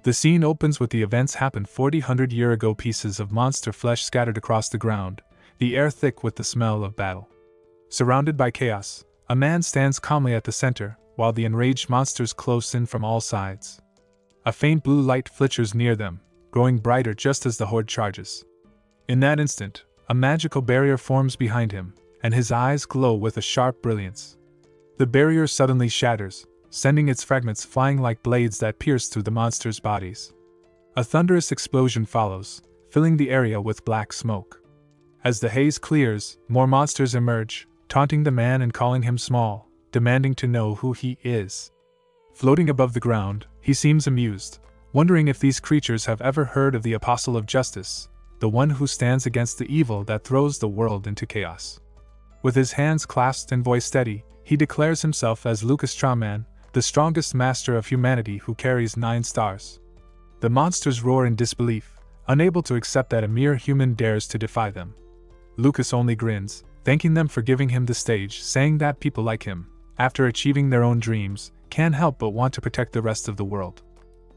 The scene opens with the events happened 40 years ago, pieces of monster flesh scattered across the ground, the air thick with the smell of battle. Surrounded by chaos, a man stands calmly at the center, while the enraged monsters close in from all sides. A faint blue light flickers near them, growing brighter just as the horde charges. In that instant, a magical barrier forms behind him, and his eyes glow with a sharp brilliance. The barrier suddenly shatters, sending its fragments flying like blades that pierce through the monsters' bodies. A thunderous explosion follows, filling the area with black smoke. As the haze clears, more monsters emerge, taunting the man and calling him small, demanding to know who he is. Floating above the ground, he seems amused, wondering if these creatures have ever heard of the Apostle of Justice, the one who stands against the evil that throws the world into chaos. With his hands clasped and voice steady, he declares himself as Lucas Strawman, the strongest master of humanity who carries 9 stars. The monsters roar in disbelief, unable to accept that a mere human dares to defy them. Lucas only grins, thanking them for giving him the stage, saying that people like him, after achieving their own dreams, can't help but want to protect the rest of the world.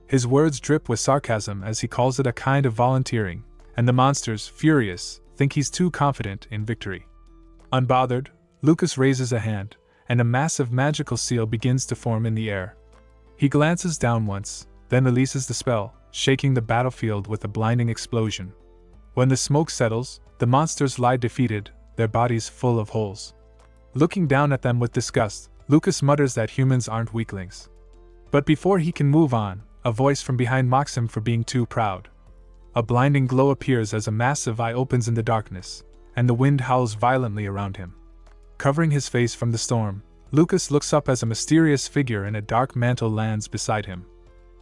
His words drip with sarcasm as he calls it a kind of volunteering, and the monsters, furious, think he's too confident in victory. Unbothered, Lucas raises a hand, and a massive magical seal begins to form in the air. He glances down once, then releases the spell, shaking the battlefield with a blinding explosion. When the smoke settles, the monsters lie defeated, their bodies full of holes. Looking down at them with disgust, Lucas mutters that humans aren't weaklings. But before he can move on, a voice from behind mocks him for being too proud. A blinding glow appears as a massive eye opens in the darkness, and the wind howls violently around him. Covering his face from the storm, Lucas looks up as a mysterious figure in a dark mantle lands beside him.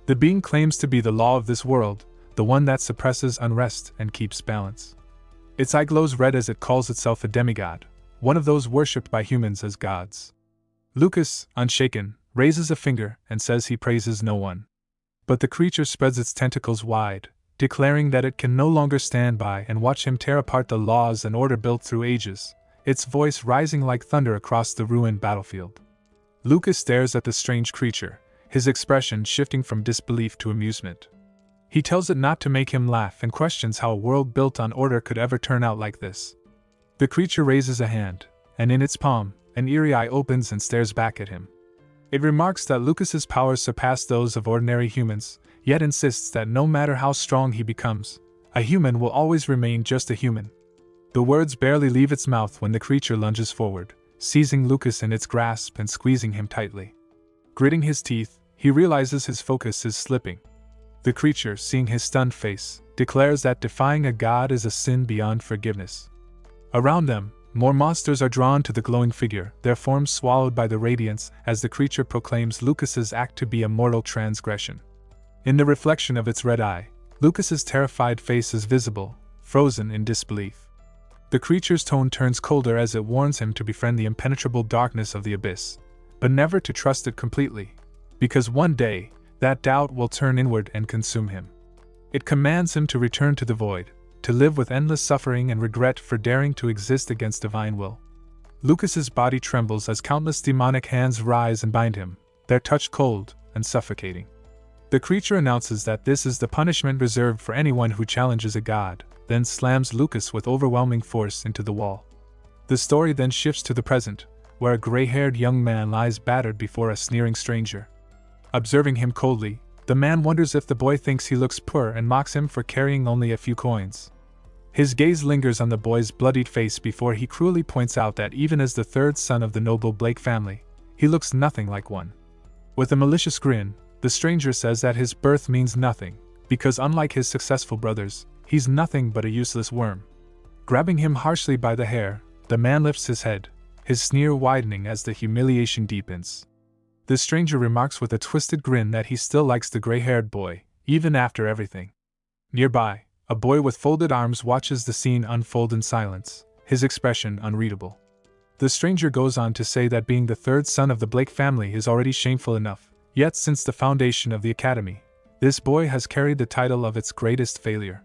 The being claims to be the law of this world, the one that suppresses unrest and keeps balance. Its eye glows red as it calls itself a demigod, one of those worshipped by humans as gods. Lucas, unshaken, raises a finger and says he praises no one. But the creature spreads its tentacles wide, declaring that it can no longer stand by and watch him tear apart the laws and order built through ages, its voice rising like thunder across the ruined battlefield. Lucas stares at the strange creature, his expression shifting from disbelief to amusement. He tells it not to make him laugh and questions how a world built on order could ever turn out like this. The creature raises a hand, and in its palm, an eerie eye opens and stares back at him. It remarks that Lucas's powers surpass those of ordinary humans, yet insists that no matter how strong he becomes, a human will always remain just a human. The words barely leave its mouth when the creature lunges forward, seizing Lucas in its grasp and squeezing him tightly. Gritting his teeth, he realizes his focus is slipping. The creature, seeing his stunned face, declares that defying a god is a sin beyond forgiveness. Around them, more monsters are drawn to the glowing figure, their forms swallowed by the radiance as the creature proclaims Lucas's act to be a mortal transgression. In the reflection of its red eye, Lucas's terrified face is visible, frozen in disbelief. The creature's tone turns colder as it warns him to befriend the impenetrable darkness of the abyss, but never to trust it completely, because one day, that doubt will turn inward and consume him. It commands him to return to the void, to live with endless suffering and regret for daring to exist against divine will. Lucas's body trembles as countless demonic hands rise and bind him, their touch cold and suffocating. The creature announces that this is the punishment reserved for anyone who challenges a god, then slams Lucas with overwhelming force into the wall. The story then shifts to the present, where a gray-haired young man lies battered before a sneering stranger. Observing him coldly, the man wonders if the boy thinks he looks poor and mocks him for carrying only a few coins. His gaze lingers on the boy's bloodied face before he cruelly points out that even as the third son of the noble Blake family, he looks nothing like one. With a malicious grin, the stranger says that his birth means nothing, because unlike his successful brothers, he's nothing but a useless worm. Grabbing him harshly by the hair, the man lifts his head, his sneer widening as the humiliation deepens. The stranger remarks with a twisted grin that he still likes the gray-haired boy, even after everything. Nearby, a boy with folded arms watches the scene unfold in silence, his expression unreadable. The stranger goes on to say that being the third son of the Blake family is already shameful enough, yet since the foundation of the academy, this boy has carried the title of its greatest failure.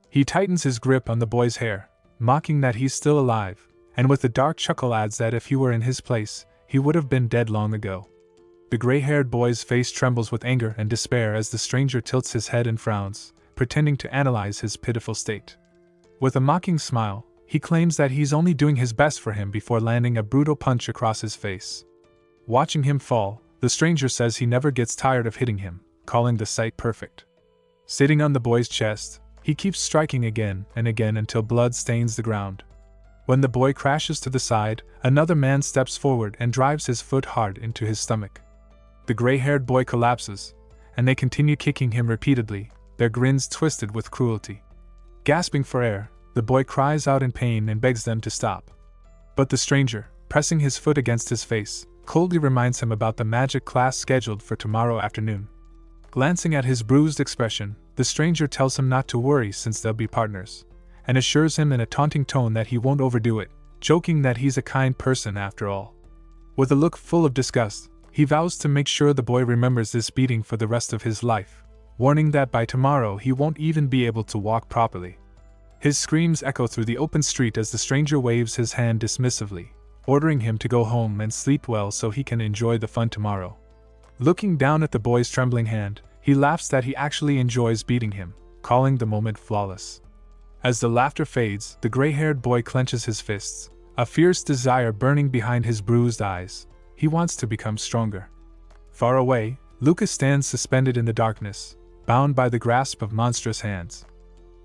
He tightens his grip on the boy's hair, mocking that he's still alive, and with a dark chuckle adds that if he were in his place, he would have been dead long ago. The gray-haired boy's face trembles with anger and despair as the stranger tilts his head and frowns, pretending to analyze his pitiful state. With a mocking smile, he claims that he's only doing his best for him before landing a brutal punch across his face. Watching him fall, the stranger says he never gets tired of hitting him, calling the sight perfect. Sitting on the boy's chest, he keeps striking again and again until blood stains the ground. When the boy crashes to the side, another man steps forward and drives his foot hard into his stomach. The gray-haired boy collapses, and they continue kicking him repeatedly, their grins twisted with cruelty. Gasping for air, the boy cries out in pain and begs them to stop. But the stranger, pressing his foot against his face, coldly reminds him about the magic class scheduled for tomorrow afternoon. Glancing at his bruised expression, the stranger tells him not to worry since they'll be partners, and assures him in a taunting tone that he won't overdo it, joking that he's a kind person after all. With a look full of disgust, he vows to make sure the boy remembers this beating for the rest of his life, warning that by tomorrow he won't even be able to walk properly. His screams echo through the open street as the stranger waves his hand dismissively, ordering him to go home and sleep well so he can enjoy the fun tomorrow. Looking down at the boy's trembling hand, he laughs that he actually enjoys beating him, calling the moment flawless. As the laughter fades, the gray-haired boy clenches his fists, a fierce desire burning behind his bruised eyes. He wants to become stronger. Far away, Lucas stands suspended in the darkness, bound by the grasp of monstrous hands.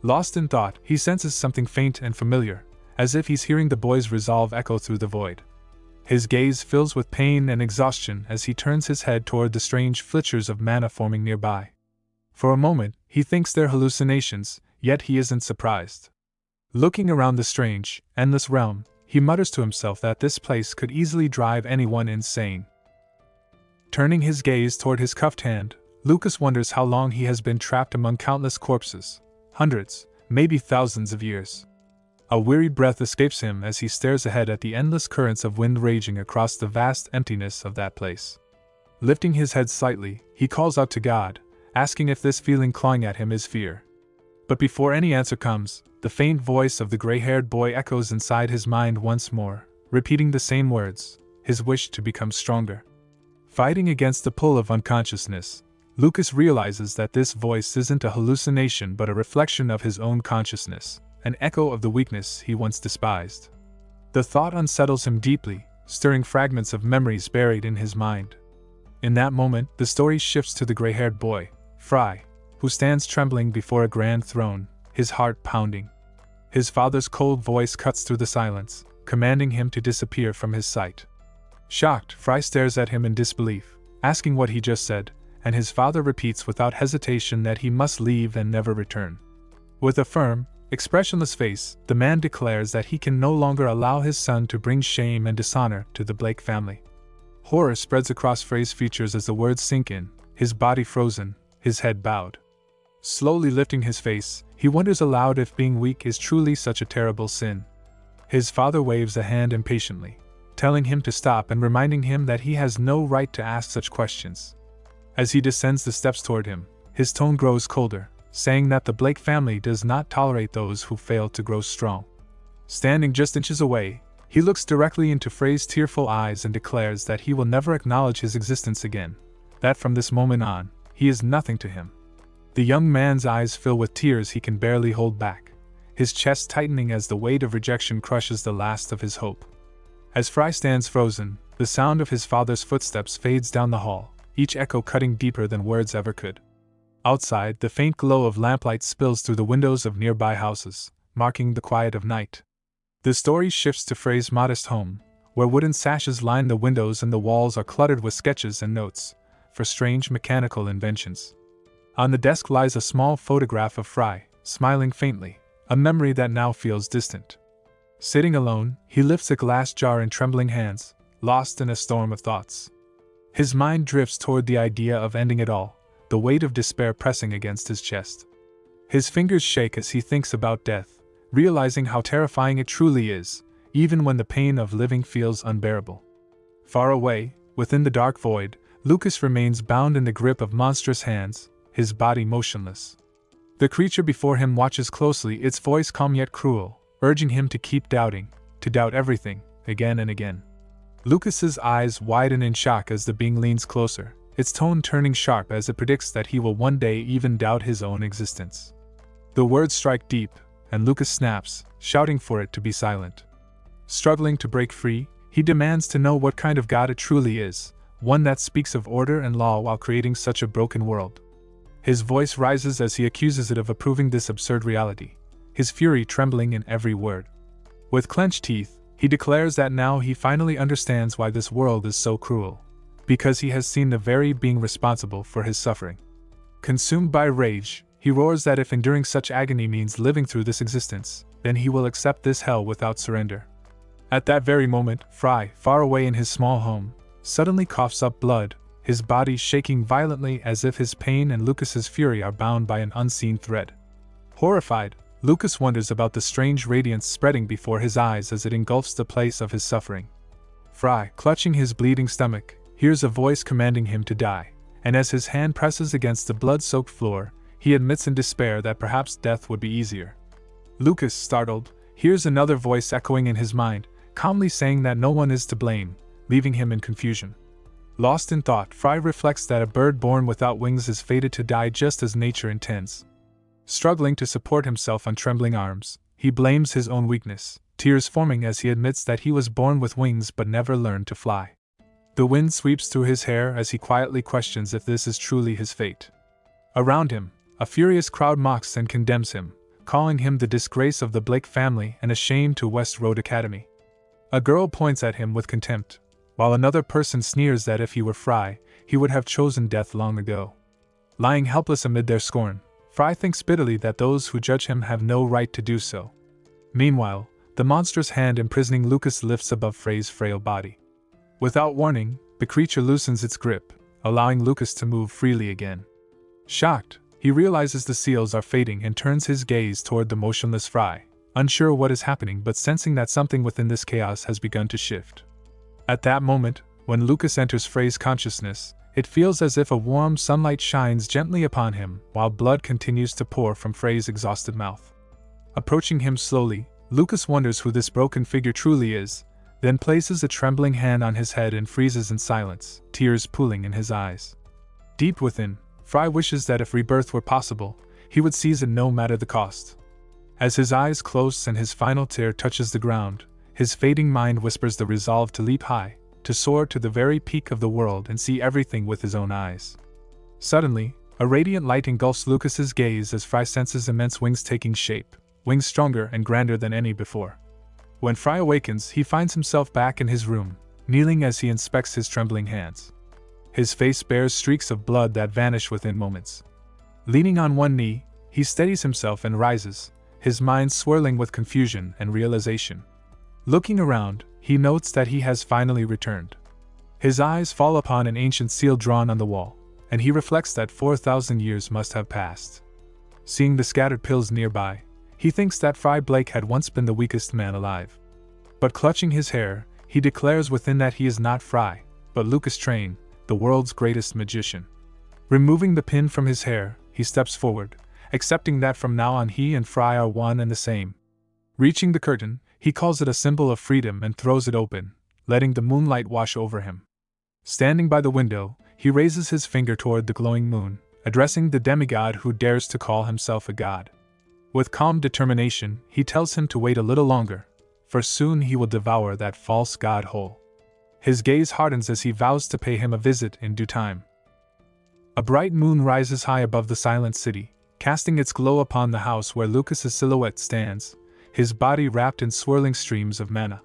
Lost in thought, he senses something faint and familiar, as if he's hearing the boy's resolve echo through the void. His gaze fills with pain and exhaustion as he turns his head toward the strange flitches of mana forming nearby. For a moment, he thinks they're hallucinations, yet he isn't surprised. Looking around the strange, endless realm, he mutters to himself that this place could easily drive anyone insane. Turning his gaze toward his cuffed hand, Lucas wonders how long he has been trapped among countless corpses, hundreds, maybe thousands of years. A wearied breath escapes him as he stares ahead at the endless currents of wind raging across the vast emptiness of that place. Lifting his head slightly, he calls out to God, asking if this feeling clawing at him is fear. But before any answer comes, the faint voice of the gray-haired boy echoes inside his mind once more, repeating the same words, his wish to become stronger. Fighting against the pull of unconsciousness, Lucas realizes that this voice isn't a hallucination but a reflection of his own consciousness, an echo of the weakness he once despised. The thought unsettles him deeply, stirring fragments of memories buried in his mind. In that moment, the story shifts to the gray-haired boy, Fry, who stands trembling before a grand throne, his heart pounding. His father's cold voice cuts through the silence, commanding him to disappear from his sight. Shocked, Fry stares at him in disbelief, asking what he just said, and his father repeats without hesitation that he must leave and never return. With a firm, expressionless face, the man declares that he can no longer allow his son to bring shame and dishonor to the Blake family. Horror spreads across Frey's features as the words sink in, his body frozen, his head bowed. Slowly lifting his face, he wonders aloud if being weak is truly such a terrible sin. His father waves a hand impatiently, telling him to stop and reminding him that he has no right to ask such questions. As he descends the steps toward him, his tone grows colder, saying that the Blake family does not tolerate those who fail to grow strong. Standing just inches away, he looks directly into Frey's tearful eyes and declares that he will never acknowledge his existence again, that from this moment on, he is nothing to him. The young man's eyes fill with tears he can barely hold back, his chest tightening as the weight of rejection crushes the last of his hope. As Fry stands frozen, the sound of his father's footsteps fades down the hall, each echo cutting deeper than words ever could. Outside, the faint glow of lamplight spills through the windows of nearby houses, marking the quiet of night. The story shifts to Frey's modest home, where wooden sashes line the windows and the walls are cluttered with sketches and notes for strange mechanical inventions. On the desk lies a small photograph of Fry, smiling faintly, a memory that now feels distant. Sitting alone, he lifts a glass jar in trembling hands, lost in a storm of thoughts. His mind drifts toward the idea of ending it all, the weight of despair pressing against his chest. His fingers shake as he thinks about death, realizing how terrifying it truly is, even when the pain of living feels unbearable. Far away, within the dark void, Lucas remains bound in the grip of monstrous hands, his body motionless. The creature before him watches closely, its voice calm yet cruel, urging him to keep doubting, to doubt everything, again and again. Lucas's eyes widen in shock as the being leans closer, its tone turning sharp as it predicts that he will one day even doubt his own existence. The words strike deep, and Lucas snaps, shouting for it to be silent. Struggling to break free, he demands to know what kind of god it truly is, one that speaks of order and law while creating such a broken world. His voice rises as he accuses it of approving this absurd reality, his fury trembling in every word. With clenched teeth, he declares that now he finally understands why this world is so cruel, because he has seen the very being responsible for his suffering. Consumed by rage, he roars that if enduring such agony means living through this existence, then he will accept this hell without surrender. At that very moment, Fry, far away in his small home, suddenly coughs up blood, his body shaking violently as if his pain and Lucas's fury are bound by an unseen thread. Horrified, Lucas wonders about the strange radiance spreading before his eyes as it engulfs the place of his suffering. Fry, clutching his bleeding stomach, hears a voice commanding him to die, and as his hand presses against the blood-soaked floor, he admits in despair that perhaps death would be easier. Lucas, startled, hears another voice echoing in his mind, calmly saying that no one is to blame, leaving him in confusion. Lost in thought, Fry reflects that a bird born without wings is fated to die just as nature intends. Struggling to support himself on trembling arms, he blames his own weakness, tears forming as he admits that he was born with wings but never learned to fly. The wind sweeps through his hair as he quietly questions if this is truly his fate. Around him, a furious crowd mocks and condemns him, calling him the disgrace of the Blake family and a shame to West Road Academy. A girl points at him with contempt, while another person sneers that if he were Fry, he would have chosen death long ago. Lying helpless amid their scorn, Fry thinks bitterly that those who judge him have no right to do so. Meanwhile, the monstrous hand imprisoning Lucas lifts above Frey's frail body. Without warning, the creature loosens its grip, allowing Lucas to move freely again. Shocked, he realizes the seals are fading and turns his gaze toward the motionless Fry, unsure what is happening but sensing that something within this chaos has begun to shift. At that moment, when Lucas enters Frey's consciousness, it feels as if a warm sunlight shines gently upon him while blood continues to pour from Frey's exhausted mouth. Approaching him slowly, Lucas wonders who this broken figure truly is, then places a trembling hand on his head and freezes in silence, tears pooling in his eyes. Deep within, Fry wishes that if rebirth were possible, he would seize it no matter the cost. As his eyes close and his final tear touches the ground, his fading mind whispers the resolve to leap high, to soar to the very peak of the world and see everything with his own eyes. Suddenly, a radiant light engulfs Lucas's gaze as Fry senses immense wings taking shape, wings stronger and grander than any before. When Fry awakens, he finds himself back in his room, kneeling as he inspects his trembling hands. His face bears streaks of blood that vanish within moments. Leaning on one knee, he steadies himself and rises, his mind swirling with confusion and realization. Looking around, he notes that he has finally returned. His eyes fall upon an ancient seal drawn on the wall, and he reflects that 4,000 years must have passed. Seeing the scattered pills nearby, he thinks that Fry Blake had once been the weakest man alive. But clutching his hair, he declares within that he is not Fry, but Lucas Train, the world's greatest magician. Removing the pin from his hair, he steps forward, accepting that from now on he and Fry are one and the same. Reaching the curtain, he calls it a symbol of freedom and throws it open, letting the moonlight wash over him. Standing by the window, he raises his finger toward the glowing moon, addressing the demigod who dares to call himself a god. With calm determination, he tells him to wait a little longer, for soon he will devour that false god whole. His gaze hardens as he vows to pay him a visit in due time. A bright moon rises high above the silent city, casting its glow upon the house where Lucas's silhouette stands, his body wrapped in swirling streams of mana.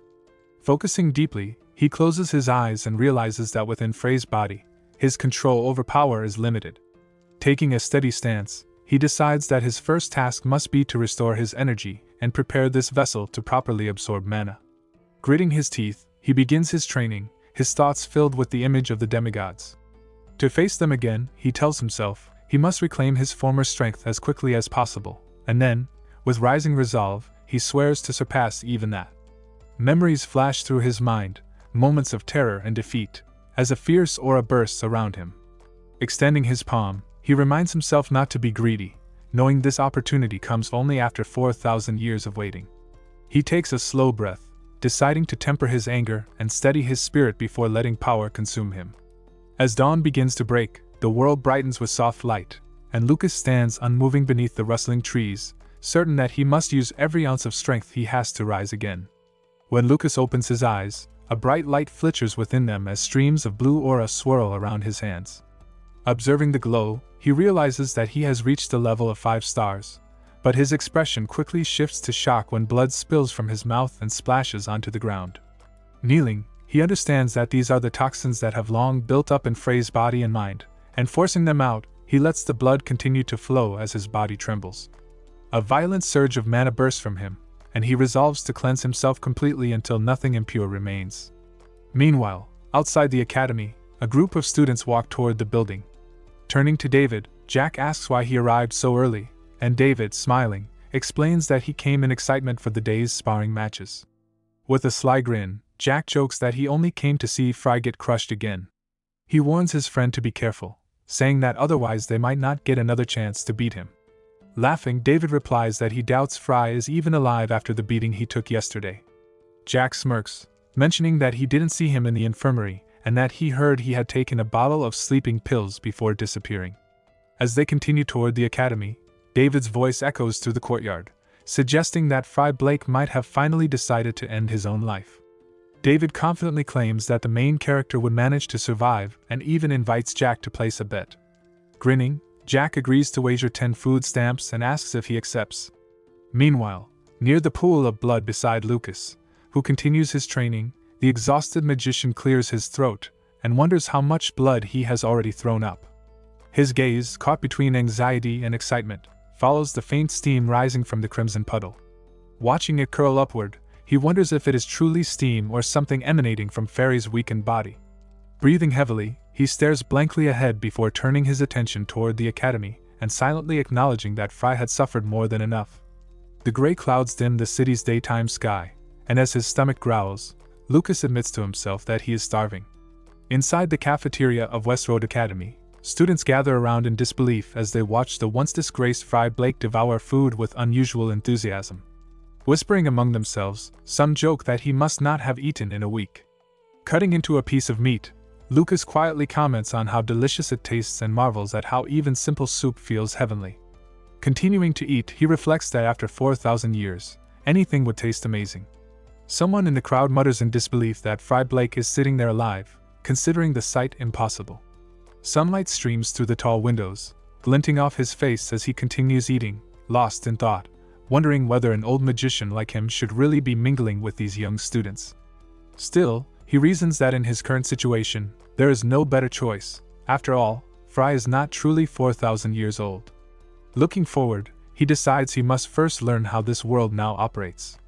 Focusing deeply, he closes his eyes and realizes that within Frey's body, his control over power is limited. Taking a steady stance, he decides that his first task must be to restore his energy and prepare this vessel to properly absorb mana. Gritting his teeth, he begins his training, his thoughts filled with the image of the demigods. To face them again, he tells himself, he must reclaim his former strength as quickly as possible, and then, with rising resolve, he swears to surpass even that. Memories flash through his mind, moments of terror and defeat, as a fierce aura bursts around him. Extending his palm, he reminds himself not to be greedy, knowing this opportunity comes only after 4,000 years of waiting. He takes a slow breath, deciding to temper his anger and steady his spirit before letting power consume him. As dawn begins to break, the world brightens with soft light, and Lucas stands unmoving beneath the rustling trees, certain that he must use every ounce of strength he has to rise again. When Lucas opens his eyes, a bright light flickers within them as streams of blue aura swirl around his hands. Observing the glow, he realizes that he has reached the level of 5 stars, but his expression quickly shifts to shock when blood spills from his mouth and splashes onto the ground. Kneeling, he understands that these are the toxins that have long built up in Frey's body and mind, and forcing them out, he lets the blood continue to flow as his body trembles. A violent surge of mana bursts from him, and he resolves to cleanse himself completely until nothing impure remains. Meanwhile, outside the academy, a group of students walk toward the building. Turning to David, Jack asks why he arrived so early, and David, smiling, explains that he came in excitement for the day's sparring matches. With a sly grin, Jack jokes that he only came to see Fry get crushed again. He warns his friend to be careful, saying that otherwise they might not get another chance to beat him. Laughing, David replies that he doubts Fry is even alive after the beating he took yesterday. Jack smirks, mentioning that he didn't see him in the infirmary and that he heard he had taken a bottle of sleeping pills before disappearing. As they continue toward the academy, David's voice echoes through the courtyard, suggesting that Fry Blake might have finally decided to end his own life. David confidently claims that the main character would manage to survive and even invites Jack to place a bet. Grinning, Jack agrees to wager 10 food stamps and asks if he accepts. Meanwhile, near the pool of blood beside Lucas, who continues his training, the exhausted magician clears his throat and wonders how much blood he has already thrown up. His gaze, caught between anxiety and excitement, follows the faint steam rising from the crimson puddle. Watching it curl upward, he wonders if it is truly steam or something emanating from Fairy's weakened body. Breathing heavily, he stares blankly ahead before turning his attention toward the academy and silently acknowledging that Fry had suffered more than enough. The gray clouds dim the city's daytime sky, and as his stomach growls, Lucas admits to himself that he is starving. Inside the cafeteria of West Road Academy, students gather around in disbelief as they watch the once disgraced Fry Blake devour food with unusual enthusiasm. Whispering among themselves, some joke that he must not have eaten in a week. Cutting into a piece of meat, Lucas quietly comments on how delicious it tastes and marvels at how even simple soup feels heavenly. Continuing to eat, he reflects that after 4,000 years, anything would taste amazing. Someone in the crowd mutters in disbelief that Fry Blake is sitting there alive, considering the sight impossible. Sunlight streams through the tall windows, glinting off his face as he continues eating, lost in thought, wondering whether an old magician like him should really be mingling with these young students. Still, he reasons that in his current situation, there is no better choice. After all, Fry is not truly 4,000 years old. Looking forward, he decides he must first learn how this world now operates.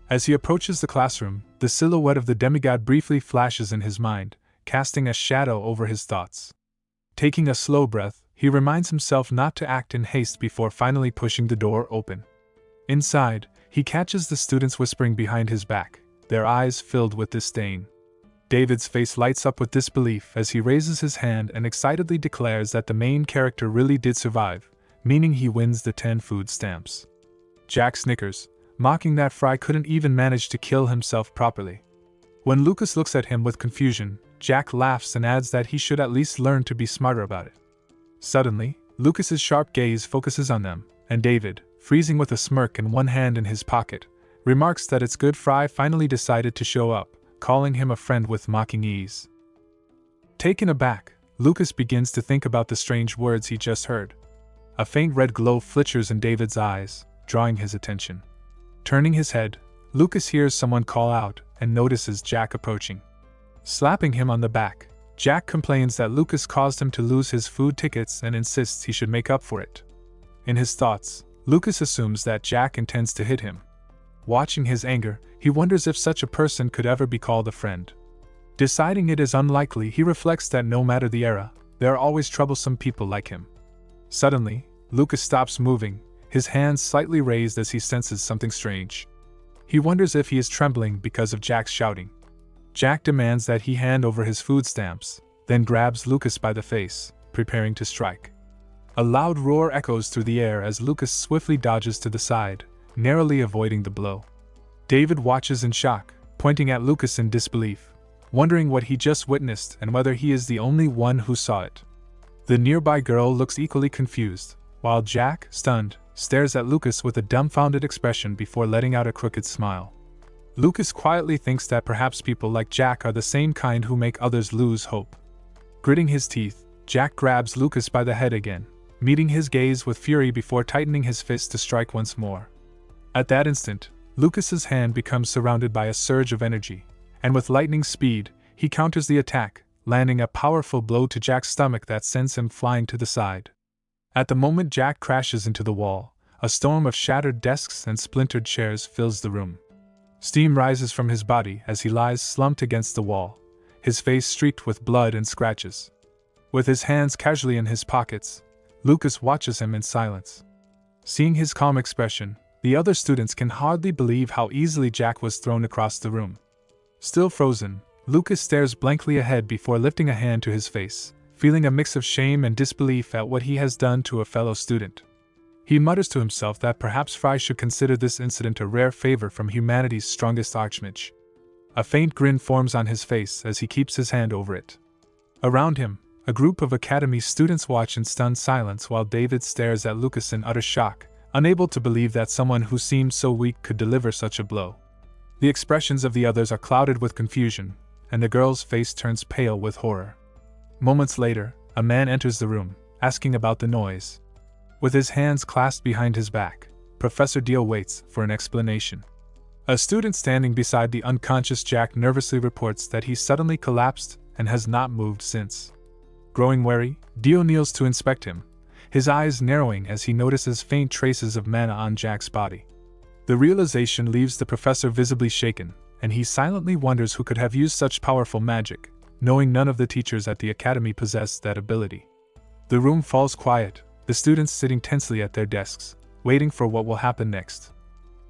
As he approaches the classroom, the silhouette of the demigod briefly flashes in his mind, casting a shadow over his thoughts. Taking a slow breath, he reminds himself not to act in haste before finally pushing the door open. Inside, he catches the students whispering behind his back, their eyes filled with disdain. David's face lights up with disbelief as he raises his hand and excitedly declares that the main character really did survive, meaning he wins the 10 food stamps. Jack snickers, mocking that Fry couldn't even manage to kill himself properly. When Lucas looks at him with confusion, Jack laughs and adds that he should at least learn to be smarter about it. Suddenly, Lucas's sharp gaze focuses on them, and David, freezing with a smirk and one hand in his pocket, remarks that it's good Fry finally decided to show up, calling him a friend with mocking ease. Taken aback, Lucas begins to think about the strange words he just heard. A faint red glow flickers in David's eyes, drawing his attention. Turning his head, Lucas hears someone call out and notices Jack approaching. Slapping him on the back, Jack complains that Lucas caused him to lose his food tickets and insists he should make up for it. In his thoughts, Lucas assumes that Jack intends to hit him. Watching his anger, he wonders if such a person could ever be called a friend. Deciding it is unlikely, he reflects that no matter the era, there are always troublesome people like him. Suddenly, Lucas stops moving, his hands slightly raised as he senses something strange. He wonders if he is trembling because of Jack's shouting. Jack demands that he hand over his food stamps, then grabs Lucas by the face, preparing to strike. A loud roar echoes through the air as Lucas swiftly dodges to the side, narrowly avoiding the blow. David watches in shock, pointing at Lucas in disbelief, wondering what he just witnessed and whether he is the only one who saw it. The nearby girl looks equally confused, while Jack, stunned, stares at Lucas with a dumbfounded expression before letting out a crooked smile. Lucas quietly thinks that perhaps people like Jack are the same kind who make others lose hope. Gritting his teeth, Jack grabs Lucas by the head again, meeting his gaze with fury before tightening his fist to strike once more. At that instant, Lucas's hand becomes surrounded by a surge of energy, and with lightning speed, he counters the attack, landing a powerful blow to Jack's stomach that sends him flying to the side. At the moment Jack crashes into the wall, a storm of shattered desks and splintered chairs fills the room. Steam rises from his body as he lies slumped against the wall, his face streaked with blood and scratches. With his hands casually in his pockets, Lucas watches him in silence. Seeing his calm expression, the other students can hardly believe how easily Jack was thrown across the room. Still frozen, Lucas stares blankly ahead before lifting a hand to his face, feeling a mix of shame and disbelief at what he has done to a fellow student. He mutters to himself that perhaps Fry should consider this incident a rare favor from humanity's strongest archmage. A faint grin forms on his face as he keeps his hand over it. Around him, a group of academy students watch in stunned silence while David stares at Lucas in utter shock, unable to believe that someone who seemed so weak could deliver such a blow. The expressions of the others are clouded with confusion, and the girl's face turns pale with horror. Moments later, a man enters the room, asking about the noise. With his hands clasped behind his back, Professor Dio waits for an explanation. A student standing beside the unconscious Jack nervously reports that he suddenly collapsed and has not moved since. Growing wary, Dio kneels to inspect him, his eyes narrowing as he notices faint traces of mana on Jack's body. The realization leaves the professor visibly shaken, and he silently wonders who could have used such powerful magic, knowing none of the teachers at the academy possessed that ability. The room falls quiet, the students sitting tensely at their desks, waiting for what will happen next.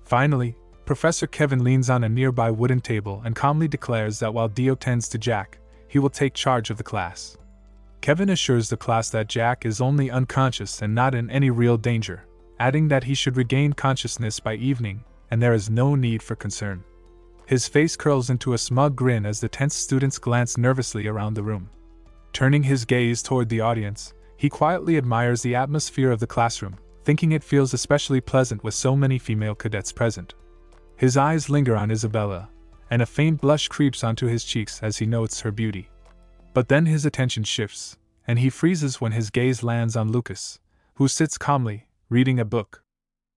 Finally, Professor Kevin leans on a nearby wooden table and calmly declares that while Dio tends to Jack, he will take charge of the class. Kevin assures the class that Jack is only unconscious and not in any real danger, adding that he should regain consciousness by evening, and there is no need for concern. His face curls into a smug grin as the tense students glance nervously around the room. Turning his gaze toward the audience, he quietly admires the atmosphere of the classroom, thinking it feels especially pleasant with so many female cadets present. His eyes linger on Isabella, and a faint blush creeps onto his cheeks as he notes her beauty. But then his attention shifts, and he freezes when his gaze lands on Lucas, who sits calmly, reading a book.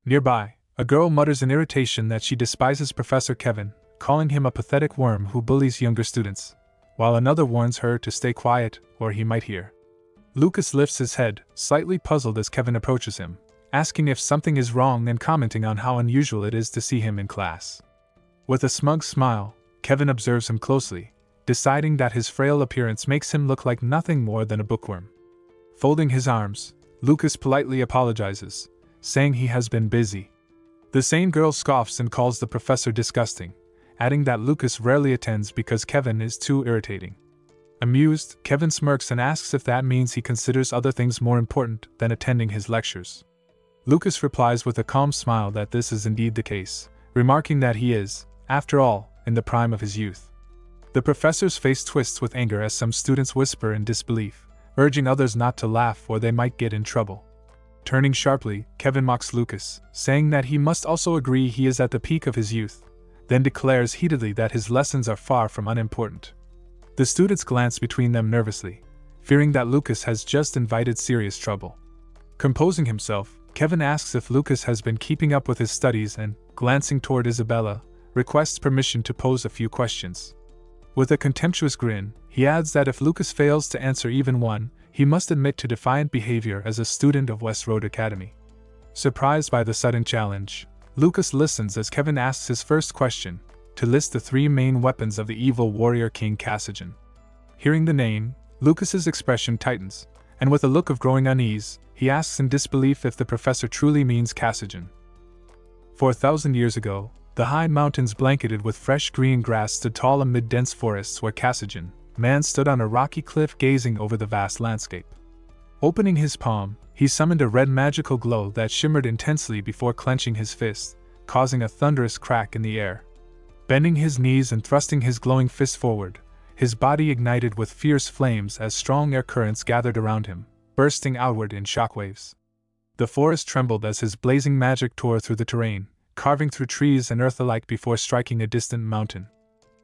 Nearby, a girl mutters in irritation that she despises Professor Kevin, calling him a pathetic worm who bullies younger students, while another warns her to stay quiet or he might hear. Lucas lifts his head, slightly puzzled as Kevin approaches him, asking if something is wrong and commenting on how unusual it is to see him in class. With a smug smile, Kevin observes him closely, deciding that his frail appearance makes him look like nothing more than a bookworm. Folding his arms, Lucas politely apologizes, saying he has been busy. The same girl scoffs and calls the professor disgusting, adding that Lucas rarely attends because Kevin is too irritating. Amused, Kevin smirks and asks if that means he considers other things more important than attending his lectures. Lucas replies with a calm smile that this is indeed the case, remarking that he is, after all, in the prime of his youth. The professor's face twists with anger as some students whisper in disbelief, urging others not to laugh or they might get in trouble. Turning sharply, Kevin mocks Lucas, saying that he must also agree he is at the peak of his youth, then declares heatedly that his lessons are far from unimportant. The students glance between them nervously, fearing that Lucas has just invited serious trouble. Composing himself, Kevin asks if Lucas has been keeping up with his studies and, glancing toward Isabella, requests permission to pose a few questions. With a contemptuous grin, he adds that if Lucas fails to answer even one, he must admit to defiant behavior as a student of West Road Academy. Surprised by the sudden challenge, Lucas listens as Kevin asks his first question, to list the 3 main weapons of the evil warrior king Cassigen. Hearing the name, Lucas's expression tightens, and with a look of growing unease, he asks in disbelief if the professor truly means Cassigen. 4,000 years ago, the high mountains blanketed with fresh green grass stood tall amid dense forests where Cassigen, man, stood on a rocky cliff gazing over the vast landscape. Opening his palm, he summoned a red magical glow that shimmered intensely before clenching his fist, causing a thunderous crack in the air. Bending his knees and thrusting his glowing fist forward, his body ignited with fierce flames as strong air currents gathered around him, bursting outward in shockwaves. The forest trembled as his blazing magic tore through the terrain, carving through trees and earth alike before striking a distant mountain.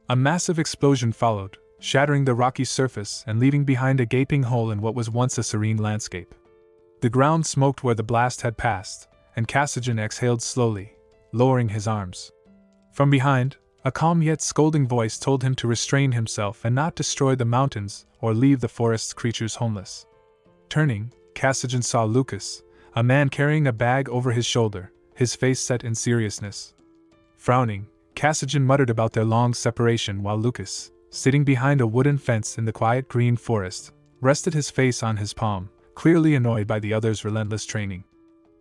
A massive explosion followed, shattering the rocky surface and leaving behind a gaping hole in what was once a serene landscape. The ground smoked where the blast had passed, and Cassian exhaled slowly, lowering his arms. From behind, a calm yet scolding voice told him to restrain himself and not destroy the mountains or leave the forest's creatures homeless. Turning, Cassian saw Lucas, a man carrying a bag over his shoulder, his face set in seriousness. Frowning, Cassian muttered about their long separation while Lucas, sitting behind a wooden fence in the quiet green forest, rested his face on his palm, clearly annoyed by the other's relentless training.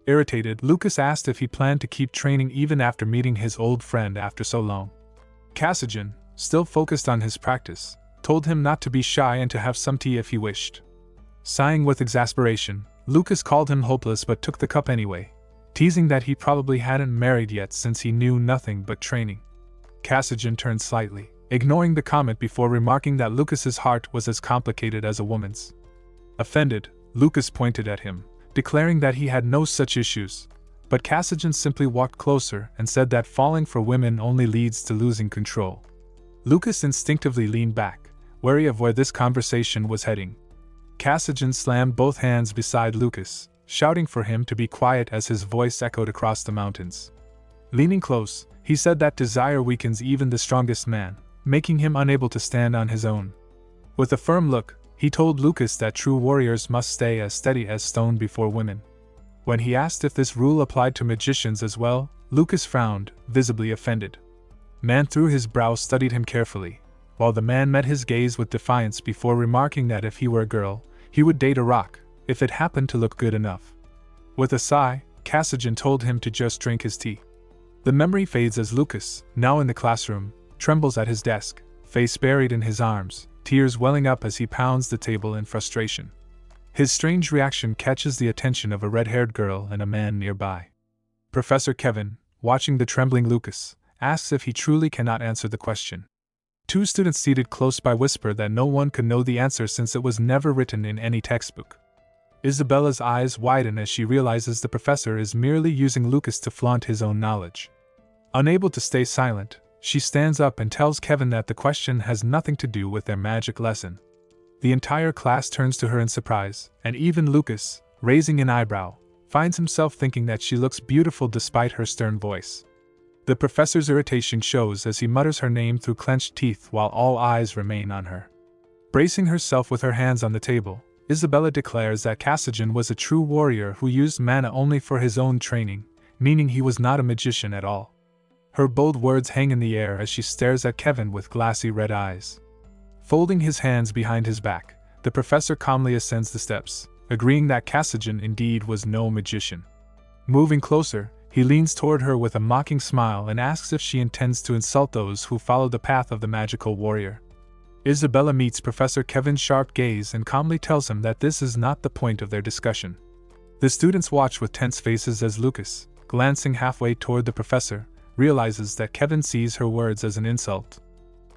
Irritated, Lucas asked if he planned to keep training even after meeting his old friend after so long. Cassian, still focused on his practice, told him not to be shy and to have some tea if he wished. Sighing with exasperation, Lucas called him hopeless but took the cup anyway, teasing that he probably hadn't married yet since he knew nothing but training. Cassian turned slightly, ignoring the comment before remarking that Lucas's heart was as complicated as a woman's. Offended, Lucas pointed at him, declaring that he had no such issues, but Cassian simply walked closer and said that falling for women only leads to losing control. Lucas instinctively leaned back, wary of where this conversation was heading. Cassian slammed both hands beside Lucas, shouting for him to be quiet as his voice echoed across the mountains. Leaning close, he said that desire weakens even the strongest man, making him unable to stand on his own. With a firm look, he told Lucas that true warriors must stay as steady as stone before women. When he asked if this rule applied to magicians as well, Lucas frowned, visibly offended. Man through his brow studied him carefully, while the man met his gaze with defiance before remarking that if he were a girl, he would date a rock, if it happened to look good enough. With a sigh, Cassian told him to just drink his tea. The memory fades as Lucas, now in the classroom, trembles at his desk, face buried in his arms, tears welling up as he pounds the table in frustration. His strange reaction catches the attention of a red-haired girl and a man nearby. Professor Kevin, watching the trembling Lucas, asks if he truly cannot answer the question. Two students seated close by whisper that no one could know the answer since it was never written in any textbook. Isabella's eyes widen as she realizes the professor is merely using Lucas to flaunt his own knowledge. Unable to stay silent, she stands up and tells Kevin that the question has nothing to do with their magic lesson. The entire class turns to her in surprise, and even Lucas, raising an eyebrow, finds himself thinking that she looks beautiful despite her stern voice. The professor's irritation shows as he mutters her name through clenched teeth while all eyes remain on her. Bracing herself with her hands on the table, Isabella declares that Cassian was a true warrior who used mana only for his own training, meaning he was not a magician at all. Her bold words hang in the air as she stares at Kevin with glassy red eyes. Folding his hands behind his back, the professor calmly ascends the steps, agreeing that Cassian indeed was no magician. Moving closer, he leans toward her with a mocking smile and asks if she intends to insult those who follow the path of the magical warrior. Isabella meets Professor Kevin's sharp gaze and calmly tells him that this is not the point of their discussion. The students watch with tense faces as Lucas, glancing halfway toward the professor, realizes that Kevin sees her words as an insult.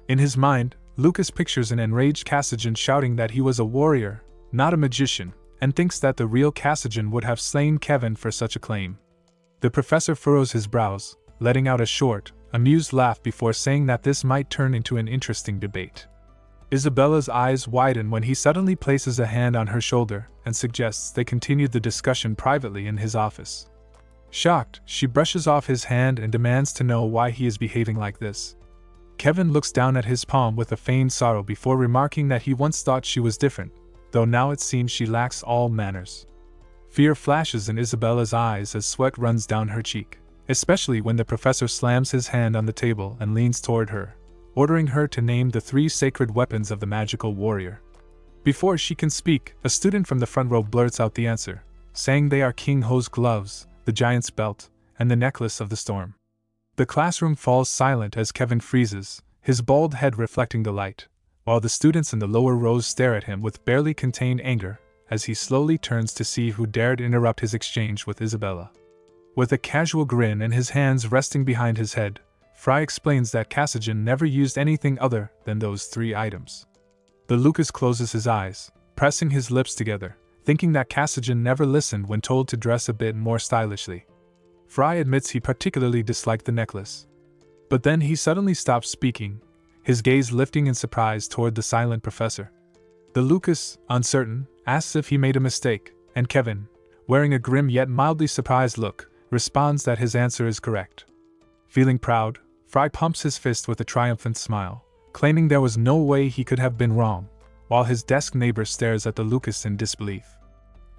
In his mind, Lucas pictures an enraged Cassian shouting that he was a warrior, not a magician, and thinks that the real Cassian would have slain Kevin for such a claim. The professor furrows his brows, letting out a short, amused laugh before saying that this might turn into an interesting debate. Isabella's eyes widen when he suddenly places a hand on her shoulder and suggests they continue the discussion privately in his office. Shocked, she brushes off his hand and demands to know why he is behaving like this. Kevin looks down at his palm with a feigned sorrow before remarking that he once thought she was different, though now it seems she lacks all manners. Fear flashes in Isabella's eyes as sweat runs down her cheek, especially when the professor slams his hand on the table and leans toward her, ordering her to name the 3 sacred weapons of the magical warrior. Before she can speak, a student from the front row blurts out the answer, saying they are King Ho's gloves, the giant's belt, and the necklace of the storm. The classroom falls silent as Kevin freezes, his bald head reflecting the light, while the students in the lower rows stare at him with barely contained anger as he slowly turns to see who dared interrupt his exchange with Isabella. With a casual grin and his hands resting behind his head, Fry explains that Cassian never used anything other than those 3 items. The Lucas closes his eyes, pressing his lips together, thinking that Cassian never listened when told to dress a bit more stylishly. Fry admits he particularly disliked the necklace. But then he suddenly stops speaking, his gaze lifting in surprise toward the silent professor. The Lucas, uncertain, asks if he made a mistake, and Kevin, wearing a grim yet mildly surprised look, responds that his answer is correct. Feeling proud, Fry pumps his fist with a triumphant smile, claiming there was no way he could have been wrong, while his desk neighbor stares at the Lucas in disbelief.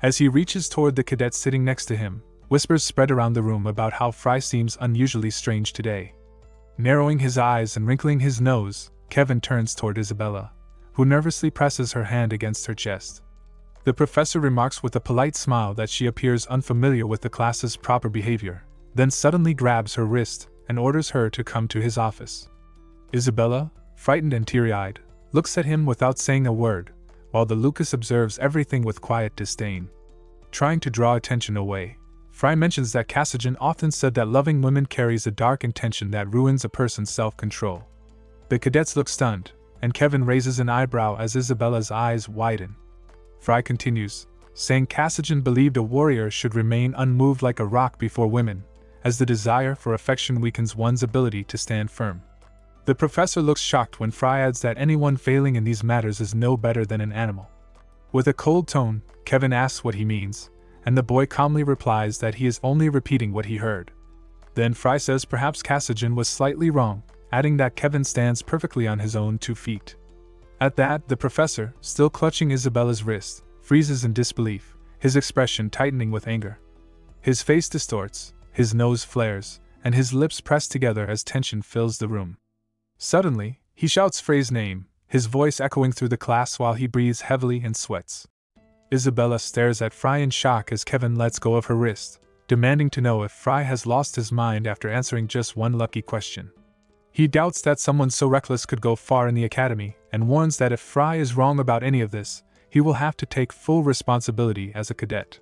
As he reaches toward the cadet sitting next to him, whispers spread around the room about how Fry seems unusually strange today. Narrowing his eyes and wrinkling his nose, Kevin turns toward Isabella, who nervously presses her hand against her chest. The professor remarks with a polite smile that she appears unfamiliar with the class's proper behavior, then suddenly grabs her wrist and orders her to come to his office. Isabella, frightened and teary-eyed, looks at him without saying a word, while the Lucas observes everything with quiet disdain. Trying to draw attention away, Fry mentions that Cassian often said that loving women carries a dark intention that ruins a person's self-control. The cadets look stunned, and Kevin raises an eyebrow as Isabella's eyes widen. Fry continues, saying Cassian believed a warrior should remain unmoved like a rock before women, as the desire for affection weakens one's ability to stand firm. The professor looks shocked when Fry adds that anyone failing in these matters is no better than an animal. With a cold tone, Kevin asks what he means, and the boy calmly replies that he is only repeating what he heard. Then Fry says perhaps Cassian was slightly wrong, adding that Kevin stands perfectly on his own 2 feet. At that, the professor, still clutching Isabella's wrist, freezes in disbelief, his expression tightening with anger. His face distorts, his nose flares, and his lips press together as tension fills the room. Suddenly, he shouts Frey's name, his voice echoing through the class while he breathes heavily and sweats. Isabella stares at Fry in shock as Kevin lets go of her wrist, demanding to know if Fry has lost his mind after answering just one lucky question. He doubts that someone so reckless could go far in the academy, and warns that if Fry is wrong about any of this, he will have to take full responsibility as a cadet.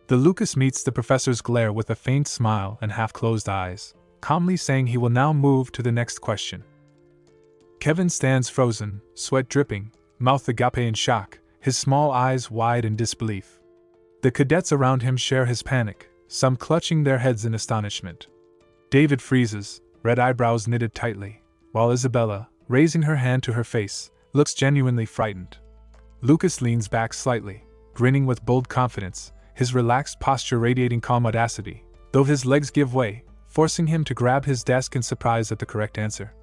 The Lucas meets the professor's glare with a faint smile and half-closed eyes, calmly saying he will now move to the next question. Kevin stands frozen, sweat dripping, mouth agape in shock, his small eyes wide in disbelief. The cadets around him share his panic, some clutching their heads in astonishment. David freezes, red eyebrows knitted tightly, while Isabella, raising her hand to her face, looks genuinely frightened. Lucas leans back slightly, grinning with bold confidence, his relaxed posture radiating calm audacity, though his legs give way, forcing him to grab his desk in surprise at the correct answer.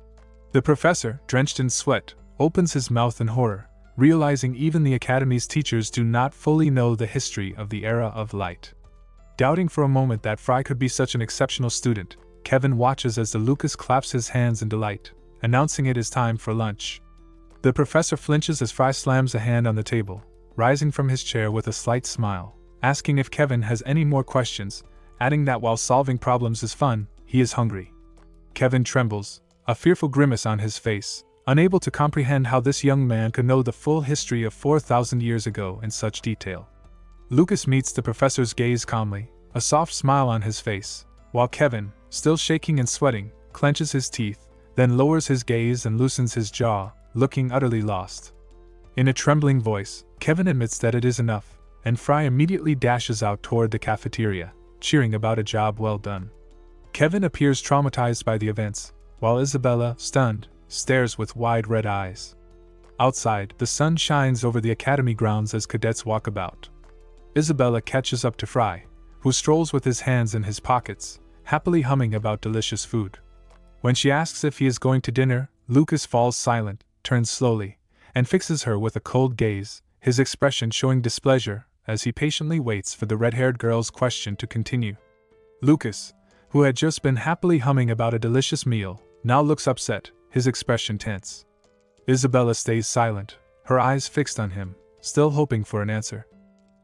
The professor, drenched in sweat, opens his mouth in horror, realizing even the academy's teachers do not fully know the history of the era of light. Doubting for a moment that Fry could be such an exceptional student, Kevin watches as the Lucas claps his hands in delight, announcing it is time for lunch. The professor flinches as Fry slams a hand on the table, rising from his chair with a slight smile, asking if Kevin has any more questions, adding that while solving problems is fun, he is hungry. Kevin trembles, a fearful grimace on his face, unable to comprehend how this young man could know the full history of 4,000 years ago in such detail. Lucas meets the professor's gaze calmly, a soft smile on his face, while Kevin, still shaking and sweating, clenches his teeth, then lowers his gaze and loosens his jaw, looking utterly lost. In a trembling voice, Kevin admits that it is enough, and Fry immediately dashes out toward the cafeteria, cheering about a job well done. Kevin appears traumatized by the events, while Isabella, stunned, stares with wide red eyes. Outside, the sun shines over the academy grounds as cadets walk about. Isabella catches up to Fry, who strolls with his hands in his pockets, happily humming about delicious food. When she asks if he is going to dinner, Lucas falls silent, turns slowly, and fixes her with a cold gaze, his expression showing displeasure as he patiently waits for the red-haired girl's question to continue. Lucas, who had just been happily humming about a delicious meal, now looks upset, his expression tense. Isabella stays silent, her eyes fixed on him, still hoping for an answer.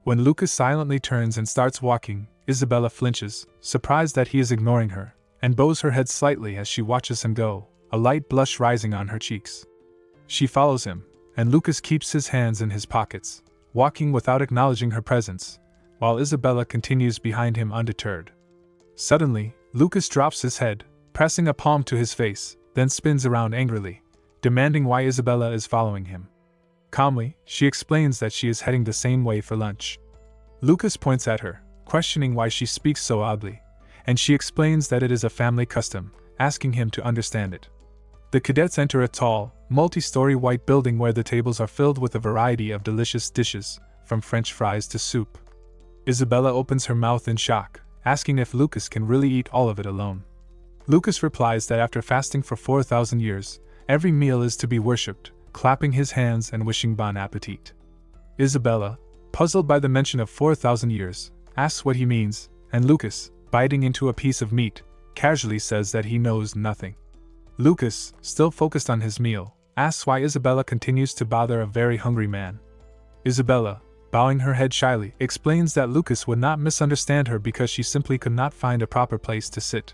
When Lucas silently turns and starts walking, Isabella flinches, surprised that he is ignoring her, and bows her head slightly as she watches him go, a light blush rising on her cheeks. She follows him, and Lucas keeps his hands in his pockets, walking without acknowledging her presence, while Isabella continues behind him undeterred. Suddenly, Lucas drops his head, pressing a palm to his face, then spins around angrily, demanding why Isabella is following him. Calmly, she explains that she is heading the same way for lunch. Lucas points at her, questioning why she speaks so oddly, and she explains that it is a family custom, asking him to understand it. The cadets enter a tall, multi-story white building where the tables are filled with a variety of delicious dishes, from French fries to soup. Isabella opens her mouth in shock, asking if Lucas can really eat all of it alone. Lucas replies that after fasting for 4,000 years, every meal is to be worshipped, clapping his hands and wishing bon appetit. Isabella, puzzled by the mention of 4,000 years, asks what he means, and Lucas, biting into a piece of meat, casually says that he knows nothing. Lucas, still focused on his meal, asks why Isabella continues to bother a very hungry man. Isabella, bowing her head shyly, explains that Lucas would not misunderstand her because she simply could not find a proper place to sit.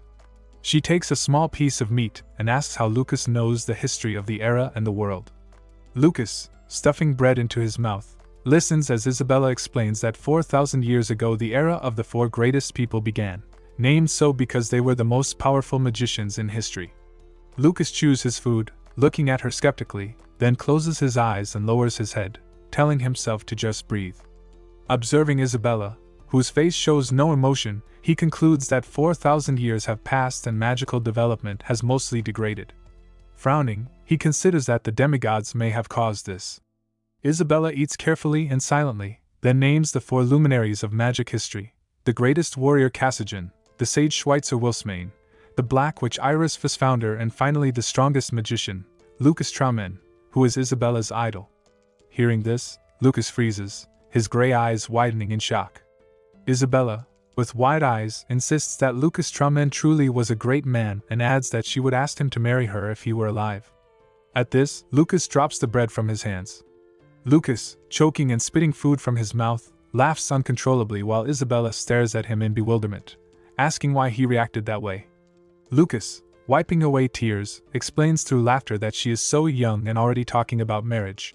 She takes a small piece of meat and asks how Lucas knows the history of the era and the world. Lucas, stuffing bread into his mouth, listens as Isabella explains that 4,000 years ago the era of the 4 greatest people began, named so because they were the most powerful magicians in history. Lucas chews his food, looking at her skeptically, then closes his eyes and lowers his head, telling himself to just breathe. Observing Isabella, whose face shows no emotion, he concludes that 4,000 years have passed and magical development has mostly degraded. Frowning, he considers that the demigods may have caused this. Isabella eats carefully and silently, then names the 4 luminaries of magic history: the greatest warrior Cassigen, the sage Schweitzer Wilsmane, the Black Witch Iris Founder, and finally the strongest magician, Lucas Traumen, who is Isabella's idol. Hearing this, Lucas freezes, his gray eyes widening in shock. Isabella, with wide eyes, insists that Lucas Traumen truly was a great man and adds that she would ask him to marry her if he were alive. At this, Lucas drops the bread from his hands. Lucas, choking and spitting food from his mouth, laughs uncontrollably while Isabella stares at him in bewilderment, asking why he reacted that way. Lucas, wiping away tears, explains through laughter that she is so young and already talking about marriage.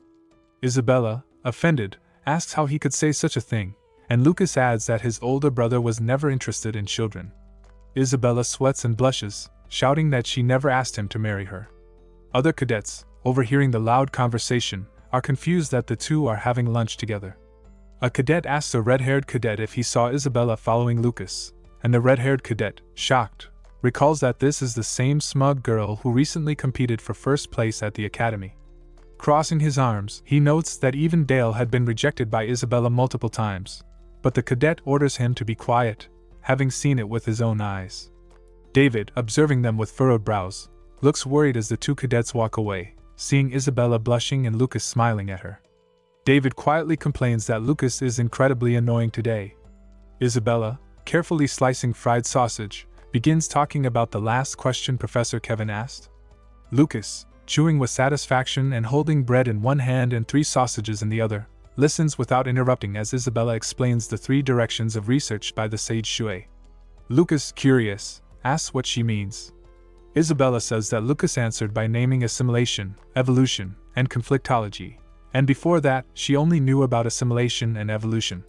Isabella, offended, asks how he could say such a thing, and Lucas adds that his older brother was never interested in children. Isabella sweats and blushes, shouting that she never asked him to marry her. Other cadets, overhearing the loud conversation, are confused that the two are having lunch together. A cadet asks a red-haired cadet if he saw Isabella following Lucas, and the red-haired cadet, shocked, recalls that this is the same smug girl who recently competed for first place at the academy. Crossing his arms, he notes that even Dale had been rejected by Isabella multiple times, but the cadet orders him to be quiet, having seen it with his own eyes. David, observing them with furrowed brows, looks worried as the 2 cadets walk away, seeing Isabella blushing and Lucas smiling at her. David quietly complains that Lucas is incredibly annoying today. Isabella, carefully slicing fried sausage, begins talking about the last question Professor Kevin asked. Lucas, chewing with satisfaction and holding bread in one hand and 3 sausages in the other, listens without interrupting as Isabella explains the 3 directions of research by the sage Shui. Lucas, curious, asks what she means. Isabella says that Lucas answered by naming assimilation, evolution, and conflictology, and before that, she only knew about assimilation and evolution.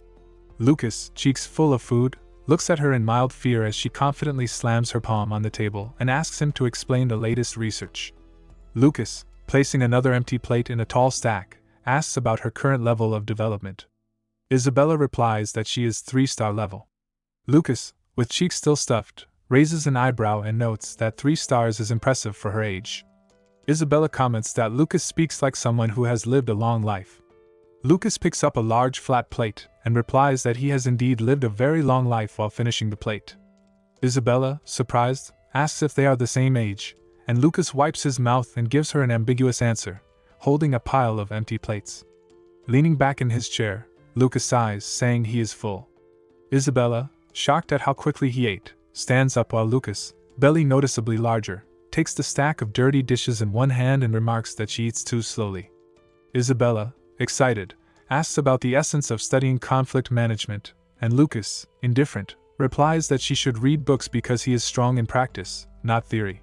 Lucas, cheeks full of food, looks at her in mild fear as she confidently slams her palm on the table and asks him to explain the latest research. Lucas, placing another empty plate in a tall stack, asks about her current level of development. Isabella replies that she is 3-star level. Lucas, with cheeks still stuffed, raises an eyebrow and notes that 3 stars is impressive for her age. Isabella comments that Lucas speaks like someone who has lived a long life. Lucas picks up a large flat plate and replies that he has indeed lived a very long life while finishing the plate. Isabella, surprised, asks if they are the same age, and Lucas wipes his mouth and gives her an ambiguous answer, holding a pile of empty plates. Leaning back in his chair, Lucas sighs, saying he is full. Isabella, shocked at how quickly he ate, stands up while Lucas, belly noticeably larger, takes the stack of dirty dishes in one hand and remarks that she eats too slowly. Isabella, excited, asks about the essence of studying conflict management, and Lucas, indifferent, replies that she should read books because he is strong in practice, not theory.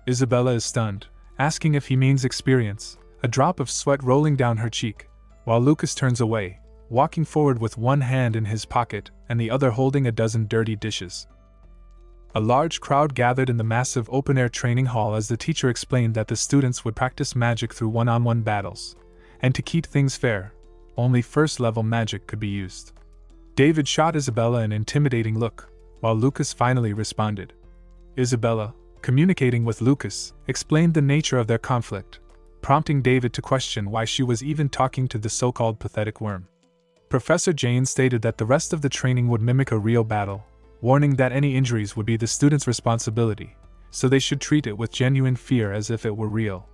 Isabella is stunned, asking if he means experience, a drop of sweat rolling down her cheek, while Lucas turns away, walking forward with one hand in his pocket and the other holding a dozen dirty dishes. A large crowd gathered in the massive open-air training hall as the teacher explained that the students would practice magic through one-on-one battles, and to keep things fair, only first-level magic could be used. David shot Isabella an intimidating look, while Lucas finally responded. Isabella, communicating with Lucas, explained the nature of their conflict, prompting David to question why she was even talking to the so-called pathetic worm. Professor Jane stated that the rest of the training would mimic a real battle, warning that any injuries would be the students' responsibility, so they should treat it with genuine fear as if it were real.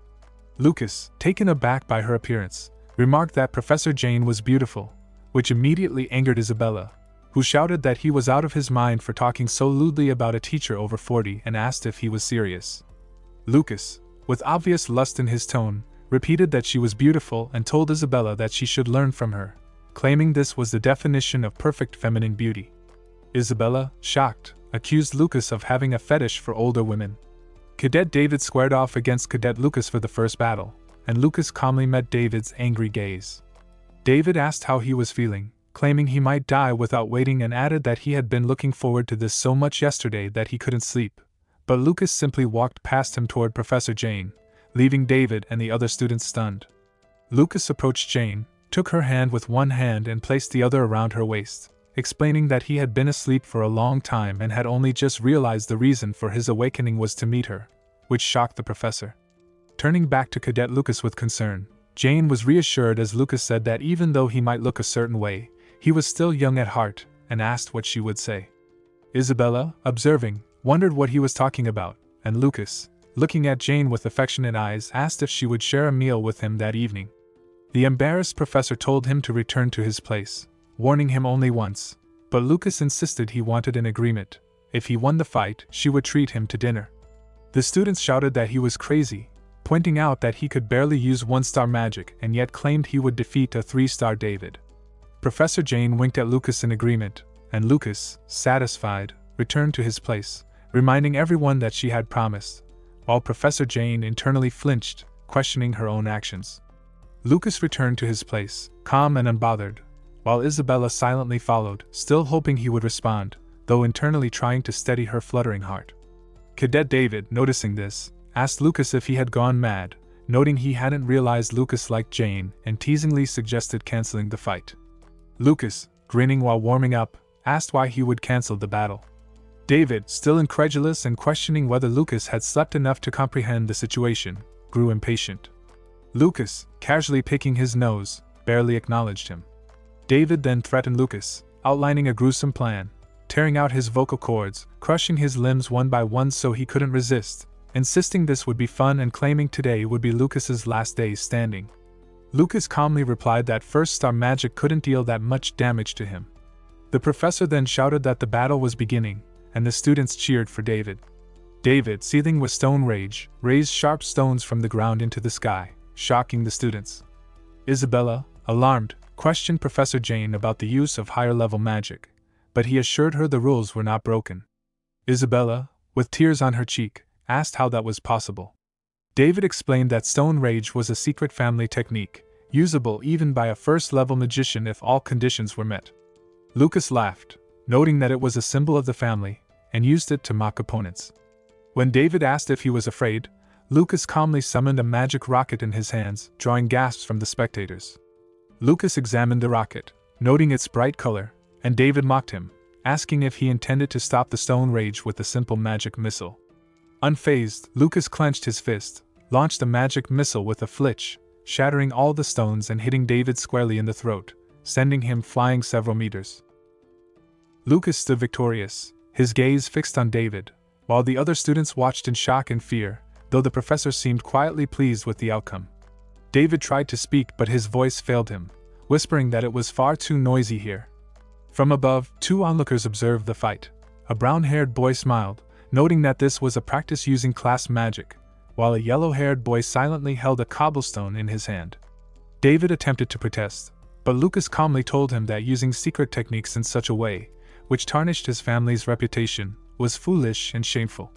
Lucas, taken aback by her appearance, remarked that Professor Jane was beautiful, which immediately angered Isabella, who shouted that he was out of his mind for talking so lewdly about a teacher over 40 and asked if he was serious. Lucas, with obvious lust in his tone, repeated that she was beautiful and told Isabella that she should learn from her, claiming this was the definition of perfect feminine beauty. Isabella, shocked, accused Lucas of having a fetish for older women. Cadet David squared off against Cadet Lucas for the first battle, and Lucas calmly met David's angry gaze. David asked how he was feeling, claiming he might die without waiting, and added that he had been looking forward to this so much yesterday that he couldn't sleep, but Lucas simply walked past him toward Professor Jane, leaving David and the other students stunned. Lucas approached Jane, took her hand with one hand and placed the other around her waist, explaining that he had been asleep for a long time and had only just realized the reason for his awakening was to meet her, which shocked the professor. Turning back to Cadet Lucas with concern, Jane was reassured as Lucas said that even though he might look a certain way, he was still young at heart, and asked what she would say. Isabella, observing, wondered what he was talking about, and Lucas, looking at Jane with affectionate eyes, asked if she would share a meal with him that evening. The embarrassed professor told him to return to his place, warning him only once, but Lucas insisted he wanted an agreement. If he won the fight, she would treat him to dinner. The students shouted that he was crazy, pointing out that he could barely use one-star magic and yet claimed he would defeat a 3-star David. Professor Jane winked at Lucas in agreement, and Lucas, satisfied, returned to his place, reminding everyone that she had promised, while Professor Jane internally flinched, questioning her own actions. Lucas returned to his place, calm and unbothered, while Isabella silently followed, still hoping he would respond, though internally trying to steady her fluttering heart. Cadet David, noticing this, asked Lucas if he had gone mad, noting he hadn't realized Lucas liked Jane, and teasingly suggested canceling the fight. Lucas, grinning while warming up, asked why he would cancel the battle. David, still incredulous and questioning whether Lucas had slept enough to comprehend the situation, grew impatient. Lucas, casually picking his nose, barely acknowledged him. David then threatened Lucas, outlining a gruesome plan, tearing out his vocal cords, crushing his limbs one by one so he couldn't resist, insisting this would be fun and claiming today would be Lucas's last day standing. Lucas calmly replied that first-star magic couldn't deal that much damage to him. The professor then shouted that the battle was beginning, and the students cheered for David. David, seething with stone rage, raised sharp stones from the ground into the sky, shocking the students. Isabella, alarmed, questioned Professor Jane about the use of higher-level magic, but he assured her the rules were not broken. Isabella, with tears on her cheek, asked how that was possible. David explained that stone rage was a secret family technique, usable even by a first-level magician if all conditions were met. Lucas laughed, noting that it was a symbol of the family, and used it to mock opponents. When David asked if he was afraid, Lucas calmly summoned a magic rocket in his hands, drawing gasps from the spectators. Lucas examined the rocket, noting its bright color, and David mocked him, asking if he intended to stop the stone rage with a simple magic missile. Unfazed, Lucas clenched his fist, launched a magic missile with a flitch, shattering all the stones and hitting David squarely in the throat, sending him flying several meters. Lucas stood victorious, his gaze fixed on David, while the other students watched in shock and fear, though the professor seemed quietly pleased with the outcome. David tried to speak but his voice failed him, whispering that it was far too noisy here. From above, 2 onlookers observed the fight. A brown-haired boy smiled, noting that this was a practice using class magic, while a yellow-haired boy silently held a cobblestone in his hand. David attempted to protest, but Lucas calmly told him that using secret techniques in such a way, which tarnished his family's reputation, was foolish and shameful.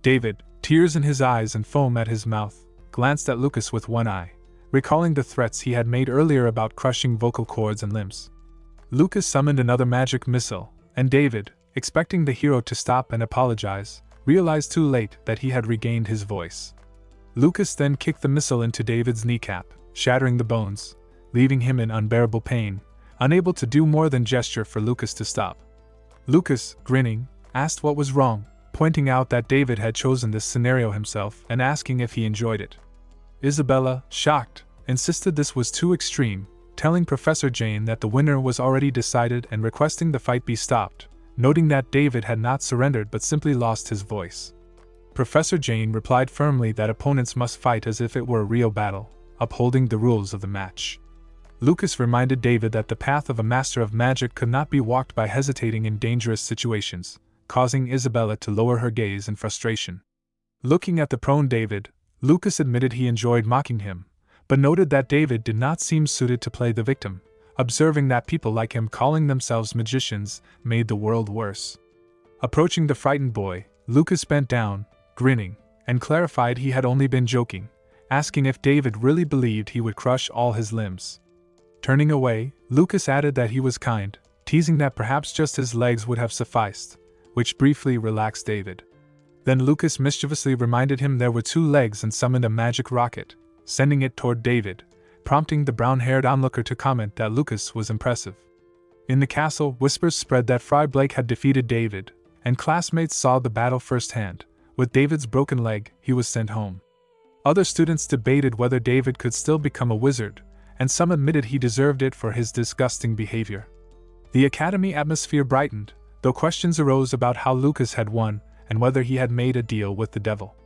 David, tears in his eyes and foam at his mouth, glanced at Lucas with one eye, recalling the threats he had made earlier about crushing vocal cords and limbs. Lucas summoned another magic missile, and David, expecting the hero to stop and apologize, realized too late that he had regained his voice. Lucas then kicked the missile into David's kneecap, shattering the bones, leaving him in unbearable pain, unable to do more than gesture for Lucas to stop. Lucas, grinning, asked what was wrong, pointing out that David had chosen this scenario himself and asking if he enjoyed it. Isabella, shocked, insisted this was too extreme, telling Professor Jane that the winner was already decided and requesting the fight be stopped, noting that David had not surrendered but simply lost his voice. Professor Jane replied firmly that opponents must fight as if it were a real battle, upholding the rules of the match. Lucas reminded David that the path of a master of magic could not be walked by hesitating in dangerous situations, causing Isabella to lower her gaze in frustration. Looking at the prone David, Lucas admitted he enjoyed mocking him, but noted that David did not seem suited to play the victim, observing that people like him calling themselves magicians made the world worse. Approaching the frightened boy, Lucas bent down, grinning, and clarified he had only been joking, asking if David really believed he would crush all his limbs. Turning away, Lucas added that he was kind, teasing that perhaps just his legs would have sufficed, which briefly relaxed David. Then Lucas mischievously reminded him there were 2 legs and summoned a magic rocket, sending it toward David, prompting the brown-haired onlooker to comment that Lucas was impressive. In the castle, whispers spread that Fry Blake had defeated David, and classmates saw the battle firsthand. With David's broken leg, he was sent home. Other students debated whether David could still become a wizard, and some admitted he deserved it for his disgusting behavior. The academy atmosphere brightened, though questions arose about how Lucas had won and whether he had made a deal with the devil.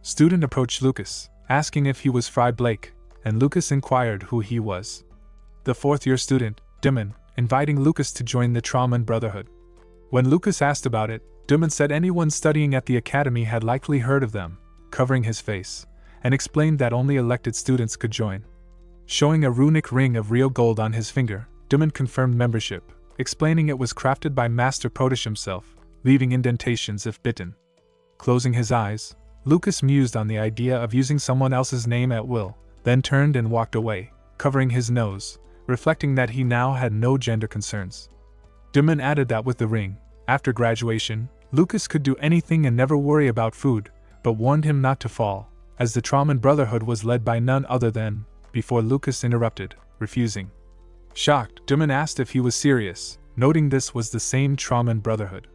Student approached Lucas, asking if he was Fry Blake, and Lucas inquired who he was. The 4th-year student, Dimon, inviting Lucas to join the Trauman Brotherhood. When Lucas asked about it, Dimon said anyone studying at the academy had likely heard of them, covering his face, and explained that only elected students could join. Showing a runic ring of real gold on his finger, Dimon confirmed membership, explaining it was crafted by Master Proteus himself, leaving indentations if bitten. Closing his eyes, Lucas mused on the idea of using someone else's name at will, then turned and walked away, covering his nose, reflecting that he now had no gender concerns. Dimon added that with the ring, after graduation, Lucas could do anything and never worry about food, but warned him not to fall, as the Trauman Brotherhood was led by none other than, before Lucas interrupted, refusing. Shocked, Dimon asked if he was serious, noting this was the same Trauman Brotherhood.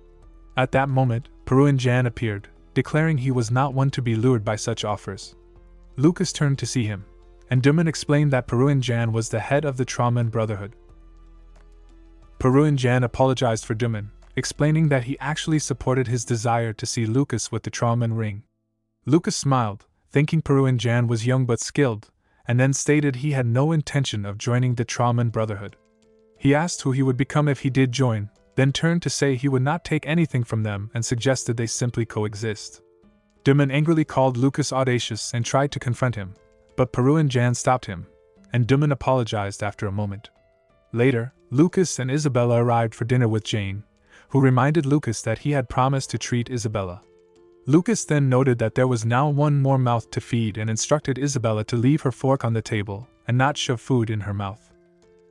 At that moment, Peruin Jan appeared, declaring he was not one to be lured by such offers. Lucas turned to see him, and Dimon explained that Peruin Jan was the head of the Trauman Brotherhood. Peruin Jan apologized for Dimon, explaining that he actually supported his desire to see Lucas with the Trauman ring. Lucas smiled, thinking Peruin Jan was young but skilled, and then stated he had no intention of joining the Trauman Brotherhood. He asked who he would become if he did join, then turned to say he would not take anything from them and suggested they simply coexist. Dimon angrily called Lucas audacious and tried to confront him, but Peruin Jan stopped him, and Dimon apologized after a moment. Later, Lucas and Isabella arrived for dinner with Jane, who reminded Lucas that he had promised to treat Isabella. Lucas then noted that there was now one more mouth to feed and instructed Isabella to leave her fork on the table and not shove food in her mouth.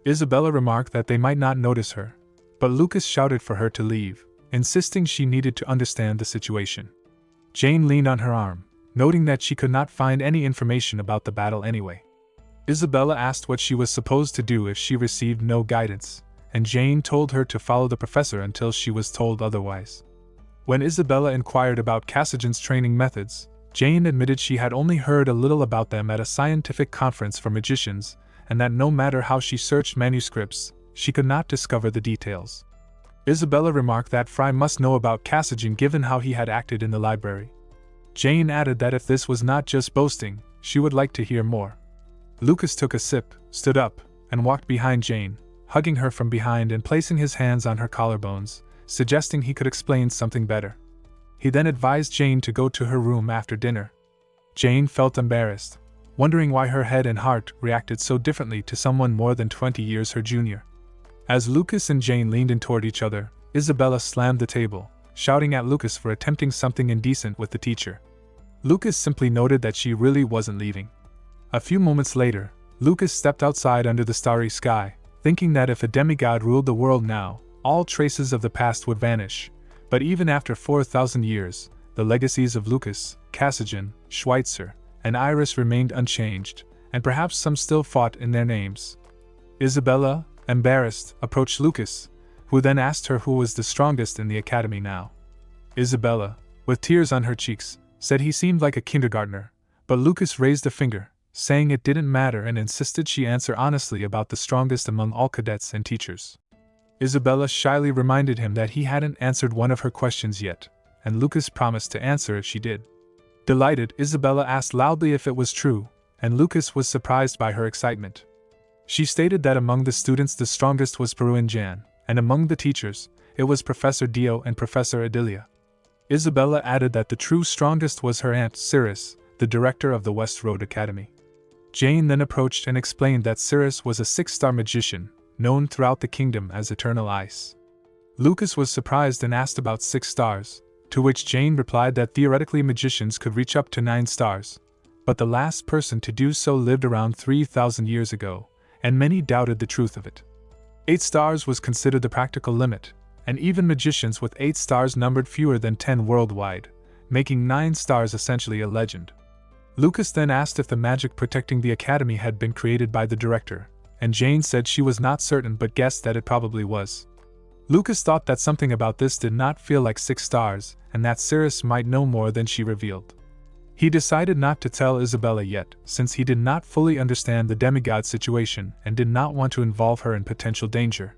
Isabella remarked that they might not notice her, but Lucas shouted for her to leave, insisting she needed to understand the situation. Jane leaned on her arm, noting that she could not find any information about the battle anyway. Isabella asked what she was supposed to do if she received no guidance, and Jane told her to follow the professor until she was told otherwise. When Isabella inquired about Casagen's training methods, Jane admitted she had only heard a little about them at a scientific conference for magicians, and that no matter how she searched manuscripts, she could not discover the details. Isabella remarked that Fry must know about Casagen given how he had acted in the library. Jane added that if this was not just boasting, she would like to hear more. Lucas took a sip, stood up, and walked behind Jane, hugging her from behind and placing his hands on her collarbones, suggesting he could explain something better. He then advised Jane to go to her room after dinner. Jane felt embarrassed, wondering why her head and heart reacted so differently to someone more than 20 years her junior. As Lucas and Jane leaned in toward each other, Isabella slammed the table, shouting at Lucas for attempting something indecent with the teacher. Lucas simply noted that she really wasn't leaving. A few moments later, Lucas stepped outside under the starry sky, thinking that if a demigod ruled the world now, all traces of the past would vanish, But even after 4,000 years, the legacies of Lucas, Cassigen, Schweitzer, and Iris remained unchanged, and perhaps some still fought in their names. Isabella, embarrassed, approached Lucas, who then asked her who was the strongest in the academy now. Isabella, with tears on her cheeks, said he seemed like a kindergartner, but Lucas raised a finger, saying it didn't matter, and insisted she answer honestly about the strongest among all cadets and teachers. Isabella shyly reminded him that he hadn't answered one of her questions yet, and Lucas promised to answer if she did. Delighted, Isabella asked loudly if it was true, and Lucas was surprised by her excitement. She stated that among the students the strongest was Peruin Jan, and among the teachers, it was Professor Dio and Professor Adelia. Isabella added that the true strongest was her aunt Cirrus, the director of the West Road Academy. Jane then approached and explained that Cirrus was a 6-star magician, known throughout the kingdom as Eternal Ice. Lucas was surprised and asked about 6 stars, to which Jane replied that theoretically magicians could reach up to 9 stars, but the last person to do so lived around 3,000 years ago, and many doubted the truth of it. 8 stars was considered the practical limit, and even magicians with 8 stars numbered fewer than 10 worldwide, making 9 stars essentially a legend. Lucas then asked if the magic protecting the academy had been created by the director, and Jane said she was not certain but guessed that it probably was. Lucas thought that something about this did not feel like 6 stars, and that Cirrus might know more than she revealed. He decided not to tell Isabella yet, since he did not fully understand the demigod situation and did not want to involve her in potential danger.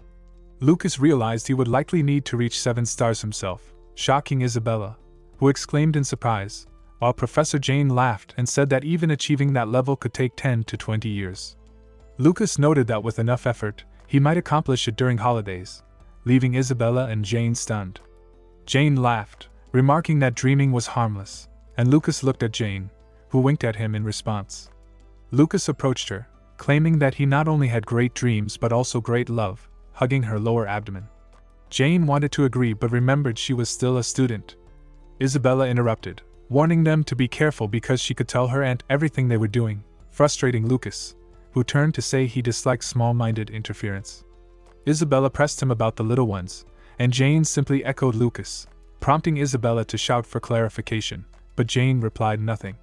Lucas realized he would likely need to reach 7 stars himself, shocking Isabella, who exclaimed in surprise, while Professor Jane laughed and said that even achieving that level could take 10 to 20 years. Lucas noted that with enough effort, he might accomplish it during holidays, leaving Isabella and Jane stunned. Jane laughed, remarking that dreaming was harmless, and Lucas looked at Jane, who winked at him in response. Lucas approached her, claiming that he not only had great dreams but also great love, hugging her lower abdomen. Jane wanted to agree but remembered she was still a student. Isabella interrupted, warning them to be careful because she could tell her aunt everything they were doing, frustrating Lucas, who turned to say he disliked small-minded interference. Isabella pressed him about the little ones, and Jane simply echoed Lucas, prompting Isabella to shout for clarification, but Jane replied nothing.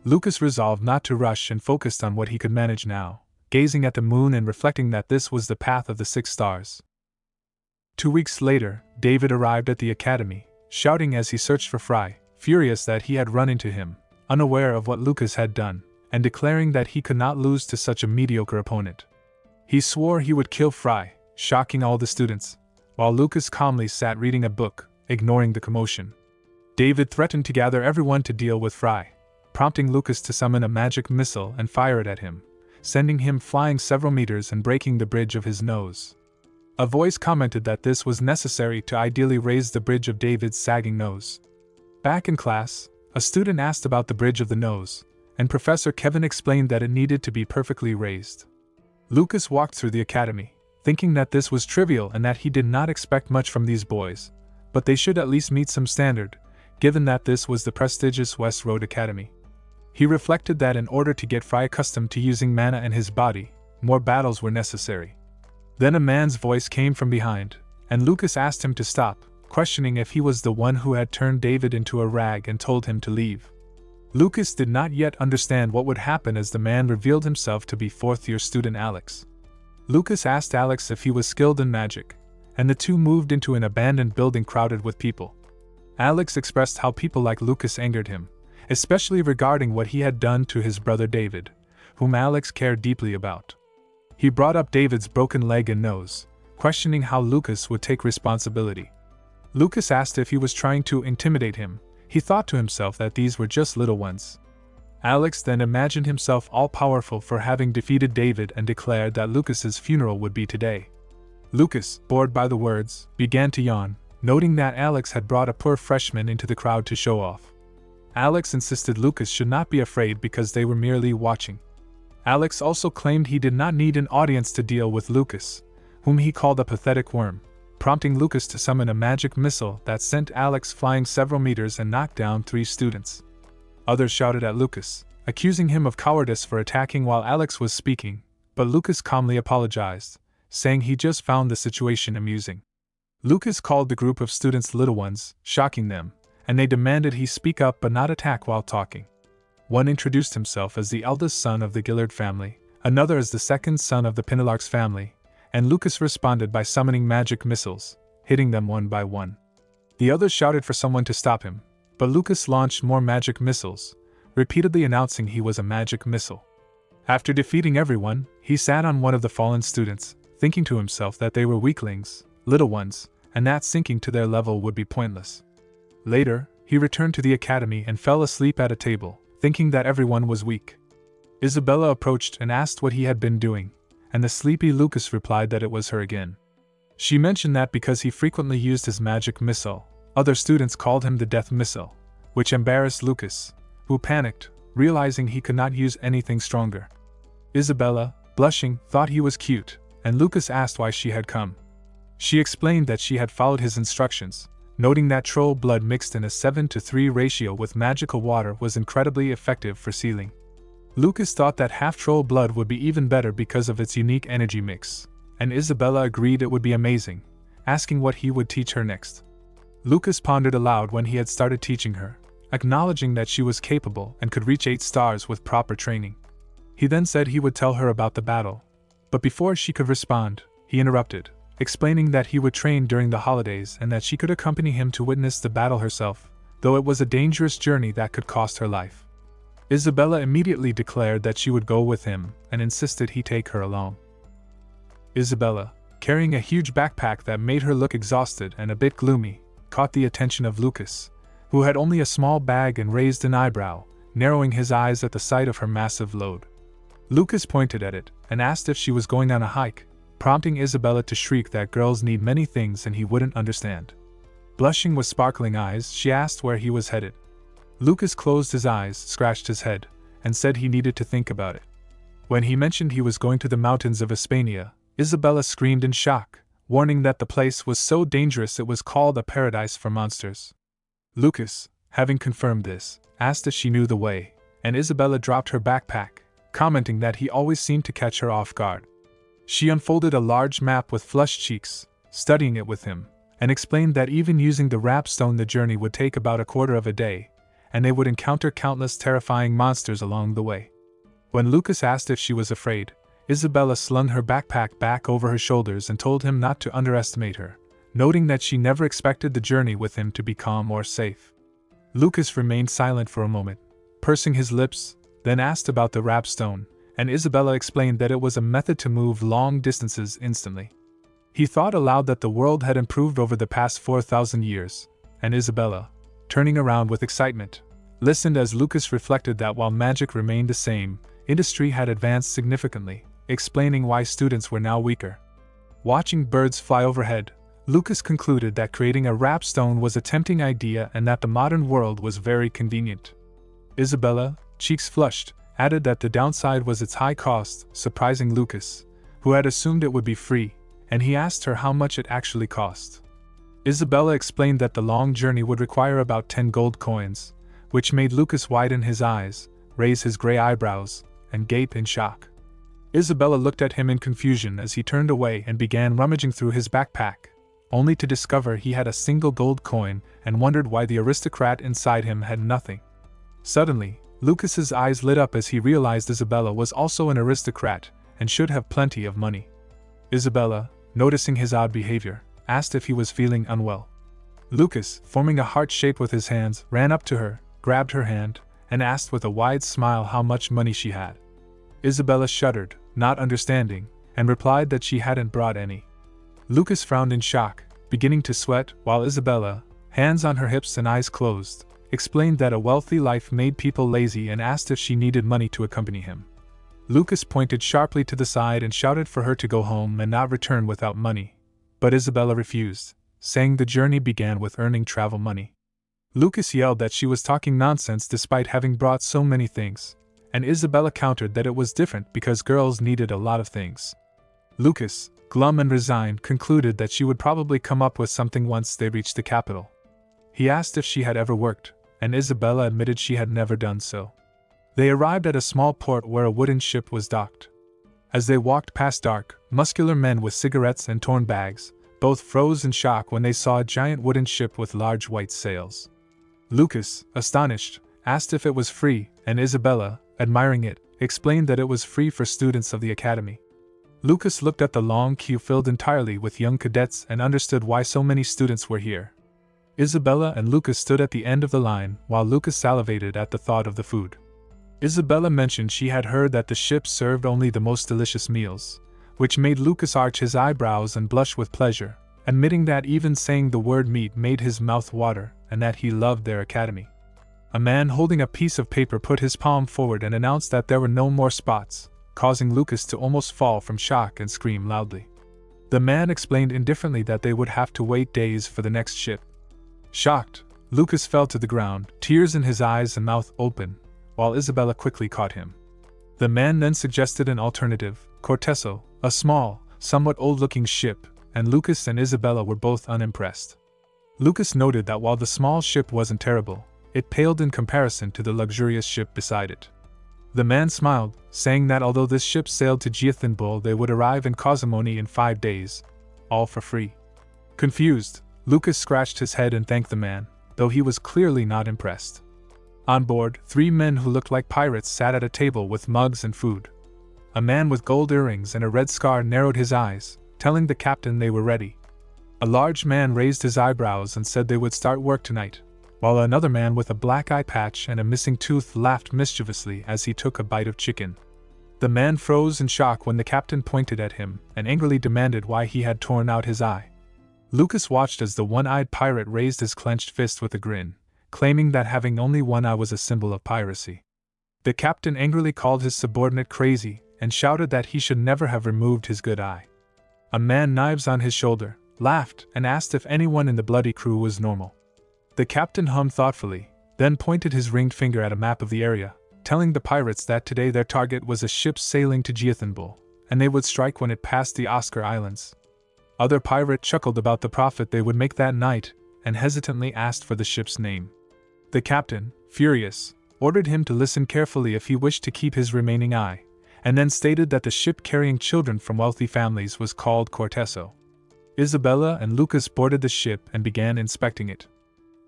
Lucas resolved not to rush and focused on what he could manage now, gazing at the moon and reflecting that this was the path of the 6 stars. 2 weeks later, David arrived at the academy, shouting as he searched for Fry, furious that he had run into him, unaware of what Lucas had done, and declaring that he could not lose to such a mediocre opponent. He swore he would kill Fry, shocking all the students, while Lucas calmly sat reading a book, ignoring the commotion. David threatened to gather everyone to deal with Fry, prompting Lucas to summon a magic missile and fire it at him, sending him flying several meters and breaking the bridge of his nose. A voice commented that this was necessary to ideally raise the bridge of David's sagging nose. Back in class, a student asked about the bridge of the nose, and Professor Kevin explained that it needed to be perfectly raised. Lucas walked through the academy, thinking that this was trivial and that he did not expect much from these boys, but they should at least meet some standard, given that this was the prestigious West Road Academy. He reflected that in order to get Fry accustomed to using mana and his body, more battles were necessary. Then a man's voice came from behind, and Lucas asked him to stop, questioning if he was the one who had turned David into a rag and told him to leave. Lucas did not yet understand what would happen as the man revealed himself to be 4th-year student Alex. Lucas asked Alex if he was skilled in magic, and the two moved into an abandoned building crowded with people. Alex expressed how people like Lucas angered him, especially regarding what he had done to his brother David, whom Alex cared deeply about. He brought up David's broken leg and nose, questioning how Lucas would take responsibility. Lucas asked if he was trying to intimidate him. He thought to himself that these were just little ones. Alex then imagined himself all-powerful for having defeated David and declared that Lucas's funeral would be today. Lucas, bored by the words, began to yawn, noting that Alex had brought a poor freshman into the crowd to show off. Alex insisted Lucas should not be afraid because they were merely watching. Alex also claimed he did not need an audience to deal with Lucas, whom he called a pathetic worm, prompting Lucas to summon a magic missile that sent Alex flying several meters and knocked down 3 students. Others shouted at Lucas, accusing him of cowardice for attacking while Alex was speaking, but Lucas calmly apologized, saying he just found the situation amusing. Lucas called the group of students little ones, shocking them, and they demanded he speak up but not attack while talking. One introduced himself as the eldest son of the Gillard family, another as the second son of the Pinalarks family, and Lucas responded by summoning magic missiles, hitting them one by one. The others shouted for someone to stop him, but Lucas launched more magic missiles, repeatedly announcing he was a magic missile. After defeating everyone, he sat on one of the fallen students, thinking to himself that they were weaklings, little ones, and that sinking to their level would be pointless. Later, he returned to the academy and fell asleep at a table, thinking that everyone was weak. Isabella approached and asked what he had been doing, and the sleepy Lucas replied that it was her again. She mentioned that because he frequently used his magic missile, other students called him the death missile, which embarrassed Lucas, who panicked, realizing he could not use anything stronger. Isabella, blushing, thought he was cute, and Lucas asked why she had come. She explained that she had followed his instructions, noting that troll blood mixed in a 7:3 ratio with magical water was incredibly effective for sealing. Lucas thought that half-troll blood would be even better because of its unique energy mix, and Isabella agreed it would be amazing, asking what he would teach her next. Lucas pondered aloud when he had started teaching her, acknowledging that she was capable and could reach 8 stars with proper training. He then said he would tell her about the battle, but before she could respond, he interrupted, explaining that he would train during the holidays and that she could accompany him to witness the battle herself, though it was a dangerous journey that could cost her life. Isabella immediately declared that she would go with him and insisted he take her along. Isabella, carrying a huge backpack that made her look exhausted and a bit gloomy, caught the attention of Lucas, who had only a small bag and raised an eyebrow, narrowing his eyes at the sight of her massive load. Lucas pointed at it and asked if she was going on a hike, prompting Isabella to shriek that girls need many things and he wouldn't understand. Blushing with sparkling eyes, she asked where he was headed. Lucas closed his eyes, scratched his head, and said he needed to think about it. When he mentioned he was going to the mountains of Hispania, Isabella screamed in shock, warning that the place was so dangerous it was called a paradise for monsters. Lucas, having confirmed this, asked if she knew the way, and Isabella dropped her backpack, commenting that he always seemed to catch her off guard. She unfolded a large map with flushed cheeks, studying it with him, and explained that even using the rapstone the journey would take about a quarter of a day, and they would encounter countless terrifying monsters along the way. When Lucas asked if she was afraid, Isabella slung her backpack back over her shoulders and told him not to underestimate her, noting that she never expected the journey with him to be calm or safe. Lucas remained silent for a moment, pursing his lips, then asked about the rapstone, and Isabella explained that it was a method to move long distances instantly. He thought aloud that the world had improved over the past 4,000 years, and Isabella, turning around with excitement, listened as Lucas reflected that while magic remained the same, industry had advanced significantly, explaining why students were now weaker. Watching birds fly overhead, Lucas concluded that creating a rapstone was a tempting idea and that the modern world was very convenient. Isabella, cheeks flushed, added that the downside was its high cost, surprising Lucas, who had assumed it would be free, and he asked her how much it actually cost. Isabella explained that the long journey would require about 10 gold coins, which made Lucas widen his eyes, raise his gray eyebrows, and gape in shock. Isabella looked at him in confusion as he turned away and began rummaging through his backpack, only to discover he had a single gold coin and wondered why the aristocrat inside him had nothing. Suddenly, Lucas's eyes lit up as he realized Isabella was also an aristocrat and should have plenty of money. Isabella, noticing his odd behavior, asked if he was feeling unwell. Lucas, forming a heart shape with his hands, ran up to her, grabbed her hand, and asked with a wide smile how much money she had. Isabella shuddered, not understanding, and replied that she hadn't brought any. Lucas frowned in shock, beginning to sweat, while Isabella, hands on her hips and eyes closed, explained that a wealthy life made people lazy and asked if she needed money to accompany him. Lucas pointed sharply to the side and shouted for her to go home and not return without money, but Isabella refused, saying the journey began with earning travel money. Lucas yelled that she was talking nonsense despite having brought so many things, and Isabella countered that it was different because girls needed a lot of things. Lucas, glum and resigned, concluded that she would probably come up with something once they reached the capital. He asked if she had ever worked, and Isabella admitted she had never done so. They arrived at a small port where a wooden ship was docked. As they walked past dark, muscular men with cigarettes and torn bags, Both froze in shock when they saw a giant wooden ship with large white sails. Lucas, astonished, asked if it was free, and Isabella, admiring it, explained that it was free for students of the academy. Lucas looked at the long queue filled entirely with young cadets and understood why so many students were here. Isabella and Lucas stood at the end of the line while Lucas salivated at the thought of the food. Isabella mentioned she had heard that the ship served only the most delicious meals, which made Lucas arch his eyebrows and blush with pleasure, admitting that even saying the word meat made his mouth water and that he loved their academy. A man holding a piece of paper put his palm forward and announced that there were no more spots, causing Lucas to almost fall from shock and scream loudly. The man explained indifferently that they would have to wait days for the next ship. Shocked, Lucas fell to the ground, tears in his eyes and mouth open, while Isabella quickly caught him. The man then suggested an alternative, Corteso, a small, somewhat old-looking ship, and Lucas and Isabella were both unimpressed. Lucas noted that while the small ship wasn't terrible, it paled in comparison to the luxurious ship beside it. The man smiled, saying that although this ship sailed to Jiathanbul, they would arrive in Kozumoni in 5 days, all for free. Confused, Lucas scratched his head and thanked the man, though he was clearly not impressed. On board, 3 men who looked like pirates sat at a table with mugs and food. A man with gold earrings and a red scar narrowed his eyes, telling the captain they were ready. A large man raised his eyebrows and said they would start work tonight, while another man with a black eye patch and a missing tooth laughed mischievously as he took a bite of chicken. The man froze in shock when the captain pointed at him and angrily demanded why he had torn out his eye. Lucas watched as the one-eyed pirate raised his clenched fist with a grin, claiming that having only one eye was a symbol of piracy. The captain angrily called his subordinate crazy and shouted that he should never have removed his good eye. A man, knives on his shoulder, laughed and asked if anyone in the bloody crew was normal. The captain hummed thoughtfully, then pointed his ringed finger at a map of the area, telling the pirates that today their target was a ship sailing to Jiathanbul, and they would strike when it passed the Oscar Islands. Other pirates chuckled about the profit they would make that night and hesitantly asked for the ship's name. The captain, furious, ordered him to listen carefully if he wished to keep his remaining eye, and then stated that the ship carrying children from wealthy families was called Corteso. Isabella and Lucas boarded the ship and began inspecting it.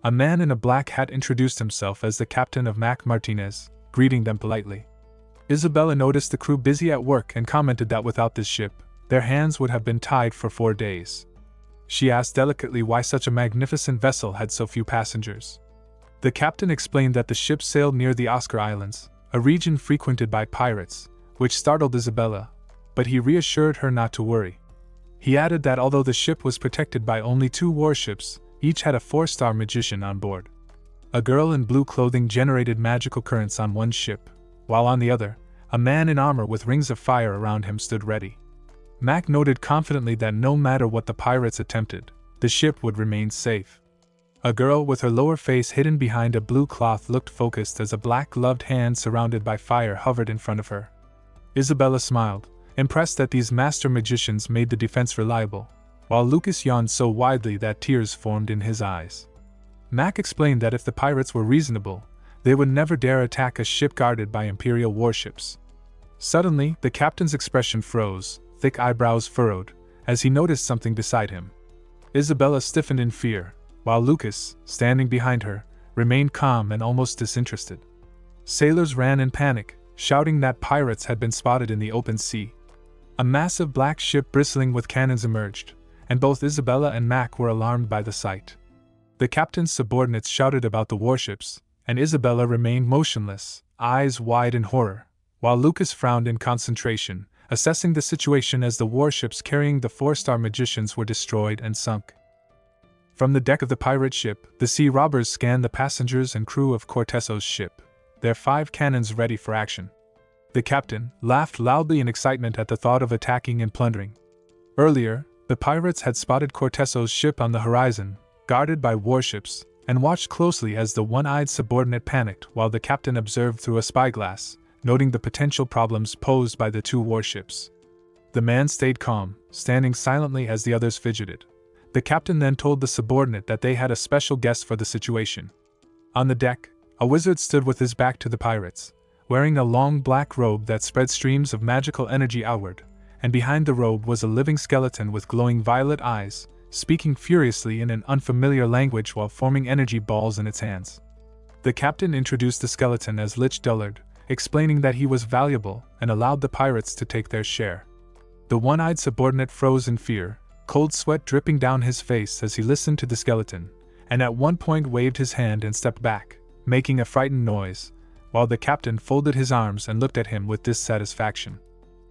A man in a black hat introduced himself as the captain of Mac Martinez, greeting them politely. Isabella noticed the crew busy at work and commented that without this ship, their hands would have been tied for 4 days. She asked delicately why such a magnificent vessel had so few passengers. The captain explained that the ship sailed near the Oscar Islands, a region frequented by pirates, which startled Isabella, but he reassured her not to worry. He added that although the ship was protected by only 2 warships, each had a 4-star magician on board. A girl in blue clothing generated magical currents on one ship, while on the other, a man in armor with rings of fire around him stood ready. Mac noted confidently that no matter what the pirates attempted, the ship would remain safe. A girl with her lower face hidden behind a blue cloth looked focused as a black-gloved hand surrounded by fire hovered in front of her. Isabella smiled, impressed that these master magicians made the defense reliable, while Lucas yawned so widely that tears formed in his eyes. Mac explained that if the pirates were reasonable, they would never dare attack a ship guarded by Imperial warships. Suddenly, the captain's expression froze, thick eyebrows furrowed, as he noticed something beside him. Isabella stiffened in fear, while Lucas, standing behind her, remained calm and almost disinterested. Sailors ran in panic, shouting that pirates had been spotted in the open sea. A massive black ship bristling with cannons emerged, and both Isabella and Mac were alarmed by the sight. The captain's subordinates shouted about the warships, and Isabella remained motionless, eyes wide in horror, while Lucas frowned in concentration, assessing the situation as the warships carrying the 4-star magicians were destroyed and sunk. From the deck of the pirate ship, the sea robbers scanned the passengers and crew of Corteso's ship, their 5 cannons ready for action. The captain laughed loudly in excitement at the thought of attacking and plundering. Earlier, the pirates had spotted Corteso's ship on the horizon, guarded by warships, and watched closely as the one-eyed subordinate panicked while the captain observed through a spyglass, noting the potential problems posed by the 2 warships. The man stayed calm, standing silently as the others fidgeted. The captain then told the subordinate that they had a special guest for the situation. On the deck, a wizard stood with his back to the pirates, wearing a long black robe that spread streams of magical energy outward, and behind the robe was a living skeleton with glowing violet eyes, speaking furiously in an unfamiliar language while forming energy balls in its hands. The captain introduced the skeleton as Lich Dullard, explaining that he was valuable and allowed the pirates to take their share. The one-eyed subordinate froze in fear, cold sweat dripping down his face as he listened to the skeleton, and at one point waved his hand and stepped back, making a frightened noise, while the captain folded his arms and looked at him with dissatisfaction.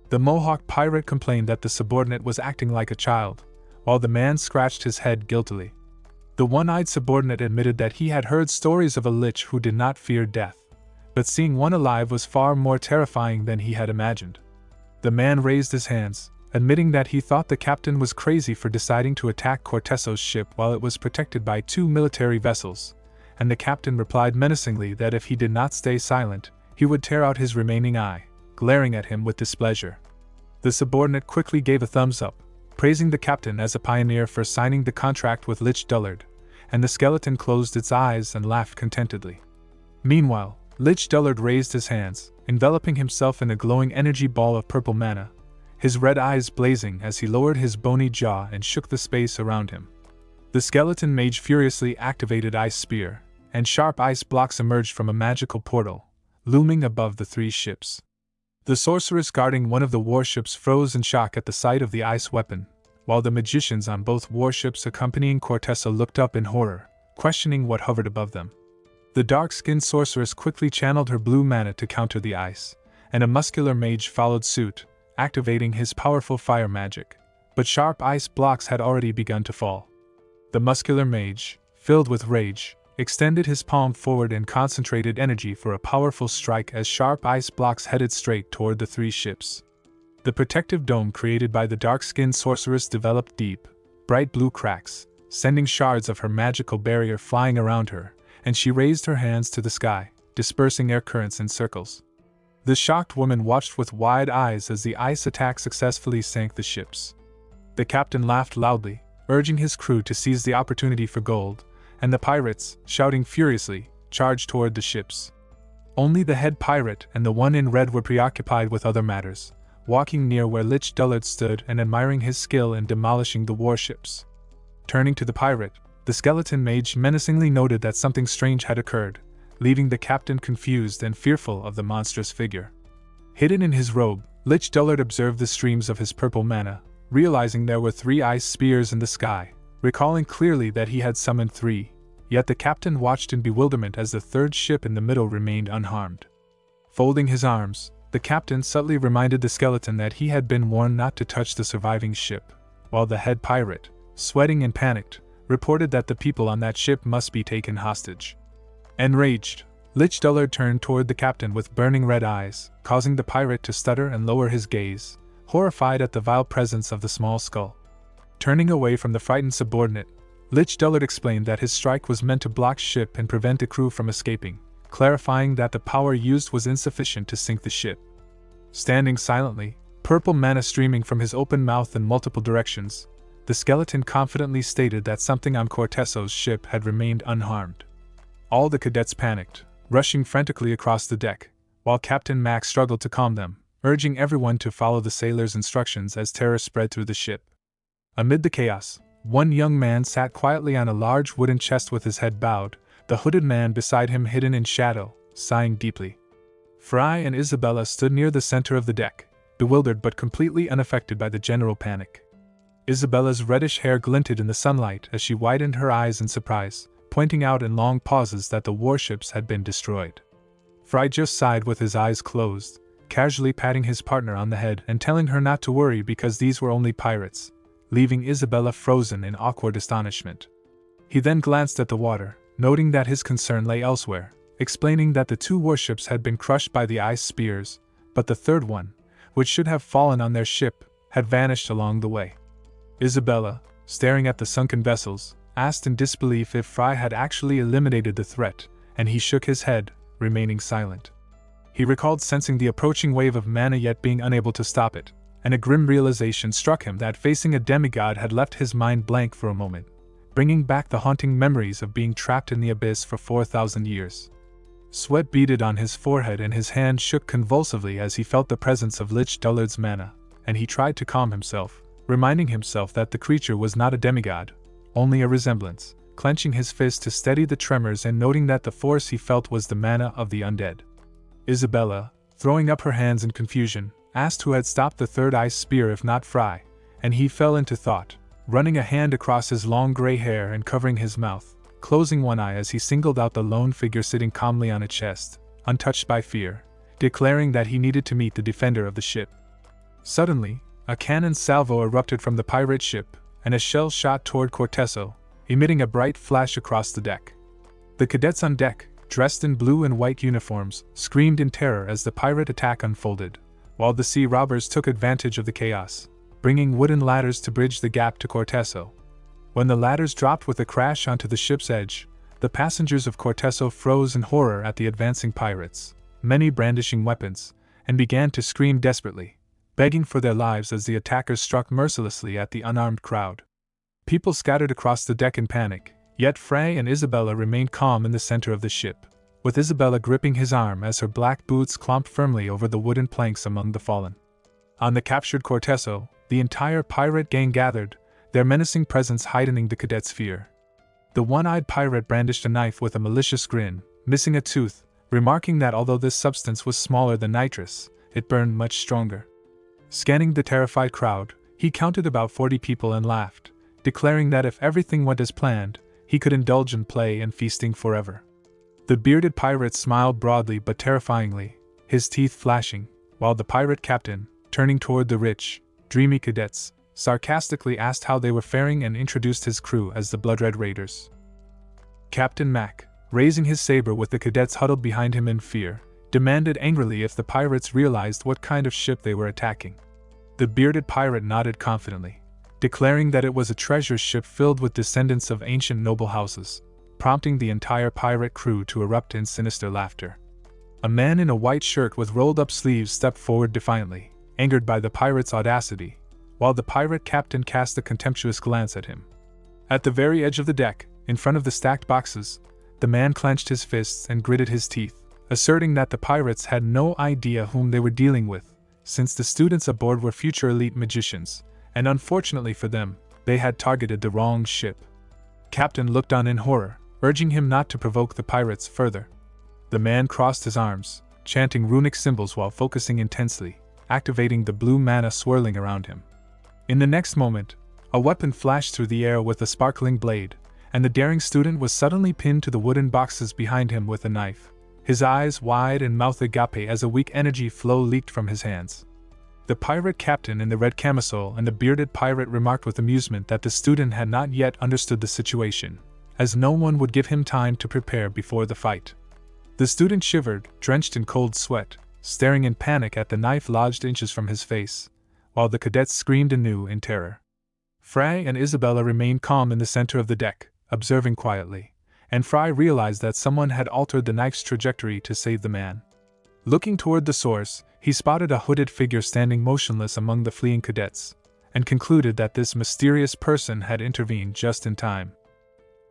The Mohawk pirate complained that the subordinate was acting like a child, while the man scratched his head guiltily. The one-eyed subordinate admitted that he had heard stories of a lich who did not fear death, but seeing one alive was far more terrifying than he had imagined. The man raised his hands, admitting that he thought the captain was crazy for deciding to attack Corteso's ship while it was protected by 2 military vessels, and the captain replied menacingly that if he did not stay silent, he would tear out his remaining eye, glaring at him with displeasure. The subordinate quickly gave a thumbs up, praising the captain as a pioneer for signing the contract with Lich Dullard, and the skeleton closed its eyes and laughed contentedly. Meanwhile, Lich Dullard raised his hands, enveloping himself in a glowing energy ball of purple mana, his red eyes blazing as he lowered his bony jaw and shook the space around him. The skeleton mage furiously activated Ice Spear, and sharp ice blocks emerged from a magical portal, looming above the 3 ships. The sorceress guarding one of the warships froze in shock at the sight of the ice weapon, while the magicians on both warships accompanying Corteso looked up in horror, questioning what hovered above them. The dark-skinned sorceress quickly channeled her blue mana to counter the ice, and a muscular mage followed suit, activating his powerful fire magic, but sharp ice blocks had already begun to fall. The muscular mage, filled with rage, extended his palm forward and concentrated energy for a powerful strike as sharp ice blocks headed straight toward the 3 ships. The protective dome created by the dark-skinned sorceress developed deep, bright blue cracks, sending shards of her magical barrier flying around her, and she raised her hands to the sky, dispersing air currents in circles. The shocked woman watched with wide eyes as the ice attack successfully sank the ships. The captain laughed loudly, urging his crew to seize the opportunity for gold, and the pirates, shouting furiously, charged toward the ships. Only the head pirate and the one in red were preoccupied with other matters, walking near where Lich Dullard stood and admiring his skill in demolishing the warships. Turning to the pirate, the skeleton mage menacingly noted that something strange had occurred, leaving the captain confused and fearful of the monstrous figure. Hidden in his robe, Lich Dullard observed the streams of his purple mana, realizing there were 3 ice spears in the sky, recalling clearly that he had summoned 3, yet the captain watched in bewilderment as the 3rd ship in the middle remained unharmed. Folding his arms, the captain subtly reminded the skeleton that he had been warned not to touch the surviving ship, while the head pirate, sweating and panicked, reported that the people on that ship must be taken hostage. Enraged, Lich Dullard turned toward the captain with burning red eyes, causing the pirate to stutter and lower his gaze, horrified at the vile presence of the small skull. Turning away from the frightened subordinate, Lich Dullard explained that his strike was meant to block ship and prevent the crew from escaping, clarifying that the power used was insufficient to sink the ship. Standing silently, purple mana streaming from his open mouth in multiple directions, the skeleton confidently stated that something on Corteso's ship had remained unharmed. All the cadets panicked, rushing frantically across the deck, while Captain Mac struggled to calm them, urging everyone to follow the sailor's instructions as terror spread through the ship. Amid the chaos, one young man sat quietly on a large wooden chest with his head bowed, the hooded man beside him hidden in shadow, sighing deeply. Fry and Isabella stood near the center of the deck, bewildered but completely unaffected by the general panic. Isabella's reddish hair glinted in the sunlight as she widened her eyes in surprise, pointing out in long pauses that the warships had been destroyed. Fry just sighed with his eyes closed, casually patting his partner on the head and telling her not to worry because these were only pirates, leaving Isabella frozen in awkward astonishment. He then glanced at the water, noting that his concern lay elsewhere, explaining that the 2 warships had been crushed by the ice spears, but the 3rd one, which should have fallen on their ship, had vanished along the way. Isabella, staring at the sunken vessels, asked in disbelief if Fry had actually eliminated the threat, and he shook his head, remaining silent. He recalled sensing the approaching wave of mana yet being unable to stop it, and a grim realization struck him that facing a demigod had left his mind blank for a moment, bringing back the haunting memories of being trapped in the abyss for 4,000 years. Sweat beaded on his forehead and his hand shook convulsively as he felt the presence of Lich Dullard's mana, and he tried to calm himself, reminding himself that the creature was not a demigod, only a resemblance, clenching his fist to steady the tremors and noting that the force he felt was the mana of the undead. Isabella, throwing up her hands in confusion, asked who had stopped the third ice spear if not Fry, and he fell into thought, running a hand across his long gray hair and covering his mouth, closing one eye as he singled out the lone figure sitting calmly on a chest, untouched by fear, declaring that he needed to meet the defender of the ship. Suddenly, a cannon salvo erupted from the pirate ship, and a shell shot toward Corteso, emitting a bright flash across the deck. The cadets on deck, dressed in blue and white uniforms, screamed in terror as the pirate attack unfolded, while the sea robbers took advantage of the chaos, bringing wooden ladders to bridge the gap to Corteso. When the ladders dropped with a crash onto the ship's edge, the passengers of Corteso froze in horror at the advancing pirates, many brandishing weapons, and began to scream desperately, begging for their lives as the attackers struck mercilessly at the unarmed crowd. People scattered across the deck in panic, yet Frey and Isabella remained calm in the center of the ship, with Isabella gripping his arm as her black boots clomped firmly over the wooden planks among the fallen. On the captured Corteso, the entire pirate gang gathered, their menacing presence heightening the cadets' fear. The one-eyed pirate brandished a knife with a malicious grin, missing a tooth, remarking that although this substance was smaller than nitrous, it burned much stronger. Scanning the terrified crowd, he counted about 40 people and laughed, declaring that if everything went as planned, he could indulge in play and feasting forever. The bearded pirate smiled broadly but terrifyingly, his teeth flashing, while the pirate captain, turning toward the rich, dreamy cadets, sarcastically asked how they were faring and introduced his crew as the Blood-Red Raiders. Captain Mac, raising his saber with the cadets huddled behind him in fear, demanded angrily if the pirates realized what kind of ship they were attacking. The bearded pirate nodded confidently, declaring that it was a treasure ship filled with descendants of ancient noble houses, prompting the entire pirate crew to erupt in sinister laughter. A man in a white shirt with rolled-up sleeves stepped forward defiantly, angered by the pirate's audacity, while the pirate captain cast a contemptuous glance at him. At the very edge of the deck, in front of the stacked boxes, the man clenched his fists and gritted his teeth, asserting that the pirates had no idea whom they were dealing with, since the students aboard were future elite magicians, and unfortunately for them, they had targeted the wrong ship. Captain looked on in horror, urging him not to provoke the pirates further. The man crossed his arms, chanting runic symbols while focusing intensely, activating the blue mana swirling around him. In the next moment, a weapon flashed through the air with a sparkling blade, and the daring student was suddenly pinned to the wooden boxes behind him with a knife, his eyes wide and mouth agape as a weak energy flow leaked from his hands. The pirate captain in the red camisole and the bearded pirate remarked with amusement that the student had not yet understood the situation, as no one would give him time to prepare before the fight. The student shivered, drenched in cold sweat, staring in panic at the knife lodged inches from his face, while the cadets screamed anew in terror. Fry and Isabella remained calm in the center of the deck, observing quietly, and Fry realized that someone had altered the knife's trajectory to save the man. Looking toward the source, he spotted a hooded figure standing motionless among the fleeing cadets, and concluded that this mysterious person had intervened just in time.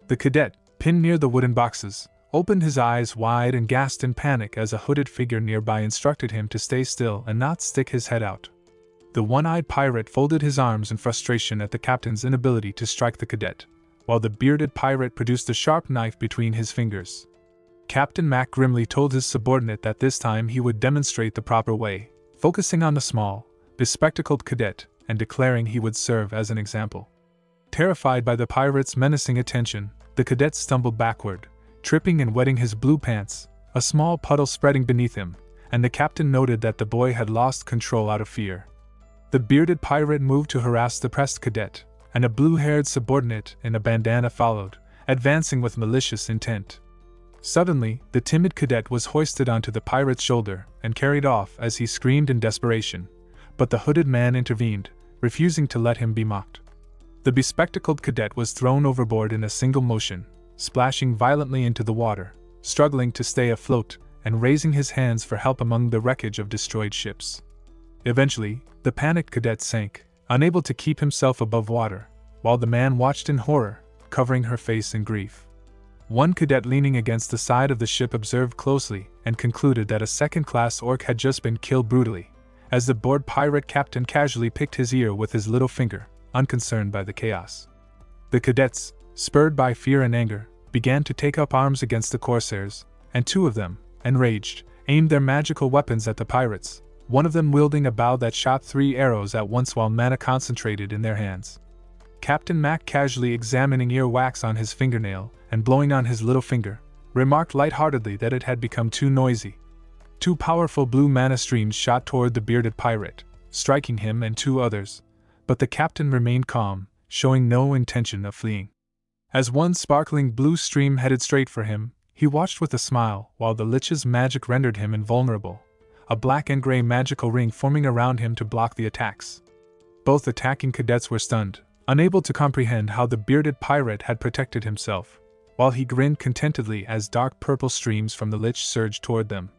The cadet, pinned near the wooden boxes, opened his eyes wide and gasped in panic as a hooded figure nearby instructed him to stay still and not stick his head out. The one-eyed pirate folded his arms in frustration at the captain's inability to strike the cadet, while the bearded pirate produced a sharp knife between his fingers. Captain Mac grimly told his subordinate that this time he would demonstrate the proper way, focusing on the small, bespectacled cadet, and declaring he would serve as an example. Terrified by the pirate's menacing attention, the cadet stumbled backward, tripping and wetting his blue pants, a small puddle spreading beneath him, and the captain noted that the boy had lost control out of fear. The bearded pirate moved to harass the pressed cadet, and a blue-haired subordinate in a bandana followed, advancing with malicious intent. Suddenly, the timid cadet was hoisted onto the pirate's shoulder and carried off as he screamed in desperation, but the hooded man intervened, refusing to let him be mocked. The bespectacled cadet was thrown overboard in a single motion, splashing violently into the water, struggling to stay afloat, and raising his hands for help among the wreckage of destroyed ships. Eventually, the panicked cadet sank, unable to keep himself above water, while the man watched in horror, covering her face in grief. One cadet leaning against the side of the ship observed closely and concluded that a second-class orc had just been killed brutally, as the bored pirate captain casually picked his ear with his little finger, unconcerned by the chaos. The cadets, spurred by fear and anger, began to take up arms against the corsairs, and 2 of them, enraged, aimed their magical weapons at the pirates, one of them wielding a bow that shot 3 arrows at once while mana concentrated in their hands. Captain Mac, casually examining earwax on his fingernail and blowing on his little finger, remarked lightheartedly that it had become too noisy. 2 powerful blue mana streams shot toward the bearded pirate, striking him and 2 others, but the captain remained calm, showing no intention of fleeing. As one sparkling blue stream headed straight for him, he watched with a smile while the lich's magic rendered him invulnerable, a black and gray magical ring forming around him to block the attacks. Both attacking cadets were stunned, unable to comprehend how the bearded pirate had protected himself, while he grinned contentedly as dark purple streams from the lich surged toward them.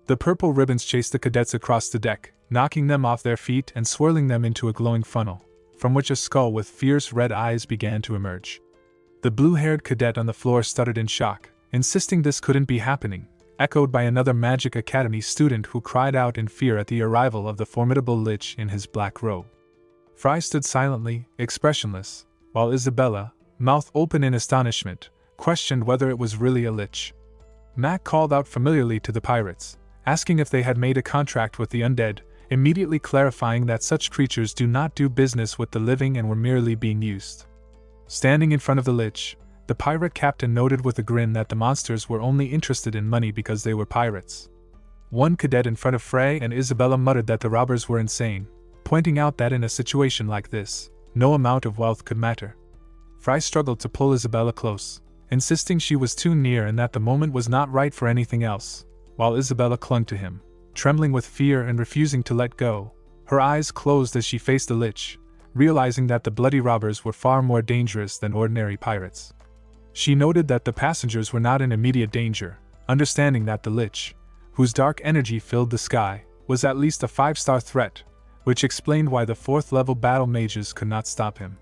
The purple ribbons chased the cadets across the deck, knocking them off their feet and swirling them into a glowing funnel, from which a skull with fierce red eyes began to emerge. The blue-haired cadet on the floor stuttered in shock, insisting this couldn't be happening, echoed by another Magic Academy student who cried out in fear at the arrival of the formidable lich in his black robe. Fry stood silently, expressionless, while Isabella, mouth open in astonishment, questioned whether it was really a lich. Mac called out familiarly to the pirates, asking if they had made a contract with the undead, immediately clarifying that such creatures do not do business with the living and were merely being used. Standing in front of the lich, the pirate captain noted with a grin that the monsters were only interested in money because they were pirates. One cadet in front of Frey and Isabella muttered that the robbers were insane, pointing out that in a situation like this, no amount of wealth could matter. Frey struggled to pull Isabella close, insisting she was too near and that the moment was not right for anything else, while Isabella clung to him, trembling with fear and refusing to let go, her eyes closed as she faced the lich, realizing that the bloody robbers were far more dangerous than ordinary pirates. She noted that the passengers were not in immediate danger, understanding that the lich, whose dark energy filled the sky, was at least a 5-star threat, which explained why the 4th-level battle mages could not stop him.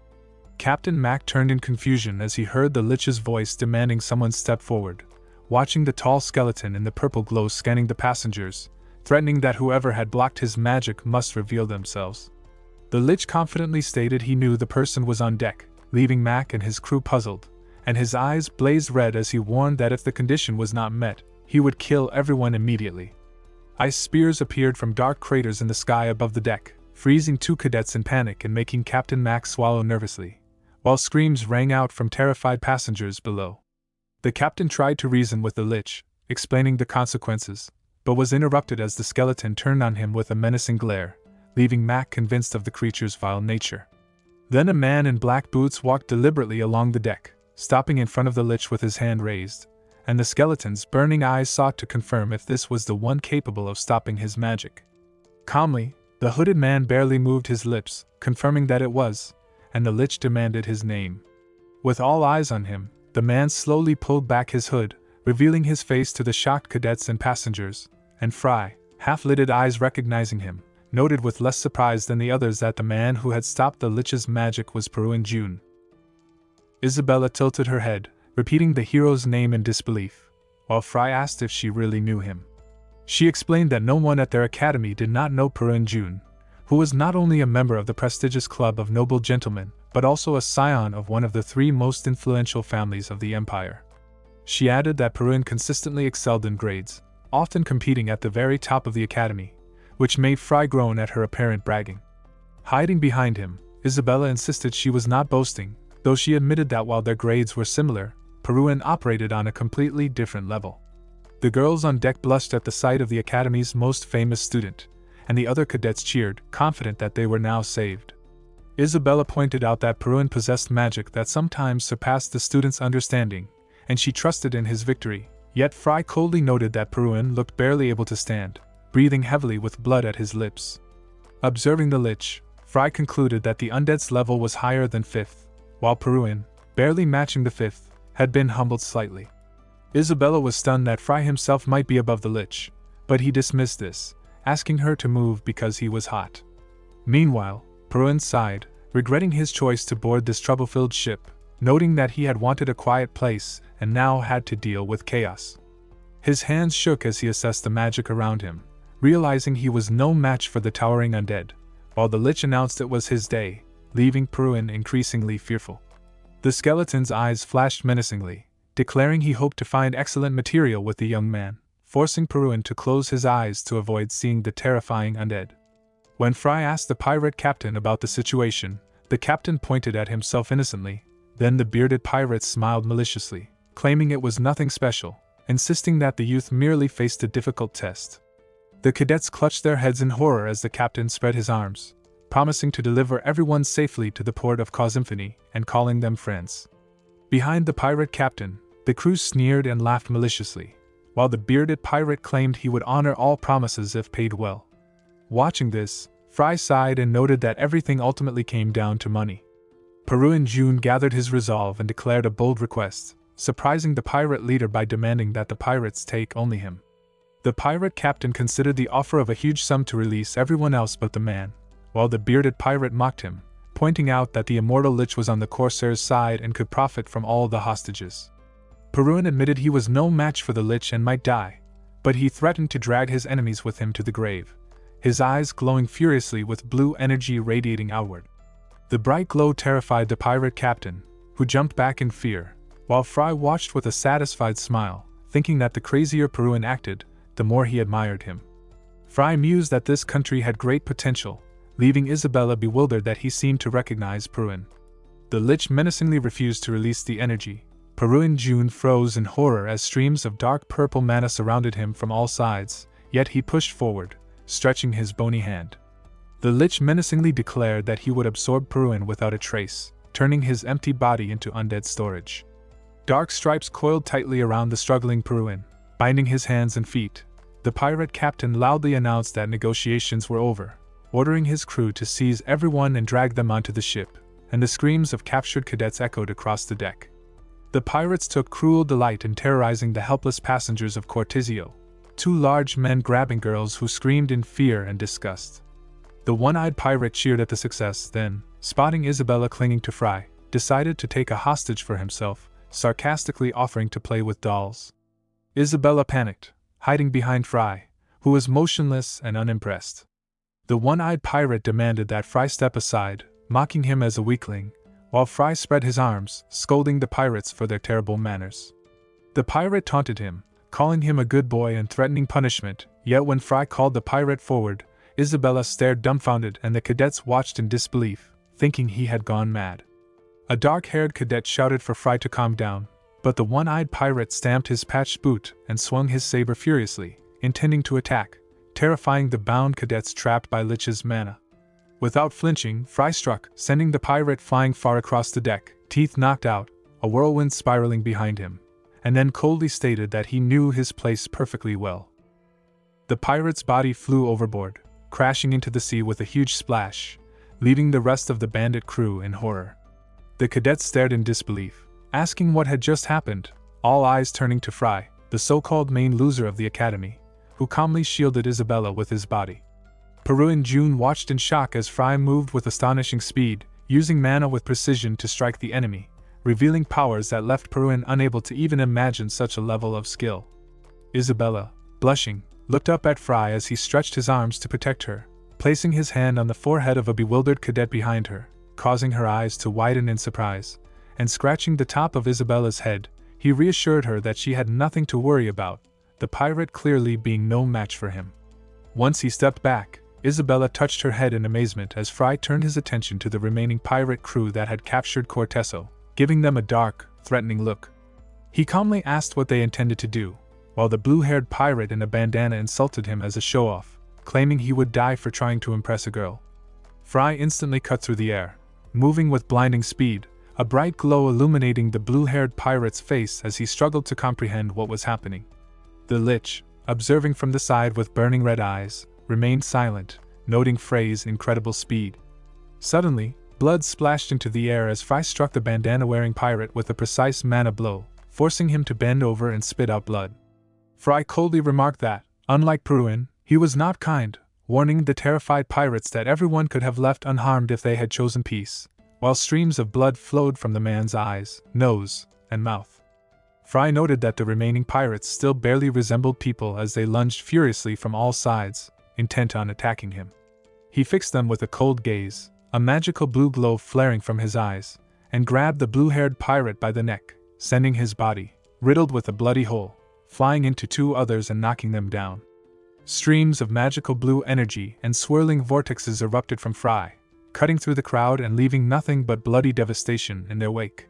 Captain Mac turned in confusion as he heard the lich's voice demanding someone step forward, watching the tall skeleton in the purple glow scanning the passengers, threatening that whoever had blocked his magic must reveal themselves. The lich confidently stated he knew the person was on deck, leaving Mac and his crew puzzled, and his eyes blazed red as he warned that if the condition was not met, he would kill everyone immediately. Ice spears appeared from dark craters in the sky above the deck, freezing 2 cadets in panic and making Captain Mac swallow nervously, while screams rang out from terrified passengers below. The captain tried to reason with the lich, explaining the consequences, but was interrupted as the skeleton turned on him with a menacing glare, leaving Mac convinced of the creature's vile nature. Then a man in black boots walked deliberately along the deck, stopping in front of the lich with his hand raised, and the skeleton's burning eyes sought to confirm if this was the one capable of stopping his magic. Calmly, the hooded man barely moved his lips, confirming that it was, and the lich demanded his name. With all eyes on him, the man slowly pulled back his hood, revealing his face to the shocked cadets and passengers, and Fry, half-lidded eyes recognizing him, noted with less surprise than the others that the man who had stopped the lich's magic was Peruin June. Isabella tilted her head, repeating the hero's name in disbelief, while Fry asked if she really knew him. She explained that no one at their academy did not know Peruin June, who was not only a member of the prestigious club of noble gentlemen, but also a scion of one of the 3 most influential families of the empire. She added that Peruin consistently excelled in grades, often competing at the very top of the academy, which made Fry groan at her apparent bragging. Hiding behind him, Isabella insisted she was not boasting, though she admitted that while their grades were similar, Peruin operated on a completely different level. The girls on deck blushed at the sight of the academy's most famous student, and the other cadets cheered, confident that they were now saved. Isabella pointed out that Peruin possessed magic that sometimes surpassed the students' understanding, and she trusted in his victory, yet Fry coldly noted that Peruin looked barely able to stand, breathing heavily with blood at his lips. Observing the lich, Fry concluded that the undead's level was higher than 5th, while Peruin, barely matching the 5th, had been humbled slightly. Isabella was stunned that Fry himself might be above the lich, but he dismissed this, asking her to move because he was hot. Meanwhile, Peruin sighed, regretting his choice to board this trouble-filled ship, noting that he had wanted a quiet place and now had to deal with chaos. His hands shook as he assessed the magic around him, realizing he was no match for the towering undead. While the lich announced it was his day, leaving Peruin increasingly fearful. The skeleton's eyes flashed menacingly, declaring he hoped to find excellent material with the young man, forcing Peruin to close his eyes to avoid seeing the terrifying undead. When Fry asked the pirate captain about the situation, the captain pointed at himself innocently. Then the bearded pirate smiled maliciously, claiming it was nothing special, insisting that the youth merely faced a difficult test. The cadets clutched their heads in horror as the captain spread his arms, promising to deliver everyone safely to the port of Cosymphony and calling them friends. Behind the pirate captain, the crew sneered and laughed maliciously, while the bearded pirate claimed he would honor all promises if paid well. Watching this, Fry sighed and noted that everything ultimately came down to money. Peruin Jun gathered his resolve and declared a bold request, surprising the pirate leader by demanding that the pirates take only him. The pirate captain considered the offer of a huge sum to release everyone else but the man, while the bearded pirate mocked him, pointing out that the immortal lich was on the corsair's side and could profit from all the hostages. Peruin admitted he was no match for the lich and might die, but he threatened to drag his enemies with him to the grave, his eyes glowing furiously with blue energy radiating outward. The bright glow terrified the pirate captain, who jumped back in fear, while Fry watched with a satisfied smile, thinking that the crazier Peruin acted, the more he admired him. Fry mused that this country had great potential, leaving Isabella bewildered that he seemed to recognize Peruin. The lich menacingly refused to release the energy. Peruin Jun froze in horror as streams of dark purple mana surrounded him from all sides, yet he pushed forward, stretching his bony hand. The lich menacingly declared that he would absorb Peruin without a trace, turning his empty body into undead storage. Dark stripes coiled tightly around the struggling Peruin, binding his hands and feet. The pirate captain loudly announced that negotiations were over, ordering his crew to seize everyone and drag them onto the ship, and the screams of captured cadets echoed across the deck. The pirates took cruel delight in terrorizing the helpless passengers of Cortizio, two large men grabbing girls who screamed in fear and disgust. The one-eyed pirate cheered at the success, then, spotting Isabella clinging to Fry, decided to take a hostage for himself, sarcastically offering to play with dolls. Isabella panicked, hiding behind Fry, who was motionless and unimpressed. The one-eyed pirate demanded that Fry step aside, mocking him as a weakling, while Fry spread his arms, scolding the pirates for their terrible manners. The pirate taunted him, calling him a good boy and threatening punishment, yet when Fry called the pirate forward, Isabella stared dumbfounded and the cadets watched in disbelief, thinking he had gone mad. A dark-haired cadet shouted for Fry to calm down, but the one-eyed pirate stamped his patched boot and swung his saber furiously, intending to attack, terrifying the bound cadets trapped by Lich's mana. Without flinching, Fry struck, sending the pirate flying far across the deck, teeth knocked out, a whirlwind spiraling behind him, and then coldly stated that he knew his place perfectly well. The pirate's body flew overboard, crashing into the sea with a huge splash, leaving the rest of the bandit crew in horror. The cadets stared in disbelief, asking what had just happened, all eyes turning to Fry, the so-called main loser of the academy, who calmly shielded Isabella with his body. Peruin Jun watched in shock as Fry moved with astonishing speed, using mana with precision to strike the enemy, revealing powers that left Peruin unable to even imagine such a level of skill. Isabella, blushing, looked up at Fry as he stretched his arms to protect her, placing his hand on the forehead of a bewildered cadet behind her, causing her eyes to widen in surprise, and scratching the top of Isabella's head, he reassured her that she had nothing to worry about, the pirate clearly being no match for him. Once he stepped back, Isabella touched her head in amazement as Fry turned his attention to the remaining pirate crew that had captured Corteso, giving them a dark, threatening look. He calmly asked what they intended to do, while the blue-haired pirate in a bandana insulted him as a show-off, claiming he would die for trying to impress a girl. Fry instantly cut through the air, moving with blinding speed, a bright glow illuminating the blue-haired pirate's face as he struggled to comprehend what was happening. The lich, observing from the side with burning red eyes, remained silent, noting Frey's incredible speed. Suddenly, blood splashed into the air as Fry struck the bandana-wearing pirate with a precise mana blow, forcing him to bend over and spit out blood. Fry coldly remarked that, unlike Peruin, he was not kind, warning the terrified pirates that everyone could have left unharmed if they had chosen peace, while streams of blood flowed from the man's eyes, nose, and mouth. Fry noted that the remaining pirates still barely resembled people as they lunged furiously from all sides, intent on attacking him. He fixed them with a cold gaze, a magical blue glow flaring from his eyes, and grabbed the blue-haired pirate by the neck, sending his body, riddled with a bloody hole, flying into two others and knocking them down. Streams of magical blue energy and swirling vortexes erupted from Fry, cutting through the crowd and leaving nothing but bloody devastation in their wake.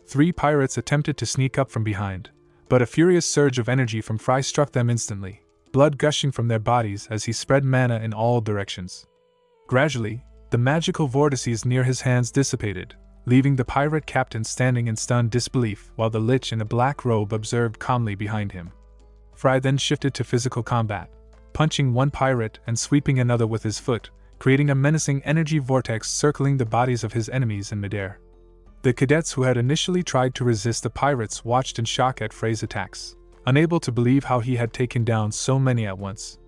3 pirates attempted to sneak up from behind, but a furious surge of energy from Fry struck them instantly, blood gushing from their bodies as he spread mana in all directions. Gradually, the magical vortices near his hands dissipated, leaving the pirate captain standing in stunned disbelief while the lich in a black robe observed calmly behind him. Fry then shifted to physical combat, punching one pirate and sweeping another with his foot, creating a menacing energy vortex circling the bodies of his enemies in midair. The cadets who had initially tried to resist the pirates watched in shock at Frey's attacks, unable to believe how he had taken down so many at once.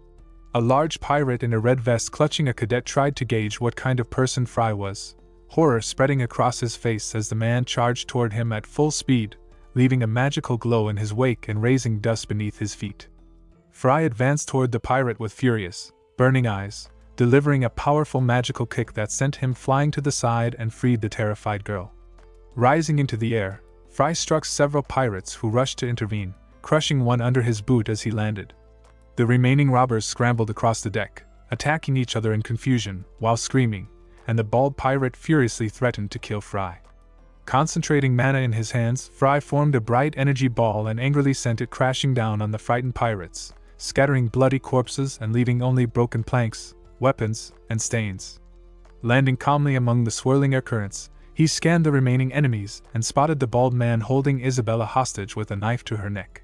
A large pirate in a red vest clutching a cadet tried to gauge what kind of person Fry was, horror spreading across his face as the man charged toward him at full speed, leaving a magical glow in his wake and raising dust beneath his feet. Fry advanced toward the pirate with furious, burning eyes, delivering a powerful magical kick that sent him flying to the side and freed the terrified girl. Rising into the air, Fry struck several pirates who rushed to intervene, crushing one under his boot as he landed. The remaining robbers scrambled across the deck, attacking each other in confusion while screaming, and the bald pirate furiously threatened to kill Fry. Concentrating mana in his hands, Fry formed a bright energy ball and angrily sent it crashing down on the frightened pirates, scattering bloody corpses and leaving only broken planks, weapons, and stains. Landing calmly among the swirling air currents, he scanned the remaining enemies and spotted the bald man holding Isabella hostage with a knife to her neck.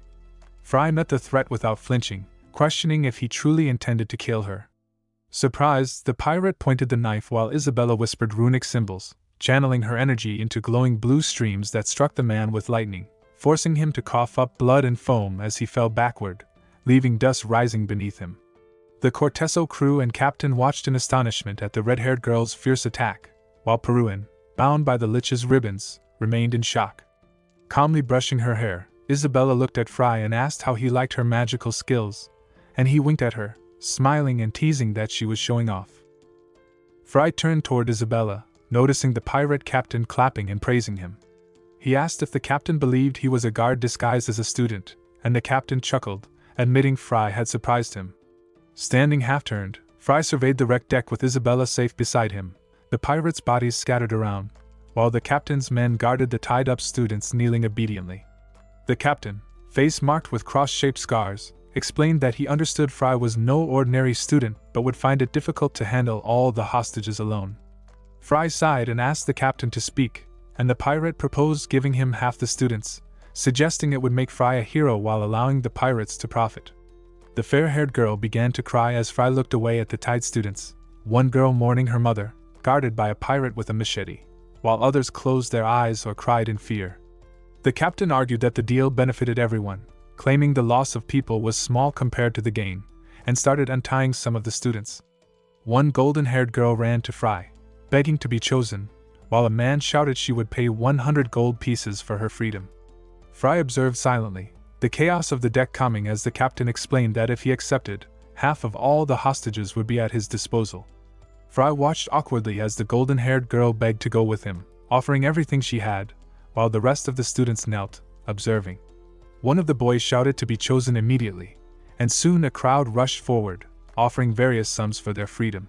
Fry met the threat without flinching, questioning if he truly intended to kill her. Surprised, the pirate pointed the knife while Isabella whispered runic symbols, channeling her energy into glowing blue streams that struck the man with lightning, forcing him to cough up blood and foam as he fell backward, leaving dust rising beneath him. The Corteso crew and captain watched in astonishment at the red-haired girl's fierce attack, while Peruin, bound by the lich's ribbons, remained in shock. Calmly brushing her hair, Isabella looked at Fry and asked how he liked her magical skills, and he winked at her, smiling and teasing that she was showing off. Fry turned toward Isabella, noticing the pirate captain clapping and praising him. He asked if the captain believed he was a guard disguised as a student, and the captain chuckled, admitting Fry had surprised him. Standing half-turned, Fry surveyed the wrecked deck with Isabella safe beside him, the pirates' bodies scattered around, while the captain's men guarded the tied-up students kneeling obediently. The captain, face marked with cross-shaped scars, explained that he understood Fry was no ordinary student but would find it difficult to handle all the hostages alone. Fry sighed and asked the captain to speak, and the pirate proposed giving him half the students, suggesting it would make Fry a hero while allowing the pirates to profit. The fair-haired girl began to cry as Fry looked away at the tied students, one girl mourning her mother, guarded by a pirate with a machete, while others closed their eyes or cried in fear. The captain argued that the deal benefited everyone, claiming the loss of people was small compared to the gain, and started untying some of the students. One golden-haired girl ran to Fry, begging to be chosen, while a man shouted she would pay 100 gold pieces for her freedom. Fry observed silently, the chaos of the deck calming as the captain explained that if he accepted, half of all the hostages would be at his disposal. Fry watched awkwardly as the golden-haired girl begged to go with him, offering everything she had, while the rest of the students knelt, observing. One of the boys shouted to be chosen immediately, and soon a crowd rushed forward, offering various sums for their freedom.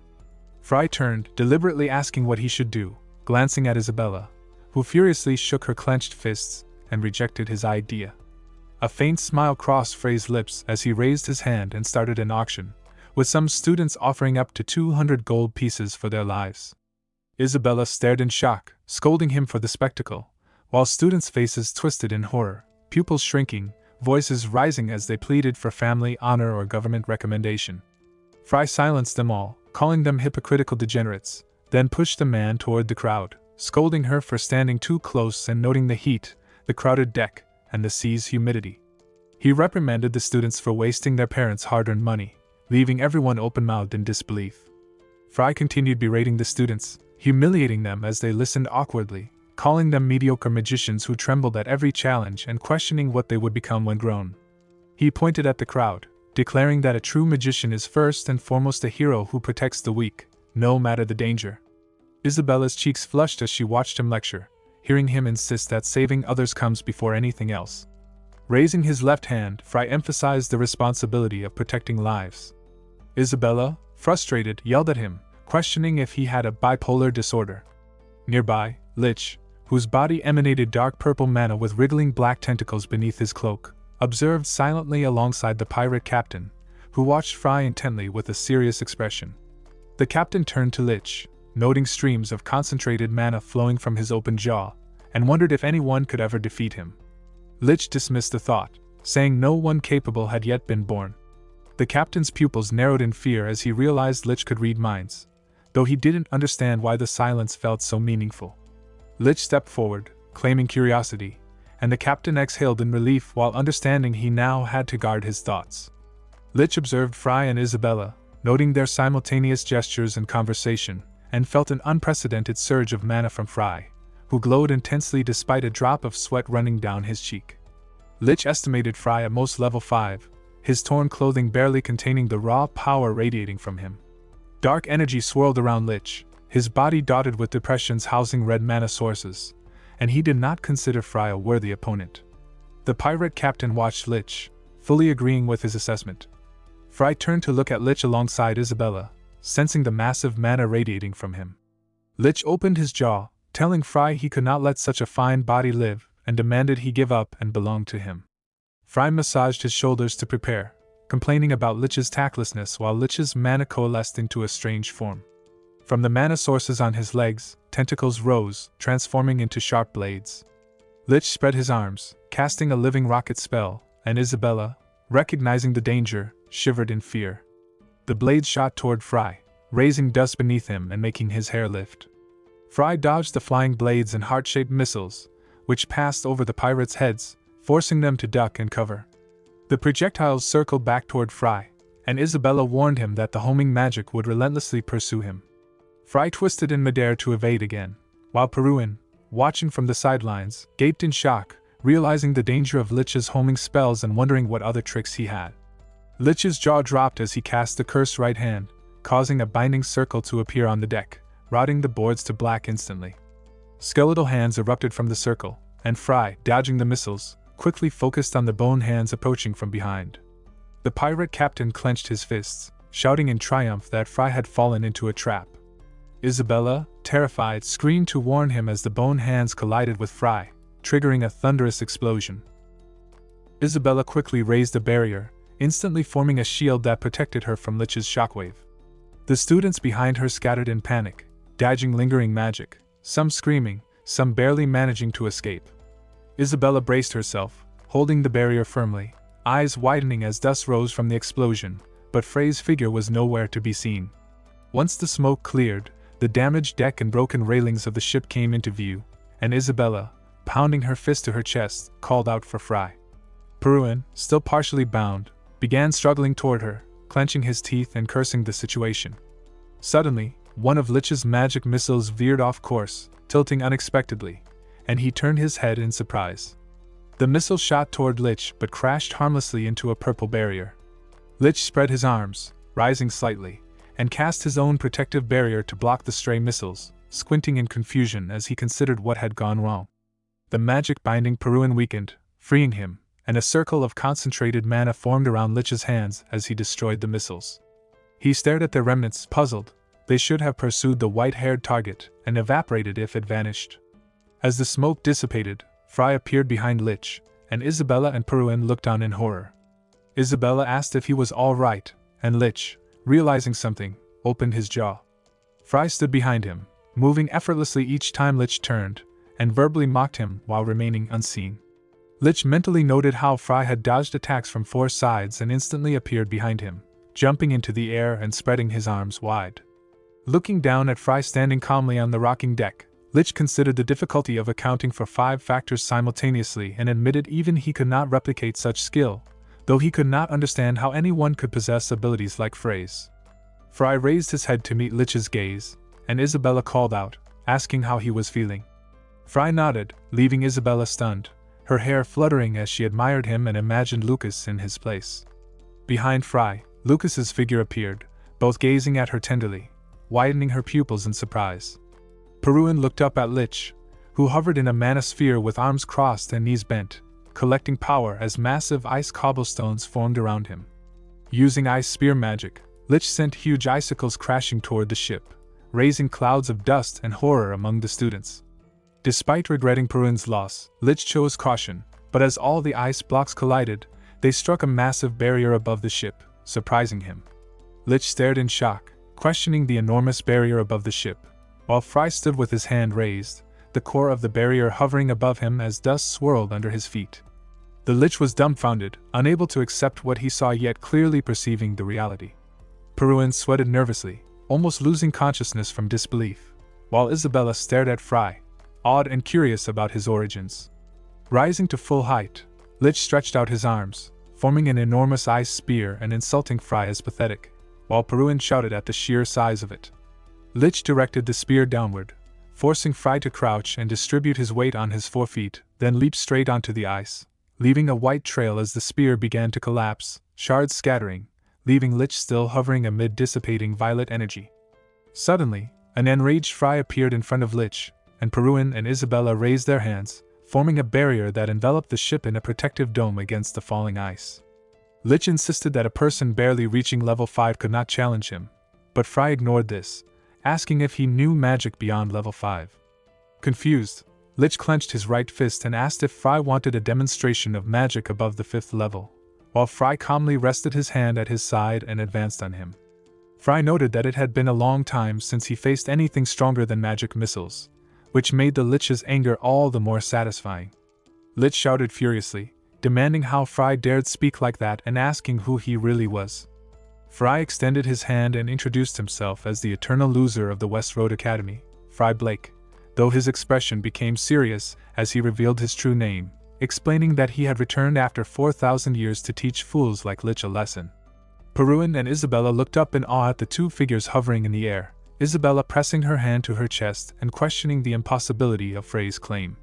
Fry turned, deliberately asking what he should do, glancing at Isabella, who furiously shook her clenched fists and rejected his idea. A faint smile crossed Frey's lips as he raised his hand and started an auction, with some students offering up to 200 gold pieces for their lives. Isabella stared in shock, scolding him for the spectacle, while students' faces twisted in horror, pupils shrinking, voices rising as they pleaded for family honor or government recommendation. Fry silenced them all, calling them hypocritical degenerates, then pushed the man toward the crowd, scolding her for standing too close and noting the heat, the crowded deck, and the sea's humidity. He reprimanded the students for wasting their parents' hard-earned money, leaving everyone open-mouthed in disbelief. Fry continued berating the students, humiliating them as they listened awkwardly, calling them mediocre magicians who trembled at every challenge and questioning what they would become when grown. He pointed at the crowd, declaring that a true magician is first and foremost a hero who protects the weak, no matter the danger. Isabella's cheeks flushed as she watched him lecture, hearing him insist that saving others comes before anything else. Raising his left hand, Fry emphasized the responsibility of protecting lives. Isabella, frustrated, yelled at him, questioning if he had a bipolar disorder. Nearby, Lich, whose body emanated dark purple mana with wriggling black tentacles beneath his cloak, observed silently alongside the pirate captain, who watched Fry intently with a serious expression. The captain turned to Lich, noting streams of concentrated mana flowing from his open jaw, and wondered if anyone could ever defeat him. Lich dismissed the thought, saying no one capable had yet been born. The captain's pupils narrowed in fear as he realized Lich could read minds, though he didn't understand why the silence felt so meaningful. Lich stepped forward, claiming curiosity, and the captain exhaled in relief while understanding he now had to guard his thoughts. Lich observed Fry and Isabella, noting their simultaneous gestures and conversation, and felt an unprecedented surge of mana from Fry, who glowed intensely despite a drop of sweat running down his cheek. Lich estimated Fry at most level 5, his torn clothing barely containing the raw power radiating from him. Dark energy swirled around Lich, his body dotted with depressions housing red mana sources, and he did not consider Fry a worthy opponent. The pirate captain watched Lich, fully agreeing with his assessment. Fry turned to look at Lich alongside Isabella, sensing the massive mana radiating from him. Lich opened his jaw, telling Fry he could not let such a fine body live, and demanded he give up and belong to him. Fry massaged his shoulders to prepare, complaining about Lich's tactlessness while Lich's mana coalesced into a strange form. From the mana sources on his legs, tentacles rose, transforming into sharp blades. Lich spread his arms, casting a living rocket spell, and Isabella, recognizing the danger, shivered in fear. The blades shot toward Fry, raising dust beneath him and making his hair lift. Fry dodged the flying blades and heart-shaped missiles, which passed over the pirates' heads, forcing them to duck and cover. The projectiles circled back toward Fry, and Isabella warned him that the homing magic would relentlessly pursue him. Fry twisted in midair to evade again, while Peruin, watching from the sidelines, gaped in shock, realizing the danger of Lich's homing spells and wondering what other tricks he had. Lich's jaw dropped as he cast the cursed right hand, causing a binding circle to appear on the deck, routing the boards to black instantly. Skeletal hands erupted from the circle, and Fry, dodging the missiles, quickly focused on the bone hands approaching from behind. The pirate captain clenched his fists, shouting in triumph that Fry had fallen into a trap. Isabella, terrified, screamed to warn him as the bone hands collided with Fry, triggering a thunderous explosion. Isabella quickly raised a barrier, instantly forming a shield that protected her from Lich's shockwave. The students behind her scattered in panic, dodging lingering magic, some screaming, some barely managing to escape. Isabella braced herself, holding the barrier firmly, eyes widening as dust rose from the explosion, but Frey's figure was nowhere to be seen. Once the smoke cleared, the damaged deck and broken railings of the ship came into view, and Isabella, pounding her fist to her chest, called out for Fry. Peruin, still partially bound, began struggling toward her, clenching his teeth and cursing the situation. Suddenly, one of Lich's magic missiles veered off course, tilting unexpectedly, and he turned his head in surprise. The missile shot toward Lich but crashed harmlessly into a purple barrier. Lich spread his arms, rising slightly, and cast his own protective barrier to block the stray missiles, squinting in confusion as he considered what had gone wrong. The magic binding Peruin weakened, freeing him, and a circle of concentrated mana formed around Lich's hands as he destroyed the missiles. He stared at their remnants, puzzled. They should have pursued the white-haired target and evaporated if it vanished. As the smoke dissipated, Fry appeared behind Lich, and Isabella and Peruin looked on in horror. Isabella asked if he was all right, and Lich, realizing something, opened his jaw. Fry stood behind him, moving effortlessly each time Lich turned, and verbally mocked him while remaining unseen. Lich mentally noted how Fry had dodged attacks from 4 sides and instantly appeared behind him, jumping into the air and spreading his arms wide. Looking down at Fry standing calmly on the rocking deck, Lich considered the difficulty of accounting for 5 factors simultaneously and admitted even he could not replicate such skill, though he could not understand how anyone could possess abilities like Frey's. Fry raised his head to meet Lich's gaze, and Isabella called out, asking how he was feeling. Fry nodded, leaving Isabella stunned, her hair fluttering as she admired him and imagined Lucas in his place. Behind Fry, Lucas's figure appeared, both gazing at her tenderly, widening her pupils in surprise. Peruin looked up at Lich, who hovered in a manosphere with arms crossed and knees bent, collecting power as massive ice cobblestones formed around him. Using ice spear magic, Lich sent huge icicles crashing toward the ship, raising clouds of dust and horror among the students. Despite regretting Peruin's loss, Lich chose caution, but as all the ice blocks collided, they struck a massive barrier above the ship, surprising him. Lich stared in shock, questioning the enormous barrier above the ship, while Fry stood with his hand raised, the core of the barrier hovering above him as dust swirled under his feet. The Lich was dumbfounded, unable to accept what he saw yet clearly perceiving the reality. Peruin sweated nervously, almost losing consciousness from disbelief, while Isabella stared at Fry, awed and curious about his origins. Rising to full height, Lich stretched out his arms, forming an enormous ice spear and insulting Fry as pathetic, while Peruin shouted at the sheer size of it. Lich directed the spear downward, forcing Fry to crouch and distribute his weight on his forefeet, then leaped straight onto the ice, leaving a white trail as the spear began to collapse, shards scattering, leaving Lich still hovering amid dissipating violet energy. Suddenly, an enraged Fry appeared in front of Lich, and Peruin and Isabella raised their hands, forming a barrier that enveloped the ship in a protective dome against the falling ice. Lich insisted that a person barely reaching level 5 could not challenge him, but Fry ignored this, asking if he knew magic beyond level 5. Confused, Lich clenched his right fist and asked if Fry wanted a demonstration of magic above the 5th level, while Fry calmly rested his hand at his side and advanced on him. Fry noted that it had been a long time since he faced anything stronger than magic missiles, which made the Lich's anger all the more satisfying. Lich shouted furiously, demanding how Fry dared speak like that and asking who he really was. Fry extended his hand and introduced himself as the eternal loser of the West Road Academy, Fry Blake, though his expression became serious as he revealed his true name, explaining that he had returned after 4,000 years to teach fools like Lich a lesson. Peruin and Isabella looked up in awe at the two figures hovering in the air, Isabella pressing her hand to her chest and questioning the impossibility of Frey's claim.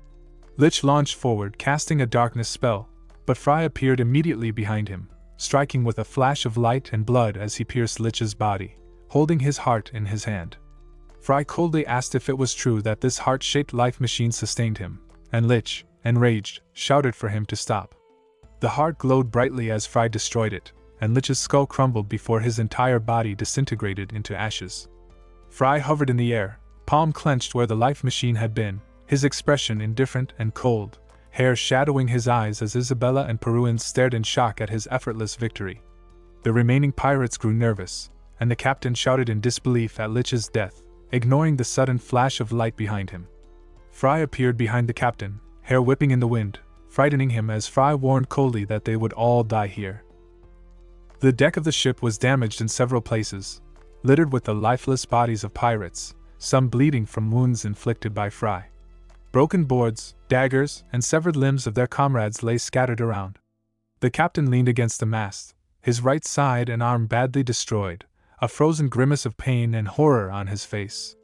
Lich launched forward, casting a darkness spell, but Fry appeared immediately behind him, striking with a flash of light and blood as he pierced Lich's body, holding his heart in his hand. Fry coldly asked if it was true that this heart-shaped life machine sustained him, and Lich, enraged, shouted for him to stop. The heart glowed brightly as Fry destroyed it, and Lich's skull crumbled before his entire body disintegrated into ashes. Fry hovered in the air, palm clenched where the life machine had been, his expression indifferent and cold, hair shadowing his eyes as Isabella and Peruin stared in shock at his effortless victory. The remaining pirates grew nervous, and the captain shouted in disbelief at Lich's death, ignoring the sudden flash of light behind him. Fry appeared behind the captain, hair whipping in the wind, frightening him as Fry warned coldly that they would all die here. The deck of the ship was damaged in several places, littered with the lifeless bodies of pirates, some bleeding from wounds inflicted by Fry. Broken boards, daggers, and severed limbs of their comrades lay scattered around. The captain leaned against the mast, his right side and arm badly destroyed, a frozen grimace of pain and horror on his face.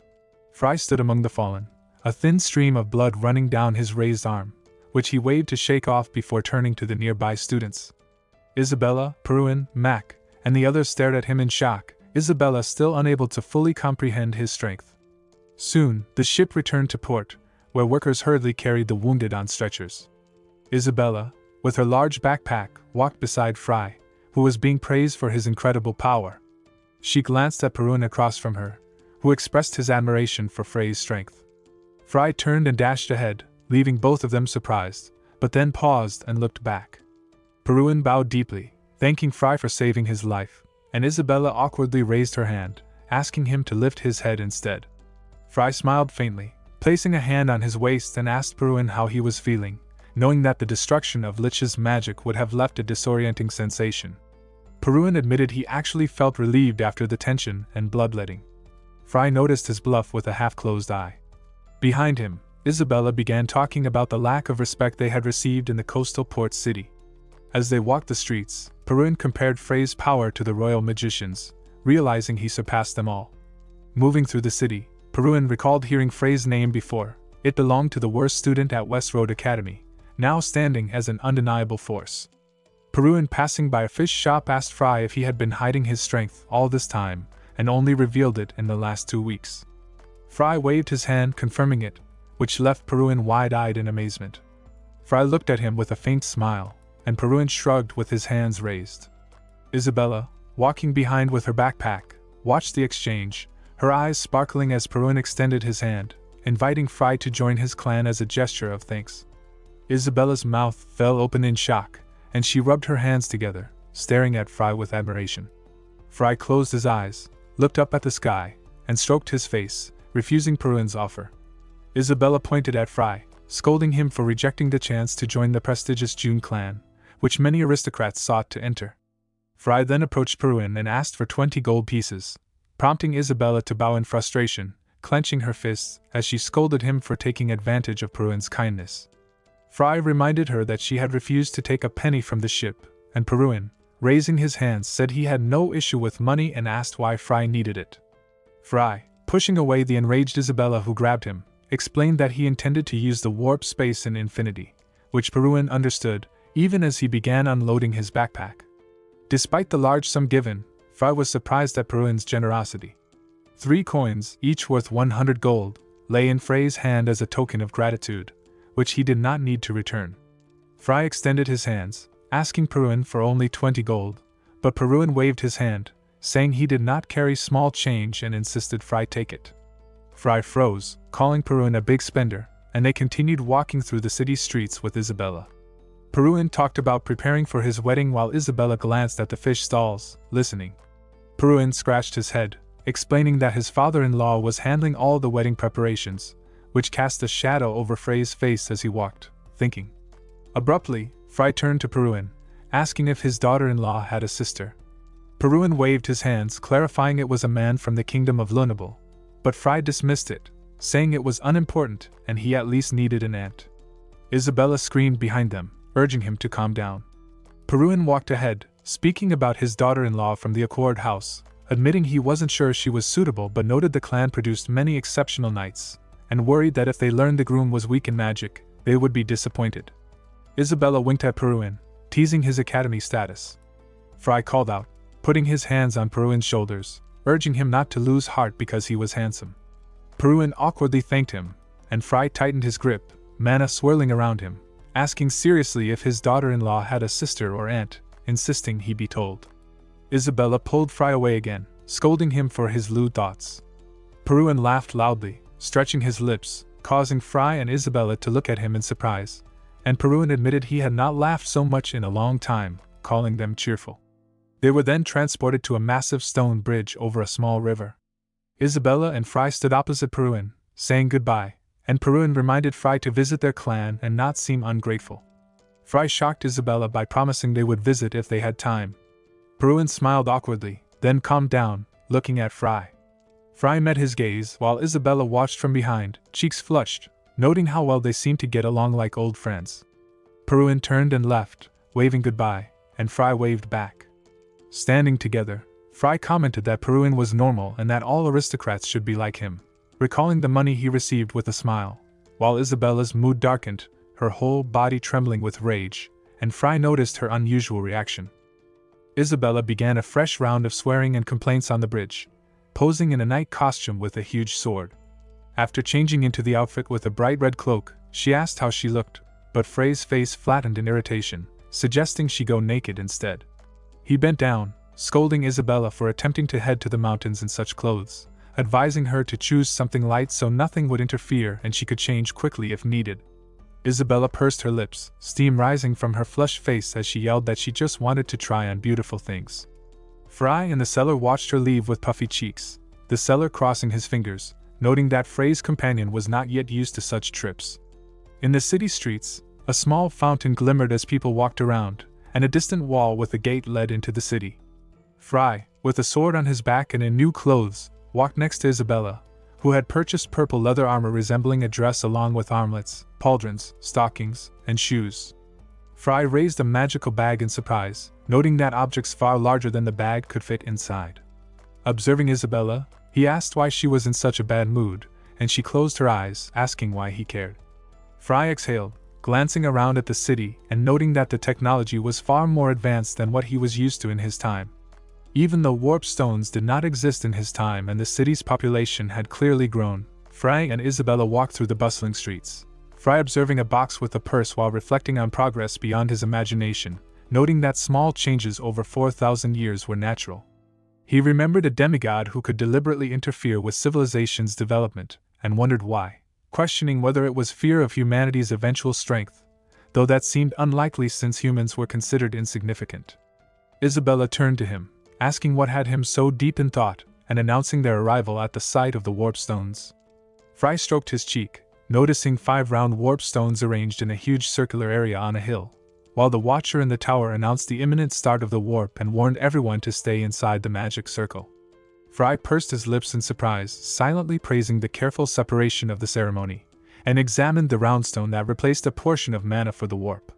Fry stood among the fallen, a thin stream of blood running down his raised arm, which he waved to shake off before turning to the nearby students. Isabella, Peruin, Mac, and the others stared at him in shock, Isabella still unable to fully comprehend his strength. Soon, the ship returned to port, where workers hurriedly carried the wounded on stretchers. Isabella, with her large backpack, walked beside Fry, who was being praised for his incredible power. She glanced at Peruin across from her, who expressed his admiration for Frey's strength. Fry turned and dashed ahead, leaving both of them surprised, but then paused and looked back. Peruin bowed deeply, thanking Fry for saving his life, and Isabella awkwardly raised her hand, asking him to lift his head instead. Fry smiled faintly, placing a hand on his waist and asked Peruin how he was feeling, knowing that the destruction of Lich's magic would have left a disorienting sensation. Peruin admitted he actually felt relieved after the tension and bloodletting. Fry noticed his bluff with a half-closed eye. Behind him, Isabella began talking about the lack of respect they had received in the coastal port city. As they walked the streets, Peruin compared Frey's power to the royal magician's, realizing he surpassed them all. Moving through the city, Peruin recalled hearing Frey's name before. It belonged to the worst student at West Road Academy, now standing as an undeniable force. Peruin, passing by a fish shop, asked Fry if he had been hiding his strength all this time, and only revealed it in the last 2 weeks. Fry waved his hand confirming it, which left Peruin wide-eyed in amazement. Fry looked at him with a faint smile, and Peruin shrugged with his hands raised. Isabella, walking behind with her backpack, watched the exchange, her eyes sparkling as Peruin extended his hand, inviting Fry to join his clan as a gesture of thanks. Isabella's mouth fell open in shock, and she rubbed her hands together, staring at Fry with admiration. Fry closed his eyes, looked up at the sky, and stroked his face, refusing Peruin's offer. Isabella pointed at Fry, scolding him for rejecting the chance to join the prestigious June clan, which many aristocrats sought to enter. Fry then approached Peruin and asked for 20 gold pieces, prompting Isabella to bow in frustration, clenching her fists as she scolded him for taking advantage of Peruin's kindness. Fry reminded her that she had refused to take a penny from the ship, and Peruin, raising his hands, said he had no issue with money and asked why Fry needed it. Fry, pushing away the enraged Isabella who grabbed him, explained that he intended to use the warp space in infinity, which Peruin understood, even as he began unloading his backpack. Despite the large sum given, Fry was surprised at Peruin's generosity. 3 coins, each worth 100 gold, lay in Frey's hand as a token of gratitude, which he did not need to return. Fry extended his hands, asking Peruin for only 20 gold, but Peruin waved his hand, saying he did not carry small change and insisted Fry take it. Fry froze, calling Peruin a big spender, and they continued walking through the city streets with Isabella. Peruin talked about preparing for his wedding while Isabella glanced at the fish stalls, listening. Peruin scratched his head, explaining that his father-in-law was handling all the wedding preparations, which cast a shadow over Frey's face as he walked, thinking. Abruptly, Fry turned to Peruin, asking if his daughter-in-law had a sister. Peruin waved his hands, clarifying it was a man from the kingdom of Lunable, but Fry dismissed it, saying it was unimportant and he at least needed an aunt. Isabella screamed behind them, urging him to calm down. Peruin walked ahead, speaking about his daughter-in-law from the Accord House, admitting he wasn't sure she was suitable but noted the clan produced many exceptional knights, and worried that if they learned the groom was weak in magic, they would be disappointed. Isabella winked at Peruin, teasing his academy status. Fry called out, putting his hands on Peruin's shoulders, urging him not to lose heart because he was handsome. Peruin awkwardly thanked him, and Fry tightened his grip, mana swirling around him, asking seriously if his daughter-in-law had a sister or aunt, insisting he be told. Isabella pulled Fry away again, scolding him for his lewd thoughts. Peruin laughed loudly, stretching his lips, causing Fry and Isabella to look at him in surprise, and Peruin admitted he had not laughed so much in a long time, calling them cheerful. They were then transported to a massive stone bridge over a small river. Isabella and Fry stood opposite Peruin, saying goodbye, and Peruin reminded Fry to visit their clan and not seem ungrateful. Fry shocked Isabella by promising they would visit if they had time. Peruin smiled awkwardly, then calmed down, looking at Fry. Fry met his gaze while Isabella watched from behind, cheeks flushed, noting how well they seemed to get along like old friends. Peruin turned and left, waving goodbye, and Fry waved back. Standing together, Fry commented that Peruin was normal and that all aristocrats should be like him, recalling the money he received with a smile, while Isabella's mood darkened, her whole body trembling with rage, and Fry noticed her unusual reaction. Isabella began a fresh round of swearing and complaints on the bridge, posing in a knight costume with a huge sword. After changing into the outfit with a bright red cloak, she asked how she looked, but Frey's face flattened in irritation, suggesting she go naked instead. He bent down, scolding Isabella for attempting to head to the mountains in such clothes, advising her to choose something light so nothing would interfere and she could change quickly if needed. Isabella pursed her lips, steam rising from her flushed face as she yelled that she just wanted to try on beautiful things. Fry and the seller watched her leave with puffy cheeks, the seller crossing his fingers, noting that Frey's companion was not yet used to such trips. In the city streets, a small fountain glimmered as people walked around, and a distant wall with a gate led into the city. Fry, with a sword on his back and in new clothes, walked next to Isabella, who had purchased purple leather armor resembling a dress along with armlets, pauldrons, stockings, and shoes. Fry raised a magical bag in surprise, noting that objects far larger than the bag could fit inside. Observing Isabella, he asked why she was in such a bad mood, and she closed her eyes, asking why he cared. Fry exhaled, glancing around at the city and noting that the technology was far more advanced than what he was used to in his time. Even though warp stones did not exist in his time and the city's population had clearly grown, Fry and Isabella walked through the bustling streets, Fry observing a box with a purse while reflecting on progress beyond his imagination, noting that small changes over 4,000 years were natural. He remembered a demigod who could deliberately interfere with civilization's development, and wondered why, questioning whether it was fear of humanity's eventual strength, though that seemed unlikely since humans were considered insignificant. Isabella turned to him, asking what had him so deep in thought, and announcing their arrival at the site of the warp stones. Fry stroked his cheek, noticing 5 round warp stones arranged in a huge circular area on a hill, while the watcher in the tower announced the imminent start of the warp and warned everyone to stay inside the magic circle. Fry pursed his lips in surprise, silently praising the careful separation of the ceremony, and examined the round stone that replaced a portion of mana for the warp.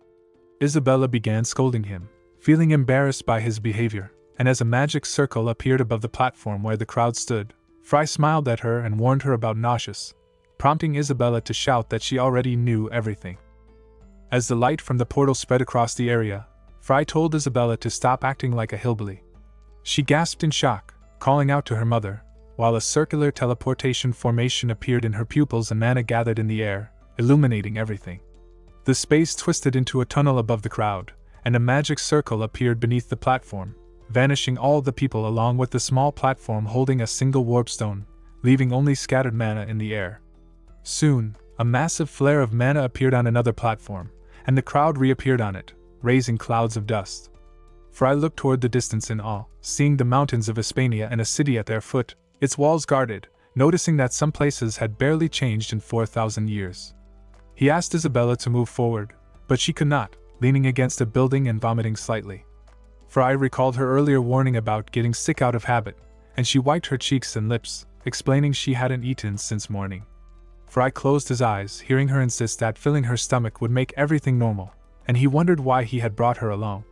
Isabella began scolding him, feeling embarrassed by his behavior, and as a magic circle appeared above the platform where the crowd stood, Fry smiled at her and warned her about nauseous, prompting Isabella to shout that she already knew everything. As the light from the portal spread across the area, Fry told Isabella to stop acting like a hillbilly. She gasped in shock, calling out to her mother, while a circular teleportation formation appeared in her pupils and mana gathered in the air, illuminating everything. The space twisted into a tunnel above the crowd, and a magic circle appeared beneath the platform, vanishing all the people along with the small platform holding a single warp stone, leaving only scattered mana in the air. Soon, a massive flare of mana appeared on another platform, and the crowd reappeared on it, raising clouds of dust. Fry looked toward the distance in awe, seeing the mountains of Hispania and a city at their foot, its walls guarded, noticing that some places had barely changed in 4,000 years. He asked Isabella to move forward, but she could not, leaning against a building and vomiting slightly. Fry recalled her earlier warning about getting sick out of habit, and she wiped her cheeks and lips, explaining she hadn't eaten since morning. Fry closed his eyes, hearing her insist that filling her stomach would make everything normal, and he wondered why he had brought her along.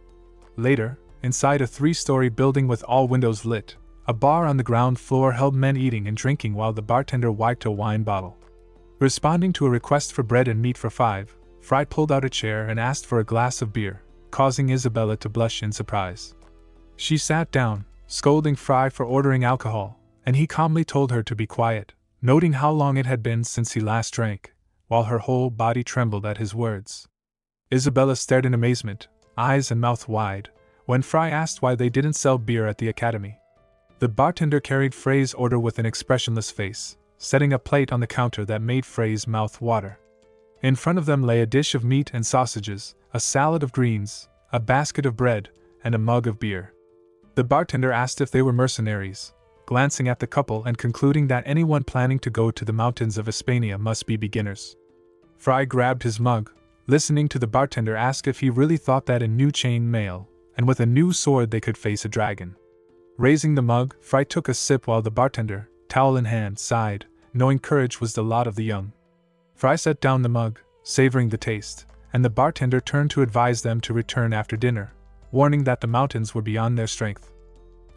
Later, inside a 3-story building with all windows lit, a bar on the ground floor held men eating and drinking while the bartender wiped a wine bottle. Responding to a request for bread and meat for 5, Fry pulled out a chair and asked for a glass of beer, causing Isabella to blush in surprise. She sat down, scolding Fry for ordering alcohol, and he calmly told her to be quiet, noting how long it had been since he last drank, while her whole body trembled at his words. Isabella stared in amazement, eyes and mouth wide, when Fry asked why they didn't sell beer at the academy. The bartender carried Frey's order with an expressionless face, setting a plate on the counter that made Frey's mouth water. In front of them lay a dish of meat and sausages, a salad of greens, a basket of bread, and a mug of beer. The bartender asked if they were mercenaries, glancing at the couple and concluding that anyone planning to go to the mountains of Hispania must be beginners. Fry grabbed his mug, listening to the bartender ask if he really thought that a new chain mail, and with a new sword they could face a dragon. Raising the mug, Fry took a sip while the bartender, towel in hand, sighed, knowing courage was the lot of the young. Fry set down the mug, savoring the taste, and the bartender turned to advise them to return after dinner, warning that the mountains were beyond their strength.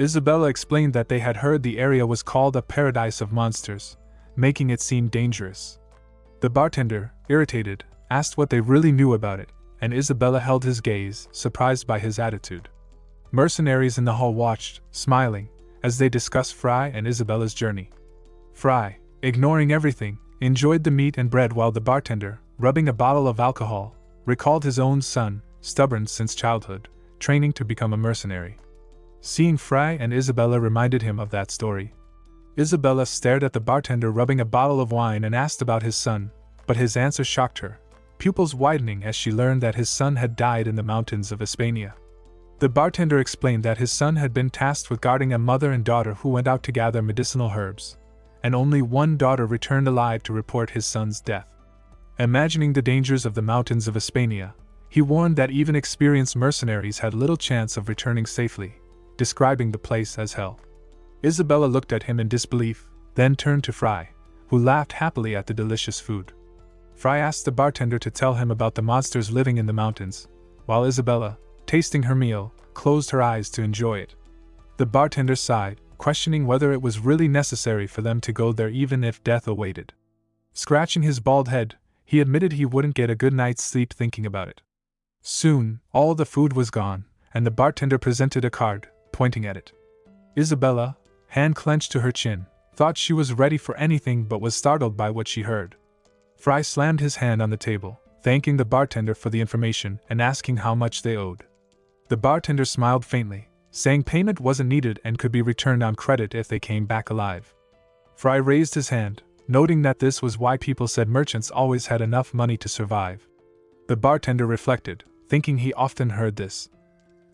Isabella explained that they had heard the area was called a paradise of monsters, making it seem dangerous. The bartender, irritated, asked what they really knew about it, and Isabella held his gaze, surprised by his attitude. Mercenaries in the hall watched, smiling, as they discussed Fry and Isabella's journey. Fry, ignoring everything, enjoyed the meat and bread while the bartender, rubbing a bottle of alcohol, recalled his own son, stubborn since childhood, training to become a mercenary. Seeing Fry and Isabella reminded him of that story. Isabella stared at the bartender rubbing a bottle of wine and asked about his son, but his answer shocked her, pupils widening as she learned that his son had died in the mountains of Hispania. The bartender explained that his son had been tasked with guarding a mother and daughter who went out to gather medicinal herbs, and only one daughter returned alive to report his son's death. Imagining the dangers of the mountains of Hispania, he warned that even experienced mercenaries had little chance of returning safely, describing the place as hell. Isabella looked at him in disbelief, then turned to Fry, who laughed happily at the delicious food. Fry asked the bartender to tell him about the monsters living in the mountains, while Isabella, tasting her meal, closed her eyes to enjoy it. The bartender sighed, questioning whether it was really necessary for them to go there even if death awaited. Scratching his bald head, he admitted he wouldn't get a good night's sleep thinking about it. Soon, all the food was gone, and the bartender presented a card, pointing at it. Isabella, hand clenched to her chin, thought she was ready for anything but was startled by what she heard. Fry slammed his hand on the table, thanking the bartender for the information and asking how much they owed. The bartender smiled faintly, saying payment wasn't needed and could be returned on credit if they came back alive. Fry raised his hand, noting that this was why people said merchants always had enough money to survive. The bartender reflected, thinking he often heard this.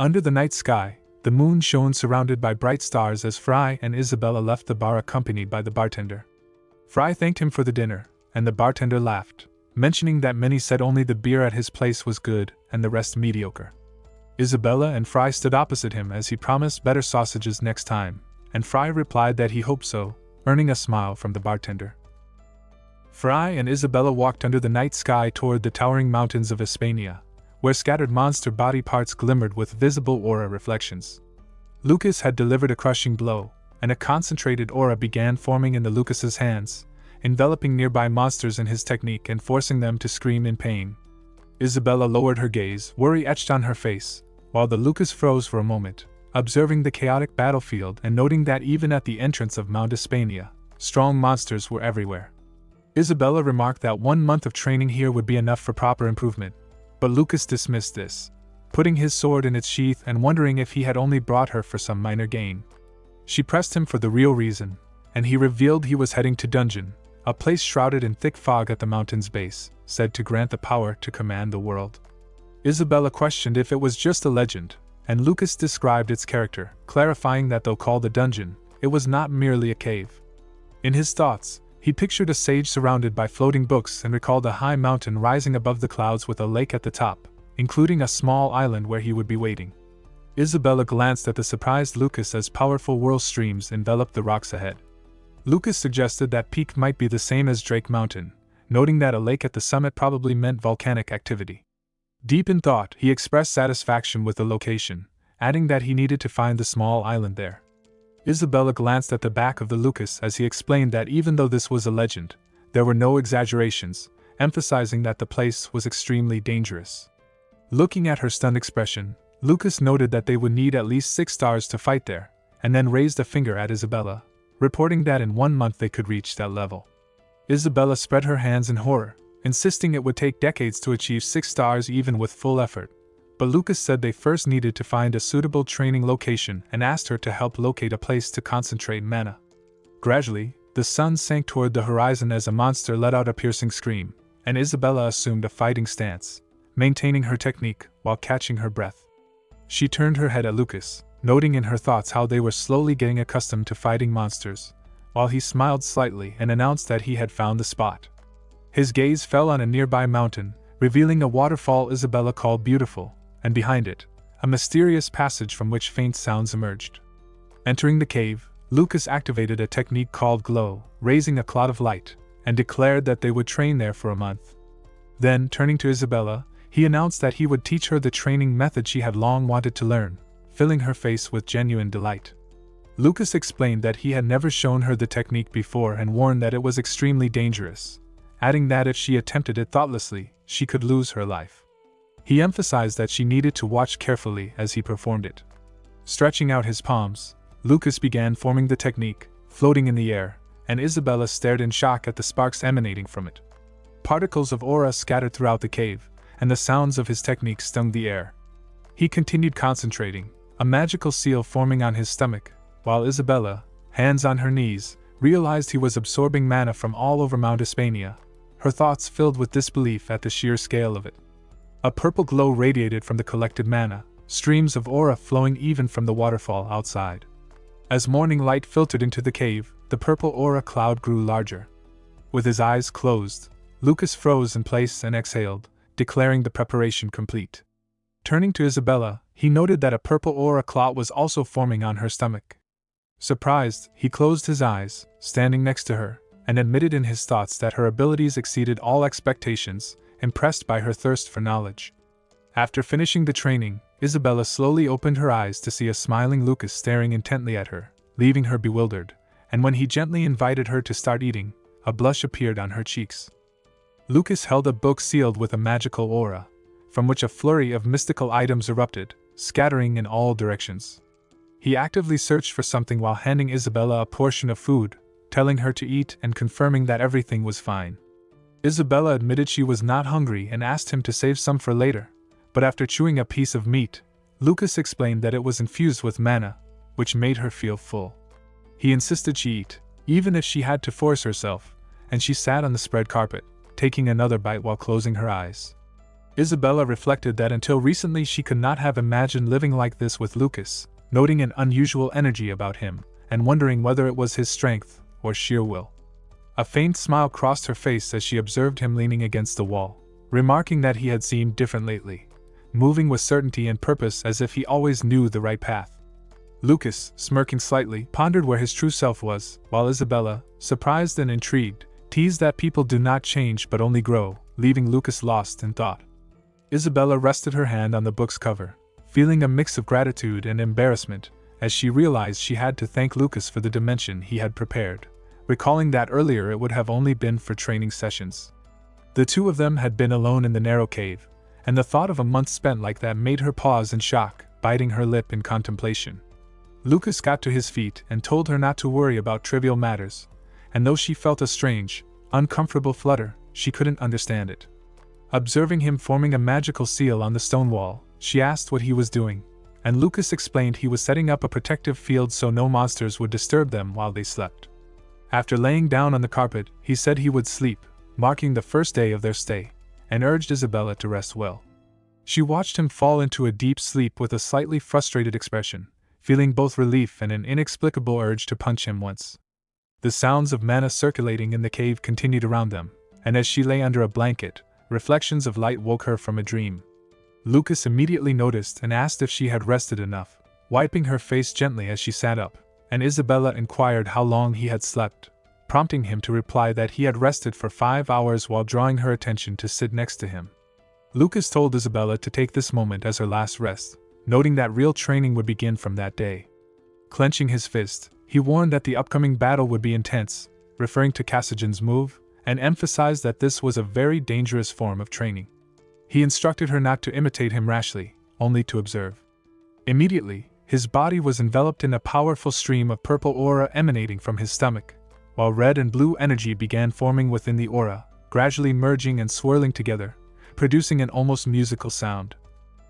Under the night sky, the moon shone surrounded by bright stars as Fry and Isabella left the bar accompanied by the bartender. Fry thanked him for the dinner, and the bartender laughed, mentioning that many said only the beer at his place was good and the rest mediocre. Isabella and Fry stood opposite him as he promised better sausages next time, and Fry replied that he hoped so, earning a smile from the bartender. Fry and Isabella walked under the night sky toward the towering mountains of Hispania, where scattered monster body parts glimmered with visible aura reflections. Lucas had delivered a crushing blow, and a concentrated aura began forming in the Lucas's hands, enveloping nearby monsters in his technique and forcing them to scream in pain. Isabella lowered her gaze, worry etched on her face, while the Lucas froze for a moment, observing the chaotic battlefield and noting that even at the entrance of Mount Hispania, strong monsters were everywhere. Isabella remarked that 1 month of training here would be enough for proper improvement, but Lucas dismissed this, putting his sword in its sheath and wondering if he had only brought her for some minor gain. She pressed him for the real reason, and he revealed he was heading to Dungeon, a place shrouded in thick fog at the mountain's base, said to grant the power to command the world. Isabella questioned if it was just a legend, and Lucas described its character, clarifying that though called a dungeon, it was not merely a cave. In his thoughts, he pictured a sage surrounded by floating books and recalled a high mountain rising above the clouds with a lake at the top, including a small island where he would be waiting. Isabella glanced at the surprised Lucas as powerful whirl streams enveloped the rocks ahead. Lucas suggested that peak might be the same as Drake Mountain, noting that a lake at the summit probably meant volcanic activity. Deep in thought, he expressed satisfaction with the location, adding that he needed to find the small island there. Isabella glanced at the back of the Lucas as he explained that even though this was a legend, there were no exaggerations, emphasizing that the place was extremely dangerous. Looking at her stunned expression, Lucas noted that they would need at least 6 stars to fight there, and then raised a finger at Isabella, reporting that in 1 month they could reach that level. Isabella spread her hands in horror, insisting it would take decades to achieve 6 stars even with full effort. But Lucas said they first needed to find a suitable training location and asked her to help locate a place to concentrate mana. Gradually, the sun sank toward the horizon as a monster let out a piercing scream, and Isabella assumed a fighting stance, maintaining her technique while catching her breath. She turned her head at Lucas, noting in her thoughts how they were slowly getting accustomed to fighting monsters, while he smiled slightly and announced that he had found the spot. His gaze fell on a nearby mountain, revealing a waterfall Isabella called beautiful, and behind it, a mysterious passage from which faint sounds emerged. Entering the cave, Lucas activated a technique called Glow, raising a cloud of light, and declared that they would train there for a month. Then, turning to Isabella, he announced that he would teach her the training method she had long wanted to learn, filling her face with genuine delight. Lucas explained that he had never shown her the technique before and warned that it was extremely dangerous, adding that if she attempted it thoughtlessly, she could lose her life. He emphasized that she needed to watch carefully as he performed it. Stretching out his palms, Lucas began forming the technique, floating in the air, and Isabella stared in shock at the sparks emanating from it. Particles of aura scattered throughout the cave, and the sounds of his technique stung the air. He continued concentrating, a magical seal forming on his stomach, while Isabella, hands on her knees, realized he was absorbing mana from all over Mount Hispania, her thoughts filled with disbelief at the sheer scale of it. A purple glow radiated from the collected mana, streams of aura flowing even from the waterfall outside. As morning light filtered into the cave, the purple aura cloud grew larger. With his eyes closed, Lucas froze in place and exhaled, declaring the preparation complete. Turning to Isabella, he noted that a purple aura cloud was also forming on her stomach. Surprised, he closed his eyes, standing next to her, and admitted in his thoughts that her abilities exceeded all expectations, impressed by her thirst for knowledge. After finishing the training, Isabella slowly opened her eyes to see a smiling Lucas staring intently at her, leaving her bewildered, and when he gently invited her to start eating, a blush appeared on her cheeks. Lucas held a book sealed with a magical aura, from which a flurry of mystical items erupted, scattering in all directions. He actively searched for something while handing Isabella a portion of food, telling her to eat and confirming that everything was fine. Isabella admitted she was not hungry and asked him to save some for later, but after chewing a piece of meat, Lucas explained that it was infused with manna, which made her feel full. He insisted she eat, even if she had to force herself, and she sat on the spread carpet, taking another bite while closing her eyes. Isabella reflected that until recently she could not have imagined living like this with Lucas, noting an unusual energy about him, and wondering whether it was his strength or sheer will. A faint smile crossed her face as she observed him leaning against the wall, remarking that he had seemed different lately, moving with certainty and purpose as if he always knew the right path. Lucas, smirking slightly, pondered where his true self was, while Isabella, surprised and intrigued, teased that people do not change but only grow, leaving Lucas lost in thought. Isabella rested her hand on the book's cover, feeling a mix of gratitude and embarrassment, as she realized she had to thank Lucas for the dimension he had prepared, recalling that earlier it would have only been for training sessions. The two of them had been alone in the narrow cave, and the thought of a month spent like that made her pause in shock, biting her lip in contemplation. Lucas got to his feet and told her not to worry about trivial matters, and though she felt a strange, uncomfortable flutter, she couldn't understand it. Observing him forming a magical seal on the stone wall, she asked what he was doing, and Lucas explained he was setting up a protective field so no monsters would disturb them while they slept. After laying down on the carpet, he said he would sleep, marking the first day of their stay, and urged Isabella to rest well. She watched him fall into a deep sleep with a slightly frustrated expression, feeling both relief and an inexplicable urge to punch him once. The sounds of manna circulating in the cave continued around them, and as she lay under a blanket, reflections of light woke her from a dream. Lucas immediately noticed and asked if she had rested enough, wiping her face gently as she sat up, and Isabella inquired how long he had slept, prompting him to reply that he had rested for 5 hours while drawing her attention to sit next to him. Lucas told Isabella to take this moment as her last rest, noting that real training would begin from that day. Clenching his fist, he warned that the upcoming battle would be intense, referring to Kasajan's move, and emphasized that this was a very dangerous form of training. He instructed her not to imitate him rashly, only to observe. Immediately, his body was enveloped in a powerful stream of purple aura emanating from his stomach, while red and blue energy began forming within the aura, gradually merging and swirling together, producing an almost musical sound.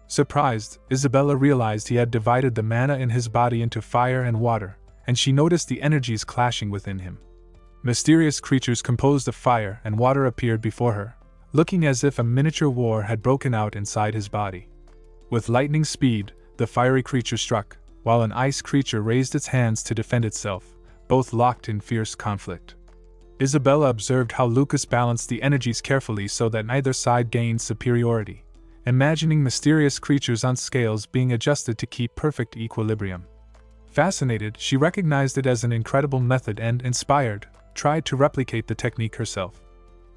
Surprised, Isabella realized he had divided the mana in his body into fire and water, and she noticed the energies clashing within him. Mysterious creatures composed of fire and water appeared before her, looking as if a miniature war had broken out inside his body. With lightning speed, the fiery creature struck, while an ice creature raised its hands to defend itself, both locked in fierce conflict. Isabella observed how Lucas balanced the energies carefully so that neither side gained superiority, imagining mysterious creatures on scales being adjusted to keep perfect equilibrium. Fascinated, she recognized it as an incredible method and, inspired, tried to replicate the technique herself.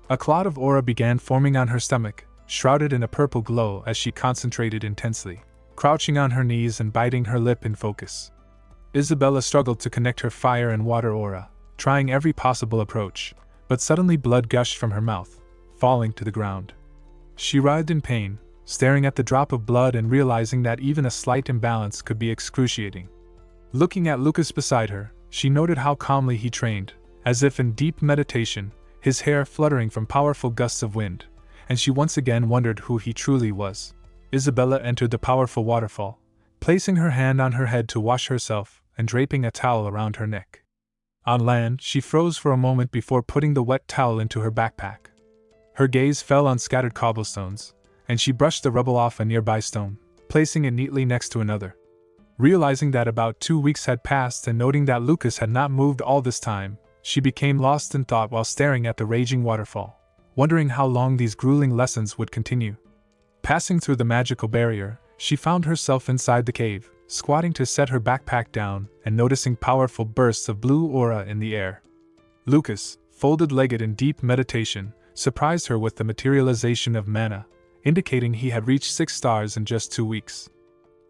A cloud of aura began forming on her stomach, shrouded in a purple glow as she concentrated intensely, crouching on her knees and biting her lip in focus. Isabella struggled to connect her fire and water aura, trying every possible approach, but suddenly blood gushed from her mouth, falling to the ground. She writhed in pain, staring at the drop of blood and realizing that even a slight imbalance could be excruciating. Looking at Lucas beside her, she noted how calmly he trained, as if in deep meditation, his hair fluttering from powerful gusts of wind, and she once again wondered who he truly was. Isabella entered the powerful waterfall, placing her hand on her head to wash herself and draping a towel around her neck. On land, she froze for a moment before putting the wet towel into her backpack. Her gaze fell on scattered cobblestones, and she brushed the rubble off a nearby stone, placing it neatly next to another. Realizing that about 2 weeks had passed and noting that Lucas had not moved all this time, she became lost in thought while staring at the raging waterfall, wondering how long these grueling lessons would continue. Passing through the magical barrier, she found herself inside the cave, squatting to set her backpack down and noticing powerful bursts of blue aura in the air. Lucas, folded-legged in deep meditation, surprised her with the materialization of mana, indicating he had reached 6 stars in just 2 weeks.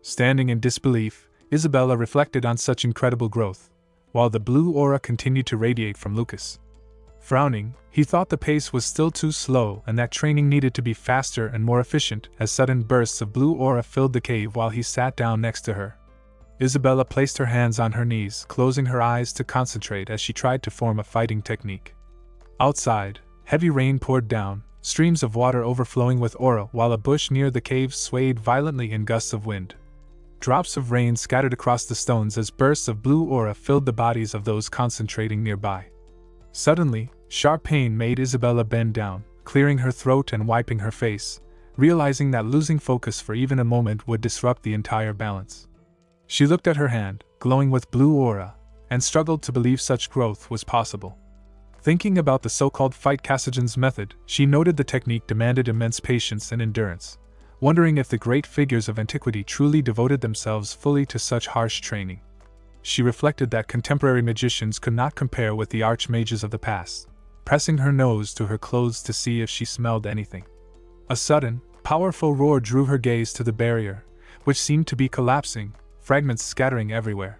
Standing in disbelief, Isabella reflected on such incredible growth, while the blue aura continued to radiate from Lucas. Frowning, he thought the pace was still too slow and that training needed to be faster and more efficient as sudden bursts of blue aura filled the cave while he sat down next to her. Isabella placed her hands on her knees, closing her eyes to concentrate as she tried to form a fighting technique. Outside, heavy rain poured down, streams of water overflowing with aura, while a bush near the cave swayed violently in gusts of wind. Drops of rain scattered across the stones as bursts of blue aura filled the bodies of those concentrating nearby. Suddenly, sharp pain made Isabella bend down, clearing her throat and wiping her face, realizing that losing focus for even a moment would disrupt the entire balance. She looked at her hand, glowing with blue aura, and struggled to believe such growth was possible. Thinking about the so-called Fight Kasajan's method, she noted the technique demanded immense patience and endurance, wondering if the great figures of antiquity truly devoted themselves fully to such harsh training. She reflected that contemporary magicians could not compare with the archmages of the past, pressing her nose to her clothes to see if she smelled anything. A sudden, powerful roar drew her gaze to the barrier, which seemed to be collapsing, fragments scattering everywhere.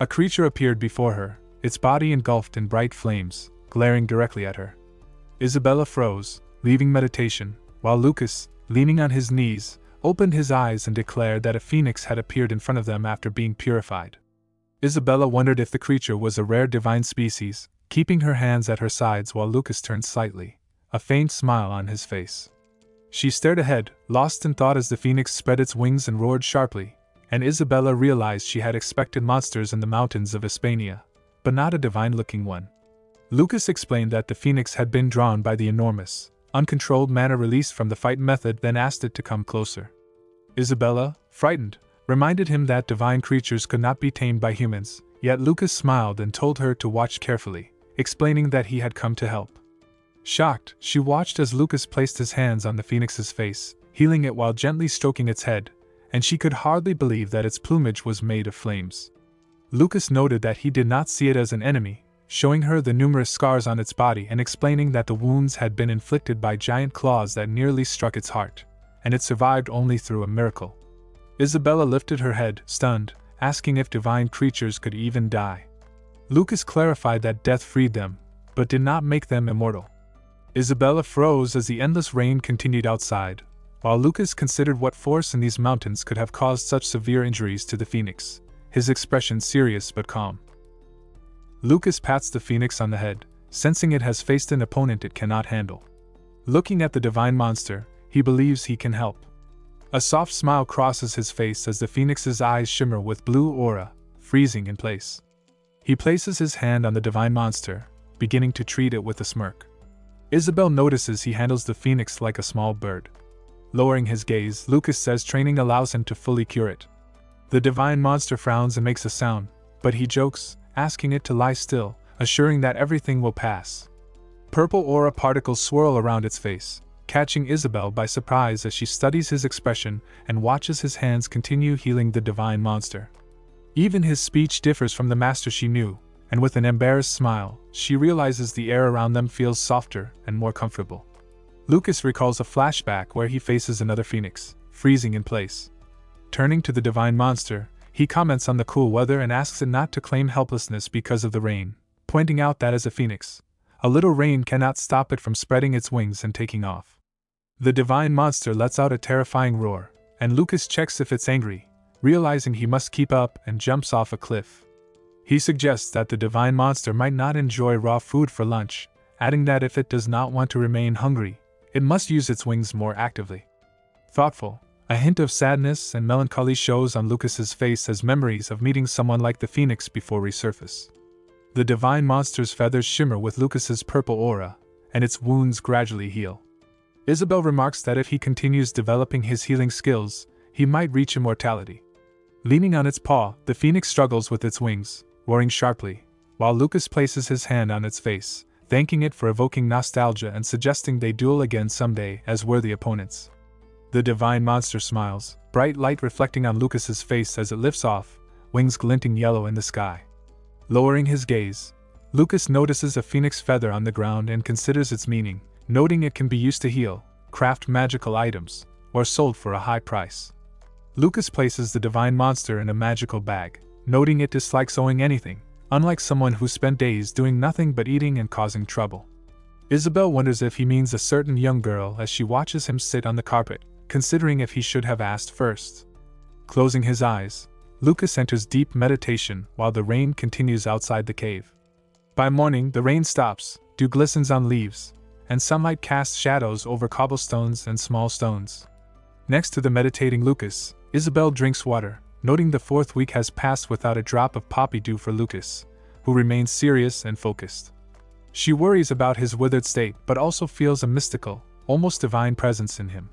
A creature appeared before her, its body engulfed in bright flames, glaring directly at her. Isabella froze, leaving meditation, while Lucas, leaning on his knees, opened his eyes and declared that a phoenix had appeared in front of them after being purified. Isabella wondered if the creature was a rare divine species, keeping her hands at her sides while Lucas turned slightly, a faint smile on his face. She stared ahead, lost in thought as the phoenix spread its wings and roared sharply, and Isabella realized she had expected monsters in the mountains of Hispania, but not a divine-looking one. Lucas explained that the phoenix had been drawn by the enormous, uncontrolled mana released from the fight method, then asked it to come closer. Isabella, frightened, reminded him that divine creatures could not be tamed by humans, yet Lucas smiled and told her to watch carefully, explaining that he had come to help. Shocked, she watched as Lucas placed his hands on the phoenix's face, healing it while gently stroking its head, and she could hardly believe that its plumage was made of flames. Lucas noted that he did not see it as an enemy, showing her the numerous scars on its body and explaining that the wounds had been inflicted by giant claws that nearly struck its heart, and it survived only through a miracle. Isabella lifted her head, stunned, asking if divine creatures could even die. Lucas clarified that death freed them, but did not make them immortal. Isabella froze as the endless rain continued outside, while Lucas considered what force in these mountains could have caused such severe injuries to the phoenix, his expression serious but calm. Lucas pats the phoenix on the head, sensing it has faced an opponent it cannot handle. Looking at the divine monster, he believes he can help. A soft smile crosses his face as the phoenix's eyes shimmer with blue aura, freezing in place. He places his hand on the divine monster, beginning to treat it with a smirk. Isabel notices he handles the phoenix like a small bird. Lowering his gaze, Lucas says training allows him to fully cure it. The divine monster frowns and makes a sound, but he jokes, asking it to lie still, assuring that everything will pass. Purple aura particles swirl around its face, catching Isabel by surprise as she studies his expression and watches his hands continue healing the divine monster. Even his speech differs from the master she knew, and with an embarrassed smile, she realizes the air around them feels softer and more comfortable. Lucas recalls a flashback where he faces another phoenix, freezing in place. Turning to the divine monster, he comments on the cool weather and asks it not to claim helplessness because of the rain, pointing out that as a phoenix, a little rain cannot stop it from spreading its wings and taking off. The divine monster lets out a terrifying roar, and Lucas checks if it's angry, realizing he must keep up and jumps off a cliff. He suggests that the divine monster might not enjoy raw food for lunch, adding that if it does not want to remain hungry, it must use its wings more actively. Thoughtful, a hint of sadness and melancholy shows on Lucas's face as memories of meeting someone like the phoenix before resurface. The divine monster's feathers shimmer with Lucas's purple aura, and its wounds gradually heal. Isabel remarks that if he continues developing his healing skills, he might reach immortality. Leaning on its paw, the phoenix struggles with its wings, roaring sharply, while Lucas places his hand on its face, thanking it for evoking nostalgia and suggesting they duel again someday as worthy opponents. The divine monster smiles, bright light reflecting on Lucas's face as it lifts off, wings glinting yellow in the sky. Lowering his gaze, Lucas notices a phoenix feather on the ground and considers its meaning, noting it can be used to heal, craft magical items, or sold for a high price. Lucas places the divine monster in a magical bag, noting it dislikes owing anything, unlike someone who spent days doing nothing but eating and causing trouble. Isabel wonders if he means a certain young girl as she watches him sit on the carpet, considering if he should have asked first. Closing his eyes, Lucas enters deep meditation while the rain continues outside the cave. By morning, the rain stops, dew glistens on leaves, and sunlight casts shadows over cobblestones and small stones. Next to the meditating Lucas, Isabel drinks water, noting the 4th week has passed without a drop of poppy dew for Lucas, who remains serious and focused. She worries about his withered state but also feels a mystical, almost divine presence in him.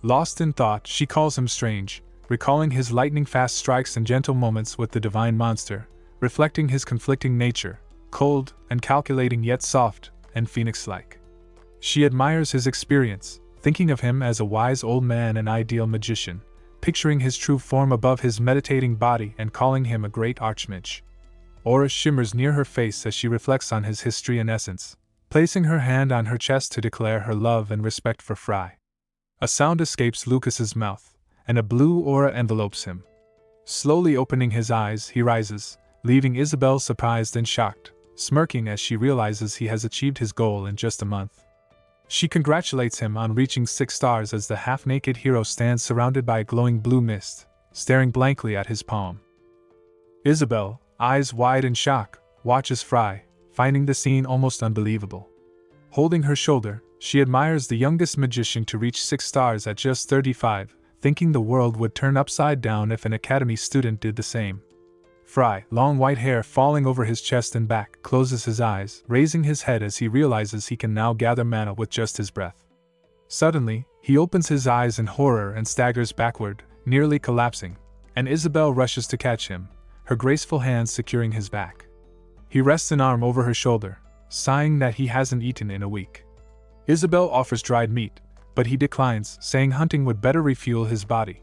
Lost in thought, she calls him strange, recalling his lightning-fast strikes and gentle moments with the divine monster, reflecting his conflicting nature, cold and calculating yet soft and phoenix-like. She admires his experience, thinking of him as a wise old man and ideal magician, picturing his true form above his meditating body and calling him a great archmage. Aura shimmers near her face as she reflects on his history and essence, placing her hand on her chest to declare her love and respect for Fry. A sound escapes Lucas's mouth, and a blue aura envelopes him. Slowly opening his eyes, he rises, leaving Isabel surprised and shocked, smirking as she realizes he has achieved his goal in just a month. She congratulates him on reaching 6 stars as the half-naked hero stands surrounded by a glowing blue mist, staring blankly at his palm. Isabel, eyes wide in shock, watches Fry, finding the scene almost unbelievable. Holding her shoulder, she admires the youngest magician to reach 6 stars at just 35, thinking the world would turn upside down if an academy student did the same. Fry, long white hair falling over his chest and back, closes his eyes, raising his head as he realizes he can now gather mana with just his breath. Suddenly, he opens his eyes in horror and staggers backward, nearly collapsing, and Isabel rushes to catch him, her graceful hands securing his back. He rests an arm over her shoulder, sighing that he hasn't eaten in a week. Isabel offers dried meat, but he declines, saying hunting would better refuel his body.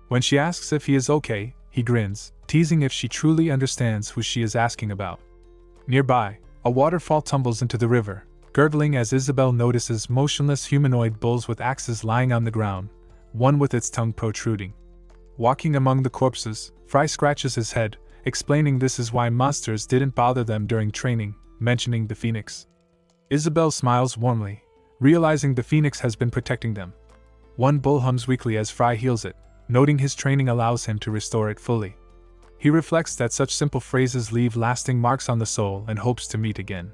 When she asks if he is okay, he grins, teasing if she truly understands who she is asking about. Nearby, a waterfall tumbles into the river, gurgling as Isabel notices motionless humanoid bulls with axes lying on the ground, one with its tongue protruding. Walking among the corpses, Fry scratches his head, explaining this is why monsters didn't bother them during training, mentioning the phoenix. Isabel smiles warmly, realizing the phoenix has been protecting them. One bull hums weakly as Fry heals it, noting his training allows him to restore it fully. He reflects that such simple phrases leave lasting marks on the soul and hopes to meet again.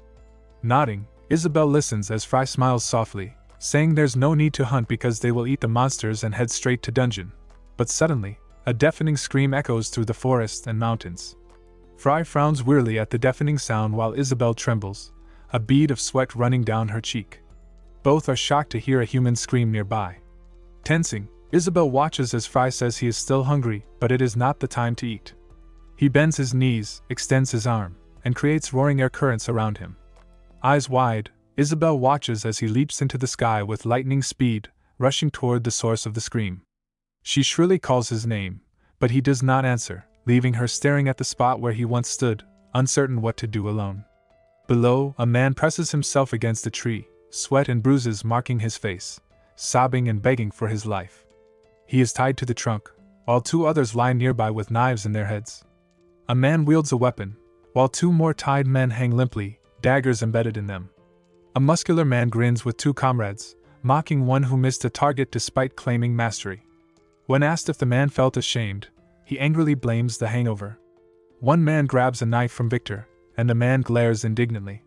Nodding, Isabel listens as Fry smiles softly, saying there's no need to hunt because they will eat the monsters and head straight to dungeon. But suddenly, a deafening scream echoes through the forest and mountains. Fry frowns wearily at the deafening sound while Isabel trembles, a bead of sweat running down her cheek. Both are shocked to hear a human scream nearby. Tensing, Isabel watches as Fry says he is still hungry, but it is not the time to eat. He bends his knees, extends his arm, and creates roaring air currents around him. Eyes wide, Isabel watches as he leaps into the sky with lightning speed, rushing toward the source of the scream. She shrilly calls his name, but he does not answer, leaving her staring at the spot where he once stood, uncertain what to do alone. Below, a man presses himself against a tree, sweat and bruises marking his face, sobbing and begging for his life. He is tied to the trunk, while 2 others lie nearby with knives in their heads. A man wields a weapon, while 2 more tied men hang limply, daggers embedded in them. A muscular man grins with 2 comrades, mocking one who missed a target despite claiming mastery. When asked if the man felt ashamed, he angrily blames the hangover. One man grabs a knife from Victor, and the man glares indignantly.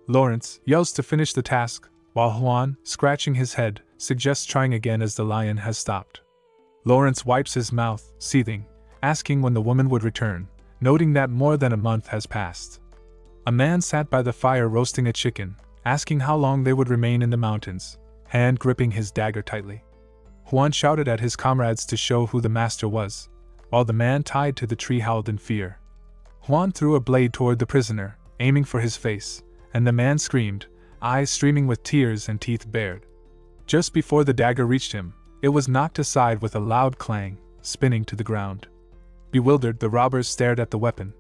Lawrence yells to finish the task, while Juan, scratching his head, suggests trying again as the lion has stopped. Lawrence wipes his mouth, seething, asking when the woman would return, noting that more than a month has passed. A man sat by the fire roasting a chicken, asking how long they would remain in the mountains, hand gripping his dagger tightly. Juan shouted at his comrades to show who the master was, while the man tied to the tree howled in fear. Juan threw a blade toward the prisoner, aiming for his face, and the man screamed, eyes streaming with tears and teeth bared. Just before the dagger reached him, it was knocked aside with a loud clang, spinning to the ground. Bewildered, the robbers stared at the weapon.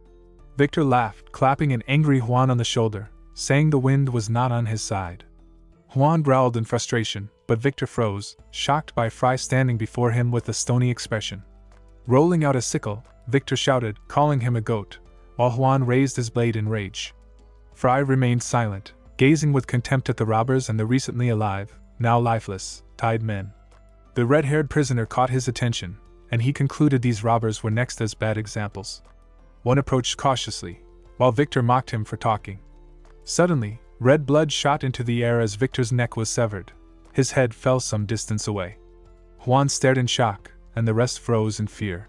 Victor laughed, clapping an angry Juan on the shoulder, saying the wind was not on his side. Juan growled in frustration, but Victor froze, shocked by Fry standing before him with a stony expression. Rolling out a sickle, Victor shouted, calling him a goat, while Juan raised his blade in rage. Fry remained silent, gazing with contempt at the robbers and the recently alive, now lifeless, tied men. The red-haired prisoner caught his attention, and he concluded these robbers were next as bad examples. One approached cautiously, while Victor mocked him for talking. Suddenly, red blood shot into the air as Victor's neck was severed. His head fell some distance away. Juan stared in shock, and the rest froze in fear.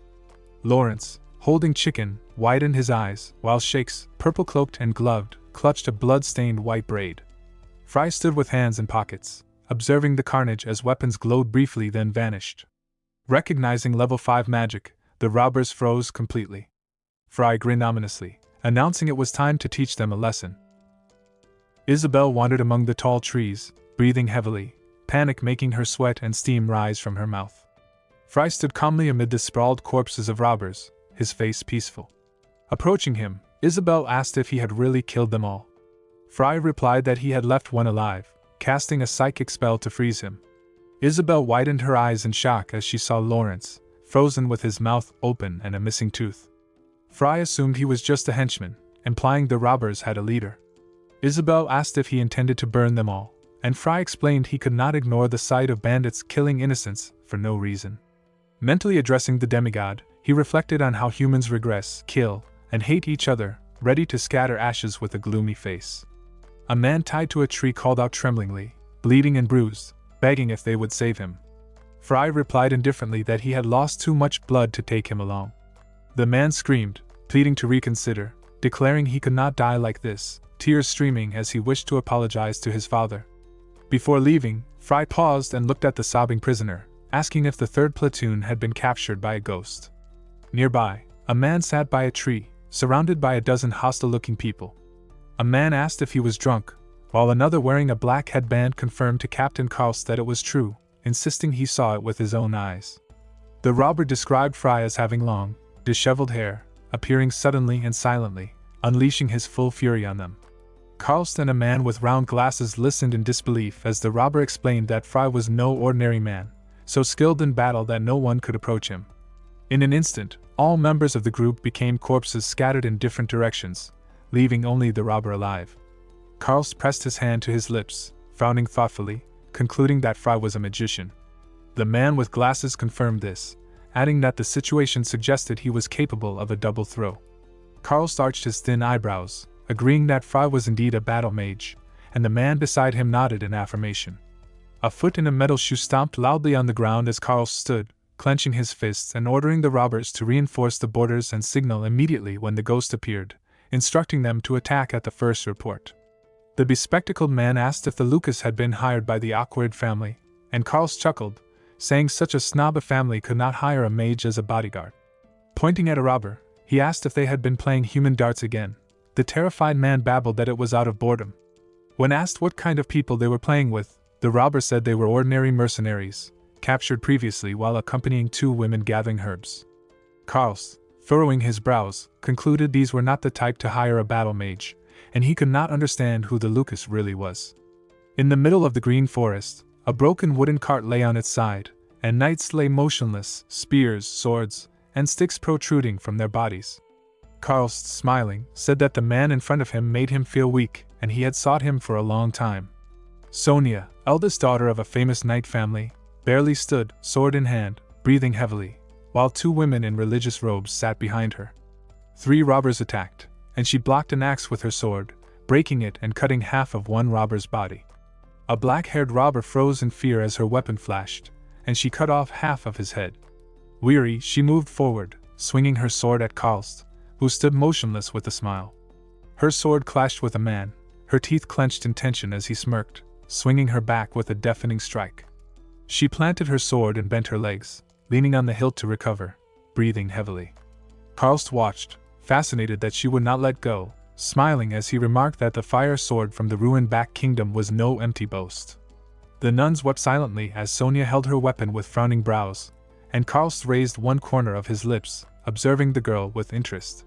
Lawrence, holding chicken, widened his eyes, while Shakes, purple-cloaked and gloved, clutched a blood-stained white braid. Fry stood with hands in pockets, observing the carnage as weapons glowed briefly then vanished. Recognizing level 5 magic, the robbers froze completely. Fry grinned ominously, announcing it was time to teach them a lesson. Isabel wandered among the tall trees, breathing heavily, panic making her sweat and steam rise from her mouth. Fry stood calmly amid the sprawled corpses of robbers, his face peaceful. Approaching him, Isabel asked if he had really killed them all. Fry replied that he had left one alive, casting a psychic spell to freeze him. Isabel widened her eyes in shock as she saw Lawrence, frozen with his mouth open and a missing tooth. Fry assumed he was just a henchman, implying the robbers had a leader. Isabel asked if he intended to burn them all, and Fry explained he could not ignore the sight of bandits killing innocents for no reason. Mentally addressing the demigod, he reflected on how humans regress, kill, and hate each other, ready to scatter ashes with a gloomy face. A man tied to a tree called out tremblingly, bleeding and bruised, begging if they would save him. Fry replied indifferently that he had lost too much blood to take him along. The man screamed, pleading to reconsider, declaring he could not die like this, tears streaming as he wished to apologize to his father. Before leaving, Fry paused and looked at the sobbing prisoner, asking if the third platoon had been captured by a ghost. Nearby, a man sat by a tree, surrounded by a dozen hostile-looking people. A man asked if he was drunk, while another wearing a black headband confirmed to Captain Karlst that it was true, insisting he saw it with his own eyes. The robber described Fry as having long, disheveled hair, appearing suddenly and silently, unleashing his full fury on them. Karlst and a man with round glasses listened in disbelief as the robber explained that Fry was no ordinary man, so skilled in battle that no one could approach him. In an instant, all members of the group became corpses scattered in different directions, leaving only the robber alive. Karlst pressed his hand to his lips, frowning thoughtfully, concluding that Fry was a magician. The man with glasses confirmed this, adding that the situation suggested he was capable of a double throw. Karlst arched his thin eyebrows, agreeing that Fry was indeed a battle mage, and the man beside him nodded in affirmation. A foot in a metal shoe stomped loudly on the ground as Karlst stood, clenching his fists and ordering the robbers to reinforce the borders and signal immediately when the ghost appeared, instructing them to attack at the first report. The bespectacled man asked if the Lucas had been hired by the Awkward family, and Karlst chuckled, saying such a snob a family could not hire a mage as a bodyguard. Pointing at a robber, he asked if they had been playing human darts again. The terrified man babbled that it was out of boredom. When asked what kind of people they were playing with, the robber said they were ordinary mercenaries, captured previously while accompanying 2 women gathering herbs. Karlst, furrowing his brows, concluded these were not the type to hire a battle mage, and he could not understand who the Lucas really was. In the middle of the green forest, a broken wooden cart lay on its side, and knights lay motionless, spears, swords, and sticks protruding from their bodies. Karlst, smiling, said that the man in front of him made him feel weak, and he had sought him for a long time. Sonia, eldest daughter of a famous knight family, barely stood, sword in hand, breathing heavily, while 2 women in religious robes sat behind her. 3 robbers attacked, and she blocked an axe with her sword, breaking it and cutting half of one robber's body. A black-haired robber froze in fear as her weapon flashed, and she cut off half of his head. Weary, she moved forward, swinging her sword at Karlst, who stood motionless with a smile. Her sword clashed with a man, her teeth clenched in tension as he smirked, swinging her back with a deafening strike. She planted her sword and bent her legs, leaning on the hilt to recover, breathing heavily. Karlst watched, fascinated that she would not let go, smiling as he remarked that the fire sword from the ruined back kingdom was no empty boast. The nuns wept silently as Sonia held her weapon with frowning brows, and Karlst raised one corner of his lips, observing the girl with interest.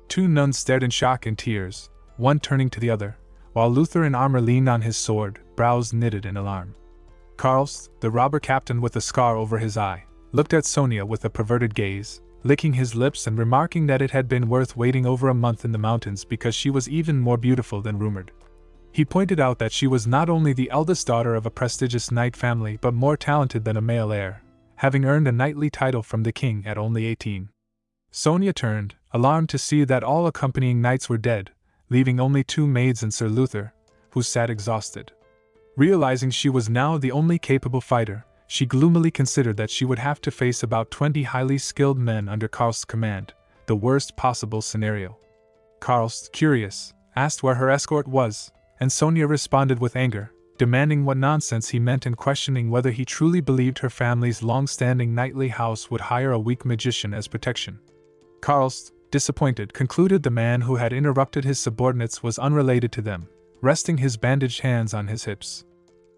2 nuns stared in shock and tears, one turning to the other, while Luther in armor leaned on his sword, brows knitted in alarm. Karlst, the robber captain with a scar over his eye, looked at Sonia with a perverted gaze, licking his lips and remarking that it had been worth waiting over a month in the mountains because she was even more beautiful than rumored. He pointed out that she was not only the eldest daughter of a prestigious knight family but more talented than a male heir, having earned a knightly title from the king at only 18. Sonia turned, alarmed to see that all accompanying knights were dead, leaving only 2 maids and Sir Luther, who sat exhausted. Realizing she was now the only capable fighter, she gloomily considered that she would have to face about 20 highly skilled men under Karl's command, the worst possible scenario. Karl, curious, asked where her escort was, and Sonia responded with anger, demanding what nonsense he meant and questioning whether he truly believed her family's long-standing knightly house would hire a weak magician as protection. Karl, disappointed, concluded the man who had interrupted his subordinates was unrelated to them, resting his bandaged hands on his hips.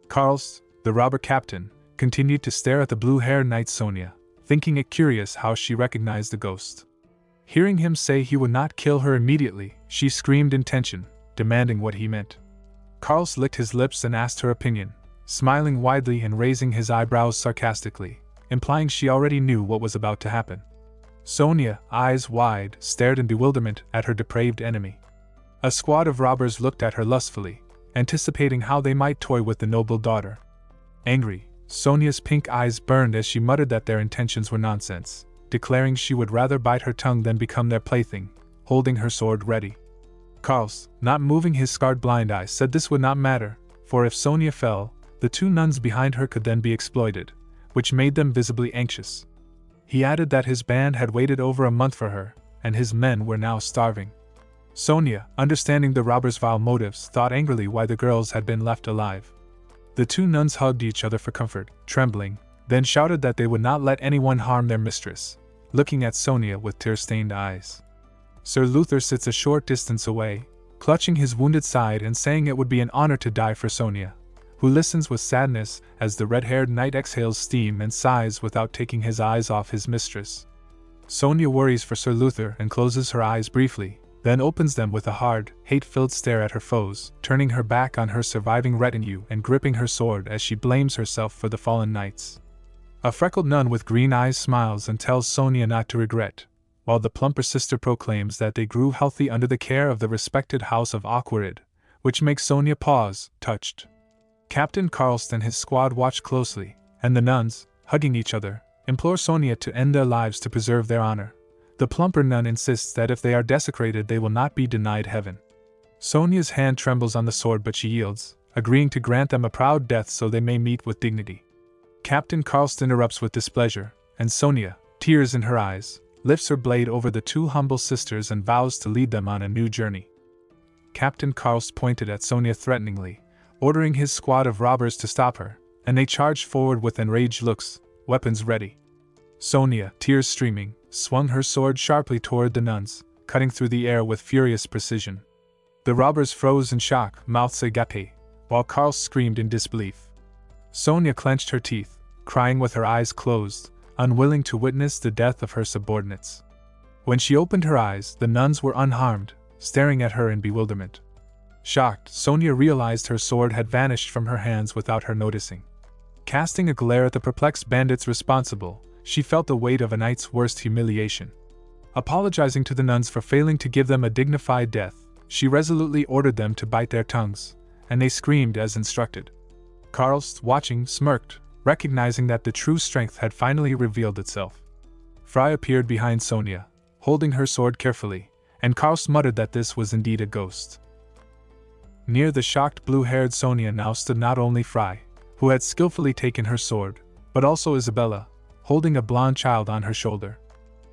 Karl, the robber captain, continued to stare at the blue-haired knight Sonia, thinking it curious how she recognized the ghost. Hearing him say he would not kill her immediately, she screamed in tension, demanding what he meant. Karl licked his lips and asked her opinion, smiling widely and raising his eyebrows sarcastically, implying she already knew what was about to happen. Sonia, eyes wide, stared in bewilderment at her depraved enemy. A squad of robbers looked at her lustfully, anticipating how they might toy with the noble daughter. Angry, Sonia's pink eyes burned as she muttered that their intentions were nonsense, declaring she would rather bite her tongue than become their plaything, holding her sword ready. Karl, not moving his scarred blind eye, said this would not matter, for if Sonia fell, the 2 nuns behind her could then be exploited, which made them visibly anxious. He added that his band had waited over a month for her, and his men were now starving. Sonia, understanding the robbers' vile motives, thought angrily why the girls had been left alive. The 2 nuns hugged each other for comfort, trembling, then shouted that they would not let anyone harm their mistress, looking at Sonia with tear-stained eyes. Sir Luther sits a short distance away, clutching his wounded side and saying it would be an honor to die for Sonia, who listens with sadness as the red-haired knight exhales steam and sighs without taking his eyes off his mistress. Sonia worries for Sir Luther and closes her eyes briefly, then opens them with a hard, hate-filled stare at her foes, turning her back on her surviving retinue and gripping her sword as she blames herself for the fallen knights. A freckled nun with green eyes smiles and tells Sonia not to regret, while the plumper sister proclaims that they grew healthy under the care of the respected house of Aquarid, which makes Sonia pause, touched. Captain Karl and his squad watch closely, and the nuns, hugging each other, implore Sonia to end their lives to preserve their honor. The plumper nun insists that if they are desecrated they will not be denied heaven. Sonia's hand trembles on the sword but she yields, agreeing to grant them a proud death so they may meet with dignity. Captain Karl interrupts with displeasure, and Sonia, tears in her eyes, lifts her blade over the 2 humble sisters and vows to lead them on a new journey. Captain Karl pointed at Sonia threateningly, ordering his squad of robbers to stop her, and they charged forward with enraged looks, weapons ready. Sonia, tears streaming, swung her sword sharply toward the nuns, cutting through the air with furious precision. The robbers froze in shock, mouths agape, while Karl screamed in disbelief. Sonia clenched her teeth, crying with her eyes closed, unwilling to witness the death of her subordinates. When she opened her eyes, the nuns were unharmed, staring at her in bewilderment. Shocked, Sonia realized her sword had vanished from her hands without her noticing. Casting a glare at the perplexed bandits responsible, she felt the weight of a night's worst humiliation. Apologizing to the nuns for failing to give them a dignified death, she resolutely ordered them to bite their tongues, and they screamed as instructed. Karl, watching, smirked, recognizing that the true strength had finally revealed itself. Fry appeared behind Sonia, holding her sword carefully, and Karl muttered that this was indeed a ghost. Near the shocked blue-haired Sonia now stood not only Fry, who had skillfully taken her sword, but also Isabella, holding a blonde child on her shoulder.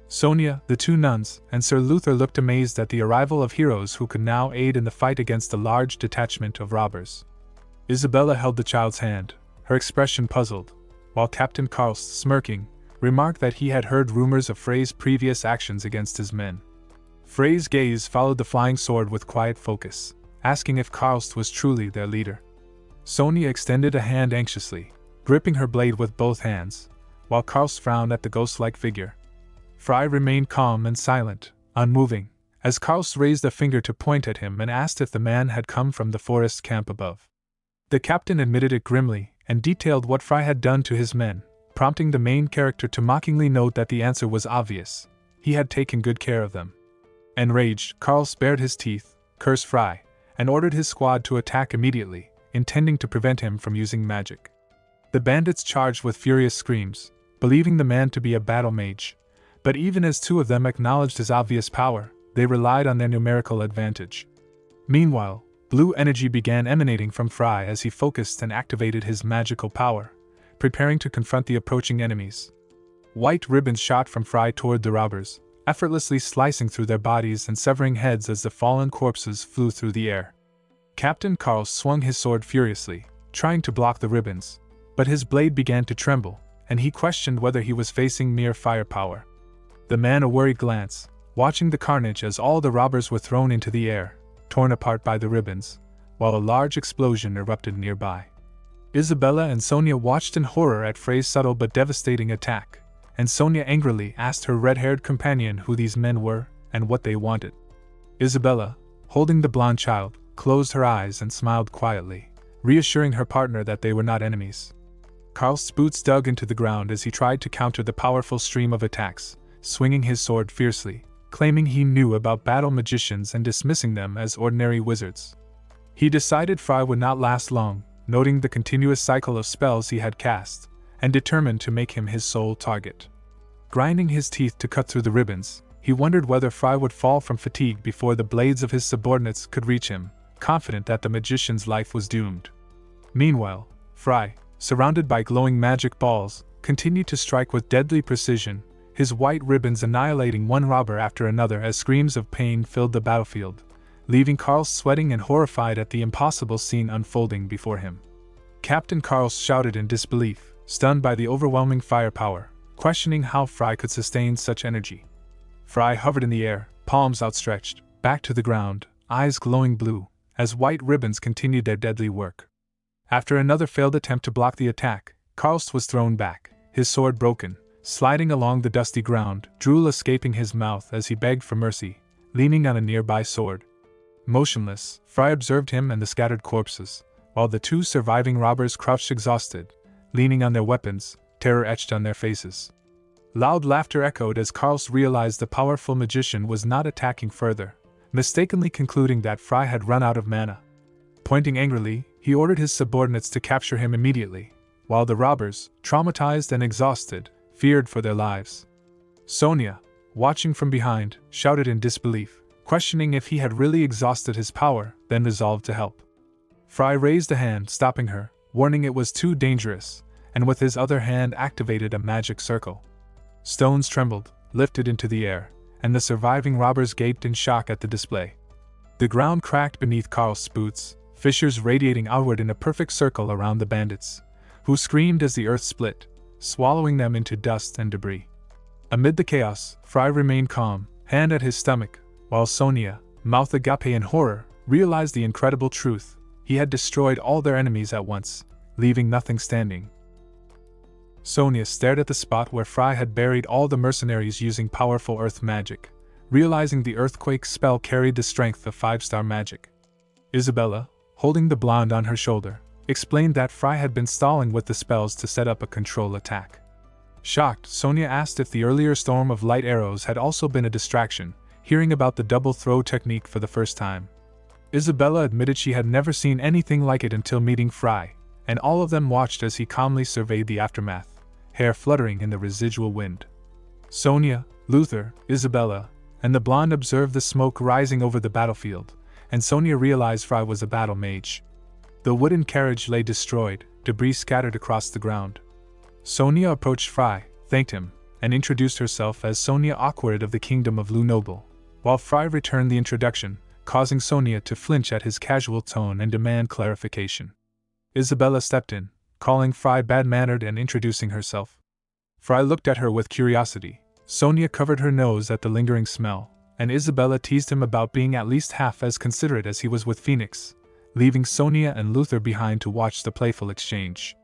Sonia, the 2 nuns, and Sir Luther looked amazed at the arrival of heroes who could now aid in the fight against a large detachment of robbers. Isabella held the child's hand, her expression puzzled, while Captain Karl, smirking, remarked that he had heard rumors of Frey's previous actions against his men. Frey's gaze followed the flying sword with quiet focus, asking if Karl was truly their leader. Sonia extended a hand anxiously, gripping her blade with both hands, while Karl frowned at the ghost-like figure. Fry remained calm and silent, unmoving, as Karl raised a finger to point at him and asked if the man had come from the forest camp above. The captain admitted it grimly and detailed what Fry had done to his men, prompting the main character to mockingly note that the answer was obvious. He had taken good care of them. Enraged, Karl bared his teeth, cursed Fry, and ordered his squad to attack immediately, intending to prevent him from using magic. The bandits charged with furious screams, believing the man to be a battle mage. But even as two of them acknowledged his obvious power, they relied on their numerical advantage. Meanwhile, blue energy began emanating from Fry as he focused and activated his magical power, preparing to confront the approaching enemies. White ribbons shot from Fry toward the robbers, effortlessly slicing through their bodies and severing heads as the fallen corpses flew through the air. Captain Carl swung his sword furiously, trying to block the ribbons, but his blade began to tremble, and he questioned whether he was facing mere firepower. The man a worried glance, watching the carnage as all the robbers were thrown into the air, torn apart by the ribbons, while a large explosion erupted nearby. Isabella and Sonia watched in horror at Frey's subtle but devastating attack, and Sonia angrily asked her red-haired companion who these men were and what they wanted. Isabella, holding the blonde child, closed her eyes and smiled quietly, reassuring her partner that they were not enemies. Karl's boots dug into the ground as he tried to counter the powerful stream of attacks, swinging his sword fiercely, claiming he knew about battle magicians and dismissing them as ordinary wizards. He decided Fry would not last long, noting the continuous cycle of spells he had cast, and determined to make him his sole target. Grinding his teeth to cut through the ribbons, he wondered whether Fry would fall from fatigue before the blades of his subordinates could reach him, confident that the magician's life was doomed. Meanwhile, Fry, surrounded by glowing magic balls, continued to strike with deadly precision, his white ribbons annihilating one robber after another as screams of pain filled the battlefield, leaving Carl sweating and horrified at the impossible scene unfolding before him. Captain Carl shouted in disbelief, stunned by the overwhelming firepower, questioning how Fry could sustain such energy. Fry hovered in the air, palms outstretched, back to the ground, eyes glowing blue, as white ribbons continued their deadly work. After another failed attempt to block the attack, Karlst was thrown back, his sword broken, sliding along the dusty ground, drool escaping his mouth as he begged for mercy, leaning on a nearby sword. Motionless, Fry observed him and the scattered corpses, while the two surviving robbers crouched exhausted, leaning on their weapons, terror etched on their faces. Loud laughter echoed as Karlst realized the powerful magician was not attacking further, mistakenly concluding that Fry had run out of mana. Pointing angrily, he ordered his subordinates to capture him immediately, while the robbers, traumatized and exhausted, feared for their lives. Sonia, watching from behind, shouted in disbelief, questioning if he had really exhausted his power, then resolved to help. Fry raised a hand, stopping her, warning it was too dangerous, and with his other hand activated a magic circle. Stones trembled, lifted into the air, and the surviving robbers gaped in shock at the display. The ground cracked beneath Karl's boots, fissures radiating outward in a perfect circle around the bandits, who screamed as the earth split, swallowing them into dust and debris. Amid the chaos, Fry remained calm, hand at his stomach, while Sonia, mouth agape in horror, realized the incredible truth: he had destroyed all their enemies at once, leaving nothing standing. Sonia stared at the spot where Fry had buried all the mercenaries using powerful earth magic, realizing the earthquake spell carried the strength of 5-star magic. Isabella, holding the blonde on her shoulder, explained that Fry had been stalling with the spells to set up a control attack. Shocked, Sonia asked if the earlier storm of light arrows had also been a distraction, hearing about the double throw technique for the first time. Isabella admitted she had never seen anything like it until meeting Fry, and all of them watched as he calmly surveyed the aftermath, hair fluttering in the residual wind. Sonia, Luther, Isabella, and the blonde observed the smoke rising over the battlefield, and Sonia realized Fry was a battle mage. The wooden carriage lay destroyed, debris scattered across the ground. Sonia approached Fry, thanked him, and introduced herself as Sonia Awkward of the Kingdom of Lu Noble, while Fry returned the introduction, causing Sonia to flinch at his casual tone and demand clarification. Isabella stepped in, calling Fry bad-mannered and introducing herself. Fry looked at her with curiosity. Sonia covered her nose at the lingering smell, and Isabella teased him about being at least half as considerate as he was with Phoenix, leaving Sonia and Luther behind to watch the playful exchange.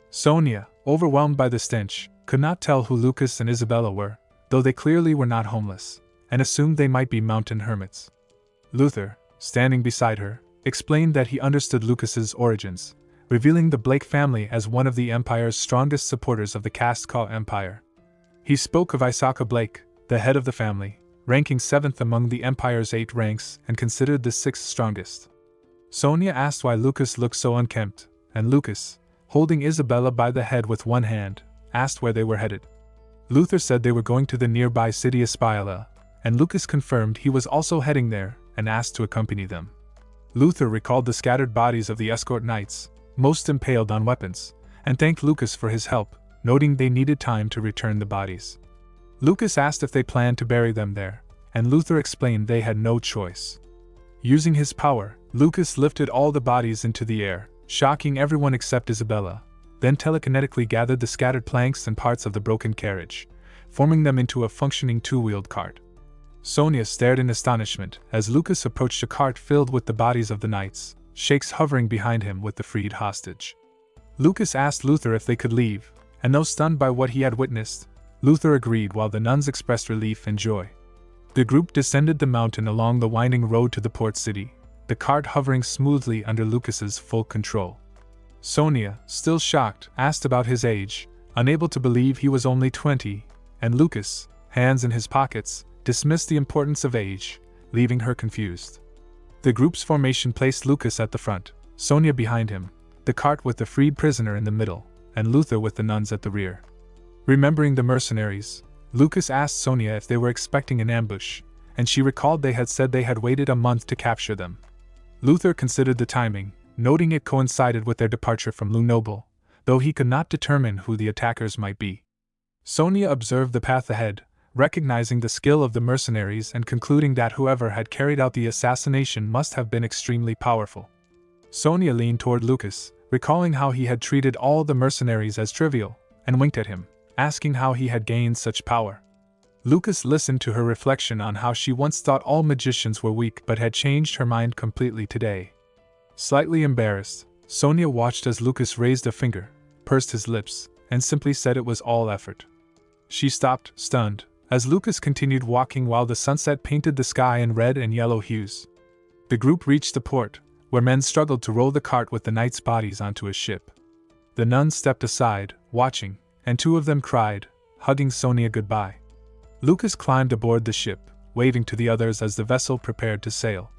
Sonia, overwhelmed by the stench, could not tell who Lucas and Isabella were, though they clearly were not homeless, and assumed they might be mountain hermits. Luther, standing beside her, explained that he understood Lucas's origins, revealing the Blake family as one of the Empire's strongest supporters of the Caste-Ka Empire. He spoke of Isaka Blake, the head of the family, ranking 7th among the Empire's 8 ranks and considered the 6th strongest. Sonia asked why Lucas looked so unkempt, and Lucas, holding Isabella by the head with one hand, asked where they were headed. Luther said they were going to the nearby city Espiala, and Lucas confirmed he was also heading there and asked to accompany them. Luther recalled the scattered bodies of the escort knights, most impaled on weapons, and thanked Lucas for his help, noting they needed time to return the bodies. Lucas asked if they planned to bury them there, and Luther explained they had no choice. Using his power, Lucas lifted all the bodies into the air, shocking everyone except Isabella, then telekinetically gathered the scattered planks and parts of the broken carriage, forming them into a functioning two-wheeled cart. Sonia stared in astonishment as Lucas approached a cart filled with the bodies of the knights, shakes hovering behind him with the freed hostage. Lucas asked Luther if they could leave, and though stunned by what he had witnessed, Luther agreed while the nuns expressed relief and joy. The group descended the mountain along the winding road to the port city, the cart hovering smoothly under Lucas's full control. Sonia, still shocked, asked about his age, unable to believe he was only 20, and Lucas, hands in his pockets, dismissed the importance of age, leaving her confused. The group's formation placed Lucas at the front, Sonia behind him, the cart with the freed prisoner in the middle, and Luther with the nuns at the rear. Remembering the mercenaries, Lucas asked Sonia if they were expecting an ambush, and she recalled they had said they had waited a month to capture them. Luther considered the timing, noting it coincided with their departure from Lugnoble, though he could not determine who the attackers might be. Sonia observed the path ahead, recognizing the skill of the mercenaries and concluding that whoever had carried out the assassination must have been extremely powerful. Sonia leaned toward Lucas, recalling how he had treated all the mercenaries as trivial, and winked at him, asking how he had gained such power. Lucas listened to her reflection on how she once thought all magicians were weak but had changed her mind completely today. Slightly embarrassed, Sonia watched as Lucas raised a finger, pursed his lips, and simply said it was all effort. She stopped, stunned, as Lucas continued walking while the sunset painted the sky in red and yellow hues. The group reached the port, where men struggled to roll the cart with the knights' bodies onto a ship. The nuns stepped aside, watching, and two of them cried, hugging Sonia goodbye. Lucas climbed aboard the ship, waving to the others as the vessel prepared to sail.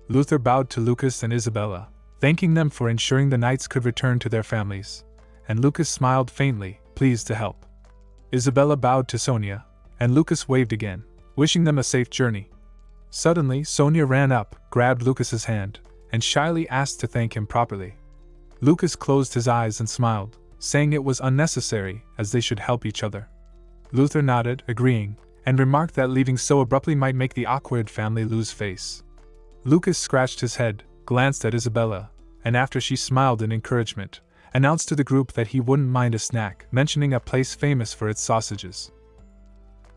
Luther bowed to Lucas and Isabella, thanking them for ensuring the knights could return to their families, and Lucas smiled faintly, pleased to help. Isabella bowed to Sonia, and Lucas waved again, wishing them a safe journey. Suddenly, Sonia ran up, grabbed Lucas's hand, and shyly asked to thank him properly. Lucas closed his eyes and smiled, saying it was unnecessary, as they should help each other. Luther nodded, agreeing, and remarked that leaving so abruptly might make the awkward family lose face. Lucas scratched his head, glanced at Isabella, and after she smiled in encouragement, announced to the group that he wouldn't mind a snack, mentioning a place famous for its sausages.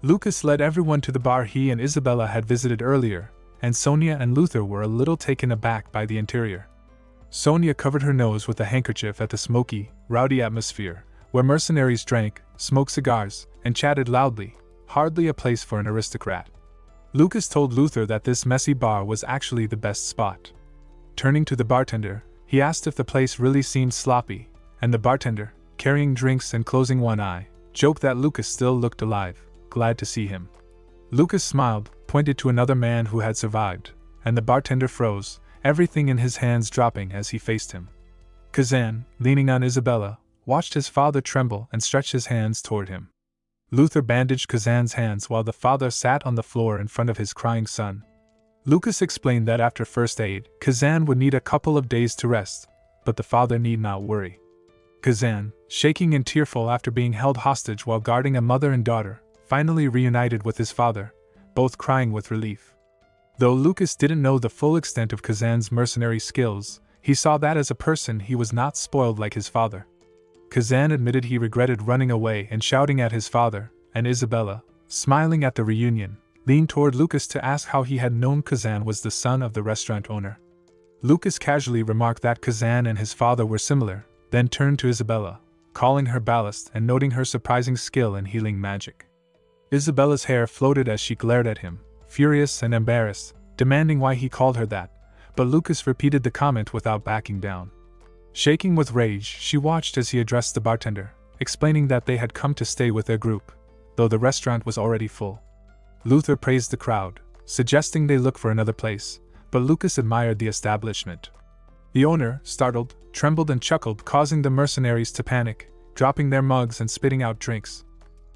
Lucas led everyone to the bar he and Isabella had visited earlier, and Sonia and Luther were a little taken aback by the interior. Sonia covered her nose with a handkerchief at the smoky, rowdy atmosphere, where mercenaries drank, smoked cigars, and chatted loudly, hardly a place for an aristocrat. Lucas told Luther that this messy bar was actually the best spot. Turning to the bartender, he asked if the place really seemed sloppy, and the bartender, carrying drinks and closing one eye, joked that Lucas still looked alive, glad to see him. Lucas smiled, pointed to another man who had survived, and the bartender froze, everything in his hands dropping as he faced him. Kazan, leaning on Isabella, watched his father tremble and stretch his hands toward him. Luther bandaged Kazan's hands while the father sat on the floor in front of his crying son. Lucas explained that after first aid, Kazan would need a couple of days to rest, but the father need not worry. Kazan, shaking and tearful after being held hostage while guarding a mother and daughter, finally reunited with his father, both crying with relief. Though Lucas didn't know the full extent of Kazan's mercenary skills, he saw that as a person he was not spoiled like his father. Kazan admitted he regretted running away and shouting at his father, and Isabella, smiling at the reunion, leaned toward Lucas to ask how he had known Kazan was the son of the restaurant owner. Lucas casually remarked that Kazan and his father were similar, then turned to Isabella, calling her ballast and noting her surprising skill in healing magic. Isabella's hair floated as she glared at him, furious and embarrassed, demanding why he called her that, but Lucas repeated the comment without backing down. Shaking with rage, she watched as he addressed the bartender, explaining that they had come to stay with their group, though the restaurant was already full. Luther praised the crowd, suggesting they look for another place, but Lucas admired the establishment. The owner, startled, trembled and chuckled, causing the mercenaries to panic, dropping their mugs and spitting out drinks.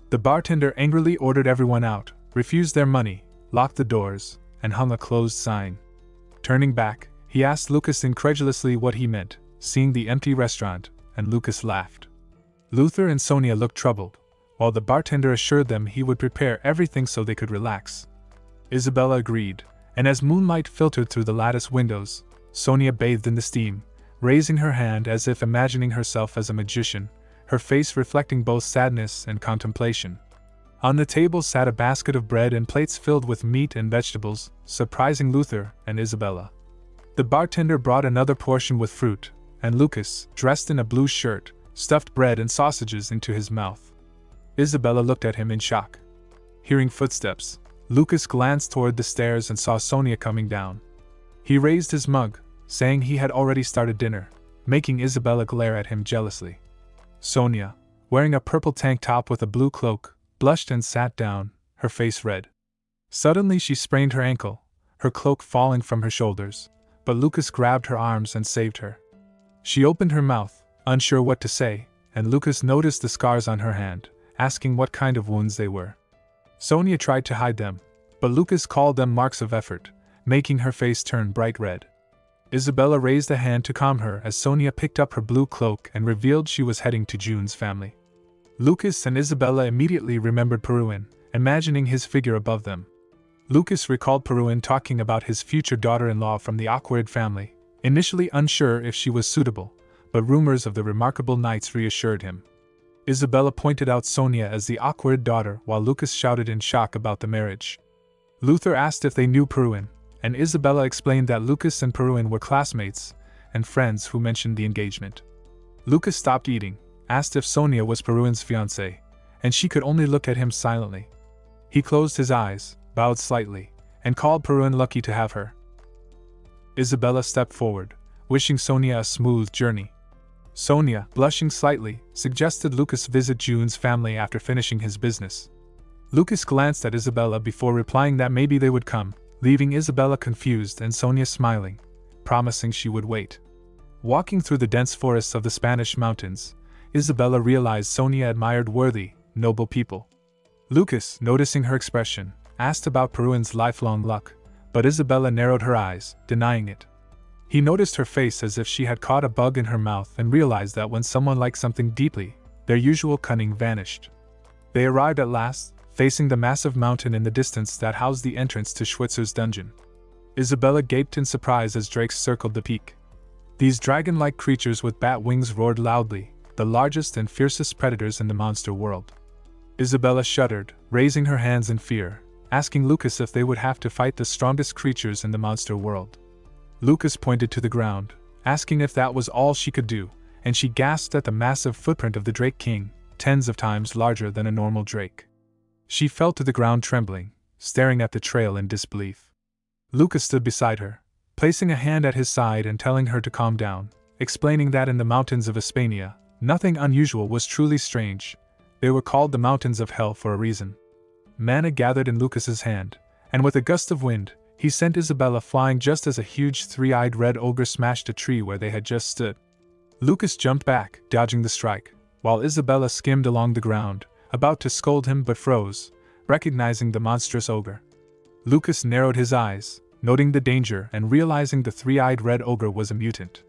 The bartender angrily ordered everyone out, refused their money, locked the doors, and hung a closed sign. Turning back, he asked Lucas incredulously what he meant, seeing the empty restaurant, and Lucas laughed. Luther and Sonia looked troubled, while the bartender assured them he would prepare everything so they could relax. Isabella agreed, and as moonlight filtered through the lattice windows, Sonia bathed in the steam, raising her hand as if imagining herself as a magician, her face reflecting both sadness and contemplation. On the table sat a basket of bread and plates filled with meat and vegetables, surprising Luther and Isabella. The bartender brought another portion with fruit, and Lucas, dressed in a blue shirt, stuffed bread and sausages into his mouth. Isabella looked at him in shock. Hearing footsteps, Lucas glanced toward the stairs and saw Sonia coming down. He raised his mug, saying he had already started dinner, making Isabella glare at him jealously. Sonia, wearing a purple tank top with a blue cloak, blushed and sat down, her face red. Suddenly she sprained her ankle, her cloak falling from her shoulders, but Lucas grabbed her arms and saved her. She opened her mouth, unsure what to say, and Lucas noticed the scars on her hand, asking what kind of wounds they were. Sonia tried to hide them, but Lucas called them marks of effort, making her face turn bright red. Isabella raised a hand to calm her as Sonia picked up her blue cloak and revealed she was heading to June's family. Lucas and Isabella immediately remembered Peruin, imagining his figure above them. Lucas recalled Peruin talking about his future daughter-in-law from the Awkward family, initially unsure if she was suitable, but rumors of the remarkable knights reassured him. Isabella pointed out Sonia as the Awkward daughter while Lucas shouted in shock about the marriage. Luther asked if they knew Peruin, and Isabella explained that Lucas and Peruin were classmates and friends who mentioned the engagement. Lucas stopped eating, asked if Sonia was Peruin's fiancée, and she could only look at him silently. He closed his eyes, bowed slightly, and called Peruin lucky to have her. Isabella stepped forward, wishing Sonia a smooth journey. Sonia, blushing slightly, suggested Lucas visit June's family after finishing his business. Lucas glanced at Isabella before replying that maybe they would come, leaving Isabella confused and Sonia smiling, promising she would wait. Walking through the dense forests of the Spanish mountains, Isabella realized Sonia admired worthy, noble people. Lucas, noticing her expression, asked about Peruin's lifelong luck, but Isabella narrowed her eyes, denying it. He noticed her face as if she had caught a bug in her mouth and realized that when someone liked something deeply, their usual cunning vanished. They arrived at last, facing the massive mountain in the distance that housed the entrance to Schwitzer's dungeon. Isabella gaped in surprise as drakes circled the peak. These dragon-like creatures with bat wings roared loudly, the largest and fiercest predators in the monster world. Isabella shuddered, raising her hands in fear, asking Lucas if they would have to fight the strongest creatures in the monster world. Lucas pointed to the ground, asking if that was all she could do, and she gasped at the massive footprint of the Drake King, tens of times larger than a normal drake. She fell to the ground trembling, staring at the trail in disbelief. Lucas stood beside her, placing a hand at his side and telling her to calm down, explaining that in the mountains of Hispania, nothing unusual was truly strange. They were called the Mountains of Hell for a reason. Mana gathered in Lucas's hand, and with a gust of wind, he sent Isabella flying just as a huge three-eyed red ogre smashed a tree where they had just stood. Lucas jumped back, dodging the strike, while Isabella skimmed along the ground, about to scold him but froze, recognizing the monstrous ogre. Lucas narrowed his eyes, noting the danger and realizing the three-eyed red ogre was a mutant.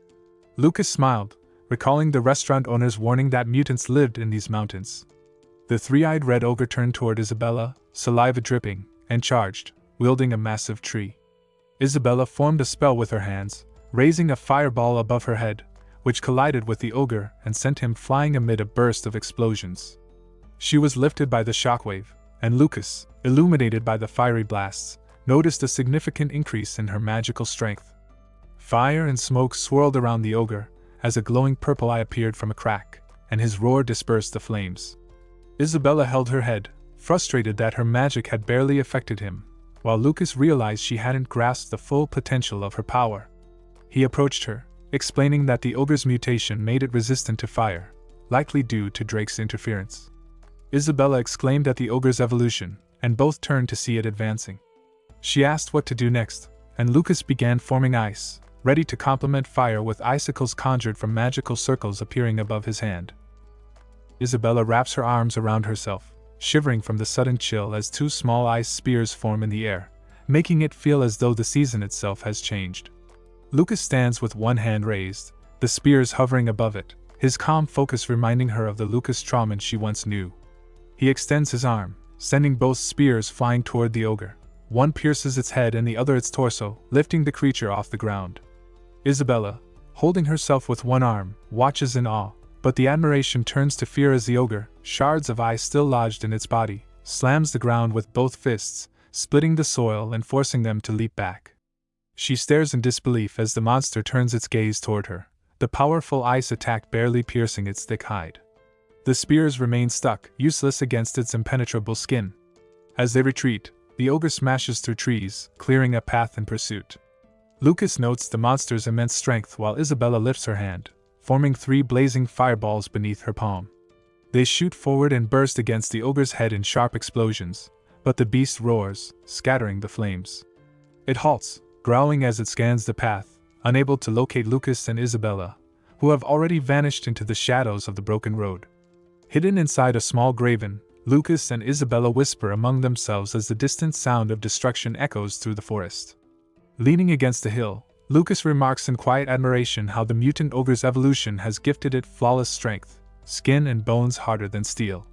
Lucas smiled, recalling the restaurant owner's warning that mutants lived in these mountains. The three-eyed red ogre turned toward Isabella, saliva dripping, and charged, wielding a massive tree. Isabella formed a spell with her hands, raising a fireball above her head, which collided with the ogre and sent him flying amid a burst of explosions. She was lifted by the shockwave, and Lucas, illuminated by the fiery blasts, noticed a significant increase in her magical strength. Fire and smoke swirled around the ogre, as a glowing purple eye appeared from a crack, and his roar dispersed the flames. Isabella held her head, frustrated that her magic had barely affected him, while Lucas realized she hadn't grasped the full potential of her power. He approached her, explaining that the ogre's mutation made it resistant to fire, likely due to Drake's interference. Isabella exclaimed at the ogre's evolution, and both turned to see it advancing. She asked what to do next, and Lucas began forming ice, ready to complement fire with icicles conjured from magical circles appearing above his hand. Isabella wraps her arms around herself, shivering from the sudden chill as two small ice spears form in the air, making it feel as though the season itself has changed. Lucas stands with one hand raised, the spears hovering above it, his calm focus reminding her of the Lucas Trauman she once knew. He extends his arm, sending both spears flying toward the ogre. One pierces its head and the other its torso, lifting the creature off the ground. Isabella, holding herself with one arm, watches in awe, but the admiration turns to fear as the ogre, shards of ice still lodged in its body, slams the ground with both fists, splitting the soil and forcing them to leap back. She stares in disbelief as the monster turns its gaze toward her, the powerful ice attack barely piercing its thick hide. The spears remain stuck, useless against its impenetrable skin. As they retreat, the ogre smashes through trees, clearing a path in pursuit. Lucas notes the monster's immense strength while Isabella lifts her hand, forming 3 blazing fireballs beneath her palm. They shoot forward and burst against the ogre's head in sharp explosions, but the beast roars, scattering the flames. It halts, growling as it scans the path, unable to locate Lucas and Isabella, who have already vanished into the shadows of the broken road. Hidden inside a small graven, Lucas and Isabella whisper among themselves as the distant sound of destruction echoes through the forest. Leaning against a hill, Lucas remarks in quiet admiration how the mutant ogre's evolution has gifted it flawless strength, skin and bones harder than steel.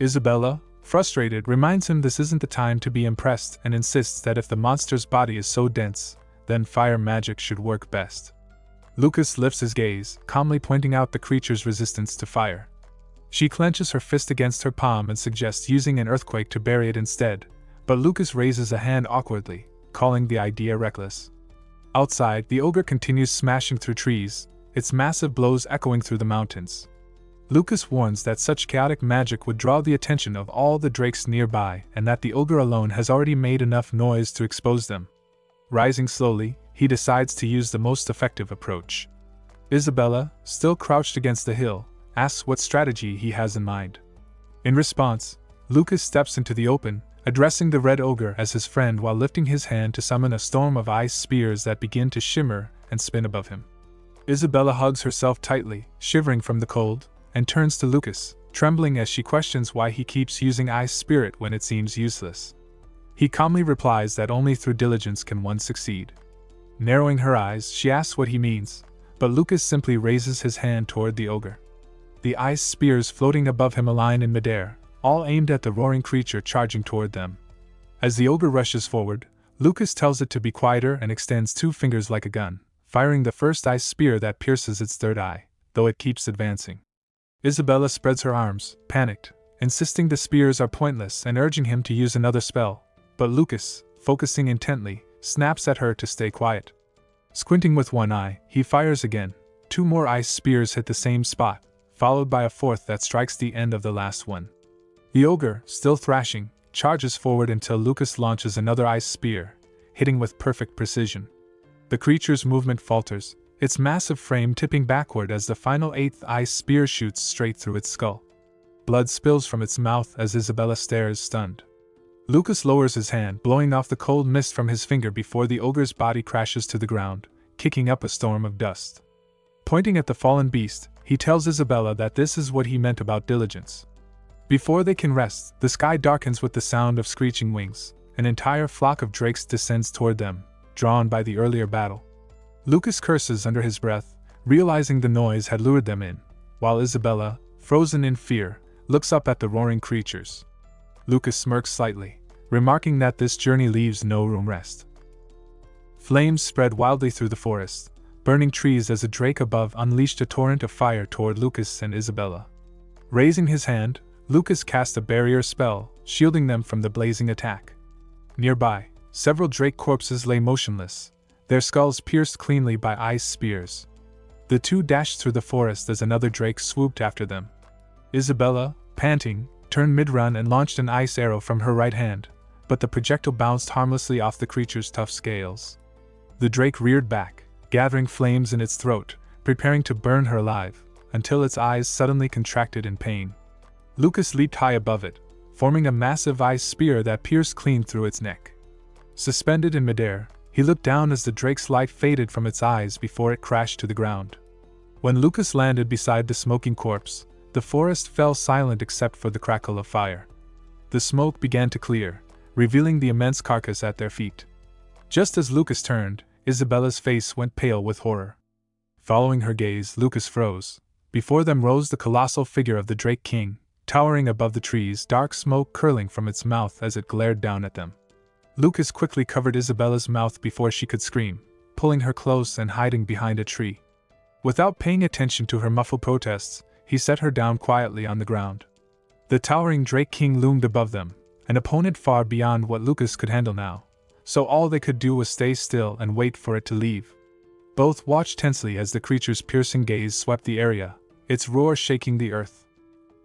Isabella, frustrated, reminds him this isn't the time to be impressed and insists that if the monster's body is so dense, then fire magic should work best. Lucas lifts his gaze, calmly pointing out the creature's resistance to fire. She clenches her fist against her palm and suggests using an earthquake to bury it instead, but Lucas raises a hand awkwardly, calling the idea reckless. Outside, the ogre continues smashing through trees, its massive blows echoing through the mountains. Lucas warns that such chaotic magic would draw the attention of all the drakes nearby and that the ogre alone has already made enough noise to expose them. Rising slowly, he decides to use the most effective approach. Isabella, still crouched against the hill, asks what strategy he has in mind. In response, Lucas steps into the open, addressing the red ogre as his friend while lifting his hand to summon a storm of ice spears that begin to shimmer and spin above him. Isabella hugs herself tightly, shivering from the cold, and turns to Lucas, trembling as she questions why he keeps using ice spirit when it seems useless. He calmly replies that only through diligence can one succeed. Narrowing her eyes, she asks what he means, but Lucas simply raises his hand toward the ogre. The ice spears floating above him align in midair, all aimed at the roaring creature charging toward them. As the ogre rushes forward, Lucas tells it to be quieter and extends 2 fingers like a gun, firing the first ice spear that pierces its third eye, though it keeps advancing. Isabella spreads her arms, panicked, insisting the spears are pointless and urging him to use another spell, but Lucas, focusing intently, snaps at her to stay quiet. Squinting with one eye, he fires again. 2 more ice spears hit the same spot, followed by a 4th that strikes the end of the last one. The ogre, still thrashing, charges forward until Lucas launches another ice spear, hitting with perfect precision. The creature's movement falters, its massive frame tipping backward as the final 8th ice spear shoots straight through its skull. Blood spills from its mouth as Isabella stares stunned. Lucas lowers his hand, blowing off the cold mist from his finger before the ogre's body crashes to the ground, kicking up a storm of dust. Pointing at the fallen beast, he tells Isabella that this is what he meant about diligence. Before they can rest, the sky darkens with the sound of screeching wings. An entire flock of drakes descends toward them, drawn by the earlier battle. Lucas curses under his breath, realizing the noise had lured them in, while Isabella, frozen in fear, looks up at the roaring creatures. Lucas smirks slightly, remarking that this journey leaves no room rest. Flames spread wildly through the forest, burning trees as a drake above unleashed a torrent of fire toward Lucas and Isabella. Raising his hand, Lucas cast a barrier spell, shielding them from the blazing attack. Nearby, several drake corpses lay motionless, their skulls pierced cleanly by ice spears. The 2 dashed through the forest as another drake swooped after them. Isabella, panting, turned mid-run and launched an ice arrow from her right hand, but the projectile bounced harmlessly off the creature's tough scales. The drake reared back, gathering flames in its throat, preparing to burn her alive, until its eyes suddenly contracted in pain. Lucas leaped high above it, forming a massive ice spear that pierced clean through its neck. Suspended in midair, he looked down as the drake's light faded from its eyes before it crashed to the ground. When Lucas landed beside the smoking corpse, The forest fell silent except for the crackle of fire. The smoke began to clear, revealing the immense carcass at their feet. Just as Lucas turned, Isabella's face went pale with horror. Following her gaze, Lucas froze. Before them rose the colossal figure of the Drake King, towering above the trees, dark smoke curling from its mouth as it glared down at them. Lucas quickly covered Isabella's mouth before she could scream, pulling her close and hiding behind a tree. Without paying attention to her muffled protests, he set her down quietly on the ground. The towering Drake King loomed above them, an opponent far beyond what Lucas could handle now, so all they could do was stay still and wait for it to leave. Both watched tensely as the creature's piercing gaze swept the area, its roar shaking the earth.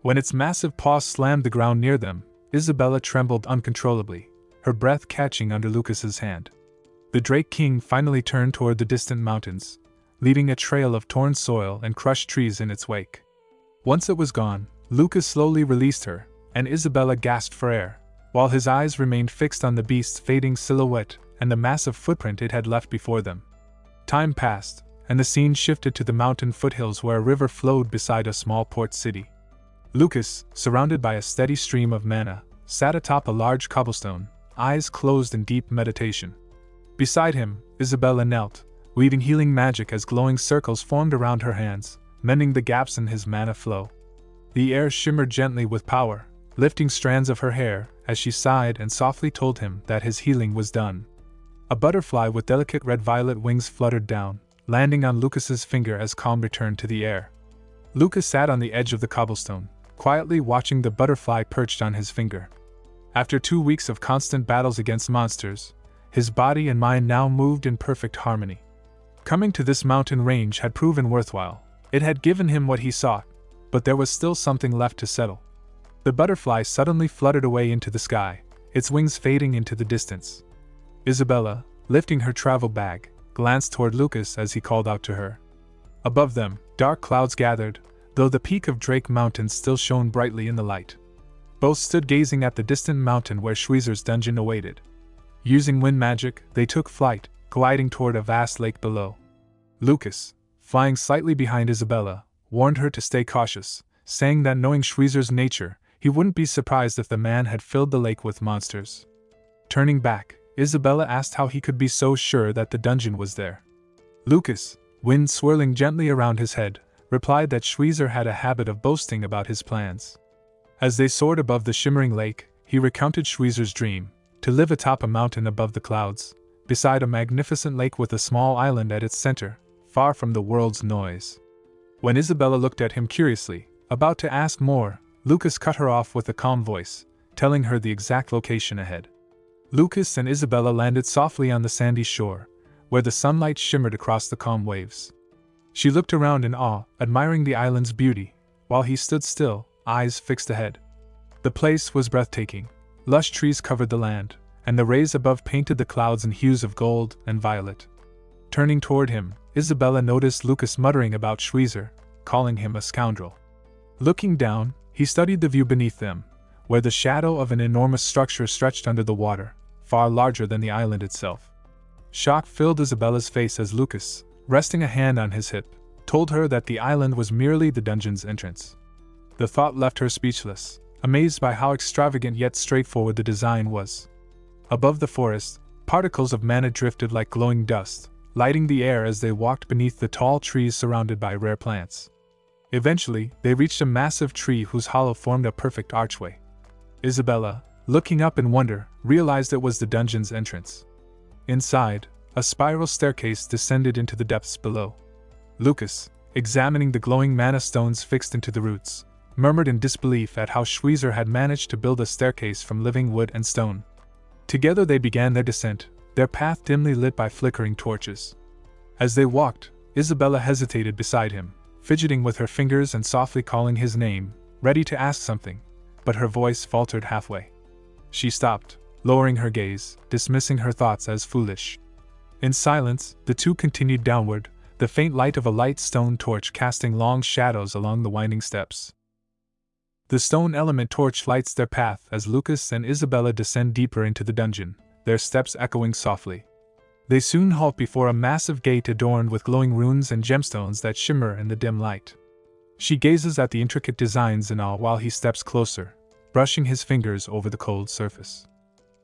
When its massive paws slammed the ground near them, Isabella trembled uncontrollably, her breath catching under Lucas's hand. The Drake King finally turned toward the distant mountains, leaving a trail of torn soil and crushed trees in its wake. Once it was gone, Lucas slowly released her, and Isabella gasped for air, while his eyes remained fixed on the beast's fading silhouette and the massive footprint it had left before them. Time passed, and the scene shifted to the mountain foothills where a river flowed beside a small port city. Lucas, surrounded by a steady stream of mana, sat atop a large cobblestone, eyes closed in deep meditation. Beside him, Isabella knelt, weaving healing magic as glowing circles formed around her hands, mending the gaps in his mana flow. The air shimmered gently with power, lifting strands of her hair as she sighed and softly told him that his healing was done. A butterfly with delicate red-violet wings fluttered down, landing on Lucas's finger as calm returned to the air. Lucas sat on the edge of the cobblestone, quietly watching the butterfly perched on his finger. After 2 weeks of constant battles against monsters, his body and mind now moved in perfect harmony. Coming to this mountain range had proven worthwhile. It had given him what he sought, but there was still something left to settle. The butterfly suddenly fluttered away into the sky, its wings fading into the distance. Isabella, lifting her travel bag, glanced toward Lucas as he called out to her. Above them, dark clouds gathered, though the peak of Drake Mountain still shone brightly in the light. Both stood gazing at the distant mountain where Schweizer's dungeon awaited. Using wind magic, they took flight, gliding toward a vast lake below. Lucas, flying slightly behind Isabella, warned her to stay cautious, saying that knowing Schweizer's nature, he wouldn't be surprised if the man had filled the lake with monsters. Turning back, Isabella asked how he could be so sure that the dungeon was there. Lucas, wind swirling gently around his head, replied that Schweizer had a habit of boasting about his plans. As they soared above the shimmering lake, he recounted Schweizer's dream, to live atop a mountain above the clouds, beside a magnificent lake with a small island at its center, far from the world's noise. When Isabella looked at him curiously, about to ask more, Lucas cut her off with a calm voice, telling her the exact location ahead. Lucas and Isabella landed softly on the sandy shore, where the sunlight shimmered across the calm waves. She looked around in awe, admiring the island's beauty, while he stood still, eyes fixed ahead. The place was breathtaking. Lush trees covered the land, and the rays above painted the clouds in hues of gold and violet. Turning toward him, Isabella noticed Lucas muttering about Schweizer, calling him a scoundrel. Looking down, he studied the view beneath them, where the shadow of an enormous structure stretched under the water, far larger than the island itself. Shock filled Isabella's face as Lucas, resting a hand on his hip, told her that the island was merely the dungeon's entrance. The thought left her speechless, amazed by how extravagant yet straightforward the design was. Above the forest, particles of mana drifted like glowing dust, lighting the air as they walked beneath the tall trees surrounded by rare plants. Eventually, they reached a massive tree whose hollow formed a perfect archway. Isabella, looking up in wonder, realized it was the dungeon's entrance. Inside, a spiral staircase descended into the depths below. Lucas, examining the glowing mana stones fixed into the roots, murmured in disbelief at how Schweizer had managed to build a staircase from living wood and stone. Together they began their descent, their path dimly lit by flickering torches. As they walked, Isabella hesitated beside him, fidgeting with her fingers and softly calling his name, ready to ask something, but her voice faltered halfway. She stopped, lowering her gaze, dismissing her thoughts as foolish. In silence, the two continued downward, the faint light of a light stone torch casting long shadows along the winding steps. The stone element torch lights their path as Lucas and Isabella descend deeper into the dungeon, their steps echoing softly. They soon halt before a massive gate adorned with glowing runes and gemstones that shimmer in the dim light. She gazes at the intricate designs in awe while he steps closer, brushing his fingers over the cold surface.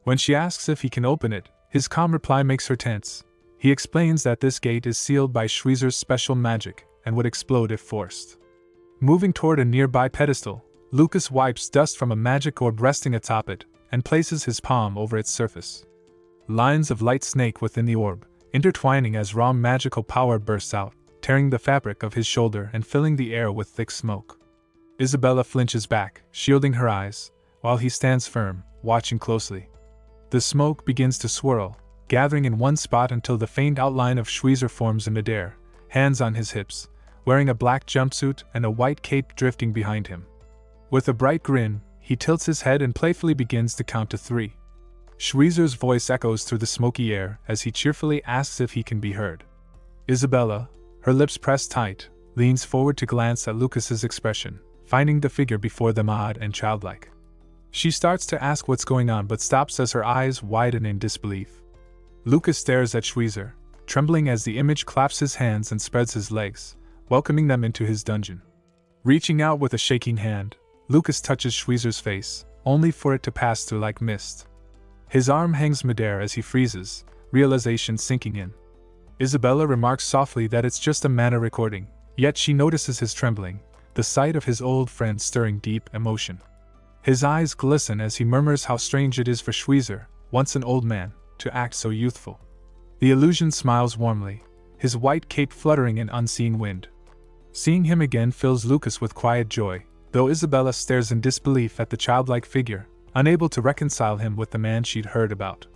When she asks if he can open it, his calm reply makes her tense. He explains that this gate is sealed by Schweizer's special magic and would explode if forced. Moving toward a nearby pedestal, Lucas wipes dust from a magic orb resting atop it and places his palm over its surface. Lines of light snake within the orb, intertwining as raw magical power bursts out, tearing the fabric of his shoulder and filling the air with thick smoke. Isabella flinches back, shielding her eyes, while he stands firm, watching closely. The smoke begins to swirl, gathering in one spot until the faint outline of Schweizer forms in midair, hands on his hips, wearing a black jumpsuit and a white cape drifting behind him. With a bright grin, he tilts his head and playfully begins to count to 3. Schweizer's voice echoes through the smoky air as he cheerfully asks if he can be heard. Isabella, her lips pressed tight, leans forward to glance at Lucas's expression, finding the figure before them odd and childlike. She starts to ask what's going on but stops as her eyes widen in disbelief. Lucas stares at Schweizer, trembling as the image claps his hands and spreads his legs, welcoming them into his dungeon. Reaching out with a shaking hand, Lucas touches Schweizer's face, only for it to pass through like mist. His arm hangs midair as he freezes, realization sinking in. Isabella remarks softly that it's just a mana recording, yet she notices his trembling, the sight of his old friend stirring deep emotion. His eyes glisten as he murmurs how strange it is for Schweizer, once an old man, to act so youthful. The illusion smiles warmly, his white cape fluttering in unseen wind. Seeing him again fills Lucas with quiet joy, though Isabella stares in disbelief at the childlike figure, unable to reconcile him with the man she'd heard about.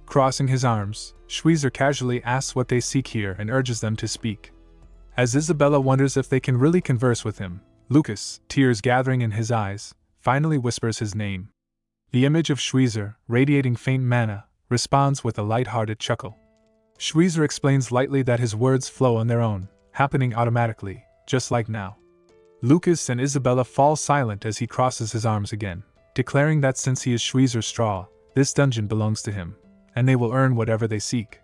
Crossing his arms, Schweizer casually asks what they seek here and urges them to speak. As Isabella wonders if they can really converse with him, Lucas, tears gathering in his eyes, finally whispers his name. The image of Schweizer, radiating faint mana, responds with a light-hearted chuckle. Schweizer explains lightly that his words flow on their own, happening automatically, just like now. Lucas and Isabella fall silent as he crosses his arms again, declaring that since he is Schweizer's straw, this dungeon belongs to him, and they will earn whatever they seek.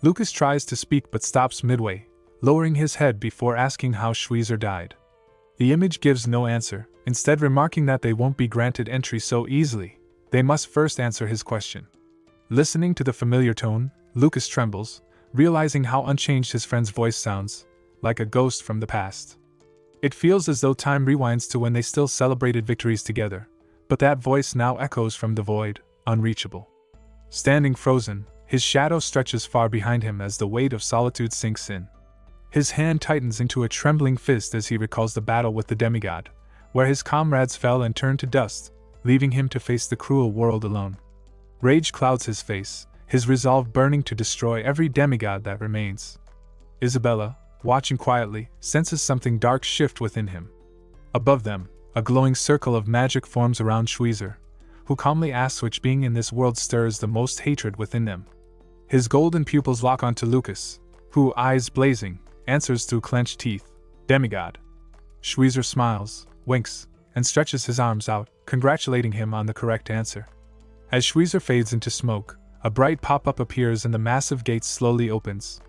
Lucas tries to speak but stops midway, lowering his head before asking how Schweizer died. The image gives no answer, instead remarking that they won't be granted entry so easily. They must first answer his question. Listening to the familiar tone, Lucas trembles, realizing how unchanged his friend's voice sounds, like a ghost from the past. It feels as though time rewinds to when they still celebrated victories together, but that voice now echoes from the void, unreachable. Standing frozen, his shadow stretches far behind him as the weight of solitude sinks in. His hand tightens into a trembling fist as he recalls the battle with the demigod, where his comrades fell and turned to dust, leaving him to face the cruel world alone. Rage clouds his face, his resolve burning to destroy every demigod that remains. Isabella, watching quietly, senses something dark shift within him. Above them, a glowing circle of magic forms around Schweizer, who calmly asks which being in this world stirs the most hatred within them. His golden pupils lock onto Lucas, who, eyes blazing, answers through clenched teeth, "Demigod." Schweizer smiles, winks, and stretches his arms out, congratulating him on the correct answer. As Schweizer fades into smoke, a bright pop-up appears and the massive gate slowly opens.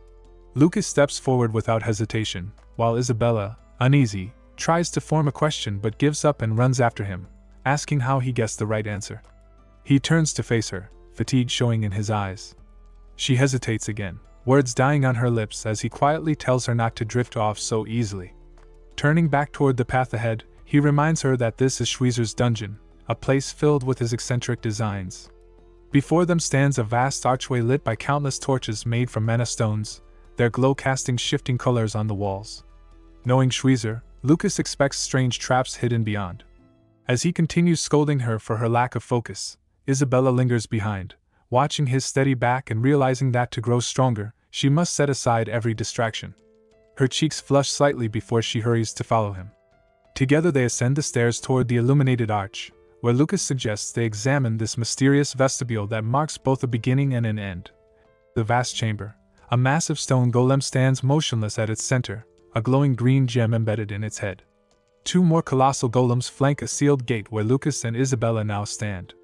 Lucas steps forward without hesitation, while Isabella, uneasy, tries to form a question but gives up and runs after him, asking how he guessed the right answer. He turns to face her, fatigue showing in his eyes. She hesitates again, words dying on her lips as he quietly tells her not to drift off so easily. Turning back toward the path ahead, he reminds her that this is Schweizer's dungeon, a place filled with his eccentric designs. Before them stands a vast archway lit by countless torches made from mana stones, their glow casting shifting colors on the walls. Knowing Schweizer, Lucas expects strange traps hidden beyond. As he continues scolding her for her lack of focus, Isabella lingers behind, watching his steady back and realizing that to grow stronger, she must set aside every distraction. Her cheeks flush slightly before she hurries to follow him. Together they ascend the stairs toward the illuminated arch, where Lucas suggests they examine this mysterious vestibule that marks both a beginning and an end. The vast chamber. A massive stone golem stands motionless at its center, a glowing green gem embedded in its head. Two more colossal golems flank a sealed gate where Lucas and Isabella now stand.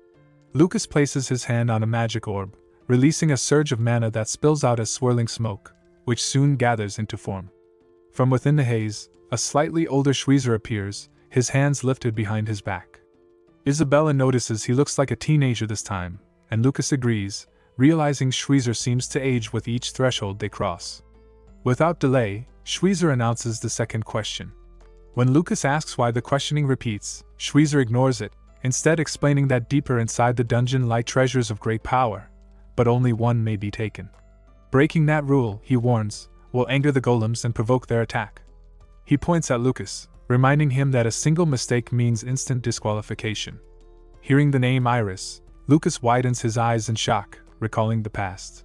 Lucas places his hand on a magic orb, releasing a surge of mana that spills out as swirling smoke, which soon gathers into form. From within the haze, a slightly older Schweizer appears, his hands lifted behind his back. Isabella notices he looks like a teenager this time, and Lucas agrees, realizing Schweizer seems to age with each threshold they cross. Without delay, Schweizer announces the second question. When Lucas asks why the questioning repeats, Schweizer ignores it, instead explaining that deeper inside the dungeon lie treasures of great power, but only one may be taken. Breaking that rule, he warns, will anger the golems and provoke their attack. He points at Lucas, reminding him that a single mistake means instant disqualification. Hearing the name Iris, Lucas widens his eyes in shock, recalling the past.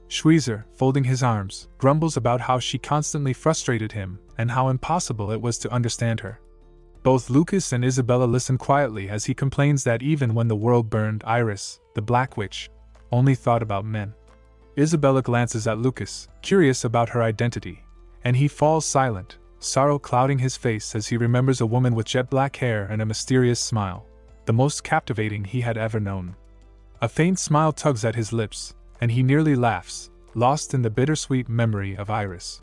Schweizer, folding his arms, grumbles about how she constantly frustrated him and how impossible it was to understand her. Both Lucas and Isabella listen quietly as he complains that even when the world burned, Iris, the Black Witch, only thought about men. Isabella glances at Lucas, curious about her identity, and he falls silent, sorrow clouding his face as he remembers a woman with jet black hair and a mysterious smile, the most captivating he had ever known. A faint smile tugs at his lips, and he nearly laughs, lost in the bittersweet memory of Iris.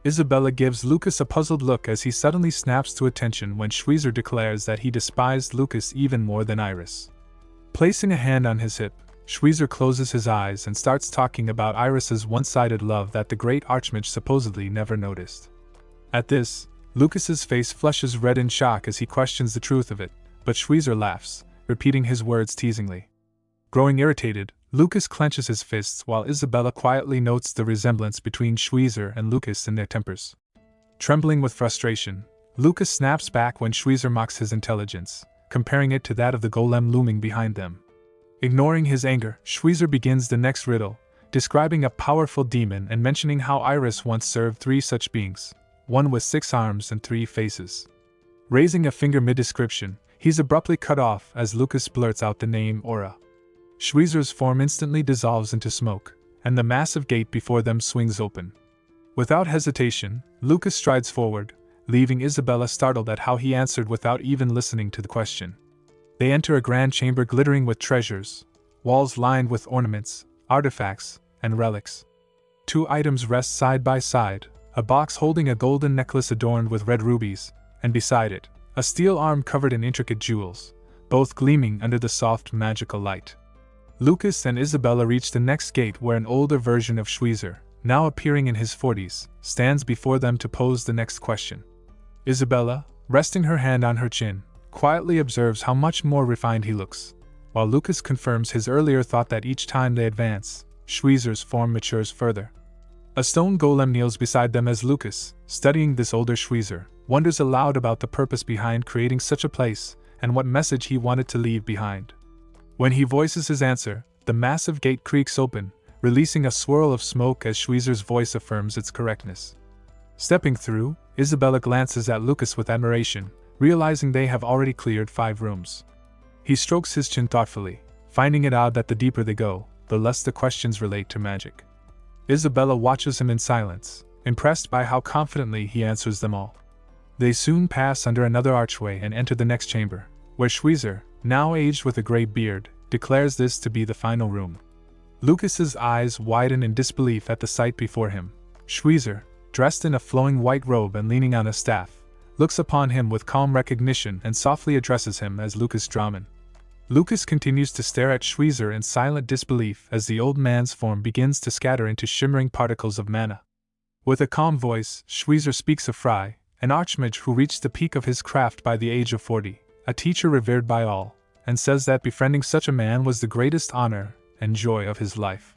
Isabella gives Lucas a puzzled look as he suddenly snaps to attention when Schweizer declares that he despised Lucas even more than Iris. Placing a hand on his hip, Schweizer closes his eyes and starts talking about Iris's one-sided love that the great Archmage supposedly never noticed. At this, Lucas's face flushes red in shock as he questions the truth of it, but Schweizer laughs, repeating his words teasingly. Growing irritated, Lucas clenches his fists while Isabella quietly notes the resemblance between Schweizer and Lucas in their tempers. Trembling with frustration, Lucas snaps back when Schweizer mocks his intelligence, comparing it to that of the golem looming behind them. Ignoring his anger, Schweizer begins the next riddle, describing a powerful demon and mentioning how Iris once served 3 such beings, one with 6 arms and 3 faces. Raising a finger mid-description, he's abruptly cut off as Lucas blurts out the name Aura. Schweizer's form instantly dissolves into smoke, and the massive gate before them swings open. Without hesitation, Lucas strides forward, leaving Isabella startled at how he answered without even listening to the question. They enter a grand chamber glittering with treasures, walls lined with ornaments, artifacts, and relics. 2 items rest side by side, a box holding a golden necklace adorned with red rubies, and beside it, a steel arm covered in intricate jewels, both gleaming under the soft magical light. Lucas and Isabella reach the next gate where an older version of Schweizer, now appearing in his 40s, stands before them to pose the next question. Isabella, resting her hand on her chin, quietly observes how much more refined he looks, while Lucas confirms his earlier thought that each time they advance, Schweizer's form matures further. A stone golem kneels beside them as Lucas, studying this older Schweizer, wonders aloud about the purpose behind creating such a place and what message he wanted to leave behind. When he voices his answer, the massive gate creaks open, releasing a swirl of smoke as Schweizer's voice affirms its correctness. Stepping through, Isabella glances at Lucas with admiration, realizing they have already cleared 5 rooms. He strokes his chin thoughtfully, finding it odd that the deeper they go, the less the questions relate to magic. Isabella watches him in silence, impressed by how confidently he answers them all. They soon pass under another archway and enter the next chamber, where Schweizer, now aged with a gray beard, declares this to be the final room. Lucas's eyes widen in disbelief at the sight before him. Schweizer, dressed in a flowing white robe and leaning on a staff, looks upon him with calm recognition and softly addresses him as Lucas Draman. Lucas continues to stare at Schweizer in silent disbelief as the old man's form begins to scatter into shimmering particles of mana. With a calm voice, Schweizer speaks of Fry, an archmage who reached the peak of his craft by the age of 40, a teacher revered by all, and says that befriending such a man was the greatest honor and joy of his life.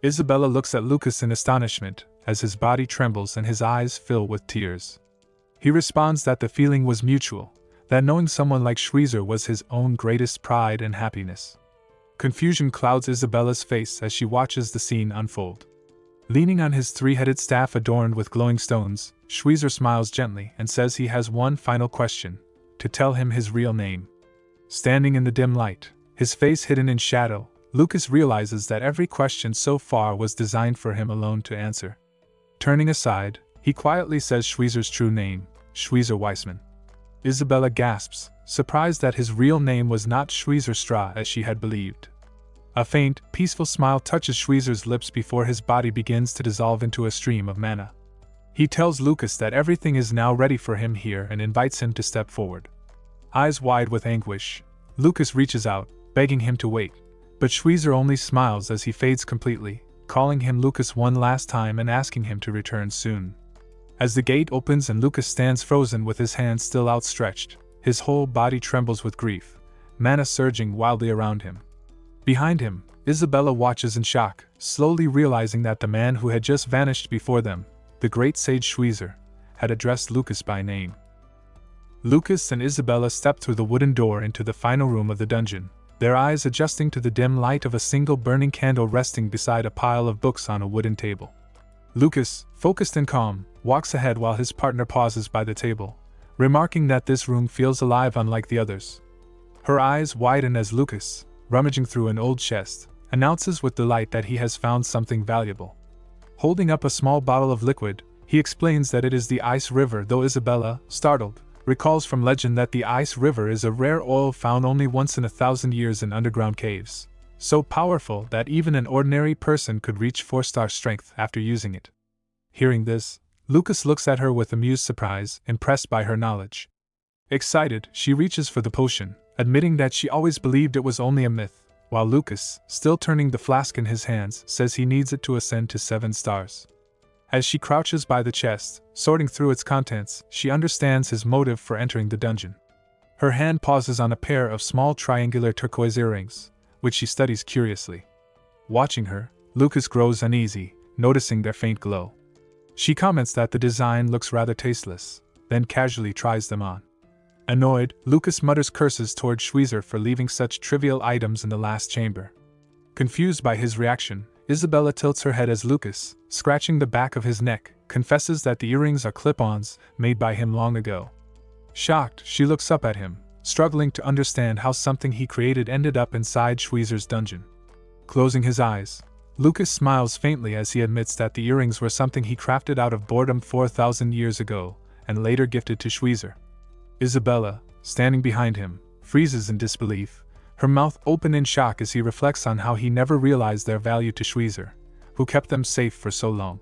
Isabella looks at Lucas in astonishment, as his body trembles and his eyes fill with tears. He responds that the feeling was mutual, that knowing someone like Schweizer was his own greatest pride and happiness. Confusion clouds Isabella's face as she watches the scene unfold. Leaning on his 3-headed staff adorned with glowing stones, Schweizer smiles gently and says he has one final question, to tell him his real name. Standing in the dim light, his face hidden in shadow, Lucas realizes that every question so far was designed for him alone to answer. Turning aside, he quietly says Schweizer's true name, Schweizer Weissman. Isabella gasps, surprised that his real name was not Schweizer Straw as she had believed. A faint, peaceful smile touches Schweizer's lips before his body begins to dissolve into a stream of mana. He tells Lucas that everything is now ready for him here and invites him to step forward. Eyes wide with anguish, Lucas reaches out, begging him to wait, but Schweizer only smiles as he fades completely, calling him Lucas one last time and asking him to return soon. As the gate opens and Lucas stands frozen with his hands still outstretched, his whole body trembles with grief, mana surging wildly around him. Behind him, Isabella watches in shock, slowly realizing that the man who had just vanished before them, the great sage Schweizer, had addressed Lucas by name. Lucas and Isabella step through the wooden door into the final room of the dungeon, their eyes adjusting to the dim light of a single burning candle resting beside a pile of books on a wooden table. Lucas, focused and calm, walks ahead while his partner pauses by the table, remarking that this room feels alive unlike the others. Her eyes widen as Lucas, rummaging through an old chest, announces with delight that he has found something valuable. Holding up a small bottle of liquid, he explains that it is the Ice River, though Isabella, startled, recalls from legend that the Ice River is a rare oil found only once in 1,000 years in underground caves, so powerful that even an ordinary person could reach 4-star strength after using it. Hearing this, Lucas looks at her with amused surprise, impressed by her knowledge. Excited, she reaches for the potion, admitting that she always believed it was only a myth, while Lucas, still turning the flask in his hands, says he needs it to ascend to 7 stars. As she crouches by the chest, sorting through its contents, she understands his motive for entering the dungeon. Her hand pauses on a pair of small triangular turquoise earrings, which she studies curiously. Watching her, Lucas grows uneasy, noticing their faint glow. She comments that the design looks rather tasteless, then casually tries them on. Annoyed, Lucas mutters curses toward Schweizer for leaving such trivial items in the last chamber. Confused by his reaction, Isabella tilts her head as Lucas, scratching the back of his neck, confesses that the earrings are clip-ons made by him long ago. Shocked, she looks up at him, struggling to understand how something he created ended up inside Schweizer's dungeon. Closing his eyes, Lucas smiles faintly as he admits that the earrings were something he crafted out of boredom 4,000 years ago, and later gifted to Schweizer. Isabella, standing behind him, freezes in disbelief, her mouth open in shock as he reflects on how he never realized their value to Schweizer, who kept them safe for so long.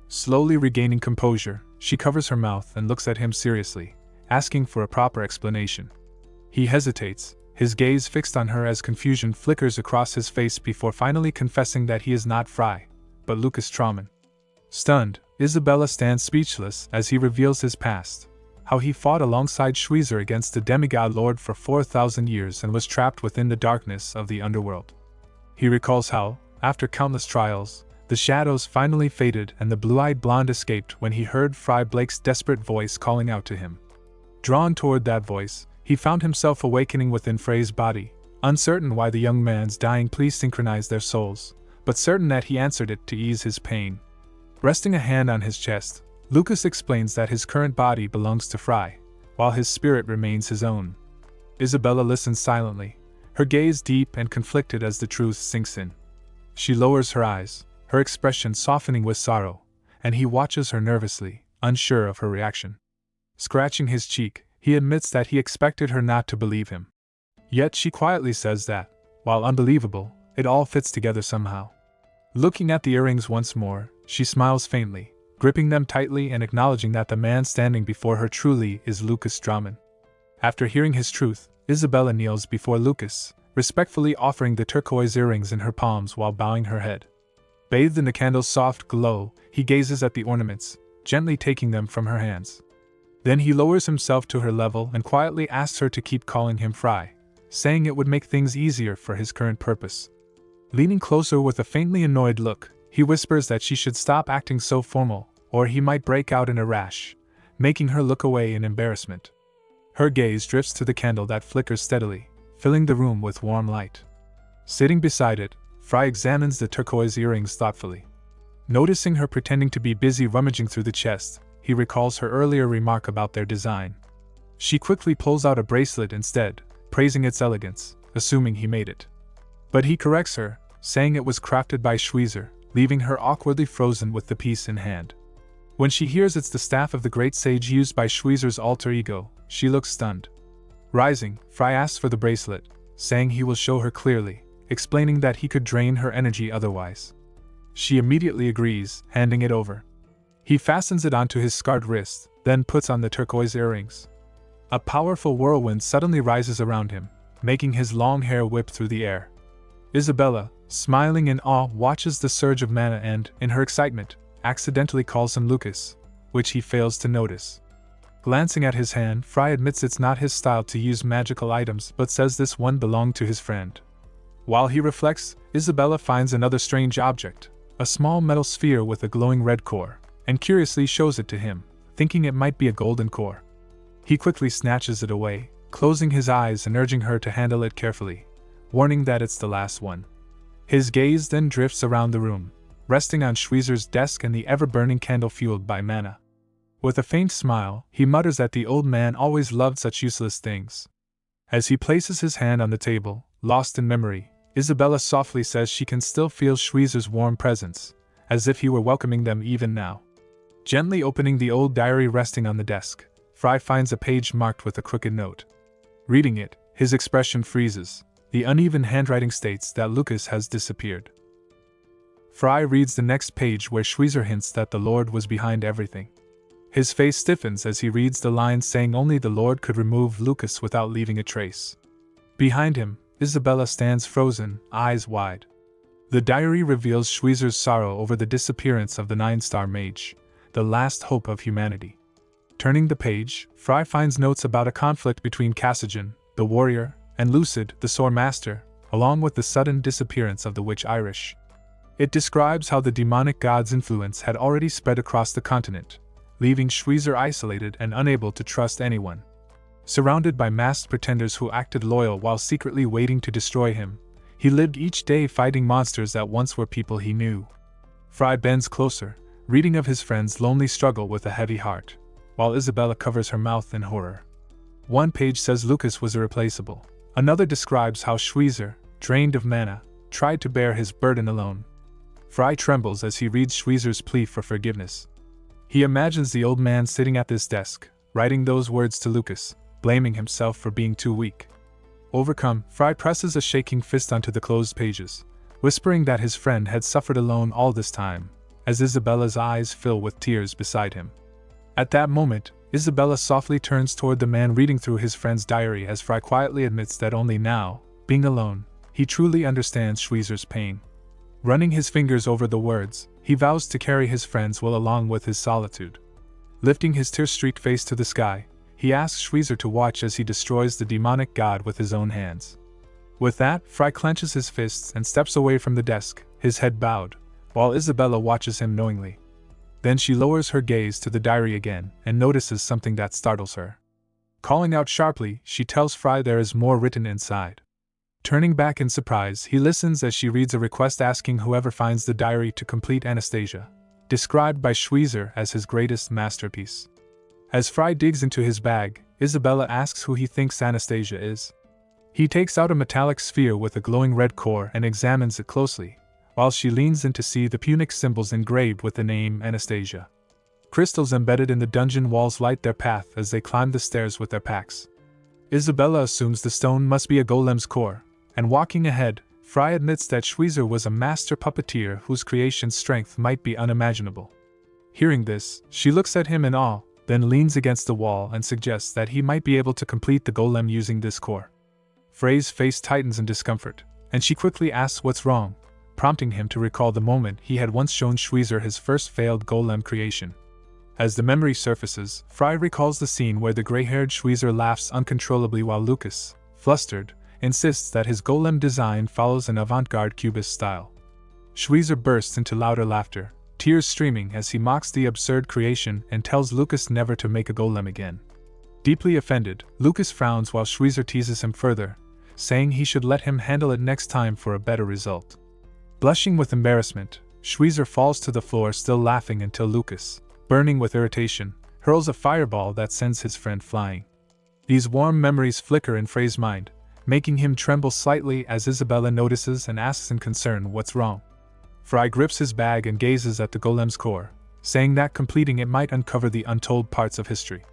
Slowly regaining composure, she covers her mouth and looks at him seriously, asking for a proper explanation. He hesitates, his gaze fixed on her as confusion flickers across his face before finally confessing that he is not Fry, but Lucas Trauman. Stunned, Isabella stands speechless as he reveals his past. How he fought alongside Schweizer against the demigod lord for 4,000 years and was trapped within the darkness of the underworld. He recalls how, after countless trials, the shadows finally faded and the blue-eyed blonde escaped when he heard Fry Blake's desperate voice calling out to him. Drawn toward that voice, he found himself awakening within Frey's body, uncertain why the young man's dying plea synchronized their souls, but certain that he answered it to ease his pain. Resting a hand on his chest, Lucas explains that his current body belongs to Fry, while his spirit remains his own. Isabella listens silently, her gaze deep and conflicted as the truth sinks in. She lowers her eyes, her expression softening with sorrow, and he watches her nervously, unsure of her reaction. Scratching his cheek, he admits that he expected her not to believe him. Yet she quietly says that, while unbelievable, it all fits together somehow. Looking at the earrings once more, she smiles faintly, gripping them tightly and acknowledging that the man standing before her truly is Lucas Trauman. After hearing his truth, Isabella kneels before Lucas, respectfully offering the turquoise earrings in her palms while bowing her head. Bathed in the candle's soft glow, he gazes at the ornaments, gently taking them from her hands. Then he lowers himself to her level and quietly asks her to keep calling him Fry, saying it would make things easier for his current purpose. Leaning closer with a faintly annoyed look, he whispers that she should stop acting so formal, or he might break out in a rash, making her look away in embarrassment. Her gaze drifts to the candle that flickers steadily, filling the room with warm light. Sitting beside it, Fry examines the turquoise earrings thoughtfully. Noticing her pretending to be busy rummaging through the chest, he recalls her earlier remark about their design. She quickly pulls out a bracelet instead, praising its elegance, assuming he made it. But he corrects her, saying it was crafted by Schweizer, leaving her awkwardly frozen with the piece in hand. When she hears it's the staff of the great sage used by Schweizer's alter ego, she looks stunned. Rising, Fry asks for the bracelet, saying he will show her clearly, explaining that he could drain her energy otherwise. She immediately agrees, handing it over. He fastens it onto his scarred wrist, then puts on the turquoise earrings. A powerful whirlwind suddenly rises around him, making his long hair whip through the air. Isabella, smiling in awe, watches the surge of mana and, in her excitement, accidentally calls him Lucas, which he fails to notice. Glancing at his hand, Fry admits it's not his style to use magical items but says this one belonged to his friend. While he reflects, Isabella finds another strange object, a small metal sphere with a glowing red core, and curiously shows it to him, thinking it might be a golden core. He quickly snatches it away, closing his eyes and urging her to handle it carefully, warning that it's the last one. His gaze then drifts around the room, resting on Schweizer's desk and the ever-burning candle fueled by mana. With a faint smile, he mutters that the old man always loved such useless things. As he places his hand on the table, lost in memory, Isabella softly says she can still feel Schweizer's warm presence, as if he were welcoming them even now. Gently opening the old diary resting on the desk, Fry finds a page marked with a crooked note. Reading it, his expression freezes. The uneven handwriting states that Lucas has disappeared. Fry reads the next page where Schweizer hints that the Lord was behind everything. His face stiffens as he reads the lines saying only the Lord could remove Lucas without leaving a trace. Behind him, Isabella stands frozen, eyes wide. The diary reveals Schweizer's sorrow over the disappearance of the 9-star mage, the last hope of humanity. Turning the page, Fry finds notes about a conflict between Cassigen, the warrior, and Lucid, the sword master, along with the sudden disappearance of the witch Irish. It describes how the demonic god's influence had already spread across the continent, leaving Schweizer isolated and unable to trust anyone. Surrounded by masked pretenders who acted loyal while secretly waiting to destroy him, he lived each day fighting monsters that once were people he knew. Fry bends closer, reading of his friend's lonely struggle with a heavy heart, while Isabella covers her mouth in horror. One page says Lucas was irreplaceable. Another describes how Schweizer, drained of mana, tried to bear his burden alone. Fry trembles as he reads Schweizer's plea for forgiveness. He imagines the old man sitting at this desk, writing those words to Lucas, blaming himself for being too weak. Overcome, Fry presses a shaking fist onto the closed pages, whispering that his friend had suffered alone all this time, as Isabella's eyes fill with tears beside him. At that moment, Isabella softly turns toward the man reading through his friend's diary as Fry quietly admits that only now, being alone, he truly understands Schweizer's pain. Running his fingers over the words, he vows to carry his friend's will along with his solitude. Lifting his tear-streaked face to the sky, he asks Schweizer to watch as he destroys the demonic god with his own hands. With that, Fry clenches his fists and steps away from the desk, his head bowed, while Isabella watches him knowingly. Then she lowers her gaze to the diary again and notices something that startles her. Calling out sharply, she tells Fry there is more written inside. Turning back in surprise, he listens as she reads a request asking whoever finds the diary to complete Anastasia, described by Schweizer as his greatest masterpiece. As Fry digs into his bag, Isabella asks who he thinks Anastasia is. He takes out a metallic sphere with a glowing red core and examines it closely, while she leans in to see the Punic symbols engraved with the name Anastasia. Crystals embedded in the dungeon walls light their path as they climb the stairs with their packs. Isabella assumes the stone must be a golem's core, and walking ahead, Fry admits that Schweizer was a master puppeteer whose creation strength might be unimaginable. Hearing this, she looks at him in awe, then leans against the wall and suggests that he might be able to complete the golem using this core. Frey's face tightens in discomfort, and she quickly asks what's wrong, prompting him to recall the moment he had once shown Schweizer his first failed golem creation. As the memory surfaces, Fry recalls the scene where the gray-haired Schweizer laughs uncontrollably while Lucas, flustered, insists that his golem design follows an avant-garde cubist style. Schweizer bursts into louder laughter, tears streaming as he mocks the absurd creation and tells Lucas never to make a golem again. Deeply offended, Lucas frowns while Schweizer teases him further, saying he should let him handle it next time for a better result. Blushing with embarrassment, Schweizer falls to the floor still laughing until Lucas, burning with irritation, hurls a fireball that sends his friend flying. These warm memories flicker in Frey's mind, making him tremble slightly as Isabella notices and asks in concern what's wrong. Fry grips his bag and gazes at the golem's core, saying that completing it might uncover the untold parts of history.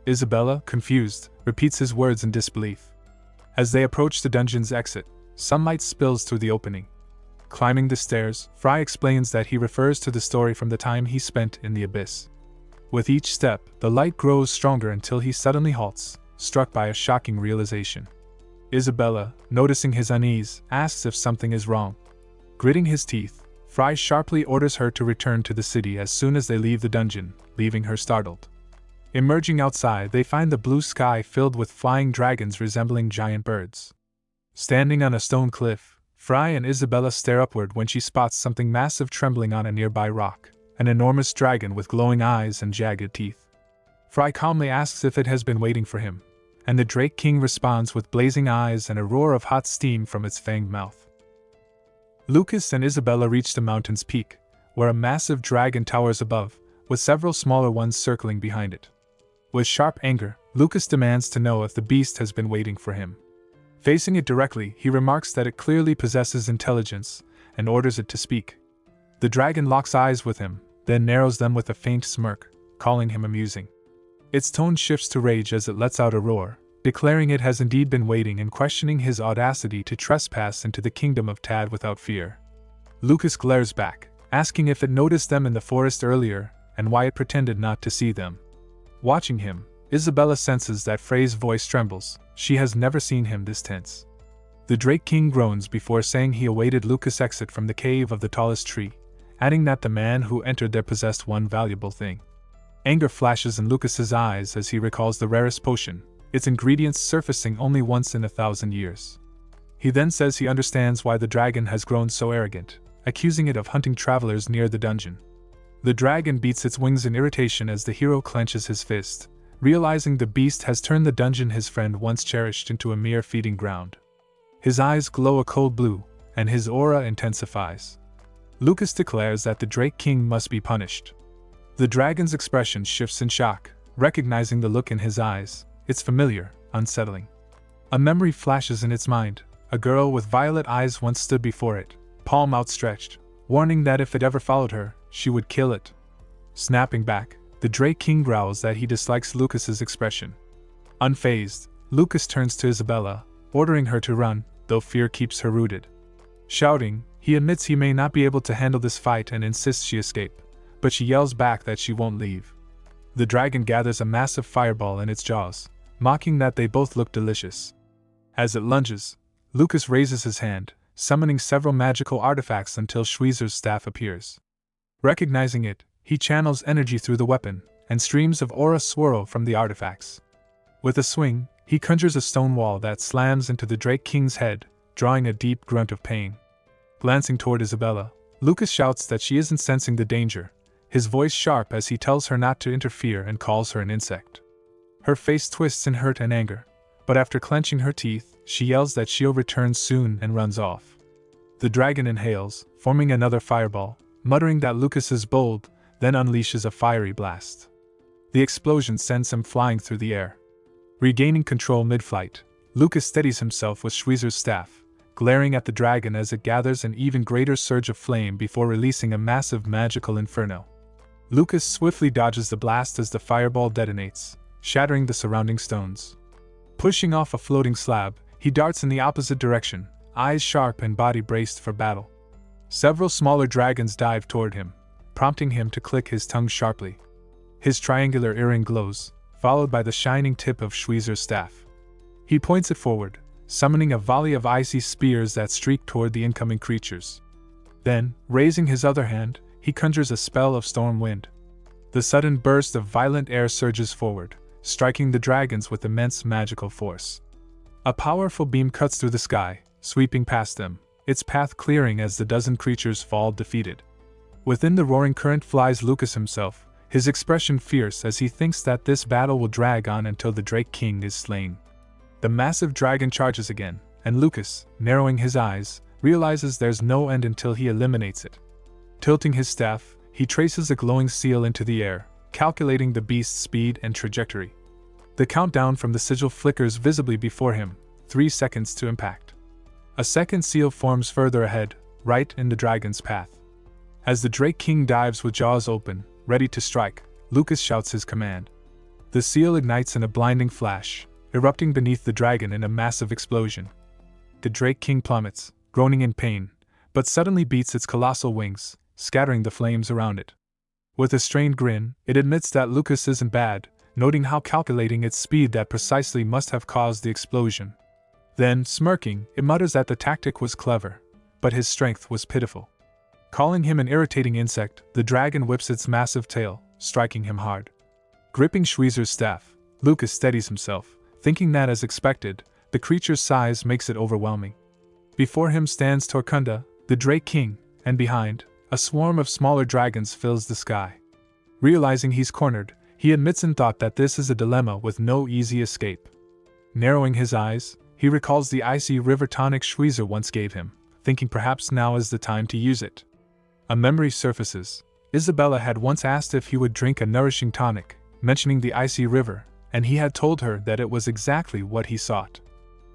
Isabella, confused, repeats his words in disbelief. As they approach the dungeon's exit, sunlight spills through the opening. Climbing the stairs, Fry explains that he refers to the story from the time he spent in the abyss. With each step, the light grows stronger until he suddenly halts, struck by a shocking realization. Isabella, noticing his unease, asks if something is wrong. Gritting his teeth, Fry sharply orders her to return to the city as soon as they leave the dungeon, leaving her startled. Emerging outside, they find the blue sky filled with flying dragons resembling giant birds. Standing on a stone cliff, Fry and Isabella stare upward when she spots something massive trembling on a nearby rock, an enormous dragon with glowing eyes and jagged teeth. Fry calmly asks if it has been waiting for him, and the Drake King responds with blazing eyes and a roar of hot steam from its fanged mouth. Lucas and Isabella reach the mountain's peak, where a massive dragon towers above, with several smaller ones circling behind it. With sharp anger, Lucas demands to know if the beast has been waiting for him. Facing it directly, he remarks that it clearly possesses intelligence, and orders it to speak. The dragon locks eyes with him, then narrows them with a faint smirk, calling him amusing. Its tone shifts to rage as it lets out a roar, declaring it has indeed been waiting and questioning his audacity to trespass into the kingdom of Tad without fear. Lucas glares back, asking if it noticed them in the forest earlier, and why it pretended not to see them. Watching him, Isabella senses that Frey's voice trembles. She has never seen him this tense. The Drake King groans before saying he awaited Lucas' exit from the cave of the tallest tree, adding that the man who entered there possessed one valuable thing. Anger flashes in Lucas's eyes as he recalls the rarest potion, its ingredients surfacing only once in 1,000 years. He then says he understands why the dragon has grown so arrogant, accusing it of hunting travelers near the dungeon. The dragon beats its wings in irritation as the hero clenches his fist, realizing the beast has turned the dungeon his friend once cherished into a mere feeding ground. His eyes glow a cold blue, and his aura intensifies. Lucas declares that the Drake King must be punished. The dragon's expression shifts in shock, recognizing the look in his eyes. It's familiar, unsettling. A memory flashes in its mind. A girl with violet eyes once stood before it, palm outstretched, warning that if it ever followed her, she would kill it. Snapping back, the Drake King growls that he dislikes Lucas's expression. Unfazed, Lucas turns to Isabella, ordering her to run, though fear keeps her rooted. Shouting, he admits he may not be able to handle this fight and insists she escape, but she yells back that she won't leave. The dragon gathers a massive fireball in its jaws, mocking that they both look delicious. As it lunges, Lucas raises his hand, summoning several magical artifacts until Schweizer's staff appears. Recognizing it, he channels energy through the weapon, and streams of aura swirl from the artifacts. With a swing, he conjures a stone wall that slams into the Drake King's head, drawing a deep grunt of pain. Glancing toward Isabella, Lucas shouts that she isn't sensing the danger, his voice sharp as he tells her not to interfere and calls her an insect. Her face twists in hurt and anger, but after clenching her teeth, she yells that she'll return soon and runs off. The dragon inhales, forming another fireball, muttering that Lucas is bold, then unleashes a fiery blast. The explosion sends him flying through the air. Regaining control mid-flight, Lucas steadies himself with Schweizer's staff, glaring at the dragon as it gathers an even greater surge of flame before releasing a massive magical inferno. Lucas swiftly dodges the blast as the fireball detonates, shattering the surrounding stones. Pushing off a floating slab, he darts in the opposite direction, eyes sharp and body braced for battle. Several smaller dragons dive toward him, prompting him to click his tongue sharply. His triangular earring glows, followed by the shining tip of Schweizer's staff. He points it forward, summoning a volley of icy spears that streak toward the incoming creatures. Then, raising his other hand, he conjures a spell of storm wind. The sudden burst of violent air surges forward, striking the dragons with immense magical force. A powerful beam cuts through the sky, sweeping past them, its path clearing as the dozen creatures fall defeated. Within the roaring current flies Lucas himself, his expression fierce as he thinks that this battle will drag on until the Drake King is slain. The massive dragon charges again, and Lucas, narrowing his eyes, realizes there's no end until he eliminates it. Tilting his staff, he traces a glowing seal into the air, calculating the beast's speed and trajectory. The countdown from the sigil flickers visibly before him, 3 seconds to impact. A second seal forms further ahead, right in the dragon's path. As the Drake King dives with jaws open, ready to strike, Lucas shouts his command. The seal ignites in a blinding flash, erupting beneath the dragon in a massive explosion. The Drake King plummets, groaning in pain, but suddenly beats its colossal wings, scattering the flames around it. With a strained grin, it admits that Lucas isn't bad, noting how calculating its speed that precisely must have caused the explosion. Then, smirking, it mutters that the tactic was clever, but his strength was pitiful. Calling him an irritating insect, the dragon whips its massive tail, striking him hard. Gripping Schweizer's staff, Lucas steadies himself, thinking that, as expected, the creature's size makes it overwhelming. Before him stands Torkunda, the Drake King, and behind, a swarm of smaller dragons fills the sky. Realizing he's cornered, he admits in thought that this is a dilemma with no easy escape. Narrowing his eyes, he recalls the icy river tonic Schweizer once gave him, thinking perhaps now is the time to use it. A memory surfaces. Isabella had once asked if he would drink a nourishing tonic, mentioning the icy river, and he had told her that it was exactly what he sought.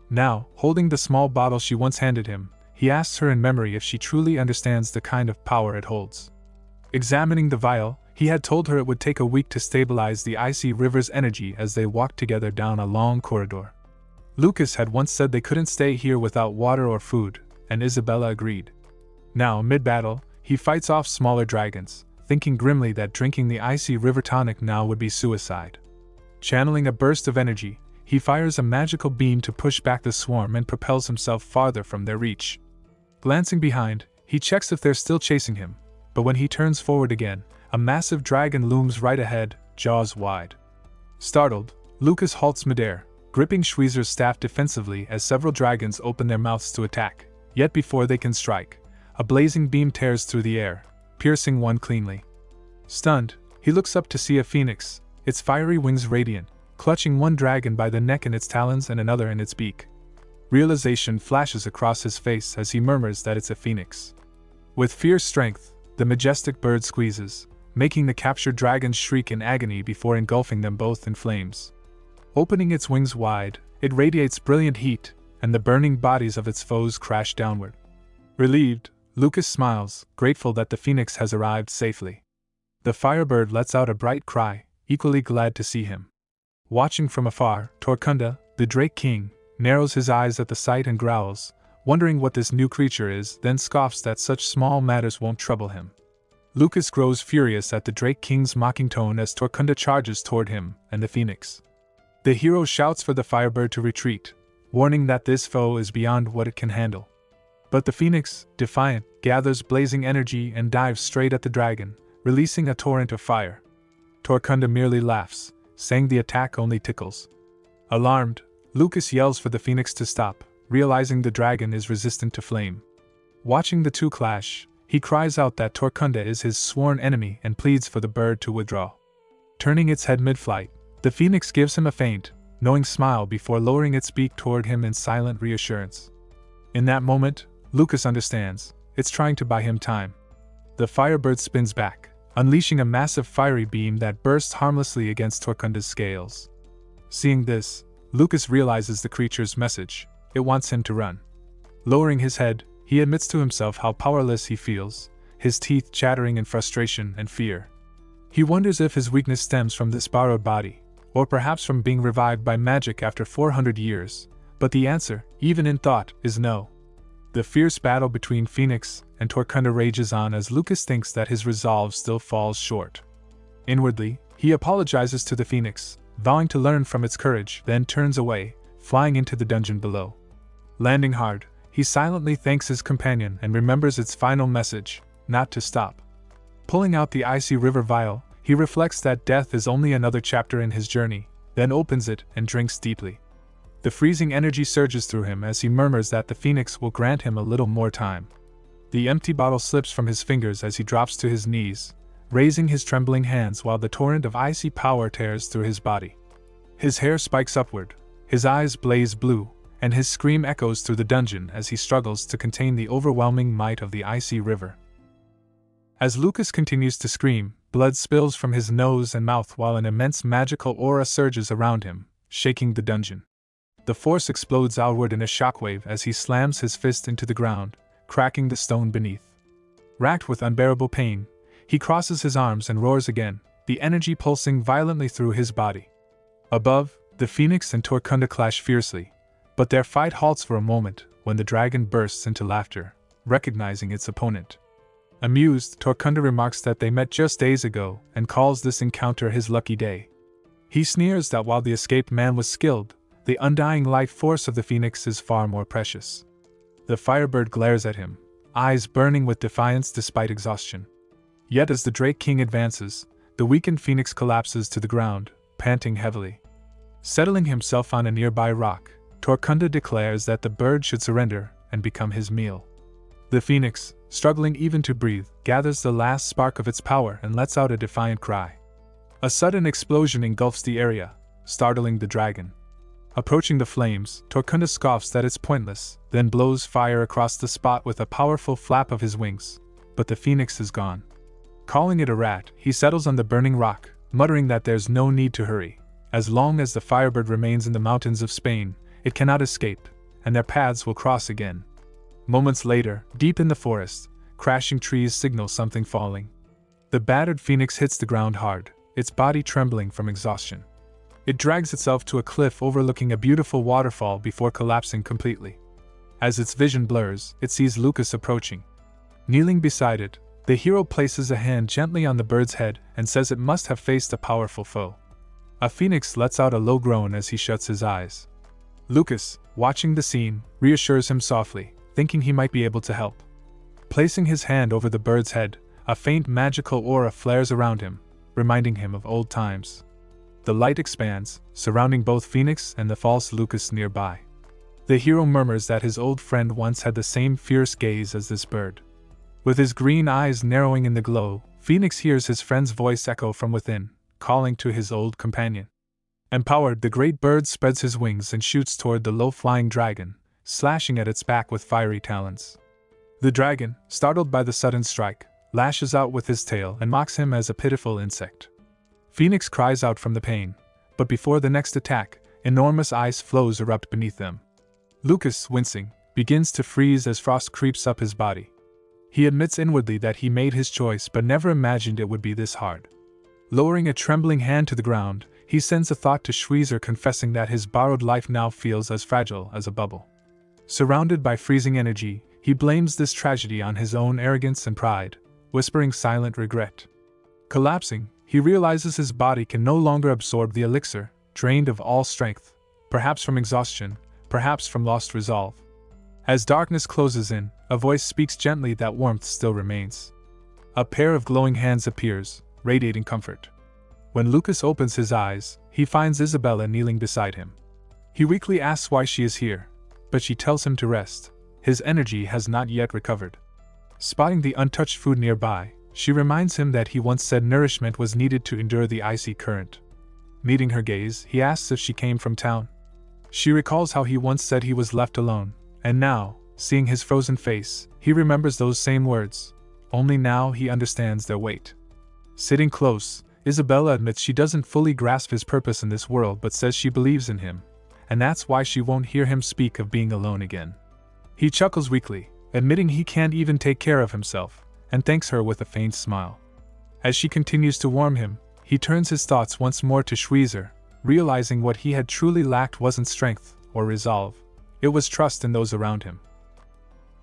Now, holding the small bottle she once handed him, he asks her in memory if she truly understands the kind of power it holds. Examining the vial, he had told her it would take a week to stabilize the icy river's energy as they walked together down a long corridor. Lucas had once said they couldn't stay here without water or food, and Isabella agreed. Now, mid-battle, he fights off smaller dragons, thinking grimly that drinking the icy river tonic now would be suicide. Channeling a burst of energy, he fires a magical beam to push back the swarm and propels himself farther from their reach. Glancing behind, he checks if they're still chasing him, but when he turns forward again, a massive dragon looms right ahead, jaws wide. Startled, Lucas halts midair, gripping Schweizer's staff defensively as several dragons open their mouths to attack, yet before they can strike, a blazing beam tears through the air, piercing one cleanly. Stunned, he looks up to see a phoenix, its fiery wings radiant, clutching one dragon by the neck in its talons and another in its beak. Realization flashes across his face as he murmurs that it's a phoenix. With fierce strength, the majestic bird squeezes, making the captured dragons shriek in agony before engulfing them both in flames. Opening its wings wide, it radiates brilliant heat, and the burning bodies of its foes crash downward. Relieved, Lucas smiles, grateful that the phoenix has arrived safely. The firebird lets out a bright cry, equally glad to see him. Watching from afar, Torkunda, the Drake King, narrows his eyes at the sight and growls, wondering what this new creature is, then scoffs that such small matters won't trouble him. Lucas grows furious at the Drake King's mocking tone as Torkunda charges toward him and the phoenix. The hero shouts for the firebird to retreat, warning that this foe is beyond what it can handle. But the phoenix, defiant, gathers blazing energy and dives straight at the dragon, releasing a torrent of fire. Torkunda merely laughs, saying the attack only tickles. Alarmed, Lucas yells for the phoenix to stop, realizing the dragon is resistant to flame. Watching the two clash, he cries out that Torkunda is his sworn enemy and pleads for the bird to withdraw. Turning its head mid-flight, the phoenix gives him a faint, knowing smile before lowering its beak toward him in silent reassurance. In that moment, Lucas understands, it's trying to buy him time. The firebird spins back, unleashing a massive fiery beam that bursts harmlessly against Torkunda's scales. Seeing this, Lucas realizes the creature's message. It wants him to run. Lowering his head, he admits to himself how powerless he feels, his teeth chattering in frustration and fear. He wonders if his weakness stems from this borrowed body, or perhaps from being revived by magic after 400 years, but the answer, even in thought, is no. The fierce battle between Phoenix and Torkunda rages on as Lucas thinks that his resolve still falls short. Inwardly, he apologizes to the Phoenix, vowing to learn from its courage, then turns away, flying into the dungeon below. Landing hard, he silently thanks his companion and remembers its final message, not to stop. Pulling out the icy river vial, he reflects that death is only another chapter in his journey, then opens it and drinks deeply. The freezing energy surges through him as he murmurs that the Phoenix will grant him a little more time. The empty bottle slips from his fingers as he drops to his knees, raising his trembling hands while the torrent of icy power tears through his body. His hair spikes upward, his eyes blaze blue, and his scream echoes through the dungeon as he struggles to contain the overwhelming might of the icy river. As Lucas continues to scream, blood spills from his nose and mouth while an immense magical aura surges around him, shaking the dungeon. The force explodes outward in a shockwave as he slams his fist into the ground, cracking the stone beneath. Racked with unbearable pain, he crosses his arms and roars again, the energy pulsing violently through his body. Above, the Phoenix and Torkunda clash fiercely, but their fight halts for a moment when the dragon bursts into laughter, recognizing its opponent. Amused, Torkunda remarks that they met just days ago and calls this encounter his lucky day. He sneers that while the escaped man was skilled, the undying life force of the phoenix is far more precious. The firebird glares at him, eyes burning with defiance despite exhaustion. Yet as the Drake King advances, the weakened phoenix collapses to the ground, panting heavily. Settling himself on a nearby rock, Torkunda declares that the bird should surrender and become his meal. The phoenix, struggling even to breathe, gathers the last spark of its power and lets out a defiant cry. A sudden explosion engulfs the area, startling the dragon. Approaching the flames, Torkunda scoffs that it's pointless, then blows fire across the spot with a powerful flap of his wings. But the phoenix is gone. Calling it a rat, he settles on the burning rock, muttering that there's no need to hurry. As long as the firebird remains in the mountains of Spain, it cannot escape, and their paths will cross again. Moments later, deep in the forest, crashing trees signal something falling. The battered phoenix hits the ground hard, its body trembling from exhaustion. It drags itself to a cliff overlooking a beautiful waterfall before collapsing completely. As its vision blurs, it sees Lucas approaching. Kneeling beside it, the hero places a hand gently on the bird's head and says it must have faced a powerful foe. A phoenix lets out a low groan as he shuts his eyes. Lucas, watching the scene, reassures him softly, thinking he might be able to help. Placing his hand over the bird's head, a faint magical aura flares around him, reminding him of old times. The light expands, surrounding both Phoenix and the false Lucas nearby. The hero murmurs that his old friend once had the same fierce gaze as this bird. With his green eyes narrowing in the glow, Phoenix hears his friend's voice echo from within, calling to his old companion. Empowered, the great bird spreads his wings and shoots toward the low-flying dragon, slashing at its back with fiery talons. The dragon, startled by the sudden strike, lashes out with his tail and mocks him as a pitiful insect. Phoenix cries out from the pain, but before the next attack, enormous ice floes erupt beneath them. Lucas, wincing, begins to freeze as frost creeps up his body. He admits inwardly that he made his choice but never imagined it would be this hard. Lowering a trembling hand to the ground, he sends a thought to Schweizer confessing that his borrowed life now feels as fragile as a bubble. Surrounded by freezing energy, he blames this tragedy on his own arrogance and pride, whispering silent regret. Collapsing, he realizes his body can no longer absorb the elixir, drained of all strength, perhaps from exhaustion, perhaps from lost resolve. As darkness closes in, a voice speaks gently that warmth still remains. A pair of glowing hands appears, radiating comfort. When Lucas opens his eyes, he finds Isabella kneeling beside him. He weakly asks why she is here, but she tells him to rest. His energy has not yet recovered. Spotting the untouched food nearby, she reminds him that he once said nourishment was needed to endure the icy current. Meeting her gaze, he asks if she came from town. She recalls how he once said he was left alone, and now, seeing his frozen face, he remembers those same words. Only now he understands their weight. Sitting close, Isabella admits she doesn't fully grasp his purpose in this world but says she believes in him, and that's why she won't hear him speak of being alone again. He chuckles weakly, admitting he can't even take care of himself, and thanks her with a faint smile. As she continues to warm him, he turns his thoughts once more to Schweizer, realizing what he had truly lacked wasn't strength or resolve, it was trust in those around him.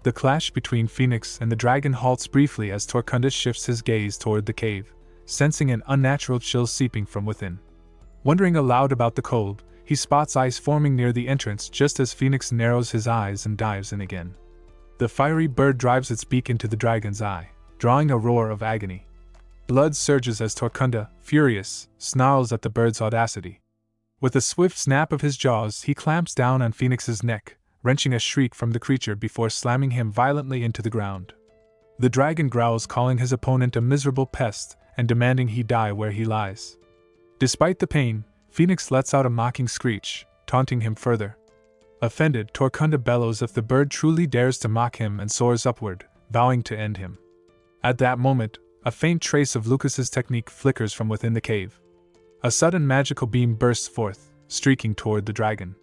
The clash between Phoenix and the dragon halts briefly as Torkunda shifts his gaze toward the cave, sensing an unnatural chill seeping from within. Wondering aloud about the cold, he spots ice forming near the entrance just as Phoenix narrows his eyes and dives in again. The fiery bird drives its beak into the dragon's eye, drawing a roar of agony. Blood surges as Torkunda, furious, snarls at the bird's audacity. With a swift snap of his jaws, he clamps down on Phoenix's neck, wrenching a shriek from the creature before slamming him violently into the ground. The dragon growls, calling his opponent a miserable pest and demanding he die where he lies. Despite the pain, Phoenix lets out a mocking screech, taunting him further. Offended, Torkunda bellows if the bird truly dares to mock him and soars upward, vowing to end him. At that moment, a faint trace of Lucas's technique flickers from within the cave. A sudden magical beam bursts forth, streaking toward the dragon.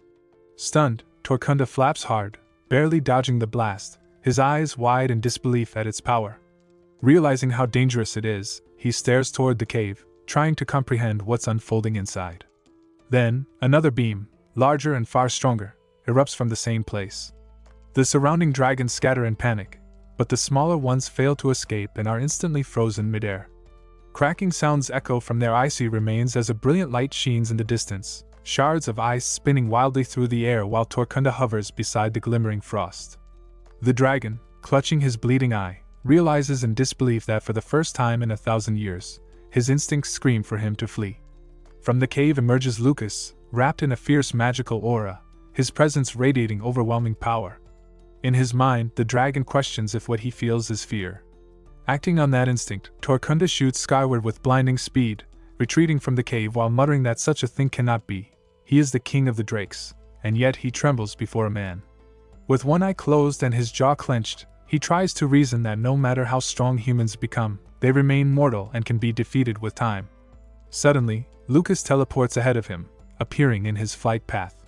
Stunned, Torkunda flaps hard, barely dodging the blast, his eyes wide in disbelief at its power. Realizing how dangerous it is, he stares toward the cave, trying to comprehend what's unfolding inside. Then, another beam, larger and far stronger, erupts from the same place. The surrounding dragons scatter in panic, but the smaller ones fail to escape and are instantly frozen midair. Cracking sounds echo from their icy remains as a brilliant light sheens in the distance, shards of ice spinning wildly through the air while Torkunda hovers beside the glimmering frost. The dragon, clutching his bleeding eye, realizes in disbelief that for the first time in 1,000 years, his instincts scream for him to flee. From the cave emerges Lucas, wrapped in a fierce magical aura, his presence radiating overwhelming power. In his mind, the dragon questions if what he feels is fear. Acting on that instinct, Torkunda shoots skyward with blinding speed, retreating from the cave while muttering that such a thing cannot be. He is the king of the drakes, and yet he trembles before a man. With one eye closed and his jaw clenched, he tries to reason that no matter how strong humans become, they remain mortal and can be defeated with time. Suddenly, Lucas teleports ahead of him, appearing in his flight path.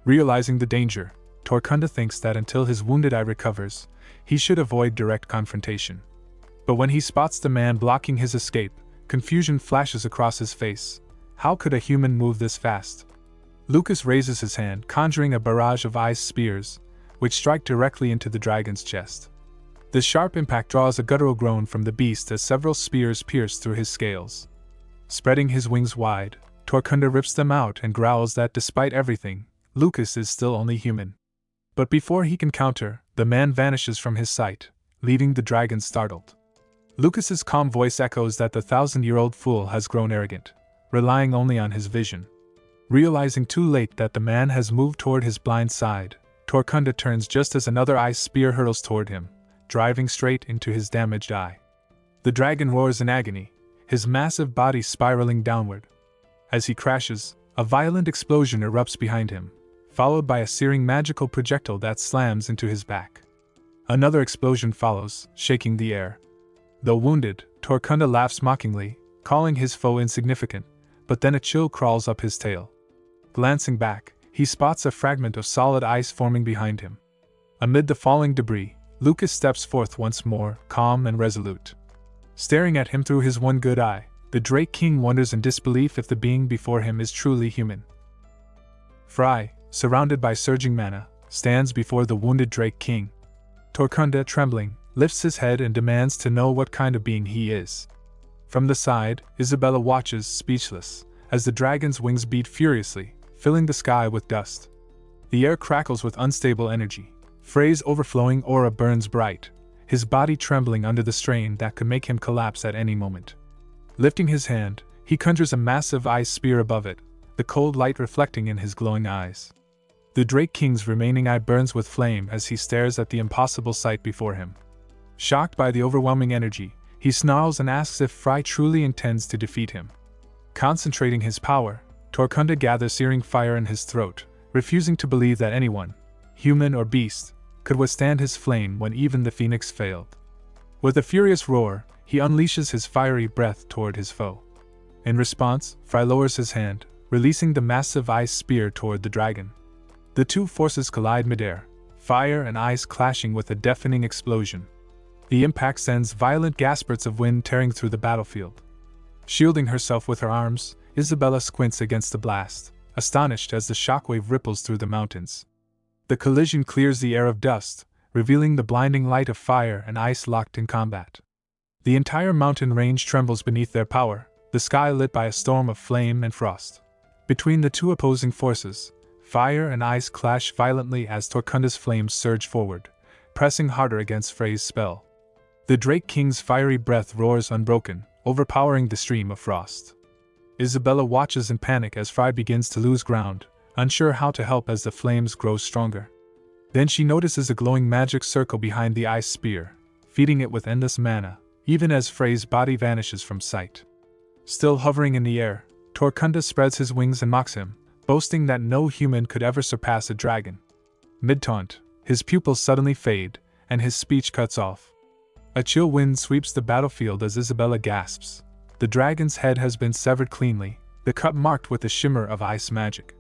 Realizing the danger, Torkunda thinks that until his wounded eye recovers, he should avoid direct confrontation. But when he spots the man blocking his escape, confusion flashes across his face. How could a human move this fast? Lucas raises his hand, conjuring a barrage of ice spears, which strike directly into the dragon's chest. The sharp impact draws a guttural groan from the beast as several spears pierce through his scales. Spreading his wings wide, Torkunda rips them out and growls that despite everything, Lucas is still only human. But before he can counter, the man vanishes from his sight, leaving the dragon startled. Lucas's calm voice echoes that the 1,000-year-old fool has grown arrogant, relying only on his vision. Realizing too late that the man has moved toward his blind side, Torkunda turns just as another ice spear hurtles toward him, driving straight into his damaged eye. The dragon roars in agony, his massive body spiraling downward. As he crashes, a violent explosion erupts behind him, followed by a searing magical projectile that slams into his back. Another explosion follows, shaking the air. Though wounded, Torkunda laughs mockingly, calling his foe insignificant, but then a chill crawls up his tail. Glancing back, he spots a fragment of solid ice forming behind him. Amid the falling debris, Lucas steps forth once more, calm and resolute. Staring at him through his one good eye, the Drake King wonders in disbelief if the being before him is truly human. Fry, surrounded by surging mana, stands before the wounded Drake King. Torkunda, trembling, lifts his head and demands to know what kind of being he is. From the side, Isabella watches, speechless, as the dragon's wings beat furiously, filling the sky with dust. The air crackles with unstable energy. Frey's overflowing aura burns bright, his body trembling under the strain that could make him collapse at any moment. Lifting his hand, he conjures a massive ice spear above it, the cold light reflecting in his glowing eyes. The Drake King's remaining eye burns with flame as he stares at the impossible sight before him. Shocked by the overwhelming energy, he snarls and asks if Fry truly intends to defeat him. Concentrating his power, Torkunda gathers searing fire in his throat, refusing to believe that anyone, human or beast, could withstand his flame when even the phoenix failed. With a furious roar, he unleashes his fiery breath toward his foe. In response, Fry lowers his hand, releasing the massive ice spear toward the dragon. The two forces collide midair, fire and ice clashing with a deafening explosion. The impact sends violent gasps of wind tearing through the battlefield. Shielding herself with her arms, Isabella squints against the blast, astonished as the shockwave ripples through the mountains. The collision clears the air of dust, revealing the blinding light of fire and ice locked in combat. The entire mountain range trembles beneath their power, the sky lit by a storm of flame and frost. Between the two opposing forces, fire and ice clash violently as Torkunda's flames surge forward, pressing harder against Frey's spell. The Drake King's fiery breath roars unbroken, overpowering the stream of frost. Isabella watches in panic as Fry begins to lose ground, unsure how to help as the flames grow stronger. Then she notices a glowing magic circle behind the ice spear, feeding it with endless mana, even as Frey's body vanishes from sight. Still hovering in the air, Torkunda spreads his wings and mocks him, boasting that no human could ever surpass a dragon. Mid-taunt, his pupils suddenly fade, and his speech cuts off. A chill wind sweeps the battlefield as Isabella gasps. The dragon's head has been severed cleanly, the cut marked with a shimmer of ice magic.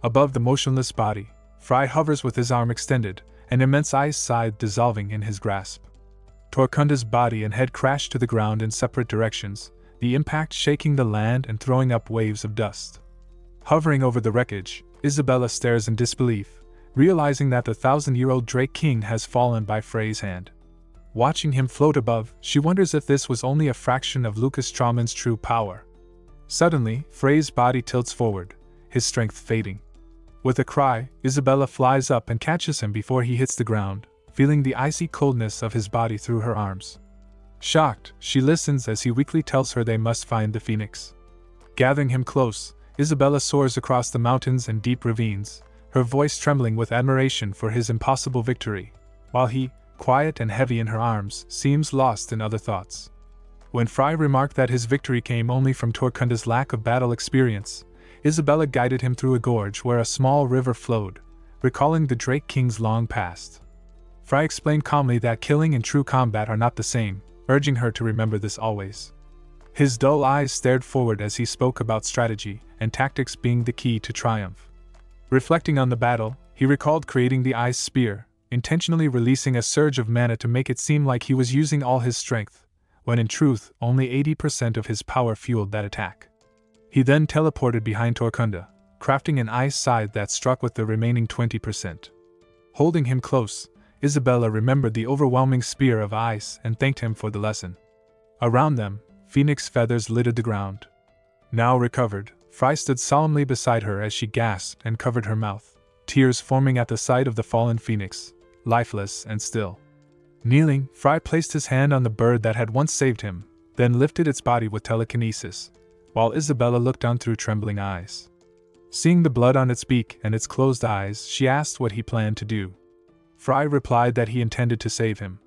Above the motionless body, Fry hovers with his arm extended, an immense ice scythe dissolving in his grasp. Torkunda's body and head crash to the ground in separate directions, the impact shaking the land and throwing up waves of dust. Hovering over the wreckage, Isabella stares in disbelief, realizing that the 1,000-year-old Drake King has fallen by Frey's hand. Watching him float above, she wonders if this was only a fraction of Lucas Trauman's true power. Suddenly, Frey's body tilts forward, his strength fading. With a cry, Isabella flies up and catches him before he hits the ground, feeling the icy coldness of his body through her arms. Shocked, she listens as he weakly tells her they must find the phoenix. Gathering him close, Isabella soars across the mountains and deep ravines, her voice trembling with admiration for his impossible victory, while he, quiet and heavy in her arms, seems lost in other thoughts. When Frey remarked that his victory came only from Torkunda's lack of battle experience, Isabella guided him through a gorge where a small river flowed, recalling the Drake King's long past. Frey explained calmly that killing and true combat are not the same, urging her to remember this always. His dull eyes stared forward as he spoke about strategy and tactics being the key to triumph. Reflecting on the battle, he recalled creating the ice spear, intentionally releasing a surge of mana to make it seem like he was using all his strength, when in truth only 80% of his power fueled that attack. He then teleported behind Torkunda, crafting an ice scythe that struck with the remaining 20%. Holding him close, Isabella remembered the overwhelming spear of ice and thanked him for the lesson. Around them, phoenix feathers littered the ground. Now recovered, Frey stood solemnly beside her as she gasped and covered her mouth, tears forming at the sight of the fallen phoenix, lifeless and still. Kneeling, Frey placed his hand on the bird that had once saved him, then lifted its body with telekinesis, while Isabella looked on through trembling eyes. Seeing the blood on its beak and its closed eyes, she asked what he planned to do. Frey replied that he intended to save him.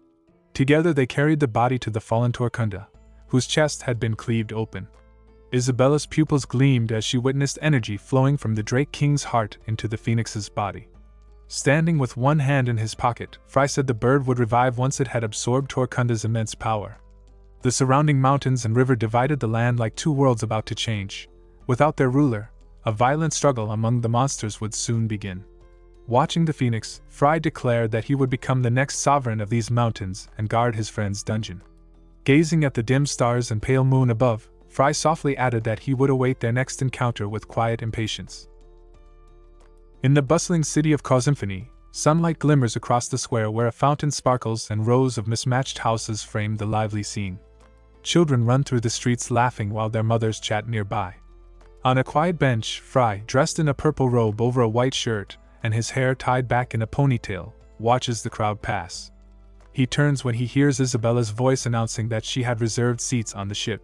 Together they carried the body to the fallen Torkunda, whose chest had been cleaved open. Isabella's pupils gleamed as she witnessed energy flowing from the Drake King's heart into the phoenix's body. Standing with one hand in his pocket, Frey said the bird would revive once it had absorbed Torkunda's immense power. The surrounding mountains and river divided the land like two worlds about to change. Without their ruler, a violent struggle among the monsters would soon begin. Watching the phoenix, Frey declared that he would become the next sovereign of these mountains and guard his friend's dungeon. Gazing at the dim stars and pale moon above, Frey softly added that he would await their next encounter with quiet impatience. In the bustling city of Cosymphony, sunlight glimmers across the square where a fountain sparkles and rows of mismatched houses frame the lively scene. Children run through the streets laughing while their mothers chat nearby. On a quiet bench, Frey, dressed in a purple robe over a white shirt and his hair tied back in a ponytail, watches the crowd pass. He turns when he hears Isabella's voice announcing that she had reserved seats on the ship.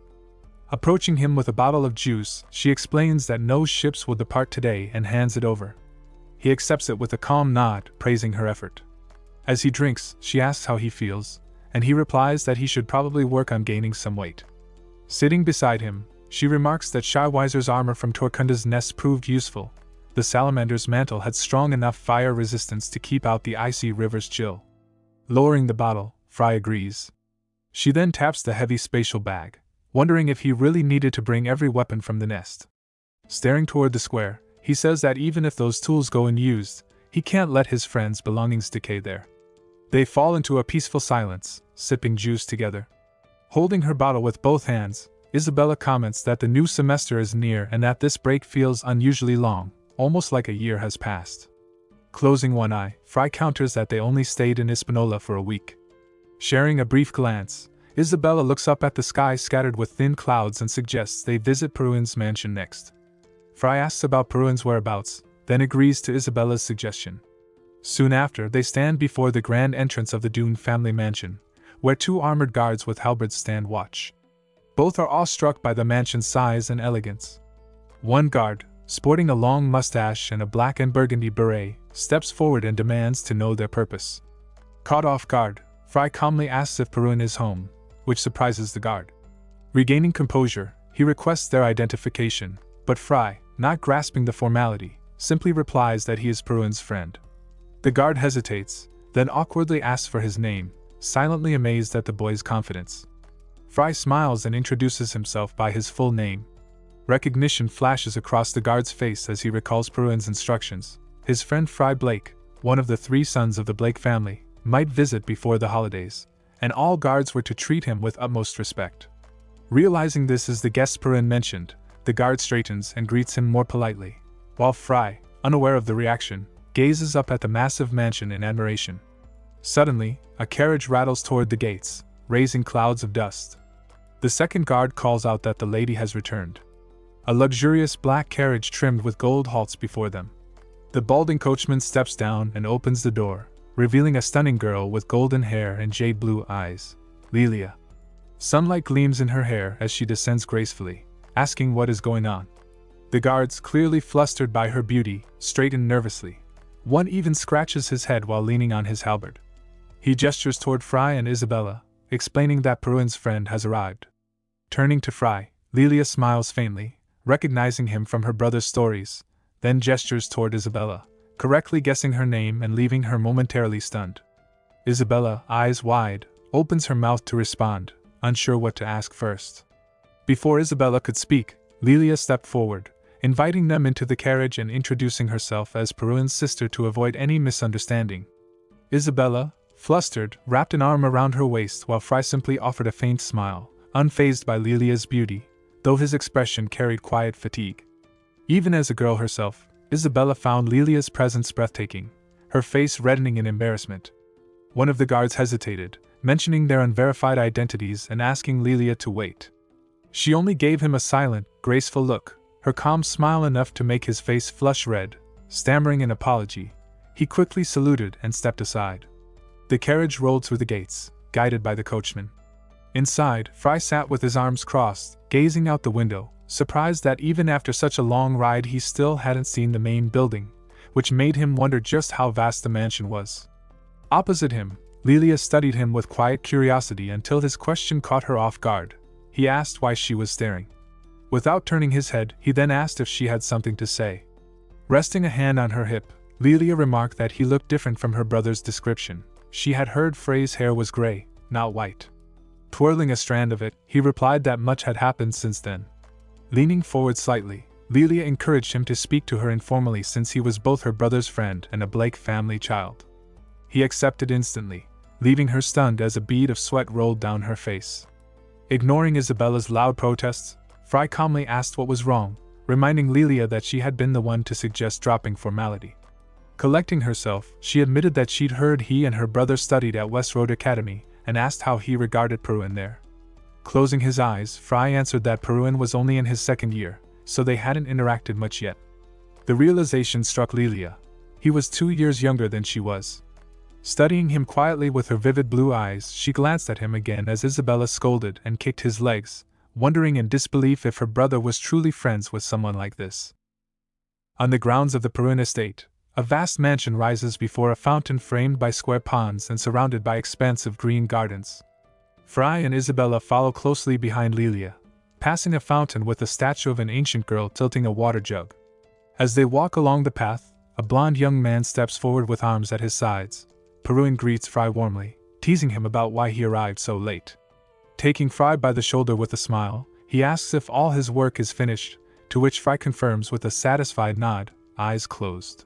Approaching him with a bottle of juice, she explains that no ships will depart today and hands it over. He accepts it with a calm nod, praising her effort. As he drinks, she asks how he feels, and he replies that he should probably work on gaining some weight. Sitting beside him, she remarks that Shyweiser's armor from Torkunda's nest proved useful. The salamander's mantle had strong enough fire resistance to keep out the icy river's chill. Lowering the bottle, Frey agrees. She then taps the heavy spatial bag, wondering if he really needed to bring every weapon from the nest. Staring toward the square, he says that even if those tools go unused, he can't let his friends' belongings decay there. They fall into a peaceful silence, sipping juice together. Holding her bottle with both hands, Isabella comments that the new semester is near and that this break feels unusually long, almost like a year has passed. Closing one eye, Frey counters that they only stayed in Hispaniola for a week. Sharing a brief glance, Isabella looks up at the sky scattered with thin clouds and suggests they visit Peruin's mansion next. Frey asks about Peruin's whereabouts, then agrees to Isabella's suggestion. Soon after, they stand before the grand entrance of the Dune family mansion, where two armored guards with halberds stand watch. Both are awestruck by the mansion's size and elegance. One guard, sporting a long mustache and a black and burgundy beret, steps forward and demands to know their purpose. Caught off guard, Frey calmly asks if Peruin is home, which surprises the guard. Regaining composure, he requests their identification, but Frey, not grasping the formality, simply replies that he is Peruin's friend. The guard hesitates, then awkwardly asks for his name, silently amazed at the boy's confidence. Frey smiles and introduces himself by his full name. Recognition flashes across the guard's face as he recalls Peruin's instructions. His friend Frey Blake, one of the 3 sons of the Blake family, might visit before the holidays, and all guards were to treat him with utmost respect. Realizing this is the guest Peruin mentioned, the guard straightens and greets him more politely, while Frey, unaware of the reaction, gazes up at the massive mansion in admiration. Suddenly, a carriage rattles toward the gates, raising clouds of dust. The second guard calls out that the lady has returned. A luxurious black carriage trimmed with gold halts before them. The balding coachman steps down and opens the door, revealing a stunning girl with golden hair and jade blue eyes, Lilia. Sunlight gleams in her hair as she descends gracefully, asking what is going on. The guards, clearly flustered by her beauty, straighten nervously. One even scratches his head while leaning on his halberd. He gestures toward Fry and Isabella, explaining that Peruin's friend has arrived. Turning to Fry, Lilia smiles faintly, recognizing him from her brother's stories, then gestures toward Isabella, correctly guessing her name and leaving her momentarily stunned. Isabella, eyes wide, opens her mouth to respond, unsure what to ask first. Before Isabella could speak, Lilia stepped forward, inviting them into the carriage and introducing herself as Peruin's sister to avoid any misunderstanding. Isabella, flustered, wrapped an arm around her waist while Fry simply offered a faint smile, unfazed by Lilia's beauty, though his expression carried quiet fatigue. Even as a girl herself, Isabella found Lilia's presence breathtaking, her face reddening in embarrassment. One of the guards hesitated, mentioning their unverified identities and asking Lilia to wait. She only gave him a silent, graceful look, her calm smile enough to make his face flush red. Stammering an apology, he quickly saluted and stepped aside. The carriage rolled through the gates, guided by the coachman. Inside, Fry sat with his arms crossed, gazing out the window, surprised that even after such a long ride he still hadn't seen the main building, which made him wonder just how vast the mansion was. Opposite him, Lilia studied him with quiet curiosity until his question caught her off guard. He asked why she was staring. Without turning his head, he then asked if she had something to say. Resting a hand on her hip, Lilia remarked that he looked different from her brother's description. She had heard Frey's hair was gray, not white. Twirling a strand of it, he replied that much had happened since then. Leaning forward slightly, Lilia encouraged him to speak to her informally since he was both her brother's friend and a Blake family child. He accepted instantly, leaving her stunned as a bead of sweat rolled down her face. Ignoring Isabella's loud protests, Fry calmly asked what was wrong, reminding Lilia that she had been the one to suggest dropping formality. Collecting herself, she admitted that she'd heard he and her brother studied at West Road Academy, and asked how he regarded Peruin there. Closing his eyes, Fry answered that Peruin was only in his second year, so they hadn't interacted much yet. The realization struck Lilia. He was 2 years younger than she was. Studying him quietly with her vivid blue eyes, she glanced at him again as Isabella scolded and kicked his legs, wondering in disbelief if her brother was truly friends with someone like this. On the grounds of the Peruin estate, a vast mansion rises before a fountain framed by square ponds and surrounded by expansive green gardens. Fry and Isabella follow closely behind Lilia, passing a fountain with a statue of an ancient girl tilting a water jug. As they walk along the path, a blond young man steps forward with arms at his sides. Peruin greets Fry warmly, teasing him about why he arrived so late. Taking Fry by the shoulder with a smile, he asks if all his work is finished, to which Fry confirms with a satisfied nod, eyes closed.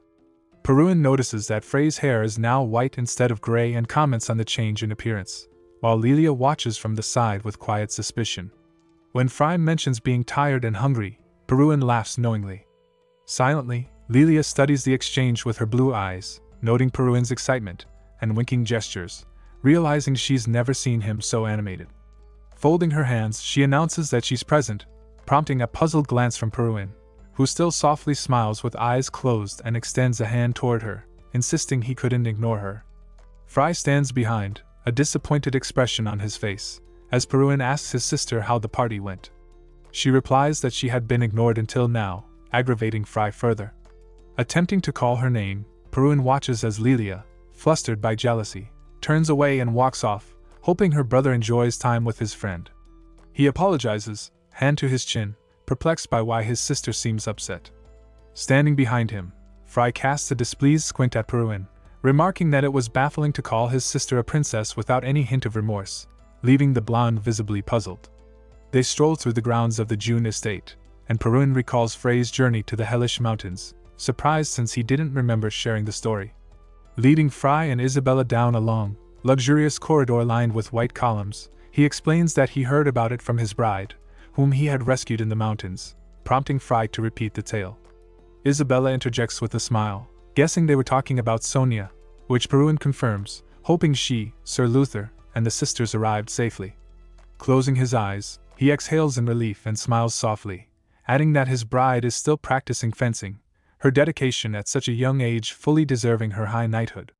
Peruin notices that Frey's hair is now white instead of gray and comments on the change in appearance, while Lilia watches from the side with quiet suspicion. When Fry mentions being tired and hungry, Peruin laughs knowingly. Silently, Lilia studies the exchange with her blue eyes, noting Peruin's excitement and winking gestures, realizing she's never seen him so animated. Folding her hands, she announces that she's present, prompting a puzzled glance from Peruin, who still softly smiles with eyes closed and extends a hand toward her, insisting he couldn't ignore her. Fry stands behind, a disappointed expression on his face, as Peruin asks his sister how the party went. She replies that she had been ignored until now, aggravating Fry further. Attempting to call her name, Peruin watches as Lilia, flustered by jealousy, turns away and walks off, hoping her brother enjoys time with his friend. He apologizes, hand to his chin, perplexed by why his sister seems upset. Standing behind him, Fry casts a displeased squint at Peruin, remarking that it was baffling to call his sister a princess without any hint of remorse, leaving the blonde visibly puzzled. They stroll through the grounds of the June estate, and Peruin recalls Frey's journey to the Hellish Mountains, surprised since he didn't remember sharing the story. Leading Fry and Isabella down a long, luxurious corridor lined with white columns, he explains that he heard about it from his bride, whom he had rescued in the mountains, prompting Fry to repeat the tale. Isabella interjects with a smile, guessing they were talking about Sonia, which Peruin confirms, hoping she, Sir Luther, and the sisters arrived safely. Closing his eyes, he exhales in relief and smiles softly, adding that his bride is still practicing fencing, her dedication at such a young age fully deserving her high knighthood.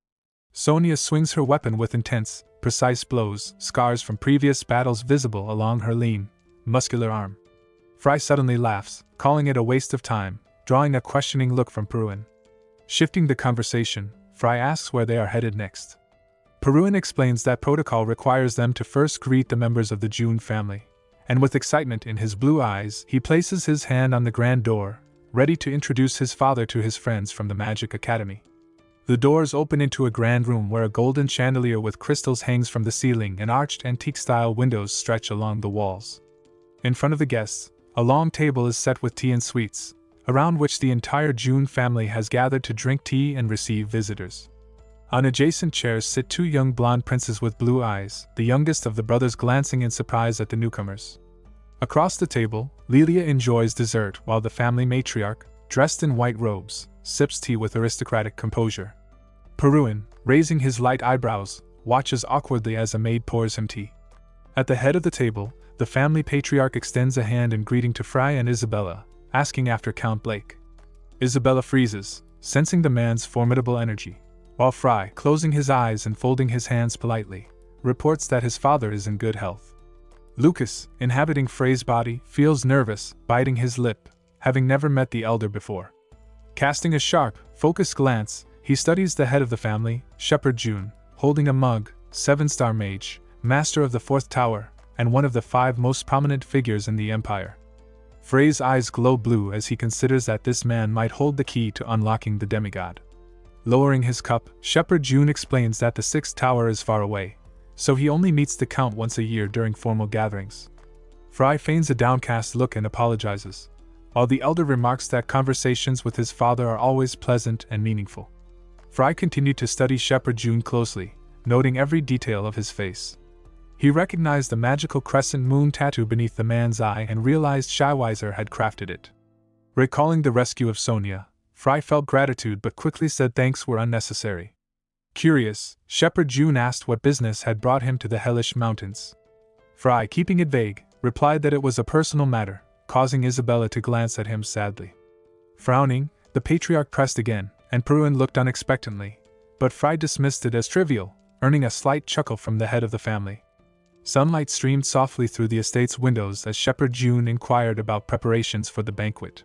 Sonia swings her weapon with intense, precise blows, scars from previous battles visible along her lean, muscular arm. Fry suddenly laughs, calling it a waste of time, drawing a questioning look from Peruin. Shifting the conversation, Fry asks where they are headed next. Peruin explains that protocol requires them to first greet the members of the June family, and with excitement in his blue eyes, he places his hand on the grand door, ready to introduce his father to his friends from the Magic Academy. The doors open into a grand room where a golden chandelier with crystals hangs from the ceiling and arched antique-style windows stretch along the walls. In front of the guests, a long table is set with tea and sweets, around which the entire June family has gathered to drink tea and receive visitors. On adjacent chairs sit two young blonde princes with blue eyes, the youngest of the brothers glancing in surprise at the newcomers. Across the table, Lilia enjoys dessert while the family matriarch, dressed in white robes, sips tea with aristocratic composure. Peruin, raising his light eyebrows, watches awkwardly as a maid pours him tea. At the head of the table, the family patriarch extends a hand in greeting to Fry and Isabella, asking after Count Blake. Isabella freezes, sensing the man's formidable energy, while Fry, closing his eyes and folding his hands politely, reports that his father is in good health. Lucas, inhabiting Frey's body, feels nervous, biting his lip, having never met the elder before. Casting a sharp, focused glance, he studies the head of the family, Shepherd June, holding a mug, 7-star mage, master of the 4th tower, and one of the 5 most prominent figures in the empire. Frey's eyes glow blue as he considers that this man might hold the key to unlocking the demigod. Lowering his cup, Shepherd June explains that the 6th tower is far away, so he only meets the Count once a year during formal gatherings. Fry feigns a downcast look and apologizes, while the elder remarks that conversations with his father are always pleasant and meaningful. Fry continued to study Shepherd June closely, noting every detail of his face. He recognized the magical crescent moon tattoo beneath the man's eye and realized Scheiweiser had crafted it. Recalling the rescue of Sonia, Fry felt gratitude but quickly said thanks were unnecessary. Curious, Shepherd June asked what business had brought him to the hellish mountains. Fry, keeping it vague, replied that it was a personal matter, causing Isabella to glance at him sadly. Frowning, the patriarch pressed again, and Peruin looked unexpectantly, but Fry dismissed it as trivial, earning a slight chuckle from the head of the family. Sunlight streamed softly through the estate's windows as Shepherd June inquired about preparations for the banquet.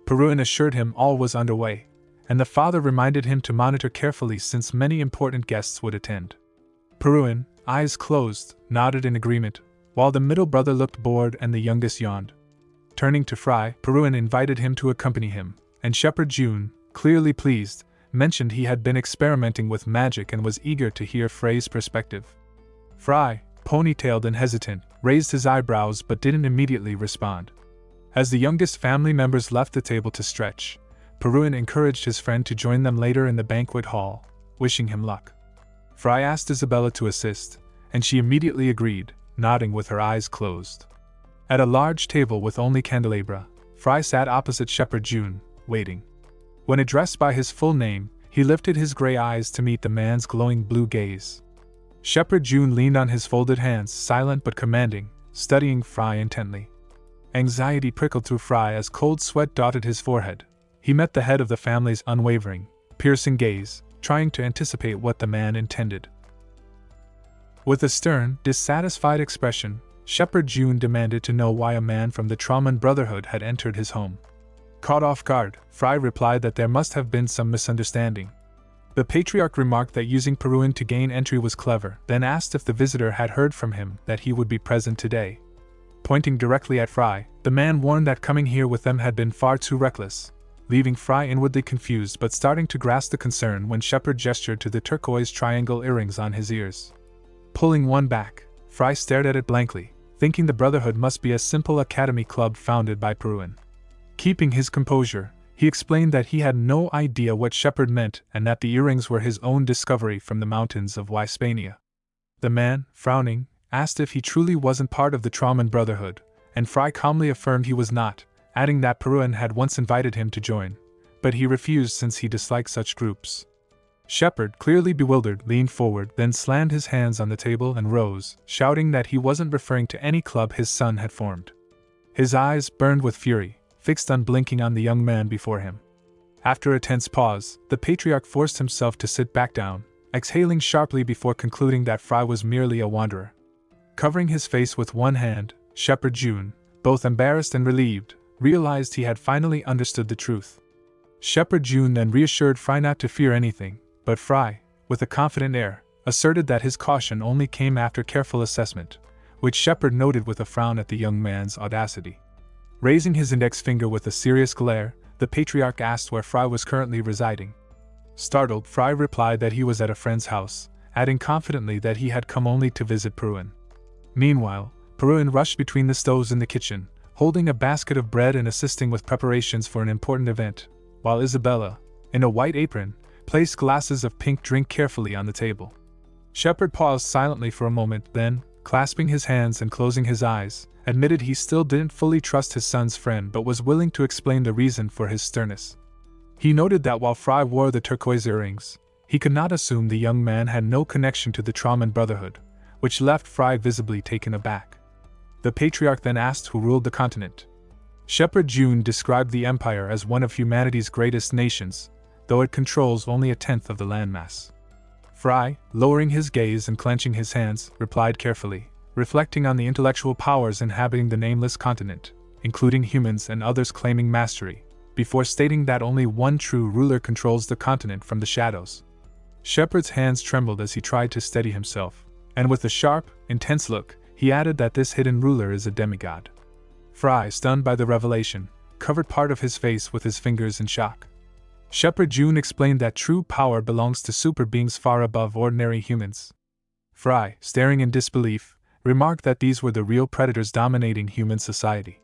Peruin assured him all was underway, and the father reminded him to monitor carefully since many important guests would attend. Peruin, eyes closed, nodded in agreement, while the middle brother looked bored and the youngest yawned. Turning to Fry, Peruin invited him to accompany him, and Shepherd June, clearly pleased, mentioned he had been experimenting with magic and was eager to hear Frey's perspective. Fry, ponytailed and hesitant, raised his eyebrows but didn't immediately respond. As the youngest family members left the table to stretch, Peruin encouraged his friend to join them later in the banquet hall, wishing him luck. Fry asked Isabella to assist, and she immediately agreed, nodding with her eyes closed. At a large table with only candelabra, Fry sat opposite Shepherd June, waiting. When addressed by his full name, he lifted his gray eyes to meet the man's glowing blue gaze. Shepherd June leaned on his folded hands, silent but commanding, studying Fry intently. Anxiety prickled through Fry as cold sweat dotted his forehead. He met the head of the family's unwavering, piercing gaze, trying to anticipate what the man intended. With a stern, dissatisfied expression, Shepherd June demanded to know why a man from the Trauman Brotherhood had entered his home. Caught off guard, Fry replied that there must have been some misunderstanding. The patriarch remarked that using Peruin to gain entry was clever, then asked if the visitor had heard from him that he would be present today. Pointing directly at Fry, the man warned that coming here with them had been far too reckless, leaving Fry inwardly confused but starting to grasp the concern when Shepherd gestured to the turquoise triangle earrings on his ears. Pulling one back, Fry stared at it blankly, thinking the Brotherhood must be a simple academy club founded by Peruin. Keeping his composure, he explained that he had no idea what Shepherd meant and that the earrings were his own discovery from the mountains of Wyspania. The man, frowning, asked if he truly wasn't part of the Trauman Brotherhood, and Fry calmly affirmed he was not, adding that Peruin had once invited him to join, but he refused since he disliked such groups. Shepard, clearly bewildered, leaned forward, then slammed his hands on the table and rose, shouting that he wasn't referring to any club his son had formed. His eyes burned with fury, fixed unblinking on the young man before him. After a tense pause, the patriarch forced himself to sit back down, exhaling sharply before concluding that Fry was merely a wanderer. Covering his face with one hand, Shepard June, both embarrassed and relieved, realized he had finally understood the truth. Shepard June then reassured Fry not to fear anything, but Fry, with a confident air, asserted that his caution only came after careful assessment, which Shepard noted with a frown at the young man's audacity. Raising his index finger with a serious glare, the patriarch asked where Fry was currently residing. Startled, Fry replied that he was at a friend's house, adding confidently that he had come only to visit Peruin. Meanwhile, Peruin rushed between the stoves in the kitchen, holding a basket of bread and assisting with preparations for an important event, while Isabella, in a white apron, placed glasses of pink drink carefully on the table. Shepard paused silently for a moment, then, clasping his hands and closing his eyes, admitted he still didn't fully trust his son's friend but was willing to explain the reason for his sternness. He noted that while Fry wore the turquoise earrings, he could not assume the young man had no connection to the Trauman Brotherhood, which left Fry visibly taken aback. The patriarch then asked who ruled the continent. Shepard June described the empire as one of humanity's greatest nations, though it controls only a tenth of the landmass. Fry, lowering his gaze and clenching his hands, replied carefully, reflecting on the intellectual powers inhabiting the nameless continent, including humans and others claiming mastery, before stating that only one true ruler controls the continent from the shadows. Shepard's hands trembled as he tried to steady himself, and with a sharp, intense look, he added that this hidden ruler is a demigod. Fry, stunned by the revelation, covered part of his face with his fingers in shock. Shepard June explained that true power belongs to super beings far above ordinary humans. Fry, staring in disbelief, remarked that these were the real predators dominating human society.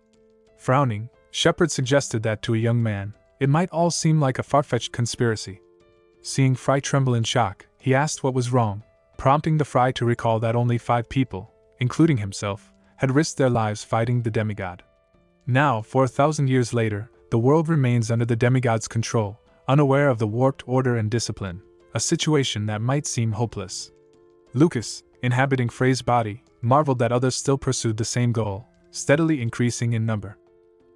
Frowning, Shepard suggested that to a young man, it might all seem like a far-fetched conspiracy. Seeing Fry tremble in shock, he asked what was wrong, prompting the Fry to recall that only 5 people, including himself, had risked their lives fighting the demigod. Now, 4,000 years later, the world remains under the demigod's control, unaware of the warped order and discipline, a situation that might seem hopeless. Lucas, inhabiting Frey's body, marveled that others still pursued the same goal, steadily increasing in number.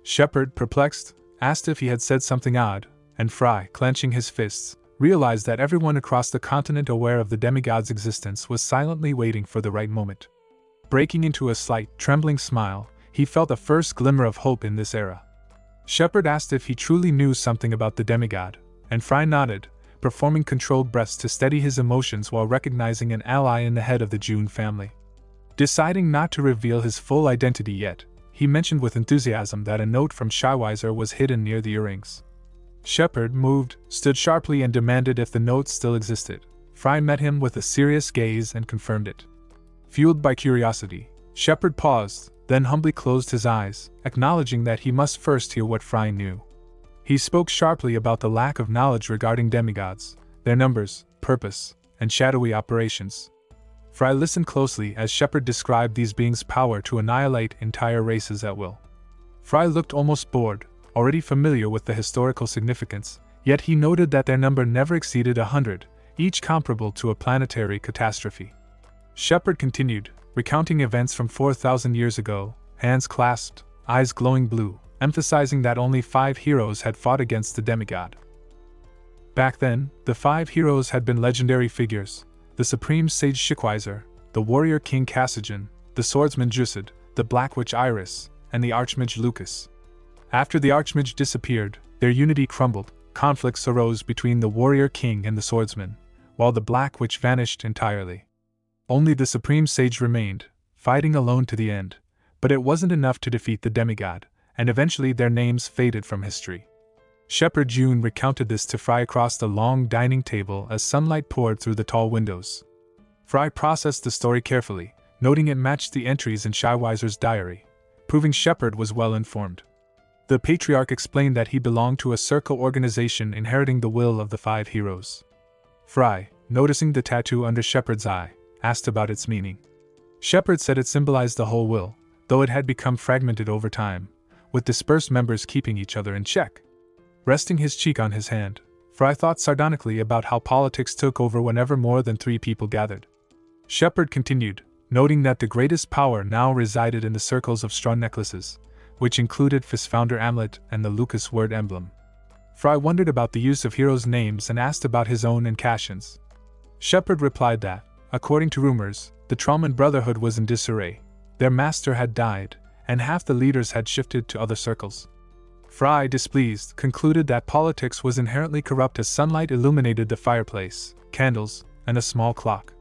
Shepard, perplexed, asked if he had said something odd, and Fry, clenching his fists, realized that everyone across the continent aware of the demigod's existence was silently waiting for the right moment. Breaking into a slight, trembling smile, he felt a first glimmer of hope in this era. Shepard asked if he truly knew something about the demigod, and Fry nodded, performing controlled breaths to steady his emotions while recognizing an ally in the head of the June family. Deciding not to reveal his full identity yet, he mentioned with enthusiasm that a note from Scheiweiser was hidden near the earrings. Shepard, moved, stood sharply and demanded if the note still existed. Fry met him with a serious gaze and confirmed it. Fueled by curiosity, Shepard paused, then humbly closed his eyes, acknowledging that he must first hear what Fry knew. He spoke sharply about the lack of knowledge regarding demigods, their numbers, purpose, and shadowy operations. Fry listened closely as Shepard described these beings' power to annihilate entire races at will. Fry looked almost bored, already familiar with the historical significance, yet he noted that their number never exceeded 100, each comparable to a planetary catastrophe. Shepard continued, recounting events from 4,000 years ago, hands clasped, eyes glowing blue, emphasizing that only 5 heroes had fought against the demigod. Back then, the 5 heroes had been legendary figures: the Supreme Sage Schickweiser, the Warrior King Cassigen, the Swordsman Jusid, the Black Witch Iris, and the Archmage Lucas. After the Archmage disappeared, their unity crumbled, conflicts arose between the Warrior King and the Swordsman, while the Black Witch vanished entirely. Only the Supreme Sage remained, fighting alone to the end, but it wasn't enough to defeat the demigod, and eventually their names faded from history. Shepard June recounted this to Fry across the long dining table as sunlight poured through the tall windows. Fry processed the story carefully, noting it matched the entries in Scheiweiser's diary, proving Shepard was well informed. The patriarch explained that he belonged to a circle organization inheriting the will of the 5 heroes. Fry, noticing the tattoo under Shepard's eye, asked about its meaning. Shepard said it symbolized the whole will, though it had become fragmented over time, with dispersed members keeping each other in check. Resting his cheek on his hand, Fry thought sardonically about how politics took over whenever more than 3 people gathered. Shepard continued, noting that the greatest power now resided in the circles of straw necklaces, which included FIS founder Amlet and the Lucas word emblem. Fry wondered about the use of heroes' names and asked about his own and Cassian's. Shepard replied that, according to rumors, the Trauman Brotherhood was in disarray. Their master had died, and half the leaders had shifted to other circles. Fry, displeased, concluded that politics was inherently corrupt as sunlight illuminated the fireplace, candles, and a small clock.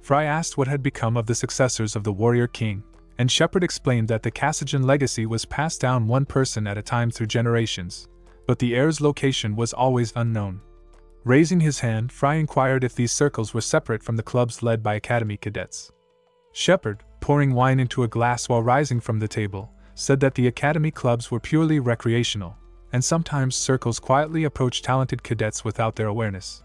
Fry asked what had become of the successors of the warrior king, and Shepard explained that the Cassian legacy was passed down one person at a time through generations, but the heir's location was always unknown. Raising his hand, Fry inquired if these circles were separate from the clubs led by academy cadets. Shepard, pouring wine into a glass while rising from the table, said that the academy clubs were purely recreational, and sometimes circles quietly approached talented cadets without their awareness.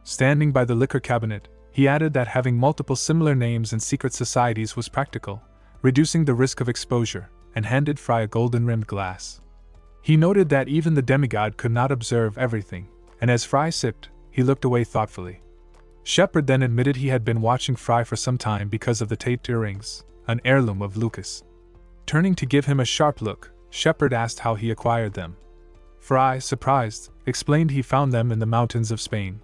Standing by the liquor cabinet, he added that having multiple similar names in secret societies was practical, reducing the risk of exposure, and handed Fry a golden-rimmed glass. He noted that even the demigod could not observe everything, and as Fry sipped, he looked away thoughtfully. Shepard then admitted he had been watching Fry for some time because of the taped earrings, an heirloom of Lucas. Turning to give him a sharp look, Shepard asked how he acquired them. Fry, surprised, explained he found them in the mountains of Spain.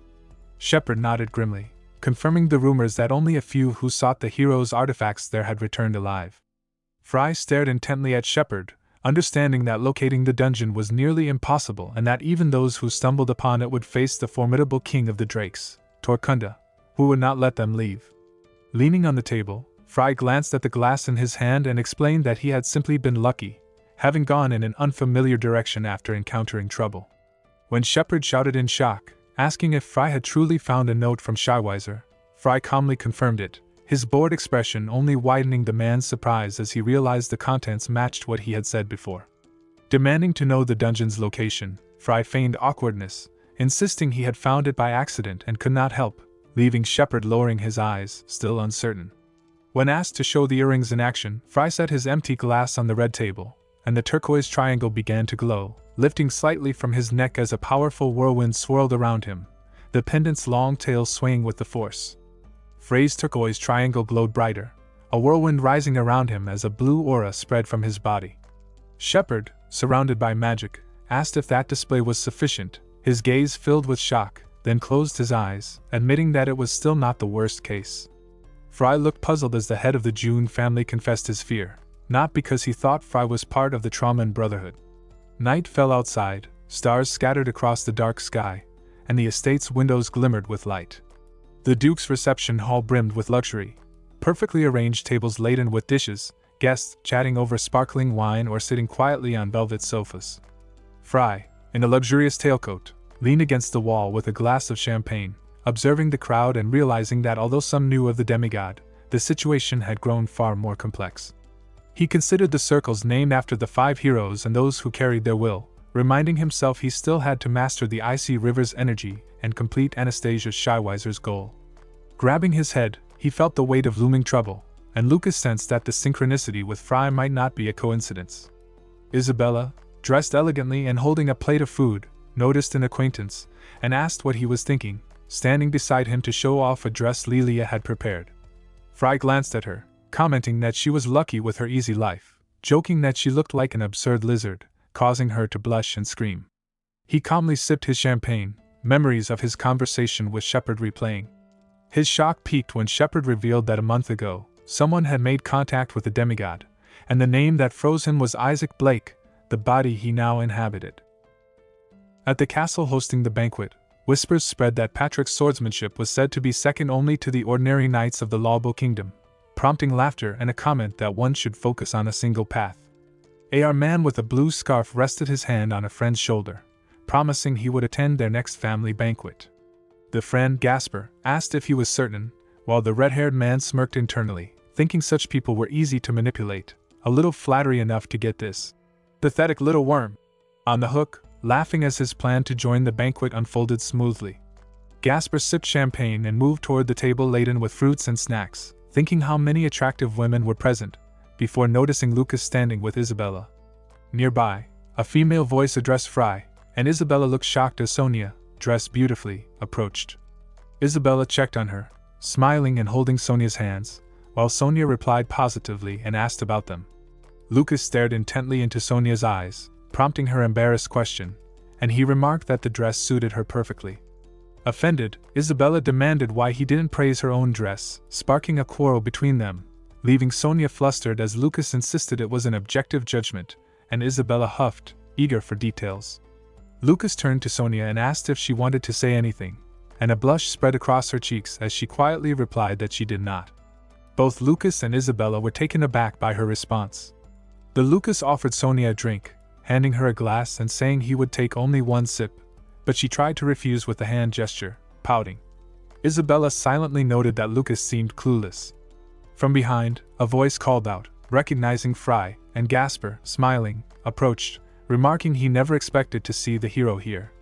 Shepard nodded grimly, confirming the rumors that only a few who sought the hero's artifacts there had returned alive. Fry stared intently at Shepard, understanding that locating the dungeon was nearly impossible and that even those who stumbled upon it would face the formidable king of the Drakes, Torkunda, who would not let them leave. Leaning on the table, Fry glanced at the glass in his hand and explained that he had simply been lucky, having gone in an unfamiliar direction after encountering trouble. When Shepard shouted in shock, asking if Fry had truly found a note from Scheiweiser, Fry calmly confirmed it, his bored expression only widening the man's surprise as he realized the contents matched what he had said before. Demanding to know the dungeon's location, Fry feigned awkwardness, insisting he had found it by accident and could not help, leaving Shepard lowering his eyes, still uncertain. When asked to show the earrings in action, Fry set his empty glass on the red table, and the turquoise triangle began to glow, lifting slightly from his neck as a powerful whirlwind swirled around him, the pendant's long tail swaying with the force. Frey's turquoise triangle glowed brighter, a whirlwind rising around him as a blue aura spread from his body. Shepard, surrounded by magic, asked if that display was sufficient, his gaze filled with shock, then closed his eyes, admitting that it was still not the worst case. Fry looked puzzled as the head of the June family confessed his fear, not because he thought Fry was part of the Trauman Brotherhood. Night fell outside, stars scattered across the dark sky, and the estate's windows glimmered with light. The Duke's reception hall brimmed with luxury, perfectly arranged tables laden with dishes, guests chatting over sparkling wine or sitting quietly on velvet sofas. Fry, in a luxurious tailcoat, leaned against the wall with a glass of champagne, observing the crowd and realizing that although some knew of the demigod, the situation had grown far more complex. He considered the circles named after the 5 heroes and those who carried their will, reminding himself he still had to master the icy river's energy and complete Anastasia Scheiweiser's goal. Grabbing his head, he felt the weight of looming trouble, and Lucas sensed that the synchronicity with Fry might not be a coincidence. Isabella, dressed elegantly and holding a plate of food, noticed an acquaintance, and asked what he was thinking, standing beside him to show off a dress Lilia had prepared. Fry glanced at her, commenting that she was lucky with her easy life, joking that she looked like an absurd lizard, causing her to blush and scream. He calmly sipped his champagne, memories of his conversation with Shepard replaying. His shock peaked when Shepard revealed that a month ago, someone had made contact with the demigod, and the name that froze him was Isaac Blake, the body he now inhabited. At the castle hosting the banquet, whispers spread that Patrick's swordsmanship was said to be second only to the ordinary knights of the Lawbo Kingdom, prompting laughter and a comment that one should focus on a single path. A man with a blue scarf rested his hand on a friend's shoulder, promising he would attend their next family banquet. The friend, Gasper, asked if he was certain, while the red-haired man smirked internally, thinking such people were easy to manipulate, a little flattery enough to get this pathetic little worm on the hook, laughing as his plan to join the banquet unfolded smoothly. Gasper sipped champagne and moved toward the table laden with fruits and snacks, thinking how many attractive women were present, before noticing Lucas standing with Isabella. Nearby, a female voice addressed Fry, and Isabella looked shocked as Sonia, dressed beautifully, approached. Isabella checked on her, smiling and holding Sonia's hands, while Sonia replied positively and asked about them. Lucas stared intently into Sonia's eyes, prompting her embarrassed question, and he remarked that the dress suited her perfectly. Offended, Isabella demanded why he didn't praise her own dress, sparking a quarrel between them, leaving Sonia flustered as Lucas insisted it was an objective judgment, and Isabella huffed, eager for details. Lucas turned to Sonia and asked if she wanted to say anything, and a blush spread across her cheeks as she quietly replied that she did not. Both Lucas and Isabella were taken aback by her response. The Lucas offered Sonia a drink, handing her a glass and saying he would take only one sip, but she tried to refuse with a hand gesture, pouting. Isabella silently noted that Lucas seemed clueless. From behind, a voice called out, recognizing Fry, and Gasper, smiling, approached, remarking he never expected to see the hero here.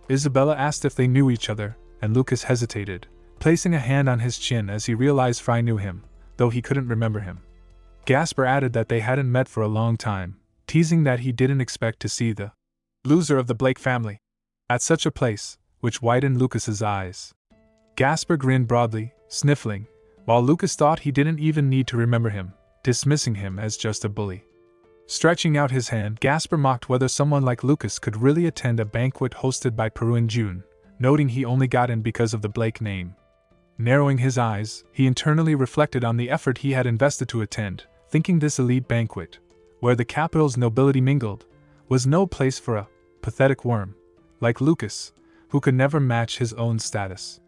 Isabella asked if they knew each other, and Lucas hesitated, placing a hand on his chin as he realized Fry knew him, though he couldn't remember him. Gasper added that they hadn't met for a long time, teasing that he didn't expect to see the loser of the Blake family at such a place, which widened Lucas's eyes. Gasper grinned broadly, sniffling, while Lucas thought he didn't even need to remember him, dismissing him as just a bully. Stretching out his hand, Gasper mocked whether someone like Lucas could really attend a banquet hosted by Peru and June, noting he only got in because of the Blake name. Narrowing his eyes, he internally reflected on the effort he had invested to attend, thinking this elite banquet, where the capital's nobility mingled, was no place for a pathetic worm like Lucas, who could never match his own status.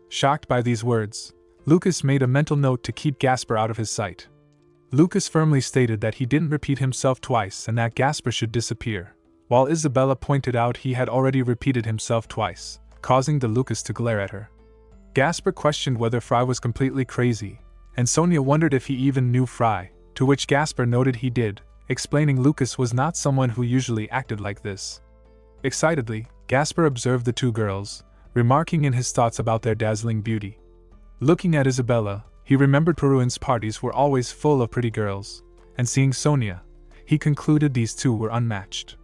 Shocked by these words, Lucas made a mental note to keep Gasper out of his sight. Lucas firmly stated that he didn't repeat himself twice and that Gasper should disappear, while Isabella pointed out he had already repeated himself twice, causing the Lucas to glare at her. Gasper questioned whether Fry was completely crazy, and Sonia wondered if he even knew Fry, to which Gasper noted he did, explaining Lucas was not someone who usually acted like this. Excitedly, Gasper observed the two girls, remarking in his thoughts about their dazzling beauty. Looking at Isabella, he remembered Peruan's parties were always full of pretty girls, and seeing Sonia, he concluded these two were unmatched.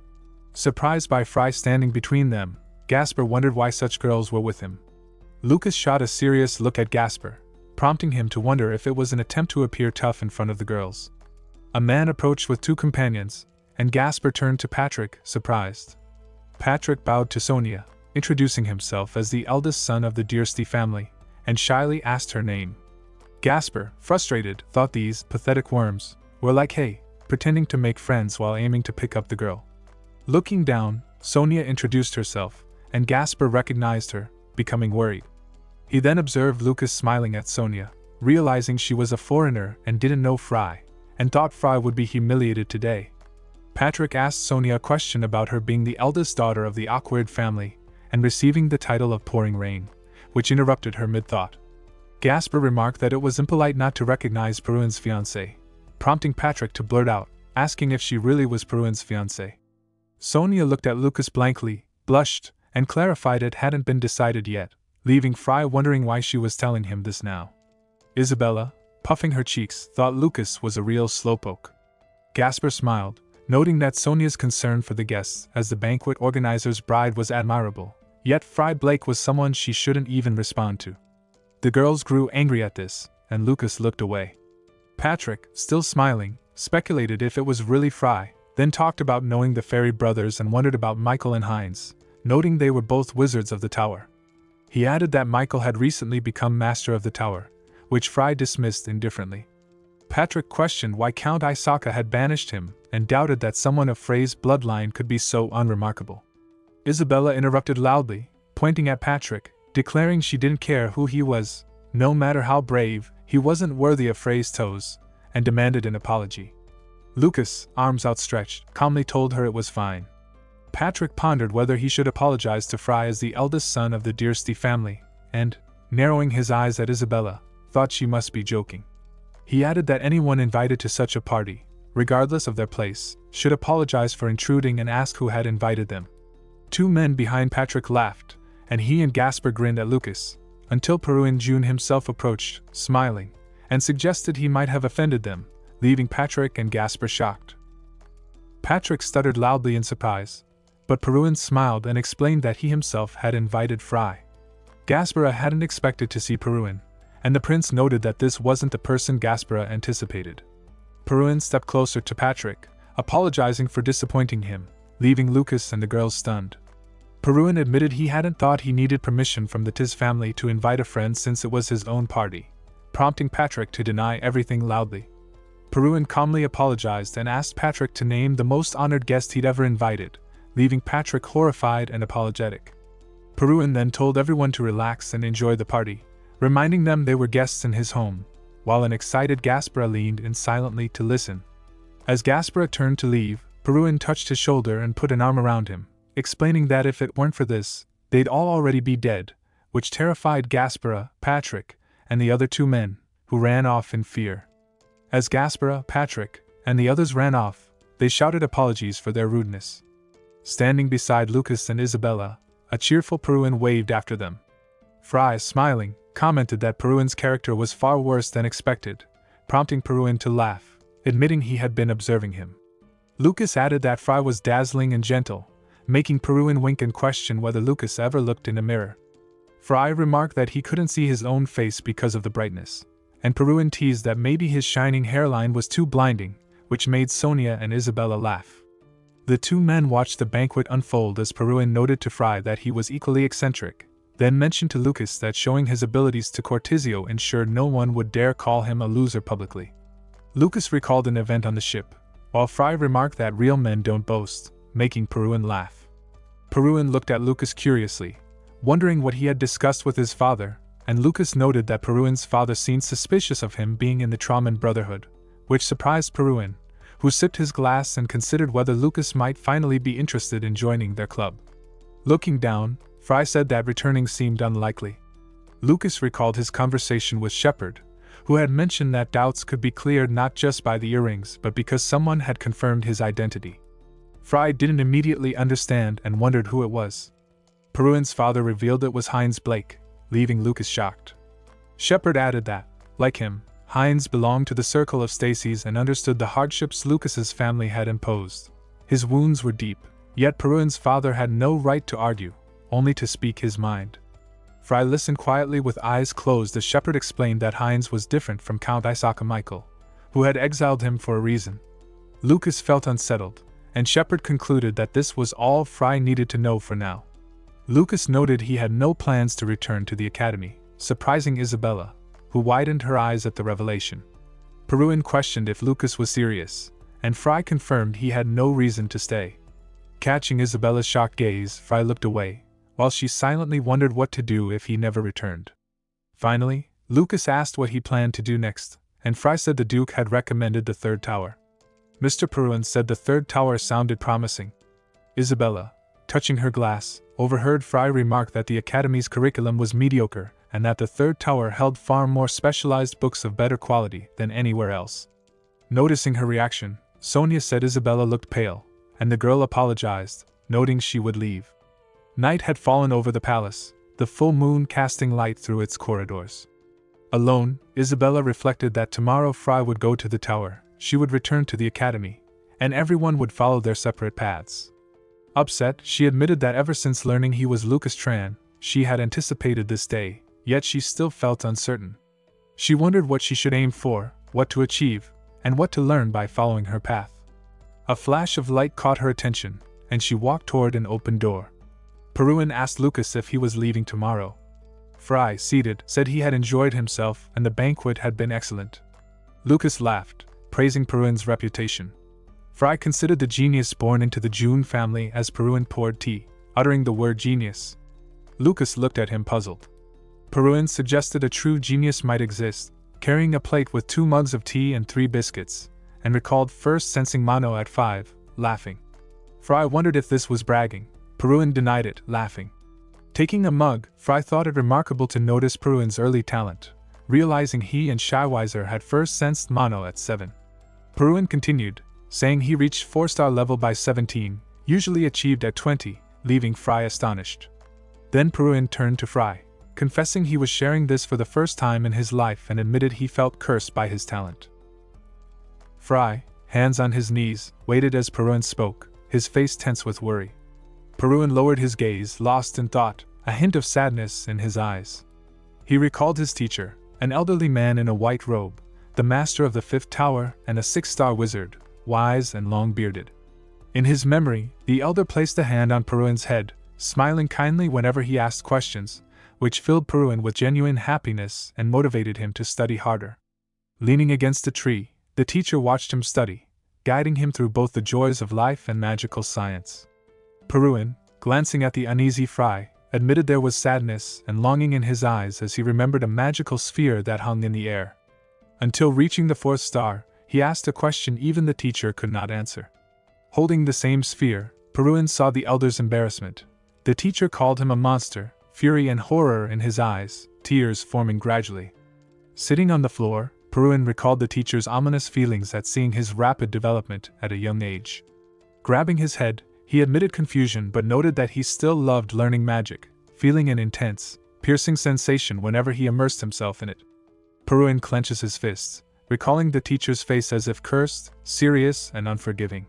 Surprised by Fry standing between them, Gasper wondered why such girls were with him. Lucas shot a serious look at Gasper, prompting him to wonder if it was an attempt to appear tough in front of the girls. A man approached with two companions, and Gasper turned to Patrick, surprised. Patrick bowed to Sonia, introducing himself as the eldest son of the Diersty family, and shyly asked her name. Gasper, frustrated, thought these pathetic worms were like hay, pretending to make friends while aiming to pick up the girl. Looking down, Sonia introduced herself, and Gasper recognized her, becoming worried. He then observed Lucas smiling at Sonia, realizing she was a foreigner and didn't know Fry, and thought Fry would be humiliated today. Patrick asked Sonia a question about her being the eldest daughter of the Awkward family, and receiving the title of Pouring Rain, which interrupted her mid-thought. Gasper remarked that it was impolite not to recognize Peruan's fiancée, prompting Patrick to blurt out, asking if she really was Peruan's fiancée. Sonia looked at Lucas blankly, blushed, and clarified it hadn't been decided yet, leaving Fry wondering why she was telling him this now. Isabella, puffing her cheeks, thought Lucas was a real slowpoke. Gasper smiled, noting that Sonia's concern for the guests as the banquet organizer's bride was admirable, yet Fry Blake was someone she shouldn't even respond to. The girls grew angry at this, and Lucas looked away. Patrick, still smiling, speculated if it was really Fry, then talked about knowing the Fairy brothers and wondered about Michael and Heinz, noting they were both wizards of the tower. He added that Michael had recently become master of the tower, which Fry dismissed indifferently. Patrick questioned why Count Isaka had banished him, and doubted that someone of Frey's bloodline could be so unremarkable. Isabella interrupted loudly, pointing at Patrick, declaring she didn't care who he was, no matter how brave, he wasn't worthy of Frey's toes, and demanded an apology. Lucas, arms outstretched, calmly told her it was fine. Patrick pondered whether he should apologize to Fry as the eldest son of the Diersty family, and, narrowing his eyes at Isabella, thought she must be joking. He added that anyone invited to such a party, regardless of their place, should apologize for intruding and ask who had invited them. Two men behind Patrick laughed, and he and Gasper grinned at Lucas, until Peruan June himself approached, smiling, and suggested he might have offended them, leaving Patrick and Gasper shocked. Patrick stuttered loudly in surprise, but Peruin smiled and explained that he himself had invited Fry. Gaspara hadn't expected to see Peruin, and the prince noted that this wasn't the person Gaspara anticipated. Peruin stepped closer to Patrick, apologizing for disappointing him, leaving Lucas and the girls stunned. Peruin admitted he hadn't thought he needed permission from the Tiz family to invite a friend since it was his own party, prompting Patrick to deny everything loudly. Peruin calmly apologized and asked Patrick to name the most honored guest he'd ever invited, leaving Patrick horrified and apologetic. Peruin then told everyone to relax and enjoy the party, reminding them they were guests in his home, while an excited Gaspara leaned in silently to listen. As Gaspara turned to leave, Peruin touched his shoulder and put an arm around him, explaining that if it weren't for this, they'd all already be dead, which terrified Gaspara, Patrick, and the other two men, who ran off in fear. As Gaspara, Patrick, and the others ran off, they shouted apologies for their rudeness. Standing beside Lucas and Isabella, a cheerful Peruin waved after them. Fry, smiling, commented that Peruin's character was far worse than expected, prompting Peruin to laugh, admitting he had been observing him. Lucas added that Fry was dazzling and gentle, making Peruin wink and question whether Lucas ever looked in a mirror. Fry remarked that he couldn't see his own face because of the brightness, and Peruin teased that maybe his shining hairline was too blinding, which made Sonia and Isabella laugh. The two men watched the banquet unfold as Peruin noted to Fry that he was equally eccentric, then mentioned to Lucas that showing his abilities to Cortizio ensured no one would dare call him a loser publicly. Lucas recalled an event on the ship, while Fry remarked that real men don't boast, making Peruin laugh. Peruin looked at Lucas curiously, wondering what he had discussed with his father, and Lucas noted that Peruin's father seemed suspicious of him being in the Traman Brotherhood, which surprised Peruin, who sipped his glass and considered whether Lucas might finally be interested in joining their club. Looking down, Fry said that returning seemed unlikely. Lucas recalled his conversation with Shepard, who had mentioned that doubts could be cleared not just by the earrings but because someone had confirmed his identity. Fry didn't immediately understand and wondered who it was. Peruin's father revealed it was Heinz Blake, leaving Lucas shocked. Shepard added that, like him, Heinz belonged to the circle of Stacy's and understood the hardships Lucas's family had imposed. His wounds were deep, yet Peruin's father had no right to argue, only to speak his mind. Fry listened quietly with eyes closed as Shepard explained that Heinz was different from Count Isaka Michael, who had exiled him for a reason. Lucas felt unsettled, and Shepard concluded that this was all Fry needed to know for now. Lucas noted he had no plans to return to the academy, surprising Isabella, who widened her eyes at the revelation. Peruin questioned if Lucas was serious, and Fry confirmed he had no reason to stay. Catching Isabella's shocked gaze, Fry looked away, while she silently wondered what to do if he never returned. Finally, Lucas asked what he planned to do next, and Fry said the Duke had recommended the third tower. Mr. Peruin said the third tower sounded promising. Isabella, touching her glass, overheard Fry remark that the Academy's curriculum was mediocre and that the third tower held far more specialized books of better quality than anywhere else. Noticing her reaction, Sonia said Isabella looked pale, and the girl apologized, noting she would leave. Night had fallen over the palace, the full moon casting light through its corridors. Alone, Isabella reflected that tomorrow Fry would go to the tower, she would return to the academy, and everyone would follow their separate paths. Upset, she admitted that ever since learning he was Lucas Tran, she had anticipated this day, yet she still felt uncertain. She wondered what she should aim for, what to achieve, and what to learn by following her path. A flash of light caught her attention, and she walked toward an open door. Peruin asked Lucas if he was leaving tomorrow. Fry, seated, said he had enjoyed himself and the banquet had been excellent. Lucas laughed, praising Peruin's reputation. Fry considered the genius born into the June family as Peruin poured tea, uttering the word genius. Lucas looked at him puzzled. Peruin suggested a true genius might exist, carrying a plate with 2 mugs of tea and 3 biscuits, and recalled first sensing Mano at 5, laughing. Fry wondered if this was bragging. Peruin denied it, laughing. Taking a mug, Fry thought it remarkable to notice Peruin's early talent, realizing he and Scheiweiser had first sensed Mano at 7. Peruin continued, saying he reached 4-star level by 17, usually achieved at 20, leaving Fry astonished. Then Peruin turned to Fry, confessing he was sharing this for the first time in his life and admitted he felt cursed by his talent. Fry, hands on his knees, waited as Peruin spoke, his face tense with worry. Peruin lowered his gaze, lost in thought, a hint of sadness in his eyes. He recalled his teacher, an elderly man in a white robe, the master of the fifth tower and a six-star wizard, wise and long-bearded. In his memory, the elder placed a hand on Peruin's head, smiling kindly whenever he asked questions, which filled Peruin with genuine happiness and motivated him to study harder. Leaning against a tree, the teacher watched him study, guiding him through both the joys of life and magical science. Peruin, glancing at the uneasy Fry, admitted there was sadness and longing in his eyes as he remembered a magical sphere that hung in the air. Until reaching the fourth star, he asked a question even the teacher could not answer. Holding the same sphere, Peruin saw the elder's embarrassment. The teacher called him a monster, fury and horror in his eyes, tears forming gradually. Sitting on the floor, Peruin recalled the teacher's ominous feelings at seeing his rapid development at a young age. Grabbing his head, he admitted confusion but noted that he still loved learning magic, feeling an intense, piercing sensation whenever he immersed himself in it. Peruin clenches his fists, recalling the teacher's face as if cursed, serious, and unforgiving.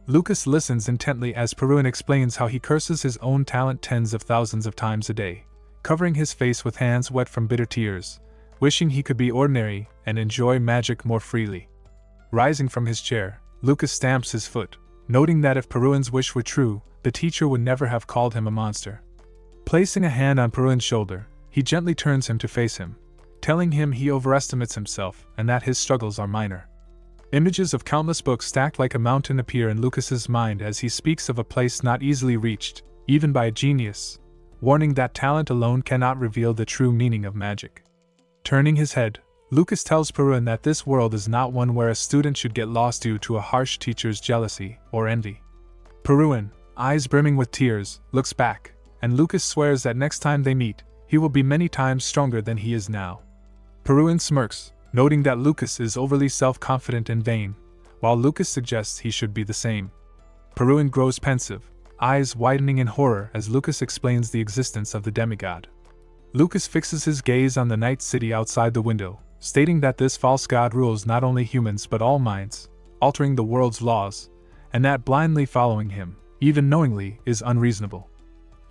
Lucas listens intently as Peruin explains how he curses his own talent tens of thousands of times a day, covering his face with hands wet from bitter tears, wishing he could be ordinary and enjoy magic more freely. Rising from his chair, Lucas stamps his foot, noting that if Peruin's wish were true, the teacher would never have called him a monster. Placing a hand on Peruin's shoulder, he gently turns him to face him, telling him he overestimates himself and that his struggles are minor. Images of countless books stacked like a mountain appear in Lucas's mind as he speaks of a place not easily reached, even by a genius, warning that talent alone cannot reveal the true meaning of magic. Turning his head, Lucas tells Peruin that this world is not one where a student should get lost due to a harsh teacher's jealousy or envy. Peruin, eyes brimming with tears, looks back, and Lucas swears that next time they meet, he will be many times stronger than he is now. Peruin smirks, noting that Lucas is overly self-confident and vain, while Lucas suggests he should be the same. Peruin grows pensive, eyes widening in horror as Lucas explains the existence of the demigod. Lucas fixes his gaze on the night city outside the window, stating that this false god rules not only humans but all minds, altering the world's laws, and that blindly following him, even knowingly, is unreasonable.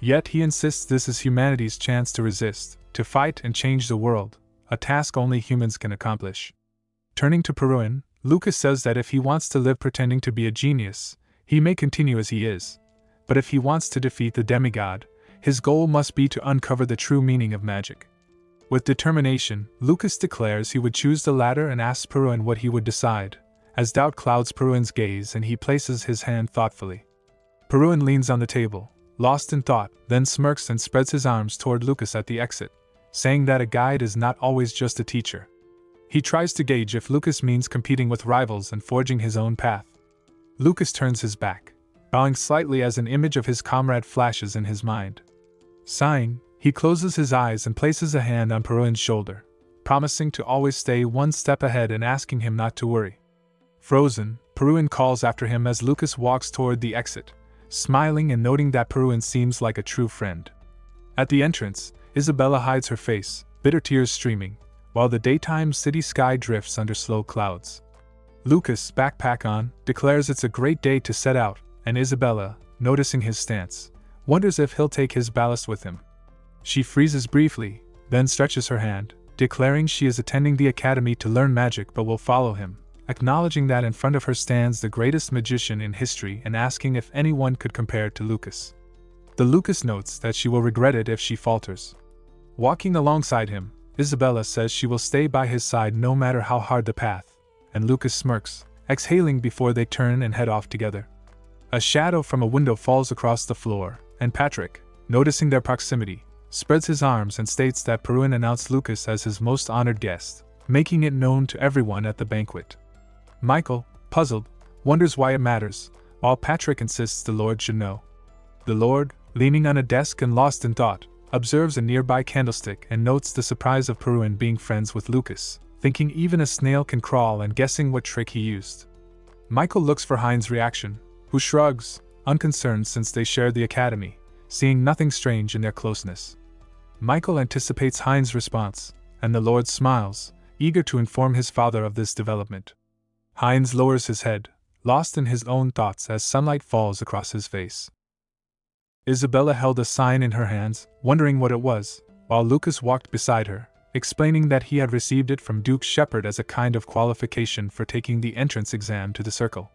Yet he insists this is humanity's chance to resist, to fight and change the world, a task only humans can accomplish. Turning to Peruin, Lucas says that if he wants to live pretending to be a genius, he may continue as he is, but if he wants to defeat the demigod, his goal must be to uncover the true meaning of magic. With determination, Lucas declares he would choose the latter and asks Peruin what he would decide, as doubt clouds Peruin's gaze and he places his hand thoughtfully. Peruin leans on the table, lost in thought, then smirks and spreads his arms toward Lucas at the exit, saying that a guide is not always just a teacher. He tries to gauge if Lucas means competing with rivals and forging his own path. Lucas turns his back, bowing slightly as an image of his comrade flashes in his mind. Sighing, he closes his eyes and places a hand on Peruin's shoulder, promising to always stay one step ahead and asking him not to worry. Frozen, Peruin calls after him as Lucas walks toward the exit, smiling and noting that Peruin seems like a true friend. At the entrance, Isabella hides her face, bitter tears streaming, while the daytime city sky drifts under slow clouds. Lucas, backpack on, declares it's a great day to set out, and Isabella, noticing his stance, wonders if he'll take his ballast with him. She freezes briefly, then stretches her hand, declaring she is attending the academy to learn magic but will follow him, acknowledging that in front of her stands the greatest magician in history and asking if anyone could compare to Lucas. The Lucas notes that she will regret it if she falters. Walking alongside him, Isabella says she will stay by his side no matter how hard the path, and Lucas smirks, exhaling before they turn and head off together. A shadow from a window falls across the floor, and Patrick, noticing their proximity, spreads his arms and states that Peruin announced Lucas as his most honored guest, making it known to everyone at the banquet. Michael, puzzled, wonders why it matters, while Patrick insists the Lord should know. The Lord, leaning on a desk and lost in thought, observes a nearby candlestick and notes the surprise of Peruin being friends with Lucas, thinking even a snail can crawl and guessing what trick he used. Michael looks for Hein's reaction, who shrugs, unconcerned since they share the academy, seeing nothing strange in their closeness. Michael anticipates Hein's response, and the Lord smiles, eager to inform his father of this development. Heinz lowers his head, lost in his own thoughts as sunlight falls across his face. Isabella held a sign in her hands, wondering what it was, while Lucas walked beside her, explaining that he had received it from Duke Shepard as a kind of qualification for taking the entrance exam to the circle.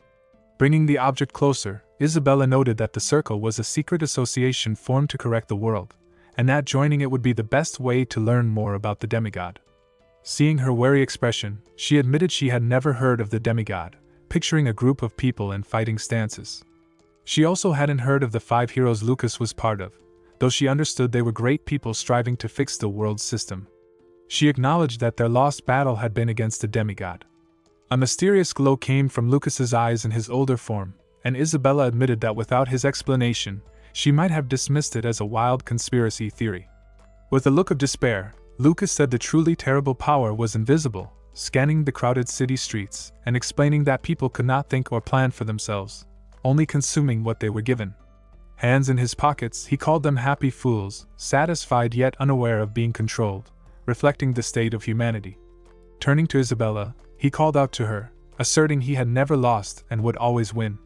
Bringing the object closer, Isabella noted that the circle was a secret association formed to correct the world, and that joining it would be the best way to learn more about the demigod. Seeing her wary expression, she admitted she had never heard of the demigod, picturing a group of people in fighting stances. She also hadn't heard of the 5 heroes Lucas was part of, though she understood they were great people striving to fix the world's system. She acknowledged that their lost battle had been against a demigod. A mysterious glow came from Lucas's eyes in his older form, and Isabella admitted that without his explanation, she might have dismissed it as a wild conspiracy theory. With a look of despair, Lucas said the truly terrible power was invisible, scanning the crowded city streets and explaining that people could not think or plan for themselves, only consuming what they were given. Hands in his pockets, he called them happy fools, satisfied yet unaware of being controlled, reflecting the state of humanity. Turning to Isabella, he called out to her, asserting he had never lost and would always win.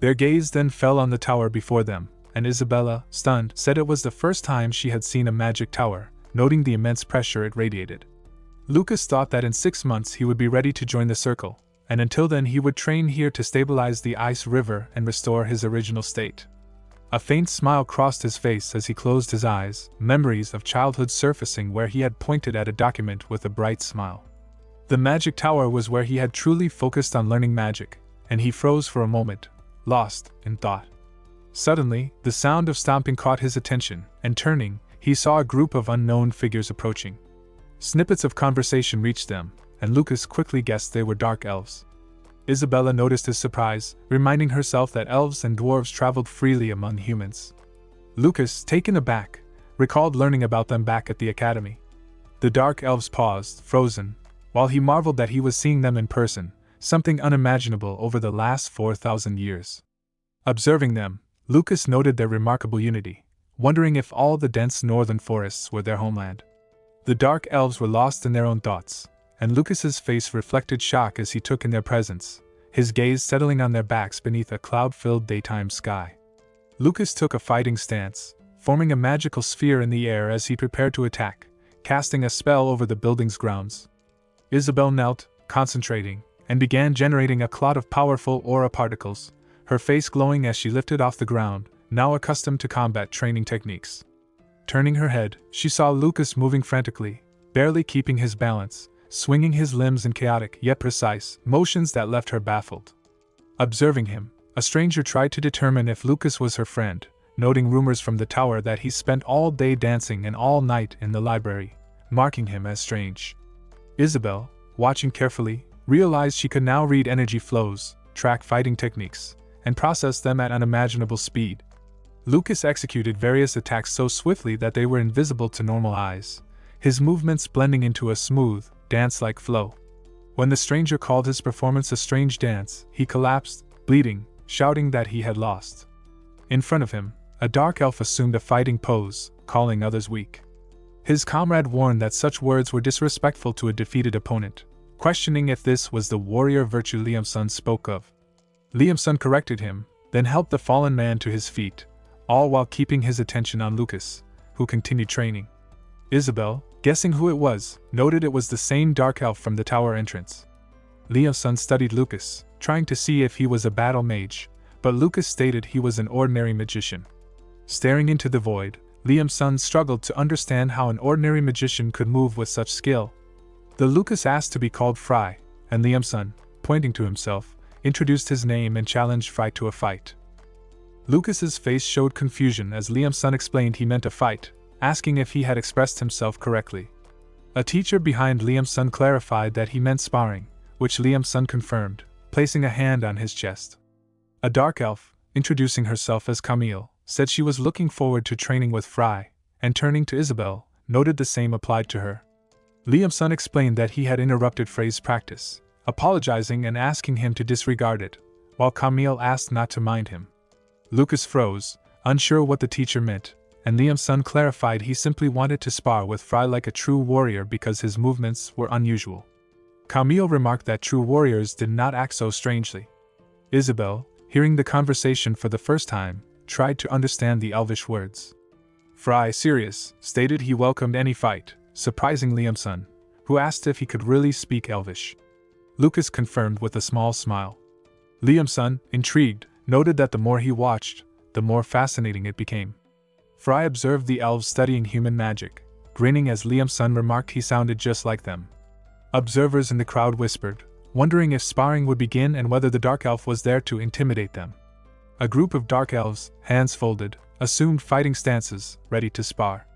Their gaze then fell on the tower before them, and Isabella, stunned, said it was the first time she had seen a magic tower, noting the immense pressure it radiated. Lucas thought that in 6 months he would be ready to join the circle, and until then he would train here to stabilize the ice river and restore his original state. A faint smile crossed his face as he closed his eyes, memories of childhood surfacing where he had pointed at a document with a bright smile. The magic tower was where he had truly focused on learning magic, and he froze for a moment, lost in thought. Suddenly, the sound of stomping caught his attention, and turning, he saw a group of unknown figures approaching. Snippets of conversation reached them, and Lucas quickly guessed they were dark elves. Isabella noticed his surprise, reminding herself that elves and dwarves traveled freely among humans. Lucas, taken aback, recalled learning about them back at the academy. The dark elves paused, frozen, while he marveled that he was seeing them in person, something unimaginable over the last 4,000 years. Observing them, Lucas noted their remarkable unity, wondering if all the dense northern forests were their homeland. The dark elves were lost in their own thoughts, and Lucas's face reflected shock as he took in their presence, his gaze settling on their backs beneath a cloud-filled daytime sky. Lucas took a fighting stance, forming a magical sphere in the air as he prepared to attack, casting a spell over the building's grounds. Isabel knelt, concentrating, and began generating a cloud of powerful aura particles, her face glowing as she lifted off the ground, now accustomed to combat training techniques. Turning her head, she saw Lucas moving frantically, barely keeping his balance, swinging his limbs in chaotic yet precise motions that left her baffled. Observing him, a stranger tried to determine if Lucas was her friend, noting rumors from the tower that he spent all day dancing and all night in the library, marking him as strange. Isabel, watching carefully, realized she could now read energy flows, track fighting techniques, and process them at unimaginable speed. Lucas executed various attacks so swiftly that they were invisible to normal eyes, his movements blending into a smooth, dance-like flow. When the stranger called his performance a strange dance, he collapsed, bleeding, shouting that he had lost. In front of him, a dark elf assumed a fighting pose, calling others weak. His comrade warned that such words were disrespectful to a defeated opponent, questioning if this was the warrior virtue Liam-sun spoke of. Liam-sun corrected him, then helped the fallen man to his feet, all while keeping his attention on Lucas, who continued training. Isabel, guessing who it was, noted it was the same dark elf from the tower entrance. Liam-sun studied Lucas, trying to see if he was a battle mage, but Lucas stated he was an ordinary magician. Staring into the void, Liam-sun struggled to understand how an ordinary magician could move with such skill. The Lucas asked to be called Fry, and Liam-sun, pointing to himself, introduced his name and challenged Fry to a fight. Lucas's face showed confusion as Liam-sun explained he meant a fight, asking if he had expressed himself correctly. A teacher behind Liam-sun clarified that he meant sparring, which Liam-sun confirmed, placing a hand on his chest. A dark elf, introducing herself as Camille, said she was looking forward to training with Fry, and turning to Isabel, noted the same applied to her. Liam-sun explained that he had interrupted Frey's practice, apologizing and asking him to disregard it, while Camille asked not to mind him. Lucas froze, unsure what the teacher meant, and Liam-sun clarified he simply wanted to spar with Fry like a true warrior because his movements were unusual. Camille remarked that true warriors did not act so strangely. Isabel, hearing the conversation for the first time, tried to understand the elvish words. Fry, serious, stated he welcomed any fight, surprising Liam-sun, who asked if he could really speak Elvish. Lucas confirmed with a small smile. Liam-sun, intrigued, noted that the more he watched, the more fascinating it became. Fry observed the elves studying human magic, grinning as Liam-sun remarked he sounded just like them. Observers in the crowd whispered, wondering if sparring would begin and whether the dark elf was there to intimidate them. A group of dark elves, hands folded, assumed fighting stances, ready to spar.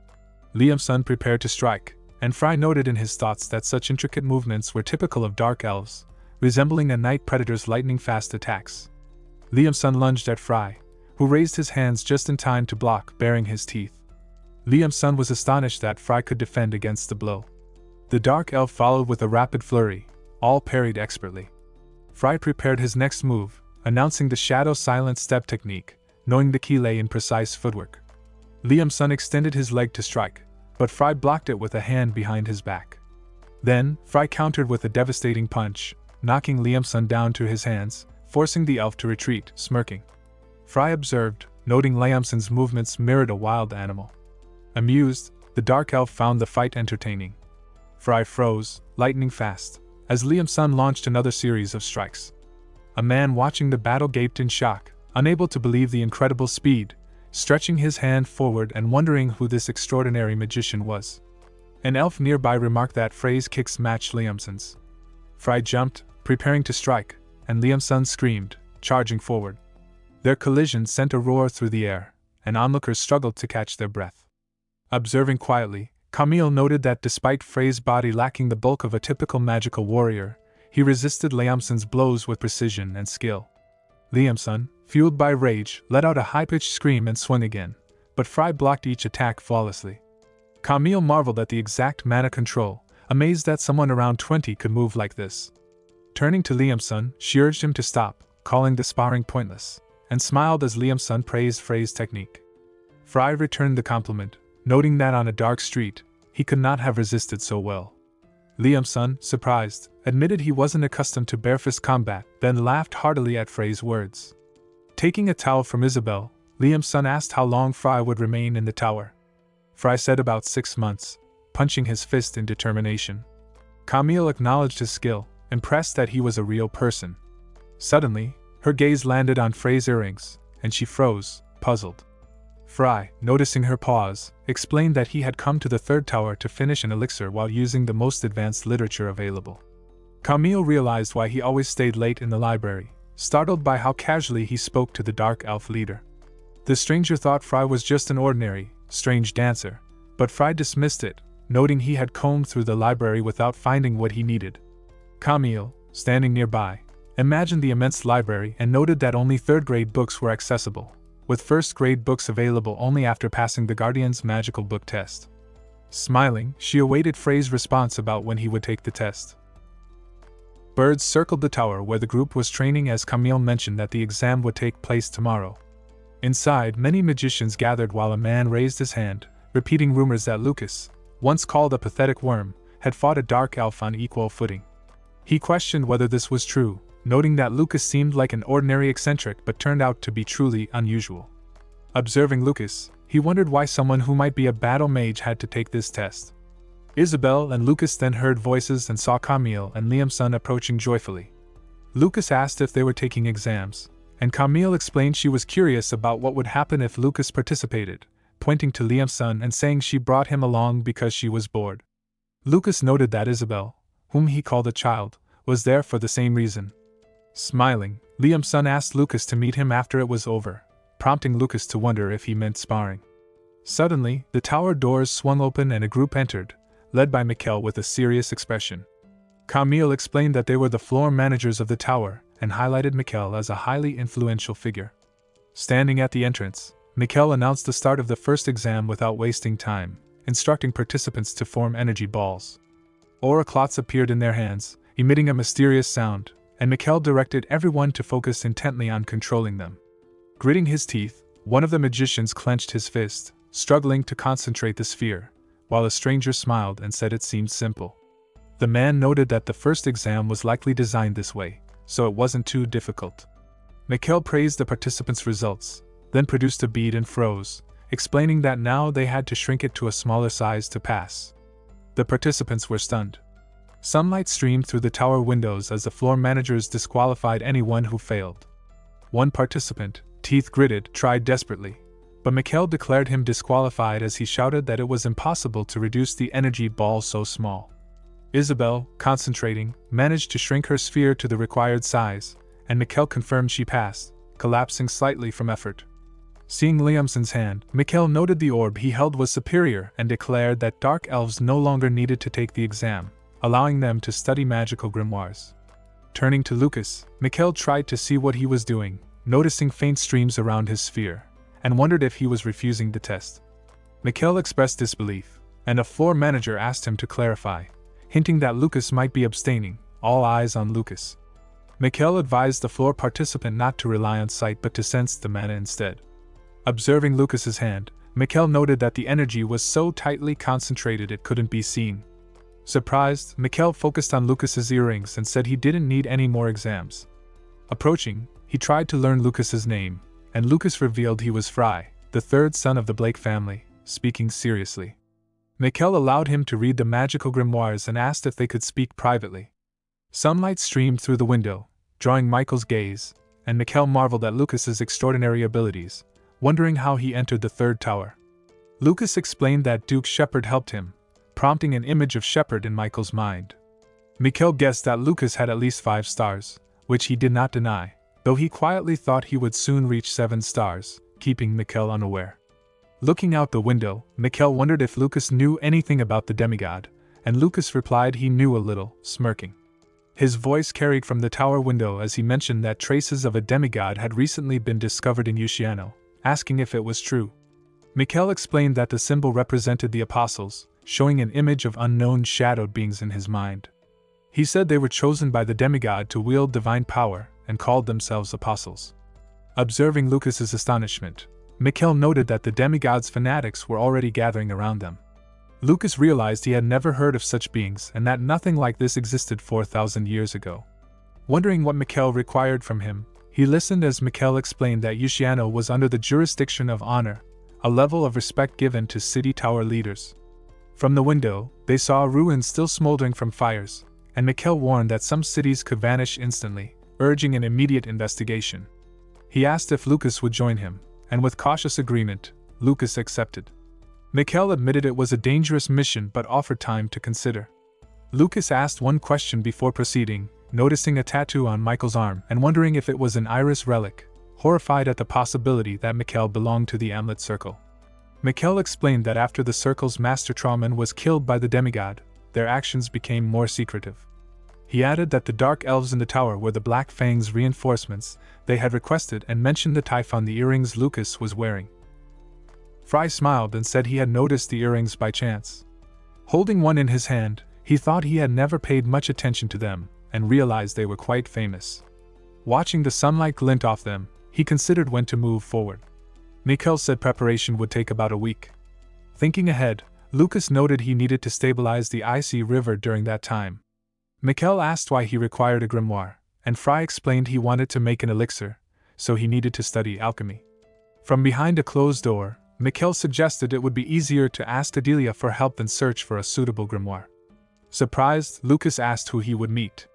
Liam-sun prepared to strike, and Fry noted in his thoughts that such intricate movements were typical of dark elves, resembling a night predator's lightning-fast attacks. Liam-sun lunged at Fry, who raised his hands just in time to block, baring his teeth. Liam-sun was astonished that Fry could defend against the blow. The dark elf followed with a rapid flurry, all parried expertly. Fry prepared his next move, announcing the shadow silent step technique, knowing the key lay in precise footwork. Liam-sun extended his leg to strike, but Fry blocked it with a hand behind his back. Then, Fry countered with a devastating punch, knocking Liam-sun down to his hands, forcing the elf to retreat, smirking. Fry observed, noting Liam-sun's movements mirrored a wild animal. Amused, the dark elf found the fight entertaining. Fry froze, lightning fast, as Liam-sun launched another series of strikes. A man watching the battle gaped in shock, unable to believe the incredible speed, stretching his hand forward and wondering who this extraordinary magician was. An elf nearby remarked that Frey's kicks matched Liam-sun's. Fry jumped, preparing to strike, and Liam-sun screamed, charging forward. Their collision sent a roar through the air, and onlookers struggled to catch their breath. Observing quietly, Camille noted that despite Frey's body lacking the bulk of a typical magical warrior, he resisted Liam-sun's blows with precision and skill. Liam-sun, fueled by rage, let out a high-pitched scream and swung again, but Fry blocked each attack flawlessly. Camille marveled at the exact mana control, amazed that someone around 20 could move like this. Turning to Liam-sun, she urged him to stop, calling the sparring pointless, and smiled as Liam-sun praised Frey's technique. Fry returned the compliment, noting that on a dark street, he could not have resisted so well. Liam-sun, surprised, admitted he wasn't accustomed to barefist combat, then laughed heartily at Frey's words. Taking a towel from Isabel, Liam-sun asked how long Fry would remain in the tower. Fry said about 6 months, punching his fist in determination. Camille acknowledged his skill, impressed that he was a real person. Suddenly, her gaze landed on Frey's earrings, and she froze, puzzled. Fry, noticing her pause, explained that he had come to the third tower to finish an elixir while using the most advanced literature available. Camille realized why he always stayed late in the library, startled by how casually he spoke to the dark elf leader. The stranger thought Fry was just an ordinary, strange dancer, but Fry dismissed it, noting he had combed through the library without finding what he needed. Camille, standing nearby, imagined the immense library and noted that only third-grade books were accessible, with first-grade books available only after passing the Guardian's magical book test. Smiling, she awaited Frey's response about when he would take the test. Birds circled the tower where the group was training as Camille mentioned that the exam would take place tomorrow. Inside, many magicians gathered while a man raised his hand, repeating rumors that Lucas, once called a pathetic worm, had fought a dark elf on equal footing. He questioned whether this was true, noting that Lucas seemed like an ordinary eccentric but turned out to be truly unusual. Observing Lucas, he wondered why someone who might be a battle mage had to take this test. Isabel and Lucas then heard voices and saw Camille and Liam-sun approaching joyfully. Lucas asked if they were taking exams, and Camille explained she was curious about what would happen if Lucas participated, pointing to Liam-sun and saying she brought him along because she was bored. Lucas noted that Isabel, whom he called a child, was there for the same reason. Smiling, Liam-sun asked Lucas to meet him after it was over, prompting Lucas to wonder if he meant sparring. Suddenly, the tower doors swung open and a group entered, led by Mikkel with a serious expression. Camille explained that they were the floor managers of the tower and highlighted Mikkel as a highly influential figure. Standing at the entrance, Mikkel announced the start of the first exam without wasting time, instructing participants to form energy balls. Aura clots appeared in their hands, emitting a mysterious sound, and Mikkel directed everyone to focus intently on controlling them. Gritting his teeth, one of the magicians clenched his fist, struggling to concentrate the sphere, while a stranger smiled and said it seemed simple. The man noted that the first exam was likely designed this way, so it wasn't too difficult. Mikkel praised the participants' results, then produced a bead and froze, explaining that now they had to shrink it to a smaller size to pass. The participants were stunned. Sunlight streamed through the tower windows as the floor managers disqualified anyone who failed. One participant, teeth gritted, tried desperately, but Mikhail declared him disqualified as he shouted that it was impossible to reduce the energy ball so small. Isabel, concentrating, managed to shrink her sphere to the required size, and Mikhail confirmed she passed, collapsing slightly from effort. Seeing Liamson's hand, Mikhail noted the orb he held was superior and declared that dark elves no longer needed to take the exam, allowing them to study magical grimoires. Turning to Lucas, Mikhail tried to see what he was doing, noticing faint streams around his sphere, and wondered if he was refusing the test. Mikhail expressed disbelief, and a floor manager asked him to clarify, hinting that Lucas might be abstaining, all eyes on Lucas. Mikhail advised the floor participant not to rely on sight but to sense the mana instead. Observing Lucas's hand, Mikhail noted that the energy was so tightly concentrated it couldn't be seen. Surprised, Mikhail focused on Lucas's earrings and said he didn't need any more exams. Approaching, he tried to learn Lucas's name, and Lucas revealed he was Fry, the third son of the Blake family, speaking seriously. Mikhail allowed him to read the magical grimoires and asked if they could speak privately. Sunlight streamed through the window, drawing Michael's gaze, and Mikhail marveled at Lucas's extraordinary abilities, wondering how he entered the third tower. Lucas explained that Duke Shepard helped him, prompting an image of Shepard in Michael's mind. Mikhail guessed that Lucas had at least 5 stars, which he did not deny, though he quietly thought he would soon reach 7 stars, keeping Mikhail unaware. Looking out the window, Mikhail wondered if Lucas knew anything about the demigod, and Lucas replied he knew a little, smirking. His voice carried from the tower window as he mentioned that traces of a demigod had recently been discovered in Yuxiano, asking if it was true. Mikhail explained that the symbol represented the apostles, showing an image of unknown shadowed beings in his mind. He said they were chosen by the demigod to wield divine power, and called themselves apostles. Observing Lucas's astonishment, Mikhail noted that the demigod's fanatics were already gathering around them. Lucas realized he had never heard of such beings and that nothing like this existed 4,000 years ago. Wondering what Mikhail required from him, he listened as Mikhail explained that Yuxiano was under the jurisdiction of honor, a level of respect given to city tower leaders. From the window, they saw ruins still smoldering from fires, and Mikhail warned that some cities could vanish instantly, urging an immediate investigation. He asked if Lucas would join him, and with cautious agreement, Lucas accepted. Mikhail admitted it was a dangerous mission but offered time to consider. Lucas asked one question before proceeding, noticing a tattoo on Michael's arm and wondering if it was an iris relic, horrified at the possibility that Mikhail belonged to the Amulet Circle. Mikhail explained that after the Circle's master Trauman was killed by the demigod, their actions became more secretive. He added that the dark elves in the tower were the Black Fang's reinforcements they had requested and mentioned the type on the earrings Lucas was wearing. Fry smiled and said he had noticed the earrings by chance. Holding one in his hand, he thought he had never paid much attention to them, and realized they were quite famous. Watching the sunlight glint off them, he considered when to move forward. Mikhail said preparation would take about a week. Thinking ahead, Lucas noted he needed to stabilize the icy river during that time. Mikhail asked why he required a grimoire, and Fry explained he wanted to make an elixir, so he needed to study alchemy. From behind a closed door, Mikhail suggested it would be easier to ask Adelia for help than search for a suitable grimoire. Surprised, Lucas asked who he would meet.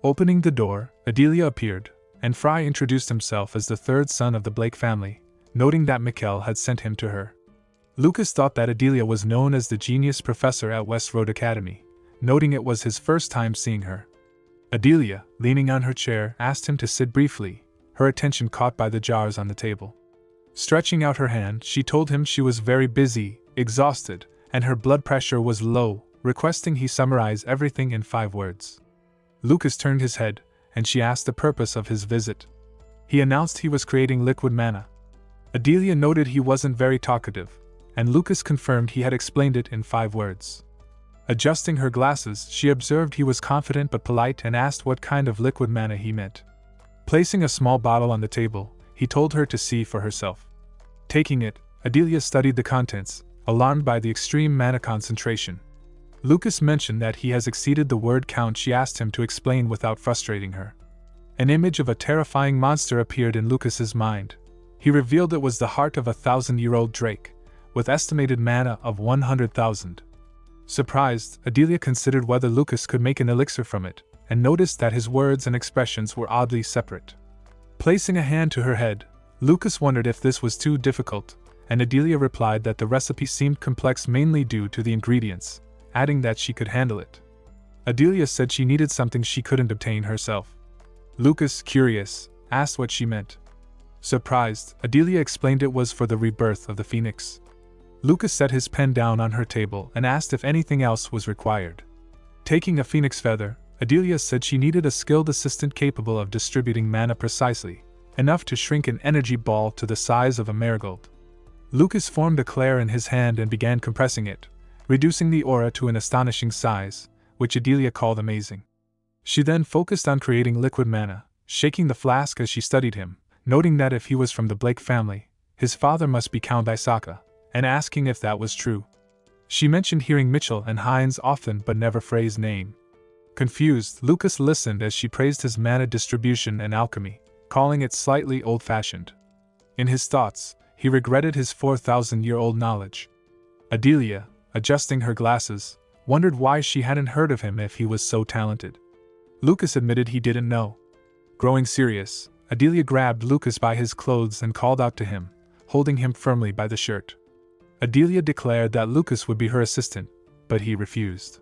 Opening the door, Adelia appeared, and Fry introduced himself as the third son of the Blake family, noting that Mikhail had sent him to her. Lucas thought that Adelia was known as the genius professor at West Road Academy, noting it was his first time seeing her. Adelia, leaning on her chair, asked him to sit briefly, her attention caught by the jars on the table. Stretching out her hand, she told him she was very busy, exhausted, and her blood pressure was low, requesting he summarize everything in 5 words. Lucas turned his head, and she asked the purpose of his visit. He announced he was creating liquid mana. Adelia noted he wasn't very talkative, and Lucas confirmed he had explained it in 5 words. Adjusting her glasses, she observed he was confident but polite and asked what kind of liquid mana he meant. Placing a small bottle on the table, he told her to see for herself. Taking it, Adelia studied the contents, alarmed by the extreme mana concentration. Lucas mentioned that he has exceeded the word count she asked him to explain without frustrating her. An image of a terrifying monster appeared in Lucas's mind. He revealed it was the heart of a 1,000-year-old drake, with estimated mana of 100,000. Surprised, Adelia considered whether Lucas could make an elixir from it, and noticed that his words and expressions were oddly separate. Placing a hand to her head, Lucas wondered if this was too difficult, and Adelia replied that the recipe seemed complex mainly due to the ingredients, adding that she could handle it. Adelia said she needed something she couldn't obtain herself. Lucas, curious, asked what she meant. Surprised, Adelia explained it was for the rebirth of the phoenix. Lucas set his pen down on her table and asked if anything else was required. Taking a phoenix feather, Adelia said she needed a skilled assistant capable of distributing mana precisely, enough to shrink an energy ball to the size of a marigold. Lucas formed a clair in his hand and began compressing it, reducing the aura to an astonishing size, which Adelia called amazing. She then focused on creating liquid mana, shaking the flask as she studied him, noting that if he was from the Blake family, his father must be Count Isaka, and asking if that was true. She mentioned hearing Mitchell and Hines often but never Frey's name. Confused, Lucas listened as she praised his mana distribution and alchemy, calling it slightly old-fashioned. In his thoughts, he regretted his 4,000-year-old knowledge. Adelia, adjusting her glasses, wondered why she hadn't heard of him if he was so talented. Lucas admitted he didn't know. Growing serious, Adelia grabbed Lucas by his clothes and called out to him, holding him firmly by the shirt. Adelia declared that Lucas would be her assistant, but he refused.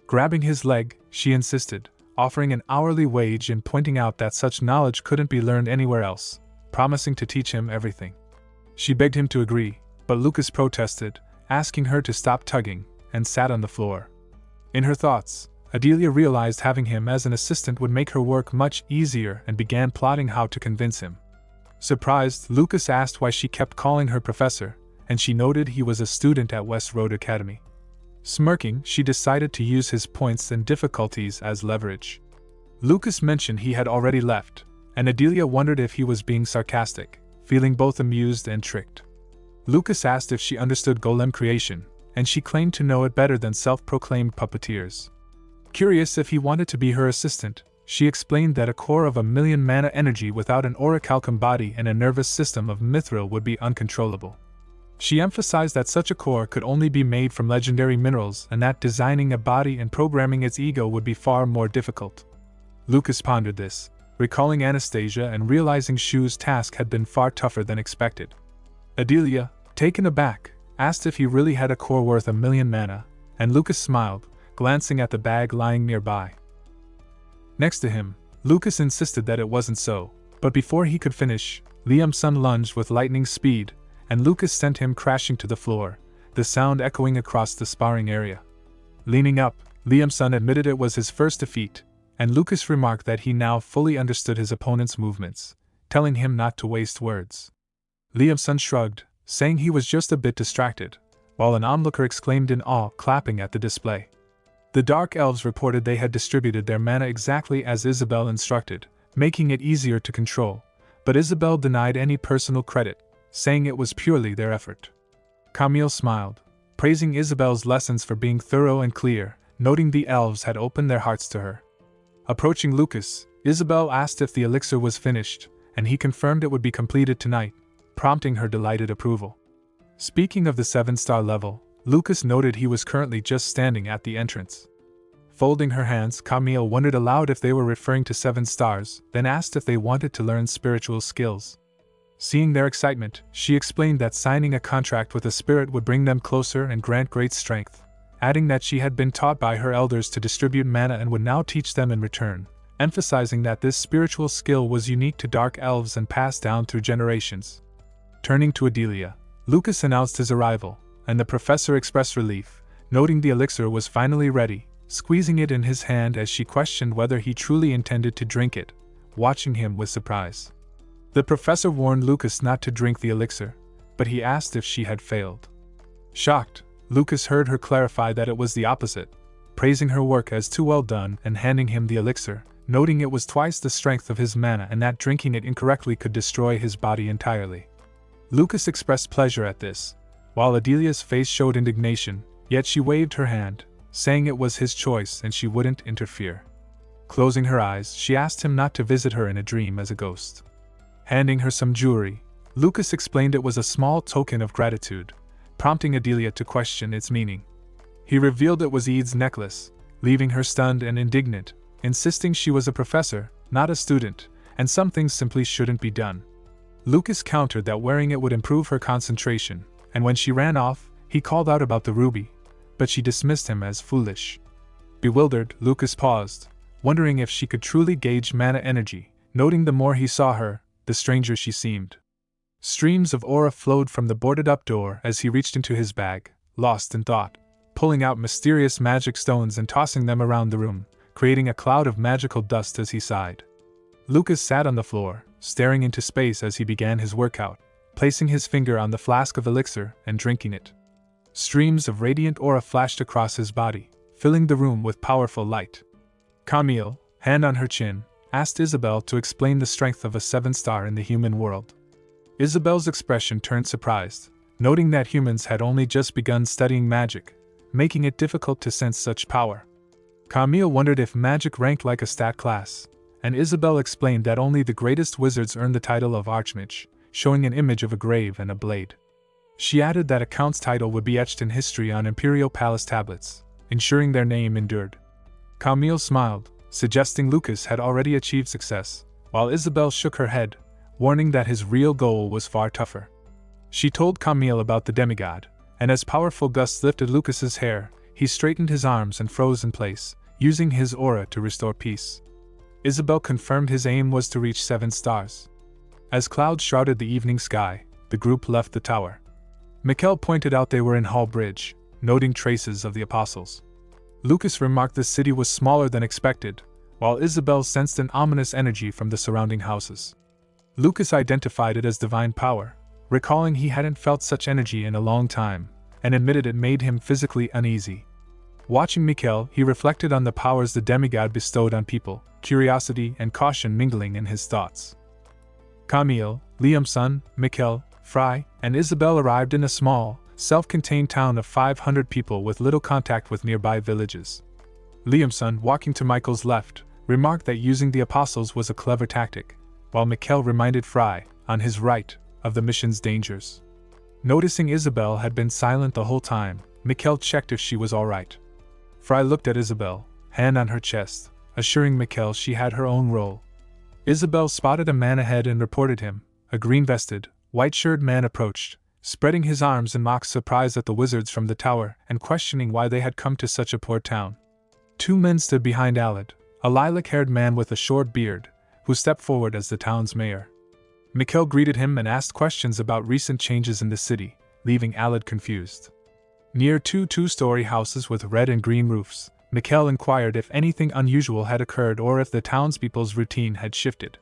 Grabbing his leg, she insisted, offering an hourly wage and pointing out that such knowledge couldn't be learned anywhere else, promising to teach him everything. She begged him to agree, but Lucas protested, asking her to stop tugging, and sat on the floor. In her thoughts, Adelia realized having him as an assistant would make her work much easier and began plotting how to convince him. Surprised, Lucas asked why she kept calling her professor, and she noted he was a student at West Road Academy. Smirking, she decided to use his points and difficulties as leverage. Lucas mentioned he had already left, and Adelia wondered if he was being sarcastic, feeling both amused and tricked. Lucas asked if she understood golem creation, and she claimed to know it better than self-proclaimed puppeteers. Curious if he wanted to be her assistant, she explained that a core of 1,000,000 mana energy without an orichalcum body and a nervous system of mithril would be uncontrollable. She emphasized that such a core could only be made from legendary minerals and that designing a body and programming its ego would be far more difficult. Lucas pondered this, recalling Anastasia and realizing Shu's task had been far tougher than expected. Adelia, taken aback, asked if he really had a core worth 1,000,000 mana, and Lucas smiled, glancing at the bag lying nearby. Next to him, Lucas insisted that it wasn't so, but before he could finish, Liam-sun lunged with lightning speed, and Lucas sent him crashing to the floor, the sound echoing across the sparring area. Leaning up, Liam-sun admitted it was his first defeat, and Lucas remarked that he now fully understood his opponent's movements, telling him not to waste words. Liam-sun shrugged, saying he was just a bit distracted, while an onlooker exclaimed in awe, clapping at the display. The Dark Elves reported they had distributed their mana exactly as Isabel instructed, making it easier to control, but Isabel denied any personal credit, saying it was purely their effort. Camille smiled, praising Isabel's lessons for being thorough and clear, noting the elves had opened their hearts to her. Approaching Lucas, Isabel asked if the elixir was finished, and he confirmed it would be completed tonight, prompting her delighted approval. Speaking of the 7-star level, Lucas noted he was currently just standing at the entrance. Folding her hands, Camille wondered aloud if they were referring to 7 stars, then asked if they wanted to learn spiritual skills. Seeing their excitement, she explained that signing a contract with a spirit would bring them closer and grant great strength, adding that she had been taught by her elders to distribute mana and would now teach them in return, emphasizing that this spiritual skill was unique to dark elves and passed down through generations. Turning to Adelia, Lucas announced his arrival, and the professor expressed relief, noting the elixir was finally ready, squeezing it in his hand as she questioned whether he truly intended to drink it, watching him with surprise. The professor warned Lucas not to drink the elixir, but he asked if she had failed. Shocked, Lucas heard her clarify that it was the opposite, praising her work as too well done and handing him the elixir, noting it was twice the strength of his mana and that drinking it incorrectly could destroy his body entirely. Lucas expressed pleasure at this, while Adelia's face showed indignation, yet she waved her hand, saying it was his choice and she wouldn't interfere. Closing her eyes, she asked him not to visit her in a dream as a ghost. Handing her some jewelry, Lucas explained it was a small token of gratitude, prompting Adelia to question its meaning. He revealed it was Eid's necklace, leaving her stunned and indignant, insisting she was a professor, not a student, and some things simply shouldn't be done. Lucas countered that wearing it would improve her concentration, and when she ran off, he called out about the ruby, but she dismissed him as foolish. Bewildered, Lucas paused, wondering if she could truly gauge mana energy, noting the more he saw her, the stranger she seemed. Streams of aura flowed from the boarded-up door as he reached into his bag, lost in thought, pulling out mysterious magic stones and tossing them around the room, creating a cloud of magical dust as he sighed. Lucas sat on the floor, staring into space as he began his workout, placing his finger on the flask of elixir and drinking it. Streams of radiant aura flashed across his body, filling the room with powerful light. Camille, hand on her chin, asked Isabel to explain the strength of a 7-star in the human world. Isabel's expression turned surprised, noting that humans had only just begun studying magic, making it difficult to sense such power. Camille wondered if magic ranked like a stat class, and Isabel explained that only the greatest wizards earned the title of Archmage, showing an image of a grave and a blade. She added that a count's title would be etched in history on Imperial Palace tablets, ensuring their name endured. Camille smiled, suggesting Lucas had already achieved success, while Isabel shook her head, warning that his real goal was far tougher. She told Camille about the demigod, and as powerful gusts lifted Lucas's hair, he straightened his arms and froze in place, using his aura to restore peace. Isabel confirmed his aim was to reach 7 stars. As clouds shrouded the evening sky, the group left the tower. Mikkel pointed out they were in Hall Bridge, noting traces of the apostles. Lucas remarked the city was smaller than expected, while Isabel sensed an ominous energy from the surrounding houses. Lucas identified it as divine power, recalling he hadn't felt such energy in a long time, and admitted it made him physically uneasy. Watching Mikkel, he reflected on the powers the demigod bestowed on people, curiosity and caution mingling in his thoughts. Camille, Liam-sun, Mikkel, Fry, and Isabel arrived in a small, self-contained town of 500 people with little contact with nearby villages. Liam-sun, walking to Michael's left, remarked that using the apostles was a clever tactic, while Mikkel reminded Fry, on his right, of the mission's dangers. Noticing Isabel had been silent the whole time, Mikkel checked if she was alright. Fry looked at Isabel, hand on her chest, assuring Mikkel she had her own role. Isabel spotted a man ahead and reported him. A green-vested, white-shirted man approached, spreading his arms in mock surprise at the wizards from the tower and questioning why they had come to such a poor town. 2 men stood behind Alad, a lilac-haired man with a short beard, who stepped forward as the town's mayor. Mikkel greeted him and asked questions about recent changes in the city, leaving Alad confused. Near 2 two-story houses with red and green roofs, Mikkel inquired if anything unusual had occurred or if the townspeople's routine had shifted.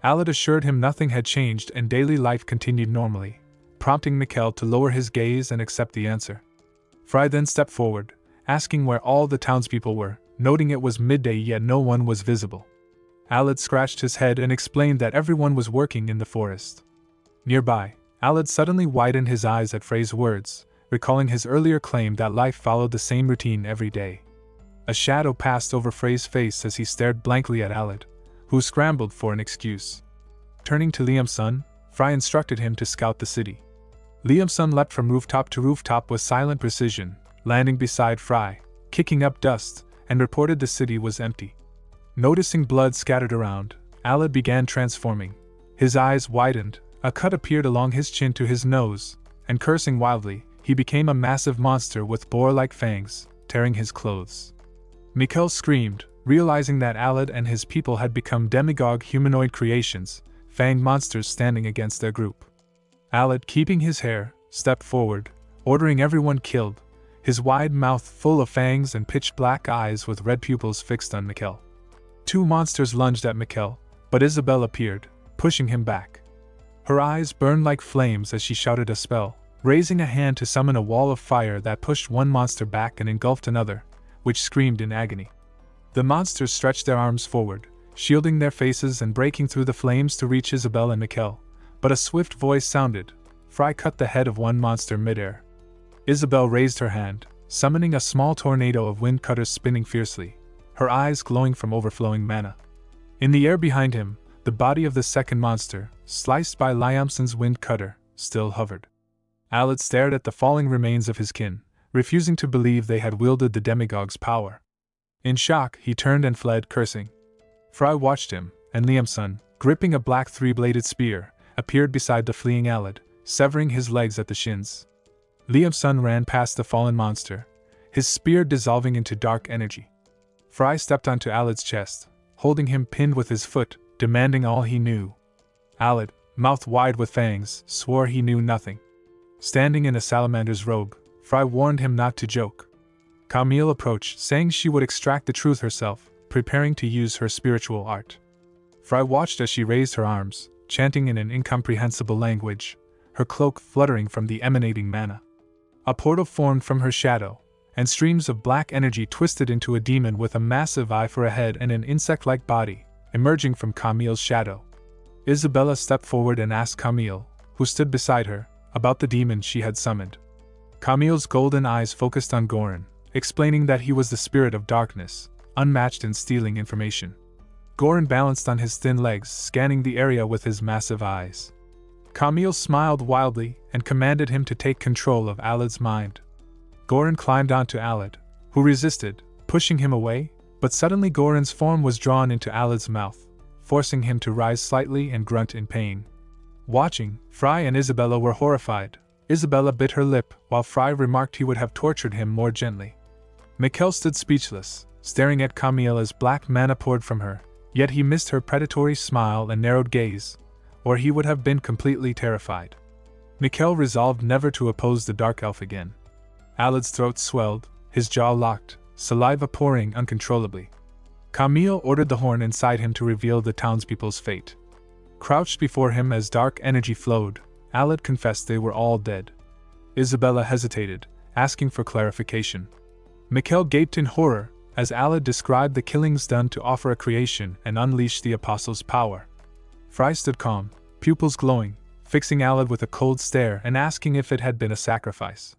Alad assured him nothing had changed and daily life continued normally, prompting Mikkel to lower his gaze and accept the answer. Fry then stepped forward, asking where all the townspeople were, noting it was midday yet no one was visible. Alad scratched his head and explained that everyone was working in the forest. Nearby, Alad suddenly widened his eyes at Frey's words, recalling his earlier claim that life followed the same routine every day. A shadow passed over Frey's face as he stared blankly at Alad, who scrambled for an excuse. Turning to Liam-sun, Fry instructed him to scout the city. Liam-sun leapt from rooftop to rooftop with silent precision, landing beside Fry, kicking up dust, and reported the city was empty. Noticing blood scattered around, Alad began transforming. His eyes widened, a cut appeared along his chin to his nose, and cursing wildly, he became a massive monster with boar-like fangs, tearing his clothes. Mikkel screamed, realizing that Alad and his people had become demagogue humanoid creations, fanged monsters standing against their group. Alad, keeping his hair, stepped forward, ordering everyone killed, his wide mouth full of fangs and pitch-black eyes with red pupils fixed on Mikkel. 2 monsters lunged at Mikkel, but Isabel appeared, pushing him back. Her eyes burned like flames as she shouted a spell, raising a hand to summon a wall of fire that pushed one monster back and engulfed another, which screamed in agony. The monsters stretched their arms forward, shielding their faces and breaking through the flames to reach Isabel and Mikkel, but a swift voice sounded. Fry cut the head of one monster midair. Isabel raised her hand, summoning a small tornado of wind cutters spinning fiercely, her eyes glowing from overflowing mana. In the air behind him, the body of the second monster, sliced by Liamson's wind cutter, still hovered. Alad stared at the falling remains of his kin, refusing to believe they had wielded the demagogue's power. In shock, he turned and fled, cursing. Fry watched him, and Liamson, gripping a black three-bladed spear, appeared beside the fleeing Alad, severing his legs at the shins. Liamson ran past the fallen monster, his spear dissolving into dark energy. Fry stepped onto Alad's chest, holding him pinned with his foot, demanding all he knew. Alad, mouth wide with fangs, swore he knew nothing. Standing in a salamander's robe, Fry warned him not to joke. Camille approached, saying she would extract the truth herself, preparing to use her spiritual art. Fry watched as she raised her arms, chanting in an incomprehensible language, her cloak fluttering from the emanating mana. A portal formed from her shadow, and streams of black energy twisted into a demon with a massive eye for a head and an insect-like body, emerging from Camille's shadow. Isabella stepped forward and asked Camille, who stood beside her, about the demon she had summoned. Camille's golden eyes focused on Goran, explaining that he was the spirit of darkness, unmatched in stealing information. Goran balanced on his thin legs, scanning the area with his massive eyes. Camille smiled wildly and commanded him to take control of Alad's mind. Goran climbed onto Alad, who resisted, pushing him away, but suddenly Goran's form was drawn into Alad's mouth, forcing him to rise slightly and grunt in pain. Watching, Fry and Isabella were horrified. Isabella bit her lip, while Fry remarked he would have tortured him more gently. Mikkel stood speechless, staring at Camille as black mana poured from her, yet he missed her predatory smile and narrowed gaze, or he would have been completely terrified. Mikkel resolved never to oppose the dark elf again. Alad's throat swelled, his jaw locked, saliva pouring uncontrollably. Camille ordered the horn inside him to reveal the townspeople's fate. Crouched before him as dark energy flowed, Alad confessed they were all dead. Isabella hesitated, asking for clarification. Mikkel gaped in horror as Alad described the killings done to offer a creation and unleash the apostle's power. Fry stood calm, pupils glowing, fixing Alad with a cold stare and asking if it had been a sacrifice.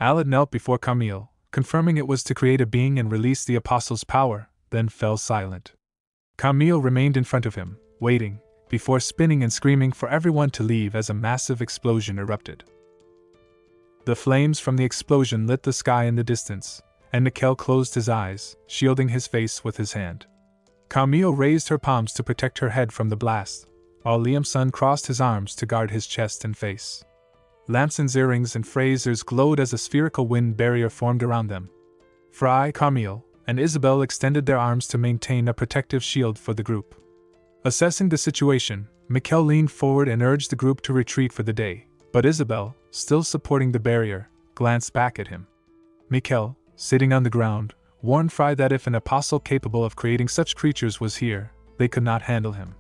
Alad knelt before Camille, confirming it was to create a being and release the apostle's power, then fell silent. Camille remained in front of him, waiting, before spinning and screaming for everyone to leave as a massive explosion erupted. The flames from the explosion lit the sky in the distance, and Mikkel closed his eyes, shielding his face with his hand. Camille raised her palms to protect her head from the blast, while Liamson crossed his arms to guard his chest and face. Lamson's earrings and Fraser's glowed as a spherical wind barrier formed around them. Fry, Camille, and Isabel extended their arms to maintain a protective shield for the group. Assessing the situation, Mikkel leaned forward and urged the group to retreat for the day, but Isabel, still supporting the barrier, glanced back at him. Mikkel, sitting on the ground, warned Fry that if an apostle capable of creating such creatures was here, they could not handle him.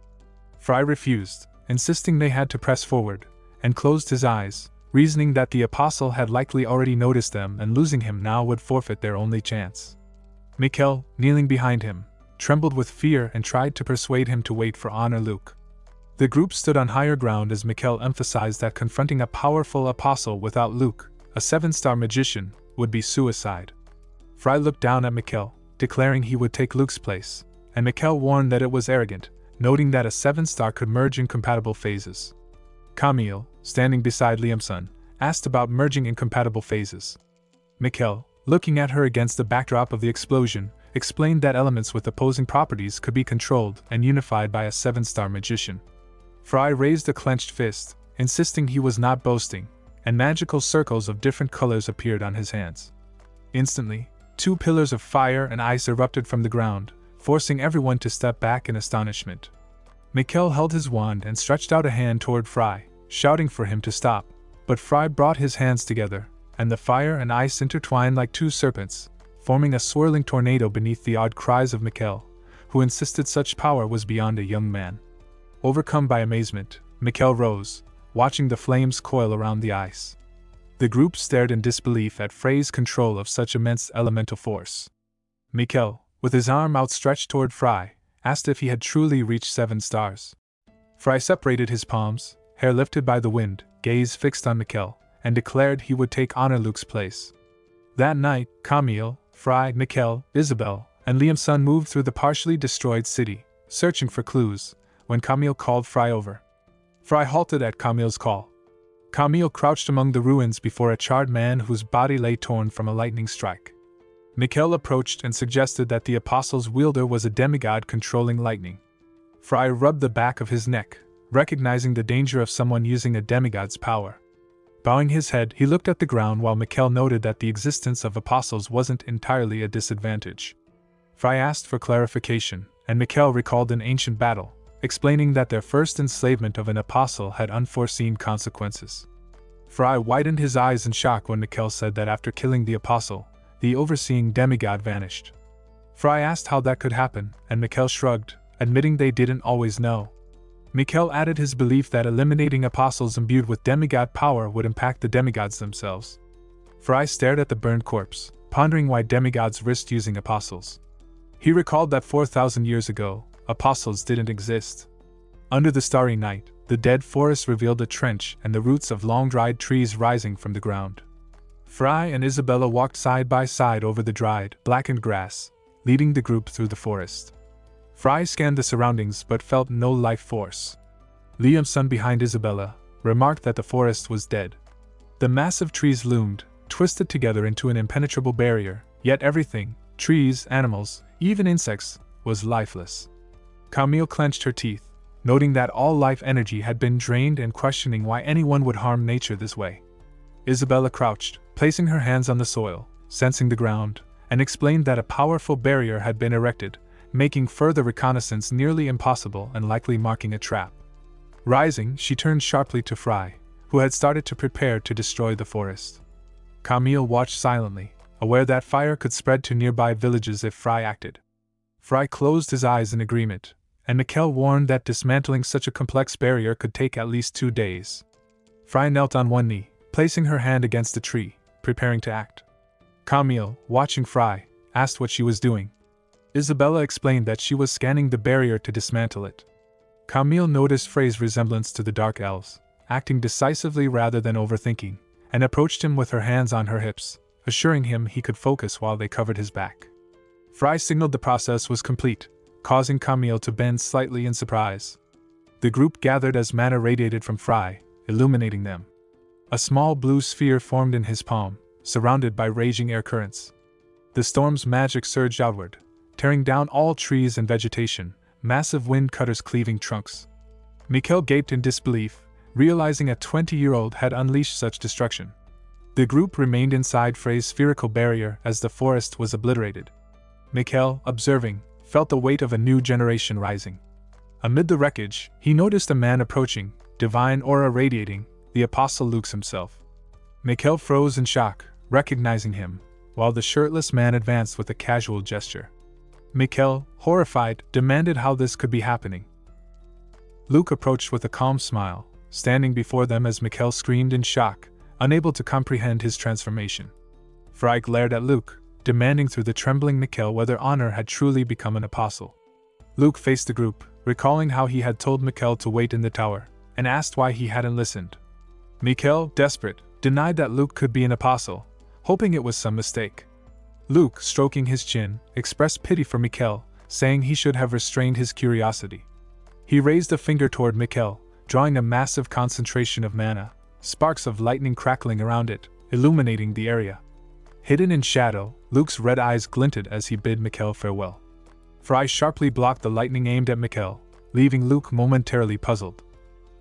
Fry refused, insisting they had to press forward, and closed his eyes, reasoning that the apostle had likely already noticed them and losing him now would forfeit their only chance. Mikkel, kneeling behind him, trembled with fear and tried to persuade him to wait for Honor Luke. The group stood on higher ground as Mikkel emphasized that confronting a powerful apostle without Luke, a 7-star magician, would be suicide. Fry looked down at Mikkel, declaring he would take Luke's place, and Mikkel warned that it was arrogant, noting that a 7-star could merge incompatible phases. Camille, standing beside Liamson, asked about merging incompatible phases. Mikkel, looking at her against the backdrop of the explosion, explained that elements with opposing properties could be controlled and unified by a 7-star magician. Fry raised a clenched fist, insisting he was not boasting, and magical circles of different colors appeared on his hands. Instantly, 2 pillars of fire and ice erupted from the ground, forcing everyone to step back in astonishment. Mikkel held his wand and stretched out a hand toward Fry, shouting for him to stop, but Fry brought his hands together, and the fire and ice intertwined like 2 serpents, forming a swirling tornado beneath the awed cries of Mikkel, who insisted such power was beyond a young man. Overcome by amazement, Mikkel rose, watching the flames coil around the ice. The group stared in disbelief at Frey's control of such immense elemental force. Mikkel, with his arm outstretched toward Fry, asked if he had truly reached 7 stars. Fry separated his palms, hair lifted by the wind, gaze fixed on Mikkel, and declared he would take Honor Luke's place. That night, Camille, Fry, Mikkel, Isabel, and Liamson moved through the partially destroyed city, searching for clues, when Camille called Fry over. Fry halted at Camille's call. Camille crouched among the ruins before a charred man whose body lay torn from a lightning strike. Mikhail approached and suggested that the apostle's wielder was a demigod controlling lightning. Fry rubbed the back of his neck, recognizing the danger of someone using a demigod's power. Bowing his head, he looked at the ground while Mikhail noted that the existence of apostles wasn't entirely a disadvantage. Fry asked for clarification, and Mikhail recalled an ancient battle, explaining that their first enslavement of an apostle had unforeseen consequences. Fry widened his eyes in shock when Mikhail said that after killing the apostle, the overseeing demigod vanished. Fry asked how that could happen, and Mikhail shrugged, admitting they didn't always know. Mikhail added his belief that eliminating apostles imbued with demigod power would impact the demigods themselves. Fry stared at the burned corpse, pondering why demigods risked using apostles. He recalled that 4,000 years ago, apostles didn't exist. Under the starry night, the dead forest revealed a trench and the roots of long-dried trees rising from the ground. Fry and Isabella walked side by side over the dried, blackened grass, leading the group through the forest. Fry scanned the surroundings but felt no life force. Liamson behind Isabella remarked that the forest was dead. The massive trees loomed, twisted together into an impenetrable barrier, yet everything, trees, animals, even insects, was lifeless. Camille clenched her teeth, noting that all life energy had been drained and questioning why anyone would harm nature this way. Isabella crouched, placing her hands on the soil, sensing the ground, and explained that a powerful barrier had been erected, making further reconnaissance nearly impossible and likely marking a trap. Rising, she turned sharply to Fry, who had started to prepare to destroy the forest. Camille watched silently, aware that fire could spread to nearby villages if Fry acted. Fry closed his eyes in agreement, and Mikhail warned that dismantling such a complex barrier could take at least 2 days. Fry knelt on one knee, placing her hand against a tree, preparing to act. Camille, watching Fry, asked what she was doing. Isabella explained that she was scanning the barrier to dismantle it. Camille noticed Frey's resemblance to the Dark Elves, acting decisively rather than overthinking, and approached him with her hands on her hips, assuring him he could focus while they covered his back. Fry signaled the process was complete, causing Camille to bend slightly in surprise. The group gathered as mana radiated from Fry, illuminating them. A small blue sphere formed in his palm, surrounded by raging air currents. The storm's magic surged outward, tearing down all trees and vegetation, massive wind cutters cleaving trunks. Mikhail gaped in disbelief, realizing a 20-year-old had unleashed such destruction. The group remained inside Frey's spherical barrier as the forest was obliterated. Mikhail, observing, felt the weight of a new generation rising. Amid the wreckage, he noticed a man approaching, divine aura radiating, the Apostle Luke himself. Mikhail froze in shock, recognizing him, while the shirtless man advanced with a casual gesture. Mikhail, horrified, demanded how this could be happening. Luke approached with a calm smile, standing before them as Mikhail screamed in shock, unable to comprehend his transformation. Fry glared at Luke, demanding through the trembling Mikhail whether Honor had truly become an apostle. Luke faced the group, recalling how he had told Mikhail to wait in the tower, and asked why he hadn't listened. Mikhail, desperate, denied that Luke could be an apostle, hoping it was some mistake. Luke, stroking his chin, expressed pity for Mikhail, saying he should have restrained his curiosity. He raised a finger toward Mikhail, drawing a massive concentration of mana, sparks of lightning crackling around it, illuminating the area. Hidden in shadow, Luke's red eyes glinted as he bid Mikhail farewell. Fry sharply blocked the lightning aimed at Mikhail, leaving Luke momentarily puzzled.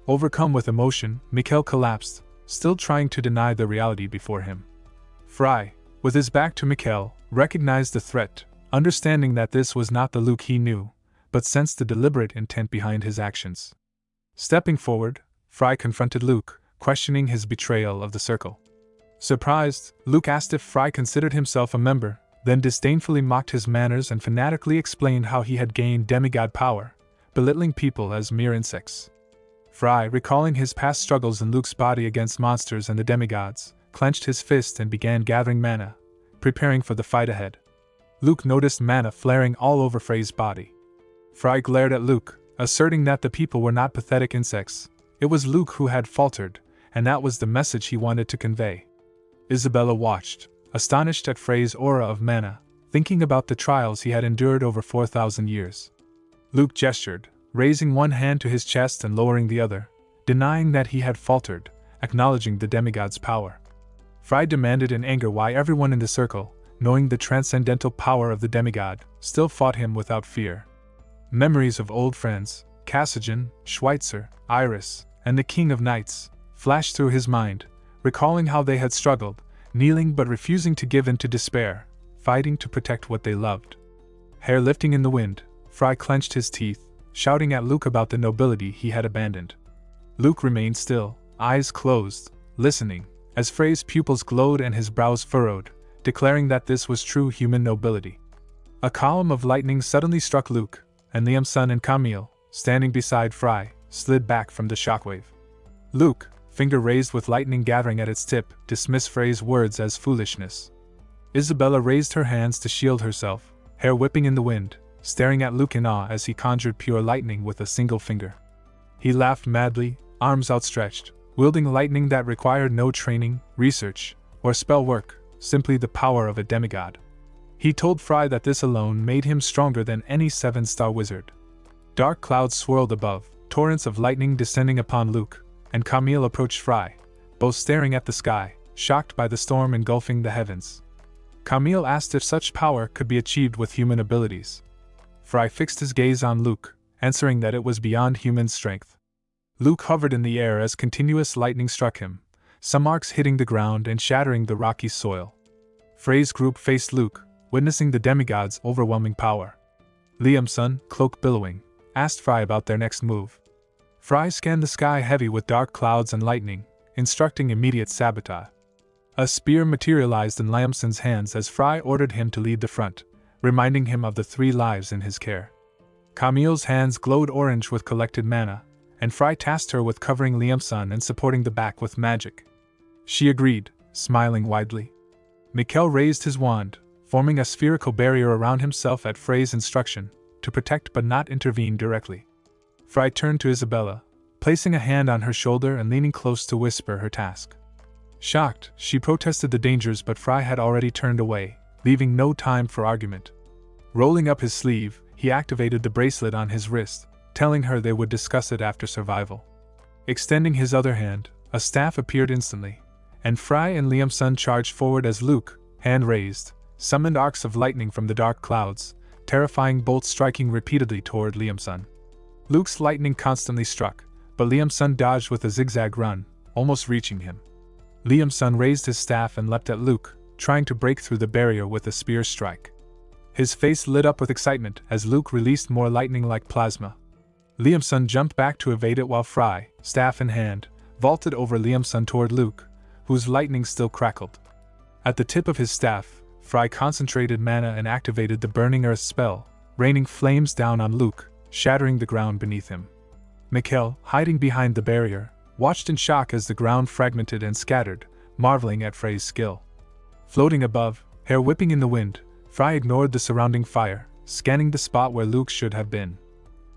Overcome with emotion, Mikhail collapsed, still trying to deny the reality before him. Fry, with his back to Mikhail, recognized the threat, understanding that this was not the Luke he knew, but sensed the deliberate intent behind his actions. Stepping forward, Fry confronted Luke, questioning his betrayal of the circle. Surprised, Luke asked if Fry considered himself a member, then disdainfully mocked his manners and fanatically explained how he had gained demigod power, belittling people as mere insects. Fry, recalling his past struggles in Luke's body against monsters and the demigods, clenched his fist and began gathering mana, preparing for the fight ahead. Luke noticed mana flaring all over Frey's body. Fry glared at Luke, asserting that the people were not pathetic insects. It was Luke who had faltered, and that was the message he wanted to convey. Isabella watched, astonished at Frey's aura of mana, thinking about the trials he had endured over 4,000 years. Luke gestured, raising one hand to his chest and lowering the other, denying that he had faltered, acknowledging the demigod's power. Fry demanded in anger why everyone in the circle, knowing the transcendental power of the demigod, still fought him without fear. Memories of old friends, Cassian, Schweitzer, Iris, and the King of Knights, flashed through his mind, recalling how they had struggled, kneeling but refusing to give in to despair, fighting to protect what they loved. Hair lifting in the wind, Fry clenched his teeth, shouting at Luke about the nobility he had abandoned. Luke remained still, eyes closed, listening, as Frey's pupils glowed and his brows furrowed, declaring that this was true human nobility. A column of lightning suddenly struck Luke, and Liam-sun and Camille, standing beside Fry, slid back from the shockwave. Luke, finger raised with lightning gathering at its tip, dismissed Frey's words as foolishness. Isabella raised her hands to shield herself, hair whipping in the wind, staring at Luke in awe as he conjured pure lightning with a single finger. He laughed madly, arms outstretched, wielding lightning that required no training, research, or spell work, simply the power of a demigod. He told Fry that this alone made him stronger than any 7-star wizard. Dark clouds swirled above, torrents of lightning descending upon Luke, and Camille approached Fry, both staring at the sky, shocked by the storm engulfing the heavens. Camille asked if such power could be achieved with human abilities. Fry fixed his gaze on Luke, answering that it was beyond human strength. Luke hovered in the air as continuous lightning struck him, some arcs hitting the ground and shattering the rocky soil. Frey's group faced Luke, witnessing the demigod's overwhelming power. Liam-sun, cloak billowing, asked Fry about their next move. Fry scanned the sky heavy with dark clouds and lightning, instructing immediate sabotage. A spear materialized in Liam-sun's hands as Fry ordered him to lead the front, reminding him of the 3 lives in his care. Camille's hands glowed orange with collected mana, and Fry tasked her with covering Liam-sun and supporting the back with magic. She agreed, smiling widely. Mikkel raised his wand, forming a spherical barrier around himself at Frey's instruction, to protect but not intervene directly. Fry turned to Isabella, placing a hand on her shoulder and leaning close to whisper her task. Shocked, she protested the dangers, but Fry had already turned away, leaving no time for argument. Rolling up his sleeve, he activated the bracelet on his wrist, telling her they would discuss it after survival. Extending his other hand, a staff appeared instantly, and Fry and Liam-sun charged forward as Luke, hand raised, summoned arcs of lightning from the dark clouds, terrifying bolts striking repeatedly toward Liam-sun. Luke's lightning constantly struck, but Liam-sun dodged with a zigzag run, almost reaching him. Liam-sun raised his staff and leapt at Luke, trying to break through the barrier with a spear strike. His face lit up with excitement as Luke released more lightning like plasma. Liam-sun jumped back to evade it while Fry, staff in hand, vaulted over Liam-sun toward Luke, whose lightning still crackled. At the tip of his staff, Fry concentrated mana and activated the Burning Earth spell, raining flames down on Luke, shattering the ground beneath him. Mikkel, hiding behind the barrier, watched in shock as the ground fragmented and scattered, marveling at Frey's skill. Floating above, hair whipping in the wind, Fry ignored the surrounding fire, scanning the spot where Luke should have been.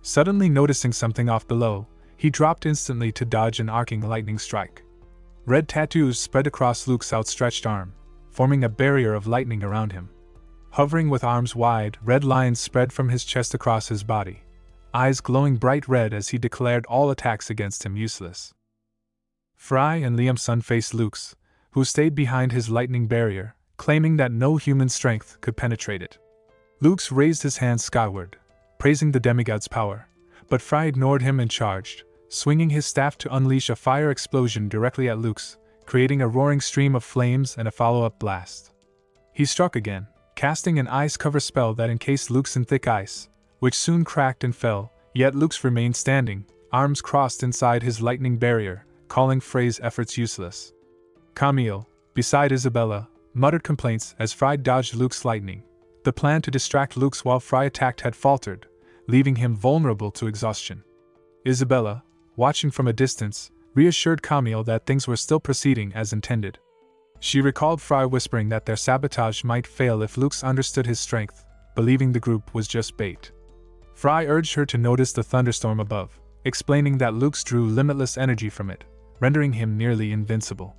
Suddenly noticing something off below, he dropped instantly to dodge an arcing lightning strike. Red tattoos spread across Luke's outstretched arm, forming a barrier of lightning around him. Hovering with arms wide, red lines spread from his chest across his body, eyes glowing bright red as he declared all attacks against him useless. Fry and Liam-sun faced Luke's, who stayed behind his lightning barrier, claiming that no human strength could penetrate it. Luke's raised his hands skyward, praising the demigod's power, but Fry ignored him and charged, swinging his staff to unleash a fire explosion directly at Luke's, creating a roaring stream of flames and a follow-up blast. He struck again, casting an ice cover spell that encased Luke's in thick ice, which soon cracked and fell, yet Luke's remained standing, arms crossed inside his lightning barrier, calling Frey's efforts useless. Camille, beside Isabella, muttered complaints as Fry dodged Luke's lightning. The plan to distract Luke's while Fry attacked had faltered, leaving him vulnerable to exhaustion. Isabella, watching from a distance, reassured Camille that things were still proceeding as intended. She recalled Fry whispering that their sabotage might fail if Luke's understood his strength, believing the group was just bait. Fry urged her to notice the thunderstorm above, explaining that Luke's drew limitless energy from it, rendering him nearly invincible.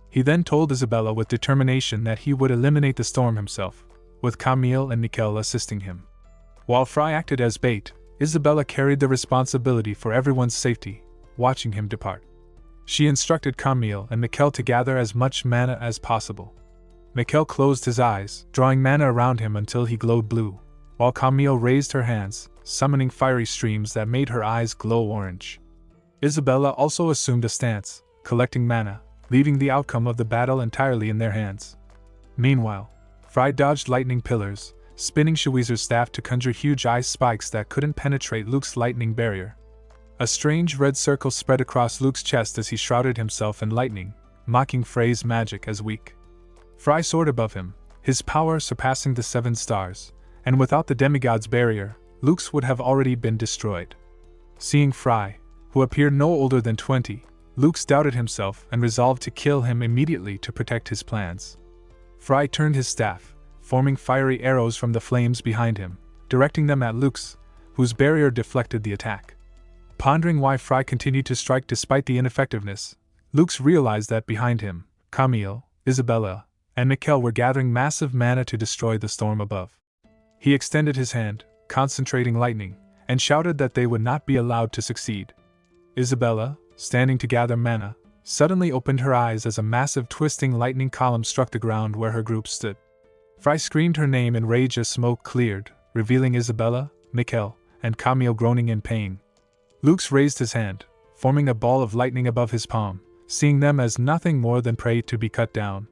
He then told Isabella with determination that he would eliminate the storm himself, with Camille and Mikkel assisting him. While Fry acted as bait, Isabella carried the responsibility for everyone's safety, watching him depart. She instructed Camille and Mikkel to gather as much mana as possible. Mikkel closed his eyes, drawing mana around him until he glowed blue, while Camille raised her hands, summoning fiery streams that made her eyes glow orange. Isabella also assumed a stance, collecting mana, leaving the outcome of the battle entirely in their hands. Meanwhile, Fry dodged lightning pillars, spinning Shuizer's staff to conjure huge ice spikes that couldn't penetrate Luke's lightning barrier. A strange red circle spread across Luke's chest as he shrouded himself in lightning, mocking Frey's magic as weak. Fry soared above him, his power surpassing the 7 stars, and without the demigod's barrier, Luke's would have already been destroyed. Seeing Fry, who appeared no older than 20, Luke's doubted himself and resolved to kill him immediately to protect his plans. Fry turned his staff, forming fiery arrows from the flames behind him, directing them at Luke's, whose barrier deflected the attack. Pondering why Fry continued to strike despite the ineffectiveness, Luke's realized that behind him, Camille, Isabella, and Mikkel were gathering massive mana to destroy the storm above. He extended his hand, concentrating lightning, and shouted that they would not be allowed to succeed. Isabella, standing to gather mana, suddenly opened her eyes as a massive twisting lightning column struck the ground where her group stood. Fry screamed her name in rage as smoke cleared, revealing Isabella, Mikkel, and Camille groaning in pain. Luke's raised his hand, forming a ball of lightning above his palm, seeing them as nothing more than prey to be cut down.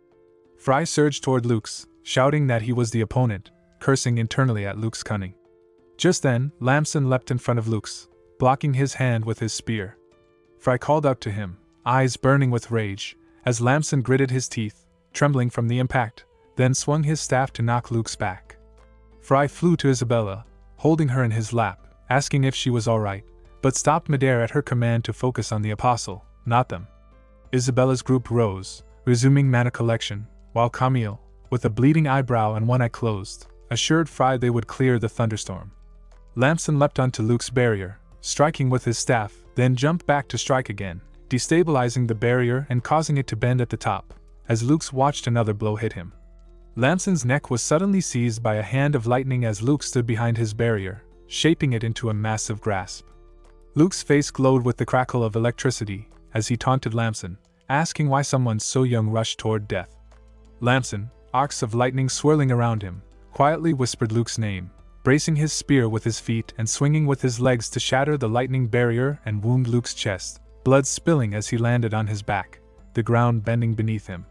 Fry surged toward Luke's, shouting that he was the opponent, cursing internally at Luke's cunning. Just then, Lamson leapt in front of Luke's, blocking his hand with his spear. Fry called out to him, eyes burning with rage, as Lamson gritted his teeth, trembling from the impact, then swung his staff to knock Luke's back. Fry flew to Isabella, holding her in his lap, asking if she was alright, but stopped midair at her command to focus on the apostle, not them. Isabella's group rose, resuming mana collection, while Camille, with a bleeding eyebrow and one eye closed, assured Fry they would clear the thunderstorm. Lamson leapt onto Luke's barrier, striking with his staff, then jumped back to strike again, destabilizing the barrier and causing it to bend at the top, as Luke's watched another blow hit him. Lamson's neck was suddenly seized by a hand of lightning as Luke stood behind his barrier, shaping it into a massive grasp. Luke's face glowed with the crackle of electricity as he taunted Lamson, asking why someone so young rushed toward death. Lamson, arcs of lightning swirling around him, quietly whispered Luke's name, bracing his spear with his feet and swinging with his legs to shatter the lightning barrier and wound Luke's chest, blood spilling as he landed on his back, the ground bending beneath him.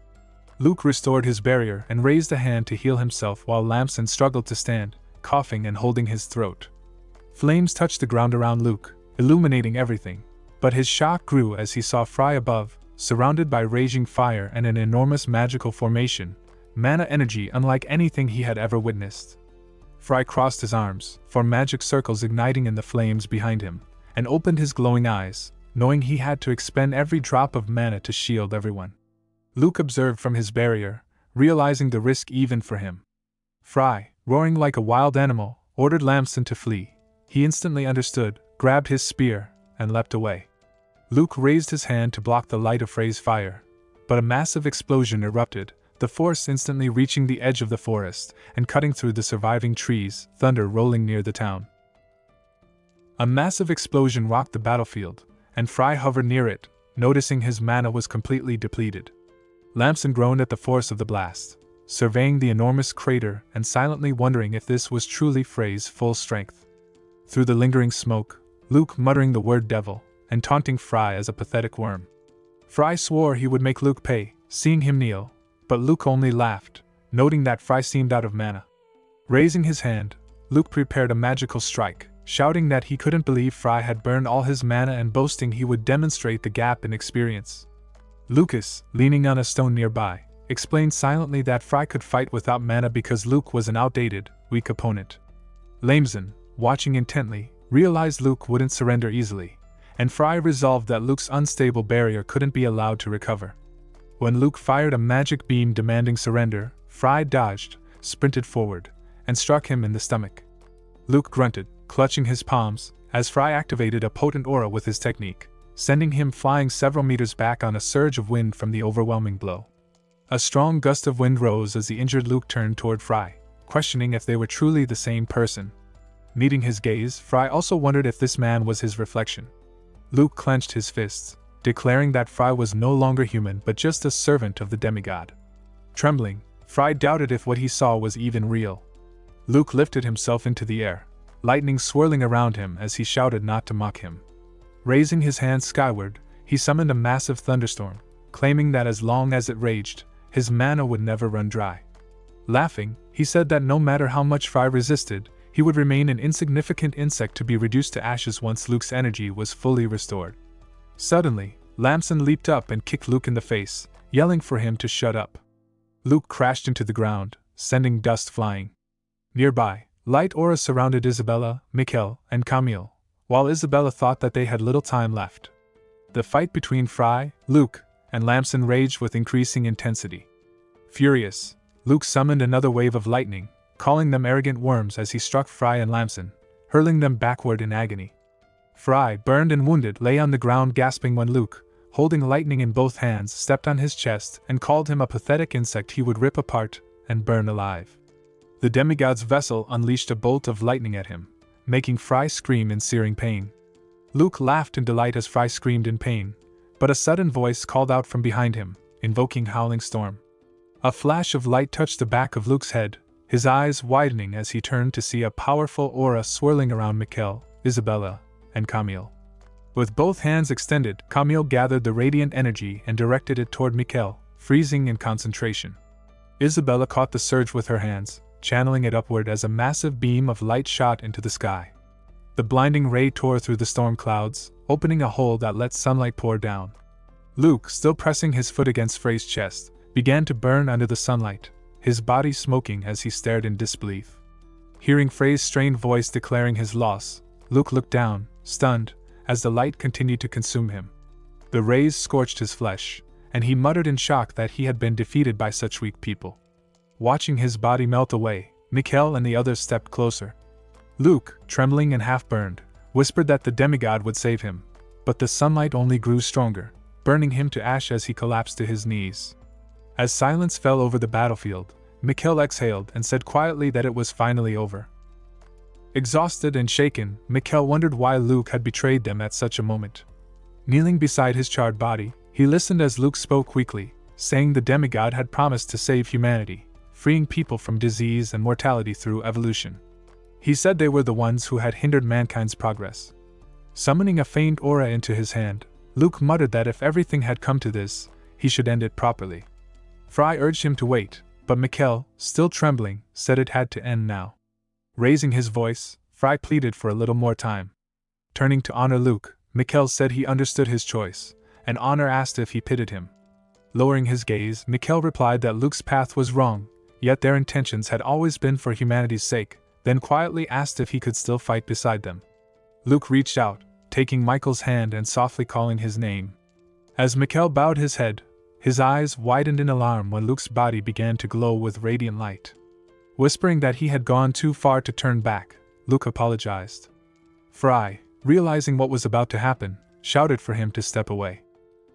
Luke restored his barrier and raised a hand to heal himself while Lamson struggled to stand, coughing and holding his throat. Flames touched the ground around Luke, illuminating everything, but his shock grew as he saw Fry above, surrounded by raging fire and an enormous magical formation, mana energy unlike anything he had ever witnessed. Fry crossed his arms, formed magic circles igniting in the flames behind him, and opened his glowing eyes, knowing he had to expend every drop of mana to shield everyone. Luke observed from his barrier, realizing the risk even for him. Fry, roaring like a wild animal, ordered Lamson to flee. He instantly understood, grabbed his spear, and leapt away. Luke raised his hand to block the light of Frey's fire, but a massive explosion erupted, the force instantly reaching the edge of the forest and cutting through the surviving trees, thunder rolling near the town. A massive explosion rocked the battlefield, and Fry hovered near it, noticing his mana was completely depleted. Lamson groaned at the force of the blast, surveying the enormous crater and silently wondering if this was truly Frey's full strength. Through the lingering smoke, Luke muttering the word devil, and taunting Fry as a pathetic worm. Fry swore he would make Luke pay, seeing him kneel, but Luke only laughed, noting that Fry seemed out of mana. Raising his hand, Luke prepared a magical strike, shouting that he couldn't believe Fry had burned all his mana and boasting he would demonstrate the gap in experience. Lucas, leaning on a stone nearby, explained silently that Fry could fight without mana because Luke was an outdated, weak opponent. Lamson, watching intently, realized Luke wouldn't surrender easily, and Fry resolved that Luke's unstable barrier couldn't be allowed to recover. When Luke fired a magic beam demanding surrender, Fry dodged, sprinted forward, and struck him in the stomach. Luke grunted, clutching his palms, as Fry activated a potent aura with his technique, sending him flying several meters back on a surge of wind from the overwhelming blow. A strong gust of wind rose as the injured Luke turned toward Fry, questioning if they were truly the same person. Meeting his gaze, Fry also wondered if this man was his reflection. Luke clenched his fists, declaring that Fry was no longer human but just a servant of the demigod. Trembling, Fry doubted if what he saw was even real. Luke lifted himself into the air, lightning swirling around him as he shouted not to mock him. Raising his hands skyward, he summoned a massive thunderstorm, claiming that as long as it raged, his mana would never run dry. Laughing, he said that no matter how much Fry resisted, he would remain an insignificant insect to be reduced to ashes once Luke's energy was fully restored. Suddenly, Lamson leaped up and kicked Luke in the face, yelling for him to shut up. Luke crashed into the ground, sending dust flying. Nearby, light auras surrounded Isabella, Mikkel, and Camille, while Isabella thought that they had little time left. The fight between Fry, Luke, and Lamson raged with increasing intensity. Furious, Luke summoned another wave of lightning, calling them arrogant worms as he struck Fry and Lamson, hurling them backward in agony. Fry, burned and wounded, lay on the ground gasping when Luke, holding lightning in both hands, stepped on his chest and called him a pathetic insect he would rip apart and burn alive. The demigod's vessel unleashed a bolt of lightning at him, making Fry scream in searing pain. Luke laughed in delight as Fry screamed in pain, but a sudden voice called out from behind him, invoking howling storm. A flash of light touched the back of Luke's head, his eyes widening as he turned to see a powerful aura swirling around Mikkel, Isabella, and Camille. With both hands extended, Camille gathered the radiant energy and directed it toward Mikkel, freezing in concentration. Isabella caught the surge with her hands, channeling it upward as a massive beam of light shot into the sky. The blinding ray tore through the storm clouds, opening a hole that let sunlight pour down. Luke, still pressing his foot against Frey's chest, began to burn under the sunlight, his body smoking as he stared in disbelief. Hearing Frey's strained voice declaring his loss, Luke looked down, stunned, as the light continued to consume him. The rays scorched his flesh, and he muttered in shock that he had been defeated by such weak people. Watching his body melt away, Mikkel and the others stepped closer. Luke, trembling and half-burned, whispered that the demigod would save him, but the sunlight only grew stronger, burning him to ash as he collapsed to his knees. As silence fell over the battlefield, Mikkel exhaled and said quietly that it was finally over. Exhausted and shaken, Mikkel wondered why Luke had betrayed them at such a moment. Kneeling beside his charred body, he listened as Luke spoke weakly, saying the demigod had promised to save humanity, freeing people from disease and mortality through evolution. He said they were the ones who had hindered mankind's progress. Summoning a faint aura into his hand, Luke muttered that if everything had come to this, he should end it properly. Fry urged him to wait, but Mikkel, still trembling, said it had to end now. Raising his voice, Fry pleaded for a little more time. Turning to Honor Luke, Mikkel said he understood his choice, and Honor asked if he pitied him. Lowering his gaze, Mikkel replied that Luke's path was wrong, yet their intentions had always been for humanity's sake, then quietly asked if he could still fight beside them. Luke reached out, taking Michael's hand and softly calling his name. As Mikkel bowed his head, his eyes widened in alarm when Luke's body began to glow with radiant light. Whispering that he had gone too far to turn back, Luke apologized. Fry, realizing what was about to happen, shouted for him to step away.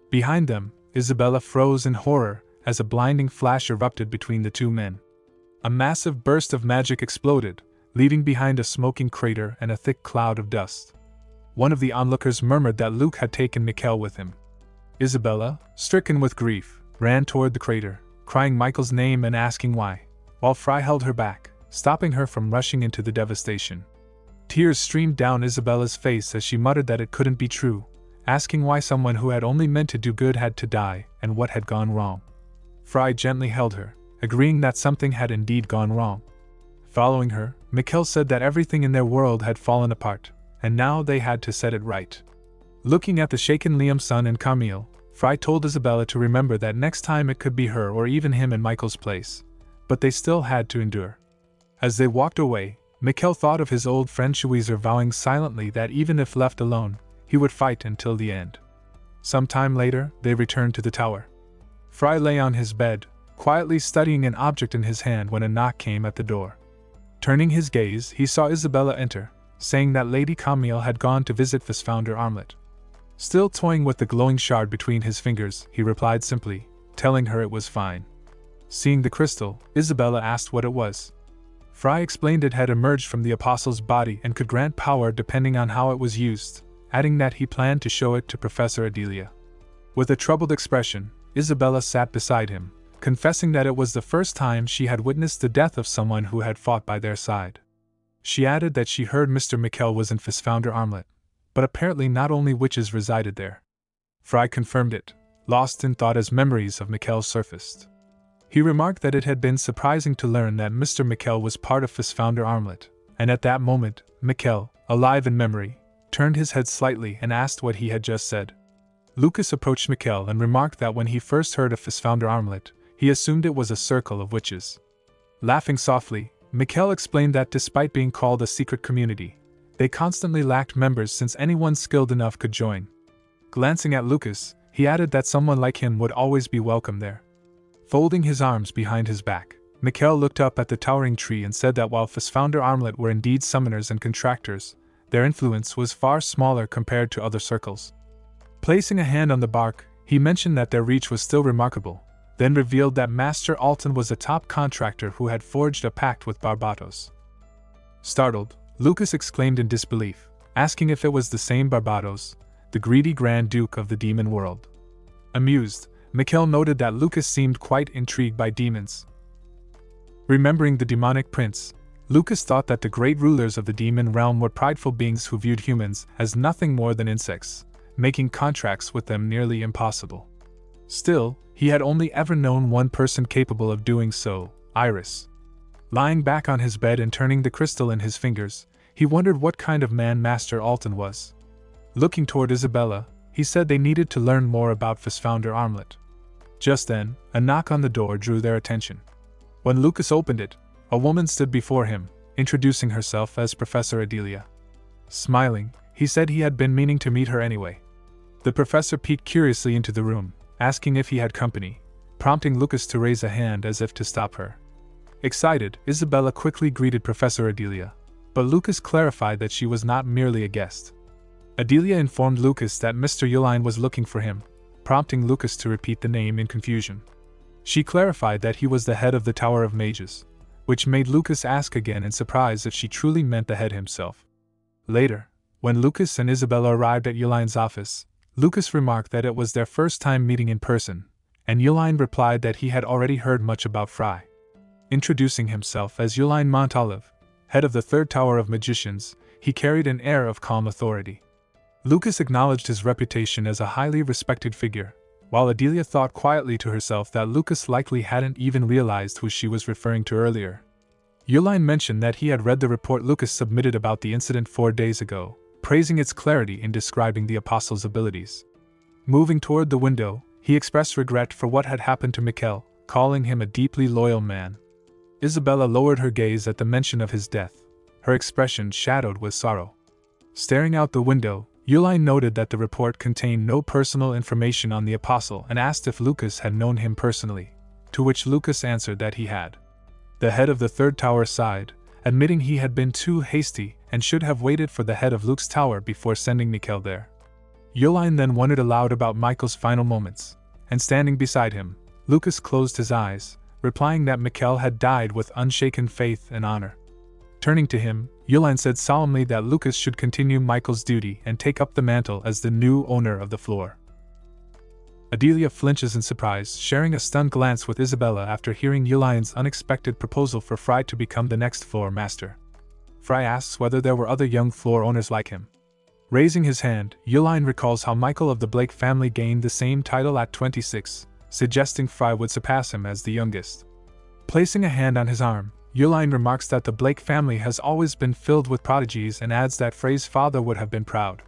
Behind them, Isabella froze in horror as a blinding flash erupted between the two men. A massive burst of magic exploded, leaving behind a smoking crater and a thick cloud of dust. One of the onlookers murmured that Luke had taken Mikkel with him. Isabella, stricken with grief, ran toward the crater, crying Michael's name and asking why, while Fry held her back, stopping her from rushing into the devastation. Tears streamed down Isabella's face as she muttered that it couldn't be true, asking why someone who had only meant to do good had to die and what had gone wrong. Fry gently held her, agreeing that something had indeed gone wrong. Following her, Mikkel said that everything in their world had fallen apart, and now they had to set it right. Looking at the shaken Liam-san and Camille, Fry told Isabella to remember that next time it could be her or even him in Michael's place, but they still had to endure. As they walked away, Mikkel thought of his old friend Shuizer vowing silently that even if left alone, he would fight until the end. Some time later, they returned to the tower. Fry lay on his bed, quietly studying an object in his hand when a knock came at the door. Turning his gaze, he saw Isabella enter, saying that Lady Camille had gone to visit his founder Armlet. Still toying with the glowing shard between his fingers, he replied simply, telling her it was fine. Seeing the crystal, Isabella asked what it was. Fry explained it had emerged from the apostle's body and could grant power depending on how it was used, adding that he planned to show it to Professor Adelia. With a troubled expression, Isabella sat beside him, confessing that it was the first time she had witnessed the death of someone who had fought by their side. She added that she heard Mr. Mikkel was in Fistfounder Armlet, but apparently not only witches resided there. Fry confirmed it, lost in thought as memories of Mikkel surfaced. He remarked that it had been surprising to learn that Mr. Mikkel was part of Fistfounder Armlet, and at that moment, Mikkel, alive in memory, turned his head slightly and asked what he had just said. Lucas approached Mikkel and remarked that when he first heard of Fistfounder Armlet, he assumed it was a circle of witches. Laughing softly, Mikkel explained that despite being called a secret community, they constantly lacked members since anyone skilled enough could join. Glancing at Lucas, he added that someone like him would always be welcome there. Folding his arms behind his back, Mikkel looked up at the towering tree and said that while Fistfounder Armlet were indeed summoners and contractors, their influence was far smaller compared to other circles. Placing a hand on the bark, he mentioned that their reach was still remarkable, then revealed that Master Alton was a top contractor who had forged a pact with Barbatos. Startled, Lucas exclaimed in disbelief, asking if it was the same Barbatos, the greedy Grand Duke of the demon world. Amused, Mikkel noted that Lucas seemed quite intrigued by demons. Remembering the demonic prince, Lucas thought that the great rulers of the demon realm were prideful beings who viewed humans as nothing more than insects, making contracts with them nearly impossible. Still, he had only ever known one person capable of doing so, Iris. Lying back on his bed and turning the crystal in his fingers, he wondered what kind of man Master Alton was. Looking toward Isabella, he said they needed to learn more about Fistfounder Armlet. Just then, a knock on the door drew their attention. When Lucas opened it, a woman stood before him, introducing herself as Professor Adelia. Smiling, he said he had been meaning to meet her anyway. The professor peeked curiously into the room, asking if he had company, prompting Lucas to raise a hand as if to stop her. Excited, Isabella quickly greeted Professor Adelia, but Lucas clarified that she was not merely a guest. Adelia informed Lucas that Mr. Uline was looking for him, prompting Lucas to repeat the name in confusion. She clarified that he was the head of the Tower of Mages, which made Lucas ask again in surprise if she truly meant the head himself. Later, when Lucas and Isabella arrived at Uline's office, Lucas remarked that it was their first time meeting in person, and Uline replied that he had already heard much about Fry. Introducing himself as Uline Montalive, head of the Third Tower of Magicians, he carried an air of calm authority. Lucas acknowledged his reputation as a highly respected figure, while Adelia thought quietly to herself that Lucas likely hadn't even realized who she was referring to earlier. Uline mentioned that he had read the report Lucas submitted about the incident 4 days ago, praising its clarity in describing the apostle's abilities. Moving toward the window, he expressed regret for what had happened to Mikkel, calling him a deeply loyal man. Isabella lowered her gaze at the mention of his death, her expression shadowed with sorrow. Staring out the window, Uline noted that the report contained no personal information on the apostle and asked if Lucas had known him personally, to which Lucas answered that he had. The head of the Third Tower sighed, admitting he had been too hasty and should have waited for the head of Luke's tower before sending Mikkel there. Uline then wondered aloud about Michael's final moments, and standing beside him, Lucas closed his eyes, replying that Mikkel had died with unshaken faith and honor. Turning to him, Uline said solemnly that Lucas should continue Michael's duty and take up the mantle as the new owner of the floor. Adelia flinches in surprise, sharing a stunned glance with Isabella after hearing Uline's unexpected proposal for Fry to become the next floor master. Fry asks whether there were other young floor owners like him. Raising his hand, Uline recalls how Michael of the Blake family gained the same title at 26, suggesting Fry would surpass him as the youngest. Placing a hand on his arm, Uline remarks that the Blake family has always been filled with prodigies and adds that Frey's father would have been proud.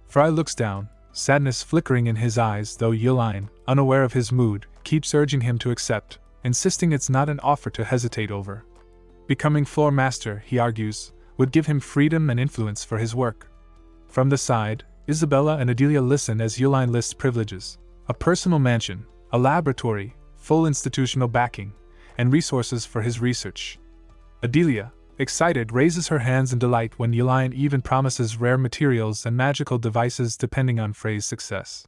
Fry looks down, sadness flickering in his eyes, though Uline, unaware of his mood, keeps urging him to accept, insisting it's not an offer to hesitate over. Becoming floor master, he argues, would give him freedom and influence for his work. From the side, Isabella and Adelia listen as Uline lists privileges: a personal mansion, a laboratory, full institutional backing, and resources for his research. Adelia, excited, raises her hands in delight when Uline even promises rare materials and magical devices depending on Frey's success.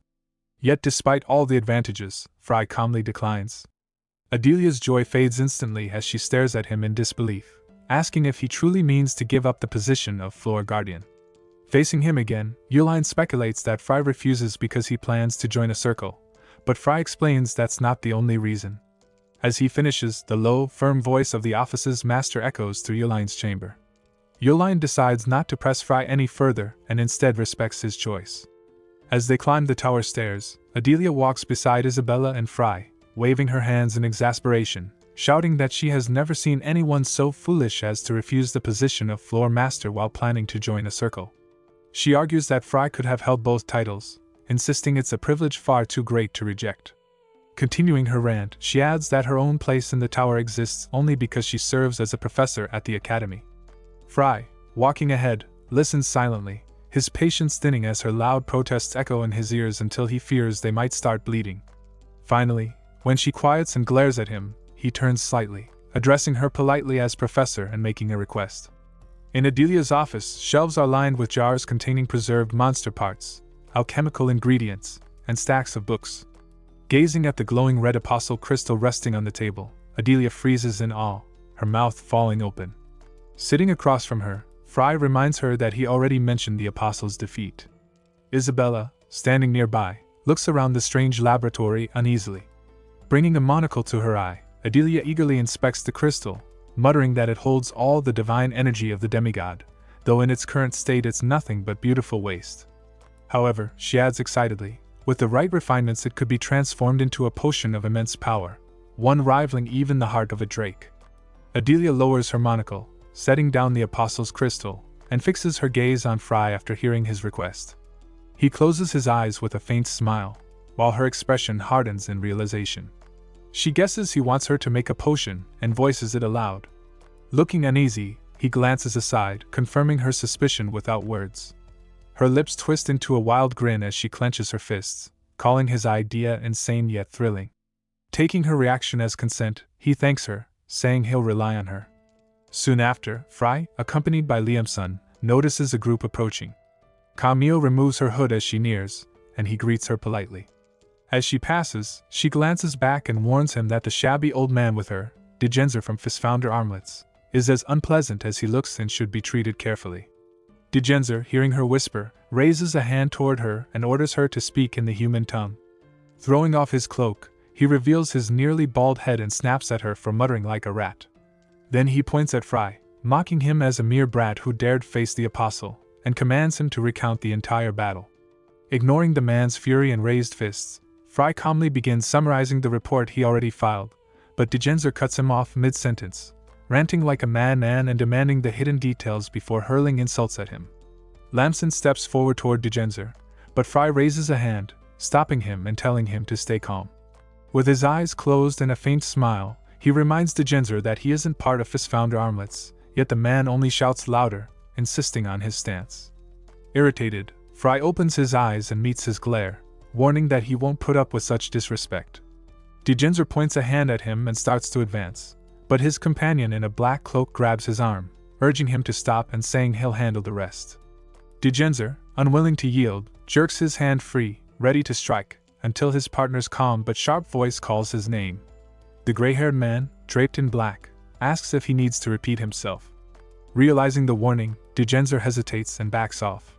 Yet despite all the advantages, Fry calmly declines. Adelia's joy fades instantly as she stares at him in disbelief, asking if he truly means to give up the position of floor guardian. Facing him again, Yuline speculates that Fry refuses because he plans to join a circle, but Fry explains that's not the only reason. As he finishes, the low, firm voice of the office's master echoes through Yuline's chamber. Yuline decides not to press Fry any further and instead respects his choice. As they climb the tower stairs, Adelia walks beside Isabella and Fry, waving her hands in exasperation, shouting that she has never seen anyone so foolish as to refuse the position of floor master while planning to join a circle. She argues that Fry could have held both titles, insisting it's a privilege far too great to reject. Continuing her rant, she adds that her own place in the tower exists only because she serves as a professor at the academy. Fry, walking ahead, listens silently, his patience thinning as her loud protests echo in his ears until he fears they might start bleeding. Finally, when she quiets and glares at him, he turns slightly, addressing her politely as professor and making a request. In Adelia's office, shelves are lined with jars containing preserved monster parts, alchemical ingredients, and stacks of books. Gazing at the glowing red apostle crystal resting on the table, Adelia freezes in awe, her mouth falling open. Sitting across from her, Fry reminds her that he already mentioned the apostle's defeat. Isabella, standing nearby, looks around the strange laboratory uneasily. Bringing a monocle to her eye, Adelia eagerly inspects the crystal, muttering that it holds all the divine energy of the demigod, though in its current state it's nothing but beautiful waste. However, she adds excitedly, with the right refinements it could be transformed into a potion of immense power, one rivaling even the heart of a drake. Adelia lowers her monocle, setting down the apostle's crystal, and fixes her gaze on Fry after hearing his request. He closes his eyes with a faint smile, while her expression hardens in realization. She guesses he wants her to make a potion and voices it aloud. Looking uneasy, he glances aside, confirming her suspicion without words. Her lips twist into a wild grin as she clenches her fists, calling his idea insane yet thrilling. Taking her reaction as consent, he thanks her, saying he'll rely on her. Soon after, Fry, accompanied by Liam-sun, notices a group approaching. Camille removes her hood as she nears, and he greets her politely. As she passes, she glances back and warns him that the shabby old man with her, Degenzer from Fistfounder Armlets, is as unpleasant as he looks and should be treated carefully. Degenzer, hearing her whisper, raises a hand toward her and orders her to speak in the human tongue. Throwing off his cloak, he reveals his nearly bald head and snaps at her for muttering like a rat. Then he points at Fry, mocking him as a mere brat who dared face the apostle, and commands him to recount the entire battle. Ignoring the man's fury and raised fists, Fry calmly begins summarizing the report he already filed, but Degenzer cuts him off mid-sentence, ranting like a madman and demanding the hidden details before hurling insults at him. Lamson steps forward toward Degenzer, but Fry raises a hand, stopping him and telling him to stay calm. With his eyes closed and a faint smile, he reminds Degenzer that he isn't part of Fistfounder Armlets, yet the man only shouts louder, insisting on his stance. Irritated, Fry opens his eyes and meets his glare, warning that he won't put up with such disrespect. Degenzer points a hand at him and starts to advance, but his companion in a black cloak grabs his arm, urging him to stop and saying he'll handle the rest. Degenzer, unwilling to yield, jerks his hand free, ready to strike, until his partner's calm but sharp voice calls his name. The gray-haired man, draped in black, asks if he needs to repeat himself. Realizing the warning, Degenzer hesitates and backs off.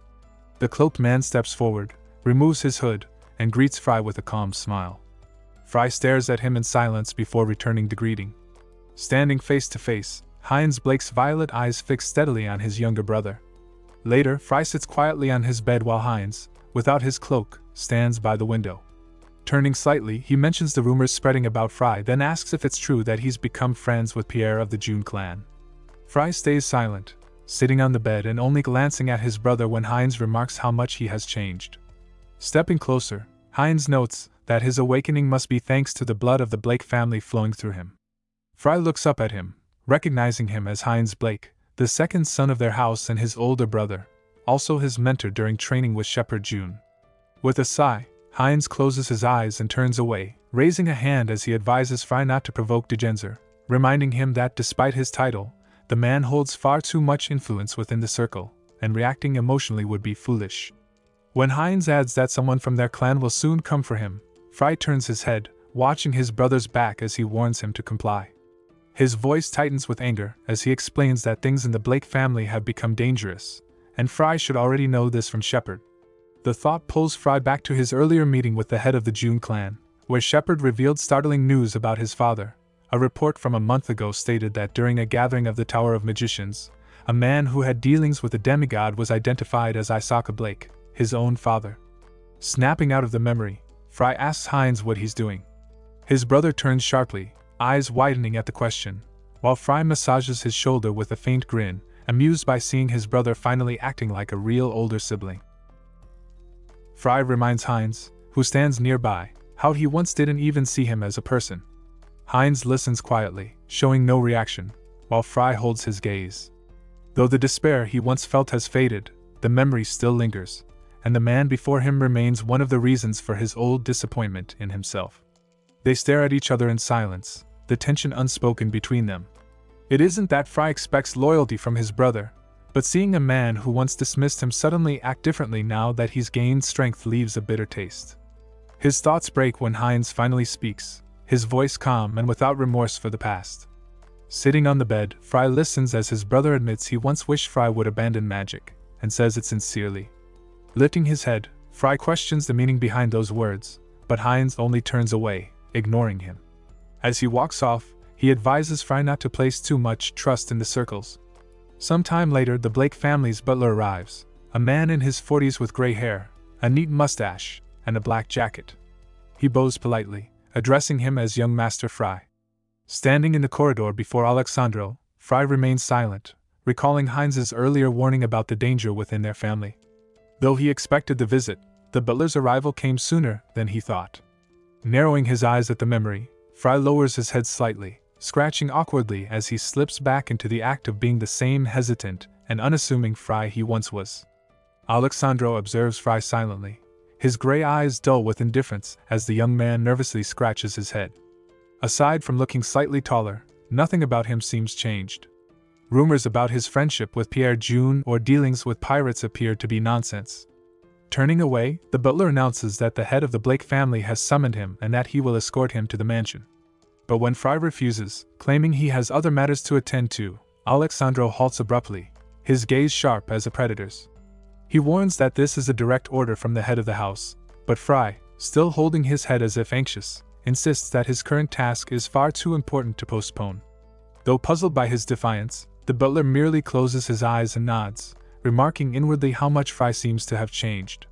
The cloaked man steps forward, removes his hood, and greets Fry with a calm smile. Fry stares at him in silence before returning the greeting. Standing face to face, Heinz Blake's violet eyes fix steadily on his younger brother. Later, Fry sits quietly on his bed while Heinz, without his cloak, stands by the window. Turning slightly, he mentions the rumors spreading about Fry, then asks if it's true that he's become friends with Pierre of the June clan. Fry stays silent, sitting on the bed and only glancing at his brother when Heinz remarks how much he has changed. Stepping closer, Heinz notes that his awakening must be thanks to the blood of the Blake family flowing through him. Fry looks up at him, recognizing him as Heinz Blake, the second son of their house and his older brother, also his mentor during training with Shepherd June. With a sigh, Heinz closes his eyes and turns away, raising a hand as he advises Fry not to provoke Degenzer, reminding him that despite his title, the man holds far too much influence within the circle, and reacting emotionally would be foolish. When Heinz adds that someone from their clan will soon come for him, Fry turns his head, watching his brother's back as he warns him to comply. His voice tightens with anger as he explains that things in the Blake family have become dangerous, and Fry should already know this from Shepard. The thought pulls Fry back to his earlier meeting with the head of the June clan, where Shepard revealed startling news about his father. A report from a month ago stated that during a gathering of the Tower of Magicians, a man who had dealings with the demigod was identified as Isaka Blake, his own father. Snapping out of the memory, Fry asks Hines what he's doing. His brother turns sharply, eyes widening at the question, while Fry massages his shoulder with a faint grin, amused by seeing his brother finally acting like a real older sibling. Fry reminds Hines, who stands nearby, how he once didn't even see him as a person. Hines listens quietly, showing no reaction, while Fry holds his gaze. Though the despair he once felt has faded, the memory still lingers, and the man before him remains one of the reasons for his old disappointment in himself. They stare at each other in silence, the tension unspoken between them. It isn't that Fry expects loyalty from his brother, but seeing a man who once dismissed him suddenly act differently now that he's gained strength leaves a bitter taste. His thoughts break when Hines finally speaks, his voice calm and without remorse for the past. Sitting on the bed, Fry listens as his brother admits he once wished Fry would abandon magic, and says it sincerely. Lifting his head, Fry questions the meaning behind those words, but Hines only turns away, ignoring him. As he walks off, he advises Fry not to place too much trust in the circles. Some time later, the Blake family's butler arrives, a man in his 40s with gray hair, a neat mustache, and a black jacket. He bows politely, addressing him as young Master Fry. Standing in the corridor before Alexandro, Fry remains silent, recalling Hines's earlier warning about the danger within their family. Though he expected the visit, the butler's arrival came sooner than he thought. Narrowing his eyes at the memory, Fry lowers his head slightly, scratching awkwardly as he slips back into the act of being the same hesitant and unassuming Fry he once was. Alexandro observes Fry silently, his gray eyes dull with indifference as the young man nervously scratches his head. Aside from looking slightly taller, nothing about him seems changed. Rumors about his friendship with Pierre June or dealings with pirates appear to be nonsense. Turning away, the butler announces that the head of the Blake family has summoned him and that he will escort him to the mansion. But when Fry refuses, claiming he has other matters to attend to, Alexandro halts abruptly, his gaze sharp as a predator's. He warns that this is a direct order from the head of the house, but Fry, still holding his head as if anxious, insists that his current task is far too important to postpone. Though puzzled by his defiance, the butler merely closes his eyes and nods, remarking inwardly how much Fry seems to have changed.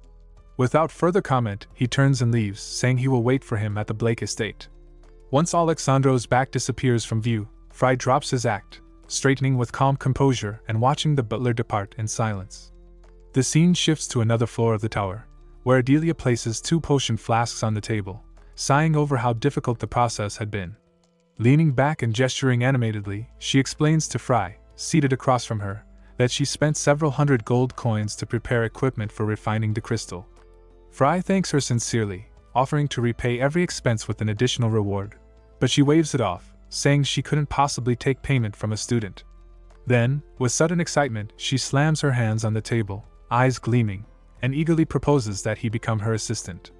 Without further comment, he turns and leaves, saying he will wait for him at the Blake estate. Once Alexandro's back disappears from view, Fry drops his act, straightening with calm composure and watching the butler depart in silence. The scene shifts to another floor of the tower, where Adelia places 2 potion flasks on the table, sighing over how difficult the process had been. Leaning back and gesturing animatedly, she explains to Fry, seated across from her, that she spent several hundred gold coins to prepare equipment for refining the crystal. Fry thanks her sincerely, offering to repay every expense with an additional reward, but she waves it off, saying she couldn't possibly take payment from a student. Then, with sudden excitement, she slams her hands on the table, eyes gleaming, and eagerly proposes that he become her assistant.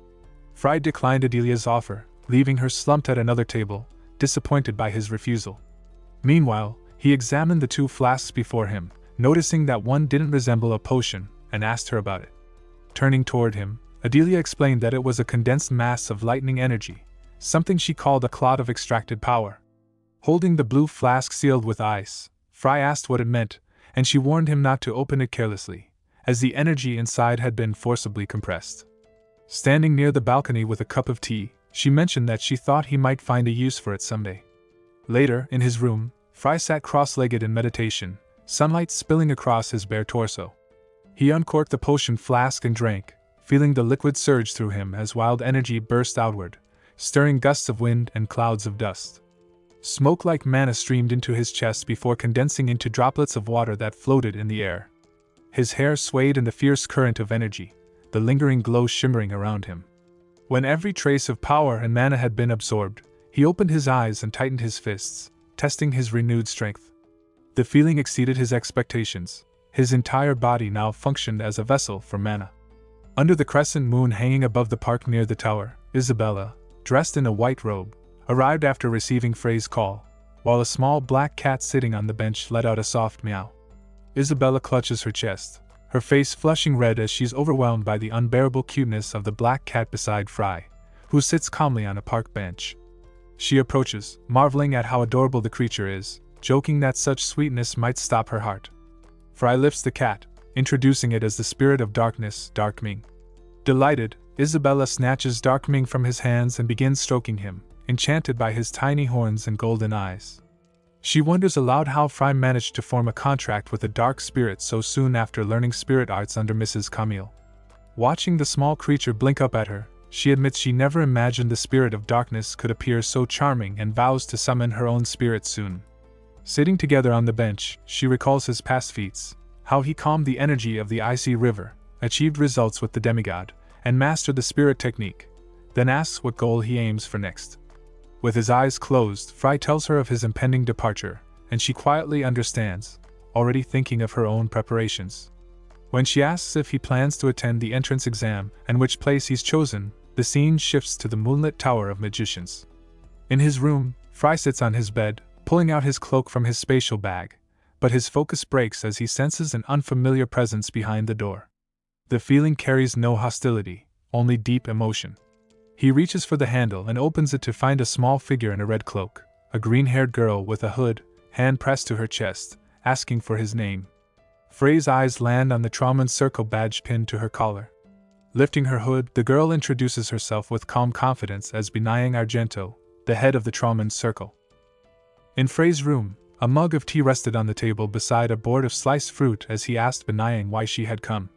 Fry declined Adelia's offer, leaving her slumped at another table, disappointed by his refusal. Meanwhile, he examined the 2 flasks before him, noticing that one didn't resemble a potion, and asked her about it. Turning toward him, Adelia explained that it was a condensed mass of lightning energy, something she called a clot of extracted power. Holding the blue flask sealed with ice, Fry asked what it meant, and she warned him not to open it carelessly, as the energy inside had been forcibly compressed. Standing near the balcony with a cup of tea, she mentioned that she thought he might find a use for it someday. Later, in his room, Fry sat cross-legged in meditation, sunlight spilling across his bare torso. He uncorked the potion flask and drank, feeling the liquid surge through him as wild energy burst outward, stirring gusts of wind and clouds of dust. Smoke like manna streamed into his chest before condensing into droplets of water that floated in the air. His hair swayed in the fierce current of energy, the lingering glow shimmering around him. When every trace of power and mana had been absorbed, he opened his eyes and tightened his fists, testing his renewed strength. The feeling exceeded his expectations. His entire body now functioned as a vessel for mana. Under the crescent moon hanging above the park near the tower, Isabella, dressed in a white robe, arrived after receiving Frey's call, while a small black cat sitting on the bench let out a soft meow. Isabella clutches her chest, her face flushing red as she's overwhelmed by the unbearable cuteness of the black cat beside Fry, who sits calmly on a park bench. She approaches, marveling at how adorable the creature is, joking that such sweetness might stop her heart. Fry lifts the cat, introducing it as the spirit of darkness, Darkming. Delighted, Isabella snatches Darkming from his hands and begins stroking him, enchanted by his tiny horns and golden eyes. She wonders aloud how Fry managed to form a contract with a dark spirit so soon after learning spirit arts under Mrs. Camille. Watching the small creature blink up at her, she admits she never imagined the spirit of darkness could appear so charming and vows to summon her own spirit soon. Sitting together on the bench, she recalls his past feats, how he calmed the energy of the icy river, achieved results with the demigod, and mastered the spirit technique, then asks what goal he aims for next. With his eyes closed, Fry tells her of his impending departure, and she quietly understands, already thinking of her own preparations. When she asks if he plans to attend the entrance exam and which place he's chosen, the scene shifts to the moonlit Tower of Magicians. In his room, Fry sits on his bed, pulling out his cloak from his spatial bag, but his focus breaks as he senses an unfamiliar presence behind the door. The feeling carries no hostility, only deep emotion. He reaches for the handle and opens it to find a small figure in a red cloak, a green-haired girl with a hood, hand pressed to her chest, asking for his name. Frey's eyes land on the Trauman Circle badge pinned to her collar. Lifting her hood, the girl introduces herself with calm confidence as Benayang Argento, the head of the Trauman Circle. In Frey's room, a mug of tea rested on the table beside a board of sliced fruit as he asked Benayang why she had come.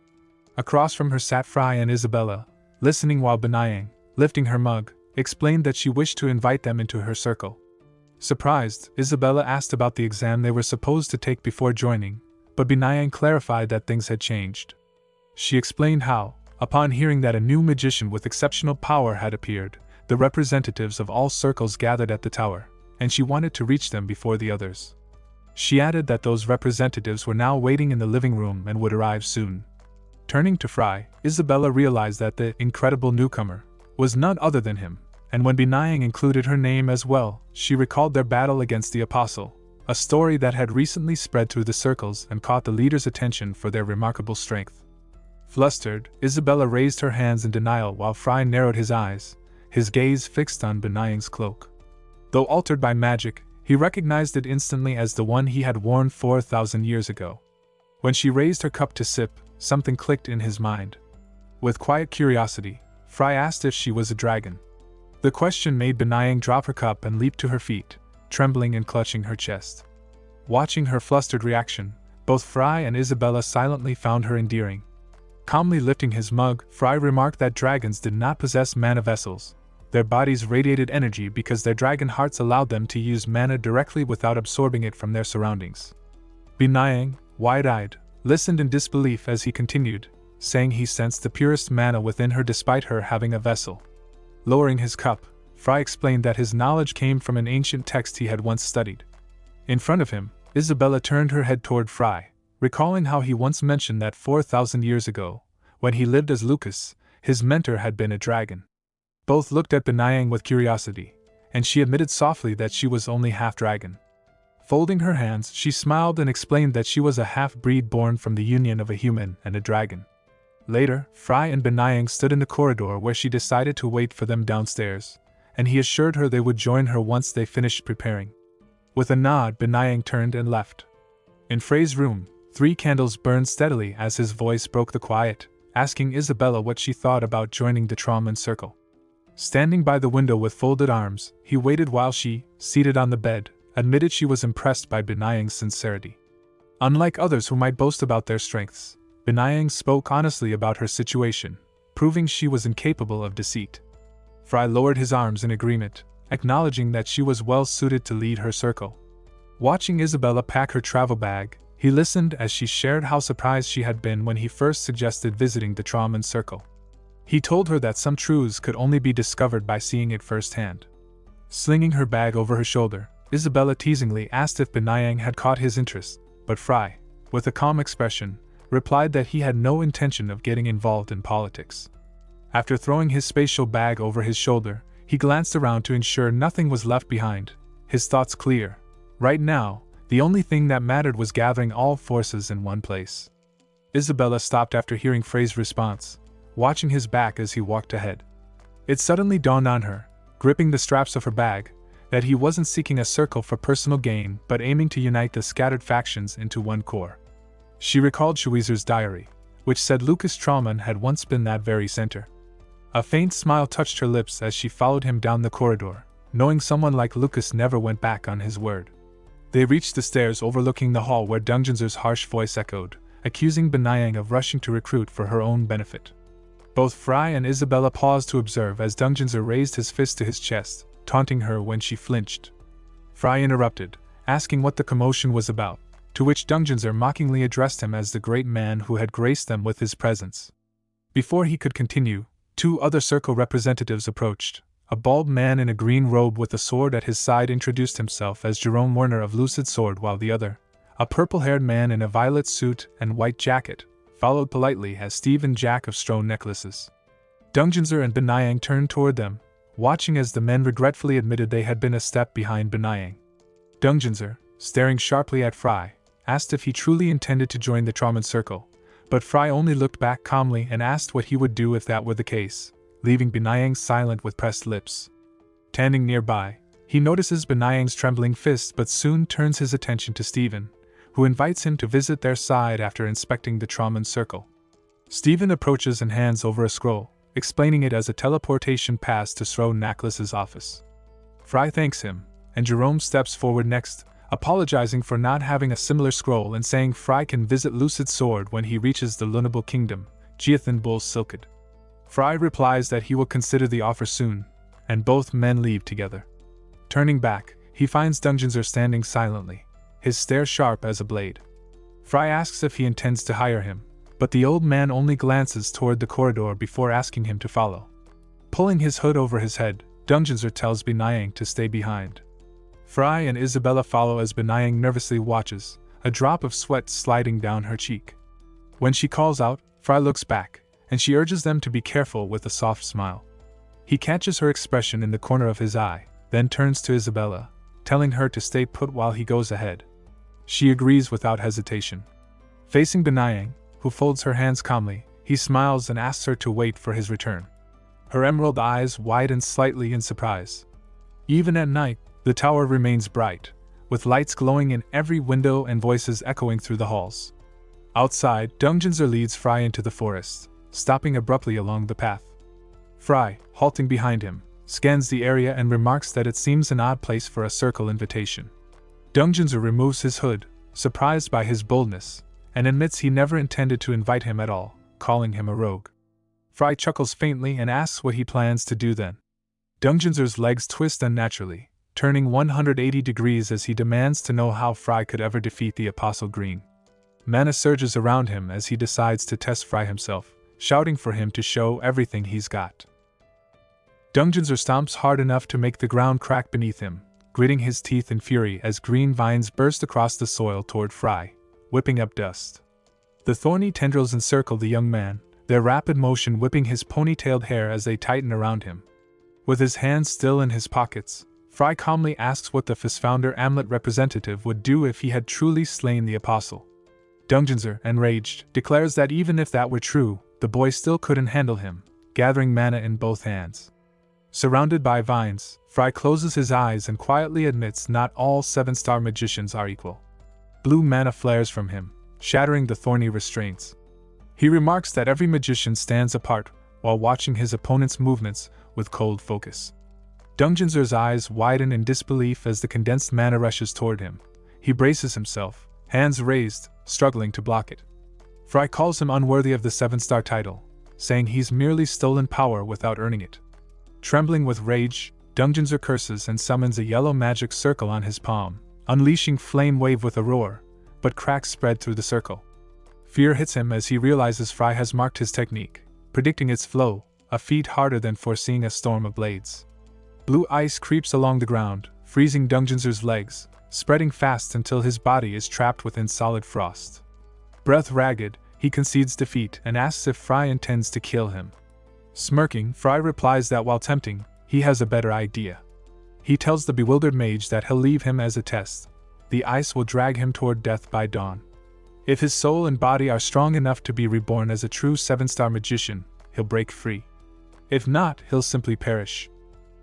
Across from her sat Fry and Isabella, listening while Benayang, lifting her mug, explained that she wished to invite them into her circle. Surprised, Isabella asked about the exam they were supposed to take before joining, but Benayang clarified that things had changed. She explained how, upon hearing that a new magician with exceptional power had appeared, the representatives of all circles gathered at the tower, and she wanted to reach them before the others. She added that those representatives were now waiting in the living room and would arrive soon. Turning to Fry, Isabella realized that the incredible newcomer was none other than him, and when Benayang included her name as well, she recalled their battle against the Apostle, a story that had recently spread through the circles and caught the leader's attention for their remarkable strength. Flustered, Isabella raised her hands in denial while Fry narrowed his eyes, his gaze fixed on Benayang's cloak. Though altered by magic, he recognized it instantly as the one he had worn 4,000 years ago. When she raised her cup to sip, something clicked in his mind. With quiet curiosity, Fry asked if she was a dragon. The question made Benayang drop her cup and leap to her feet, trembling and clutching her chest. Watching her flustered reaction, both Fry and Isabella silently found her endearing. Calmly lifting his mug, Fry remarked that dragons did not possess mana vessels. Their bodies radiated energy because their dragon hearts allowed them to use mana directly without absorbing it from their surroundings. Benayang, wide-eyed, listened in disbelief as he continued, saying he sensed the purest mana within her despite her having a vessel. Lowering his cup, Fry explained that his knowledge came from an ancient text he had once studied. In front of him, Isabella turned her head toward Fry, recalling how he once mentioned that 4,000 years ago, when he lived as Lucas, his mentor had been a dragon. Both looked at Benayang with curiosity, and she admitted softly that she was only half-dragon. Folding her hands, she smiled and explained that she was a half-breed born from the union of a human and a dragon. Later, Fry and Benayang stood in the corridor where she decided to wait for them downstairs, and he assured her they would join her once they finished preparing. With a nod, Benayang turned and left. In Frey's room, 3 candles burned steadily as his voice broke the quiet, asking Isabella what she thought about joining the Trauman Circle. Standing by the window with folded arms, he waited while she, seated on the bed, admitted she was impressed by Benayang's sincerity. Unlike others who might boast about their strengths, Benayang spoke honestly about her situation, proving she was incapable of deceit. Fry lowered his arms in agreement, acknowledging that she was well suited to lead her circle. Watching Isabella pack her travel bag, he listened as she shared how surprised she had been when he first suggested visiting the Trauman Circle. He told her that some truths could only be discovered by seeing it firsthand. Slinging her bag over her shoulder, Isabella teasingly asked if Benayang had caught his interest, but Fry, with a calm expression, replied that he had no intention of getting involved in politics. After throwing his spatial bag over his shoulder, he glanced around to ensure nothing was left behind, his thoughts clear, Right now, the only thing that mattered was gathering all forces in one place. Isabella stopped after hearing Frey's response, watching his back as he walked ahead. It suddenly dawned on her, gripping the straps of her bag, that he wasn't seeking a circle for personal gain but aiming to unite the scattered factions into one core. She recalled Shuizer's diary, which said Lucas Trauman had once been that very center. A faint smile touched her lips as she followed him down the corridor, knowing someone like Lucas never went back on his word. They reached the stairs overlooking the hall where Dongjinser's harsh voice echoed, accusing Benayang of rushing to recruit for her own benefit. Both Frey and Isabella paused to observe as Dongjinser raised his fist to his chest, taunting her when she flinched. Frey interrupted, asking what the commotion was about, to which Dongjinser mockingly addressed him as the great man who had graced them with his presence. Before he could continue, two other circle representatives approached. A bald man in a green robe with a sword at his side introduced himself as Jerome Werner of Lucid Sword, while the other, a purple-haired man in a violet suit and white jacket, followed politely as Stephen Jack of Stone Necklaces. Dongjinser and Benayang turned toward them, watching as the men regretfully admitted they had been a step behind Benayang. Dongjinser, staring sharply at Frey, asked if he truly intended to join the Trauman Circle, but Frey only looked back calmly and asked what he would do if that were the case, leaving Benayang silent with pressed lips. Standing nearby, he notices Benayang's trembling fist but soon turns his attention to Stephen, who invites him to visit their side after inspecting the Trauman Circle. Stephen approaches and hands over a scroll, explaining it as a teleportation pass to Sro Necklace's office. Frey thanks him, and Jerome steps forward next, apologizing for not having a similar scroll and saying Frey can visit Lucid Sword when he reaches the Lunable Kingdom, Jiathan Bull Silked. Frey replies that he will consider the offer soon, and both men leave together. Turning back, he finds Dongjinser standing silently, his stare sharp as a blade. Frey asks if he intends to hire him, but the old man only glances toward the corridor before asking him to follow. Pulling his hood over his head, Dongjinser tells Benayang to stay behind. Frey and Isabella follow as Benayang nervously watches, a drop of sweat sliding down her cheek. When she calls out, Frey looks back, and she urges them to be careful with a soft smile. He catches her expression in the corner of his eye, then turns to Isabella, telling her to stay put while he goes ahead. She agrees without hesitation. Facing Benayang, who folds her hands calmly, he smiles and asks her to wait for his return. Her emerald eyes widen slightly in surprise. Even at night, the tower remains bright, with lights glowing in every window and voices echoing through the halls. Outside, Dongjinser leads Frey into the forest, stopping abruptly along the path. Frey, halting behind him, scans the area and remarks that it seems an odd place for a circle invitation. Dongjinser removes his hood, surprised by his boldness, and admits he never intended to invite him at all, calling him a rogue. Frey chuckles faintly and asks what he plans to do then. Dongjinser's legs twist unnaturally, turning 180 degrees as he demands to know how Frey could ever defeat the Apostle Green. Mana surges around him as he decides to test Frey himself, shouting for him to show everything he's got. Dongjinser stomps hard enough to make the ground crack beneath him, gritting his teeth in fury as green vines burst across the soil toward Frey, whipping up dust. The thorny tendrils encircle the young man, their rapid motion whipping his ponytailed hair as they tighten around him. With his hands still in his pockets, Frey calmly asks what the Fistfounder Amulet representative would do if he had truly slain the apostle. Dongjinser, enraged, declares that even if that were true, the boy still couldn't handle him, gathering mana in both hands. Surrounded by vines, Frey closes his eyes and quietly admits not all 7-star magicians are equal. Blue mana flares from him, shattering the thorny restraints. He remarks that every magician stands apart, while watching his opponent's movements with cold focus. Dongjinser's eyes widen in disbelief as the condensed mana rushes toward him. He braces himself, hands raised, struggling to block it. Frey calls him unworthy of the 7-star title, saying he's merely stolen power without earning it. Trembling with rage, Dongjinser curses and summons a yellow magic circle on his palm, unleashing Flame Wave with a roar, but cracks spread through the circle. Fear hits him as he realizes Frey has marked his technique, predicting its flow, a feat harder than foreseeing a storm of blades. Blue ice creeps along the ground, freezing Dongjinser's legs, spreading fast until his body is trapped within solid frost. Breath ragged, he concedes defeat and asks if Frey intends to kill him. Smirking, Frey replies that while tempting, he has a better idea. He tells the bewildered mage that he'll leave him as a test, the ice will drag him toward death by dawn. If his soul and body are strong enough to be reborn as a true 7-star magician, he'll break free. If not, he'll simply perish.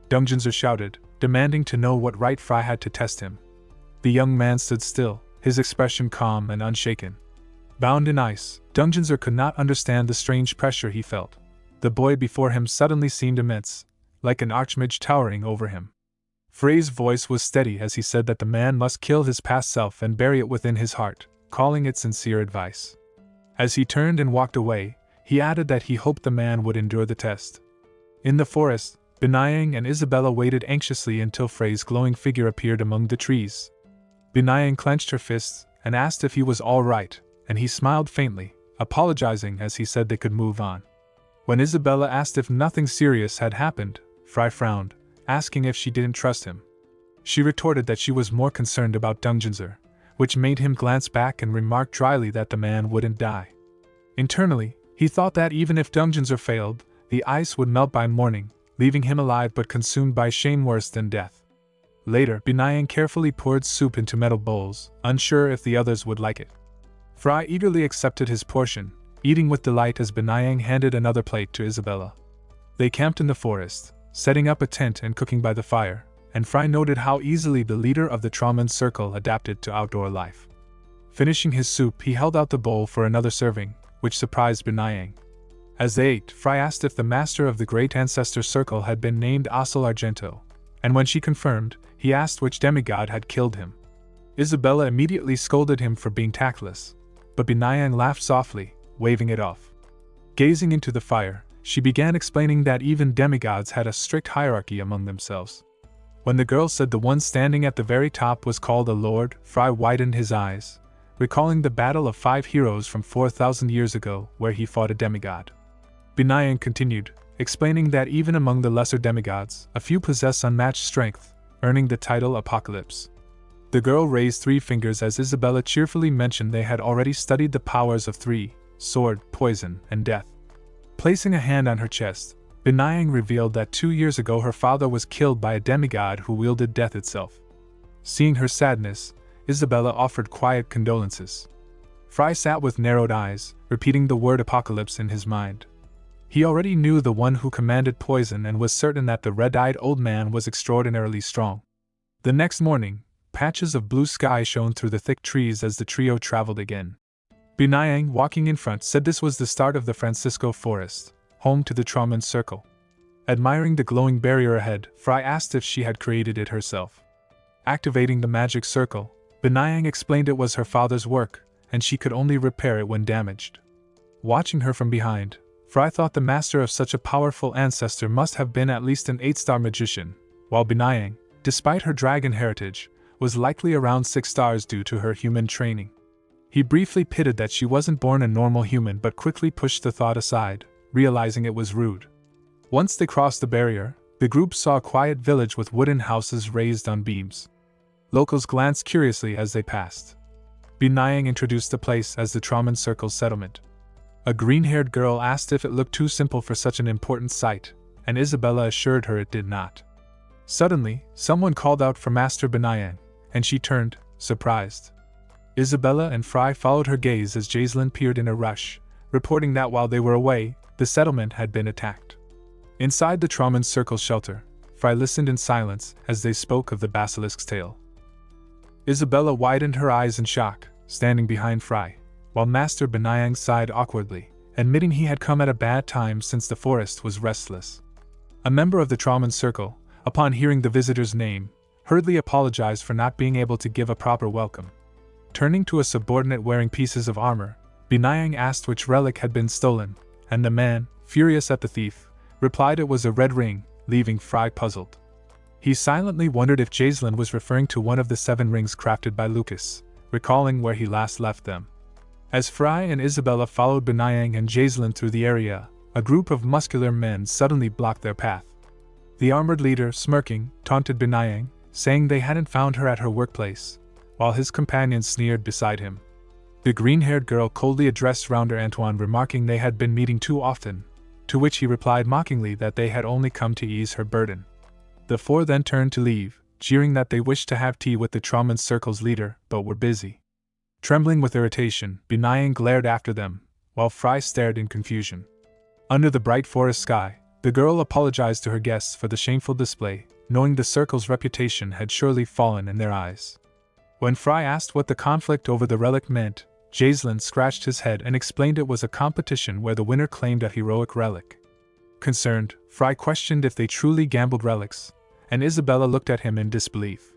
Donghua shouted, demanding to know what right Fry had to test him. The young man stood still, his expression calm and unshaken. Bound in ice, Donghua could not understand the strange pressure he felt. The boy before him suddenly seemed immense, like an archmage towering over him. Frey's voice was steady as he said that the man must kill his past self and bury it within his heart, calling it sincere advice. As he turned and walked away, he added that he hoped the man would endure the test. In the forest, Binayang and Isabella waited anxiously until Frey's glowing figure appeared among the trees. Binayang clenched her fists and asked if he was all right, and he smiled faintly, apologizing as he said they could move on. When Isabella asked if nothing serious had happened, Fry frowned, asking if she didn't trust him. She retorted that she was more concerned about Donghua, which made him glance back and remark dryly that the man wouldn't die. Internally, he thought that even if Donghua failed, the ice would melt by morning, leaving him alive but consumed by shame worse than death. Later, Binayang carefully poured soup into metal bowls, unsure if the others would like it. Fry eagerly accepted his portion, eating with delight as Binayang handed another plate to Isabella. They camped in the forest, setting up a tent and cooking by the fire, and Fry noted how easily the leader of the Traman circle adapted to outdoor life. Finishing his soup, he held out the bowl for another serving, which surprised Binayang. As they ate, Fry asked if the master of the great ancestor circle had been named Asal Argento, and when she confirmed, he asked which demigod had killed him. Isabella immediately scolded him for being tactless, but Binayang laughed softly, waving it off. Gazing into the fire, she began explaining that even demigods had a strict hierarchy among themselves. When the girl said the one standing at the very top was called a lord, Fry widened his eyes, recalling the battle of 5 heroes from 4,000 years ago where he fought a demigod. Binayang continued, explaining that even among the lesser demigods, a few possess unmatched strength, earning the title Apocalypse. The girl raised 3 fingers as Isabella cheerfully mentioned they had already studied the powers of 3, sword, poison, and death. Placing a hand on her chest, Binayang revealed that 2 years ago her father was killed by a demigod who wielded death itself. Seeing her sadness, Isabella offered quiet condolences. Fry sat with narrowed eyes, repeating the word apocalypse in his mind. He already knew the one who commanded poison and was certain that the red-eyed old man was extraordinarily strong. The next morning, patches of blue sky shone through the thick trees as the trio traveled again. Binayang, walking in front, said this was the start of the Francisco Forest, home to the Traman Circle. Admiring the glowing barrier ahead, Fry asked if she had created it herself. Activating the magic circle, Binayang explained it was her father's work, and she could only repair it when damaged. Watching her from behind, Fry thought the master of such a powerful ancestor must have been at least an 8-star magician, while Binayang, despite her dragon heritage, was likely around 6 stars due to her human training. He briefly pitied that she wasn't born a normal human but quickly pushed the thought aside, realizing it was rude. Once they crossed the barrier, the group saw a quiet village with wooden houses raised on beams. Locals glanced curiously as they passed. Binayang introduced the place as the Traman Circle settlement. A green-haired girl asked if it looked too simple for such an important site, and Isabella assured her it did not. Suddenly, someone called out for Master Binayang, and she turned, surprised. Isabella and Fry followed her gaze as Jaislyn peered in a rush, reporting that while they were away, the settlement had been attacked. Inside the Traman Circle shelter, Fry listened in silence as they spoke of the basilisk's tale. Isabella widened her eyes in shock, standing behind Fry, while Master Binayang sighed awkwardly, admitting he had come at a bad time since the forest was restless. A member of the Traman Circle, upon hearing the visitor's name, hurriedly apologized for not being able to give a proper welcome. Turning to a subordinate wearing pieces of armor, Binayang asked which relic had been stolen, and the man, furious at the thief, replied it was a red ring, leaving Fry puzzled. He silently wondered if Jaislyn was referring to one of the 7 rings crafted by Lucas, recalling where he last left them. As Fry and Isabella followed Binayang and Jaislyn through the area, a group of muscular men suddenly blocked their path. The armored leader, smirking, taunted Binayang, saying they hadn't found her at her workplace, while his companions sneered beside him. The green-haired girl coldly addressed Rounder Antoine, remarking they had been meeting too often, to which he replied mockingly that they had only come to ease her burden. The 4 then turned to leave, jeering that they wished to have tea with the Trauman Circle's leader, but were busy. Trembling with irritation, Benayang glared after them, while Fry stared in confusion. Under the bright forest sky, the girl apologized to her guests for the shameful display, knowing the circle's reputation had surely fallen in their eyes. When Fry asked what the conflict over the relic meant, Jaslyn scratched his head and explained it was a competition where the winner claimed a heroic relic. Concerned, Fry questioned if they truly gambled relics, and Isabella looked at him in disbelief.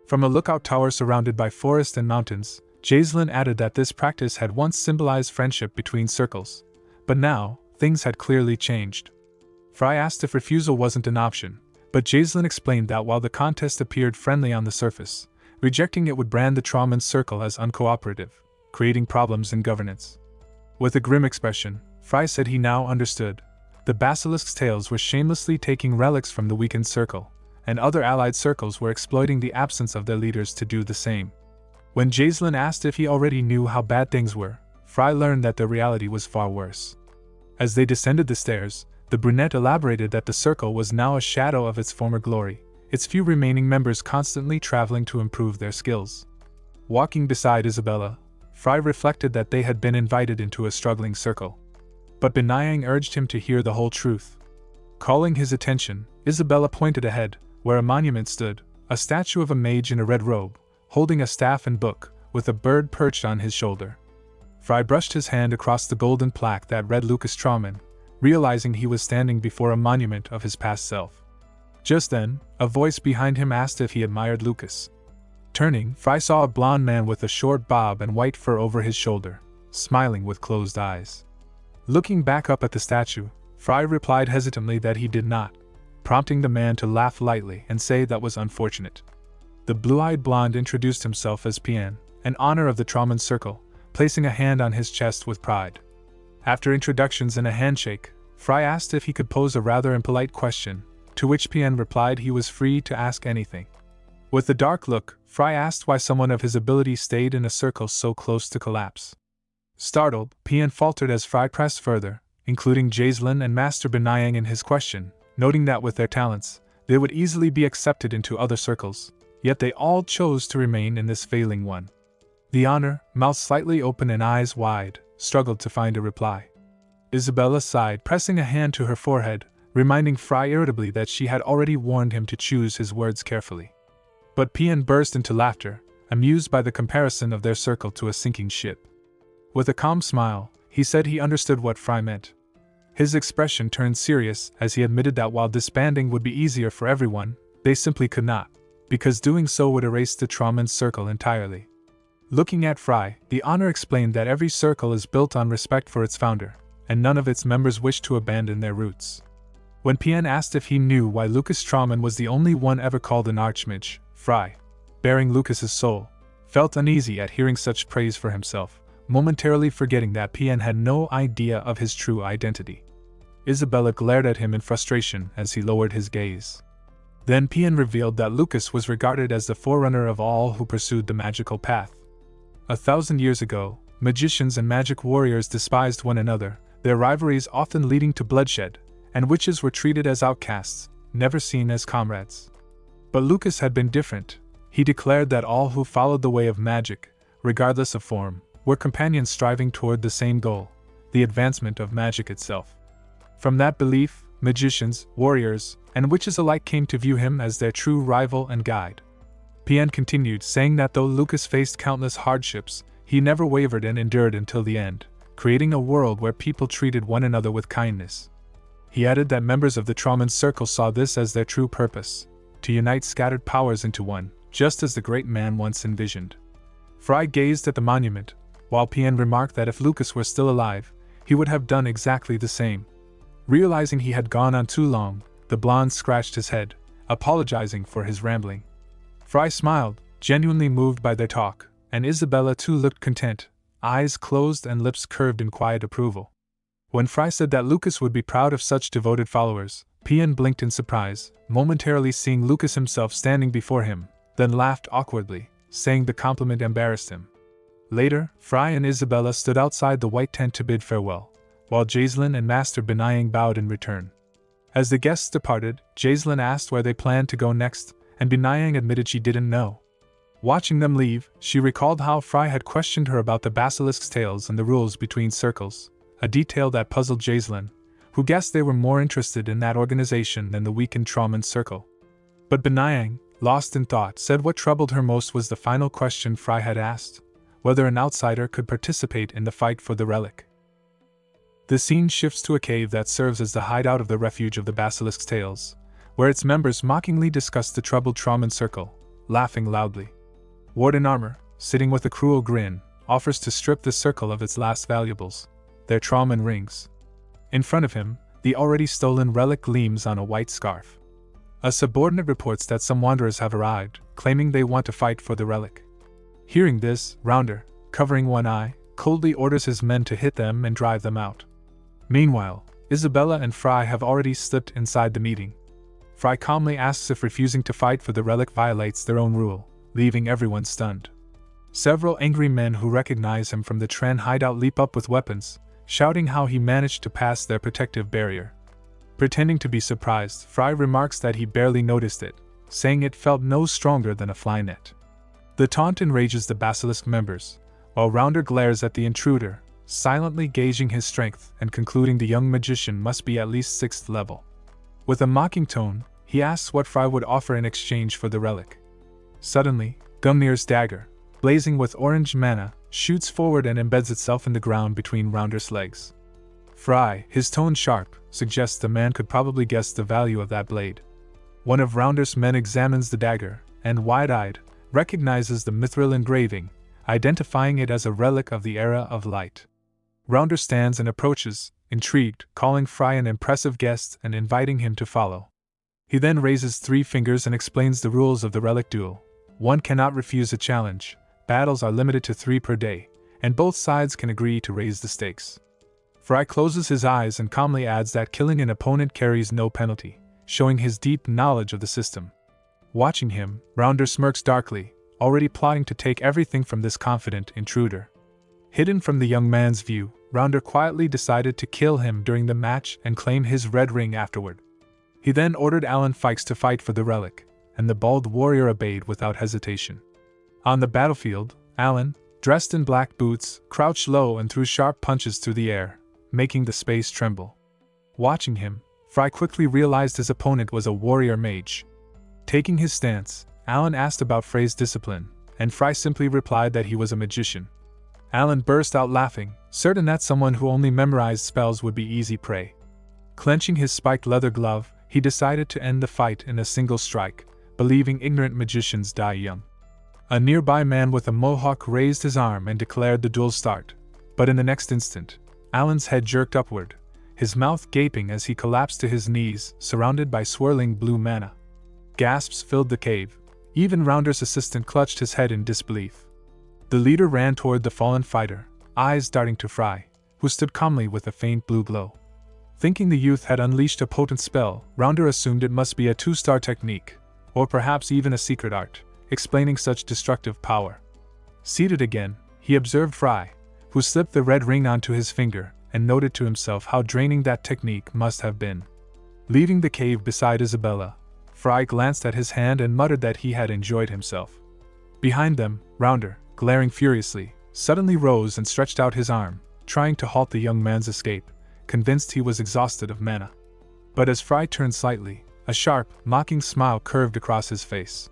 From a lookout tower surrounded by forest and mountains, Jaslyn added that this practice had once symbolized friendship between circles, but now, things had clearly changed. Fry asked if refusal wasn't an option, but Jaslyn explained that while the contest appeared friendly on the surface, rejecting it would brand the Trauman Circle as uncooperative, creating problems in governance. With a grim expression, Fry said he now understood. The basilisk's tails were shamelessly taking relics from the weakened circle, and other allied circles were exploiting the absence of their leaders to do the same. When Jaslyn asked if he already knew how bad things were, Fry learned that the reality was far worse. As they descended the stairs, the brunette elaborated that the circle was now a shadow of its former glory, its few remaining members constantly traveling to improve their skills. Walking beside Isabella, Fry reflected that they had been invited into a struggling circle. But Benayang urged him to hear the whole truth. Calling his attention, Isabella pointed ahead, where a monument stood, a statue of a mage in a red robe, holding a staff and book, with a bird perched on his shoulder. Fry brushed his hand across the golden plaque that read Lucas Trauman, realizing he was standing before a monument of his past self. Just then, a voice behind him asked if he admired Lucas. Turning, Fry saw a blond man with a short bob and white fur over his shoulder, smiling with closed eyes. Looking back up at the statue, Fry replied hesitantly that he did not, prompting the man to laugh lightly and say that was unfortunate. The blue-eyed blonde introduced himself as Pian, an honor of the Trauman Circle, placing a hand on his chest with pride. After introductions and a handshake, Fry asked if he could pose a rather impolite question, to which Pian replied he was free to ask anything. With a dark look, Fry asked why someone of his ability stayed in a circle so close to collapse. Startled, Pian faltered as Fry pressed further, including Jaslyn and Master Benayang in his question, noting that with their talents, they would easily be accepted into other circles, yet they all chose to remain in this failing one. The honor, mouth slightly open and eyes wide, struggled to find a reply. Isabella sighed, pressing a hand to her forehead, reminding Fry irritably that she had already warned him to choose his words carefully. But Pian burst into laughter, amused by the comparison of their circle to a sinking ship. With a calm smile, he said he understood what Fry meant. His expression turned serious as he admitted that while disbanding would be easier for everyone, they simply could not, because doing so would erase the Trauman Circle entirely. Looking at Fry, the honor explained that every circle is built on respect for its founder, and none of its members wish to abandon their roots. When Pian asked if he knew why Lucas Trauman was the only one ever called an archmage, Fry, bearing Lucas's soul, felt uneasy at hearing such praise for himself, momentarily forgetting that Pian had no idea of his true identity. Isabella glared at him in frustration as he lowered his gaze. Then Pian revealed that Lucas was regarded as the forerunner of all who pursued the magical path. 1,000 years ago, magicians and magic warriors despised one another, their rivalries often leading to bloodshed, and witches were treated as outcasts, never seen as comrades. But Lucas had been different. He declared that all who followed the way of magic, regardless of form, were companions striving toward the same goal, the advancement of magic itself. From that belief, magicians, warriors, and witches alike came to view him as their true rival and guide. Pian continued, saying that though Lucas faced countless hardships, he never wavered and endured until the end, creating a world where people treated one another with kindness. He added that members of the Trauman Circle saw this as their true purpose, to unite scattered powers into one, just as the great man once envisioned. Fry gazed at the monument, while Pian remarked that if Lucas were still alive, he would have done exactly the same. Realizing he had gone on too long, the blonde scratched his head, apologizing for his rambling. Fry smiled, genuinely moved by their talk, and Isabella too looked content, eyes closed and lips curved in quiet approval. When Fry said that Lucas would be proud of such devoted followers, Pian blinked in surprise, momentarily seeing Lucas himself standing before him, then laughed awkwardly, saying the compliment embarrassed him. Later, Fry and Isabella stood outside the white tent to bid farewell, while Jaslyn and Master Benayang bowed in return. As the guests departed, Jaslyn asked where they planned to go next, and Binayang admitted she didn't know. Watching them leave, she recalled how Fry had questioned her about the basilisk's tails and the rules between circles, a detail that puzzled Jaislin, who guessed they were more interested in that organization than the weakened Trauman circle. But Binayang, lost in thought, said what troubled her most was the final question Fry had asked, whether an outsider could participate in the fight for the relic. The scene shifts to a cave that serves as the hideout of the refuge of the basilisk's tails, where its members mockingly discuss the troubled Trauman circle, laughing loudly. Ward in armor, sitting with a cruel grin, offers to strip the circle of its last valuables, their Trauman rings. In front of him, the already stolen relic gleams on a white scarf. A subordinate reports that some wanderers have arrived, claiming they want to fight for the relic. Hearing this, Rounder, covering one eye, coldly orders his men to hit them and drive them out. Meanwhile, Isabella and Fry have already slipped inside the meeting. Fry calmly asks if refusing to fight for the relic violates their own rule, leaving everyone stunned. Several angry men who recognize him from the Tren hideout leap up with weapons, shouting how he managed to pass their protective barrier. Pretending to be surprised, Fry remarks that he barely noticed it, saying it felt no stronger than a fly net. The taunt enrages the basilisk members, while Rounder glares at the intruder, silently gauging his strength and concluding the young magician must be at least 6th level. With a mocking tone, he asks what Fry would offer in exchange for the relic. Suddenly, Gumnir's dagger, blazing with orange mana, shoots forward and embeds itself in the ground between Rounder's legs. Fry, his tone sharp, suggests the man could probably guess the value of that blade. One of Rounder's men examines the dagger, and wide-eyed, recognizes the mithril engraving, identifying it as a relic of the Era of Light. Rounder stands and approaches, intrigued, calling Fry an impressive guest and inviting him to follow. He then raises 3 fingers and explains the rules of the relic duel. One cannot refuse a challenge, battles are limited to 3 per day, and both sides can agree to raise the stakes. Fry closes his eyes and calmly adds that killing an opponent carries no penalty, showing his deep knowledge of the system. Watching him, Rounder smirks darkly, already plotting to take everything from this confident intruder. Hidden from the young man's view, Rounder quietly decided to kill him during the match and claim his red ring afterward. He then ordered Alan Fikes to fight for the relic, and the bald warrior obeyed without hesitation. On the battlefield, Alan, dressed in black boots, crouched low and threw sharp punches through the air, making the space tremble. Watching him, Fry quickly realized his opponent was a warrior mage. Taking his stance, Alan asked about Frey's discipline, and Fry simply replied that he was a magician. Alan burst out laughing, certain that someone who only memorized spells would be easy prey. Clenching his spiked leather glove, he decided to end the fight in a single strike, believing ignorant magicians die young. A nearby man with a mohawk raised his arm and declared the duel start, but in the next instant, Alan's head jerked upward, his mouth gaping as he collapsed to his knees, surrounded by swirling blue mana. Gasps filled the cave. Even Rounder's assistant clutched his head in disbelief. The leader ran toward the fallen fighter, eyes darting to Fry, who stood calmly with a faint blue glow. Thinking the youth had unleashed a potent spell, Rounder assumed it must be a 2-star technique, or perhaps even a secret art, explaining such destructive power. Seated again, he observed Fry, who slipped the red ring onto his finger, and noted to himself how draining that technique must have been. Leaving the cave beside Isabella, Fry glanced at his hand and muttered that he had enjoyed himself. Behind them, Rounder, glaring furiously, suddenly rose and stretched out his arm, trying to halt the young man's escape, convinced he was exhausted of mana. But as Fry turned slightly, a sharp, mocking smile curved across his face.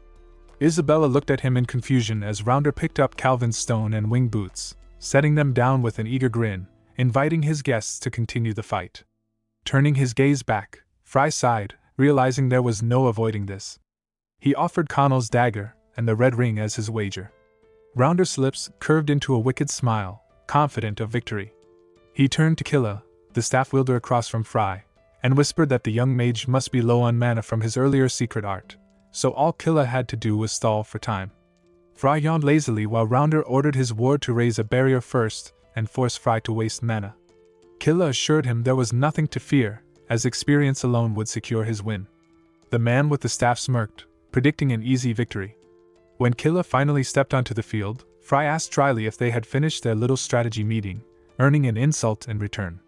Isabella looked at him in confusion as Rounder picked up Calvin's stone and wing boots, setting them down with an eager grin, inviting his guests to continue the fight. Turning his gaze back, Fry sighed, realizing there was no avoiding this. He offered Connell's dagger and the red ring as his wager. Rounder's lips curved into a wicked smile, confident of victory. He turned to Killa, the staff wielder across from Fry, and whispered that the young mage must be low on mana from his earlier secret art, so all Killa had to do was stall for time. Fry yawned lazily while Rounder ordered his ward to raise a barrier first and force Fry to waste mana. Killa assured him there was nothing to fear, as experience alone would secure his win. The man with the staff smirked, predicting an easy victory. When Killa finally stepped onto the field, Fry asked dryly if they had finished their little strategy meeting, earning an insult in return.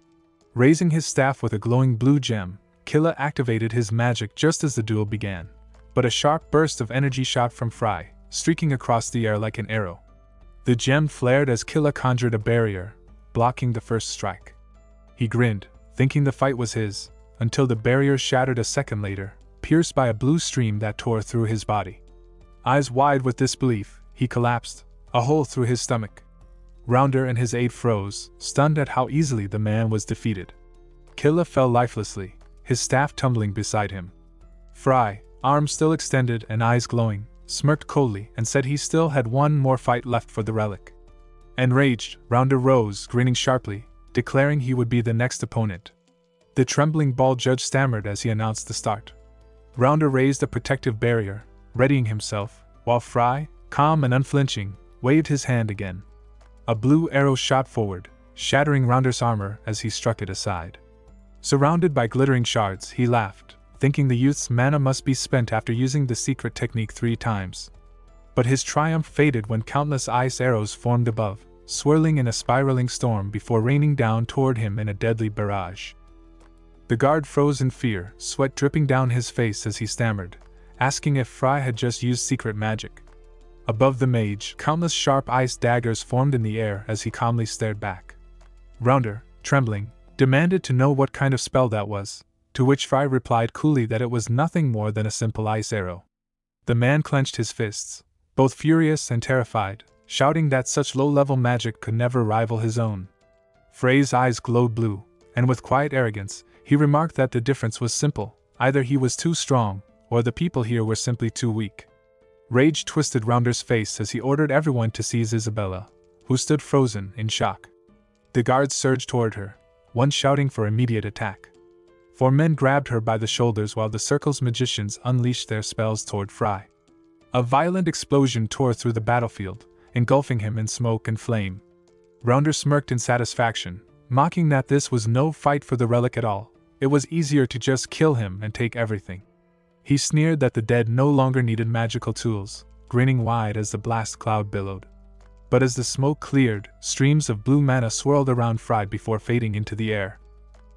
Raising his staff with a glowing blue gem, Killa activated his magic just as the duel began, but a sharp burst of energy shot from Fry, streaking across the air like an arrow. The gem flared as Killa conjured a barrier, blocking the first strike. He grinned, thinking the fight was his, until the barrier shattered a second later, pierced by a blue stream that tore through his body. Eyes wide with disbelief, he collapsed, a hole through his stomach. Rounder and his aide froze, stunned at how easily the man was defeated. Killa fell lifelessly, his staff tumbling beside him. Fry, arms still extended and eyes glowing, smirked coldly and said he still had one more fight left for the relic. Enraged, Rounder rose, grinning sharply, declaring he would be the next opponent. The trembling ball judge stammered as he announced the start. Rounder raised a protective barrier, readying himself, while Fry, calm and unflinching, waved his hand again. A blue arrow shot forward, shattering Rounder's armor as he struck it aside. Surrounded by glittering shards, he laughed, thinking the youth's mana must be spent after using the secret technique 3 times. But his triumph faded when countless ice arrows formed above, swirling in a spiraling storm before raining down toward him in a deadly barrage. The guard froze in fear, sweat dripping down his face as he stammered, asking if Fry had just used secret magic. Above the mage, countless sharp ice daggers formed in the air as he calmly stared back. Rounder, trembling, demanded to know what kind of spell that was, to which Fry replied coolly that it was nothing more than a simple ice arrow. The man clenched his fists, both furious and terrified, shouting that such low-level magic could never rival his own. Frey's eyes glowed blue, and with quiet arrogance, he remarked that the difference was simple: either he was too strong, or the people here were simply too weak. Rage twisted Rounder's face as he ordered everyone to seize Isabella, who stood frozen in shock. The guards surged toward her, one shouting for immediate attack. 4 men grabbed her by the shoulders while the circle's magicians unleashed their spells toward Fry. A violent explosion tore through the battlefield, engulfing him in smoke and flame. Rounder smirked in satisfaction, mocking that this was no fight for the relic at all. It was easier to just kill him and take everything. He sneered that the dead no longer needed magical tools, grinning wide as the blast cloud billowed. But as the smoke cleared, streams of blue mana swirled around Fry before fading into the air.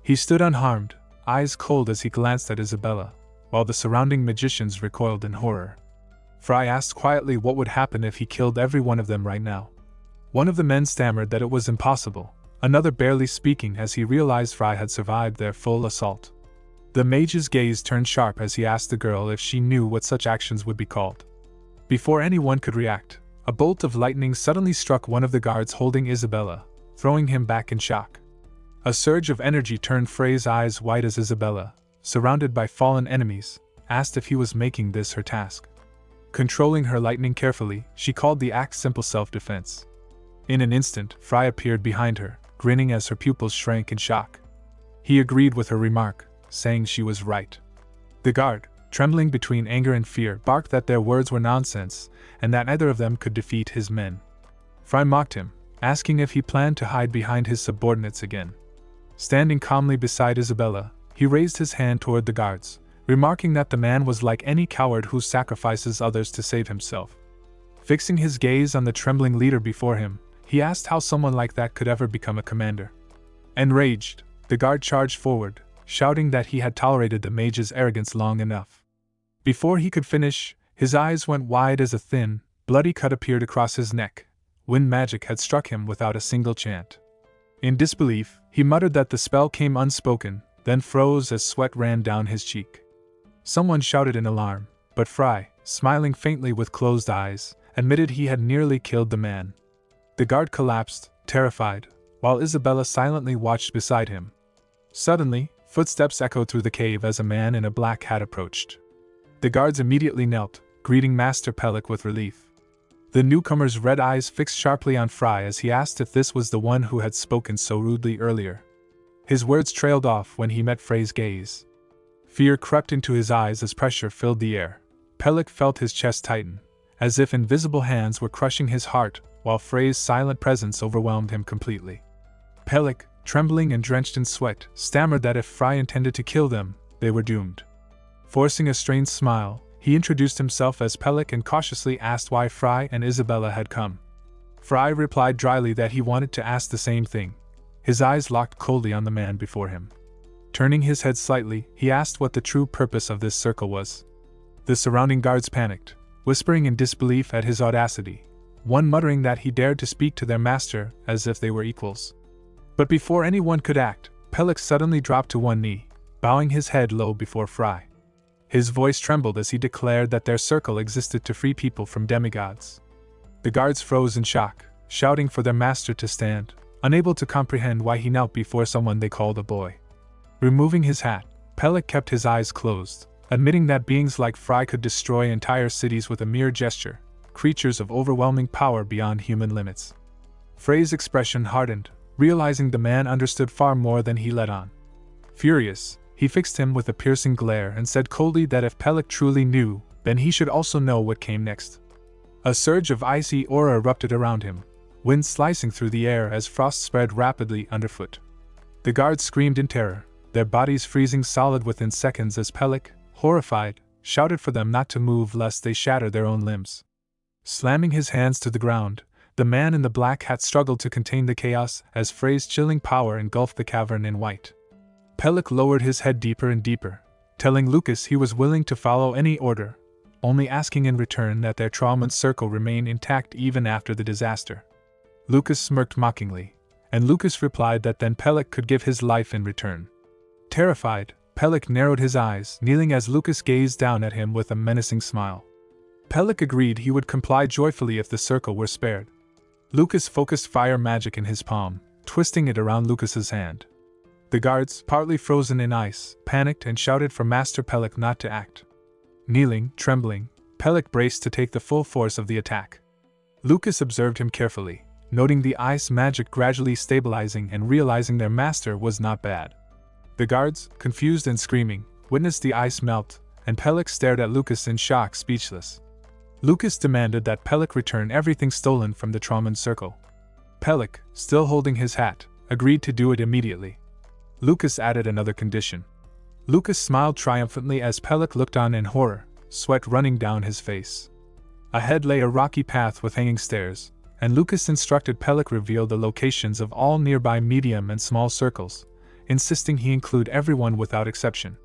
He stood unharmed, eyes cold as he glanced at Isabella, while the surrounding magicians recoiled in horror. Fry asked quietly what would happen if he killed every one of them right now. One of the men stammered that it was impossible, another barely speaking as he realized Fry had survived their full assault. The mage's gaze turned sharp as he asked the girl if she knew what such actions would be called. Before anyone could react, a bolt of lightning suddenly struck one of the guards holding Isabella, throwing him back in shock. A surge of energy turned Frey's eyes white as Isabella, surrounded by fallen enemies, asked if he was making this her task. Controlling her lightning carefully, she called the act simple self-defense. In an instant, Fry appeared behind her, grinning as her pupils shrank in shock. He agreed with her remark, saying she was right. The guard, trembling between anger and fear, barked that their words were nonsense, and that neither of them could defeat his men. Fry mocked him, asking if he planned to hide behind his subordinates again. Standing calmly beside Isabella, he raised his hand toward the guards, remarking that the man was like any coward who sacrifices others to save himself. Fixing his gaze on the trembling leader before him, he asked how someone like that could ever become a commander. Enraged, the guard charged forward, shouting that he had tolerated the mage's arrogance long enough. Before he could finish, his eyes went wide as a thin, bloody cut appeared across his neck. Wind magic had struck him without a single chant. In disbelief, he muttered that the spell came unspoken, then froze as sweat ran down his cheek. Someone shouted in alarm, but Fry, smiling faintly with closed eyes, admitted he had nearly killed the man. The guard collapsed, terrified, while Isabella silently watched beside him. Suddenly, footsteps echoed through the cave as a man in a black hat approached. The guards immediately knelt, greeting Master Pellic with relief. The newcomer's red eyes fixed sharply on Fry as he asked if this was the one who had spoken so rudely earlier. His words trailed off when he met Frey's gaze. Fear crept into his eyes as pressure filled the air. Pellic felt his chest tighten, as if invisible hands were crushing his heart, while Frey's silent presence overwhelmed him completely. Pellic, trembling and drenched in sweat, stammered that if Fry intended to kill them, they were doomed. Forcing a strained smile, he introduced himself as Pellic and cautiously asked why Fry and Isabella had come. Fry replied dryly that he wanted to ask the same thing. His eyes locked coldly on the man before him. Turning his head slightly, he asked what the true purpose of this circle was. The surrounding guards panicked, whispering in disbelief at his audacity, one muttering that he dared to speak to their master as if they were equals. But before anyone could act, Pelik suddenly dropped to one knee, bowing his head low before Fry. His voice trembled as he declared that their circle existed to free people from demigods. The guards froze in shock, shouting for their master to stand, unable to comprehend why he knelt before someone they called a boy. Removing his hat, Pelik kept his eyes closed, admitting that beings like Fry could destroy entire cities with a mere gesture, creatures of overwhelming power beyond human limits. Frey's expression hardened, realizing the man understood far more than he let on. Furious, he fixed him with a piercing glare and said coldly that if Pelik truly knew, then he should also know what came next. A surge of icy aura erupted around him, wind slicing through the air as frost spread rapidly underfoot. The guards screamed in terror, their bodies freezing solid within seconds as Pelik, horrified, shouted for them not to move lest they shatter their own limbs. Slamming his hands to the ground, the man in the black hat struggled to contain the chaos as Frey's chilling power engulfed the cavern in white. Pelik lowered his head deeper and deeper, telling Lucas he was willing to follow any order, only asking in return that their Trauman's circle remain intact even after the disaster. Lucas smirked mockingly, and Lucas replied that then Pelik could give his life in return. Terrified, Pelik narrowed his eyes, kneeling as Lucas gazed down at him with a menacing smile. Pelik agreed he would comply joyfully if the circle were spared. Lucas focused fire magic in his palm, twisting it around Lucas's hand. The guards, partly frozen in ice, panicked and shouted for Master Pelik not to act. Kneeling, trembling, Pelik braced to take the full force of the attack. Lucas observed him carefully, noting the ice magic gradually stabilizing and realizing their master was not bad. The guards, confused and screaming, witnessed the ice melt, and Pelik stared at Lucas in shock, speechless. Lucas demanded that Pelik return everything stolen from the Trauman circle. Pelik, still holding his hat, agreed to do it immediately. Lucas added another condition. Lucas smiled triumphantly as Pelik looked on in horror, sweat running down his face. Ahead lay a rocky path with hanging stairs, and Lucas instructed Pelik reveal the locations of all nearby medium and small circles, insisting he include everyone without exception.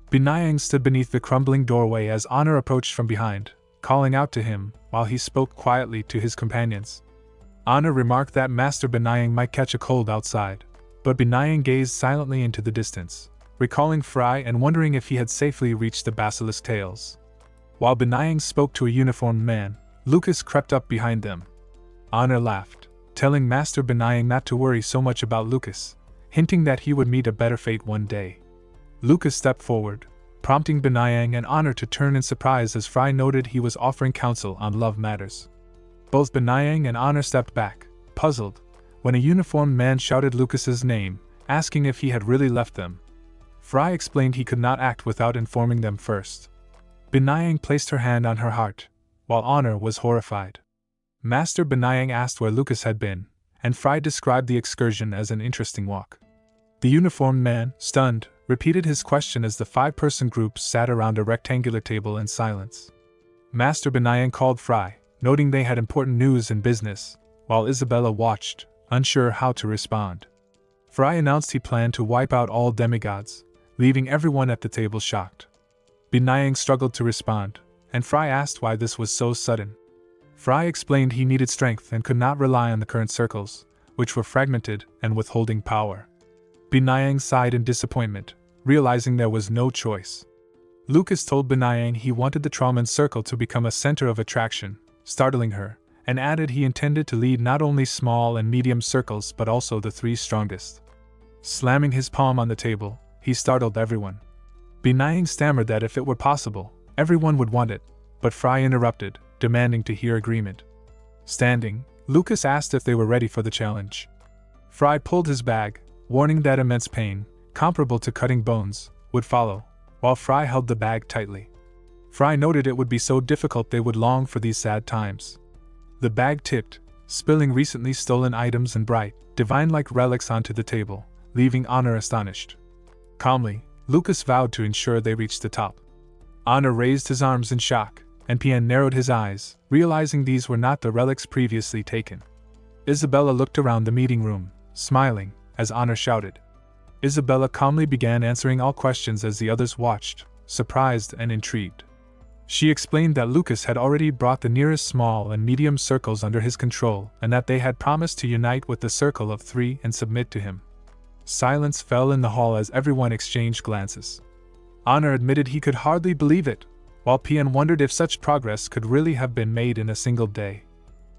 Binayang stood beneath the crumbling doorway as Honor approached from behind, calling out to him, while he spoke quietly to his companions. Honor remarked that Master Binayang might catch a cold outside, but Binayang gazed silently into the distance, recalling Fry and wondering if he had safely reached the basilisk tails. While Binayang spoke to a uniformed man, Lucas crept up behind them. Honor laughed, telling Master Binayang not to worry so much about Lucas, hinting that he would meet a better fate one day. Lucas stepped forward, prompting Binayang and Honor to turn in surprise as Fry noted he was offering counsel on love matters. Both Binayang and Honor stepped back, puzzled, when a uniformed man shouted Lucas's name, asking if he had really left them. Fry explained he could not act without informing them first. Binayang placed her hand on her heart, while Honor was horrified. Master Binayang asked where Lucas had been, and Fry described the excursion as an interesting walk. The uniformed man, stunned, repeated his question as the 5-person group sat around a rectangular table in silence. Master Binayang called Fry, noting they had important news and business, while Isabella watched, unsure how to respond. Fry announced he planned to wipe out all demigods, leaving everyone at the table shocked. Binayang struggled to respond, and Fry asked why this was so sudden. Fry explained he needed strength and could not rely on the current circles, which were fragmented and withholding power. Binayang sighed in disappointment, realizing there was no choice. Lucas told Binayang he wanted the Trauman circle to become a center of attraction, startling her, and added he intended to lead not only small and medium circles but also the 3 strongest. Slamming his palm on the table, he startled everyone. Binayang stammered that if it were possible, everyone would want it, but Fry interrupted, demanding to hear agreement. Standing, Lucas asked if they were ready for the challenge. Fry pulled his bag, warning that immense pain, comparable to cutting bones, would follow, while Fry held the bag tightly. Fry noted it would be so difficult they would long for these sad times. The bag tipped, spilling recently stolen items and bright, divine-like relics onto the table, leaving Honor astonished. Calmly, Lucas vowed to ensure they reached the top. Honor raised his arms in shock, and Pian narrowed his eyes, realizing these were not the relics previously taken. Isabella looked around the meeting room, smiling, as Honor shouted. Isabella calmly began answering all questions as the others watched, surprised and intrigued. She explained that Lucas had already brought the nearest small and medium circles under his control and that they had promised to unite with the circle of 3 and submit to him. Silence fell in the hall as everyone exchanged glances. Honor admitted he could hardly believe it, while Pian wondered if such progress could really have been made in a single day.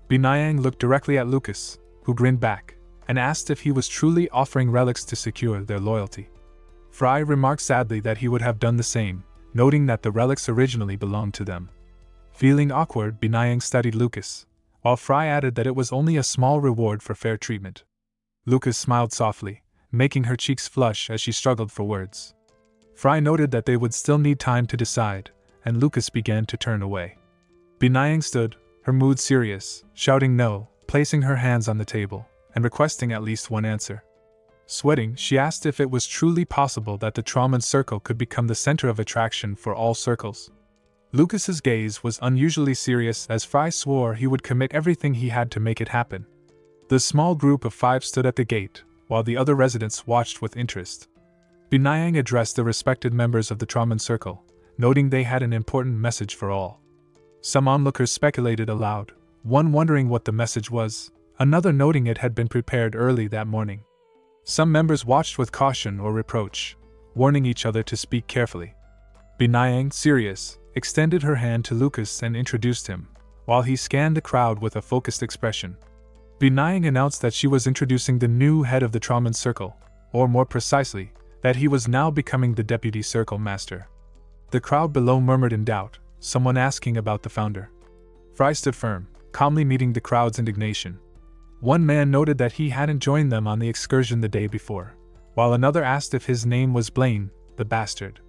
Binayang looked directly at Lucas, who grinned back, and asked if he was truly offering relics to secure their loyalty. Fry remarked sadly that he would have done the same, noting that the relics originally belonged to them. Feeling awkward, Binayang studied Lucas, while Fry added that it was only a small reward for fair treatment. Lucas smiled softly, making her cheeks flush as she struggled for words. Fry noted that they would still need time to decide, and Lucas began to turn away. Binayang stood, her mood serious, shouting no, placing her hands on the table, and requesting at least one answer. Sweating, she asked if it was truly possible that the Traman circle could become the center of attraction for all circles. Lucas's gaze was unusually serious as Fry swore he would commit everything he had to make it happen. The small group of 5 stood at the gate, while the other residents watched with interest. Binayang addressed the respected members of the Traman circle, noting they had an important message for all. Some onlookers speculated aloud, one wondering what the message was, another noting it had been prepared early that morning. Some members watched with caution or reproach, warning each other to speak carefully. Binayang, serious, extended her hand to Lucas and introduced him, while he scanned the crowd with a focused expression. Binayang announced that she was introducing the new head of the Traman circle, or more precisely, that he was now becoming the deputy circle master. The crowd below murmured in doubt, someone asking about the founder. Fry stood firm, calmly meeting the crowd's indignation. One man noted that he hadn't joined them on the excursion the day before, while another asked if his name was Blaine, the bastard.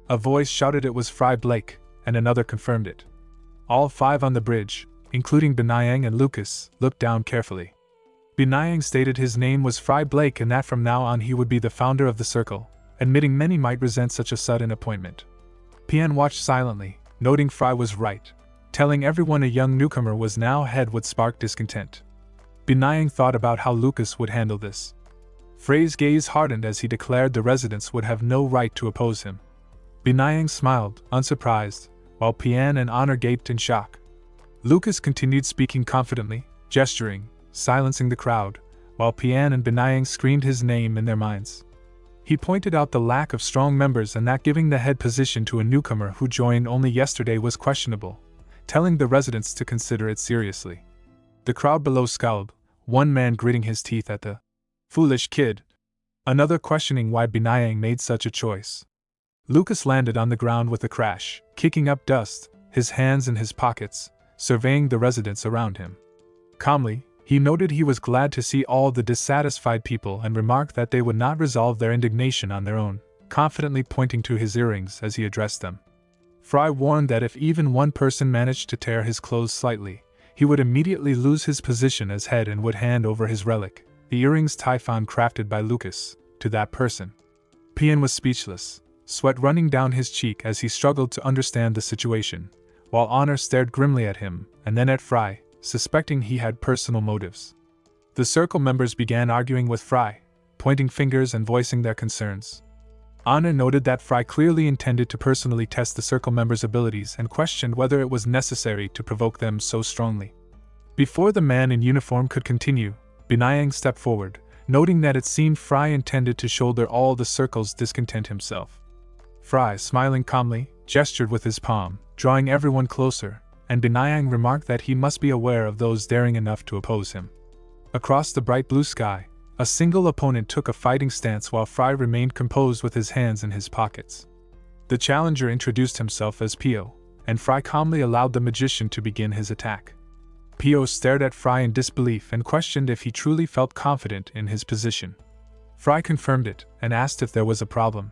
A voice shouted it was Fry Blake, and another confirmed it. All 5 on the bridge, including Binayang and Lucas, looked down carefully. Binayang stated his name was Fry Blake and that from now on he would be the founder of the circle, admitting many might resent such a sudden appointment. Pian watched silently, noting Fry was right. Telling everyone a young newcomer was now head would spark discontent. Binayang thought about how Lucas would handle this. Frey's gaze hardened as he declared the residents would have no right to oppose him. Binayang smiled, unsurprised, while Pian and Honor gaped in shock. Lucas continued speaking confidently, gesturing, silencing the crowd, while Pian and Binayang screamed his name in their minds. He pointed out the lack of strong members and that giving the head position to a newcomer who joined only yesterday was questionable, telling the residents to consider it seriously. The crowd below scowled, one man gritting his teeth at the foolish kid, another questioning why Binayang made such a choice. Lucas landed on the ground with a crash, kicking up dust, his hands in his pockets, surveying the residents around him. Calmly, he noted he was glad to see all the dissatisfied people and remarked that they would not resolve their indignation on their own, confidently pointing to his earrings as he addressed them. Fry warned that if even one person managed to tear his clothes slightly, he would immediately lose his position as head and would hand over his relic, the earrings Typhon crafted by Lucas, to that person. Pian was speechless, sweat running down his cheek as he struggled to understand the situation, while Honor stared grimly at him and then at Fry, suspecting he had personal motives. The circle members began arguing with Fry, pointing fingers and voicing their concerns. Honor noted that Fry clearly intended to personally test the circle members' abilities and questioned whether it was necessary to provoke them so strongly. Before the man in uniform could continue, Binayang stepped forward, noting that it seemed Fry intended to shoulder all the circle's discontent himself. Fry, smiling calmly, gestured with his palm, drawing everyone closer, and Binayang remarked that he must be aware of those daring enough to oppose him. Across the bright blue sky, a single opponent took a fighting stance while Fry remained composed with his hands in his pockets. The challenger introduced himself as Pio, and Fry calmly allowed the magician to begin his attack. Pio stared at Fry in disbelief and questioned if he truly felt confident in his position. Fry confirmed it and asked if there was a problem.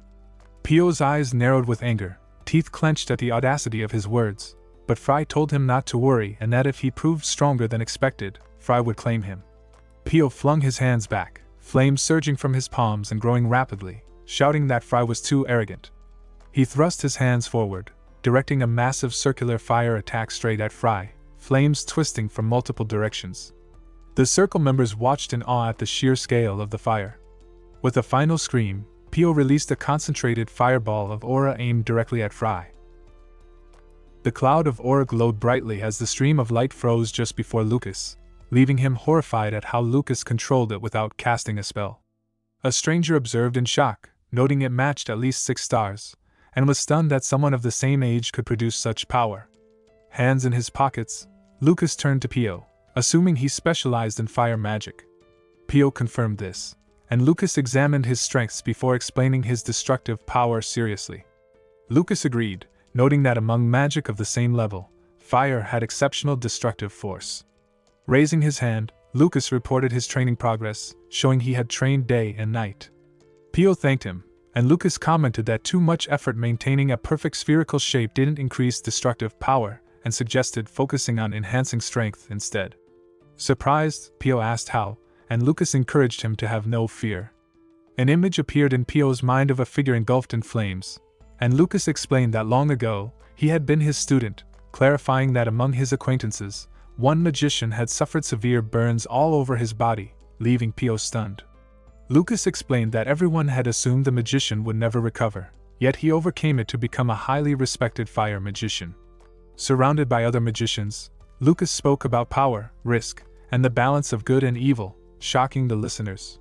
Pio's eyes narrowed with anger, teeth clenched at the audacity of his words, but Fry told him not to worry and that if he proved stronger than expected, Fry would claim him. Pio flung his hands back, flames surging from his palms and growing rapidly, shouting that Fry was too arrogant. He thrust his hands forward, directing a massive circular fire attack straight at Fry, flames twisting from multiple directions. The circle members watched in awe at the sheer scale of the fire. With a final scream, Pio released a concentrated fireball of aura aimed directly at Fry. The cloud of aura glowed brightly as the stream of light froze just before Lucas, leaving him horrified at how Lucas controlled it without casting a spell. A stranger observed in shock, noting it matched at least 6 stars, and was stunned that someone of the same age could produce such power. Hands in his pockets, Lucas turned to Pio, assuming he specialized in fire magic. Pio confirmed this, and Lucas examined his strengths before explaining his destructive power seriously. Lucas agreed, noting that among magic of the same level, fire had exceptional destructive force. Raising his hand, Lucas reported his training progress, showing he had trained day and night. Pio thanked him, and Lucas commented that too much effort maintaining a perfect spherical shape didn't increase destructive power, and suggested focusing on enhancing strength instead. Surprised, Pio asked how, and Lucas encouraged him to have no fear. An image appeared in Pio's mind of a figure engulfed in flames, and Lucas explained that long ago, he had been his student, clarifying that among his acquaintances, one magician had suffered severe burns all over his body, leaving Pio stunned. Lucas explained that everyone had assumed the magician would never recover, yet he overcame it to become a highly respected fire magician. Surrounded by other magicians, Lucas spoke about power, risk, and the balance of good and evil, shocking the listeners.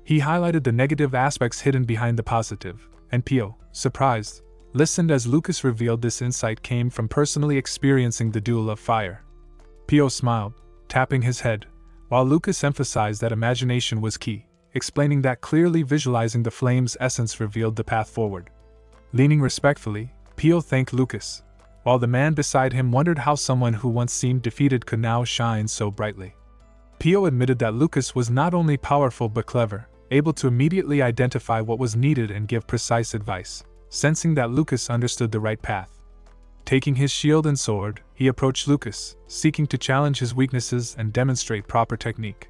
He highlighted the negative aspects hidden behind the positive, and Pio, surprised, listened as Lucas revealed this insight came from personally experiencing the duel of fire. Pio smiled, tapping his head, while Lucas emphasized that imagination was key, explaining that clearly visualizing the flame's essence revealed the path forward. Leaning respectfully, Pio thanked Lucas, while the man beside him wondered how someone who once seemed defeated could now shine so brightly. Pio admitted that Lucas was not only powerful but clever, able to immediately identify what was needed and give precise advice, sensing that Lucas understood the right path. Taking his shield and sword, he approached Lucas, seeking to challenge his weaknesses and demonstrate proper technique.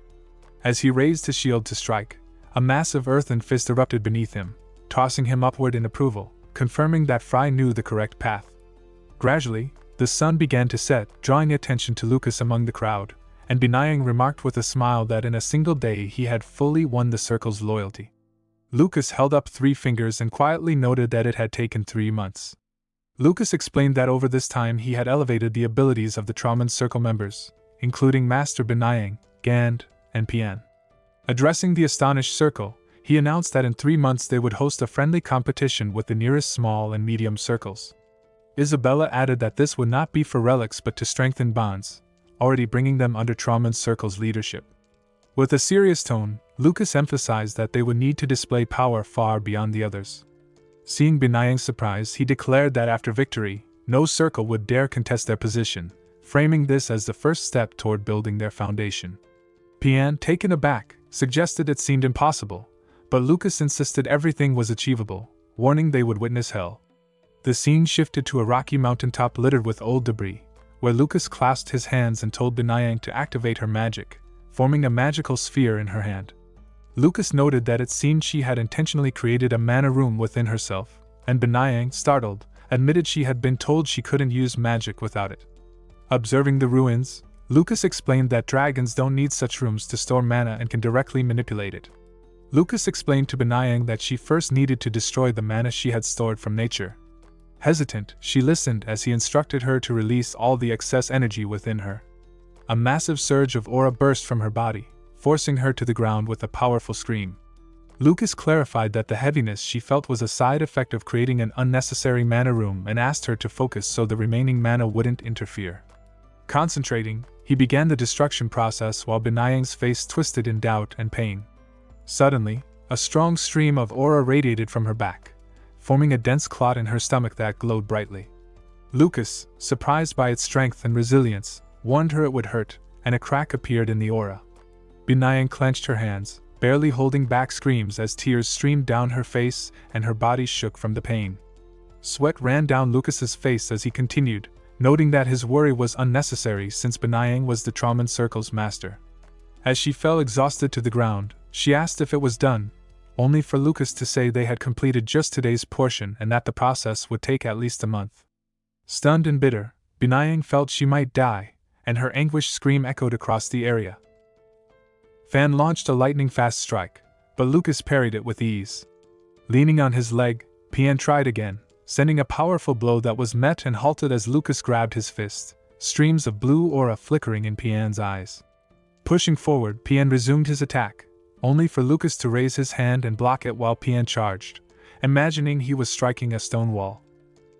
As he raised his shield to strike, a massive earthen fist erupted beneath him, tossing him upward in approval, confirming that Fry knew the correct path. Gradually, the sun began to set, drawing attention to Lucas among the crowd, and Benayang remarked with a smile that in a single day he had fully won the circle's loyalty. Lucas held up 3 fingers and quietly noted that it had taken 3 months. Lucas explained that over this time he had elevated the abilities of the Traumon Circle members, including Master Benayang, Gand, and Pian. Addressing the astonished circle, he announced that in 3 months they would host a friendly competition with the nearest small and medium circles. Isabella added that this would not be for relics but to strengthen bonds, already bringing them under Traumon Circle's leadership. With a serious tone, Lucas emphasized that they would need to display power far beyond the others. Seeing Benayang's surprise, he declared that after victory, no circle would dare contest their position, framing this as the first step toward building their foundation. Pian, taken aback, suggested it seemed impossible, but Lucas insisted everything was achievable, warning they would witness hell. The scene shifted to a rocky mountaintop littered with old debris, where Lucas clasped his hands and told Benayang to activate her magic, forming a magical sphere in her hand. Lucas noted that it seemed she had intentionally created a mana room within herself, and Benayang, startled, admitted she had been told she couldn't use magic without it. Observing the ruins, Lucas explained that dragons don't need such rooms to store mana and can directly manipulate it. Lucas explained to Benayang that she first needed to destroy the mana she had stored from nature. Hesitant, she listened as he instructed her to release all the excess energy within her. A massive surge of aura burst from her body, forcing her to the ground with a powerful scream. Lucas clarified that the heaviness she felt was a side effect of creating an unnecessary mana room and asked her to focus so the remaining mana wouldn't interfere. Concentrating, he began the destruction process while Benayang's face twisted in doubt and pain. Suddenly, a strong stream of aura radiated from her back, forming a dense clot in her stomach that glowed brightly. Lucas, surprised by its strength and resilience, warned her it would hurt, and a crack appeared in the aura. Benayang clenched her hands, barely holding back screams as tears streamed down her face and her body shook from the pain. Sweat ran down Lucas's face as he continued, noting that his worry was unnecessary since Benayang was the Traumon Circle's master. As she fell exhausted to the ground, she asked if it was done, only for Lucas to say they had completed just today's portion and that the process would take at least a month. Stunned and bitter, Benayang felt she might die, and her anguished scream echoed across the area. Fan launched a lightning-fast strike, but Lucas parried it with ease. Leaning on his leg, Pian tried again, sending a powerful blow that was met and halted as Lucas grabbed his fist, streams of blue aura flickering in Pian's eyes. Pushing forward, Pian resumed his attack, only for Lucas to raise his hand and block it while Pian charged, imagining he was striking a stone wall.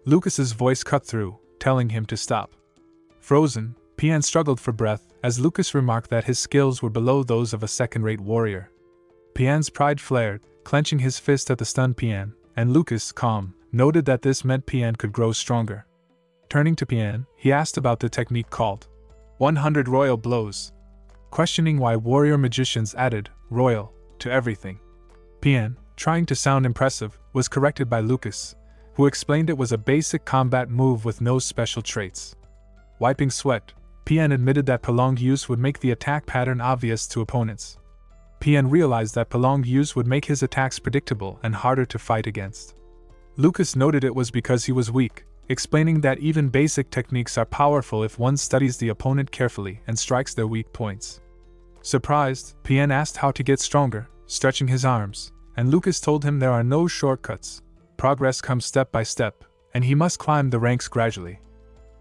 Lucas's voice cut through, telling him to stop. Frozen, Pian struggled for breath as Lucas remarked that his skills were below those of a second-rate warrior. Pian's pride flared, clenching his fist at the stunned Pian, and Lucas, calm, noted that this meant Pian could grow stronger. Turning to Pian, he asked about the technique called 100 Royal Blows, questioning why warrior magicians added royal to everything. Pian, trying to sound impressive, was corrected by Lucas, who explained it was a basic combat move with no special traits. Wiping sweat, Pian admitted that prolonged use would make the attack pattern obvious to opponents. Pian realized that prolonged use would make his attacks predictable and harder to fight against. Lucas noted it was because he was weak, explaining that even basic techniques are powerful if one studies the opponent carefully and strikes their weak points. Surprised, Pian asked how to get stronger, stretching his arms, and Lucas told him there are no shortcuts. Progress comes step by step, and he must climb the ranks gradually.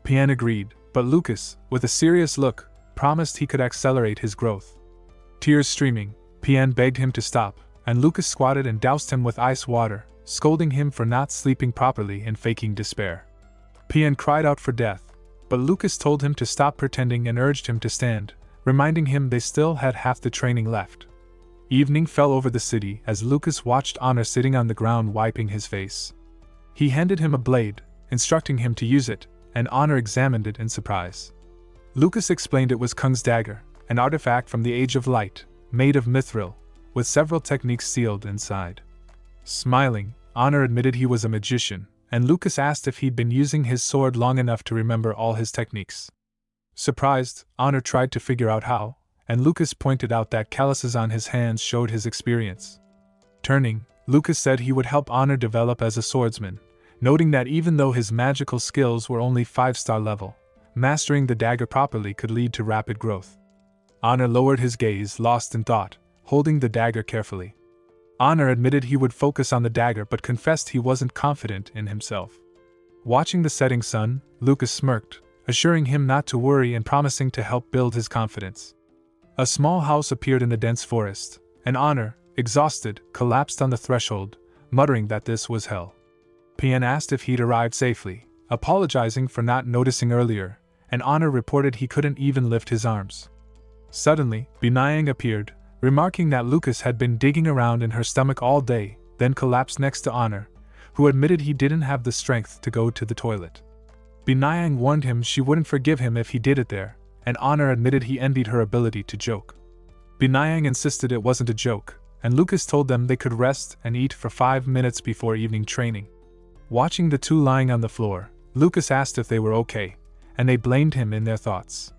Pian agreed, but Lucas, with a serious look, promised he could accelerate his growth. Tears streaming, Pian begged him to stop, and Lucas squatted and doused him with ice water, scolding him for not sleeping properly and faking despair. Pian cried out for death, but Lucas told him to stop pretending and urged him to stand, reminding him they still had half the training left. Evening fell over the city as Lucas watched Honor sitting on the ground wiping his face. He handed him a blade, instructing him to use it, and Honor examined it in surprise. Lucas explained it was Kung's dagger, an artifact from the Age of Light, made of mithril, with several techniques sealed inside. Smiling, Honor admitted he was a magician, and Lucas asked if he'd been using his sword long enough to remember all his techniques. Surprised, Honor tried to figure out how, and Lucas pointed out that calluses on his hands showed his experience. Turning, Lucas said he would help Honor develop as a swordsman, noting that even though his magical skills were only 5-star level, mastering the dagger properly could lead to rapid growth. Honor lowered his gaze, lost in thought, holding the dagger carefully. Honor admitted he would focus on the dagger but confessed he wasn't confident in himself. Watching the setting sun, Lucas smirked, assuring him not to worry and promising to help build his confidence. A small house appeared in the dense forest, and Honor, exhausted, collapsed on the threshold, muttering that this was hell. Pian asked if he'd arrived safely, apologizing for not noticing earlier, and Honor reported he couldn't even lift his arms. Suddenly, Binayang appeared, remarking that Lucas had been digging around in her stomach all day, then collapsed next to Honor, who admitted he didn't have the strength to go to the toilet. Binayang warned him she wouldn't forgive him if he did it there, and Honor admitted he envied her ability to joke. Binayang insisted it wasn't a joke, and Lucas told them they could rest and eat for 5 minutes before evening training. Watching the two lying on the floor, Lucas asked if they were okay, and they blamed him in their thoughts.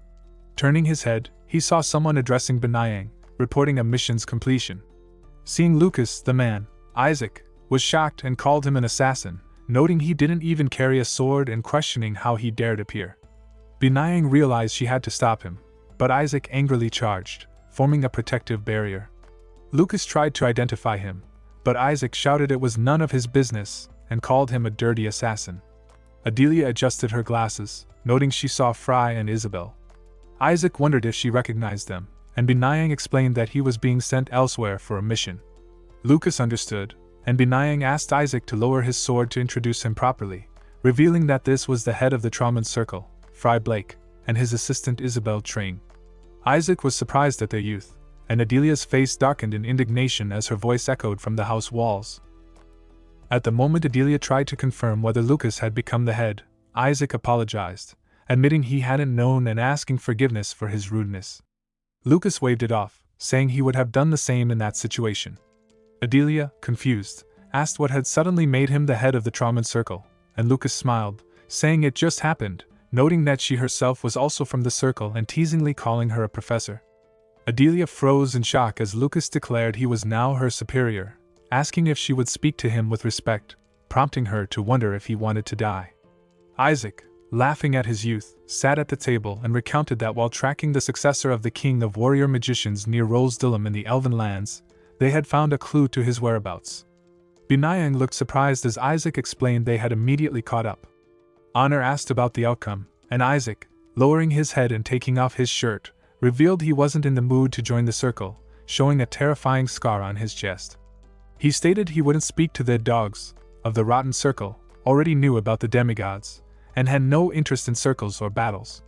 Turning his head, he saw someone addressing Binayang, reporting a mission's completion. Seeing Lucas, the man, Isaac, was shocked and called him an assassin, noting he didn't even carry a sword and questioning how he dared appear. Binayang realized she had to stop him, but Isaac angrily charged, forming a protective barrier. Lucas tried to identify him, but Isaac shouted it was none of his business and called him a dirty assassin. Adelia adjusted her glasses, noting she saw Fry and Isabel. Isaac wondered if she recognized them, and Binayang explained that he was being sent elsewhere for a mission. Lucas understood, and Binayang asked Isaac to lower his sword to introduce him properly, revealing that this was the head of the Trauman Circle, Fry Blake, and his assistant Isabel Train. Isaac was surprised at their youth, and Adelia's face darkened in indignation as her voice echoed from the house walls. At the moment Adelia tried to confirm whether Lucas had become the head, Isaac apologized, admitting he hadn't known and asking forgiveness for his rudeness. Lucas waved it off, saying he would have done the same in that situation. Adelia, confused, asked what had suddenly made him the head of the Trauman Circle, and Lucas smiled, saying it just happened, noting that she herself was also from the circle and teasingly calling her a professor. Adelia froze in shock as Lucas declared he was now her superior, asking if she would speak to him with respect, prompting her to wonder if he wanted to die. Isaac, laughing at his youth, sat at the table and recounted that while tracking the successor of the king of warrior magicians near Rosdillum in the Elven lands, they had found a clue to his whereabouts. Binayang looked surprised as Isaac explained they had immediately caught up. Honor asked about the outcome, and Isaac, lowering his head and taking off his shirt, revealed he wasn't in the mood to join the circle, showing a terrifying scar on his chest. He stated he wouldn't speak to the dogs of the rotten circle, already knew about the demigods, and had no interest in circles or battles.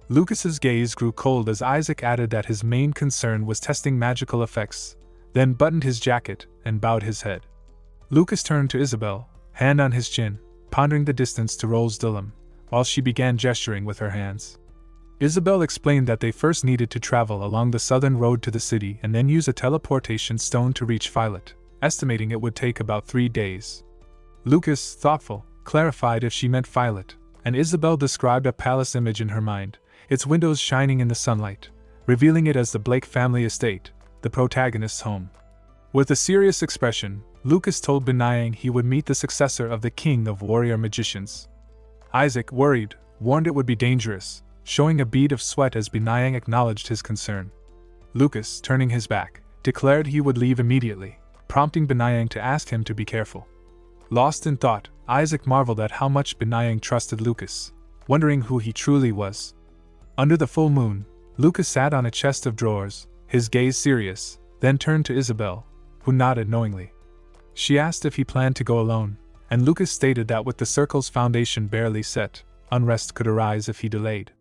Lucas's gaze grew cold as Isaac added that his main concern was testing magical effects, then buttoned his jacket and bowed his head. Lucas turned to Isabel, hand on his chin, pondering the distance to Rol's Dilem, while she began gesturing with her hands. Isabel explained that they first needed to travel along the southern road to the city and then use a teleportation stone to reach Violet, estimating it would take about 3 days. Lucas, thoughtful, clarified if she meant Violet, and Isabel described a palace image in her mind, its windows shining in the sunlight, revealing it as the Blake family estate, the protagonist's home. With a serious expression, Lucas told Binayang he would meet the successor of the king of warrior magicians. Isaac, worried, warned it would be dangerous, showing a bead of sweat as Binayang acknowledged his concern. Lucas, turning his back, declared he would leave immediately, prompting Binayang to ask him to be careful. Lost in thought, Isaac marveled at how much Binayang trusted Lucas, wondering who he truly was. Under the full moon, Lucas sat on a chest of drawers, his gaze serious, then turned to Isabel, who nodded knowingly. She asked if he planned to go alone, and Lucas stated that with the circle's foundation barely set, unrest could arise if he delayed.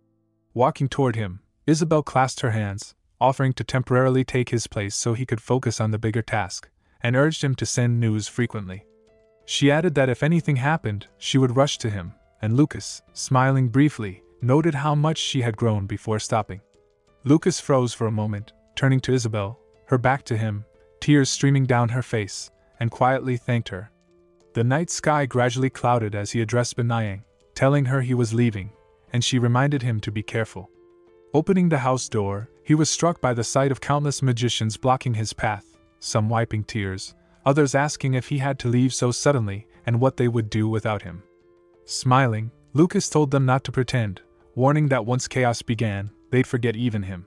Walking toward him, Isabel clasped her hands, offering to temporarily take his place so he could focus on the bigger task, and urged him to send news frequently. She added that if anything happened, she would rush to him, and Lucas, smiling briefly, noted how much she had grown before stopping. Lucas froze for a moment, turning to Isabel, her back to him, tears streaming down her face, and quietly thanked her. The night sky gradually clouded as he addressed Binayang, telling her he was leaving, and she reminded him to be careful. Opening the house door, he was struck by the sight of countless magicians blocking his path, some wiping tears, others asking if he had to leave so suddenly and what they would do without him. Smiling, Lucas told them not to pretend, warning that once chaos began, they'd forget even him.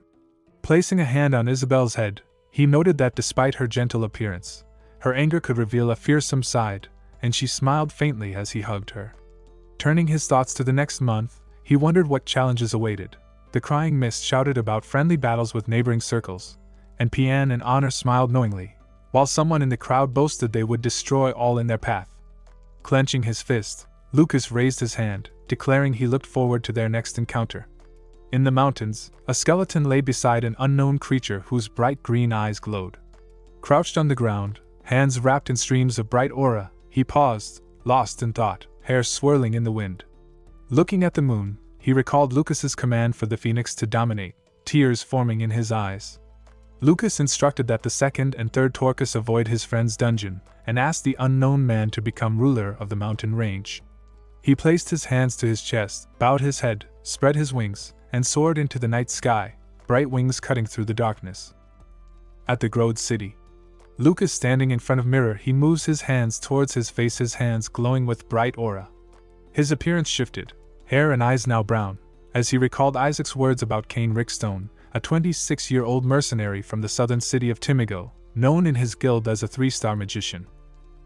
Placing a hand on Isabel's head, he noted that despite her gentle appearance, her anger could reveal a fearsome side, and she smiled faintly as he hugged her. Turning his thoughts to the next month, he wondered what challenges awaited. The crying mist shouted about friendly battles with neighboring circles, and Pian and Honor smiled knowingly, while someone in the crowd boasted they would destroy all in their path. Clenching his fist, Lucas raised his hand, declaring he looked forward to their next encounter. In the mountains, a skeleton lay beside an unknown creature whose bright green eyes glowed. Crouched on the ground, hands wrapped in streams of bright aura, he paused, lost in thought, hair swirling in the wind. Looking at the moon, he recalled Lucas's command for the phoenix to dominate, tears forming in his eyes. Lucas instructed that the second and third Torcus avoid his friend's dungeon, and asked the unknown man to become ruler of the mountain range. He placed his hands to his chest, bowed his head, spread his wings, and soared into the night sky, bright wings cutting through the darkness. At the Grode city, Lucas standing in front of mirror, he moves his hands towards his face, his hands glowing with bright aura. His appearance shifted, hair and eyes now brown, as he recalled Isaac's words about Kane Rickstone, a 26-year-old mercenary from the southern city of Timigo, known in his guild as a 3-star magician.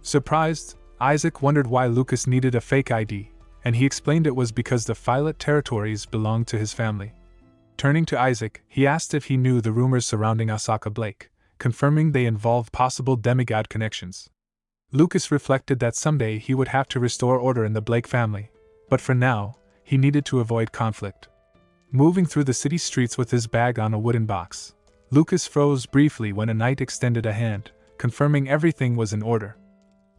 Surprised, Isaac wondered why Lucas needed a fake ID, and he explained it was because the Violet territories belonged to his family. Turning to Isaac, he asked if he knew the rumors surrounding Asaka Blake, confirming they involved possible demigod connections. Lucas reflected that someday he would have to restore order in the Blake family, but for now, he needed to avoid conflict. Moving through the city streets with his bag on a wooden box, Lucas froze briefly when a knight extended a hand, confirming everything was in order.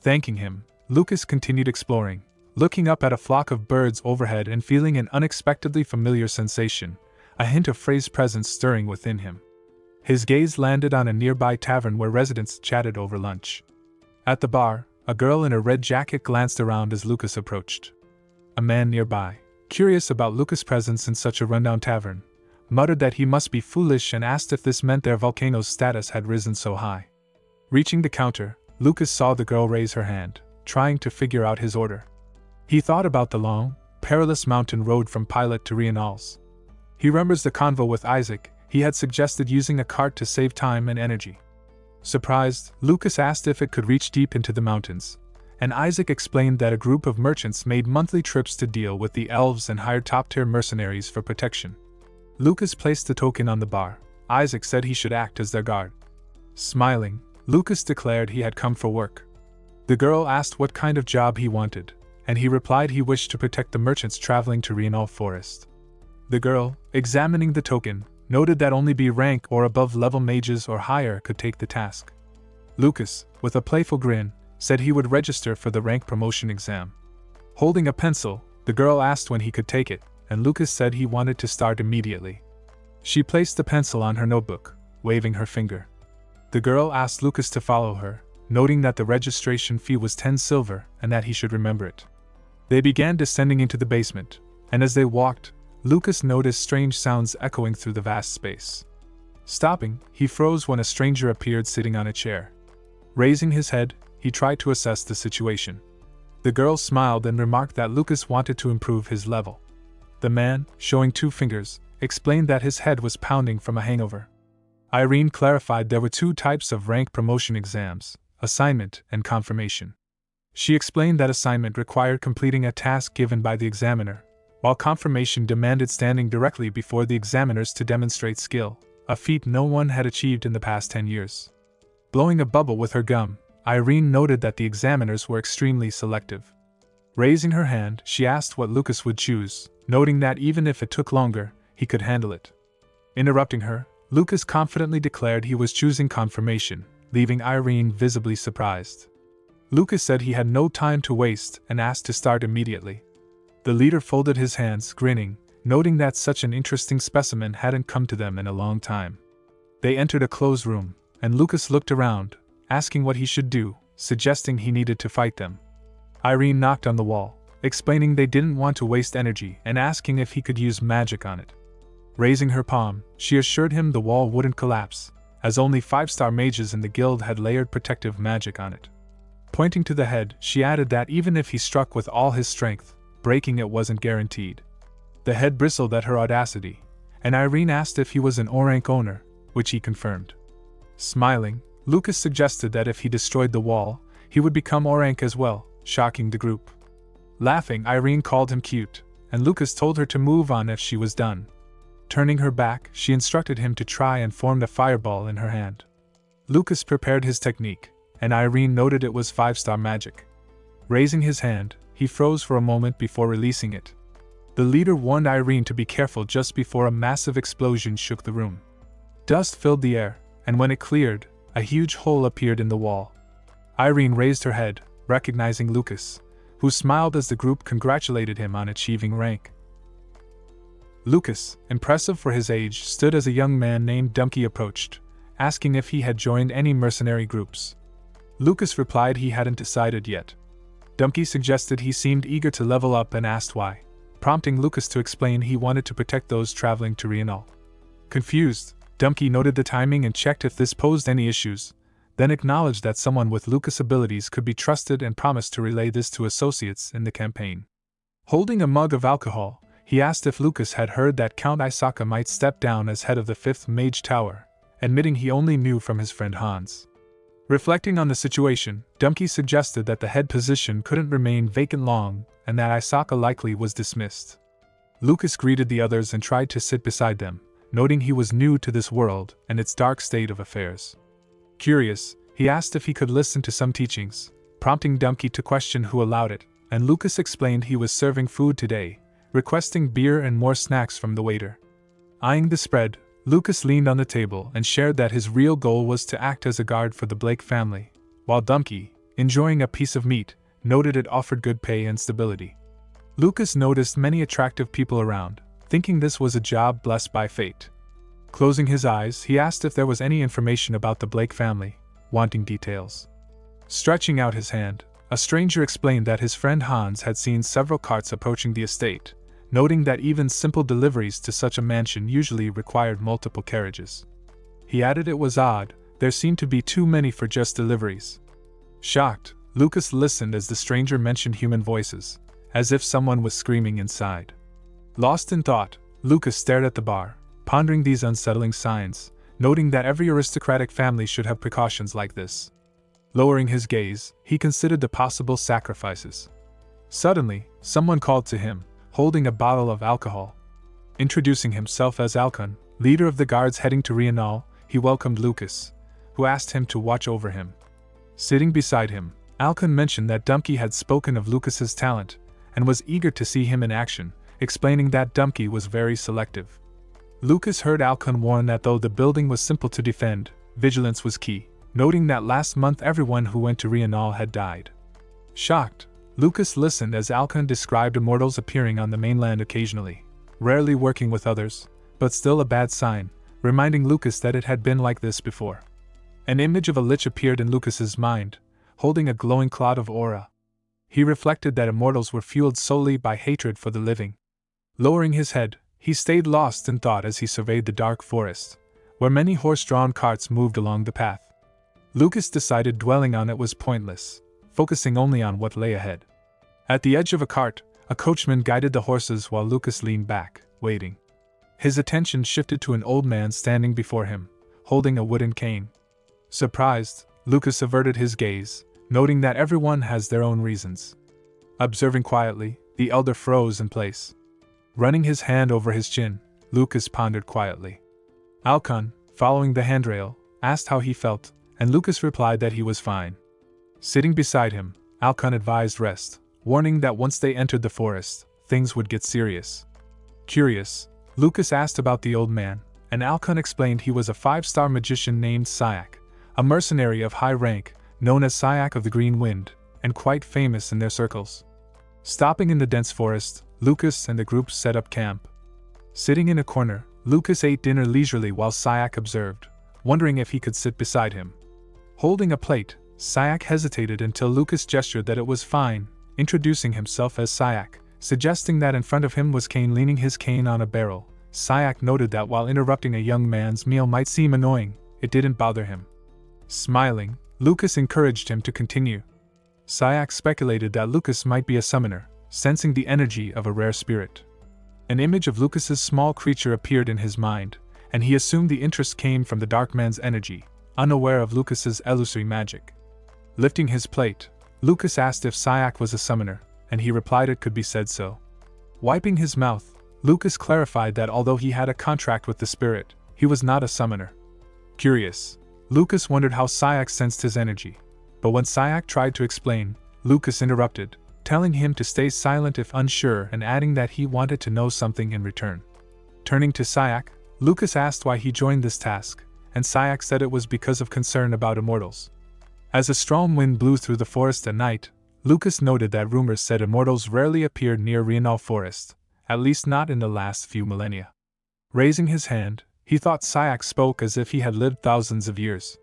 Thanking him, Lucas continued exploring, looking up at a flock of birds overhead and feeling an unexpectedly familiar sensation, a hint of Frey's presence stirring within him. His gaze landed on a nearby tavern where residents chatted over lunch. At the bar, a girl in a red jacket glanced around as Lucas approached. A man nearby, curious about Lucas' presence in such a rundown tavern, muttered that he must be foolish and asked if this meant their volcano's status had risen so high. Reaching the counter, Lucas saw the girl raise her hand, trying to figure out his order. He thought about the long, perilous mountain road from Pilot to Rienals. He remembers the convo with Isaac. He had suggested using a cart to save time and energy. Surprised, Lucas asked if it could reach deep into the mountains, and Isaac explained that a group of merchants made monthly trips to deal with the elves and hired top-tier mercenaries for protection. Lucas placed the token on the bar. Isaac said he should act as their guard. Smiling, Lucas declared he had come for work. The girl asked what kind of job he wanted, and he replied he wished to protect the merchants traveling to Rienal Forest. The girl, examining the token, noted that only B-rank or above level mages or higher could take the task. Lucas, with a playful grin, said he would register for the rank promotion exam. Holding a pencil, the girl asked when he could take it, and Lucas said he wanted to start immediately. She placed the pencil on her notebook, waving her finger. The girl asked Lucas to follow her, noting that the registration fee was 10 silver and that he should remember it. They began descending into the basement, and as they walked, Lucas noticed strange sounds echoing through the vast space. Stopping, he froze when a stranger appeared sitting on a chair. Raising his head, he tried to assess the situation. The girl smiled and remarked that Lucas wanted to improve his level. The man, showing 2 fingers, explained that his head was pounding from a hangover. Irene clarified there were 2 types of rank promotion exams, assignment and confirmation. She explained that assignment required completing a task given by the examiner, while confirmation demanded standing directly before the examiners to demonstrate skill, a feat no one had achieved in the past 10 years. Blowing a bubble with her gum, Irene noted that the examiners were extremely selective. Raising her hand, she asked what Lucas would choose, noting that even if it took longer, he could handle it. Interrupting her, Lucas confidently declared he was choosing confirmation, leaving Irene visibly surprised. Lucas said he had no time to waste and asked to start immediately. The leader folded his hands, grinning, noting that such an interesting specimen hadn't come to them in a long time. They entered a closed room, and Lucas looked around, asking what he should do, suggesting he needed to fight them. Irene knocked on the wall, explaining they didn't want to waste energy and asking if he could use magic on it. Raising her palm, she assured him the wall wouldn't collapse, as only 5-star mages in the guild had layered protective magic on it. Pointing to the head, she added that even if he struck with all his strength, breaking it wasn't guaranteed. The head bristled at her audacity, and Irene asked if he was an O-rank owner, which he confirmed. Smiling, Lucas suggested that if he destroyed the wall, he would become O-rank as well, shocking the group. Laughing, Irene called him cute, and Lucas told her to move on if she was done. Turning her back, she instructed him to try and form the fireball in her hand. Lucas prepared his technique, and Irene noted it was 5-star magic. Raising his hand, he froze for a moment before releasing it. The leader warned Irene to be careful just before a massive explosion shook the room. Dust filled the air, and when it cleared, a huge hole appeared in the wall. Irene raised her head, recognizing Lucas, who smiled as the group congratulated him on achieving rank. Lucas, impressive for his age, stood as a young man named DONGHUA approached, asking if he had joined any mercenary groups. Lucas replied he hadn't decided yet. DONGHUA suggested he seemed eager to level up and asked why, prompting Lucas to explain he wanted to protect those traveling to Rienal. Confused, DONGHUA noted the timing and checked if this posed any issues, then acknowledged that someone with Lucas' abilities could be trusted and promised to relay this to associates in the campaign. Holding a mug of alcohol, he asked if Lucas had heard that Count Isaka might step down as head of the 5th Mage Tower, admitting he only knew from his friend Hans. Reflecting on the situation, DONGHUA suggested that the head position couldn't remain vacant long and that Isaka likely was dismissed. Lucas greeted the others and tried to sit beside them, noting he was new to this world and its dark state of affairs. Curious, he asked if he could listen to some teachings, prompting DONGHUA to question who allowed it, and Lucas explained he was serving food today, requesting beer and more snacks from the waiter. Eyeing the spread, Lucas leaned on the table and shared that his real goal was to act as a guard for the Blake family, while DONGHUA, enjoying a piece of meat, noted it offered good pay and stability. Lucas noticed many attractive people around, thinking this was a job blessed by fate. Closing his eyes, he asked if there was any information about the Blake family, wanting details. Stretching out his hand, a stranger explained that his friend Hans had seen several carts approaching the estate, noting that even simple deliveries to such a mansion usually required multiple carriages. He added it was odd, there seemed to be too many for just deliveries. Shocked, Lucas listened as the stranger mentioned human voices, as if someone was screaming inside. Lost in thought, Lucas stared at the bar, pondering these unsettling signs, noting that every aristocratic family should have precautions like this. Lowering his gaze, he considered the possible sacrifices. Suddenly, someone called to him, holding a bottle of alcohol. Introducing himself as Alkan, leader of the guards heading to Rienal, he welcomed Lucas, who asked him to watch over him. Sitting beside him, Alkan mentioned that Dumpke had spoken of Lucas's talent, and was eager to see him in action, explaining that Dumpke was very selective. Lucas heard Alkan warn that though the building was simple to defend, vigilance was key, noting that last month everyone who went to Rienal had died. Shocked, Lucas listened as Alkan described immortals appearing on the mainland occasionally, rarely working with others, but still a bad sign, reminding Lucas that it had been like this before. An image of a lich appeared in Lucas's mind, holding a glowing cloud of aura. He reflected that immortals were fueled solely by hatred for the living. Lowering his head, he stayed lost in thought as he surveyed the dark forest, where many horse-drawn carts moved along the path. Lucas decided dwelling on it was pointless, focusing only on what lay ahead. At the edge of a cart, a coachman guided the horses while Lucas leaned back, waiting. His attention shifted to an old man standing before him, holding a wooden cane. Surprised, Lucas averted his gaze, noting that everyone has their own reasons. Observing quietly, the elder froze in place. Running his hand over his chin, Lucas pondered quietly. Alkan, following the handrail, asked how he felt, and Lucas replied that he was fine. Sitting beside him, Alkan advised rest, warning that once they entered the forest, things would get serious. Curious, Lucas asked about the old man, and Alkan explained he was a 5-star magician named Syak, a mercenary of high rank, known as Syak of the Green Wind, and quite famous in their circles. Stopping in the dense forest, Lucas and the group set up camp. Sitting in a corner, Lucas ate dinner leisurely while Syak observed, wondering if he could sit beside him. Holding a plate, Syak hesitated until Lucas gestured that it was fine, introducing himself as Syak, suggesting that in front of him was Kane leaning his cane on a barrel. Syak noted that while interrupting a young man's meal might seem annoying, it didn't bother him. Smiling, Lucas encouraged him to continue. Syak speculated that Lucas might be a summoner, sensing the energy of a rare spirit. An image of Lucas's small creature appeared in his mind, and he assumed the interest came from the dark man's energy, unaware of Lucas's illusory magic. Lifting his plate, Lucas asked if Syak was a summoner, and he replied it could be said so. Wiping his mouth, Lucas clarified that although he had a contract with the spirit, he was not a summoner. Curious, Lucas wondered how Syak sensed his energy, but when Syak tried to explain, Lucas interrupted, telling him to stay silent if unsure and adding that he wanted to know something in return. Turning to Syak, Lucas asked why he joined this task, and Syak said it was because of concern about immortals. As a strong wind blew through the forest at night, Lucas noted that rumors said immortals rarely appeared near Rienal Forest, at least not in the last few millennia. Raising his hand, he thought Syak spoke as if he had lived thousands of years.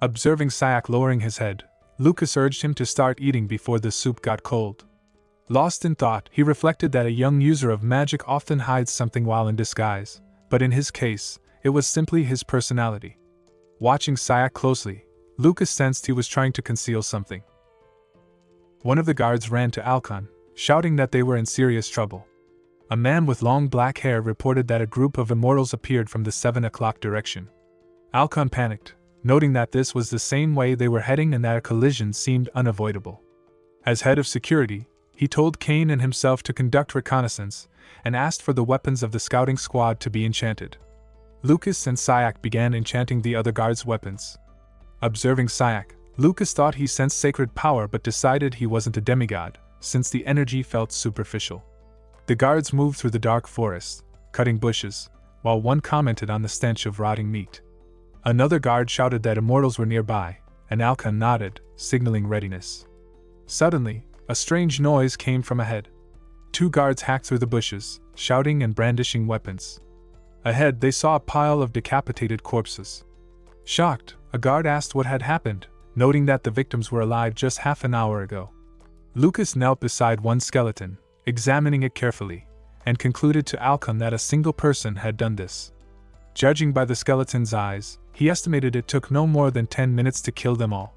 Observing Syak lowering his head, Lucas urged him to start eating before the soup got cold. Lost in thought, he reflected that a young user of magic often hides something while in disguise, but in his case, it was simply his personality. Watching Syak closely, Lucas sensed he was trying to conceal something. One of the guards ran to Alkan, shouting that they were in serious trouble. A man with long black hair reported that a group of immortals appeared from the 7 o'clock direction. Alkan panicked, noting that this was the same way they were heading and that a collision seemed unavoidable. As head of security, he told Kane and himself to conduct reconnaissance, and asked for the weapons of the scouting squad to be enchanted. Lucas and Syak began enchanting the other guards' weapons. Observing Syak, Lucas thought he sensed sacred power but decided he wasn't a demigod, since the energy felt superficial. The guards moved through the dark forest, cutting bushes, while one commented on the stench of rotting meat. Another guard shouted that immortals were nearby, and Alkan nodded, signaling readiness. Suddenly, a strange noise came from ahead. 2 guards hacked through the bushes, shouting and brandishing weapons. Ahead they saw a pile of decapitated corpses. Shocked, a guard asked what had happened, noting that the victims were alive just half an hour ago. Lucas knelt beside one skeleton, examining it carefully, and concluded to Alkan that a single person had done this. Judging by the skeleton's eyes, he estimated it took no more than 10 minutes to kill them all.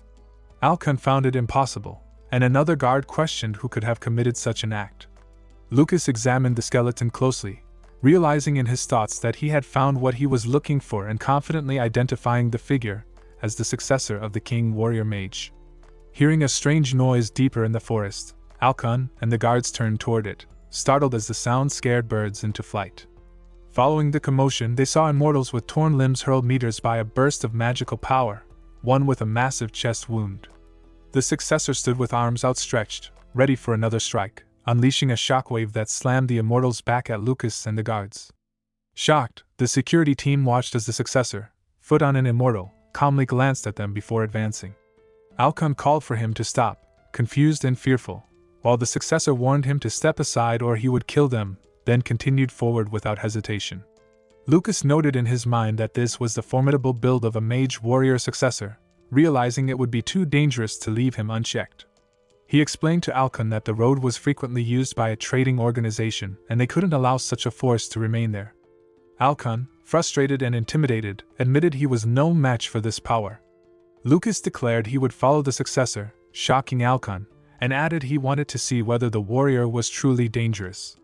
Alkan found it impossible, and another guard questioned who could have committed such an act. Lucas examined the skeleton closely, realizing in his thoughts that he had found what he was looking for and confidently identifying the figure as the successor of the king warrior mage. Hearing a strange noise deeper in the forest, Alcon and the guards turned toward it, startled as the sound scared birds into flight. Following the commotion, they saw immortals with torn limbs hurled meters by a burst of magical power, one with a massive chest wound. The successor stood with arms outstretched, ready for another strike, unleashing a shockwave that slammed the immortals back at Lucas and the guards. Shocked, the security team watched as the successor, foot on an immortal, calmly glanced at them before advancing. Alcon called for him to stop, confused and fearful, while the successor warned him to step aside or he would kill them, then continued forward without hesitation. Lucas noted in his mind that this was the formidable build of a mage warrior successor, realizing it would be too dangerous to leave him unchecked. He explained to Alcon that the road was frequently used by a trading organization and they couldn't allow such a force to remain there. Alcon, frustrated and intimidated, admitted he was no match for this power. Lucas declared he would follow the successor, shocking Alcon, and added he wanted to see whether the warrior was truly dangerous.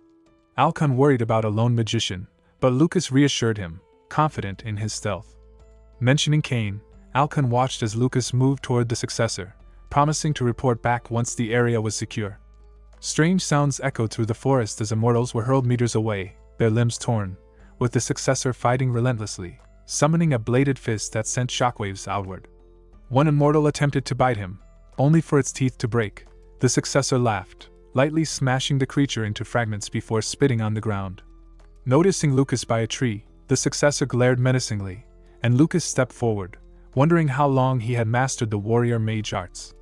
Alcon worried about a lone magician, but Lucas reassured him, confident in his stealth. Mentioning Cain, Alcon watched as Lucas moved toward the successor, promising to report back once the area was secure. Strange sounds echoed through the forest as immortals were hurled meters away, their limbs torn, with the successor fighting relentlessly, summoning a bladed fist that sent shockwaves outward. One immortal attempted to bite him, only for its teeth to break. The successor laughed, lightly smashing the creature into fragments before spitting on the ground. Noticing Lucas by a tree, the successor glared menacingly, and Lucas stepped forward, wondering how long he had mastered the warrior mage arts.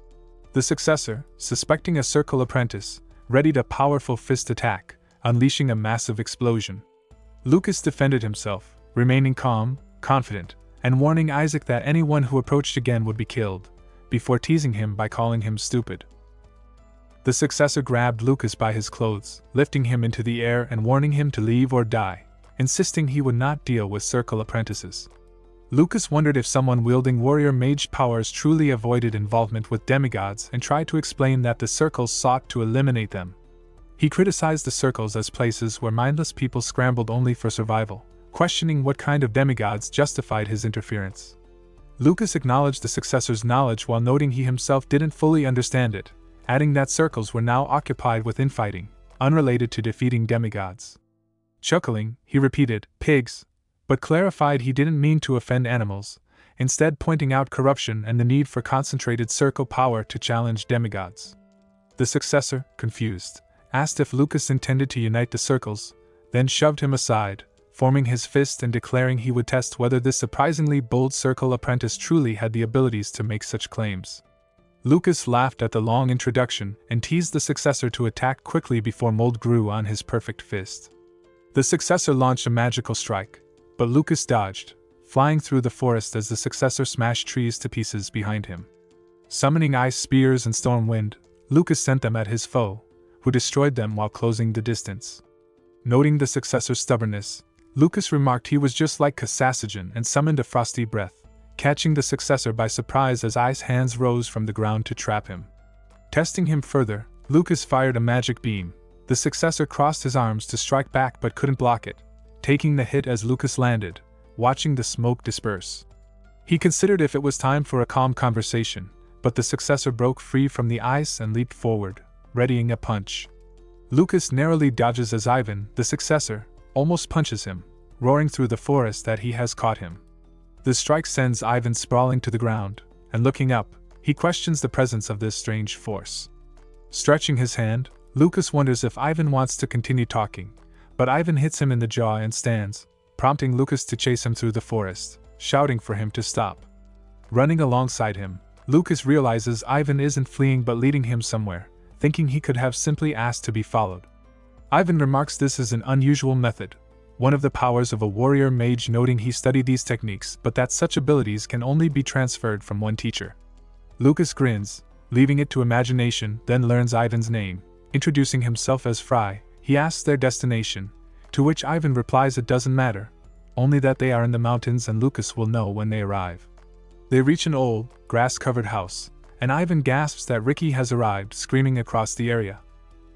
The successor, suspecting a circle apprentice, readied a powerful fist attack, unleashing a massive explosion. Lucas defended himself, remaining calm, confident, and warning Isaac that anyone who approached again would be killed, before teasing him by calling him stupid. The successor grabbed Lucas by his clothes, lifting him into the air and warning him to leave or die, insisting he would not deal with circle apprentices. Lucas wondered if someone wielding warrior mage powers truly avoided involvement with demigods and tried to explain that the circles sought to eliminate them. He criticized the circles as places where mindless people scrambled only for survival, questioning what kind of demigods justified his interference. Lucas acknowledged the successor's knowledge while noting he himself didn't fully understand it, adding that circles were now occupied with infighting, unrelated to defeating demigods. Chuckling, he repeated, "Pigs," but clarified he didn't mean to offend animals, instead pointing out corruption and the need for concentrated circle power to challenge demigods. The successor, confused, asked if Lucas intended to unite the circles, then shoved him aside, forming his fist and declaring he would test whether this surprisingly bold circle apprentice truly had the abilities to make such claims. Lucas laughed at the long introduction and teased the successor to attack quickly before mold grew on his perfect fist. The successor launched a magical strike, but Lucas dodged, flying through the forest as the successor smashed trees to pieces behind him. Summoning ice spears and storm wind, Lucas sent them at his foe, who destroyed them while closing the distance. Noting the successor's stubbornness, Lucas remarked he was just like Kasasagen and summoned a frosty breath, catching the successor by surprise as ice hands rose from the ground to trap him. Testing him further, Lucas fired a magic beam. The successor crossed his arms to strike back but couldn't block it, taking the hit as Lucas landed, watching the smoke disperse. He considered if it was time for a calm conversation, but the successor broke free from the ice and leaped forward, readying a punch. Lucas narrowly dodges as Ivan, the successor, almost punches him, roaring through the forest that he has caught him. The strike sends Ivan sprawling to the ground, and looking up, he questions the presence of this strange force. Stretching his hand, Lucas wonders if Ivan wants to continue talking, but Ivan hits him in the jaw and stands, prompting Lucas to chase him through the forest, shouting for him to stop. Running alongside him, Lucas realizes Ivan isn't fleeing but leading him somewhere, thinking he could have simply asked to be followed. Ivan remarks this is an unusual method, one of the powers of a warrior mage, noting he studied these techniques but that such abilities can only be transferred from one teacher. Lucas grins, leaving it to imagination, then learns Ivan's name. Introducing himself as Fry, he asks their destination, to which Ivan replies it doesn't matter, only that they are in the mountains and Lucas will know when they arrive. They reach an old, grass-covered house, and Ivan gasps that Ricky has arrived, screaming across the area.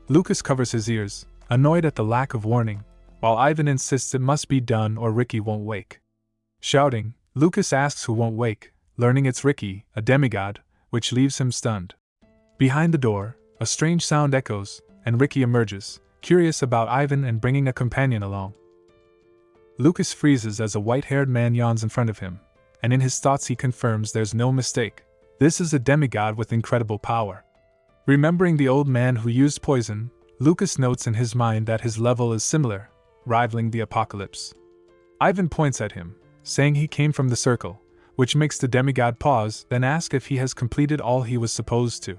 Lucas covers his ears, annoyed at the lack of warning, while Ivan insists it must be done or Ricky won't wake. Shouting, Lucas asks who won't wake, learning it's Ricky, a demigod, which leaves him stunned. Behind the door, a strange sound echoes, and Ricky emerges, curious about Ivan and bringing a companion along. Lucas freezes as a white-haired man yawns in front of him, and in his thoughts he confirms there's no mistake. This is a demigod with incredible power. Remembering the old man who used poison, Lucas notes in his mind that his level is similar, rivaling the apocalypse. Ivan points at him, saying he came from the circle, which makes the demigod pause, then ask if he has completed all he was supposed to.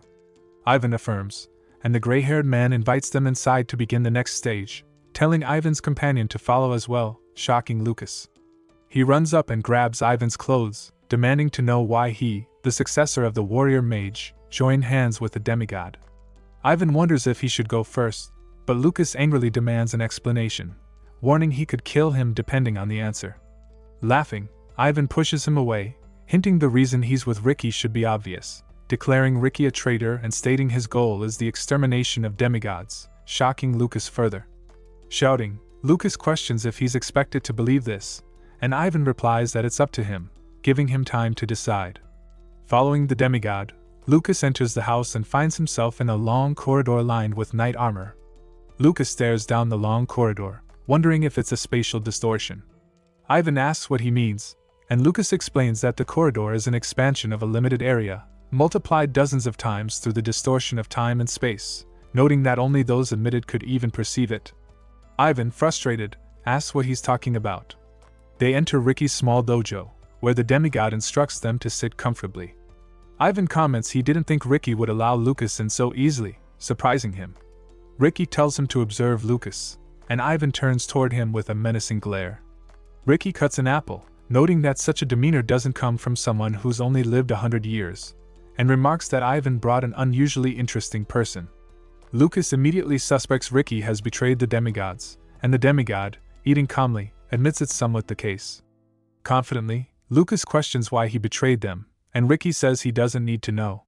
Ivan affirms, and the gray-haired man invites them inside to begin the next stage, telling Ivan's companion to follow as well, shocking Lucas. He runs up and grabs Ivan's clothes, demanding to know why he, the successor of the warrior mage, joined hands with the demigod. Ivan wonders if he should go first, but Lucas angrily demands an explanation, warning he could kill him depending on the answer. Laughing, Ivan pushes him away, hinting the reason he's with Ricky should be obvious, declaring Ricky a traitor and stating his goal is the extermination of demigods, shocking Lucas further. Shouting, Lucas questions if he's expected to believe this, and Ivan replies that it's up to him, giving him time to decide. Following the demigod, Lucas enters the house and finds himself in a long corridor lined with knight armor. Lucas stares down the long corridor, wondering if it's a spatial distortion. Ivan asks what he means, and Lucas explains that the corridor is an expansion of a limited area, multiplied dozens of times through the distortion of time and space, noting that only those admitted could even perceive it. Ivan, frustrated, asks what he's talking about. They enter Ricky's small dojo, where the demigod instructs them to sit comfortably. Ivan comments he didn't think Ricky would allow Lucas in so easily, surprising him. Ricky tells him to observe Lucas, and Ivan turns toward him with a menacing glare. Ricky cuts an apple, noting that such a demeanor doesn't come from someone who's only lived 100 years, and remarks that Ivan brought an unusually interesting person. Lucas immediately suspects Ricky has betrayed the demigods, and the demigod, eating calmly, admits it's somewhat the case. Confidently, Lucas questions why he betrayed them, and Ricky says he doesn't need to know.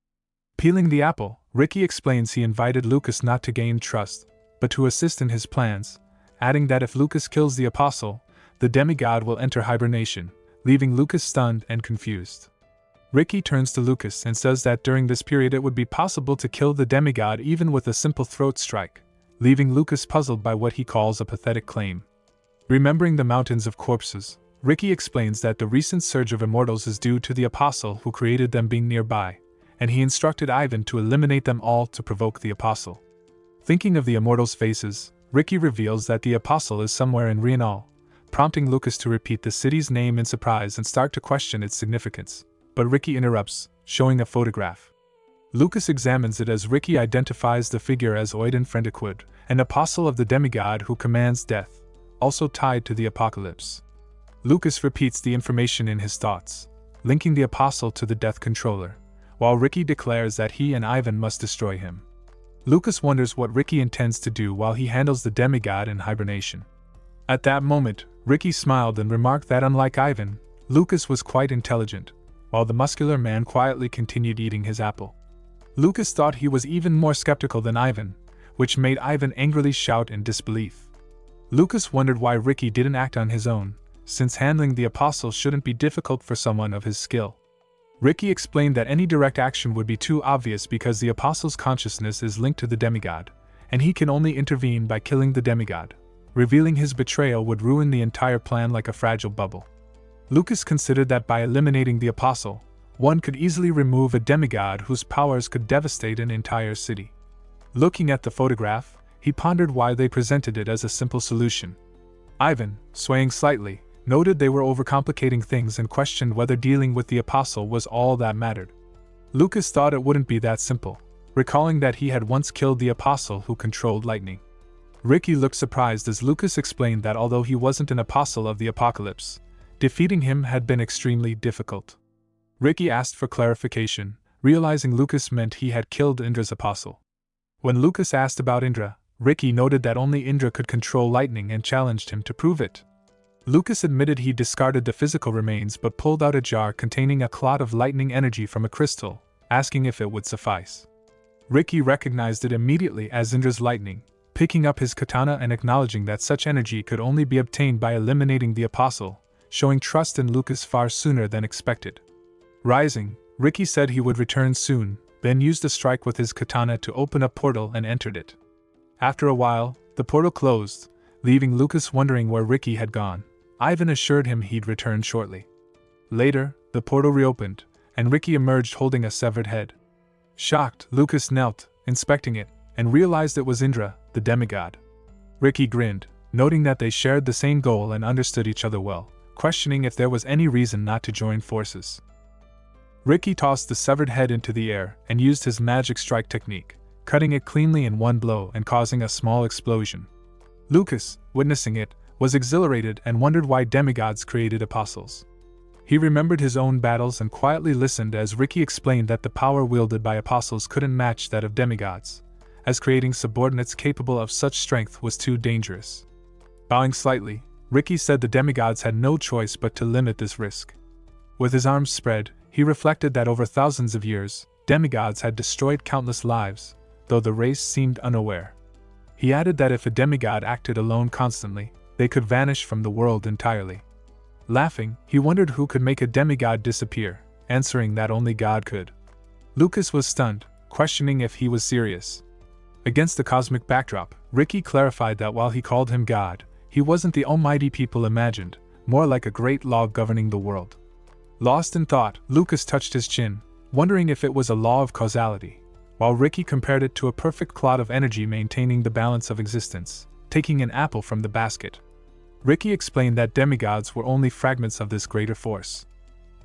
Peeling the apple, Ricky explains he invited Lucas not to gain trust, but to assist in his plans, adding that if Lucas kills the apostle, the demigod will enter hibernation, leaving Lucas stunned and confused. Ricky turns to Lucas and says that during this period it would be possible to kill the demigod even with a simple throat strike, leaving Lucas puzzled by what he calls a pathetic claim. Remembering the mountains of corpses, Ricky explains that the recent surge of immortals is due to the apostle who created them being nearby, and he instructed Ivan to eliminate them all to provoke the apostle. Thinking of the immortals' faces, Ricky reveals that the apostle is somewhere in Rienal, prompting Lucas to repeat the city's name in surprise and start to question its significance, but Ricky interrupts, showing a photograph. Lucas examines it as Ricky identifies the figure as Oiden Friendiquid, an apostle of the demigod who commands death, also tied to the apocalypse. Lucas repeats the information in his thoughts, linking the apostle to the death controller, while Ricky declares that he and Ivan must destroy him. Lucas wonders what Ricky intends to do while he handles the demigod in hibernation. At that moment, Ricky smiled and remarked that unlike Ivan, Lucas was quite intelligent, while the muscular man quietly continued eating his apple. Lucas thought he was even more skeptical than Ivan, which made Ivan angrily shout in disbelief. Lucas wondered why Ricky didn't act on his own, since handling the apostle shouldn't be difficult for someone of his skill. Ricky explained that any direct action would be too obvious because the apostle's consciousness is linked to the demigod, and he can only intervene by killing the demigod. Revealing his betrayal would ruin the entire plan like a fragile bubble. Lucas considered that by eliminating the apostle, one could easily remove a demigod whose powers could devastate an entire city. Looking at the photograph, he pondered why they presented it as a simple solution. Ivan, swaying slightly, noted they were overcomplicating things and questioned whether dealing with the apostle was all that mattered. Lucas thought it wouldn't be that simple, recalling that he had once killed the apostle who controlled lightning. Ricky looked surprised as Lucas explained that although he wasn't an apostle of the apocalypse, defeating him had been extremely difficult. Ricky asked for clarification, realizing Lucas meant he had killed Indra's apostle. When Lucas asked about Indra, Ricky noted that only Indra could control lightning and challenged him to prove it. Lucas admitted he discarded the physical remains but pulled out a jar containing a clot of lightning energy from a crystal, asking if it would suffice. Ricky recognized it immediately as Indra's lightning, picking up his katana and acknowledging that such energy could only be obtained by eliminating the apostle, showing trust in Lucas far sooner than expected. Rising, Ricky said he would return soon, then used a strike with his katana to open a portal and entered it. After a while, the portal closed, leaving Lucas wondering where Ricky had gone. Ivan assured him he'd return shortly. Later, the portal reopened, and Ricky emerged holding a severed head. Shocked, Lucas knelt, inspecting it, and realized it was Indra, the demigod. Ricky grinned, noting that they shared the same goal and understood each other well, questioning if there was any reason not to join forces. Ricky tossed the severed head into the air and used his magic strike technique, cutting it cleanly in one blow and causing a small explosion. Lucas, witnessing it, was exhilarated and wondered why demigods created apostles. He remembered his own battles and quietly listened as Ricky explained that the power wielded by apostles couldn't match that of demigods, as creating subordinates capable of such strength was too dangerous. Bowing slightly, Ricky said the demigods had no choice but to limit this risk. With his arms spread, he reflected that over thousands of years, demigods had destroyed countless lives, though the race seemed unaware. He added that if a demigod acted alone constantly, they could vanish from the world entirely. Laughing, he wondered who could make a demigod disappear, answering that only God could. Lucas was stunned, questioning if he was serious. Against the cosmic backdrop, Ricky clarified that while he called him God, he wasn't the almighty people imagined, more like a great law governing the world. Lost in thought, Lucas touched his chin, wondering if it was a law of causality, while Ricky compared it to a perfect clot of energy maintaining the balance of existence, taking an apple from the basket. Ricky explained that demigods were only fragments of this greater force.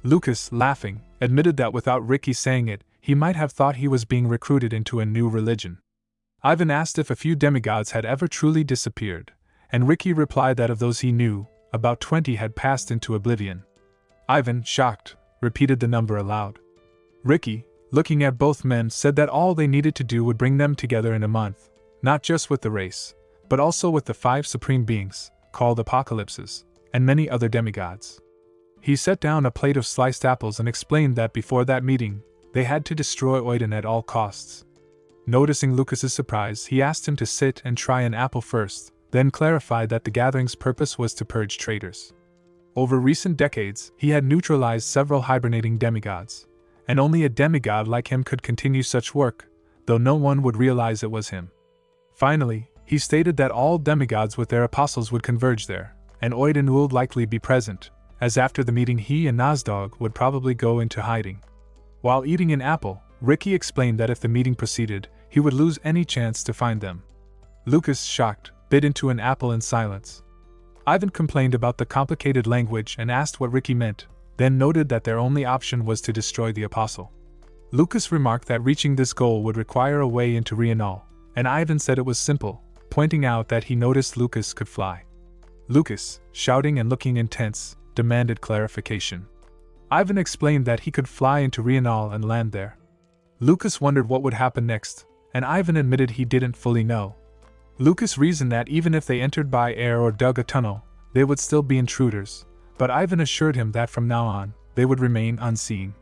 Lucas, laughing, admitted that without Ricky saying it, he might have thought he was being recruited into a new religion. Ivan asked if a few demigods had ever truly disappeared, and Ricky replied that of those he knew, about 20 had passed into oblivion. Ivan, shocked, repeated the number aloud. Ricky, looking at both men, said that all they needed to do would bring them together in a month, not just with the race, but also with the 5 supreme beings, called apocalypses, and many other demigods. He set down a plate of sliced apples and explained that before that meeting, they had to destroy Oiden at all costs. Noticing Lucas's surprise, he asked him to sit and try an apple first, then clarified that the gathering's purpose was to purge traitors. Over recent decades, he had neutralized several hibernating demigods, and only a demigod like him could continue such work, though no one would realize it was him. Finally, he stated that all demigods with their apostles would converge there, and Oiden would likely be present, as after the meeting he and Nazdog would probably go into hiding. While eating an apple, Ricky explained that if the meeting proceeded, he would lose any chance to find them. Lucas, shocked, bit into an apple in silence. Ivan complained about the complicated language and asked what Ricky meant, then noted that their only option was to destroy the apostle. Lucas remarked that reaching this goal would require a way into Rienal, and Ivan said it was simple, pointing out that he noticed Lucas could fly. Lucas, shouting and looking intense, demanded clarification. Ivan explained that he could fly into Rienal and land there. Lucas wondered what would happen next, and Ivan admitted he didn't fully know. Lucas reasoned that even if they entered by air or dug a tunnel, they would still be intruders, but Ivan assured him that from now on, they would remain unseen.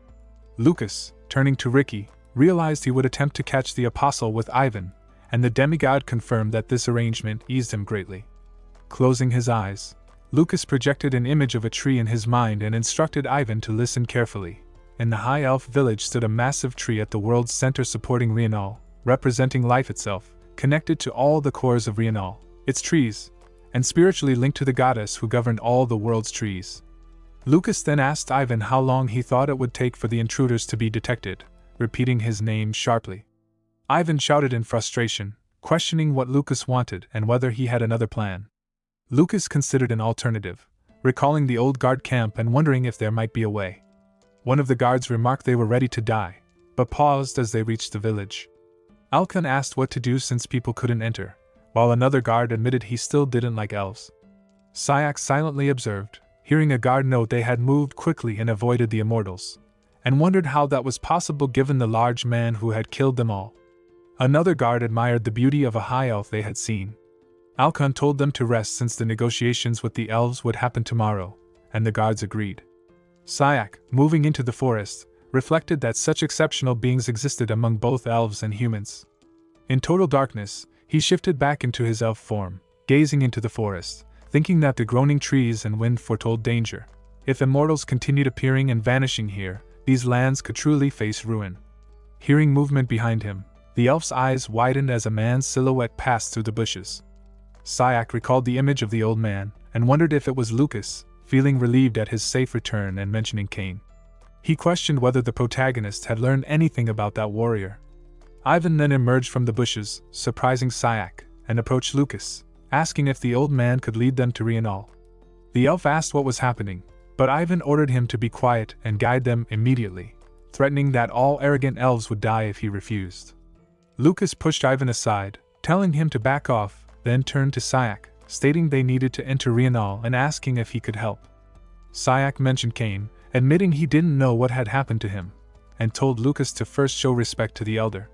Lucas, turning to Ricky, realized he would attempt to catch the apostle with Ivan, and the demigod confirmed that this arrangement eased him greatly. Closing his eyes, Lucas projected an image of a tree in his mind and instructed Ivan to listen carefully. In the High Elf village stood a massive tree at the world's center supporting Rienal, representing life itself, connected to all the cores of Rienal, its trees, and spiritually linked to the goddess who governed all the world's trees. Lucas then asked Ivan how long he thought it would take for the intruders to be detected, repeating his name sharply. Ivan shouted in frustration, questioning what Lucas wanted and whether he had another plan. Lucas considered an alternative, recalling the old guard camp and wondering if there might be a way. One of the guards remarked they were ready to die, but paused as they reached the village. Alkan asked what to do since people couldn't enter, while another guard admitted he still didn't like elves. Syak silently observed, hearing a guard note they had moved quickly and avoided the immortals, and wondered how that was possible given the large man who had killed them all. Another guard admired the beauty of a high elf they had seen. Alkan told them to rest since the negotiations with the elves would happen tomorrow, and the guards agreed. Syak, moving into the forest, reflected that such exceptional beings existed among both elves and humans. In total darkness, He shifted back into his elf form, gazing into the forest, thinking that the groaning trees and wind foretold danger. If immortals continued appearing and vanishing here, these lands could truly face ruin. Hearing movement behind him, the elf's eyes widened as a man's silhouette passed through the bushes. Sayak recalled the image of the old man, and wondered if it was Lucas, feeling relieved at his safe return and mentioning Cain. He questioned whether the protagonist had learned anything about that warrior. Ivan then emerged from the bushes, surprising Sayak, and approached Lucas, asking if the old man could lead them to Rienal. The elf asked what was happening, but Ivan ordered him to be quiet and guide them immediately, threatening that all arrogant elves would die if he refused. Lucas pushed Ivan aside, telling him to back off, then turned to Sayak, stating they needed to enter Rienal and asking if he could help. Sayak mentioned Cain, admitting he didn't know what had happened to him, and told Lucas to first show respect to the elder.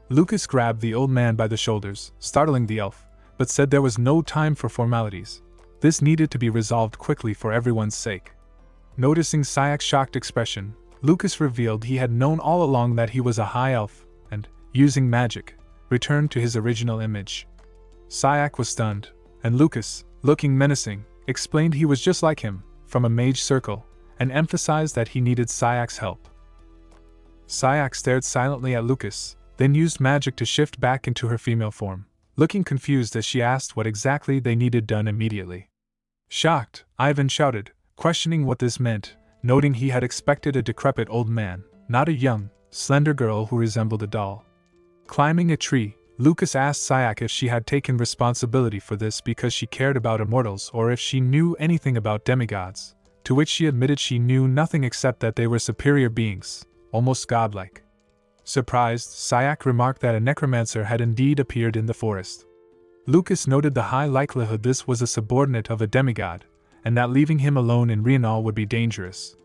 Lucas grabbed the old man by the shoulders, startling the elf, but said there was no time for formalities. This needed to be resolved quickly for everyone's sake. Noticing Sayak's shocked expression, Lucas revealed he had known all along that he was a high elf, and, using magic, returned to his original image. Sayak was stunned, and Lucas, looking menacing, explained he was just like him, from a mage circle, and emphasized that he needed Sayak's help. Sayak stared silently at Lucas, then used magic to shift back into her female form, looking confused as she asked what exactly they needed done immediately. Shocked, Ivan shouted, questioning what this meant, noting he had expected a decrepit old man, not a young, slender girl who resembled a doll. Climbing a tree, Lucas asked Sayak if she had taken responsibility for this because she cared about immortals or if she knew anything about demigods, to which she admitted she knew nothing except that they were superior beings, almost godlike. Surprised, Sayak remarked that a necromancer had indeed appeared in the forest. Lucas noted the high likelihood this was a subordinate of a demigod, and that leaving him alone in Rienal would be dangerous.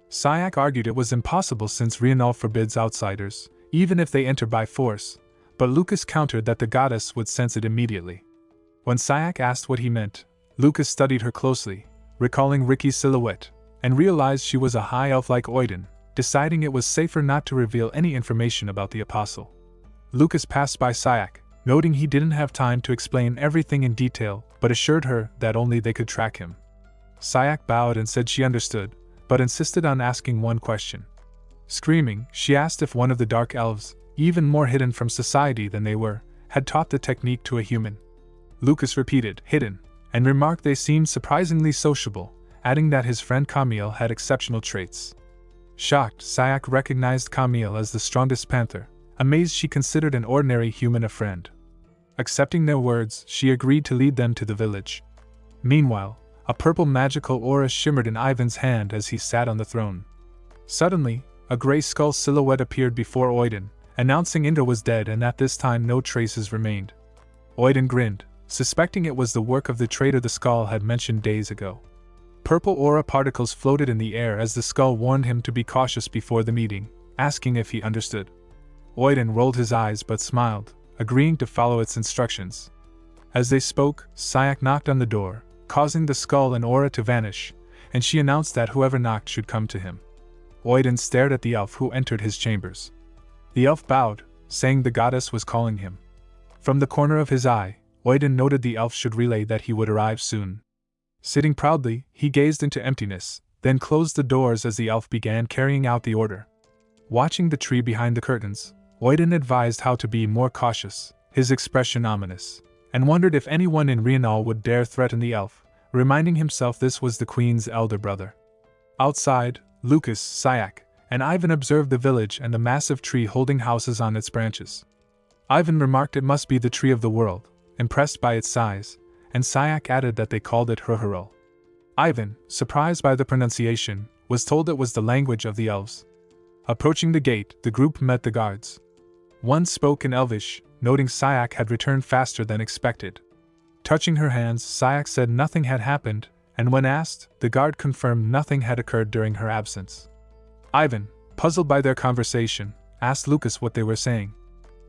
Sayak argued it was impossible since Rienal forbids outsiders, even if they enter by force, but Lucas countered that the goddess would sense it immediately. When Sayak asked what he meant, Lucas studied her closely, recalling Ricky's silhouette, and realized she was a high elf like Oiden, deciding it was safer not to reveal any information about the apostle. Lucas passed by Sayak, noting he didn't have time to explain everything in detail, but assured her that only they could track him. Sayak bowed and said she understood, but insisted on asking one question. Screaming, she asked if one of the dark elves, even more hidden from society than they were, had taught the technique to a human. Lucas repeated, hidden, and remarked they seemed surprisingly sociable, adding that his friend Camille had exceptional traits. Shocked, Sayak recognized Camille as the strongest panther, amazed she considered an ordinary human a friend. Accepting their words, she agreed to lead them to the village. Meanwhile, a purple magical aura shimmered in Ivan's hand as he sat on the throne. Suddenly, a gray skull silhouette appeared before Oiden, announcing Indra was dead and at this time no traces remained. Oiden grinned, suspecting it was the work of the traitor the skull had mentioned days ago. Purple aura particles floated in the air as the skull warned him to be cautious before the meeting, asking if he understood. Oiden rolled his eyes but smiled, agreeing to follow its instructions. As they spoke, Sayak knocked on the door, causing the skull and aura to vanish, and she announced that whoever knocked should come to him. Oiden stared at the elf who entered his chambers. The elf bowed, saying the goddess was calling him. From the corner of his eye, Oiden noted the elf should relay that he would arrive soon. Sitting proudly, he gazed into emptiness, then closed the doors as the elf began carrying out the order. Watching the tree behind the curtains, Oiden advised how to be more cautious, his expression ominous, and wondered if anyone in Rienal would dare threaten the elf, reminding himself this was the queen's elder brother. Outside, Lucas, Sayak, and Ivan observed the village and the massive tree holding houses on its branches. Ivan remarked it must be the tree of the world, impressed by its size, and Sayak added that they called it Hurhurul. Ivan, surprised by the pronunciation, was told it was the language of the elves. Approaching the gate, the group met the guards. One spoke in Elvish, noting Sayak had returned faster than expected. Touching her hands, Sayak said nothing had happened, and when asked, the guard confirmed nothing had occurred during her absence. Ivan, puzzled by their conversation, asked Lucas what they were saying.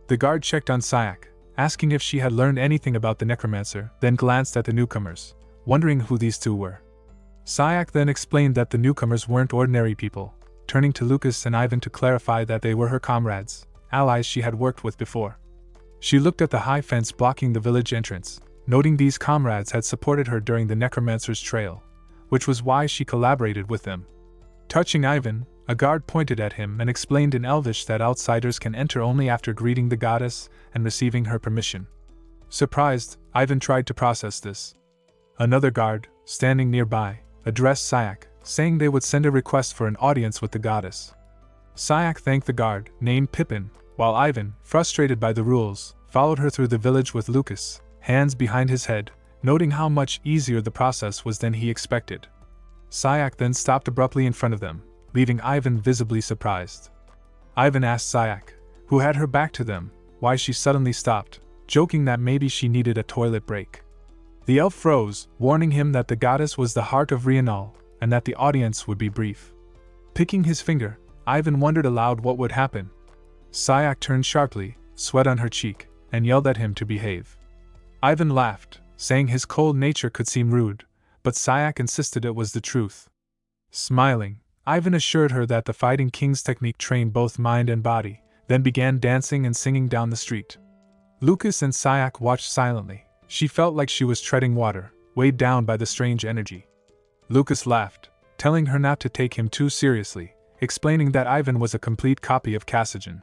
The guard checked on Sayak, asking if she had learned anything about the necromancer, then glanced at the newcomers, wondering who these two were. Sayak then explained that the newcomers weren't ordinary people, turning to Lucas and Ivan to clarify that they were her comrades, allies she had worked with before. She looked at the high fence blocking the village entrance, noting these comrades had supported her during the necromancer's trail, which was why she collaborated with them. Touching Ivan, a guard pointed at him and explained in Elvish that outsiders can enter only after greeting the goddess and receiving her permission. Surprised, Ivan tried to process this. Another guard, standing nearby, addressed Sayak, saying they would send a request for an audience with the goddess. Sayak thanked the guard, named Pippin, while Ivan, frustrated by the rules, followed her through the village with Lucas, hands behind his head, noting how much easier the process was than he expected. Sayak then stopped abruptly in front of them, leaving Ivan visibly surprised. Ivan asked Sayak, who had her back to them, why she suddenly stopped, joking that maybe she needed a toilet break. The elf froze, warning him that the goddess was the heart of Rienal, and that the audience would be brief. Picking his finger, Ivan wondered aloud what would happen. Sayak turned sharply, sweat on her cheek, and yelled at him to behave. Ivan laughed, saying his cold nature could seem rude, but Sayak insisted it was the truth. Smiling, Ivan assured her that the Fighting King's technique trained both mind and body, then began dancing and singing down the street. Lucas and Sayak watched silently. She felt like she was treading water, weighed down by the strange energy. Lucas laughed, telling her not to take him too seriously, explaining that Ivan was a complete copy of Cassijan.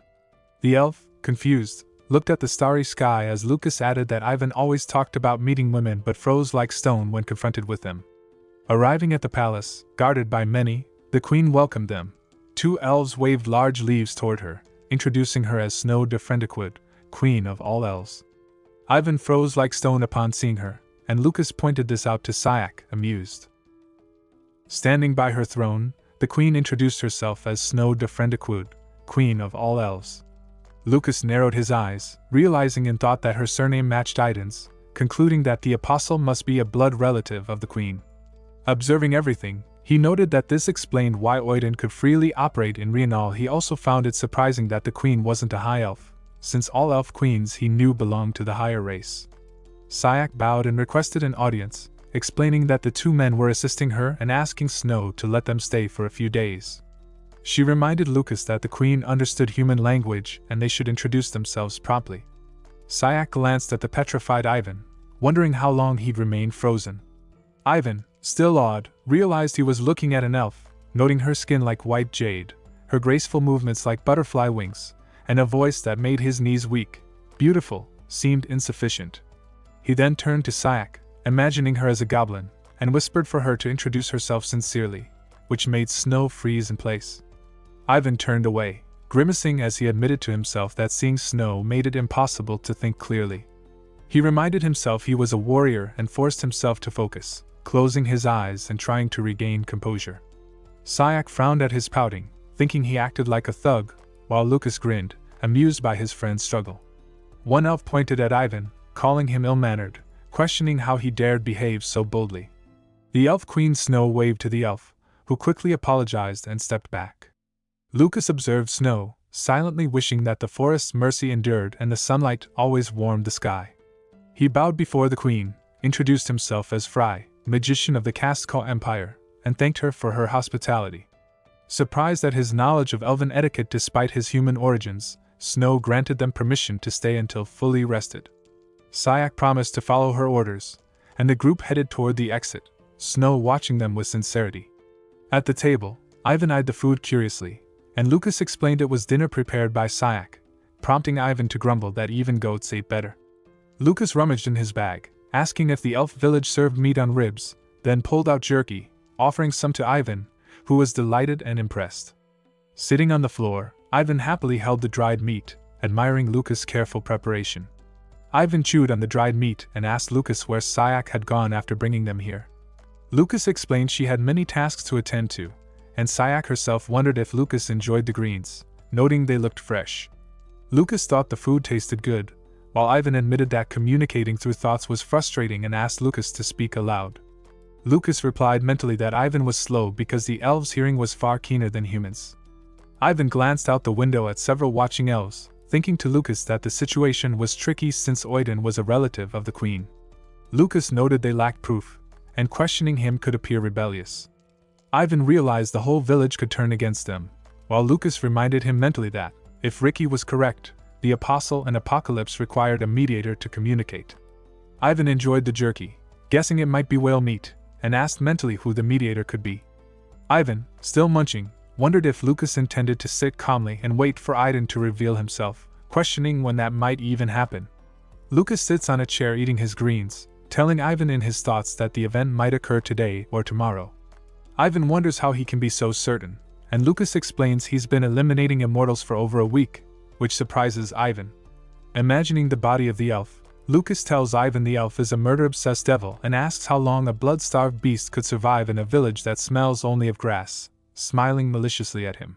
The elf, confused, looked at the starry sky as Lucas added that Ivan always talked about meeting women but froze like stone when confronted with them. Arriving at the palace, guarded by many, the queen welcomed them. 2 elves waved large leaves toward her, introducing her as Snow de Frendequid, queen of all elves. Ivan froze like stone upon seeing her, and Lucas pointed this out to Sayak, amused. Standing by her throne, the queen introduced herself as Snow de Frendequid, queen of all elves. Lucas narrowed his eyes, realizing in thought that her surname matched Iden's, concluding that the apostle must be a blood relative of the queen. Observing everything, he noted that this explained why Oiden could freely operate in Rienal. He also found it surprising that the queen wasn't a high elf, since all elf queens he knew belonged to the higher race. Sayak bowed and requested an audience, explaining that the 2 men were assisting her and asking Snow to let them stay for a few days. She reminded Lucas that the queen understood human language and they should introduce themselves promptly. Sayak glanced at the petrified Ivan, wondering how long he'd remain frozen. Ivan, still awed, realized he was looking at an elf, noting her skin like white jade, her graceful movements like butterfly wings, and a voice that made his knees weak. Beautiful, seemed insufficient. He then turned to Sayak, imagining her as a goblin, and whispered for her to introduce herself sincerely, which made Snow freeze in place. Ivan turned away, grimacing as he admitted to himself that seeing Snow made it impossible to think clearly. He reminded himself he was a warrior and forced himself to focus, closing his eyes and trying to regain composure. Sayak frowned at his pouting, thinking he acted like a thug, while Lucas grinned, amused by his friend's struggle. One elf pointed at Ivan, calling him ill-mannered, questioning how he dared behave so boldly. The elf queen Snow waved to the elf, who quickly apologized and stepped back. Lucas observed Snow, silently wishing that the forest's mercy endured and the sunlight always warmed the sky. He bowed before the queen, introduced himself as Fry, magician of the Caskal Empire, and thanked her for her hospitality. Surprised at his knowledge of elven etiquette despite his human origins, Snow granted them permission to stay until fully rested. Sayak promised to follow her orders, and the group headed toward the exit, Snow watching them with sincerity. At the table, Ivan eyed the food curiously, and Lucas explained it was dinner prepared by Sayak, prompting Ivan to grumble that even goats ate better. Lucas rummaged in his bag, asking if the elf village served meat on ribs, then pulled out jerky, offering some to Ivan, who was delighted and impressed. Sitting on the floor, Ivan happily held the dried meat, admiring Lucas' careful preparation. Ivan chewed on the dried meat and asked Lucas where Sayak had gone after bringing them here. Lucas explained she had many tasks to attend to, and Sayak herself wondered if Lucas enjoyed the greens, noting they looked fresh. Lucas thought the food tasted good, while Ivan admitted that communicating through thoughts was frustrating and asked Lucas to speak aloud. Lucas replied mentally that Ivan was slow because the elves' hearing was far keener than humans. Ivan glanced out the window at several watching elves, thinking to Lucas that the situation was tricky since Oiden was a relative of the queen. Lucas noted they lacked proof, and questioning him could appear rebellious. Ivan realized the whole village could turn against them, while Lucas reminded him mentally that, if Ricky was correct, the Apostle and Apocalypse required a mediator to communicate. Ivan enjoyed the jerky, guessing it might be whale meat, and asked mentally who the mediator could be. Ivan, still munching, wondered if Lucas intended to sit calmly and wait for Aiden to reveal himself, questioning when that might even happen. Lucas sits on a chair eating his greens, telling Ivan in his thoughts that the event might occur today or tomorrow. Ivan wonders how he can be so certain, and Lucas explains he's been eliminating immortals for over a week, which surprises Ivan. Imagining the body of the elf, Lucas tells Ivan the elf is a murder-obsessed devil and asks how long a blood-starved beast could survive in a village that smells only of grass, smiling maliciously at him.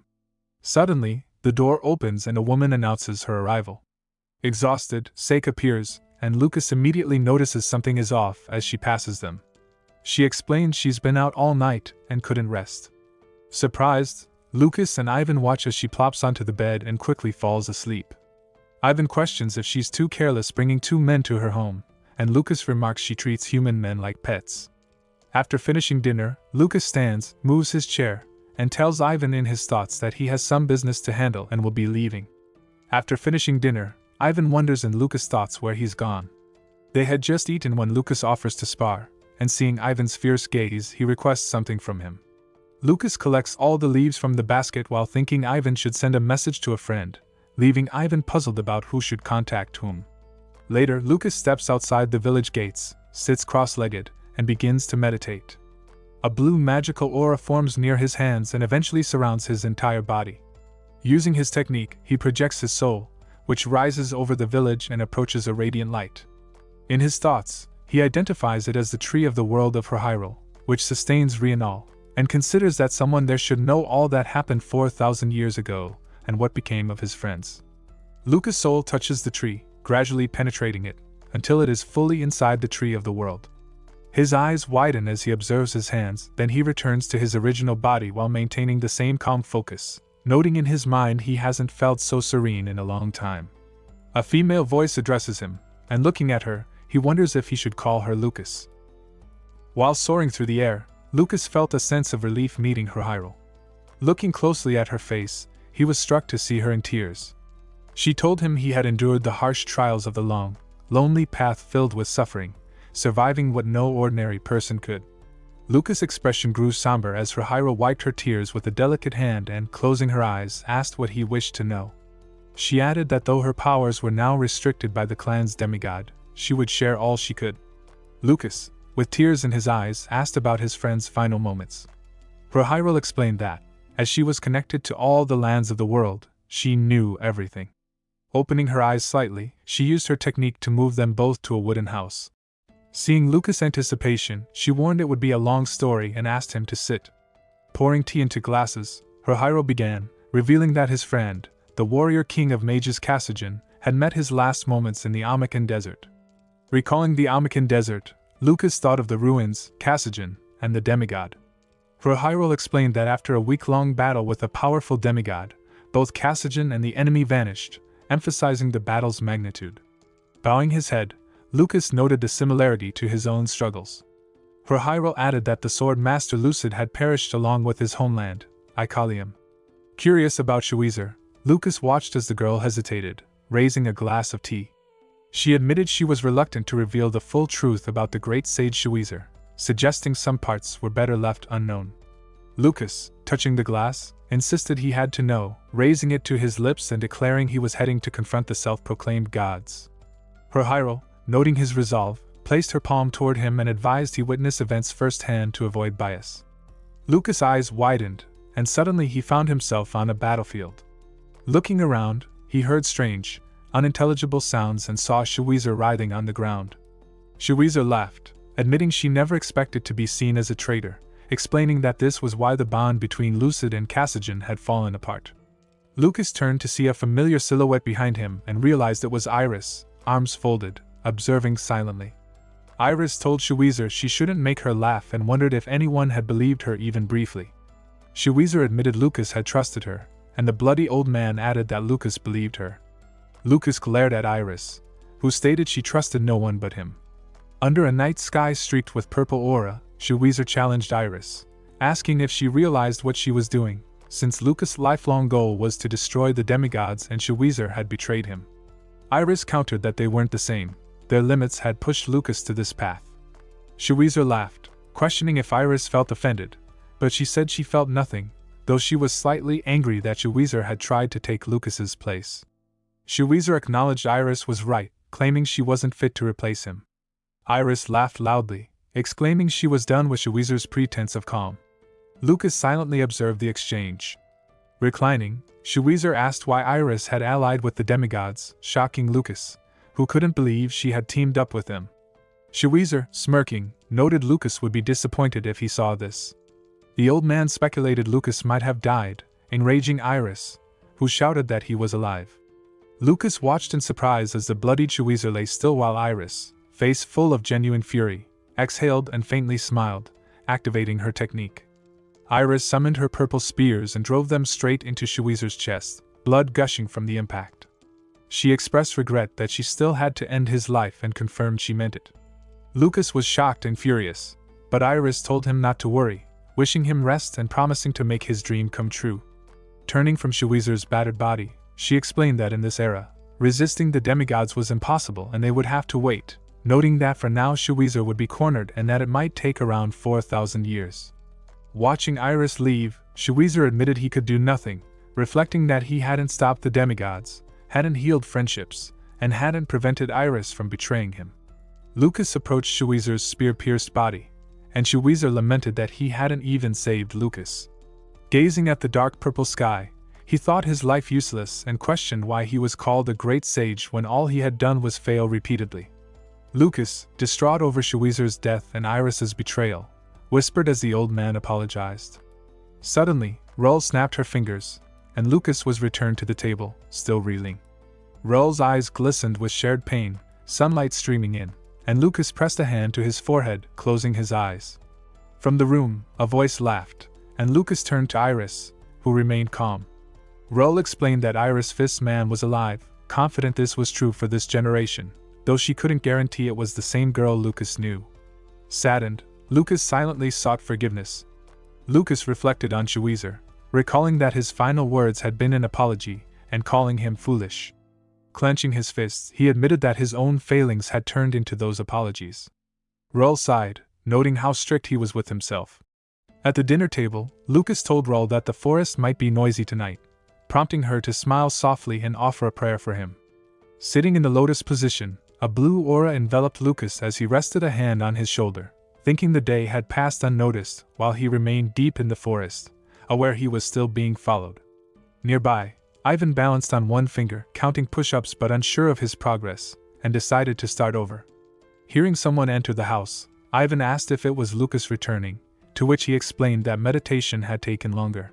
Suddenly, the door opens and a woman announces her arrival. Exhausted, Sake appears, and Lucas immediately notices something is off as she passes them. She explains she's been out all night and couldn't rest. Surprised, Lucas and Ivan watch as she plops onto the bed and quickly falls asleep. Ivan questions if she's too careless bringing two men to her home, and Lucas remarks she treats human men like pets. After finishing dinner, Lucas stands, moves his chair, and tells Ivan in his thoughts that he has some business to handle and will be leaving. After finishing dinner, Ivan wonders in Lucas' thoughts where he's gone. They had just eaten when Lucas offers to spar, and seeing Ivan's fierce gaze, he requests something from him. Lucas collects all the leaves from the basket while thinking Ivan should send a message to a friend, leaving Ivan puzzled about who should contact whom. Later, Lucas steps outside the village gates, sits cross-legged, and begins to meditate. A blue magical aura forms near his hands and eventually surrounds his entire body. Using his technique, he projects his soul, which rises over the village and approaches a radiant light. In his thoughts, he identifies it as the tree of the world of Hyrule, which sustains Rienal, and considers that someone there should know all that happened 4,000 years ago, and what became of his friends. Lucas' soul touches the tree, gradually penetrating it, until it is fully inside the tree of the world. His eyes widen as he observes his hands, then he returns to his original body while maintaining the same calm focus, noting in his mind he hasn't felt so serene in a long time. A female voice addresses him, and looking at her, he wonders if he should call her Lucas. While soaring through the air, Lucas felt a sense of relief meeting Hyrule. Looking closely at her face, he was struck to see her in tears. She told him he had endured the harsh trials of the long, lonely path filled with suffering, surviving what no ordinary person could. Lucas' expression grew somber as Hyrule wiped her tears with a delicate hand and, closing her eyes, asked what he wished to know. She added that though her powers were now restricted by the clan's demigod, she would share all she could. Lucas, with tears in his eyes, asked about his friend's final moments. Hyrule explained that, as she was connected to all the lands of the world, she knew everything. Opening her eyes slightly, she used her technique to move them both to a wooden house. Seeing Lucas' anticipation, she warned it would be a long story and asked him to sit. Pouring tea into glasses, Hyrule began, revealing that his friend, the warrior king of mages Kassajan, had met his last moments in the Amakan Desert. Recalling the Amakan Desert, Lucas thought of the ruins, Kassajan, and the demigod. Hyrule explained that after a week-long battle with a powerful demigod, both Kassajan and the enemy vanished, emphasizing the battle's magnitude. Bowing his head, Lucas noted the similarity to his own struggles. Hyrule added that the sword master Lucid had perished along with his homeland, Icalium. Curious about Shuizer, Lucas watched as the girl hesitated, raising a glass of tea. She admitted she was reluctant to reveal the full truth about the great sage Shuizer, suggesting some parts were better left unknown. Lucas, touching the glass, insisted he had to know, raising it to his lips and declaring he was heading to confront the self-proclaimed gods. Hyrule, noting his resolve, placed her palm toward him and advised he witness events firsthand to avoid bias. Lucas' eyes widened, and suddenly he found himself on a battlefield. Looking around, he heard strange, unintelligible sounds and saw Shuizer writhing on the ground. Shuizer laughed, admitting she never expected to be seen as a traitor, explaining that this was why the bond between Lucid and Kassajan had fallen apart. Lucas turned to see a familiar silhouette behind him and realized it was Iris, arms folded, observing silently. Iris told Shuizer she shouldn't make her laugh and wondered if anyone had believed her even briefly. Shuizer admitted Lucas had trusted her, and the bloody old man added that Lucas believed her. Lucas glared at Iris, who stated she trusted no one but him. Under a night sky streaked with purple aura, Shuizer challenged Iris, asking if she realized what she was doing, since Lucas' lifelong goal was to destroy the demigods and Shuizer had betrayed him. Iris countered that they weren't the same. Their limits had pushed Lucas to this path. Shuizer laughed, questioning if Iris felt offended, but she said she felt nothing, though she was slightly angry that Shuizer had tried to take Lucas's place. Shuizer acknowledged Iris was right, claiming she wasn't fit to replace him. Iris laughed loudly, exclaiming she was done with Shuizer's pretense of calm. Lucas silently observed the exchange. Reclining, Shuizer asked why Iris had allied with the demigods, shocking Lucas, who couldn't believe she had teamed up with them. Shuizer, smirking, noted Lucas would be disappointed if he saw this. The old man speculated Lucas might have died, enraging Iris, who shouted that he was alive. Lucas watched in surprise as the bloodied Shuizer lay still while Iris, face full of genuine fury, exhaled and faintly smiled, activating her technique. Iris summoned her purple spears and drove them straight into Shuizer's chest, blood gushing from the impact. She expressed regret that she still had to end his life and confirmed she meant it. Lucas was shocked and furious, but Iris told him not to worry, wishing him rest and promising to make his dream come true. Turning from Shuizer's battered body, she explained that in this era, resisting the demigods was impossible and they would have to wait, noting that for now Shuizer would be cornered and that it might take around 4,000 years. Watching Iris leave, Shuizer admitted he could do nothing, reflecting that he hadn't stopped the demigods, hadn't healed friendships, and hadn't prevented Iris from betraying him. Lucas approached Shuizer's spear-pierced body, and Shuizer lamented that he hadn't even saved Lucas. Gazing at the dark purple sky, he thought his life useless and questioned why he was called a great sage when all he had done was fail repeatedly. Lucas, distraught over Shuizer's death and Iris's betrayal, whispered as the old man apologized. Suddenly, Rull snapped her fingers, and Lucas was returned to the table, still reeling. Rull's eyes glistened with shared pain, sunlight streaming in, and Lucas pressed a hand to his forehead, closing his eyes. From the room, a voice laughed, and Lucas turned to Iris, who remained calm. Rull explained that Iris Fist's man was alive, confident this was true for this generation, though she couldn't guarantee it was the same girl Lucas knew. Saddened, Lucas silently sought forgiveness. Lucas reflected on Shuizer, recalling that his final words had been an apology, and calling him foolish. Clenching his fists, he admitted that his own failings had turned into those apologies. Rull sighed, noting how strict he was with himself. At the dinner table, Lucas told Rull that the forest might be noisy tonight, prompting her to smile softly and offer a prayer for him. Sitting in the lotus position, a blue aura enveloped Lucas as he rested a hand on his shoulder, thinking the day had passed unnoticed while he remained deep in the forest, aware he was still being followed. Nearby, Ivan balanced on one finger, counting push-ups but unsure of his progress, and decided to start over. Hearing someone enter the house, Ivan asked if it was Lucas returning, to which he explained that meditation had taken longer.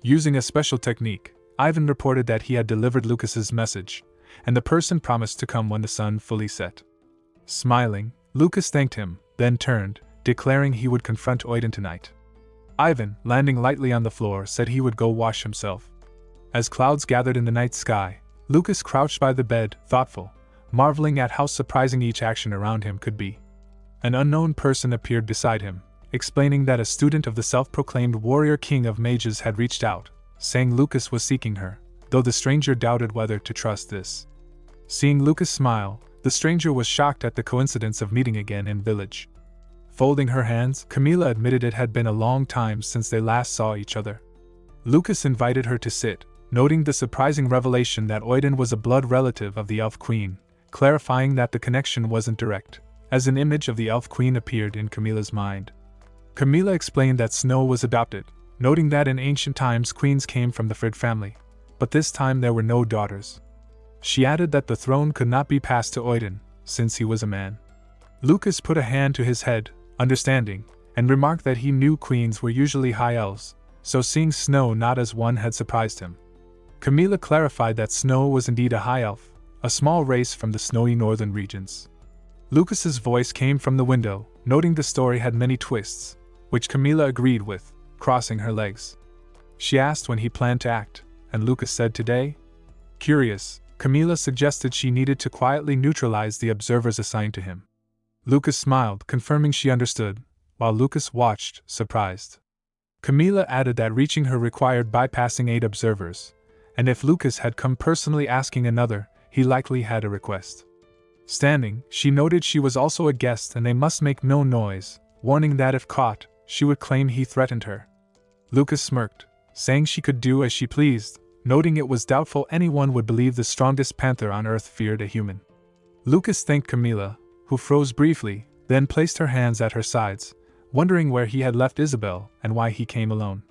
Using a special technique, Ivan reported that he had delivered Lucas's message, and the person promised to come when the sun fully set. Smiling, Lucas thanked him, then turned, declaring he would confront Oiden tonight. Ivan, landing lightly on the floor, said he would go wash himself. As clouds gathered in the night sky, Lucas crouched by the bed, thoughtful, marveling at how surprising each action around him could be. An unknown person appeared beside him, explaining that a student of the self-proclaimed warrior king of mages had reached out, saying Lucas was seeking her, though the stranger doubted whether to trust this. Seeing Lucas smile, the stranger was shocked at the coincidence of meeting again in village. Folding her hands, Camila admitted it had been a long time since they last saw each other. Lucas invited her to sit, noting the surprising revelation that Oiden was a blood relative of the Elf Queen, clarifying that the connection wasn't direct, as an image of the Elf Queen appeared in Camila's mind. Camila explained that Snow was adopted, noting that in ancient times queens came from the Frid family, but this time there were no daughters. She added that the throne could not be passed to Oiden, since he was a man. Lucas put a hand to his head, understanding, and remarked that he knew queens were usually high elves, so seeing Snow not as one had surprised him. Camila clarified that Snow was indeed a high elf, a small race from the snowy northern regions. Lucas's voice came from the window, noting the story had many twists, which Camila agreed with, crossing her legs. She asked when he planned to act, and Lucas said today. Curious, Camila suggested she needed to quietly neutralize the observers assigned to him. Lucas smiled, confirming she understood, while Lucas watched, surprised. Camila added that reaching her required bypassing 8 observers, and if Lucas had come personally asking another, he likely had a request. Standing, she noted she was also a guest and they must make no noise, warning that if caught, she would claim he threatened her. Lucas smirked, saying she could do as she pleased, noting it was doubtful anyone would believe the strongest panther on earth feared a human. Lucas thanked Camila, who froze briefly, then placed her hands at her sides, wondering where he had left Isabel and why he came alone.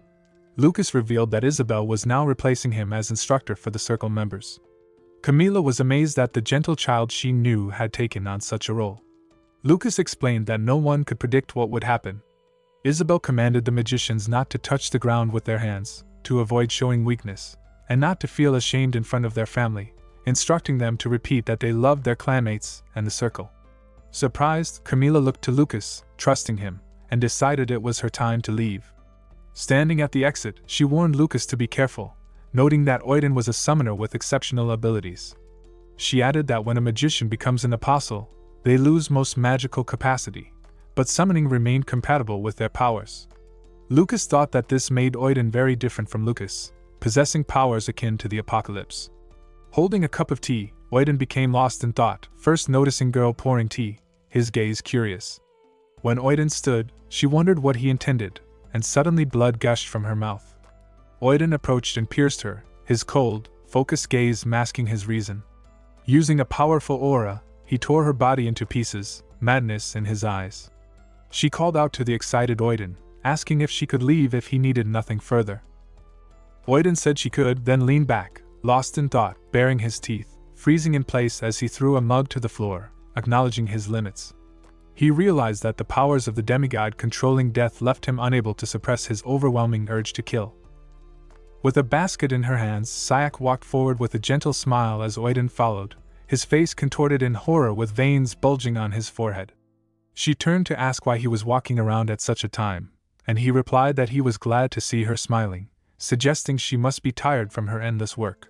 Lucas revealed that Isabel was now replacing him as instructor for the circle members. Camila was amazed that the gentle child she knew had taken on such a role. Lucas explained that no one could predict what would happen. Isabel commanded the magicians not to touch the ground with their hands, to avoid showing weakness, and not to feel ashamed in front of their family, instructing them to repeat that they loved their clanmates and the circle. Surprised, Camila looked to Lucas, trusting him, and decided it was her time to leave. Standing at the exit, she warned Lucas to be careful, noting that Oiden was a summoner with exceptional abilities. She added that when a magician becomes an apostle, they lose most magical capacity, but summoning remained compatible with their powers. Lucas thought that this made Oiden very different from Lucas, possessing powers akin to the apocalypse. Holding a cup of tea, Oiden became lost in thought, first noticing girl pouring tea, his gaze curious. When Oiden stood, she wondered what he intended, and suddenly blood gushed from her mouth. Oiden approached and pierced her, his cold, focused gaze masking his reason. Using a powerful aura, he tore her body into pieces, madness in his eyes. She called out to the excited Oiden, asking if she could leave if he needed nothing further. Oiden said she could, then leaned back, lost in thought, baring his teeth, freezing in place as he threw a mug to the floor, acknowledging his limits. He realized that the powers of the demigod controlling death left him unable to suppress his overwhelming urge to kill. With a basket in her hands, Sayak walked forward with a gentle smile as Oiden followed, his face contorted in horror with veins bulging on his forehead. She turned to ask why he was walking around at such a time, and he replied that he was glad to see her smiling, suggesting she must be tired from her endless work.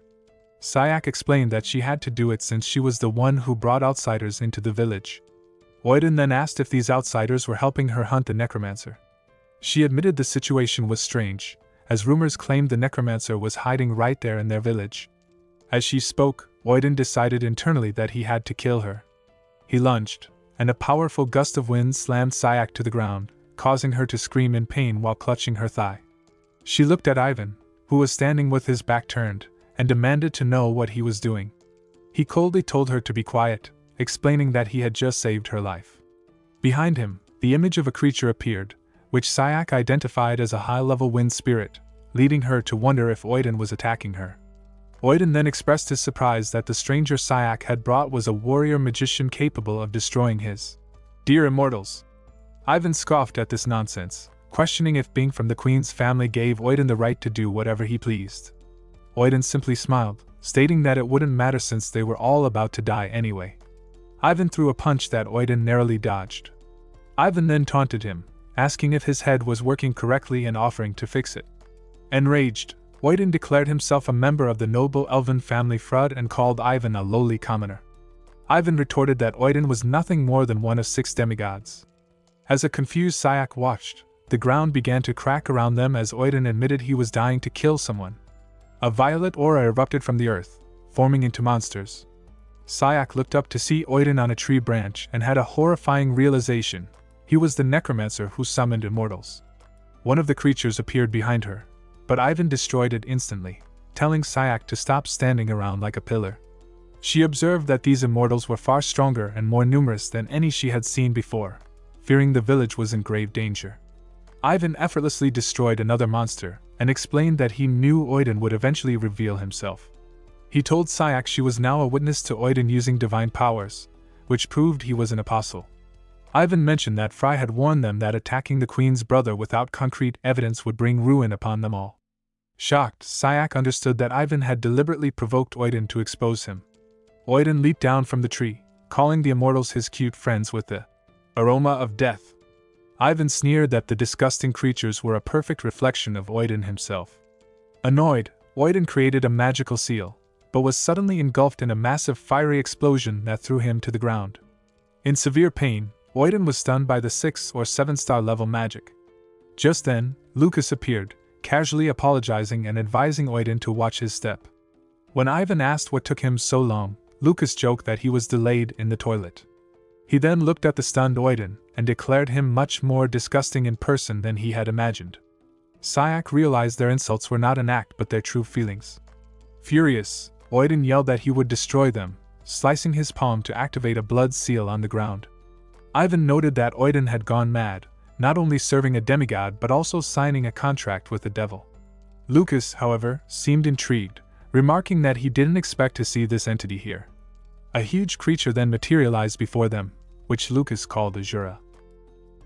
Sayak explained that she had to do it since she was the one who brought outsiders into the village. Oiden then asked if these outsiders were helping her hunt the necromancer. She admitted the situation was strange, as rumors claimed the necromancer was hiding right there in their village. As she spoke, Oiden decided internally that he had to kill her. He lunged, and a powerful gust of wind slammed Sayak to the ground, causing her to scream in pain while clutching her thigh. She looked at Ivan, who was standing with his back turned, and demanded to know what he was doing. He coldly told her to be quiet, explaining that he had just saved her life. Behind him, the image of a creature appeared, which Sayak identified as a high-level wind spirit, leading her to wonder if Oiden was attacking her. Oiden then expressed his surprise that the stranger Sayak had brought was a warrior magician capable of destroying his dear immortals. Ivan scoffed at this nonsense, questioning if being from the Queen's family gave Oiden the right to do whatever he pleased. Oiden simply smiled, stating that it wouldn't matter since they were all about to die anyway. Ivan threw a punch that Oiden narrowly dodged. Ivan then taunted him, asking if his head was working correctly and offering to fix it. Enraged, Oiden declared himself a member of the noble elven family Frud and called Ivan a lowly commoner. Ivan retorted that Oiden was nothing more than one of 6 demigods. As a confused Sayak watched, the ground began to crack around them as Oiden admitted he was dying to kill someone. A violet aura erupted from the earth, forming into monsters. Sayak looked up to see Oiden on a tree branch and had a horrifying realization. He was the necromancer who summoned immortals. One of the creatures appeared behind her, but Ivan destroyed it instantly, telling Sayak to stop standing around like a pillar. She observed that these immortals were far stronger and more numerous than any she had seen before, fearing the village was in grave danger. Ivan effortlessly destroyed another monster, and explained that he knew Oiden would eventually reveal himself. He told Sayak she was now a witness to Oiden using divine powers, which proved he was an apostle. Ivan mentioned that Fry had warned them that attacking the Queen's brother without concrete evidence would bring ruin upon them all. Shocked, Sayak understood that Ivan had deliberately provoked Oiden to expose him. Oiden leaped down from the tree, calling the immortals his cute friends with the aroma of death. Ivan sneered that the disgusting creatures were a perfect reflection of Oiden himself. Annoyed, Oiden created a magical seal, but was suddenly engulfed in a massive fiery explosion that threw him to the ground. In severe pain, Oiden was stunned by the 6 or 7-star level magic. Just then, Lucas appeared, casually apologizing and advising Oiden to watch his step. When Ivan asked what took him so long, Lucas joked that he was delayed in the toilet. He then looked at the stunned Oiden and declared him much more disgusting in person than he had imagined. Sayak realized their insults were not an act but their true feelings. Furious, Oiden yelled that he would destroy them, slicing his palm to activate a blood seal on the ground. Ivan noted that Oiden had gone mad, not only serving a demigod but also signing a contract with the devil. Lucas, however, seemed intrigued, remarking that he didn't expect to see this entity here. A huge creature then materialized before them, which Lucas called Azura.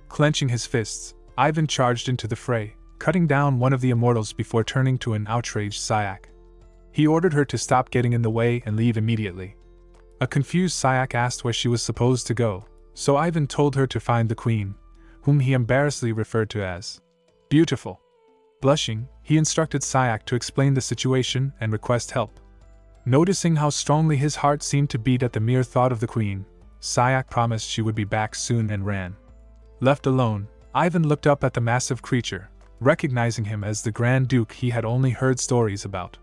Clenching his fists, Ivan charged into the fray, cutting down one of the immortals before turning to an outraged Sayak. He ordered her to stop getting in the way and leave immediately. A confused Sayak asked where she was supposed to go, so Ivan told her to find the queen, whom he embarrassedly referred to as beautiful. Blushing, he instructed Sayak to explain the situation and request help. Noticing how strongly his heart seemed to beat at the mere thought of the queen, Sayak promised she would be back soon and ran. Left alone, Ivan looked up at the massive creature, recognizing him as the Grand Duke he had only heard stories about.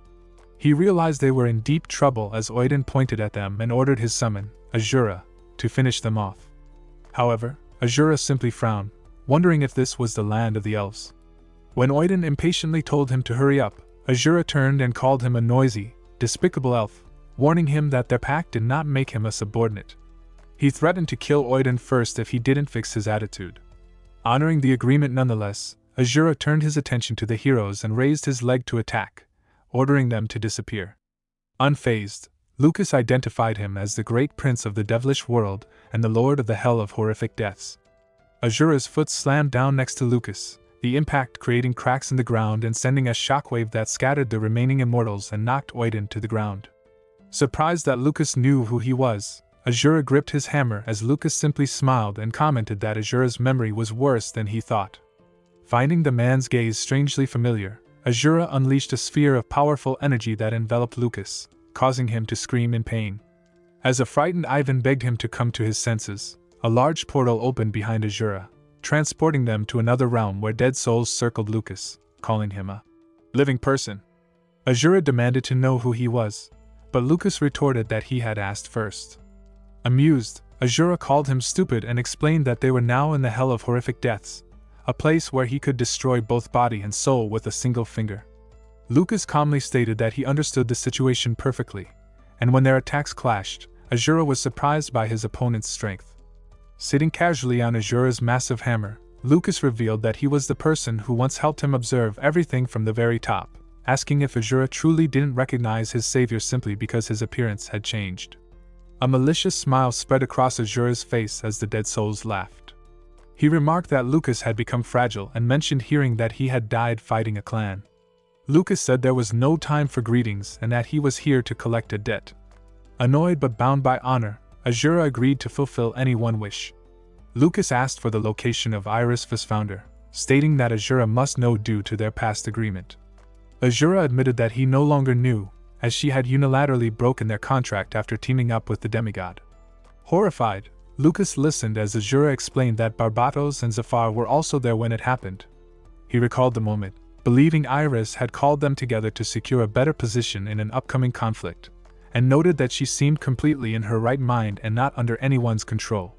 He realized they were in deep trouble as Oiden pointed at them and ordered his summon, Azura, to finish them off. However, Azura simply frowned, wondering if this was the land of the elves. When Oiden impatiently told him to hurry up, Azura turned and called him a noisy, despicable elf, warning him that their pact did not make him a subordinate. He threatened to kill Oiden first if he didn't fix his attitude. Honoring the agreement nonetheless, Azura turned his attention to the heroes and raised his leg to attack, ordering them to disappear. Unfazed, Lucas identified him as the great prince of the devilish world and the lord of the hell of horrific deaths. Azura's foot slammed down next to Lucas, the impact creating cracks in the ground and sending a shockwave that scattered the remaining immortals and knocked Oiden to the ground. Surprised that Lucas knew who he was, Azura gripped his hammer as Lucas simply smiled and commented that Azura's memory was worse than he thought. Finding the man's gaze strangely familiar, Azura unleashed a sphere of powerful energy that enveloped Lucas, causing him to scream in pain. As a frightened Ivan begged him to come to his senses, a large portal opened behind Azura, transporting them to another realm where dead souls circled Lucas, calling him a living person. Azura demanded to know who he was, but Lucas retorted that he had asked first. Amused, Azura called him stupid and explained that they were now in the hell of horrific deaths, a place where he could destroy both body and soul with a single finger. Lucas calmly stated that he understood the situation perfectly, and when their attacks clashed, Azura was surprised by his opponent's strength. Sitting casually on Azura's massive hammer, Lucas revealed that he was the person who once helped him observe everything from the very top, asking if Azura truly didn't recognize his savior simply because his appearance had changed. A malicious smile spread across Azura's face as the dead souls laughed. He remarked that Lucas had become fragile and mentioned hearing that he had died fighting a clan. Lucas said there was no time for greetings and that he was here to collect a debt. Annoyed but bound by honor, Azura agreed to fulfill any one wish. Lucas asked for the location of Iris founder, stating that Azura must know due to their past agreement. Azura admitted that he no longer knew, as she had unilaterally broken their contract after teaming up with the demigod. Horrified, Lucas listened as Azura explained that Barbatos and Zafar were also there when it happened. He recalled the moment, believing Iris had called them together to secure a better position in an upcoming conflict, and noted that she seemed completely in her right mind and not under anyone's control.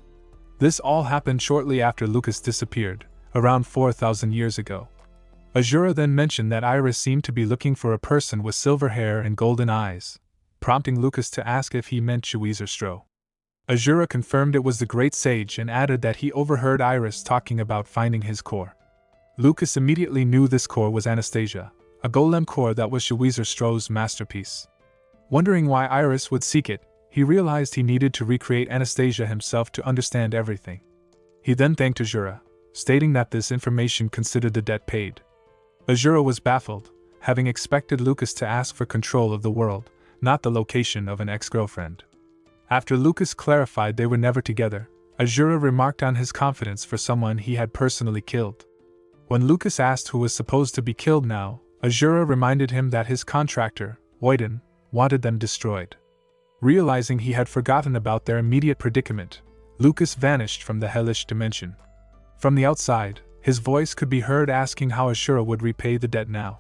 This all happened shortly after Lucas disappeared, around 4,000 years ago. Azura then mentioned that Iris seemed to be looking for a person with silver hair and golden eyes, prompting Lucas to ask if he meant Shuizerstro. Azura confirmed it was the great sage and added that he overheard Iris talking about finding his core. Lucas immediately knew this core was Anastasia, a golem core that was Shuizerstrow's masterpiece. Wondering why Iris would seek it, he realized he needed to recreate Anastasia himself to understand everything. He then thanked Azura, stating that this information considered the debt paid. Azura was baffled, having expected Lucas to ask for control of the world, not the location of an ex-girlfriend. After Lucas clarified they were never together, Azura remarked on his confidence for someone he had personally killed. When Lucas asked who was supposed to be killed now, Azura reminded him that his contractor, Oiden, wanted them destroyed. Realizing he had forgotten about their immediate predicament, Lucas vanished from the hellish dimension. From the outside, his voice could be heard asking how Azura would repay the debt now.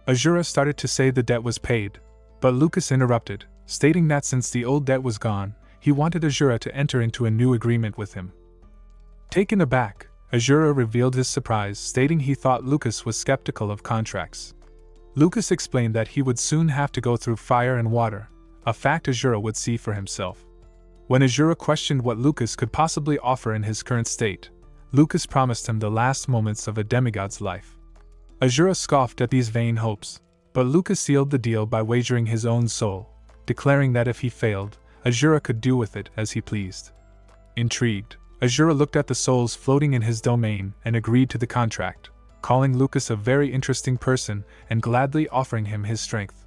Azura started to say the debt was paid, but Lucas interrupted, stating that since the old debt was gone, he wanted Azura to enter into a new agreement with him. Taken aback, Azura revealed his surprise, stating he thought Lucas was skeptical of contracts. Lucas explained that he would soon have to go through fire and water, a fact Azura would see for himself. When Azura questioned what Lucas could possibly offer in his current state, Lucas promised him the last moments of a demigod's life. Azura scoffed at these vain hopes, but Lucas sealed the deal by wagering his own soul, declaring that if he failed, Azura could do with it as he pleased. Intrigued, Azura looked at the souls floating in his domain and agreed to the contract, calling Lucas a very interesting person and gladly offering him his strength.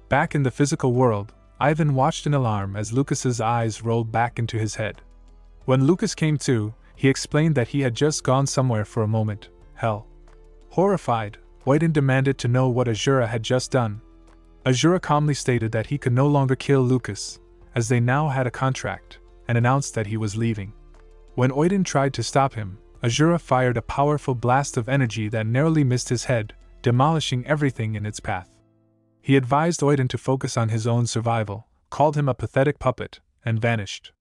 Back in the physical world, Ivan watched in alarm as Lucas's eyes rolled back into his head. When Lucas came to, he explained that he had just gone somewhere for a moment. Hell. Horrified, Oiden demanded to know what Azura had just done. Azura calmly stated that he could no longer kill Lucas, as they now had a contract, and announced that he was leaving. When Oiden tried to stop him, Azura fired a powerful blast of energy that narrowly missed his head, demolishing everything in its path. He advised Oiden to focus on his own survival, called him a pathetic puppet, and vanished.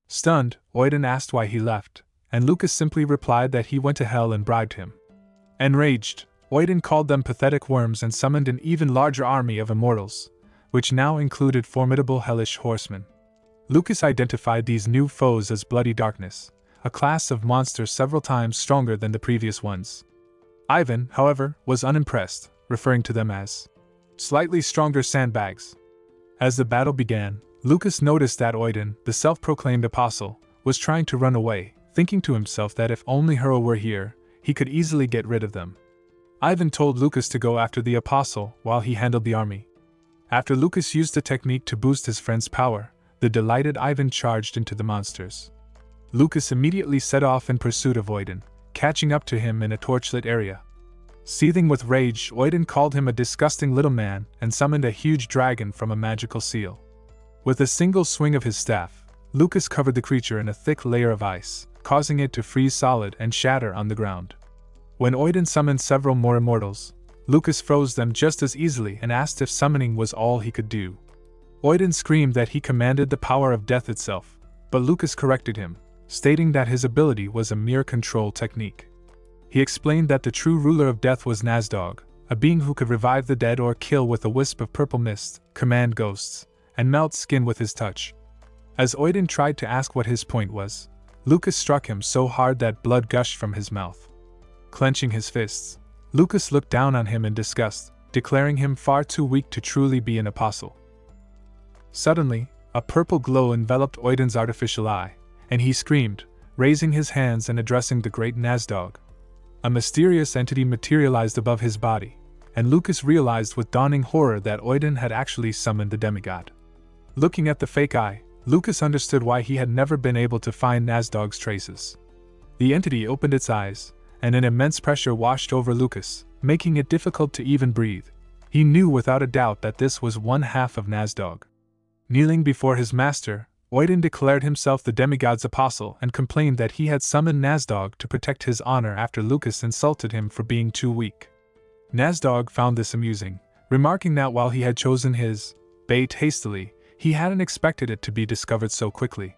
Stunned, Oiden asked why he left, and Lucas simply replied that he went to hell and bribed him. Enraged, Oiden called them pathetic worms and summoned an even larger army of immortals, which now included formidable hellish horsemen. Lucas identified these new foes as Bloody Darkness, a class of monsters several times stronger than the previous ones. Ivan, however, was unimpressed, referring to them as slightly stronger sandbags. As the battle began, Lucas noticed that Oiden, the self-proclaimed apostle, was trying to run away, thinking to himself that if only Hero were here, he could easily get rid of them. Ivan told Lucas to go after the apostle while he handled the army. After Lucas used the technique to boost his friend's power, the delighted Ivan charged into the monsters. Lucas immediately set off in pursuit of Oiden, catching up to him in a torchlit area. Seething with rage, Oiden called him a disgusting little man and summoned a huge dragon from a magical seal. With a single swing of his staff, Lucas covered the creature in a thick layer of ice, causing it to freeze solid and shatter on the ground. When Oiden summoned several more immortals, Lucas froze them just as easily and asked if summoning was all he could do. Oiden screamed that he commanded the power of death itself, but Lucas corrected him, stating that his ability was a mere control technique. He explained that the true ruler of death was Nazdog, a being who could revive the dead or kill with a wisp of purple mist, command ghosts, and melt skin with his touch. As Oiden tried to ask what his point was, Lucas struck him so hard that blood gushed from his mouth. Clenching his fists, Lucas looked down on him in disgust, declaring him far too weak to truly be an apostle. Suddenly, a purple glow enveloped Oiden's artificial eye, and he screamed, raising his hands and addressing the great Nazdog. A mysterious entity materialized above his body, and Lucas realized with dawning horror that Oiden had actually summoned the demigod. Looking at the fake eye, Lucas understood why he had never been able to find Nazdog's traces. The entity opened its eyes, and an immense pressure washed over Lucas, making it difficult to even breathe. He knew without a doubt that this was one half of Nazdog. Kneeling before his master, Oiden declared himself the demigod's apostle and complained that he had summoned Nazdog to protect his honor after Lucas insulted him for being too weak. Nazdog found this amusing, remarking that while he had chosen his bait hastily, he hadn't expected it to be discovered so quickly.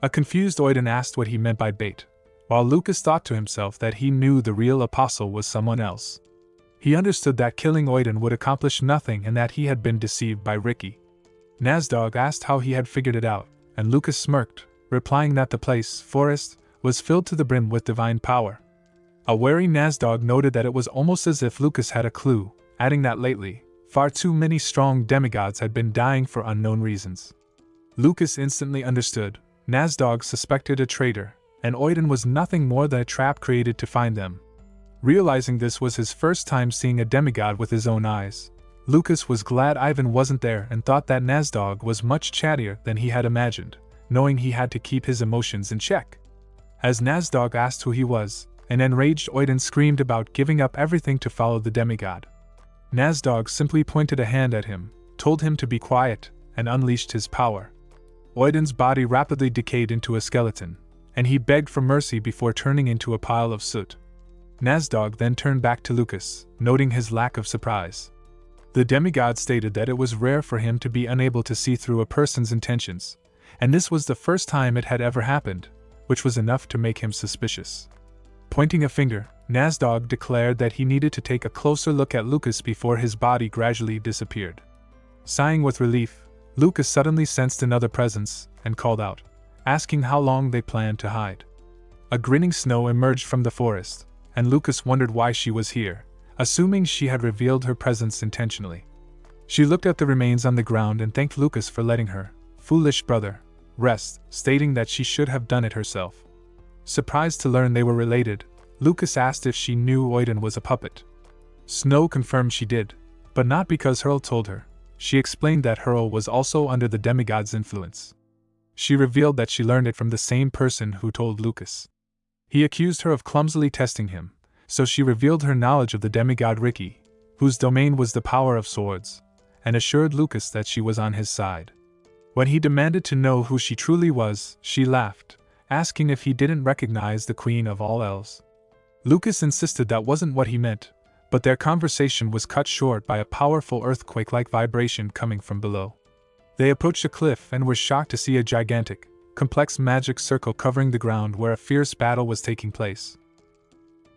A confused Oiden asked what he meant by bait, while Lucas thought to himself that he knew the real apostle was someone else. He understood that killing Oiden would accomplish nothing and that he had been deceived by Ricky. Nazdog asked how he had figured it out, and Lucas smirked, replying that the forest, was filled to the brim with divine power. A wary Nazdog noted that it was almost as if Lucas had a clue, adding that lately, far too many strong demigods had been dying for unknown reasons. Lucas instantly understood. Nazdog suspected a traitor, and Oiden was nothing more than a trap created to find them. Realizing this was his first time seeing a demigod with his own eyes, Lucas was glad Ivan wasn't there and thought that Nazdog was much chattier than he had imagined, knowing he had to keep his emotions in check. As Nazdog asked who he was, an enraged Oiden screamed about giving up everything to follow the demigod. Nazdog simply pointed a hand at him, told him to be quiet, and unleashed his power. Oiden's body rapidly decayed into a skeleton, and he begged for mercy before turning into a pile of soot. Nazdog then turned back to Lucas, noting his lack of surprise. The demigod stated that it was rare for him to be unable to see through a person's intentions, and this was the first time it had ever happened, which was enough to make him suspicious. Pointing a finger, Nasdog declared that he needed to take a closer look at Lucas before his body gradually disappeared. Sighing with relief, Lucas suddenly sensed another presence and called out, asking how long they planned to hide. A grinning Snow emerged from the forest, and Lucas wondered why she was here, assuming she had revealed her presence intentionally. She looked at the remains on the ground and thanked Lucas for letting her, foolish brother, rest, stating that she should have done it herself. Surprised to learn they were related, Lucas asked if she knew Oiden was a puppet. Snow confirmed she did, but not because Hurl told her. She explained that Hurl was also under the demigod's influence. She revealed that she learned it from the same person who told Lucas. He accused her of clumsily testing him, so she revealed her knowledge of the demigod Ricky, whose domain was the power of swords, and assured Lucas that she was on his side. When he demanded to know who she truly was, she laughed, asking if he didn't recognize the Queen of all elves. Lucas insisted that wasn't what he meant, but their conversation was cut short by a powerful earthquake-like vibration coming from below. They approached a cliff and were shocked to see a gigantic, complex magic circle covering the ground where a fierce battle was taking place.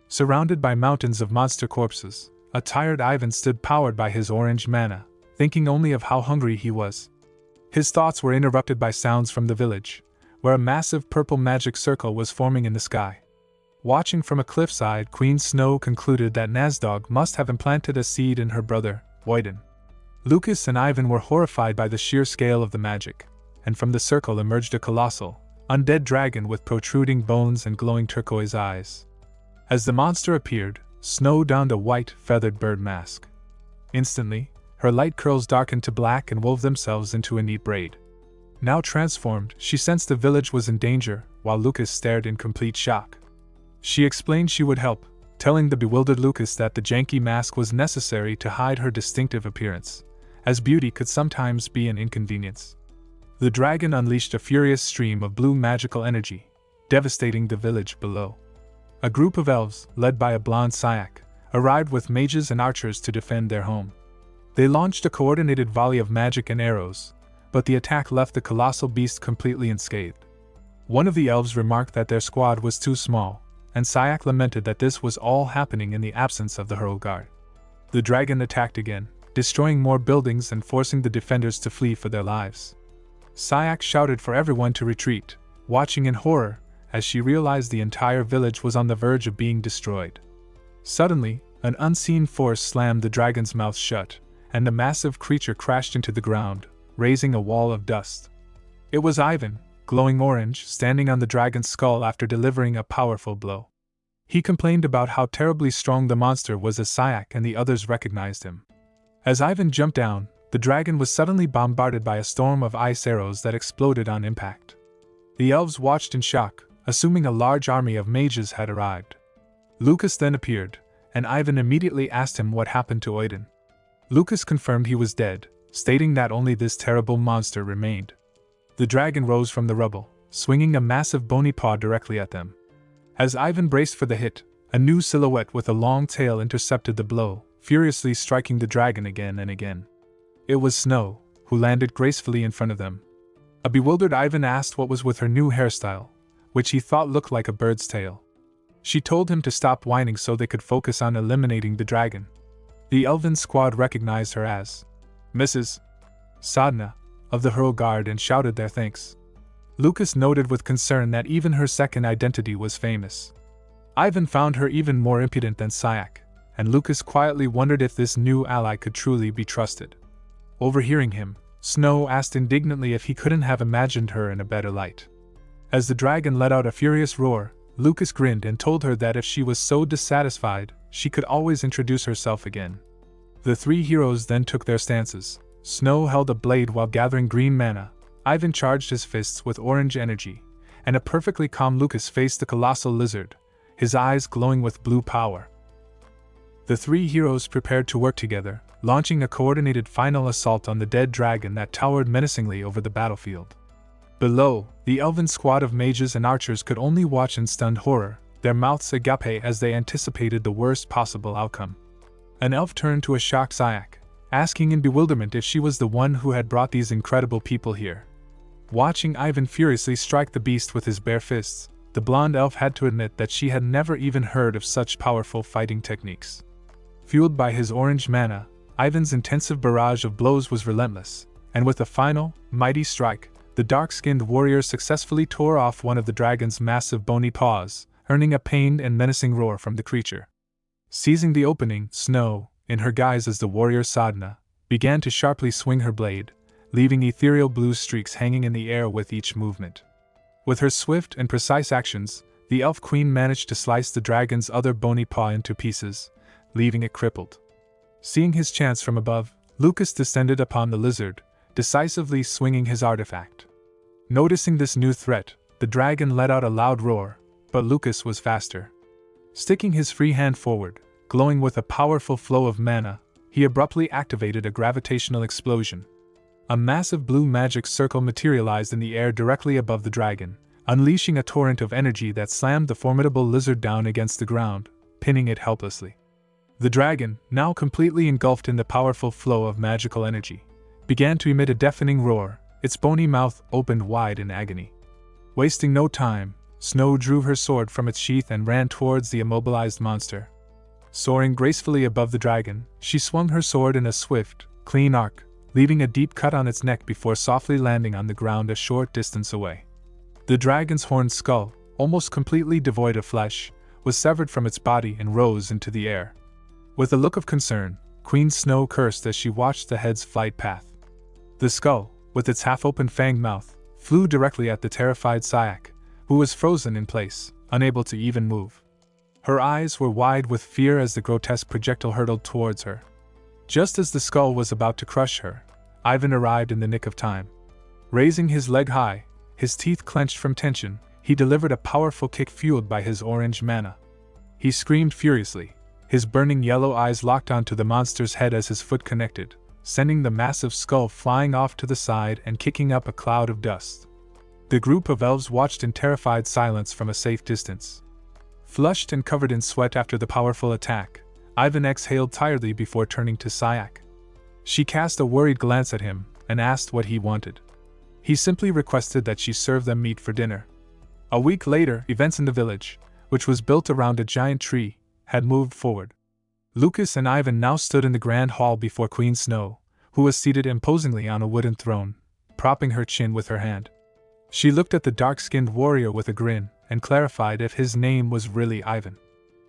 Surrounded by mountains of monster corpses, a tired Ivan stood powered by his orange mana, thinking only of how hungry he was. His thoughts were interrupted by sounds from the village, where a massive purple magic circle was forming in the sky. Watching from a cliffside, Queen Snow concluded that Nasdog must have implanted a seed in her brother, Oiden. Lucas and Ivan were horrified by the sheer scale of the magic, and from the circle emerged a colossal, undead dragon with protruding bones and glowing turquoise eyes. As the monster appeared, Snow donned a white, feathered bird mask. Instantly, her light curls darkened to black and wove themselves into a neat braid. Now transformed, she sensed the village was in danger, while Lucas stared in complete shock. She explained she would help, telling the bewildered Lucas that the janky mask was necessary to hide her distinctive appearance, as beauty could sometimes be an inconvenience. The dragon unleashed a furious stream of blue magical energy, devastating the village below. A group of elves, led by a blonde Syak, arrived with mages and archers to defend their home. They launched a coordinated volley of magic and arrows, but the attack left the colossal beast completely unscathed. One of the elves remarked that their squad was too small, and Syak lamented that this was all happening in the absence of the Hurl Guard. The dragon attacked again, destroying more buildings and forcing the defenders to flee for their lives. Syak shouted for everyone to retreat, watching in horror as she realized the entire village was on the verge of being destroyed. Suddenly, an unseen force slammed the dragon's mouth shut, and the massive creature crashed into the ground, raising a wall of dust. It was Ivan, glowing orange, standing on the dragon's skull after delivering a powerful blow. He complained about how terribly strong the monster was as Syak and the others recognized him. As Ivan jumped down, the dragon was suddenly bombarded by a storm of ice arrows that exploded on impact. The elves watched in shock, assuming a large army of mages had arrived. Lucas then appeared, and Ivan immediately asked him what happened to Oiden. Lucas confirmed he was dead, stating that only this terrible monster remained. The dragon rose from the rubble, swinging a massive bony paw directly at them. As Ivan braced for the hit, a new silhouette with a long tail intercepted the blow, furiously striking the dragon again and again. It was Snow, who landed gracefully in front of them. A bewildered Ivan asked what was with her new hairstyle, which he thought looked like a bird's tail. She told him to stop whining so they could focus on eliminating the dragon. The elven squad recognized her as Mrs. Sadhna of the Hurl Guard and shouted their thanks. Lucas noted with concern that even her second identity was famous. Ivan found her even more impudent than Syak, and Lucas quietly wondered if this new ally could truly be trusted. Overhearing him, Snow asked indignantly if he couldn't have imagined her in a better light. As the dragon let out a furious roar, Lucas grinned and told her that if she was so dissatisfied, she could always introduce herself again. The three heroes then took their stances. Snow held a blade while gathering green mana, Ivan charged his fists with orange energy, and a perfectly calm Lucas faced the colossal lizard, his eyes glowing with blue power. The three heroes prepared to work together, launching a coordinated final assault on the dead dragon that towered menacingly over the battlefield. Below, the elven squad of mages and archers could only watch in stunned horror, their mouths agape as they anticipated the worst possible outcome. An elf turned to a shocked Syak, asking in bewilderment if she was the one who had brought these incredible people here. Watching Ivan furiously strike the beast with his bare fists, the blonde elf had to admit that she had never even heard of such powerful fighting techniques. Fueled by his orange mana, Ivan's intensive barrage of blows was relentless, and with a final, mighty strike, the dark-skinned warrior successfully tore off one of the dragon's massive bony paws, earning a pained and menacing roar from the creature. Seizing the opening, Snow, in her guise as the warrior Sadhana, began to sharply swing her blade, leaving ethereal blue streaks hanging in the air with each movement. With her swift and precise actions, the elf queen managed to slice the dragon's other bony paw into pieces, leaving it crippled. Seeing his chance from above, Lucas descended upon the lizard, decisively swinging his artifact. Noticing this new threat, the dragon let out a loud roar, but Lucas was faster. Sticking his free hand forward, glowing with a powerful flow of mana, he abruptly activated a gravitational explosion. A massive blue magic circle materialized in the air directly above the dragon, unleashing a torrent of energy that slammed the formidable lizard down against the ground, pinning it helplessly. The dragon, now completely engulfed in the powerful flow of magical energy, began to emit a deafening roar, its bony mouth opened wide in agony. Wasting no time, Snow drew her sword from its sheath and ran towards the immobilized monster. Soaring gracefully above the dragon, she swung her sword in a swift, clean arc, leaving a deep cut on its neck before softly landing on the ground a short distance away. The dragon's horned skull, almost completely devoid of flesh, was severed from its body and rose into the air. With a look of concern, Queen Snow cursed as she watched the head's flight path. The skull, with its half-open fanged mouth, flew directly at the terrified Sayak, who was frozen in place, unable to even move. Her eyes were wide with fear as the grotesque projectile hurtled towards her. Just as the skull was about to crush her, Ivan arrived in the nick of time. Raising his leg high, his teeth clenched from tension, he delivered a powerful kick fueled by his orange mana. He screamed furiously, his burning yellow eyes locked onto the monster's head as his foot connected, sending the massive skull flying off to the side and kicking up a cloud of dust. The group of elves watched in terrified silence from a safe distance. Flushed and covered in sweat after the powerful attack, Ivan exhaled tiredly before turning to Sayak. She cast a worried glance at him and asked what he wanted. He simply requested that she serve them meat for dinner. A week later, events in the village, which was built around a giant tree, had moved forward. Lucas and Ivan now stood in the grand hall before Queen Snow, who was seated imposingly on a wooden throne, propping her chin with her hand. She looked at the dark-skinned warrior with a grin, and clarified if his name was really Ivan.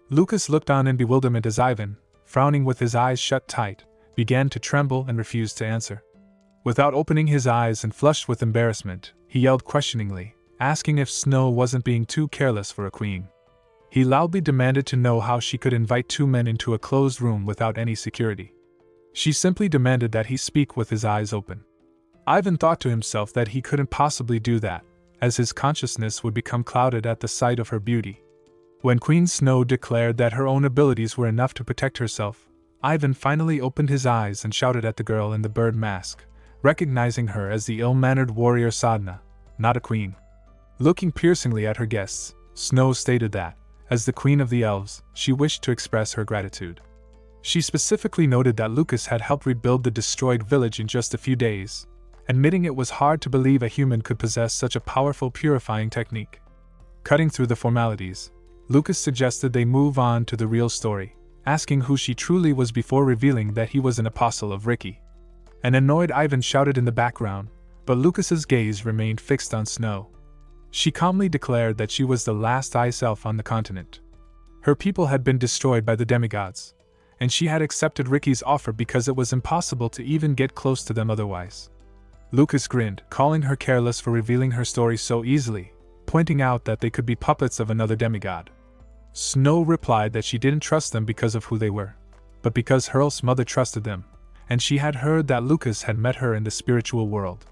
Lucas looked on in bewilderment as Ivan, frowning with his eyes shut tight, began to tremble and refused to answer. Without opening his eyes and flushed with embarrassment, he yelled questioningly, asking if Snow wasn't being too careless for a queen. He loudly demanded to know how she could invite two men into a closed room without any security. She simply demanded that he speak with his eyes open. Ivan thought to himself that he couldn't possibly do that, as his consciousness would become clouded at the sight of her beauty. When Queen Snow declared that her own abilities were enough to protect herself, Ivan finally opened his eyes and shouted at the girl in the bird mask, recognizing her as the ill-mannered warrior Sadhana, not a queen. Looking piercingly at her guests, Snow stated that, as the queen of the elves, she wished to express her gratitude. She specifically noted that Lucas had helped rebuild the destroyed village in just a few days, admitting it was hard to believe a human could possess such a powerful purifying technique. Cutting through the formalities, Lucas suggested they move on to the real story, asking who she truly was before revealing that he was an apostle of Ricky. An annoyed Ivan shouted in the background, but Lucas's gaze remained fixed on Snow. She calmly declared that she was the last ice elf on the continent. Her people had been destroyed by the demigods, and she had accepted Ricky's offer because it was impossible to even get close to them otherwise. Lucas grinned, calling her careless for revealing her story so easily, pointing out that they could be puppets of another demigod. Snow replied that she didn't trust them because of who they were, but because Hurl's mother trusted them, and she had heard that Lucas had met her in the spiritual world.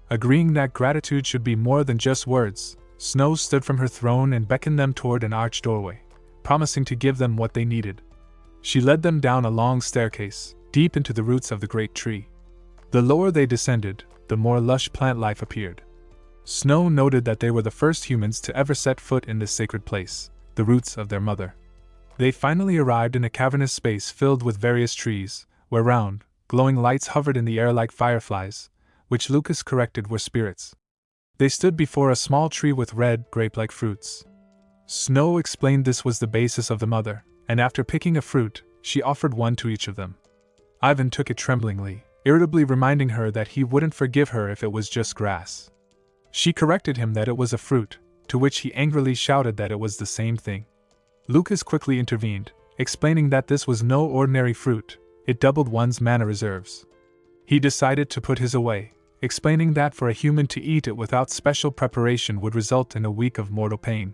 Agreeing that gratitude should be more than just words, Snow stood from her throne and beckoned them toward an arched doorway, promising to give them what they needed. She led them down a long staircase, deep into the roots of the great tree. The lower they descended, the more lush plant life appeared. Snow noted that they were the first humans to ever set foot in this sacred place, the roots of their mother. They finally arrived in a cavernous space filled with various trees, where round, glowing lights hovered in the air like fireflies, which Lucas corrected were spirits. They stood before a small tree with red, grape-like fruits. Snow explained this was the basis of the mother, and after picking a fruit, she offered one to each of them. Ivan took it tremblingly, irritably reminding her that he wouldn't forgive her if it was just grass. She corrected him that it was a fruit, to which he angrily shouted that it was the same thing. Lucas quickly intervened, explaining that this was no ordinary fruit, it doubled one's mana reserves. He decided to put his away, explaining that for a human to eat it without special preparation would result in a week of mortal pain.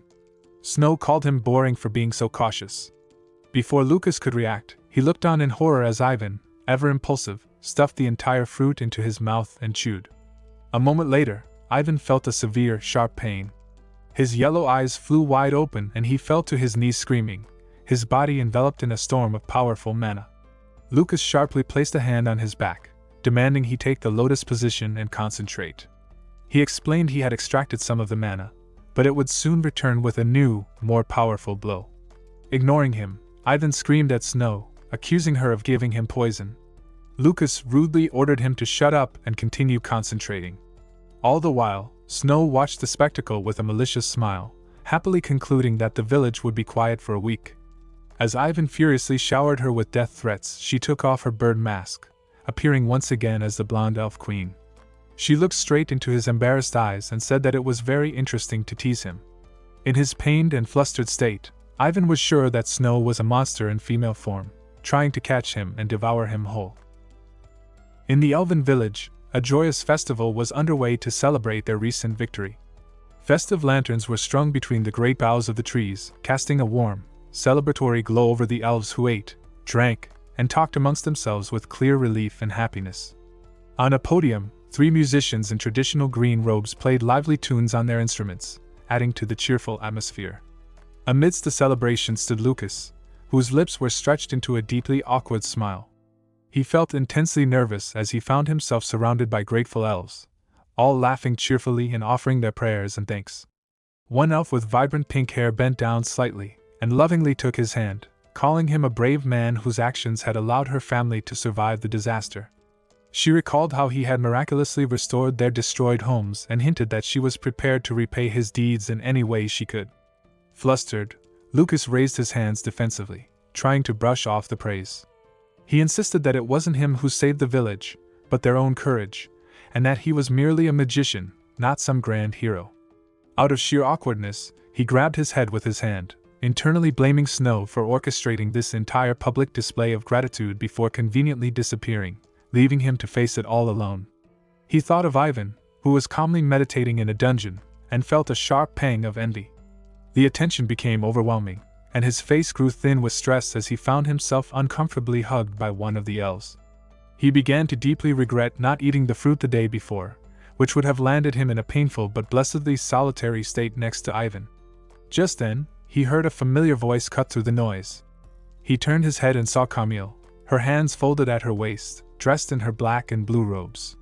Snow called him boring for being so cautious. Before Lucas could react, he looked on in horror as Ivan, ever impulsive, stuffed the entire fruit into his mouth and chewed. A moment later, Ivan felt a severe, sharp pain. His yellow eyes flew wide open and he fell to his knees screaming, his body enveloped in a storm of powerful mana. Lucas sharply placed a hand on his back, demanding he take the lotus position and concentrate. He explained he had extracted some of the mana, but it would soon return with a new, more powerful blow. Ignoring him, Ivan screamed at Snow, accusing her of giving him poison. Lucas rudely ordered him to shut up and continue concentrating. All the while, Snow watched the spectacle with a malicious smile, happily concluding that the village would be quiet for a week. As Ivan furiously showered her with death threats, she took off her bird mask, appearing once again as the blonde elf queen. She looked straight into his embarrassed eyes and said that it was very interesting to tease him. In his pained and flustered state, Ivan was sure that Snow was a monster in female form, trying to catch him and devour him whole. In the elven village, a joyous festival was underway to celebrate their recent victory. Festive lanterns were strung between the great boughs of the trees, casting a warm, celebratory glow over the elves who ate, drank, and talked amongst themselves with clear relief and happiness. On a podium, 3 musicians in traditional green robes played lively tunes on their instruments, adding to the cheerful atmosphere. Amidst the celebration stood Lucas, whose lips were stretched into a deeply awkward smile. He felt intensely nervous as he found himself surrounded by grateful elves, all laughing cheerfully and offering their prayers and thanks. One elf with vibrant pink hair bent down slightly and lovingly took his hand, calling him a brave man whose actions had allowed her family to survive the disaster. She recalled how he had miraculously restored their destroyed homes and hinted that she was prepared to repay his deeds in any way she could. Flustered, Lucas raised his hands defensively, trying to brush off the praise. He insisted that it wasn't him who saved the village, but their own courage, and that he was merely a magician, not some grand hero. Out of sheer awkwardness, he grabbed his head with his hand, internally blaming Snow for orchestrating this entire public display of gratitude before conveniently disappearing, leaving him to face it all alone. He thought of Ivan, who was calmly meditating in a dungeon, and felt a sharp pang of envy. The attention became overwhelming, and his face grew thin with stress as he found himself uncomfortably hugged by one of the elves. He began to deeply regret not eating the fruit the day before, which would have landed him in a painful but blessedly solitary state next to Ivan. Just then, he heard a familiar voice cut through the noise. He turned his head and saw Camille, her hands folded at her waist, dressed in her black and blue robes.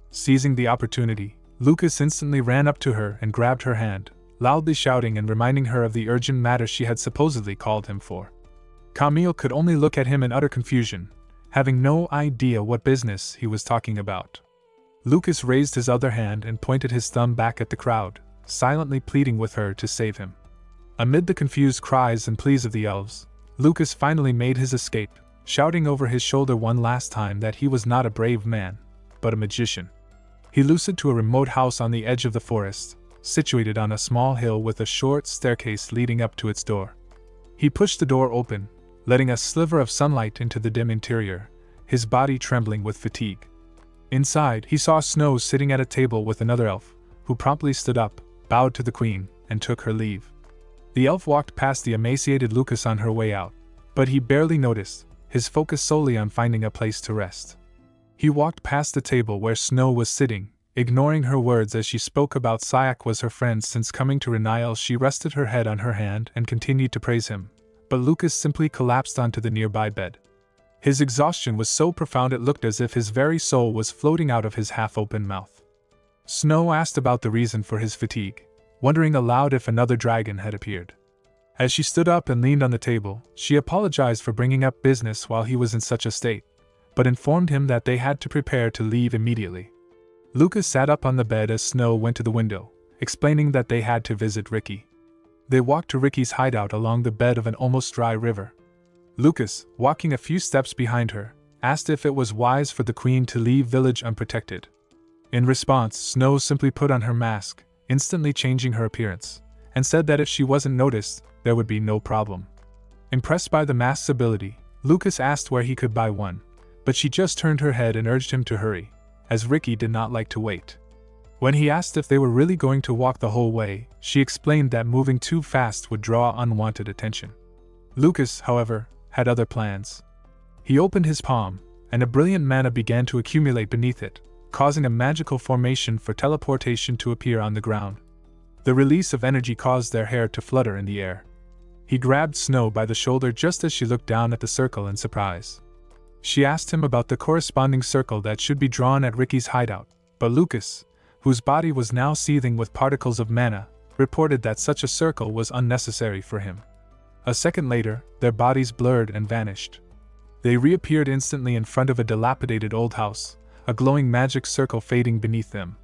Seizing the opportunity, Lucas instantly ran up to her and grabbed her hand, loudly shouting and reminding her of the urgent matter she had supposedly called him for. Camille could only look at him in utter confusion, having no idea what business he was talking about. Lucas raised his other hand and pointed his thumb back at the crowd, silently pleading with her to save him. Amid the confused cries and pleas of the elves, Lucas finally made his escape, shouting over his shoulder one last time that he was not a brave man, but a magician. He luced to a remote house on the edge of the forest, situated on a small hill with a short staircase leading up to its door. He pushed the door open, letting a sliver of sunlight into the dim interior, his body trembling with fatigue. Inside, he saw Snow sitting at a table with another elf, who promptly stood up, bowed to the queen, and took her leave. The elf walked past the emaciated Lucas on her way out, but he barely noticed, his focus solely on finding a place to rest. He walked past the table where Snow was sitting, ignoring her words as she spoke about Syak was her friend since coming to Renial. She rested her head on her hand and continued to praise him, but Lucas simply collapsed onto the nearby bed. His exhaustion was so profound it looked as if his very soul was floating out of his half-open mouth. Snow asked about the reason for his fatigue, wondering aloud if another dragon had appeared. As she stood up and leaned on the table, she apologized for bringing up business while he was in such a state, but informed him that they had to prepare to leave immediately. Lucas sat up on the bed as Snow went to the window, explaining that they had to visit Ricky. They walked to Ricky's hideout along the bed of an almost dry river. Lucas, walking a few steps behind her, asked if it was wise for the queen to leave village unprotected. In response, Snow simply put on her mask, instantly changing her appearance, and said that if she wasn't noticed, there would be no problem. Impressed by the mask's ability, Lucas asked where he could buy one, but she just turned her head and urged him to hurry, as Ricky did not like to wait. When he asked if they were really going to walk the whole way, she explained that moving too fast would draw unwanted attention. Lucas, however, had other plans. He opened his palm, and a brilliant mana began to accumulate beneath it, causing a magical formation for teleportation to appear on the ground. The release of energy caused their hair to flutter in the air. He grabbed Snow by the shoulder just as she looked down at the circle in surprise. She asked him about the corresponding circle that should be drawn at Ricky's hideout, but Lucas, whose body was now seething with particles of mana, reported that such a circle was unnecessary for him. A second later, their bodies blurred and vanished. They reappeared instantly in front of a dilapidated old house, a glowing magic circle fading beneath them.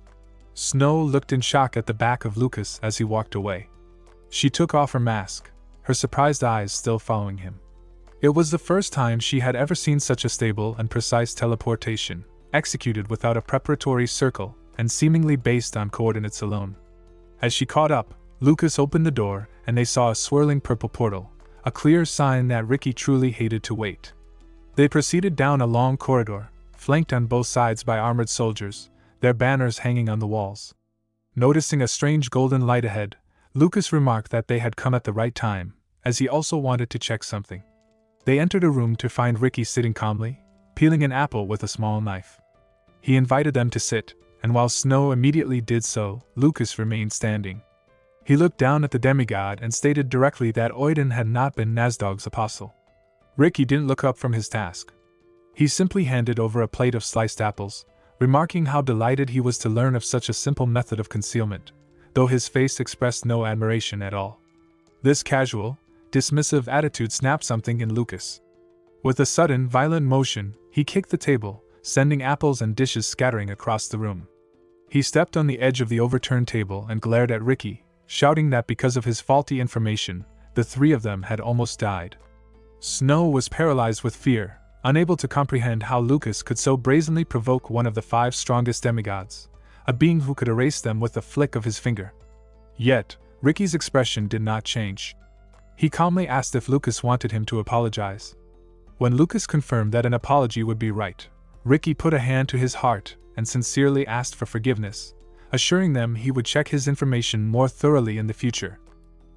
Snow looked in shock at the back of Lucas as he walked away. She took off her mask, her surprised eyes still following him. It was the first time she had ever seen such a stable and precise teleportation, executed without a preparatory circle, and seemingly based on coordinates alone. As she caught up, Lucas opened the door, and they saw a swirling purple portal, a clear sign that Ricky truly hated to wait. They proceeded down a long corridor, flanked on both sides by armored soldiers, their banners hanging on the walls. Noticing a strange golden light ahead, Lucas remarked that they had come at the right time, as he also wanted to check something. They entered a room to find Ricky sitting calmly, peeling an apple with a small knife. He invited them to sit, and while Snow immediately did so, Lucas remained standing. He looked down at the demigod and stated directly that Oiden had not been Nasdog's apostle. Ricky didn't look up from his task. He simply handed over a plate of sliced apples, remarking how delighted he was to learn of such a simple method of concealment, though his face expressed no admiration at all. This casual, dismissive attitude snapped something in Lucas. With a sudden, violent motion, he kicked the table, sending apples and dishes scattering across the room. He stepped on the edge of the overturned table and glared at Ricky, shouting that because of his faulty information, the three of them had almost died. Snow was paralyzed with fear, unable to comprehend how Lucas could so brazenly provoke one of the 5 strongest demigods, a being who could erase them with a flick of his finger. Yet, Ricky's expression did not change. He calmly asked if Lucas wanted him to apologize. When Lucas confirmed that an apology would be right, Ricky put a hand to his heart and sincerely asked for forgiveness, assuring them he would check his information more thoroughly in the future.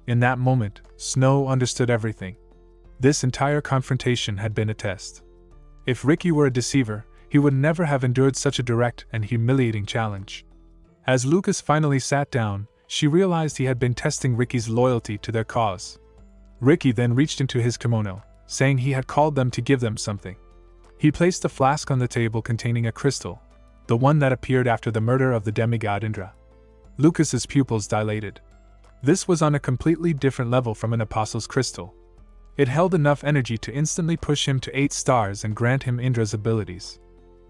In that moment, Snow understood everything. This entire confrontation had been a test. If Ricky were a deceiver, he would never have endured such a direct and humiliating challenge. As Lucas finally sat down, she realized he had been testing Ricky's loyalty to their cause. Ricky then reached into his kimono, saying he had called them to give them something. He placed a flask on the table containing a crystal, the one that appeared after the murder of the demigod Indra. Lucas's pupils dilated. This was on a completely different level from an apostle's crystal. It held enough energy to instantly push him to 8 stars and grant him Indra's abilities.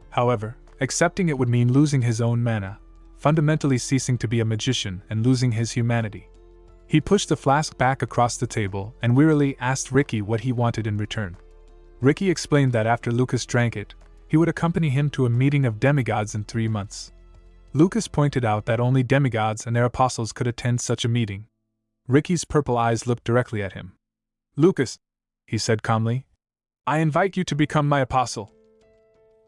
However, accepting it would mean losing his own mana, fundamentally ceasing to be a magician and losing his humanity. He pushed the flask back across the table and wearily asked Ricky what he wanted in return. Ricky explained that after Lucas drank it, he would accompany him to a meeting of demigods in 3 months. Lucas pointed out that only demigods and their apostles could attend such a meeting. Ricky's purple eyes looked directly at him. "Lucas," he said calmly, "I invite you to become my apostle."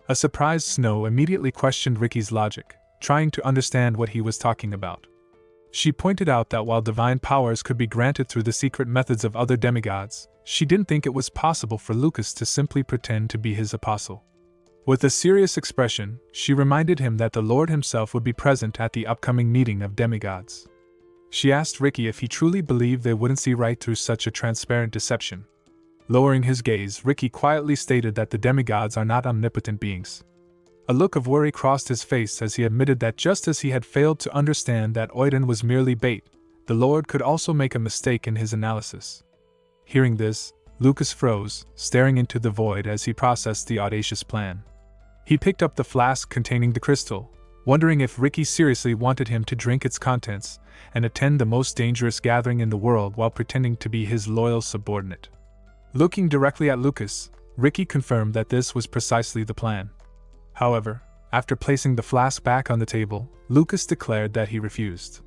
A surprised Snow immediately questioned Ricky's logic, trying to understand what he was talking about. She pointed out that while divine powers could be granted through the secret methods of other demigods, she didn't think it was possible for Lucas to simply pretend to be his apostle. With a serious expression, she reminded him that the Lord himself would be present at the upcoming meeting of demigods. She asked Ricky if he truly believed they wouldn't see right through such a transparent deception. Lowering his gaze, Ricky quietly stated that the demigods are not omnipotent beings. A look of worry crossed his face as he admitted that just as he had failed to understand that Oiden was merely bait, the Lord could also make a mistake in his analysis. Hearing this, Lucas froze, staring into the void as he processed the audacious plan. He picked up the flask containing the crystal, wondering if Ricky seriously wanted him to drink its contents and attend the most dangerous gathering in the world while pretending to be his loyal subordinate. Looking directly at Lucas, Ricky confirmed that this was precisely the plan. However, after placing the flask back on the table, Lucas declared that he refused.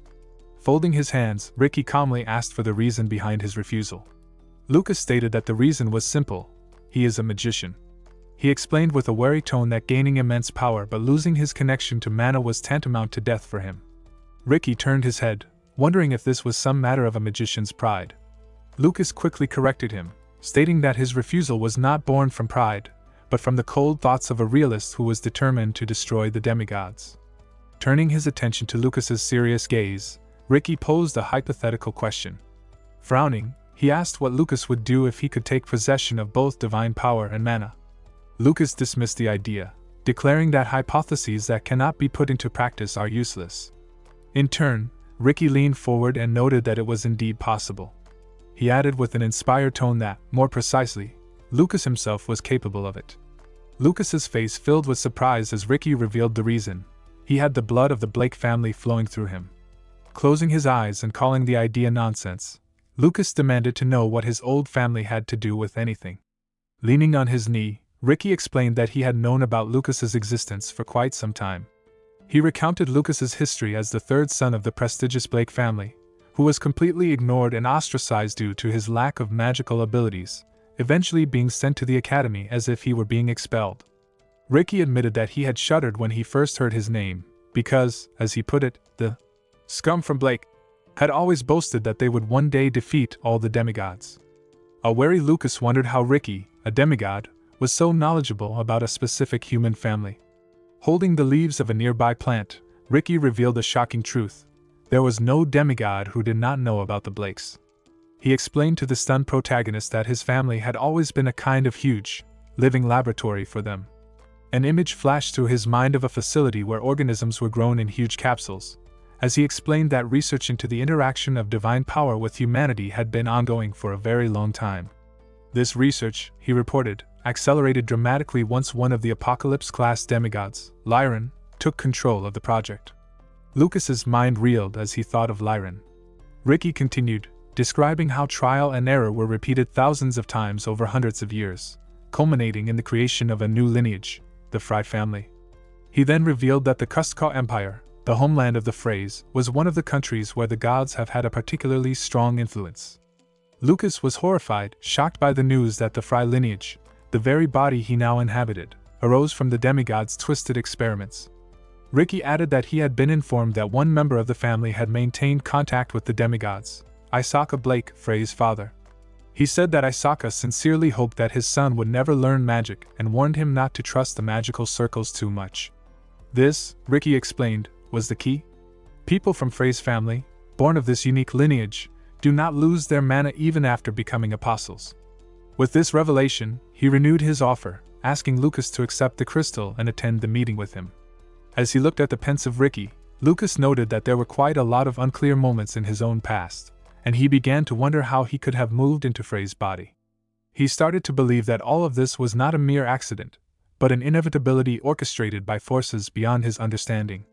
Folding his hands, Ricky calmly asked for the reason behind his refusal. Lucas stated that the reason was simple: he is a magician. He explained with a wary tone that gaining immense power but losing his connection to mana was tantamount to death for him. Ricky turned his head, wondering if this was some matter of a magician's pride. Lucas quickly corrected him, stating that his refusal was not born from pride, but from the cold thoughts of a realist who was determined to destroy the demigods. Turning his attention to Lucas's serious gaze, Ricky posed a hypothetical question. Frowning, he asked what Lucas would do if he could take possession of both divine power and mana. Lucas dismissed the idea, declaring that hypotheses that cannot be put into practice are useless. In turn, Ricky leaned forward and noted that it was indeed possible. He added with an inspired tone that, more precisely, Lucas himself was capable of it. Lucas's face filled with surprise as Ricky revealed the reason: he had the blood of the Blake family flowing through him. Closing his eyes and calling the idea nonsense, Lucas demanded to know what his old family had to do with anything. Leaning on his knee, Ricky explained that he had known about Lucas's existence for quite some time. He recounted Lucas's history as the third son of the prestigious Blake family, who was completely ignored and ostracized due to his lack of magical abilities, eventually being sent to the academy as if he were being expelled. Ricky admitted that he had shuddered when he first heard his name, because, as he put it, the scum from Blake had always boasted that they would one day defeat all the demigods. A wary Lucas wondered how Ricky, a demigod, was so knowledgeable about a specific human family. Holding the leaves of a nearby plant, Ricky revealed a shocking truth: there was no demigod who did not know about the Blakes. He explained to the stunned protagonist that his family had always been a kind of huge, living laboratory for them. An image flashed through his mind of a facility where organisms were grown in huge capsules, as he explained that research into the interaction of divine power with humanity had been ongoing for a very long time. This research, he reported, accelerated dramatically once one of the Apocalypse-class demigods, Lyran, took control of the project. Lucas's mind reeled as he thought of Lyran. Ricky continued, describing how trial and error were repeated thousands of times over hundreds of years, culminating in the creation of a new lineage, the Frey family. He then revealed that the Cuscaw Empire, the homeland of the Freys, was one of the countries where the gods have had a particularly strong influence. Lucas was horrified, shocked by the news that the Frey lineage, the very body he now inhabited, arose from the demigods' twisted experiments. Ricky added that he had been informed that one member of the family had maintained contact with the demigods, Isaka Blake, Frey's father. He said that Isaka sincerely hoped that his son would never learn magic and warned him not to trust the magical circles too much. This, Ricky explained, was the key. People from Frey's family, born of this unique lineage, do not lose their mana even after becoming apostles. With this revelation, he renewed his offer, asking Lucas to accept the crystal and attend the meeting with him. As he looked at the pensive Ricky, Lucas noted that there were quite a lot of unclear moments in his own past, and he began to wonder how he could have moved into Frey's body. He started to believe that all of this was not a mere accident, but an inevitability orchestrated by forces beyond his understanding.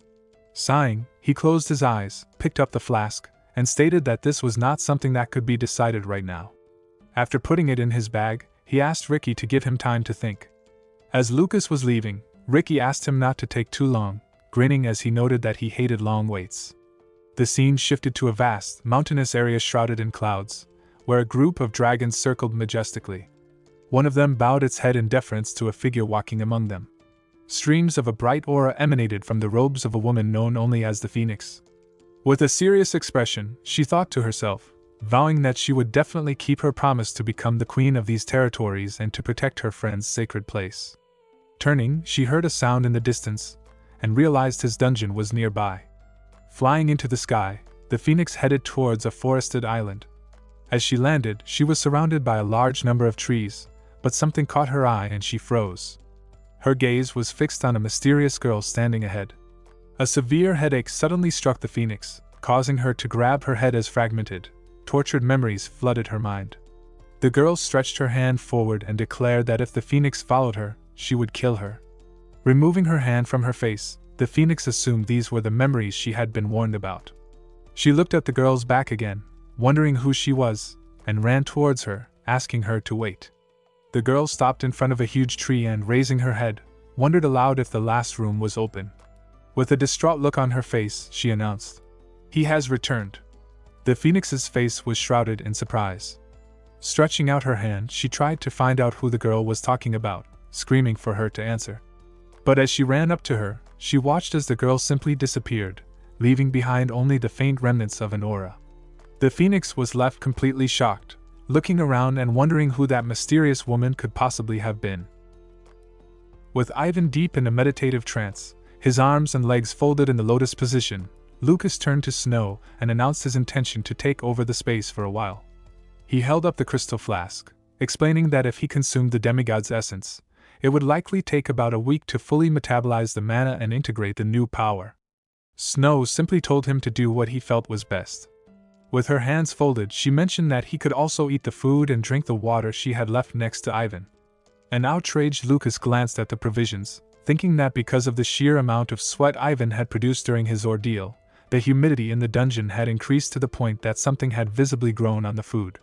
Sighing, he closed his eyes, picked up the flask, and stated that this was not something that could be decided right now. After putting it in his bag, he asked Ricky to give him time to think. As Lucas was leaving, Ricky asked him not to take too long, grinning as he noted that he hated long waits. The scene shifted to a vast, mountainous area shrouded in clouds, where a group of dragons circled majestically. One of them bowed its head in deference to a figure walking among them. Streams of a bright aura emanated from the robes of a woman known only as the Phoenix. With a serious expression, she thought to herself, vowing that she would definitely keep her promise to become the queen of these territories and to protect her friend's sacred place. Turning, she heard a sound in the distance, and realized his dungeon was nearby. Flying into the sky, the Phoenix headed towards a forested island. As she landed, she was surrounded by a large number of trees, but something caught her eye and she froze. Her gaze was fixed on a mysterious girl standing ahead. A severe headache suddenly struck the Phoenix, causing her to grab her head as fragmented, tortured memories flooded her mind. The girl stretched her hand forward and declared that if the phoenix followed her, she would kill her. Removing her hand from her face, the phoenix assumed these were the memories she had been warned about. She looked at the girl's back again, wondering who she was, and ran towards her, asking her to wait. The girl stopped in front of a huge tree and, raising her head, wondered aloud if the last room was open. With a distraught look on her face, she announced, "He has returned." The phoenix's face was shrouded in surprise. Stretching out her hand, she tried to find out who the girl was talking about, screaming for her to answer. But as she ran up to her, she watched as the girl simply disappeared, leaving behind only the faint remnants of an aura. The phoenix was left completely shocked, looking around and wondering who that mysterious woman could possibly have been. With Ivan deep in a meditative trance, his arms and legs folded in the lotus position, Lucas turned to Snow and announced his intention to take over the space for a while. He held up the crystal flask, explaining that if he consumed the demigod's essence, it would likely take about a week to fully metabolize the mana and integrate the new power. Snow simply told him to do what he felt was best. With her hands folded, she mentioned that he could also eat the food and drink the water she had left next to Ivan. An outraged Lucas glanced at the provisions, thinking that because of the sheer amount of sweat Ivan had produced during his ordeal, the humidity in the dungeon had increased to the point that something had visibly grown on the food.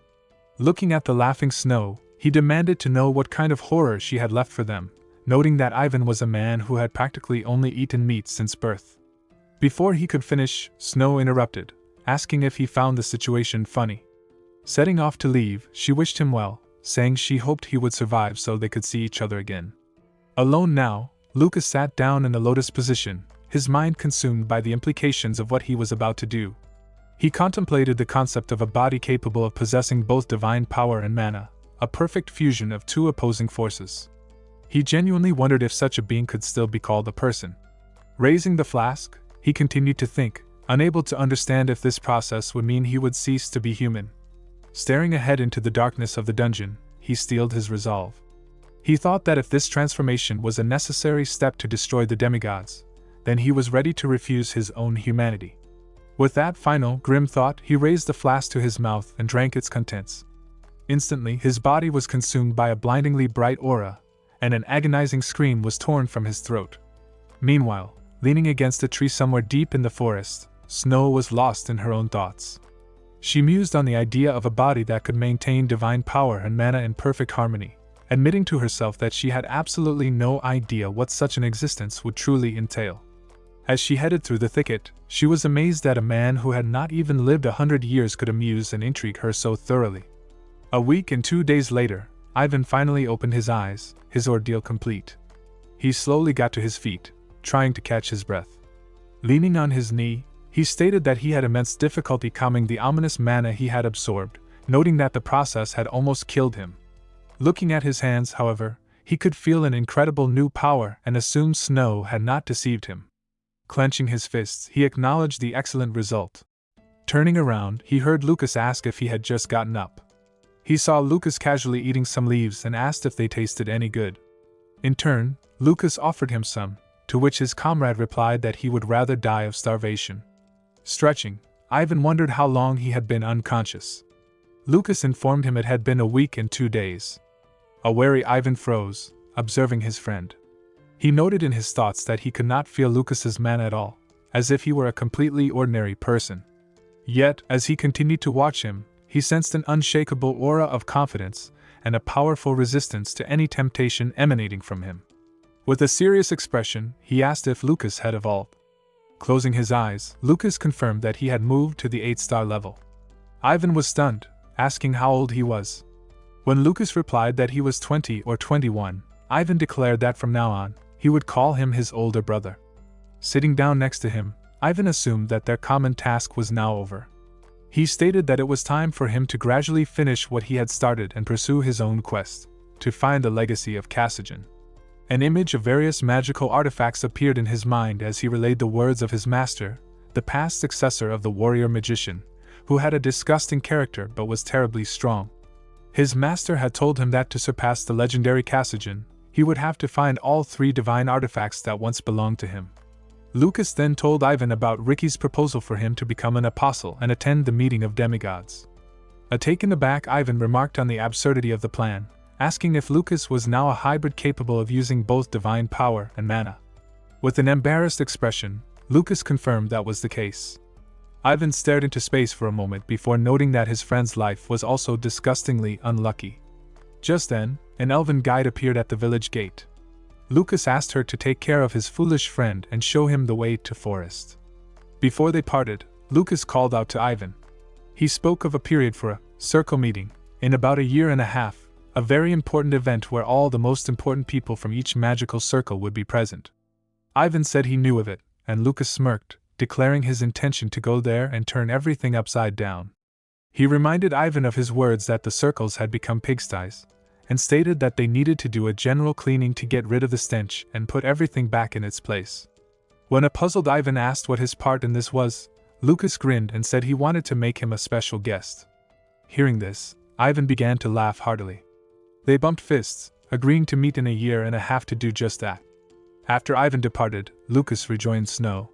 Looking at the laughing Snow, he demanded to know what kind of horror she had left for them, noting that Ivan was a man who had practically only eaten meat since birth. Before he could finish, Snow interrupted, asking if he found the situation funny. Setting off to leave, she wished him well, saying she hoped he would survive so they could see each other again. Alone now, Lucas sat down in the lotus position, his mind consumed by the implications of what he was about to do. He contemplated the concept of a body capable of possessing both divine power and mana, a perfect fusion of two opposing forces. He genuinely wondered if such a being could still be called a person. Raising the flask, he continued to think, unable to understand if this process would mean he would cease to be human. Staring ahead into the darkness of the dungeon, he steeled his resolve. He thought that if this transformation was a necessary step to destroy the demigods, then he was ready to refuse his own humanity. With that final, grim thought, he raised the flask to his mouth and drank its contents. Instantly, his body was consumed by a blindingly bright aura, and an agonizing scream was torn from his throat. Meanwhile, leaning against a tree somewhere deep in the forest, Snow was lost in her own thoughts. She mused on the idea of a body that could maintain divine power and mana in perfect harmony, admitting to herself that she had absolutely no idea what such an existence would truly entail. As she headed through the thicket, she was amazed that a man who had not even lived 100 years could amuse and intrigue her so thoroughly. A week and 2 days later, Ivan finally opened his eyes, his ordeal complete. He slowly got to his feet, trying to catch his breath. Leaning on his knee, he stated that he had immense difficulty calming the ominous mana he had absorbed, noting that the process had almost killed him. Looking at his hands, however, he could feel an incredible new power and assumed Snow had not deceived him. Clenching his fists, he acknowledged the excellent result. Turning around, he heard Lucas ask if he had just gotten up. He saw Lucas casually eating some leaves and asked if they tasted any good. In turn, Lucas offered him some, to which his comrade replied that he would rather die of starvation. Stretching, Ivan wondered how long he had been unconscious. Lucas informed him it had been a week and 2 days. A wary Ivan froze, observing his friend. He noted in his thoughts that he could not feel Lucas's mana at all, as if he were a completely ordinary person. Yet, as he continued to watch him, he sensed an unshakable aura of confidence and a powerful resistance to any temptation emanating from him. With a serious expression, he asked if Lucas had evolved. Closing his eyes, Lucas confirmed that he had moved to the 8-star level. Ivan was stunned, asking how old he was. When Lucas replied that he was 20 or 21, Ivan declared that from now on, he would call him his older brother. Sitting down next to him, Ivan assumed that their common task was now over. He stated that it was time for him to gradually finish what he had started and pursue his own quest, to find the legacy of Cassigen. An image of various magical artifacts appeared in his mind as he relayed the words of his master, the past successor of the warrior magician, who had a disgusting character but was terribly strong. His master had told him that to surpass the legendary Cassigen, he would have to find all 3 divine artifacts that once belonged to him. Lucas then told Ivan about Ricky's proposal for him to become an apostle and attend the meeting of demigods. A taken aback Ivan remarked on the absurdity of the plan, asking if Lucas was now a hybrid capable of using both divine power and mana. With an embarrassed expression, Lucas confirmed that was the case. Ivan stared into space for a moment before noting that his friend's life was also disgustingly unlucky. Just then, an elven guide appeared at the village gate. Lucas asked her to take care of his foolish friend and show him the way to forest. Before they parted, Lucas called out to Ivan. He spoke of a period for a circle meeting, in about a year and a half, a very important event where all the most important people from each magical circle would be present. Ivan said he knew of it, and Lucas smirked, declaring his intention to go there and turn everything upside down. He reminded Ivan of his words that the circles had become pigsties, and stated that they needed to do a general cleaning to get rid of the stench and put everything back in its place. When a puzzled Ivan asked what his part in this was, Lucas grinned and said he wanted to make him a special guest. Hearing this, Ivan began to laugh heartily. They bumped fists, agreeing to meet in a year and a half to do just that. After Ivan departed, Lucas rejoined Snow.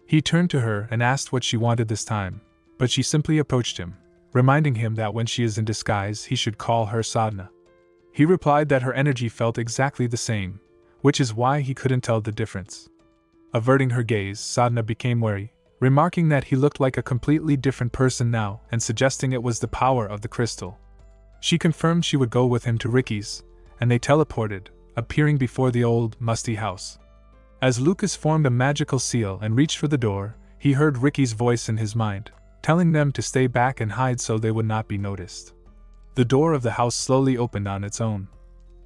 He turned to her and asked what she wanted this time, but she simply approached him, reminding him that when she is in disguise he should call her Sadhana. He replied that her energy felt exactly the same, which is why he couldn't tell the difference. Averting her gaze, Sadhana became wary, remarking that he looked like a completely different person now and suggesting it was the power of the crystal. She confirmed she would go with him to Ricky's, and they teleported, appearing before the old, musty house. As Lucas formed a magical seal and reached for the door, he heard Ricky's voice in his mind, telling them to stay back and hide so they would not be noticed. The door of the house slowly opened on its own.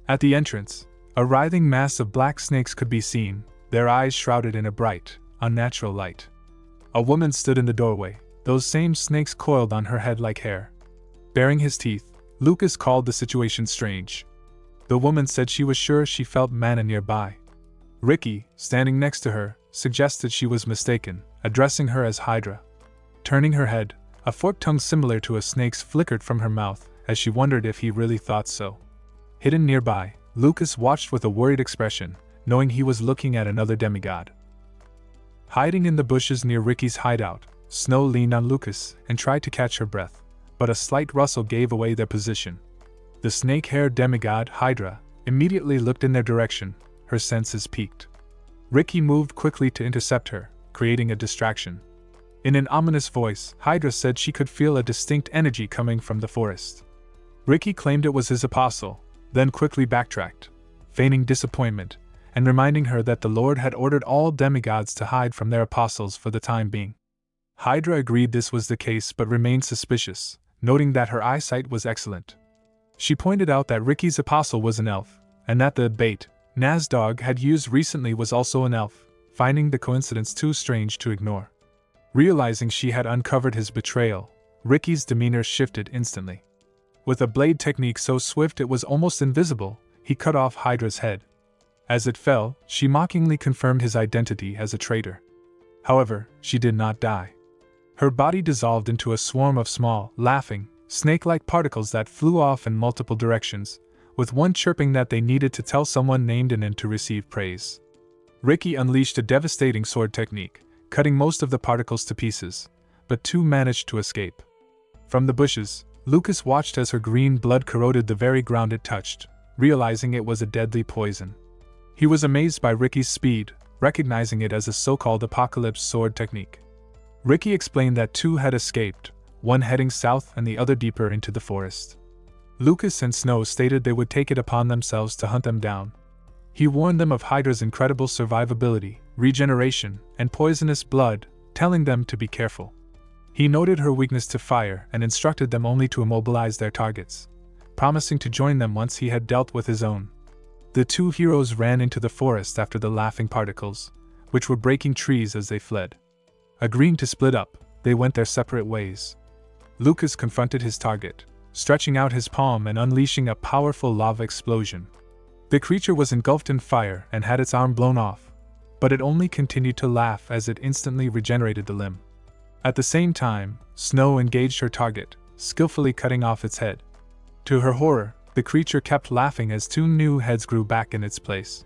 At the entrance, a writhing mass of black snakes could be seen, their eyes shrouded in a bright, unnatural light. A woman stood in the doorway, those same snakes coiled on her head like hair. Baring his teeth, Lucas called the situation strange. The woman said she was sure she felt mana nearby. Ricky, standing next to her, suggested she was mistaken, addressing her as Hydra. Turning her head, a forked tongue similar to a snake's flickered from her mouth, as she wondered if he really thought so. Hidden nearby, Lucas watched with a worried expression, knowing he was looking at another demigod. Hiding in the bushes near Ricky's hideout, Snow leaned on Lucas and tried to catch her breath, but a slight rustle gave away their position. The snake-haired demigod, Hydra, immediately looked in their direction, her senses piqued. Ricky moved quickly to intercept her, creating a distraction. In an ominous voice, Hydra said she could feel a distinct energy coming from the forest. Ricky claimed it was his apostle, then quickly backtracked, feigning disappointment, and reminding her that the Lord had ordered all demigods to hide from their apostles for the time being. Hydra agreed this was the case but remained suspicious, noting that her eyesight was excellent. She pointed out that Ricky's apostle was an elf, and that the bait Nazdog had used recently was also an elf, finding the coincidence too strange to ignore. Realizing she had uncovered his betrayal, Ricky's demeanor shifted instantly. With a blade technique so swift it was almost invisible, he cut off Hydra's head. As it fell, she mockingly confirmed his identity as a traitor. However, she did not die. Her body dissolved into a swarm of small, laughing, snake-like particles that flew off in multiple directions, with one chirping that they needed to tell someone named in to receive praise. Ricky unleashed a devastating sword technique, cutting most of the particles to pieces, but two managed to escape. From the bushes, Lucas watched as her green blood corroded the very ground it touched, realizing it was a deadly poison. He was amazed by Ricky's speed, recognizing it as a so-called apocalypse sword technique. Ricky explained that two had escaped, one heading south and the other deeper into the forest. Lucas and Snow stated they would take it upon themselves to hunt them down. He warned them of Hydra's incredible survivability, regeneration, and poisonous blood, telling them to be careful. He noted her weakness to fire and instructed them only to immobilize their targets, promising to join them once he had dealt with his own. The two heroes ran into the forest after the laughing particles, which were breaking trees as they fled. Agreeing to split up, they went their separate ways. Lucas confronted his target, stretching out his palm and unleashing a powerful lava explosion. The creature was engulfed in fire and had its arm blown off, but it only continued to laugh as it instantly regenerated the limb. At the same time, Snow engaged her target, skillfully cutting off its head. To her horror, the creature kept laughing as two new heads grew back in its place.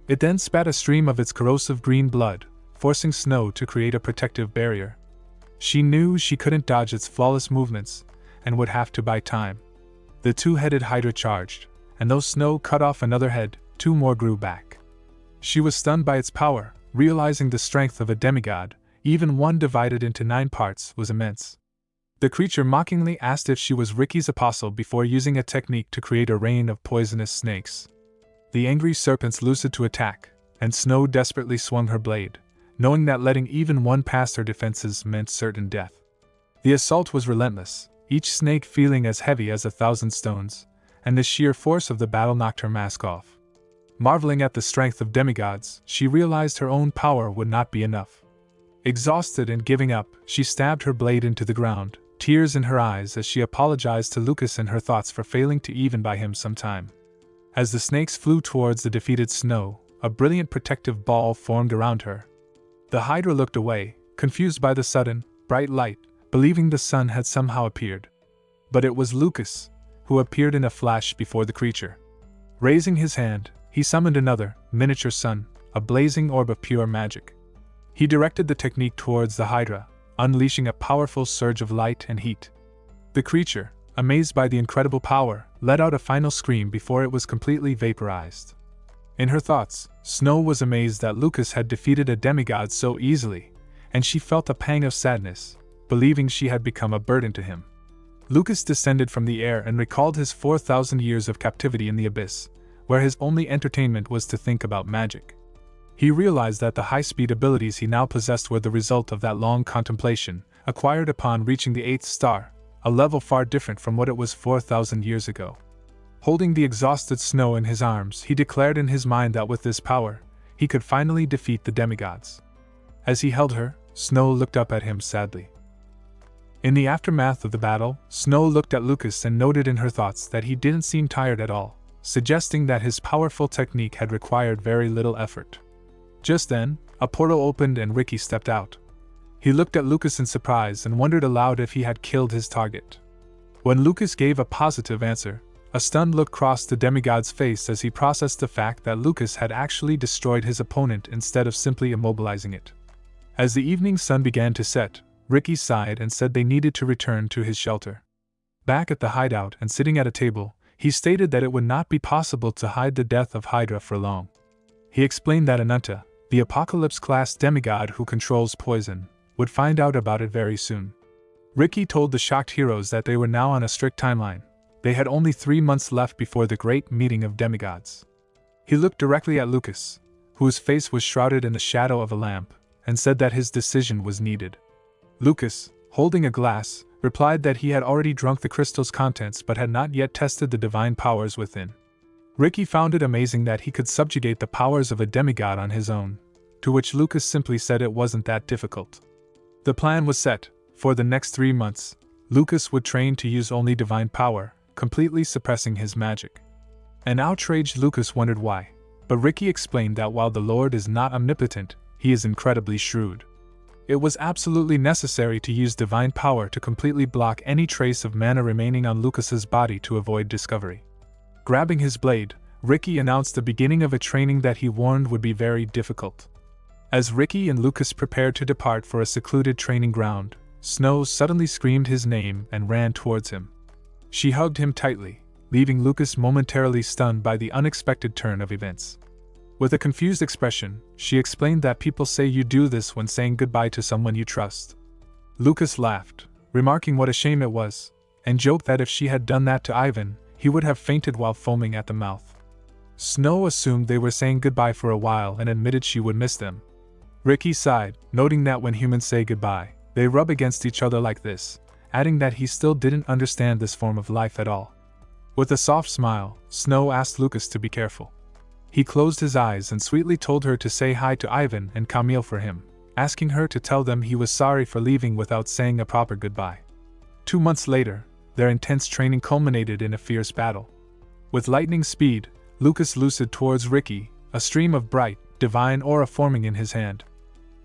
It then spat a stream of its corrosive green blood, forcing Snow to create a protective barrier. She knew she couldn't dodge its flawless movements, and would have to buy time. The two-headed Hydra charged, and though Snow cut off another head, 2 more grew back. She was stunned by its power, realizing the strength of a demigod. Even one divided into 9 parts was immense. The creature mockingly asked if she was Ricky's apostle before using a technique to create a rain of poisonous snakes. The angry serpents loosened to attack, and Snow desperately swung her blade, knowing that letting even one past her defenses meant certain death. The assault was relentless, each snake feeling as heavy as 1,000 stones, and the sheer force of the battle knocked her mask off. Marveling at the strength of demigods, she realized her own power would not be enough. Exhausted and giving up, she stabbed her blade into the ground, tears in her eyes as she apologized to Lucas in her thoughts for failing to even buy him some time. As the snakes flew towards the defeated Snow, a brilliant protective ball formed around her. The Hydra looked away, confused by the sudden, bright light, believing the sun had somehow appeared. But it was Lucas, who appeared in a flash before the creature. Raising his hand, he summoned another, miniature sun, a blazing orb of pure magic. He directed the technique towards the Hydra, unleashing a powerful surge of light and heat. The creature, amazed by the incredible power, let out a final scream before it was completely vaporized. In her thoughts, Snow was amazed that Lucas had defeated a demigod so easily, and she felt a pang of sadness, believing she had become a burden to him. Lucas descended from the air and recalled his 4,000 years of captivity in the abyss, where his only entertainment was to think about magic. He realized that the high-speed abilities he now possessed were the result of that long contemplation, acquired upon reaching the 8th star, a level far different from what it was 4,000 years ago. Holding the exhausted Snow in his arms, he declared in his mind that with this power, he could finally defeat the demigods. As he held her, Snow looked up at him sadly. In the aftermath of the battle, Snow looked at Lucas and noted in her thoughts that he didn't seem tired at all, suggesting that his powerful technique had required very little effort. Just then, a portal opened and Ricky stepped out. He looked at Lucas in surprise and wondered aloud if he had killed his target. When Lucas gave a positive answer, a stunned look crossed the demigod's face as he processed the fact that Lucas had actually destroyed his opponent instead of simply immobilizing it. As the evening sun began to set, Ricky sighed and said they needed to return to his shelter. Back at the hideout and sitting at a table, he stated that it would not be possible to hide the death of Hydra for long. He explained that Ananta, the Apocalypse-class demigod who controls poison, would find out about it very soon. Ricky told the shocked heroes that they were now on a strict timeline. They had only 3 months left before the great meeting of demigods. He looked directly at Lucas, whose face was shrouded in the shadow of a lamp, and said that his decision was needed. Lucas, holding a glass, replied that he had already drunk the crystal's contents but had not yet tested the divine powers within. Ricky found it amazing that he could subjugate the powers of a demigod on his own, to which Lucas simply said it wasn't that difficult. The plan was set. For the next 3 months, Lucas would train to use only divine power, completely suppressing his magic. An outraged Lucas wondered why, but Ricky explained that while the Lord is not omnipotent, he is incredibly shrewd. It was absolutely necessary to use divine power to completely block any trace of mana remaining on Lucas's body to avoid discovery. Grabbing his blade, Ricky announced the beginning of a training that he warned would be very difficult. As Ricky and Lucas prepared to depart for a secluded training ground, Snow suddenly screamed his name and ran towards him. She hugged him tightly, leaving Lucas momentarily stunned by the unexpected turn of events. With a confused expression, she explained that people say you do this when saying goodbye to someone you trust. Lucas laughed, remarking what a shame it was, and joked that if she had done that to Ivan, he would have fainted while foaming at the mouth. Snow assumed they were saying goodbye for a while and admitted she would miss them. Ricky sighed, noting that when humans say goodbye, they rub against each other like this, adding that he still didn't understand this form of life at all. With a soft smile, Snow asked Lucas to be careful. He closed his eyes and sweetly told her to say hi to Ivan and Camille for him, asking her to tell them he was sorry for leaving without saying a proper goodbye. 2 months later, their intense training culminated in a fierce battle. With lightning speed, Lucas lucid towards Ricky, a stream of bright, divine aura forming in his hand.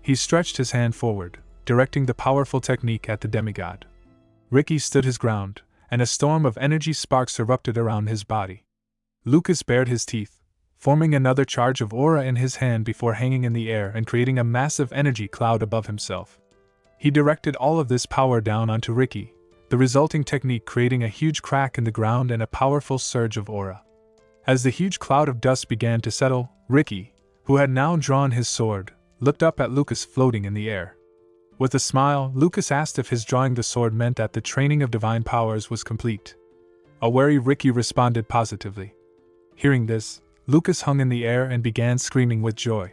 He stretched his hand forward, directing the powerful technique at the demigod. Ricky stood his ground, and a storm of energy sparks erupted around his body. Lucas bared his teeth, forming another charge of aura in his hand before hanging in the air and creating a massive energy cloud above himself. He directed all of this power down onto Ricky, the resulting technique creating a huge crack in the ground and a powerful surge of aura. As the huge cloud of dust began to settle, Ricky, who had now drawn his sword, looked up at Lucas floating in the air. With a smile, Lucas asked if his drawing the sword meant that the training of divine powers was complete. A wary Ricky responded positively. Hearing this, Lucas hung in the air and began screaming with joy.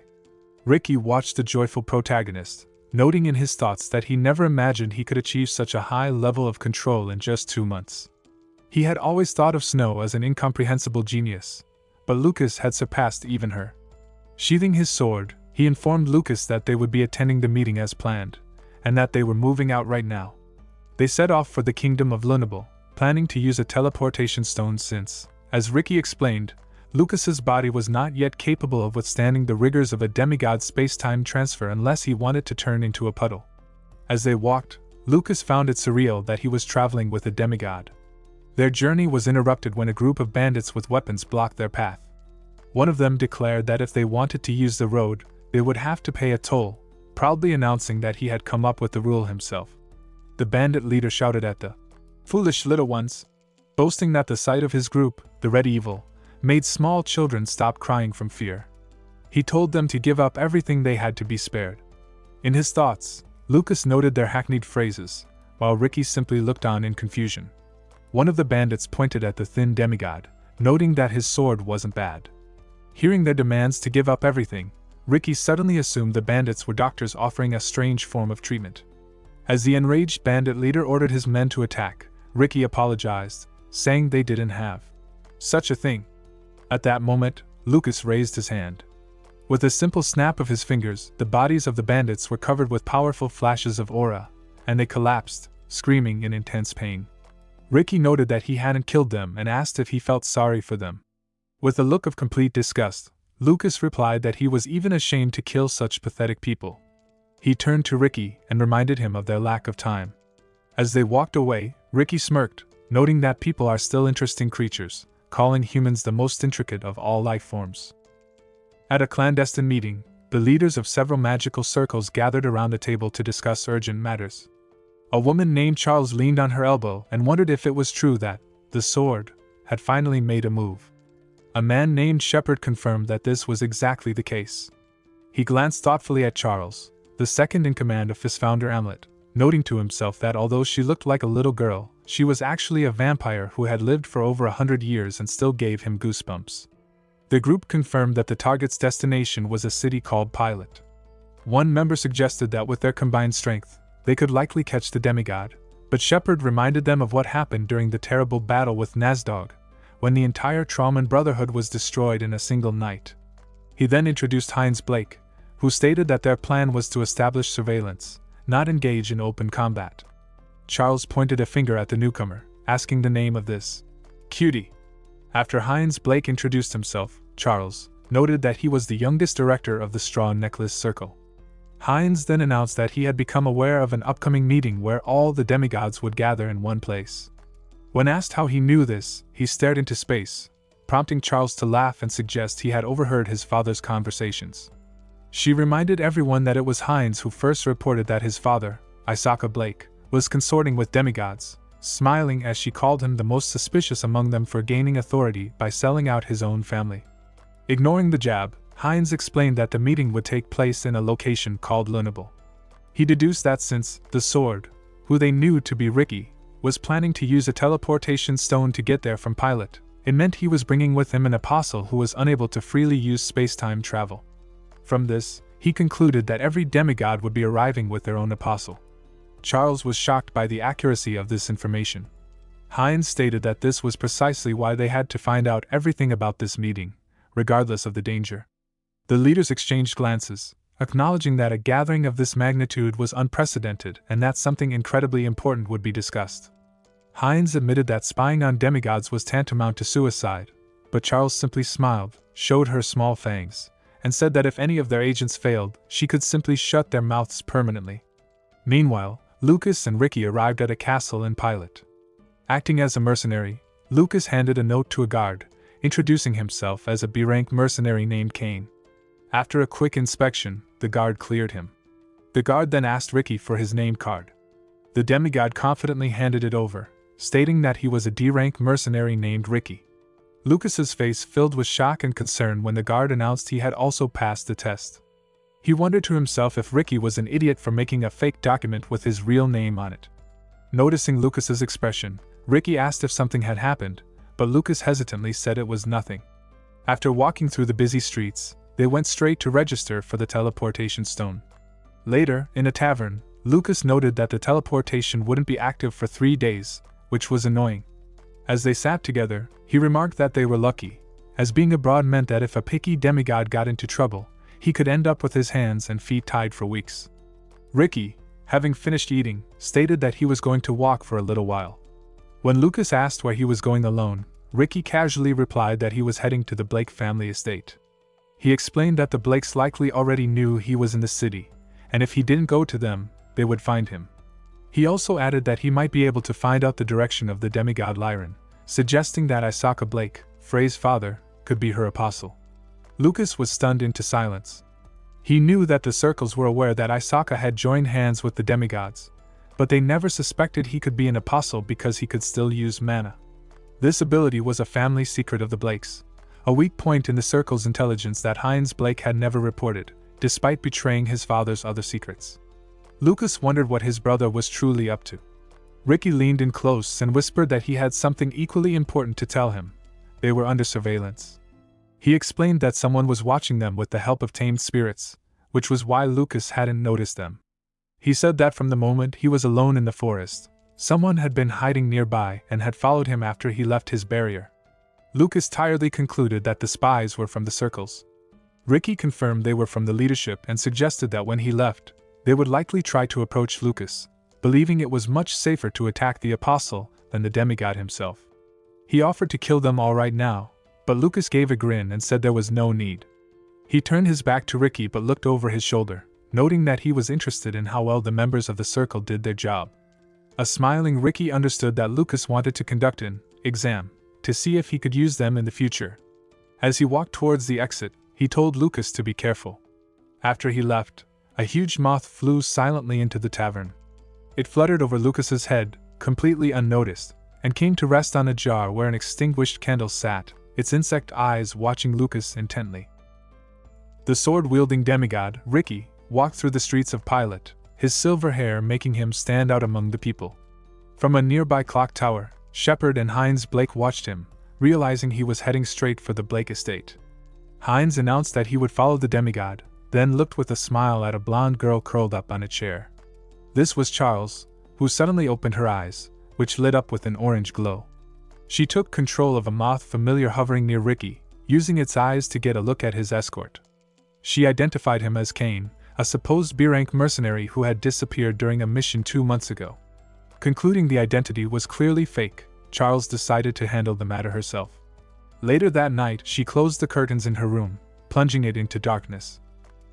Ricky watched the joyful protagonist, noting in his thoughts that he never imagined he could achieve such a high level of control in just 2 months. He had always thought of Snow as an incomprehensible genius, but Lucas had surpassed even her. Sheathing his sword, he informed Lucas that they would be attending the meeting as planned, and that they were moving out right now. They set off for the kingdom of Lunable, planning to use a teleportation stone since, as Ricky explained, Lucas's body was not yet capable of withstanding the rigors of a demigod space-time transfer unless he wanted to turn into a puddle. As they walked, Lucas found it surreal that he was traveling with a demigod. Their journey was interrupted when a group of bandits with weapons blocked their path. One of them declared that if they wanted to use the road, they would have to pay a toll, proudly announcing that he had come up with the rule himself. The bandit leader shouted at the foolish little ones, boasting that the sight of his group, the Red Evil, made small children stop crying from fear. He told them to give up everything they had to be spared. In his thoughts, Lucas noted their hackneyed phrases, while Ricky simply looked on in confusion. One of the bandits pointed at the thin demigod, noting that his sword wasn't bad. Hearing their demands to give up everything, Ricky suddenly assumed the bandits were doctors offering a strange form of treatment. As the enraged bandit leader ordered his men to attack, Ricky apologized, saying they didn't have such a thing. At that moment, Lucas raised his hand. With a simple snap of his fingers, the bodies of the bandits were covered with powerful flashes of aura, and they collapsed, screaming in intense pain. Ricky noted that he hadn't killed them and asked if he felt sorry for them. With a look of complete disgust, Lucas replied that he was even ashamed to kill such pathetic people. He turned to Ricky and reminded him of their lack of time. As they walked away, Ricky smirked, noting that people are still interesting creatures, calling humans the most intricate of all life forms. At a clandestine meeting, the leaders of several magical circles gathered around the table to discuss urgent matters. A woman named Charles leaned on her elbow and wondered if it was true that the sword had finally made a move. A man named Shepard confirmed that this was exactly the case. He glanced thoughtfully at Charles, the second in command of Fistfounder Amlet, noting to himself that although she looked like a little girl, she was actually a vampire who had lived for over 100 years and still gave him goosebumps. The group confirmed that the target's destination was a city called Pilot. One member suggested that with their combined strength, they could likely catch the demigod, but Shepard reminded them of what happened during the terrible battle with Nazdog, when the entire Trauman Brotherhood was destroyed in a single night. He then introduced Heinz Blake, who stated that their plan was to establish surveillance, not engage in open combat. Charles pointed a finger at the newcomer, asking the name of this cutie. After Heinz Blake introduced himself, Charles noted that he was the youngest director of the Straw Necklace Circle. Heinz then announced that he had become aware of an upcoming meeting where all the demigods would gather in one place. When asked how he knew this, he stared into space, prompting Charles to laugh and suggest he had overheard his father's conversations. She reminded everyone that it was Heinz who first reported that his father, Isaka Blake, was consorting with demigods, smiling as she called him the most suspicious among them for gaining authority by selling out his own family. Ignoring the jab, Heinz explained that the meeting would take place in a location called Lunable. He deduced that since the Sword, who they knew to be Ricky, was planning to use a teleportation stone to get there from Pilot, it meant he was bringing with him an apostle who was unable to freely use space-time travel. From this, he concluded that every demigod would be arriving with their own apostle. Charles was shocked by the accuracy of this information. Heinz stated that this was precisely why they had to find out everything about this meeting, regardless of the danger. The leaders exchanged glances, acknowledging that a gathering of this magnitude was unprecedented and that something incredibly important would be discussed. Heinz admitted that spying on demigods was tantamount to suicide, but Charles simply smiled, showed her small fangs, and said that if any of their agents failed, she could simply shut their mouths permanently. Meanwhile, Lucas and Ricky arrived at a castle in Pilot. Acting as a mercenary, Lucas handed a note to a guard, introducing himself as a B-rank mercenary named Kane. After a quick inspection, the guard cleared him. The guard then asked Ricky for his name card. The demigod confidently handed it over, stating that he was a D-rank mercenary named Ricky. Lucas's face filled with shock and concern when the guard announced he had also passed the test. He wondered to himself if Ricky was an idiot for making a fake document with his real name on it. Noticing Lucas's expression, Ricky asked if something had happened, but Lucas hesitantly said it was nothing. After walking through the busy streets, they went straight to register for the teleportation stone. Later, in a tavern, Lucas noted that the teleportation wouldn't be active for 3 days, which was annoying. As they sat together, he remarked that they were lucky, as being abroad meant that if a picky demigod got into trouble, he could end up with his hands and feet tied for weeks. Ricky, having finished eating, stated that he was going to walk for a little while. When Lucas asked why he was going alone, Ricky casually replied that he was heading to the Blake family estate. He explained that the Blakes likely already knew he was in the city, and if he didn't go to them, they would find him. He also added that he might be able to find out the direction of the demigod Lyran, suggesting that Isaka Blake, Frey's father, could be her apostle. Lucas was stunned into silence. He knew that the circles were aware that Isaka had joined hands with the demigods, but they never suspected he could be an apostle because he could still use mana. This ability was a family secret of the Blakes, a weak point in the circle's intelligence that Heinz Blake had never reported, despite betraying his father's other secrets. Lucas wondered what his brother was truly up to. Ricky leaned in close and whispered that he had something equally important to tell him. They were under surveillance. He explained that someone was watching them with the help of tamed spirits, which was why Lucas hadn't noticed them. He said that from the moment he was alone in the forest, someone had been hiding nearby and had followed him after he left his barrier. Lucas tiredly concluded that the spies were from the circles. Ricky confirmed they were from the leadership and suggested that when he left, they would likely try to approach Lucas, believing it was much safer to attack the apostle than the demigod himself. He offered to kill them all right now, but Lucas gave a grin and said there was no need. He turned his back to Ricky but looked over his shoulder, noting that he was interested in how well the members of the circle did their job. A smiling Ricky understood that Lucas wanted to conduct an exam to see if he could use them in the future. As he walked towards the exit, he told Lucas to be careful. After he left, a huge moth flew silently into the tavern. It fluttered over Lucas's head, completely unnoticed, and came to rest on a jar where an extinguished candle sat, its insect eyes watching Lucas intently. The sword-wielding demigod, Ricky, walked through the streets of Pilot, his silver hair making him stand out among the people. From a nearby clock tower, Shepard and Heinz Blake watched him, realizing he was heading straight for the Blake estate. Heinz announced that he would follow the demigod, then looked with a smile at a blonde girl curled up on a chair. This was Charles, who suddenly opened her eyes, which lit up with an orange glow. She took control of a moth familiar hovering near Ricky, using its eyes to get a look at his escort. She identified him as Kane, a supposed B-rank mercenary who had disappeared during a mission 2 months ago. Concluding the identity was clearly fake, Charles decided to handle the matter herself. Later that night, she closed the curtains in her room, plunging it into darkness.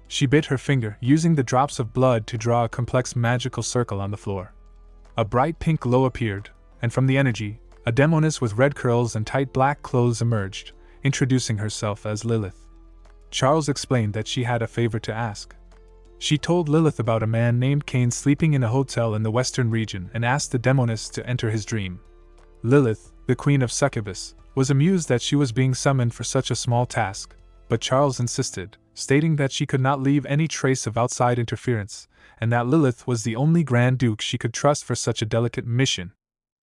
She bit her finger, using the drops of blood to draw a complex magical circle on the floor. A bright pink glow appeared, and from the energy, a demoness with red curls and tight black clothes emerged, introducing herself as Lilith. Charles explained that she had a favor to ask. She told Lilith about a man named Kane sleeping in a hotel in the western region and asked the demoness to enter his dream. Lilith, the queen of Succubus, was amused that she was being summoned for such a small task, but Charles insisted, stating that she could not leave any trace of outside interference, and that Lilith was the only Grand Duke she could trust for such a delicate mission.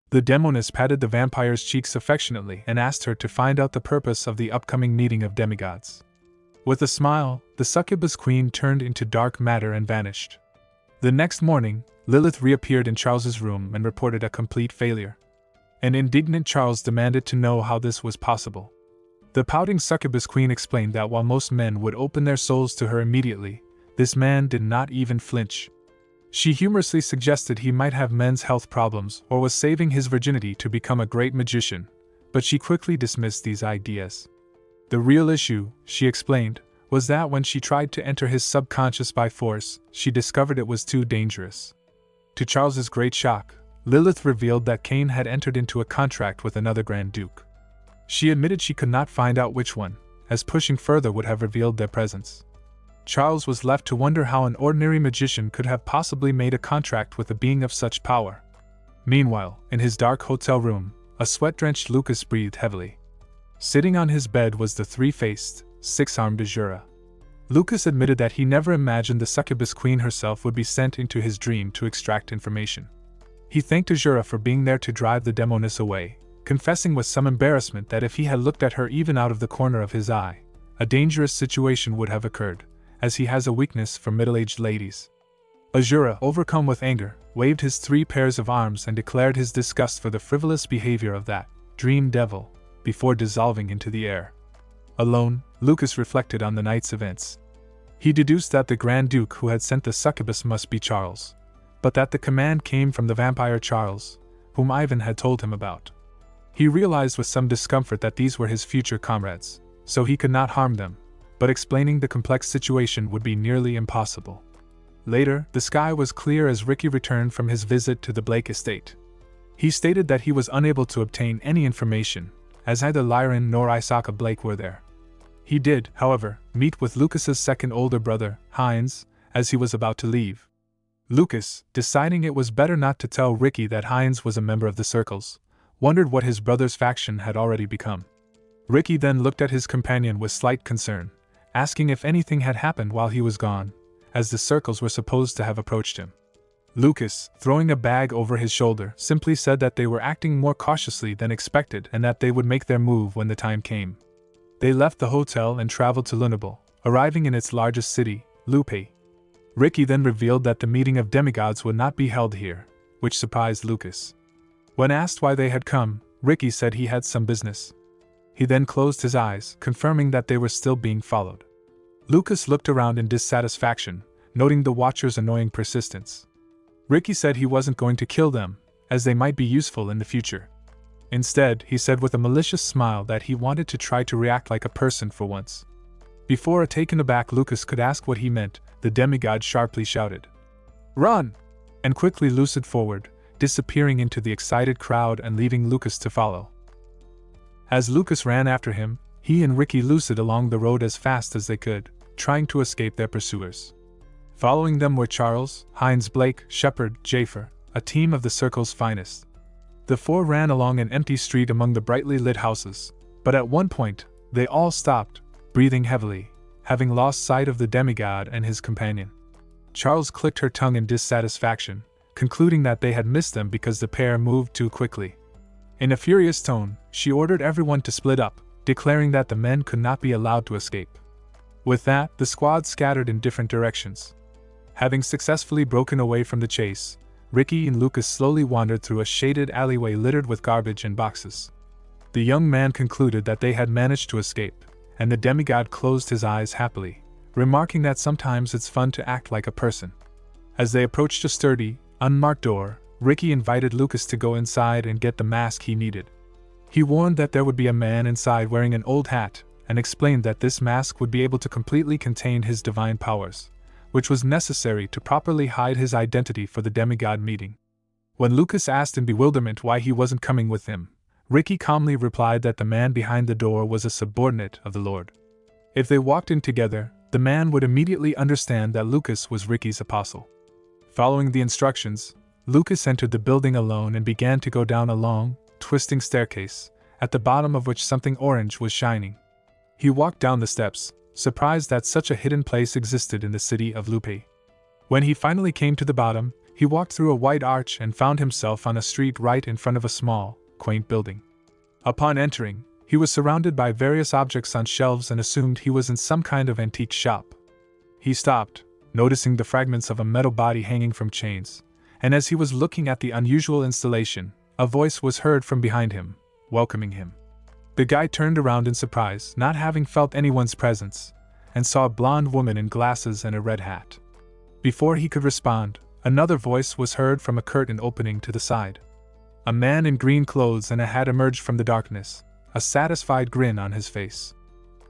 The demoness patted the vampire's cheeks affectionately and asked her to find out the purpose of the upcoming meeting of demigods. With a smile, the succubus queen turned into dark matter and vanished. The next morning, Lilith reappeared in Charles's room and reported a complete failure. An indignant Charles demanded to know how this was possible. The pouting succubus queen explained that while most men would open their souls to her immediately, this man did not even flinch. She humorously suggested he might have men's health problems or was saving his virginity to become a great magician, but she quickly dismissed these ideas. The real issue, she explained, was that when she tried to enter his subconscious by force, she discovered it was too dangerous. To Charles's great shock, Lilith revealed that Kane had entered into a contract with another Grand Duke. She admitted she could not find out which one, as pushing further would have revealed their presence. Charles was left to wonder how an ordinary magician could have possibly made a contract with a being of such power. Meanwhile, in his dark hotel room, a sweat-drenched Lucas breathed heavily. Sitting on his bed was the three-faced, six-armed DONGHUA. Lucas admitted that he never imagined the succubus queen herself would be sent into his dream to extract information. He thanked DONGHUA for being there to drive the demoness away, confessing with some embarrassment that if he had looked at her even out of the corner of his eye, a dangerous situation would have occurred, as he has a weakness for middle-aged ladies. DONGHUA, overcome with anger, waved his 3 pairs of arms and declared his disgust for the frivolous behavior of that dream devil, before dissolving into the air. Alone, Lucas reflected on the night's events. He deduced that the Grand Duke who had sent the succubus must be Charles, but that the command came from the vampire Charles, whom Ivan had told him about. He realized with some discomfort that these were his future comrades, so he could not harm them, but explaining the complex situation would be nearly impossible. Later, the sky was clear as Ricky returned from his visit to the Blake estate. He stated that he was unable to obtain any information, as neither Lyron nor Isaka Blake were there. He did, however, meet with Lucas's second older brother, Heinz, as he was about to leave. Lucas, deciding it was better not to tell Ricky that Heinz was a member of the Circles, wondered what his brother's faction had already become. Ricky then looked at his companion with slight concern, asking if anything had happened while he was gone, as the Circles were supposed to have approached him. Lucas, throwing a bag over his shoulder, simply said that they were acting more cautiously than expected and that they would make their move when the time came. They left the hotel and traveled to Lunable, arriving in its largest city, Lupe. Ricky then revealed that the meeting of demigods would not be held here, which surprised Lucas. When asked why they had come, Ricky said he had some business. He then closed his eyes, confirming that they were still being followed. Lucas looked around in dissatisfaction, noting the Watcher's annoying persistence. Ricky said he wasn't going to kill them, as they might be useful in the future. Instead, he said with a malicious smile that he wanted to try to react like a person for once. Before a taken aback Lucas could ask what he meant, the demigod sharply shouted, "Run!" and quickly lucid forward, disappearing into the excited crowd and leaving Lucas to follow. As Lucas ran after him, he and Ricky lucid along the road as fast as they could, trying to escape their pursuers. Following them were Charles, Heinz Blake, Shepard, Jafer, a team of the Circle's finest. The 4 ran along an empty street among the brightly lit houses, but at one point, they all stopped, breathing heavily, having lost sight of the demigod and his companion. Charles clicked her tongue in dissatisfaction, concluding that they had missed them because the pair moved too quickly. In a furious tone, she ordered everyone to split up, declaring that the men could not be allowed to escape. With that, the squad scattered in different directions. Having successfully broken away from the chase, Ricky and Lucas slowly wandered through a shaded alleyway littered with garbage and boxes. The young man concluded that they had managed to escape, and the demigod closed his eyes happily, remarking that sometimes it's fun to act like a person. As they approached a sturdy, unmarked door, Ricky invited Lucas to go inside and get the mask he needed. He warned that there would be a man inside wearing an old hat, and explained that this mask would be able to completely contain his divine powers, which was necessary to properly hide his identity for the demigod meeting. When Lucas asked in bewilderment why he wasn't coming with him, Ricky calmly replied that the man behind the door was a subordinate of the Lord. If they walked in together, the man would immediately understand that Lucas was Ricky's apostle. Following the instructions, Lucas entered the building alone and began to go down a long, twisting staircase, at the bottom of which something orange was shining. He walked down the steps, surprised that such a hidden place existed in the city of Lupe. When he finally came to the bottom, he walked through a wide arch and found himself on a street right in front of a small, quaint building. Upon entering, he was surrounded by various objects on shelves and assumed he was in some kind of antique shop. He stopped, noticing the fragments of a metal body hanging from chains, and as he was looking at the unusual installation, a voice was heard from behind him, welcoming him. The guy turned around in surprise, not having felt anyone's presence, and saw a blonde woman in glasses and a red hat. Before he could respond, another voice was heard from a curtain opening to the side. A man in green clothes and a hat emerged from the darkness, a satisfied grin on his face.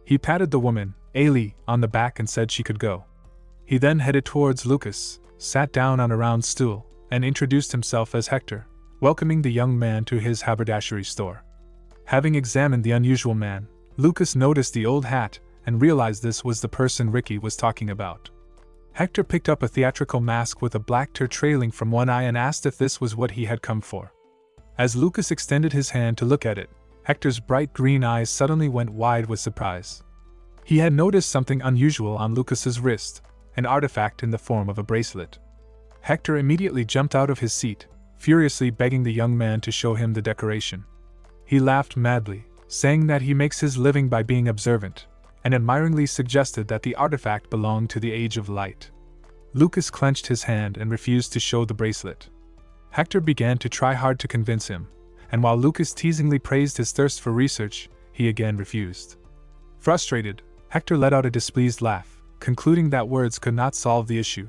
He patted the woman, Ailey, on the back and said she could go. He then headed towards Lucas, sat down on a round stool, and introduced himself as Hector, welcoming the young man to his haberdashery store. Having examined the unusual man, Lucas noticed the old hat, and realized this was the person Ricky was talking about. Hector picked up a theatrical mask with a black tear trailing from one eye and asked if this was what he had come for. As Lucas extended his hand to look at it, Hector's bright green eyes suddenly went wide with surprise. He had noticed something unusual on Lucas's wrist, an artifact in the form of a bracelet. Hector immediately jumped out of his seat, furiously begging the young man to show him the decoration. He laughed madly, saying that he makes his living by being observant, and admiringly suggested that the artifact belonged to the Age of Light. Lucas clenched his hand and refused to show the bracelet. Hector began to try hard to convince him, and while Lucas teasingly praised his thirst for research, he again refused. Frustrated, Hector let out a displeased laugh, concluding that words could not solve the issue.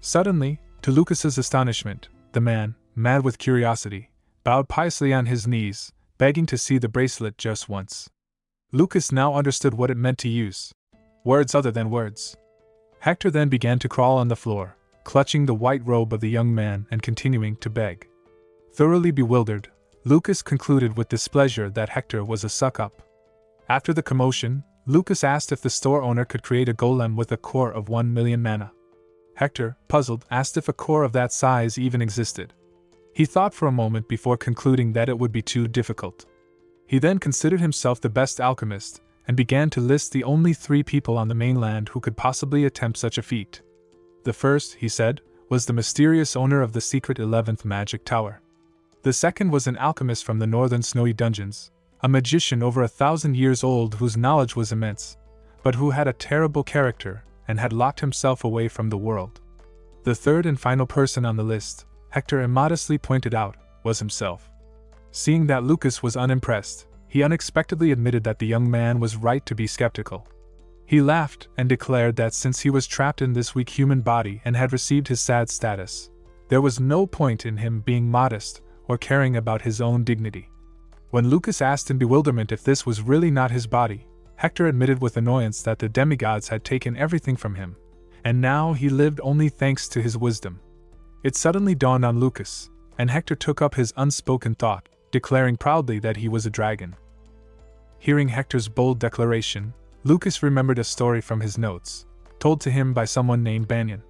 Suddenly, to Lucas's astonishment, the man, mad with curiosity, bowed piously on his knees, begging to see the bracelet just once. Lucas now understood what it meant to use words other than words. Hector then began to crawl on the floor, clutching the white robe of the young man and continuing to beg. Thoroughly bewildered, Lucas concluded with displeasure that Hector was a suck-up. After the commotion, Lucas asked if the store owner could create a golem with a core of 1 million mana. Hector, puzzled, asked if a core of that size even existed. He thought for a moment before concluding that it would be too difficult. He then considered himself the best alchemist, and began to list the only 3 people on the mainland who could possibly attempt such a feat. The first, he said, was the mysterious owner of the secret 11th magic tower. The second was an alchemist from the northern snowy dungeons, a magician over 1,000 years old whose knowledge was immense, but who had a terrible character and had locked himself away from the world. The third and final person on the list, Hector immodestly pointed out, was himself. Seeing that Lucas was unimpressed, he unexpectedly admitted that the young man was right to be skeptical. He laughed and declared that since he was trapped in this weak human body and had received his sad status, there was no point in him being modest or caring about his own dignity. When Lucas asked in bewilderment if this was really not his body, Hector admitted with annoyance that the demigods had taken everything from him, and now he lived only thanks to his wisdom. It suddenly dawned on Lucas, and Hector took up his unspoken thought, declaring proudly that he was a dragon. Hearing Hector's bold declaration, Lucas remembered a story from his notes, told to him by someone named Banyan.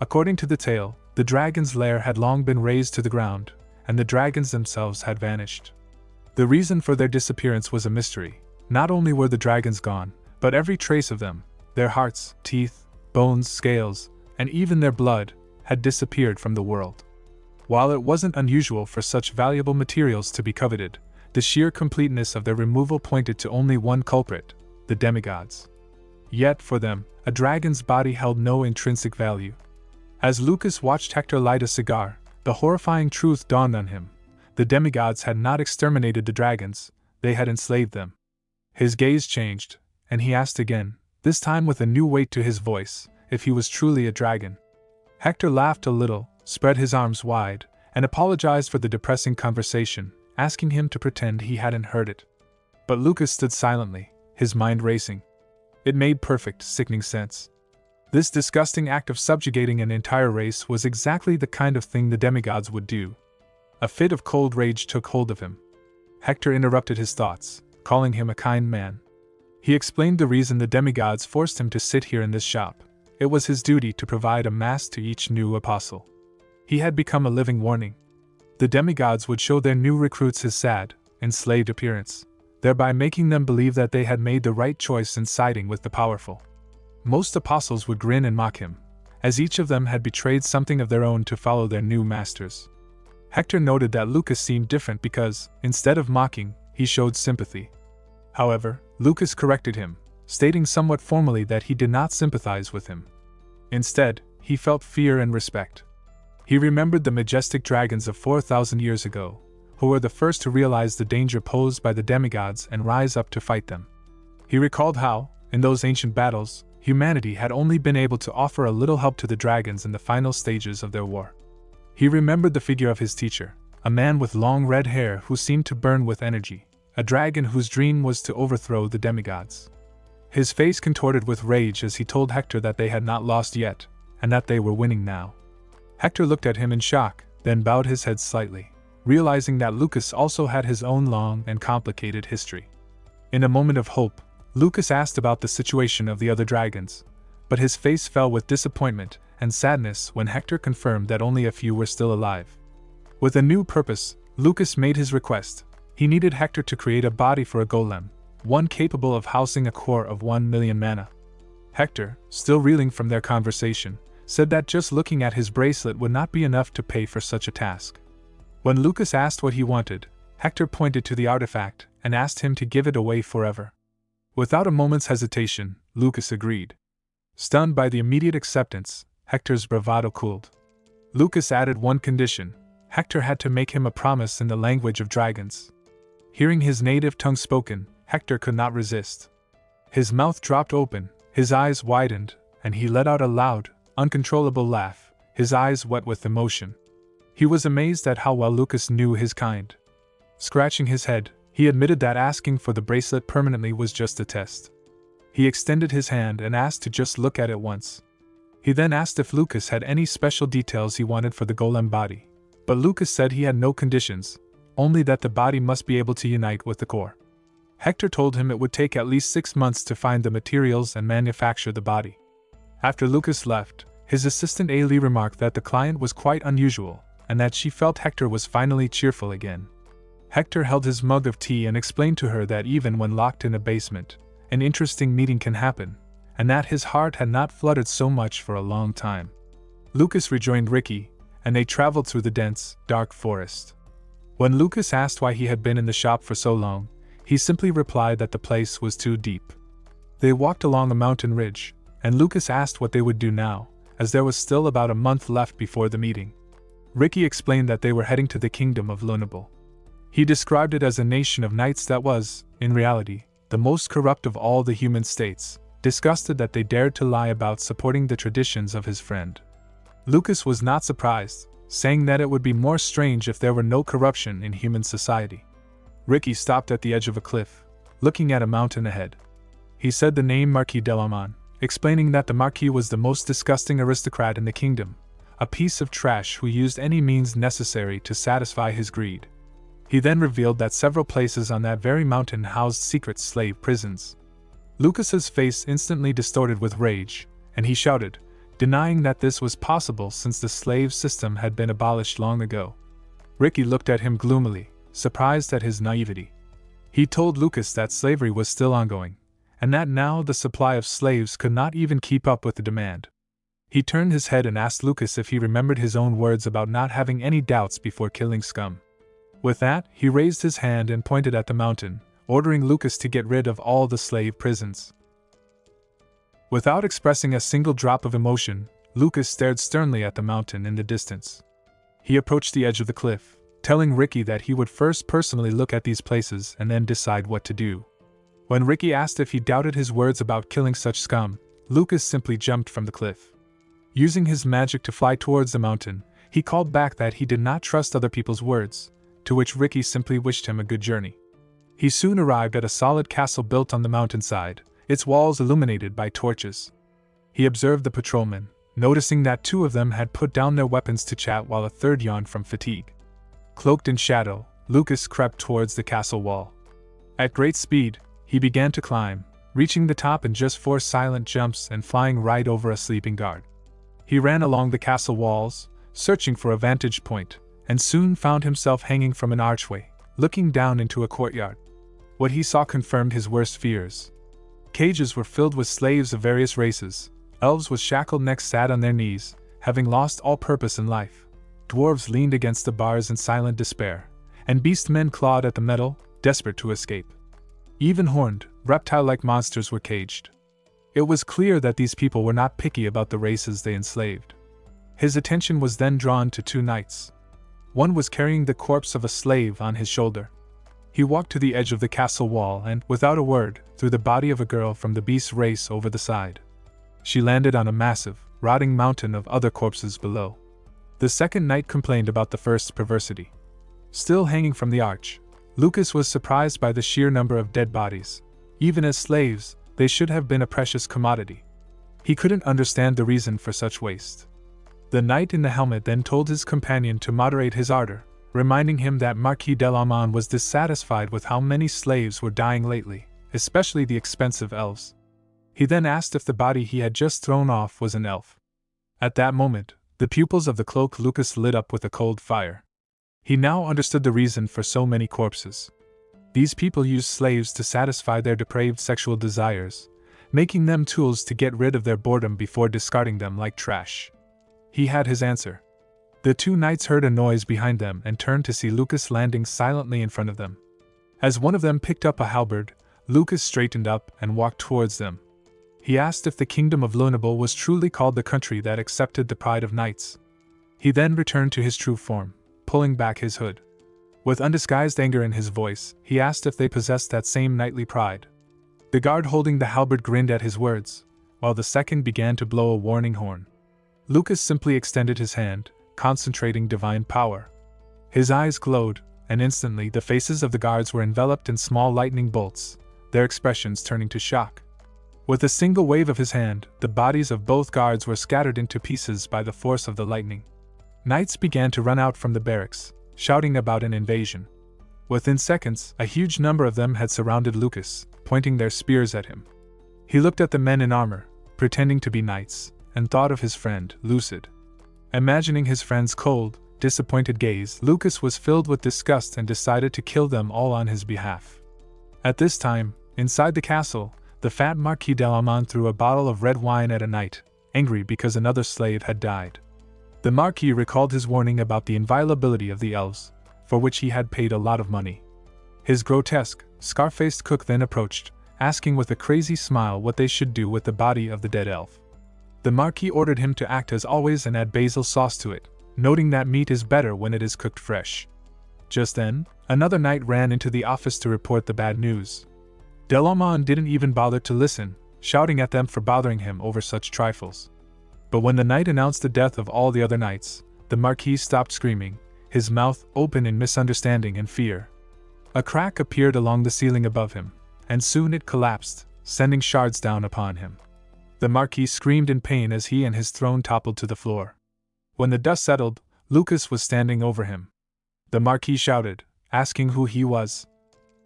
According to the tale, the dragon's lair had long been razed to the ground, and the dragons themselves had vanished. The reason for their disappearance was a mystery. Not only were the dragons gone, but every trace of them, their hearts, teeth, bones, scales, and even their blood, had disappeared from the world. While it wasn't unusual for such valuable materials to be coveted, the sheer completeness of their removal pointed to only one culprit, the demigods. Yet, for them, a dragon's body held no intrinsic value. As Lucas watched Hector light a cigar, the horrifying truth dawned on him. The demigods had not exterminated the dragons, they had enslaved them. His gaze changed, and he asked again, this time with a new weight to his voice, if he was truly a dragon. Hector laughed a little, spread his arms wide, and apologized for the depressing conversation, asking him to pretend he hadn't heard it. But Lucas stood silently, his mind racing. It made perfect, sickening sense. This disgusting act of subjugating an entire race was exactly the kind of thing the demigods would do. A fit of cold rage took hold of him. Hector interrupted his thoughts, calling him a kind man. He explained the reason the demigods forced him to sit here in this shop. It was his duty to provide a mass to each new apostle. He had become a living warning. The demigods would show their new recruits his sad, enslaved appearance, thereby making them believe that they had made the right choice in siding with the powerful. Most apostles would grin and mock him, as each of them had betrayed something of their own to follow their new masters. Hector noted that Lucas seemed different because, instead of mocking, he showed sympathy. However, Lucas corrected him, stating somewhat formally that he did not sympathize with him. Instead, he felt fear and respect. He remembered the majestic dragons of 4,000 years ago, who were the first to realize the danger posed by the demigods and rise up to fight them. He recalled how, in those ancient battles, humanity had only been able to offer a little help to the dragons in the final stages of their war. He remembered the figure of his teacher, a man with long red hair who seemed to burn with energy, a dragon whose dream was to overthrow the demigods. His face contorted with rage as he told Hector that they had not lost yet, and that they were winning now. Hector looked at him in shock, then bowed his head slightly, realizing that Lucas also had his own long and complicated history. In a moment of hope, Lucas asked about the situation of the other dragons, but his face fell with disappointment and sadness when Hector confirmed that only a few were still alive. With a new purpose, Lucas made his request. He needed Hector to create a body for a golem, one capable of housing a core of 1 million mana. Hector, still reeling from their conversation, said that just looking at his bracelet would not be enough to pay for such a task. When Lucas asked what he wanted, Hector pointed to the artifact and asked him to give it away forever. Without a moment's hesitation, Lucas agreed. Stunned by the immediate acceptance, Hector's bravado cooled. Lucas added one condition: Hector had to make him a promise in the language of dragons. Hearing his native tongue spoken, Hector could not resist. His mouth dropped open, his eyes widened, and he let out a loud, uncontrollable laugh, his eyes wet with emotion. He was amazed at how well Lucas knew his kind. Scratching his head, he admitted that asking for the bracelet permanently was just a test. He extended his hand and asked to just look at it once. He then asked if Lucas had any special details he wanted for the golem body, but Lucas said he had no conditions, only that the body must be able to unite with the core. Hector told him it would take at least 6 months to find the materials and manufacture the body. After Lucas left, his assistant Ailey remarked that the client was quite unusual, and that she felt Hector was finally cheerful again. Hector held his mug of tea and explained to her that even when locked in a basement, an interesting meeting can happen, and that his heart had not fluttered so much for a long time. Lucas rejoined Ricky, and they traveled through the dense, dark forest. When Lucas asked why he had been in the shop for so long, he simply replied that the place was too deep. They walked along a mountain ridge, and Lucas asked what they would do now, as there was still about a month left before the meeting. Ricky explained that they were heading to the kingdom of Lunable. He described it as a nation of knights that was, in reality, the most corrupt of all the human states, disgusted that they dared to lie about supporting the traditions of his friend. Lucas was not surprised, saying that it would be more strange if there were no corruption in human society. Ricky stopped at the edge of a cliff, looking at a mountain ahead. He said the name Marquis Delarmont, explaining that the Marquis was the most disgusting aristocrat in the kingdom, a piece of trash who used any means necessary to satisfy his greed. He then revealed that several places on that very mountain housed secret slave prisons. Lucas's face instantly distorted with rage, and he shouted, denying that this was possible since the slave system had been abolished long ago. Ricky looked at him gloomily, surprised at his naivety. He told Lucas that slavery was still ongoing, and that now the supply of slaves could not even keep up with the demand. He turned his head and asked Lucas if he remembered his own words about not having any doubts before killing scum. With that, he raised his hand and pointed at the mountain, ordering Lucas to get rid of all the slave prisons. Without expressing a single drop of emotion, Lucas stared sternly at the mountain in the distance. He approached the edge of the cliff, telling Ricky that he would first personally look at these places and then decide what to do. When Ricky asked if he doubted his words about killing such scum, Lucas simply jumped from the cliff. Using his magic to fly towards the mountain, he called back that he did not trust other people's words, to which Ricky simply wished him a good journey. He soon arrived at a solid castle built on the mountainside, its walls illuminated by torches. He observed the patrolmen, noticing that 2 of them had put down their weapons to chat while a third yawned from fatigue. Cloaked in shadow, Lucas crept towards the castle wall. At great speed, he began to climb, reaching the top in just 4 silent jumps and flying right over a sleeping guard. He ran along the castle walls, searching for a vantage point, and soon found himself hanging from an archway, looking down into a courtyard. What he saw confirmed his worst fears. Cages were filled with slaves of various races, elves with shackled necks sat on their knees, having lost all purpose in life, dwarves leaned against the bars in silent despair, and beast-men clawed at the metal, desperate to escape. Even horned, reptile-like monsters were caged. It was clear that these people were not picky about the races they enslaved. His attention was then drawn to 2 knights. One was carrying the corpse of a slave on his shoulder. He walked to the edge of the castle wall and, without a word, threw the body of a girl from the beast's race over the side. She landed on a massive, rotting mountain of other corpses below. The second knight complained about the first's perversity. Still hanging from the arch, Lucas was surprised by the sheer number of dead bodies. Even as slaves, they should have been a precious commodity. He couldn't understand the reason for such waste. The knight in the helmet then told his companion to moderate his ardor, reminding him that Marquis Delarmont was dissatisfied with how many slaves were dying lately, especially the expensive elves. He then asked if the body he had just thrown off was an elf. At that moment, the pupils of the cloak Lucas lit up with a cold fire. He now understood the reason for so many corpses. These people used slaves to satisfy their depraved sexual desires, making them tools to get rid of their boredom before discarding them like trash. He had his answer. The two knights heard a noise behind them and turned to see Lucas landing silently in front of them. As one of them picked up a halberd, Lucas straightened up and walked towards them. He asked if the kingdom of Lunable was truly called the country that accepted the pride of knights. He then returned to his true form, pulling back his hood. With undisguised anger in his voice, he asked if they possessed that same knightly pride. The guard holding the halberd grinned at his words, while the second began to blow a warning horn. Lucas simply extended his hand, concentrating divine power. His eyes glowed, and instantly the faces of the guards were enveloped in small lightning bolts, their expressions turning to shock. With a single wave of his hand, the bodies of both guards were scattered into pieces by the force of the lightning. Knights began to run out from the barracks, shouting about an invasion. Within seconds, a huge number of them had surrounded Lucas, pointing their spears at him. He looked at the men in armor, pretending to be knights, and thought of his friend, Lucid. Imagining his friend's cold, disappointed gaze, Lucas was filled with disgust and decided to kill them all on his behalf. At this time, inside the castle, the fat Marquis Delamont threw a bottle of red wine at a knight, angry because another slave had died. The Marquis recalled his warning about the inviolability of the elves, for which he had paid a lot of money. His grotesque, scar-faced cook then approached, asking with a crazy smile what they should do with the body of the dead elf. The Marquis ordered him to act as always and add basil sauce to it, noting that meat is better when it is cooked fresh. Just then, another knight ran into the office to report the bad news. Delamont didn't even bother to listen, shouting at them for bothering him over such trifles. But when the knight announced the death of all the other knights, the Marquis stopped screaming, his mouth open in misunderstanding and fear. A crack appeared along the ceiling above him, and soon it collapsed, sending shards down upon him. The Marquis screamed in pain as he and his throne toppled to the floor. When the dust settled, Lucas was standing over him. The Marquis shouted, asking who he was.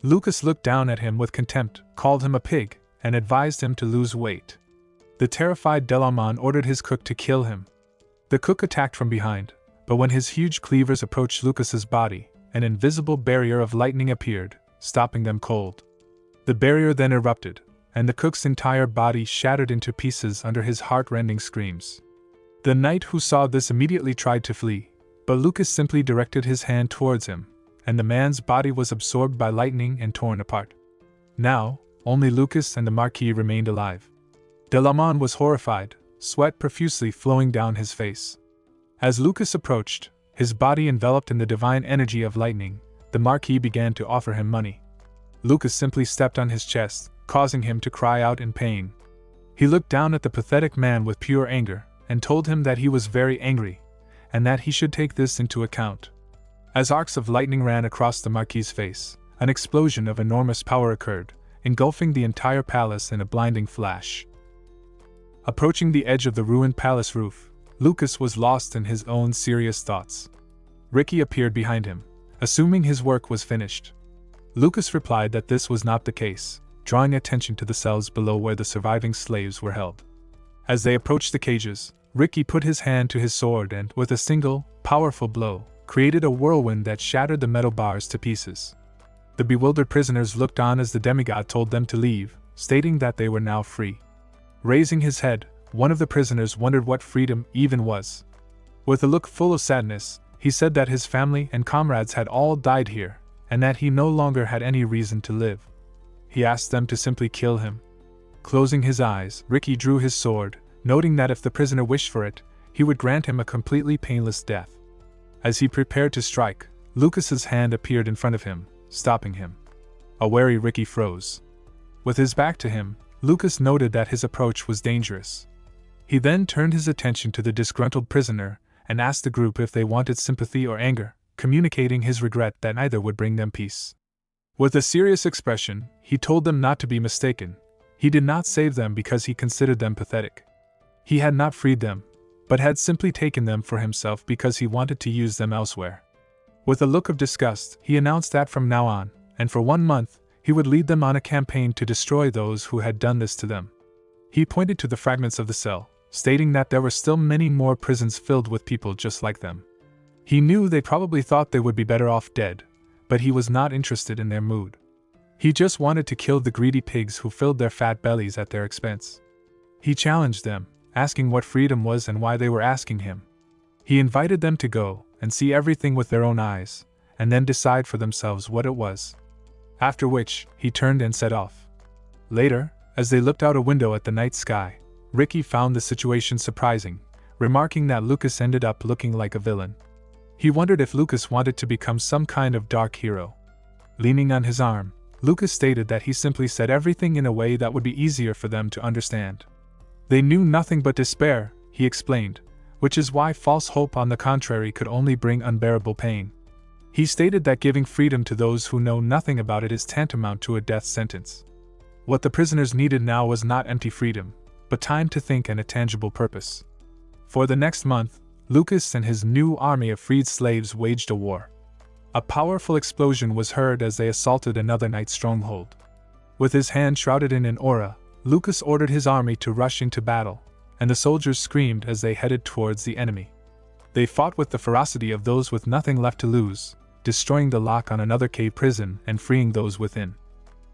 Lucas looked down at him with contempt, called him a pig, and advised him to lose weight. The terrified Delamont ordered his cook to kill him. The cook attacked from behind, but when his huge cleavers approached Lucas's body, an invisible barrier of lightning appeared, stopping them cold. The barrier then erupted, and the cook's entire body shattered into pieces under his heart-rending screams. The knight who saw this immediately tried to flee, but Lucas simply directed his hand towards him, and the man's body was absorbed by lightning and torn apart. Now, only Lucas and the Marquis remained alive. Delamont was horrified, sweat profusely flowing down his face. As Lucas approached, his body enveloped in the divine energy of lightning, the Marquis began to offer him money. Lucas simply stepped on his chest, causing him to cry out in pain. He looked down at the pathetic man with pure anger, and told him that he was very angry, and that he should take this into account. As arcs of lightning ran across the Marquis's face, an explosion of enormous power occurred, engulfing the entire palace in a blinding flash. Approaching the edge of the ruined palace roof, Lucas was lost in his own serious thoughts. Ricky appeared behind him, assuming his work was finished. Lucas replied that this was not the case, drawing attention to the cells below where the surviving slaves were held. As they approached the cages, Ricky put his hand to his sword and, with a single, powerful blow, created a whirlwind that shattered the metal bars to pieces. The bewildered prisoners looked on as the demigod told them to leave, stating that they were now free. Raising his head, one of the prisoners wondered what freedom even was. With a look full of sadness, he said that his family and comrades had all died here, and that he no longer had any reason to live. He asked them to simply kill him. Closing his eyes, Ricky drew his sword, noting that if the prisoner wished for it, he would grant him a completely painless death. As he prepared to strike, Lucas's hand appeared in front of him, stopping him. A wary Ricky froze. With his back to him, Lucas noted that his approach was dangerous. He then turned his attention to the disgruntled prisoner and asked the group if they wanted sympathy or anger, communicating his regret that neither would bring them peace. With a serious expression, he told them not to be mistaken. He did not save them because he considered them pathetic. He had not freed them, but had simply taken them for himself because he wanted to use them elsewhere. With a look of disgust, he announced that from now on, and for 1 month, He would lead them on a campaign to destroy those who had done this to them. He pointed to the fragments of the cell, stating that there were still many more prisons filled with people just like them. He knew they probably thought they would be better off dead, but he was not interested in their mood. He just wanted to kill the greedy pigs who filled their fat bellies at their expense. He challenged them, asking what freedom was and why they were asking him. He invited them to go and see everything with their own eyes, and then decide for themselves what it was. After which, he turned and set off. Later, as they looked out a window at the night sky, Ricky found the situation surprising, remarking that Lucas ended up looking like a villain. He wondered if Lucas wanted to become some kind of dark hero. Leaning on his arm, Lucas stated that he simply said everything in a way that would be easier for them to understand. They knew nothing but despair, he explained, which is why false hope on the contrary could only bring unbearable pain. He stated that giving freedom to those who know nothing about it is tantamount to a death sentence. What the prisoners needed now was not empty freedom, but time to think and a tangible purpose. For the next month, Lucas and his new army of freed slaves waged a war. A powerful explosion was heard as they assaulted another night stronghold. With his hand shrouded in an aura, Lucas ordered his army to rush into battle, and the soldiers screamed as they headed towards the enemy. They fought with the ferocity of those with nothing left to lose, destroying the lock on another cave prison and freeing those within.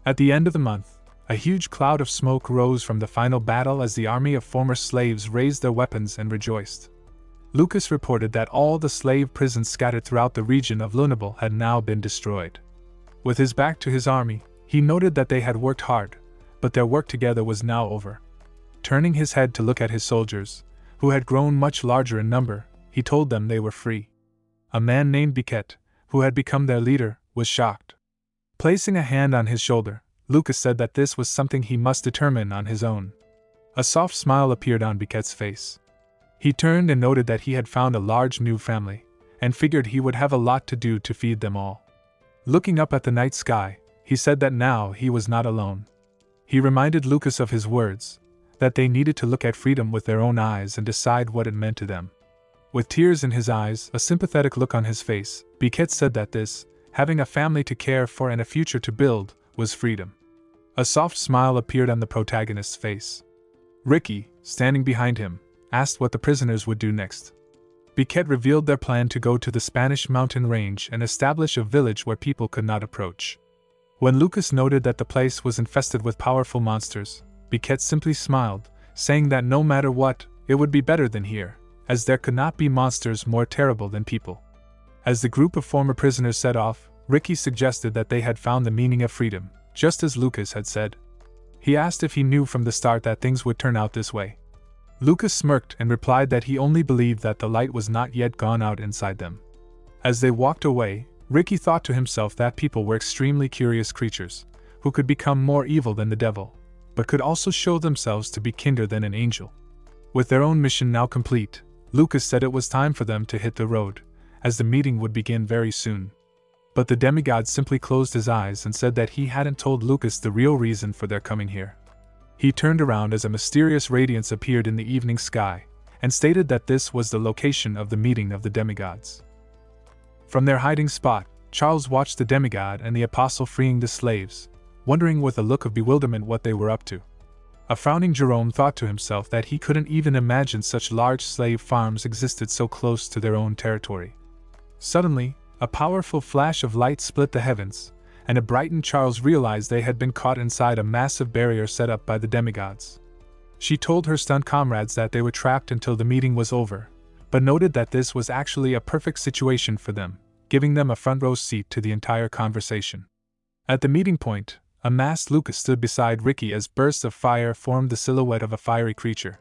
At the end of the month, a huge cloud of smoke rose from the final battle as the army of former slaves raised their weapons and rejoiced. Lucas reported that all the slave prisons scattered throughout the region of Lunable had now been destroyed. With his back to his army, he noted that they had worked hard, but their work together was now over. Turning his head to look at his soldiers, who had grown much larger in number, he told them they were free. A man named Biquet, who had become their leader, was shocked. Placing a hand on his shoulder, Lucas said that this was something he must determine on his own. A soft smile appeared on Biquet's face. He turned and noted that he had found a large new family, and figured he would have a lot to do to feed them all. Looking up at the night sky, he said that now he was not alone. He reminded Lucas of his words, that they needed to look at freedom with their own eyes and decide what it meant to them. With tears in his eyes, a sympathetic look on his face, Biquet said that this, having a family to care for and a future to build, was freedom. A soft smile appeared on the protagonist's face. Ricky, standing behind him, asked what the prisoners would do next. Biquet revealed their plan to go to the Spanish mountain range and establish a village where people could not approach. When Lucas noted that the place was infested with powerful monsters, Biquet simply smiled, saying that no matter what, it would be better than here, as there could not be monsters more terrible than people. As the group of former prisoners set off, Ricky suggested that they had found the meaning of freedom, just as Lucas had said. He asked if he knew from the start that things would turn out this way. Lucas smirked and replied that he only believed that the light was not yet gone out inside them. As they walked away, Ricky thought to himself that people were extremely curious creatures, who could become more evil than the devil, but could also show themselves to be kinder than an angel. With their own mission now complete, Lucas said it was time for them to hit the road, as the meeting would begin very soon. But the demigod simply closed his eyes and said that he hadn't told Lucas the real reason for their coming here. He turned around as a mysterious radiance appeared in the evening sky, and stated that this was the location of the meeting of the demigods. From their hiding spot, Charles watched the demigod and the apostle freeing the slaves, wondering with a look of bewilderment what they were up to. A frowning Jerome thought to himself that he couldn't even imagine such large slave farms existed so close to their own territory. Suddenly, a powerful flash of light split the heavens, and a brightened Charles realized they had been caught inside a massive barrier set up by the demigods. She told her stunned comrades that they were trapped until the meeting was over, but noted that this was actually a perfect situation for them, giving them a front row seat to the entire conversation. At the meeting point, a masked Lucas stood beside Ricky as bursts of fire formed the silhouette of a fiery creature.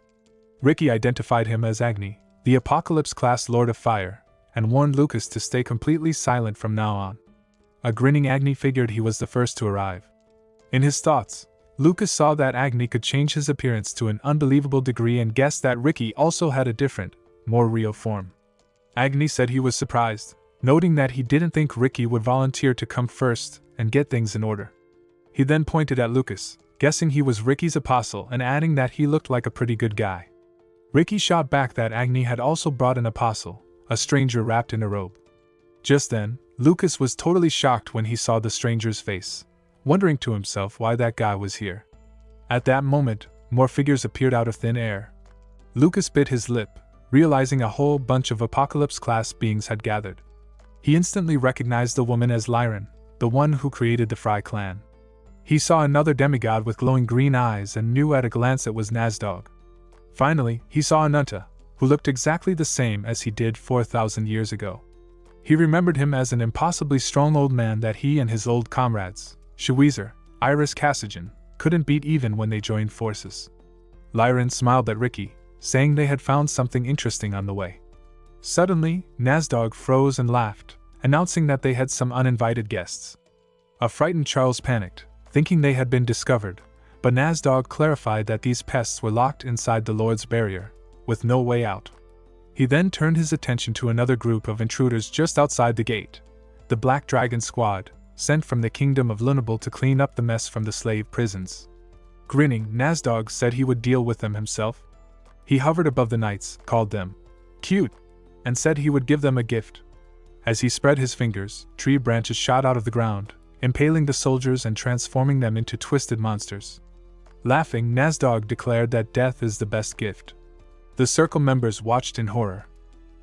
Ricky identified him as Agni, the Apocalypse-class Lord of Fire, and warned Lucas to stay completely silent from now on. A grinning Agni figured he was the first to arrive. In his thoughts, Lucas saw that Agni could change his appearance to an unbelievable degree and guessed that Ricky also had a different, more real form. Agni said he was surprised, noting that he didn't think Ricky would volunteer to come first and get things in order. He then pointed at Lucas, guessing he was Ricky's apostle and adding that he looked like a pretty good guy. Ricky shot back that Agni had also brought an apostle, a stranger wrapped in a robe. Just then, Lucas was totally shocked when he saw the stranger's face. wondering to himself why that guy was here. At that moment, more figures appeared out of thin air. Lucas bit his lip, realizing a whole bunch of Apocalypse-class beings had gathered. He instantly recognized the woman as Lyran, the one who created the Fry clan. He saw another demigod with glowing green eyes and knew at a glance it was Nazdog. Finally, he saw Anunta, who looked exactly the same as he did 4,000 years ago. He remembered him as an impossibly strong old man that he and his old comrades, Shaweezer, Iris Cassigan, couldn't beat even when they joined forces. Lyran smiled at Ricky, saying they had found something interesting on the way. Suddenly, Nazdog froze and laughed, announcing that they had some uninvited guests. A frightened Charles panicked, thinking they had been discovered, but Nazdog clarified that these pests were locked inside the Lord's barrier, with no way out. He then turned his attention to another group of intruders just outside the gate, the Black Dragon Squad, sent from the Kingdom of Lunable to clean up the mess from the slave prisons. Grinning, Nazdog said he would deal with them himself. He hovered above the knights, called them cute, and said he would give them a gift. As he spread his fingers, tree branches shot out of the ground, impaling the soldiers and transforming them into twisted monsters. Laughing, Nazdog declared that death is the best gift. The circle members watched in horror.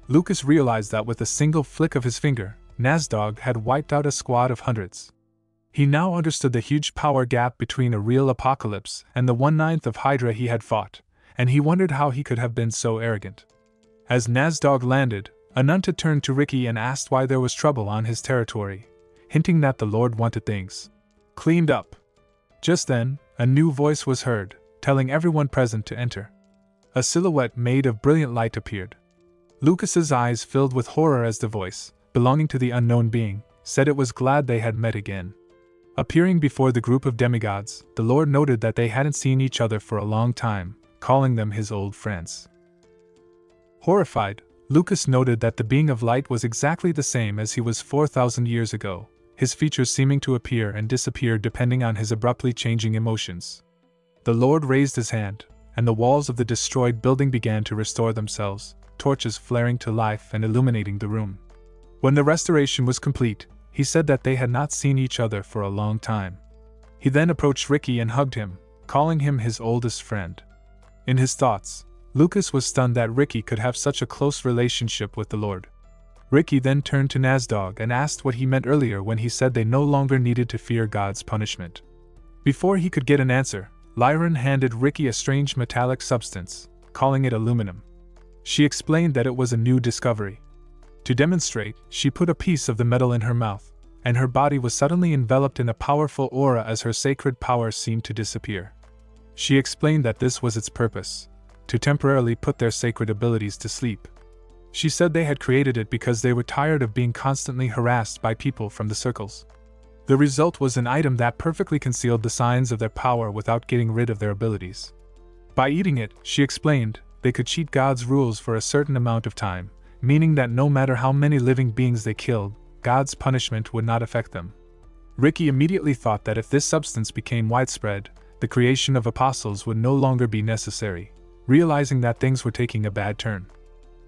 Lucas realized that with a single flick of his finger, Nazdog had wiped out a squad of hundreds. He now understood the huge power gap between a real apocalypse and the 1/9 of Hydra he had fought, and he wondered how he could have been so arrogant. As Nazdog landed, Anunta turned to Ricky and asked why there was trouble on his territory, hinting that the Lord wanted things cleaned up. Just then, a new voice was heard, telling everyone present to enter. A silhouette made of brilliant light appeared. Lucas's eyes filled with horror as the voice, belonging to the unknown being, said it was glad they had met again. Appearing before the group of demigods, the Lord noted that they hadn't seen each other for a long time, calling them his old friends. Horrified, Lucas noted that the being of light was exactly the same as he was 4,000 years ago, his features seeming to appear and disappear depending on his abruptly changing emotions. The Lord raised his hand, and the walls of the destroyed building began to restore themselves, torches flaring to life and illuminating the room. When the restoration was complete, he said that they had not seen each other for a long time. He then approached Ricky and hugged him, calling him his oldest friend. In his thoughts, Lucas was stunned that Ricky could have such a close relationship with the Lord. Ricky then turned to Nazdog and asked what he meant earlier when he said they no longer needed to fear God's punishment. Before he could get an answer, Lyran handed Ricky a strange metallic substance, calling it aluminum. She explained that it was a new discovery. To demonstrate, she put a piece of the metal in her mouth, and her body was suddenly enveloped in a powerful aura as her sacred power seemed to disappear. She explained that this was its purpose, to temporarily put their sacred abilities to sleep. She said they had created it because they were tired of being constantly harassed by people from the circles. The result was an item that perfectly concealed the signs of their power without getting rid of their abilities. By eating it, she explained, they could cheat God's rules for a certain amount of time, meaning that no matter how many living beings they killed, God's punishment would not affect them. Ricky immediately thought that if this substance became widespread, the creation of apostles would no longer be necessary, realizing that things were taking a bad turn.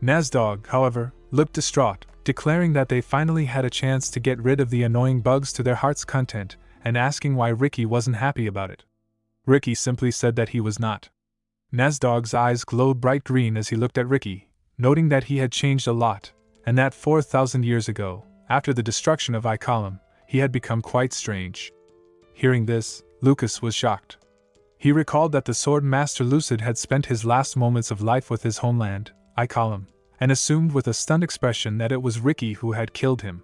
Nazdog, however, looked distraught, declaring that they finally had a chance to get rid of the annoying bugs to their heart's content, and asking why Ricky wasn't happy about it. Ricky simply said that he was not. Nazdog's eyes glowed bright green as he looked at Ricky, noting that he had changed a lot, and that 4,000 years ago, after the destruction of Ikalam, he had become quite strange. Hearing this, Lucas was shocked. He recalled that the Sword Master Lucid had spent his last moments of life with his homeland, Ikalam, and assumed with a stunned expression that it was Ricky who had killed him.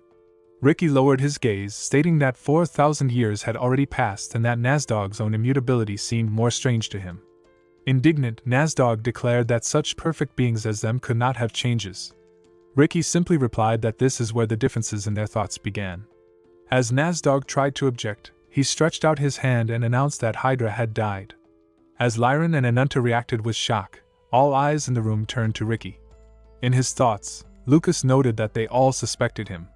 Ricky lowered his gaze, stating that 4,000 years had already passed and that Nazdog's own immutability seemed more strange to him. Indignant, Nazdog declared that such perfect beings as them could not have changes. Ricky simply replied that this is where the differences in their thoughts began. As Nazdog tried to object, he stretched out his hand and announced that Hydra had died. As Lyran and Anunta reacted with shock, all eyes in the room turned to Ricky. In his thoughts, Lucas noted that they all suspected him.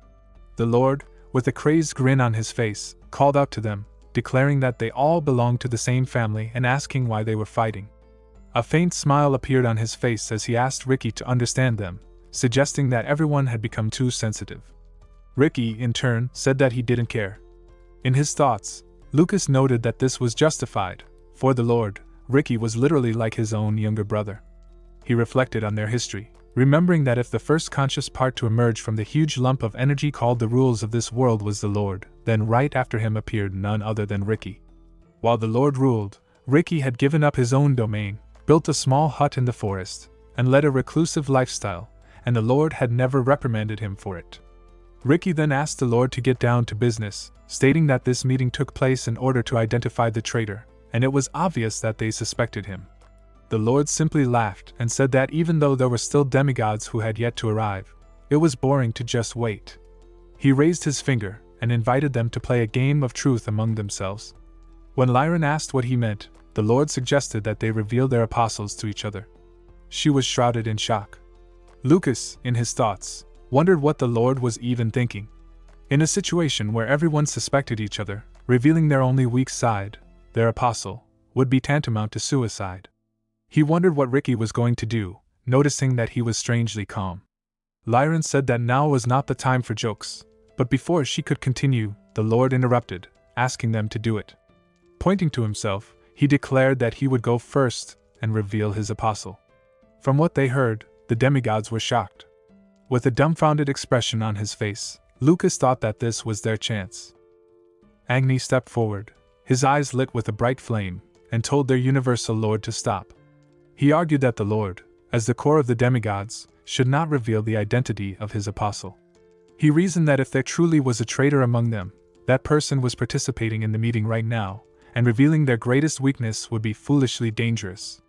The Lord, with a crazed grin on his face, called out to them, declaring that they all belonged to the same family and asking why they were fighting. A faint smile appeared on his face as he asked Ricky to understand them, suggesting that everyone had become too sensitive. Ricky, in turn, said that he didn't care. In his thoughts, Lucas noted that this was justified. For the Lord, Ricky was literally like his own younger brother. He reflected on their history, remembering that if the first conscious part to emerge from the huge lump of energy called the rules of this world was the Lord, then right after him appeared none other than Ricky. While the Lord ruled, Ricky had given up his own domain, built a small hut in the forest, and led a reclusive lifestyle, and the Lord had never reprimanded him for it. Ricky then asked the Lord to get down to business, stating that this meeting took place in order to identify the traitor, and it was obvious that they suspected him. The Lord simply laughed and said that even though there were still demigods who had yet to arrive, it was boring to just wait. He raised his finger and invited them to play a game of truth among themselves. When Lyran asked what he meant, the Lord suggested that they reveal their apostles to each other. She was shrouded in shock. Lucas, in his thoughts, wondered what the Lord was even thinking. In a situation where everyone suspected each other, revealing their only weak side, their apostle, would be tantamount to suicide. He wondered what Ricky was going to do, noticing that he was strangely calm. Lyran said that now was not the time for jokes, but before she could continue, the Lord interrupted, asking them to do it. Pointing to himself, he declared that he would go first and reveal his apostle. From what they heard, the demigods were shocked. With a dumbfounded expression on his face, Lucas thought that this was their chance. Agni stepped forward, his eyes lit with a bright flame, and told their universal Lord to stop. He argued that the Lord, as the core of the demigods, should not reveal the identity of his apostle. He reasoned that if there truly was a traitor among them, that person was participating in the meeting right now, and revealing their greatest weakness would be foolishly dangerous.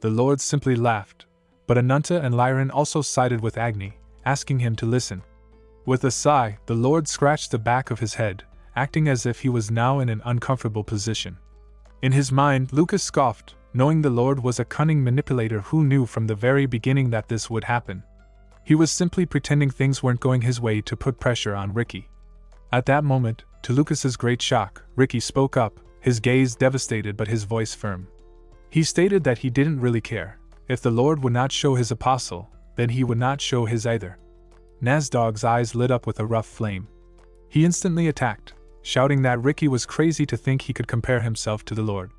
The Lord simply laughed, but Ananta and Lyran also sided with Agni, asking him to listen. With a sigh, the Lord scratched the back of his head, acting as if he was now in an uncomfortable position. In his mind, Lucas scoffed, knowing the Lord was a cunning manipulator who knew from the very beginning that this would happen. He was simply pretending things weren't going his way to put pressure on Ricky. At that moment, to Lucas's great shock, Ricky spoke up, his gaze devastated but his voice firm. He stated that he didn't really care. If the Lord would not show his apostle, then he would not show his either. Nazdog's eyes lit up with a rough flame. He instantly attacked, shouting that Ricky was crazy to think he could compare himself to the Lord.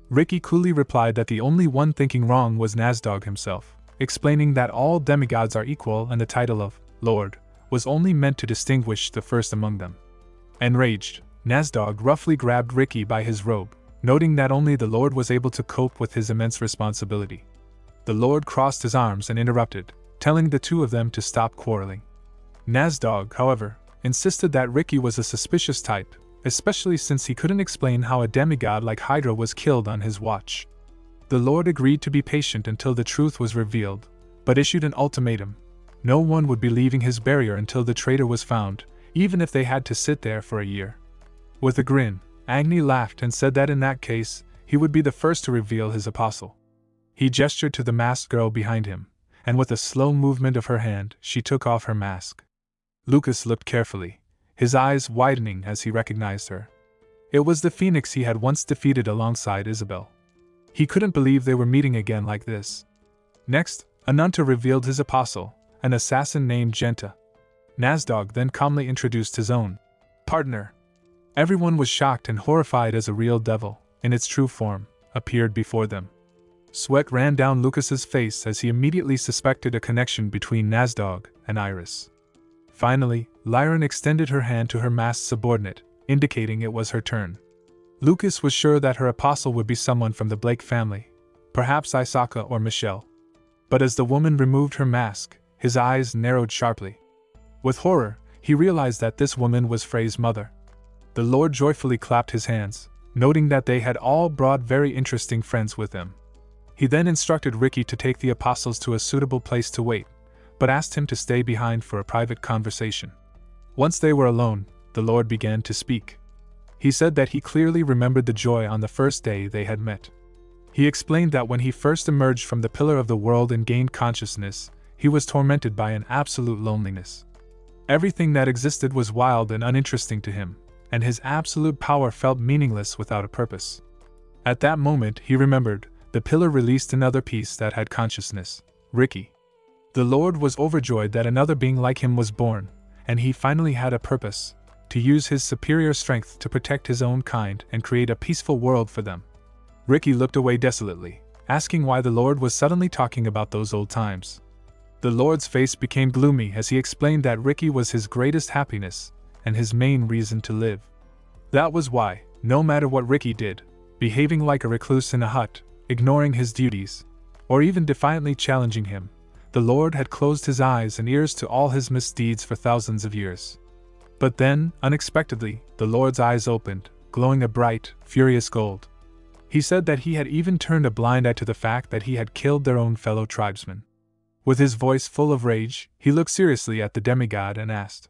Ricky coolly replied that the only one thinking wrong was Nazdog himself, explaining that all demigods are equal and the title of Lord was only meant to distinguish the first among them. Enraged, Nazdog roughly grabbed Ricky by his robe, noting that only the Lord was able to cope with his immense responsibility. The Lord crossed his arms and interrupted, telling the two of them to stop quarreling. Nazdog, however, insisted that Ricky was a suspicious type, especially since he couldn't explain how a demigod like Hydra was killed on his watch. The Lord agreed to be patient until the truth was revealed, but issued an ultimatum. No one would be leaving his barrier until the traitor was found, even if they had to sit there for a year. With a grin, Agni laughed and said that in that case, he would be the first to reveal his apostle. He gestured to the masked girl behind him, and with a slow movement of her hand, she took off her mask. Lucas looked carefully, his eyes widening as he recognized her. It was the Phoenix he had once defeated alongside Isabel. He couldn't believe they were meeting again like this. Next, Ananta revealed his apostle, an assassin named Genta. Nazdog then calmly introduced his own partner. Everyone was shocked and horrified as a real devil, in its true form, appeared before them. Sweat ran down Lucas's face as he immediately suspected a connection between Nazdog and Iris. Finally, Lyran extended her hand to her masked subordinate, indicating it was her turn. Lucas was sure that her apostle would be someone from the Blake family, perhaps Isaka or Michelle. But as the woman removed her mask, his eyes narrowed sharply. With horror, he realized that this woman was Frey's mother. The Lord joyfully clapped his hands, noting that they had all brought very interesting friends with them. He then instructed Ricky to take the apostles to a suitable place to wait, but asked him to stay behind for a private conversation. Once they were alone, the Lord began to speak. He said that he clearly remembered the joy on the first day they had met. He explained that when he first emerged from the pillar of the world and gained consciousness, he was tormented by an absolute loneliness. Everything that existed was wild and uninteresting to him, and his absolute power felt meaningless without a purpose. At that moment, he remembered, the pillar released another piece that had consciousness, Ricky. The Lord was overjoyed that another being like him was born, and he finally had a purpose, to use his superior strength to protect his own kind and create a peaceful world for them. Ricky looked away desolately, asking why the Lord was suddenly talking about those old times. The Lord's face became gloomy as he explained that Ricky was his greatest happiness and his main reason to live. That was why, no matter what Ricky did, behaving like a recluse in a hut, ignoring his duties, or even defiantly challenging him, the Lord had closed his eyes and ears to all his misdeeds for thousands of years. But then, unexpectedly, the Lord's eyes opened, glowing a bright, furious gold. He said that he had even turned a blind eye to the fact that he had killed their own fellow tribesmen. With his voice full of rage, he looked seriously at the demigod and asked,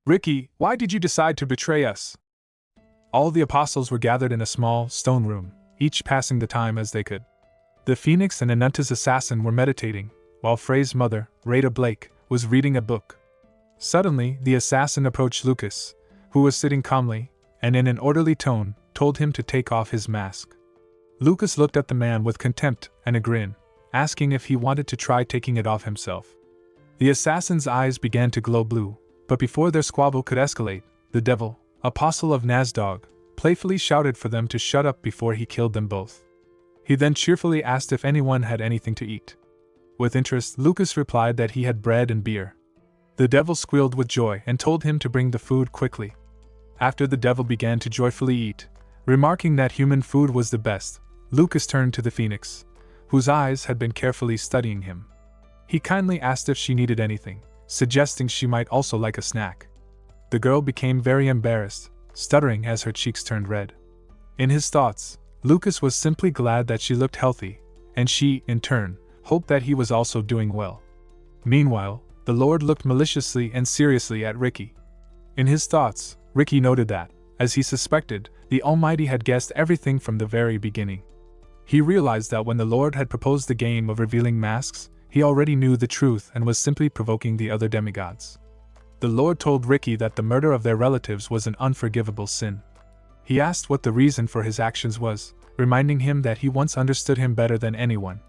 "Ricky, why did you decide to betray us?" All the apostles were gathered in a small, stone room, each passing the time as they could. The Phoenix and Ananta's assassin were meditating, while Frey's mother, Rada Blake, was reading a book. Suddenly, the assassin approached Lucas, who was sitting calmly, and in an orderly tone, told him to take off his mask. Lucas looked at the man with contempt and a grin, asking if he wanted to try taking it off himself. The assassin's eyes began to glow blue, but before their squabble could escalate, the devil, apostle of Nazdog, playfully shouted for them to shut up before he killed them both. He then cheerfully asked if anyone had anything to eat. With interest, Lucas replied that he had bread and beer. The devil squealed with joy and told him to bring the food quickly. After the devil began to joyfully eat, remarking that human food was the best, Lucas turned to the Phoenix, whose eyes had been carefully studying him. He kindly asked if she needed anything, suggesting she might also like a snack. The girl became very embarrassed, stuttering as her cheeks turned red. In his thoughts, Lucas was simply glad that she looked healthy, and she, in turn, hoped that he was also doing well. Meanwhile, the Lord looked maliciously and seriously at Ricky. In his thoughts, Ricky noted that, as he suspected, the Almighty had guessed everything from the very beginning. He realized that when the Lord had proposed the game of revealing masks, he already knew the truth and was simply provoking the other demigods. The Lord told Ricky that the murder of their relatives was an unforgivable sin. He asked what the reason for his actions was, reminding him that he once understood him better than anyone.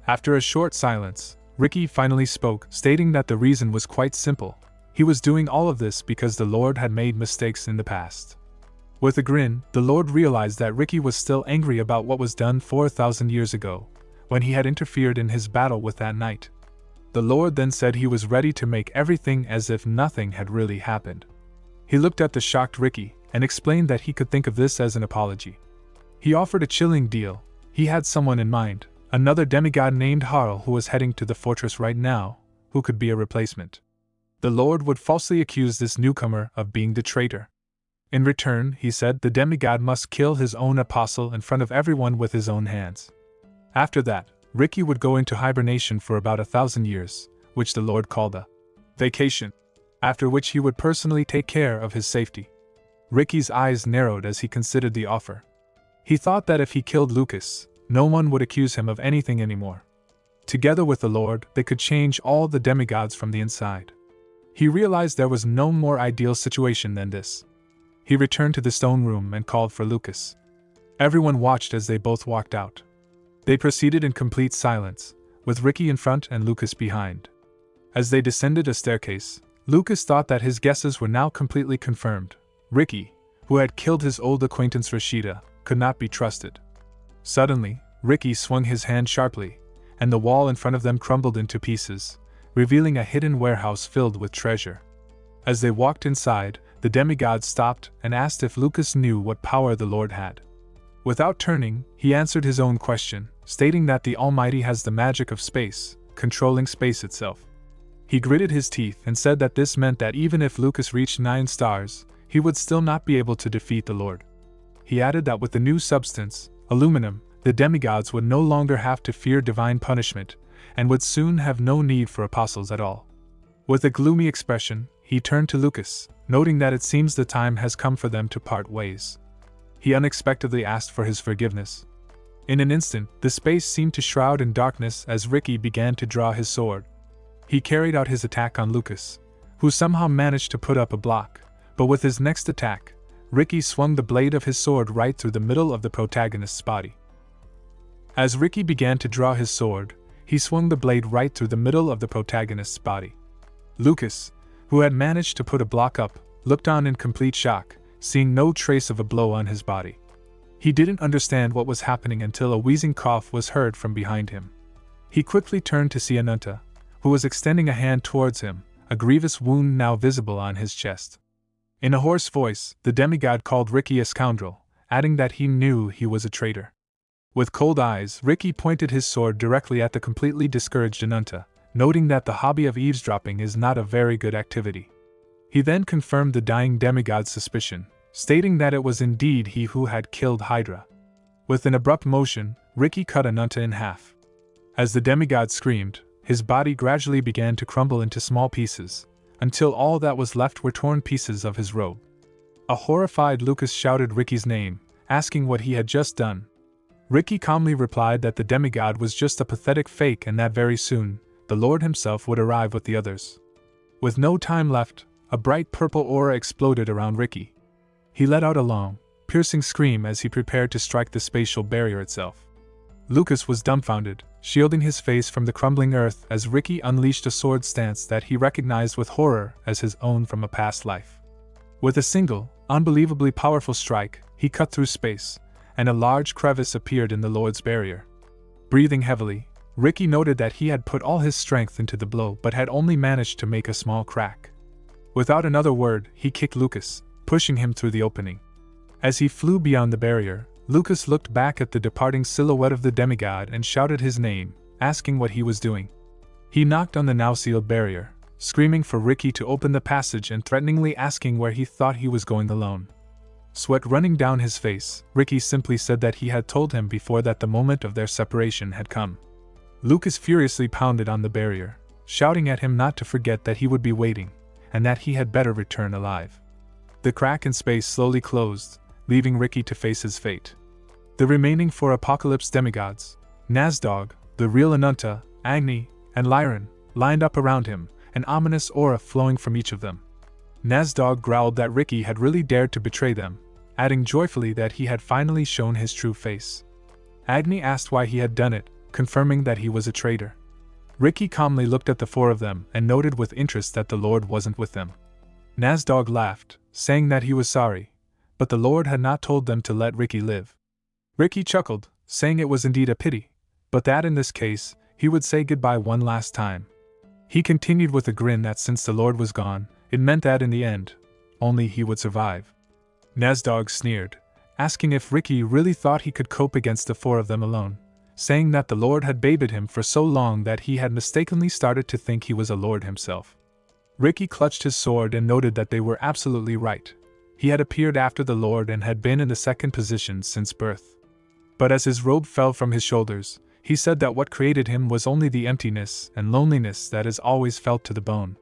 After a short silence, Ricky finally spoke, stating that the reason was quite simple. He was doing all of this because the Lord had made mistakes in the past. With a grin, the Lord realized that Ricky was still angry about what was done 4,000 years ago, when he had interfered in his battle with that knight. The Lord then said he was ready to make everything as if nothing had really happened. He looked at the shocked Ricky and explained that he could think of this as an apology. He offered a chilling deal. He had someone in mind, another demigod named Harl who was heading to the fortress right now, who could be a replacement. The Lord would falsely accuse this newcomer of being the traitor. In return, he said the demigod must kill his own apostle in front of everyone with his own hands. After that, Ricky would go into hibernation for about 1,000 years, which the Lord called a vacation, after which he would personally take care of his safety. Ricky's eyes narrowed as he considered the offer. He thought that if he killed Lucas, no one would accuse him of anything anymore. Together with the Lord, they could change all the demigods from the inside. He realized there was no more ideal situation than this. He returned to the stone room and called for Lucas. Everyone watched as they both walked out. They proceeded in complete silence, with Ricky in front and Lucas behind. As they descended a staircase, Lucas thought that his guesses were now completely confirmed. Ricky, who had killed his old acquaintance Rashida, could not be trusted. Suddenly, Ricky swung his hand sharply, and the wall in front of them crumbled into pieces, revealing a hidden warehouse filled with treasure. As they walked inside, the demigod stopped and asked if Lucas knew what power the Lord had. Without turning, he answered his own question, stating that the Almighty has the magic of space, controlling space itself. He gritted his teeth and said that this meant that even if Lucas reached 9 stars, he would still not be able to defeat the Lord. He added that with the new substance, aluminum, the demigods would no longer have to fear divine punishment, and would soon have no need for apostles at all. With a gloomy expression, he turned to Lucas, noting that it seems the time has come for them to part ways. He unexpectedly asked for his forgiveness. In an instant, the space seemed to shroud in darkness as Ricky began to draw his sword. He carried out his attack on Lucas, who somehow managed to put up a block, but with his next attack, Ricky swung the blade of his sword right through the middle of the protagonist's body. As Ricky began to draw his sword, he swung the blade right through the middle of the protagonist's body. Lucas, who had managed to put a block up, looked on in complete shock, seeing no trace of a blow on his body. He didn't understand what was happening until a wheezing cough was heard from behind him. He quickly turned to see Ananta, who was extending a hand towards him, a grievous wound now visible on his chest. In a hoarse voice, the demigod called Ricky a scoundrel, adding that he knew he was a traitor. With cold eyes, Ricky pointed his sword directly at the completely discouraged Ananta, noting that the hobby of eavesdropping is not a very good activity. He then confirmed the dying demigod's suspicion, stating that it was indeed he who had killed Hydra. With an abrupt motion, Ricky cut Ananta in half. As the demigod screamed, his body gradually began to crumble into small pieces, until all that was left were torn pieces of his robe. A horrified Lucas shouted Ricky's name, asking what he had just done. Ricky calmly replied that the demigod was just a pathetic fake and that very soon, the Lord himself would arrive with the others. With no time left, a bright purple aura exploded around Ricky. He let out a long, piercing scream as he prepared to strike the spatial barrier itself. Lucas was dumbfounded, shielding his face from the crumbling earth as Ricky unleashed a sword stance that he recognized with horror as his own from a past life. With a single, unbelievably powerful strike, he cut through space, and a large crevice appeared in the Lord's barrier. Breathing heavily, Ricky noted that he had put all his strength into the blow but had only managed to make a small crack. Without another word, he kicked Lucas, pushing him through the opening. As he flew beyond the barrier, Lucas looked back at the departing silhouette of the demigod and shouted his name, asking what he was doing. He knocked on the now sealed barrier, screaming for Ricky to open the passage and threateningly asking where he thought he was going alone. Sweat running down his face, Ricky simply said that he had told him before that the moment of their separation had come. Lucas furiously pounded on the barrier, shouting at him not to forget that he would be waiting, and that he had better return alive. The crack in space slowly closed, leaving Ricky to face his fate. The remaining 4 Apocalypse demigods, Nazdog, the real Ananta, Agni, and Lyran, lined up around him, an ominous aura flowing from each of them. Nazdog growled that Ricky had really dared to betray them, adding joyfully that he had finally shown his true face. Agni asked why he had done it, confirming that he was a traitor. Ricky calmly looked at the 4 of them and noted with interest that the Lord wasn't with them. Nazdog laughed, saying that he was sorry, but the Lord had not told them to let Ricky live. Ricky chuckled, saying it was indeed a pity, but that in this case, he would say goodbye one last time. He continued with a grin that since the Lord was gone, it meant that in the end, only he would survive. Nazdog sneered, asking if Ricky really thought he could cope against the 4 of them alone, saying that the Lord had babied him for so long that he had mistakenly started to think he was a lord himself. Ricky clutched his sword and noted that they were absolutely right. He had appeared after the Lord and had been in the second position since birth. But as his robe fell from his shoulders, he said that what created him was only the emptiness and loneliness that is always felt to the bone.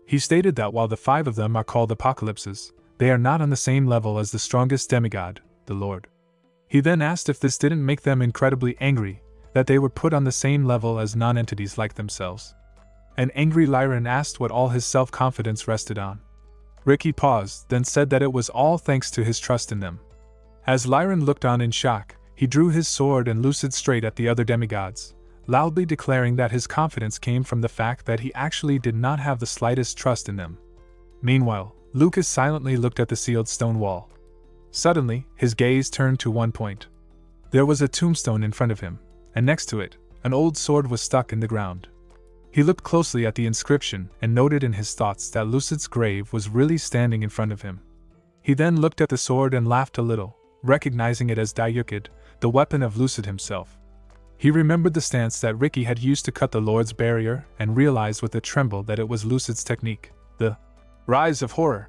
He stated that while the 5 of them are called apocalypses, they are not on the same level as the strongest demigod, the Lord. He then asked if this didn't make them incredibly angry, that they were put on the same level as non-entities like themselves. An angry Lyran asked what all his self-confidence rested on. Ricky paused, then said that it was all thanks to his trust in them. As Lyran looked on in shock, he drew his sword and loosed straight at the other demigods, loudly declaring that his confidence came from the fact that he actually did not have the slightest trust in them. Meanwhile, Lucas silently looked at the sealed stone wall. Suddenly, his gaze turned to one point. There was a tombstone in front of him, and next to it, an old sword was stuck in the ground. He looked closely at the inscription and noted in his thoughts that Lucid's grave was really standing in front of him. He then looked at the sword and laughed a little, recognizing it as Dayukid, the weapon of Lucid himself. He remembered the stance that Ricky had used to cut the Lord's barrier and realized with a tremble that it was Lucid's technique, the rise of horror.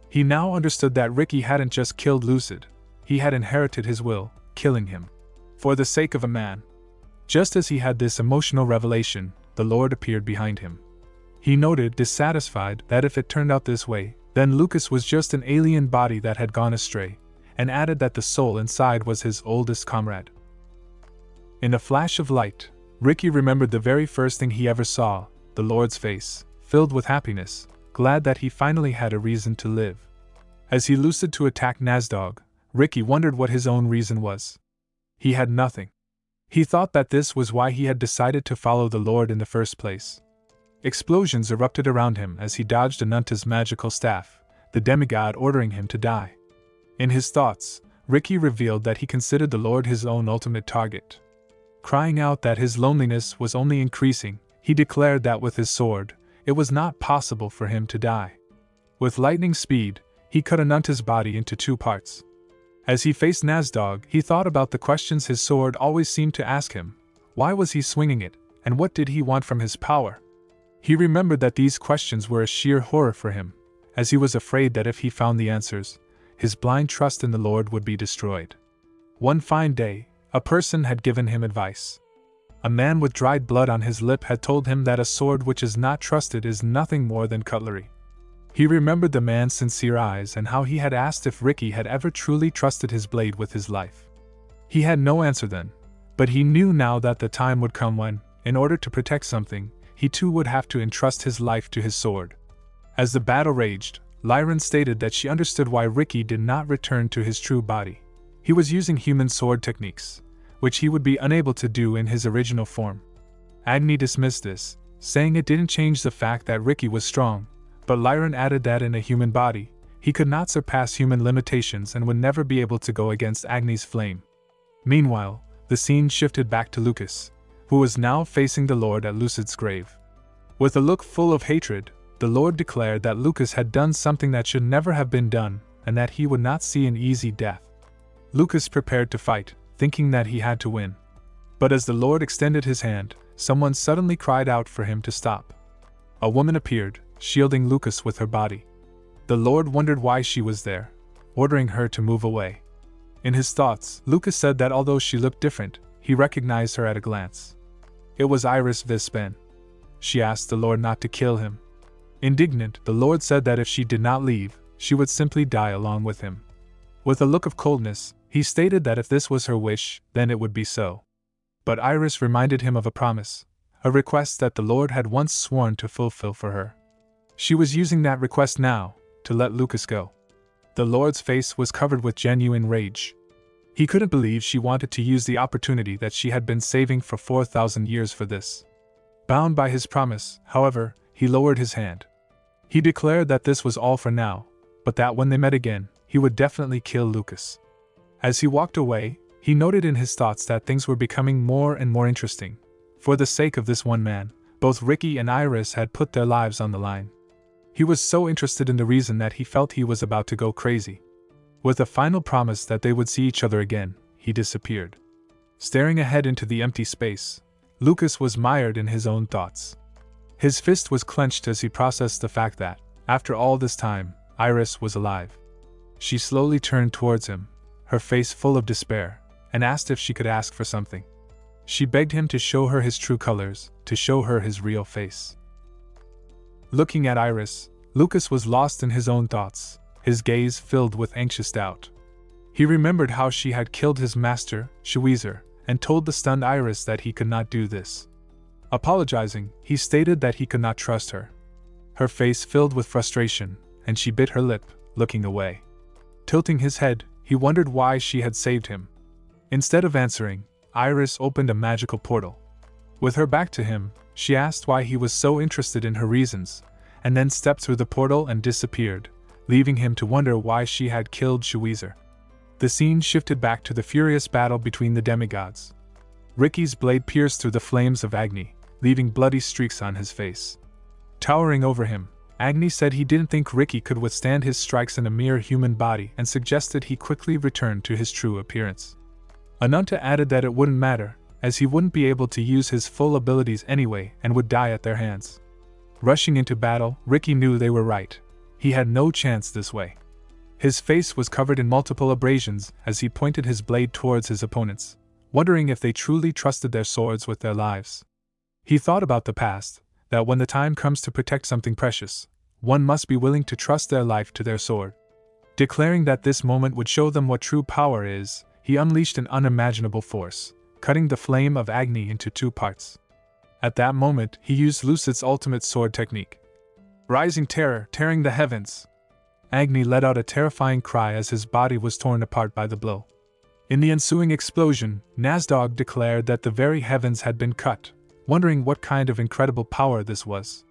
He now understood that Ricky hadn't just killed Lucid, he had inherited his will, killing him. For the sake of a man. Just as he had this emotional revelation, the Lord appeared behind him. He noted, dissatisfied, that if it turned out this way, then Lucas was just an alien body that had gone astray, and added that the soul inside was his oldest comrade. In a flash of light, Ricky remembered the very first thing he ever saw, the Lord's face, filled with happiness, glad that he finally had a reason to live. As he loosed to attack Nazdog, Ricky wondered what his own reason was. He had nothing. He thought that this was why he had decided to follow the Lord in the first place. Explosions erupted around him as he dodged Ananta's magical staff, the demigod ordering him to die. In his thoughts, Ricky revealed that he considered the Lord his own ultimate target. Crying out that his loneliness was only increasing, he declared that with his sword, it was not possible for him to die. With lightning speed, he cut Ananta's body into 2 parts. As he faced Nasdog, he thought about the questions his sword always seemed to ask him. Why was he swinging it, and what did he want from his power? He remembered that these questions were a sheer horror for him, as he was afraid that if he found the answers, his blind trust in the Lord would be destroyed. One fine day, a person had given him advice. A man with dried blood on his lip had told him that a sword which is not trusted is nothing more than cutlery. He remembered the man's sincere eyes and how he had asked if Ricky had ever truly trusted his blade with his life. He had no answer then, but he knew now that the time would come when, in order to protect something, he too would have to entrust his life to his sword. As the battle raged, Lyran stated that she understood why Ricky did not return to his true body. He was using human sword techniques, which he would be unable to do in his original form. Agni dismissed this, saying it didn't change the fact that Ricky was strong, but Lyran added that in a human body, he could not surpass human limitations and would never be able to go against Agni's flame. Meanwhile, the scene shifted back to Lucas, who was now facing the Lord at Lucid's grave. With a look full of hatred, the Lord declared that Lucas had done something that should never have been done, and that he would not see an easy death. Lucas prepared to fight, thinking that he had to win. But as the Lord extended his hand, someone suddenly cried out for him to stop. A woman appeared, shielding Lucas with her body. The Lord wondered why she was there, ordering her to move away. In his thoughts, Lucas said that although she looked different, he recognized her at a glance. It was Iris Vispen. She asked the Lord not to kill him. Indignant, the Lord said that if she did not leave, she would simply die along with him. With a look of coldness, he stated that if this was her wish, then it would be so. But Iris reminded him of a promise, a request that the Lord had once sworn to fulfill for her. She was using that request now, to let Lucas go. The Lord's face was covered with genuine rage. He couldn't believe she wanted to use the opportunity that she had been saving for 4,000 years for this. Bound by his promise, however, he lowered his hand. He declared that this was all for now, but that when they met again, he would definitely kill Lucas. As he walked away, he noted in his thoughts that things were becoming more and more interesting. For the sake of this one man, both Ricky and Iris had put their lives on the line. He was so interested in the reason that he felt he was about to go crazy. With a final promise that they would see each other again, he disappeared. Staring ahead into the empty space, Lucas was mired in his own thoughts. His fist was clenched as he processed the fact that, after all this time, Iris was alive. She slowly turned towards him, her face full of despair, and asked if she could ask for something. She begged him to show her his true colors, to show her his real face. Looking at Iris, Lucas was lost in his own thoughts, his gaze filled with anxious doubt. He remembered how she had killed his master, Shuizer, and told the stunned Iris that he could not do this. Apologizing, he stated that he could not trust her. Her face filled with frustration, and she bit her lip, looking away. Tilting his head, he wondered why she had saved him. Instead of answering, Iris opened a magical portal. With her back to him, she asked why he was so interested in her reasons, and then stepped through the portal and disappeared, leaving him to wonder why she had killed Shuizer. The scene shifted back to the furious battle between the demigods. Ricky's blade pierced through the flames of Agni, leaving bloody streaks on his face. Towering over him, Agni said he didn't think Ricky could withstand his strikes in a mere human body and suggested he quickly return to his true appearance. Ananta added that it wouldn't matter, as he wouldn't be able to use his full abilities anyway and would die at their hands. Rushing into battle, Ricky knew they were right. He had no chance this way. His face was covered in multiple abrasions as he pointed his blade towards his opponents, wondering if they truly trusted their swords with their lives. He thought about the past, that when the time comes to protect something precious, one must be willing to trust their life to their sword. Declaring that this moment would show them what true power is, he unleashed an unimaginable force, cutting the flame of Agni into 2 parts. At that moment, he used Lucid's ultimate sword technique. Rising terror, tearing the heavens. Agni let out a terrifying cry as his body was torn apart by the blow. In the ensuing explosion, Nasdog declared that the very heavens had been cut, wondering what kind of incredible power this was.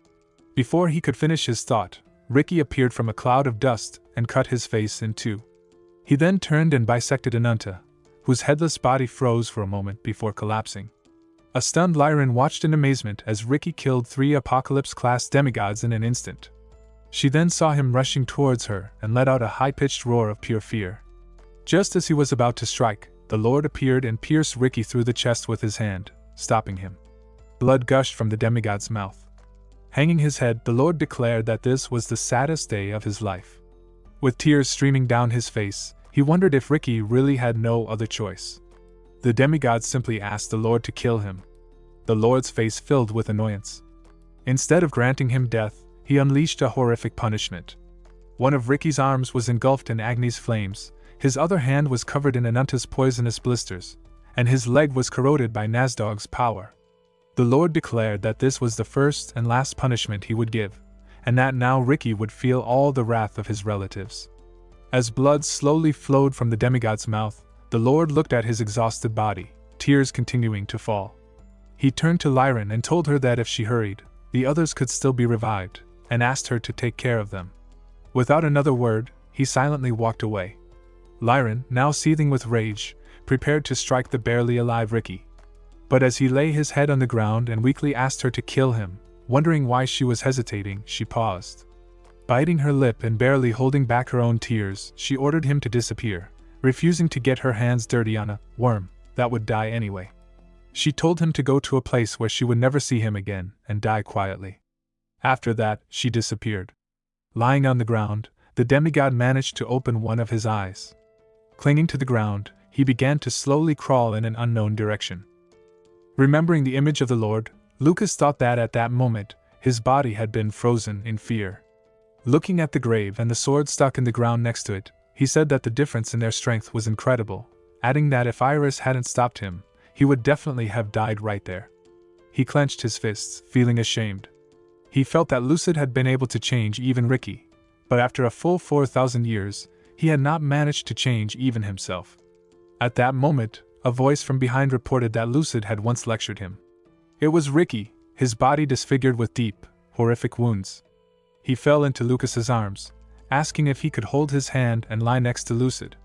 Before he could finish his thought, Ricky appeared from a cloud of dust and cut his face in two. He then turned and bisected Ananta, whose headless body froze for a moment before collapsing. A stunned Lyran watched in amazement as Ricky killed 3 Apocalypse-class demigods in an instant. She then saw him rushing towards her and let out a high-pitched roar of pure fear. Just as he was about to strike, the Lord appeared and pierced Ricky through the chest with his hand, stopping him. Blood gushed from the demigod's mouth. Hanging his head, the Lord declared that this was the saddest day of his life. With tears streaming down his face, he wondered if Ricky really had no other choice. The demigod simply asked the Lord to kill him. The Lord's face filled with annoyance. Instead of granting him death, he unleashed a horrific punishment. One of Ricky's arms was engulfed in Agni's flames, his other hand was covered in Ananta's poisonous blisters, and his leg was corroded by Nasdog's power. The Lord declared that this was the first and last punishment he would give, and that now Ricky would feel all the wrath of his relatives. As blood slowly flowed from the demigod's mouth, the Lord looked at his exhausted body, tears continuing to fall. He turned to Lyran and told her that if she hurried, the others could still be revived, and asked her to take care of them. Without another word, he silently walked away. Lyran, now seething with rage, prepared to strike the barely alive Ricky. But as he lay his head on the ground and weakly asked her to kill him, wondering why she was hesitating, she paused. Biting her lip and barely holding back her own tears, she ordered him to disappear, refusing to get her hands dirty on a worm that would die anyway. She told him to go to a place where she would never see him again and die quietly. After that, she disappeared. Lying on the ground, the demigod managed to open one of his eyes. Clinging to the ground, he began to slowly crawl in an unknown direction. Remembering the image of the Lord, Lucas thought that at that moment, his body had been frozen in fear. Looking at the grave and the sword stuck in the ground next to it, he said that the difference in their strength was incredible, adding that if Iris hadn't stopped him, he would definitely have died right there. He clenched his fists, feeling ashamed. He felt that Lucid had been able to change even Ricky, but after a full 4,000 years, he had not managed to change even himself. At that moment, a voice from behind reported that Lucid had once lectured him. It was Ricky, his body disfigured with deep, horrific wounds. He fell into Lucas's arms, asking if he could hold his hand and lie next to Lucid.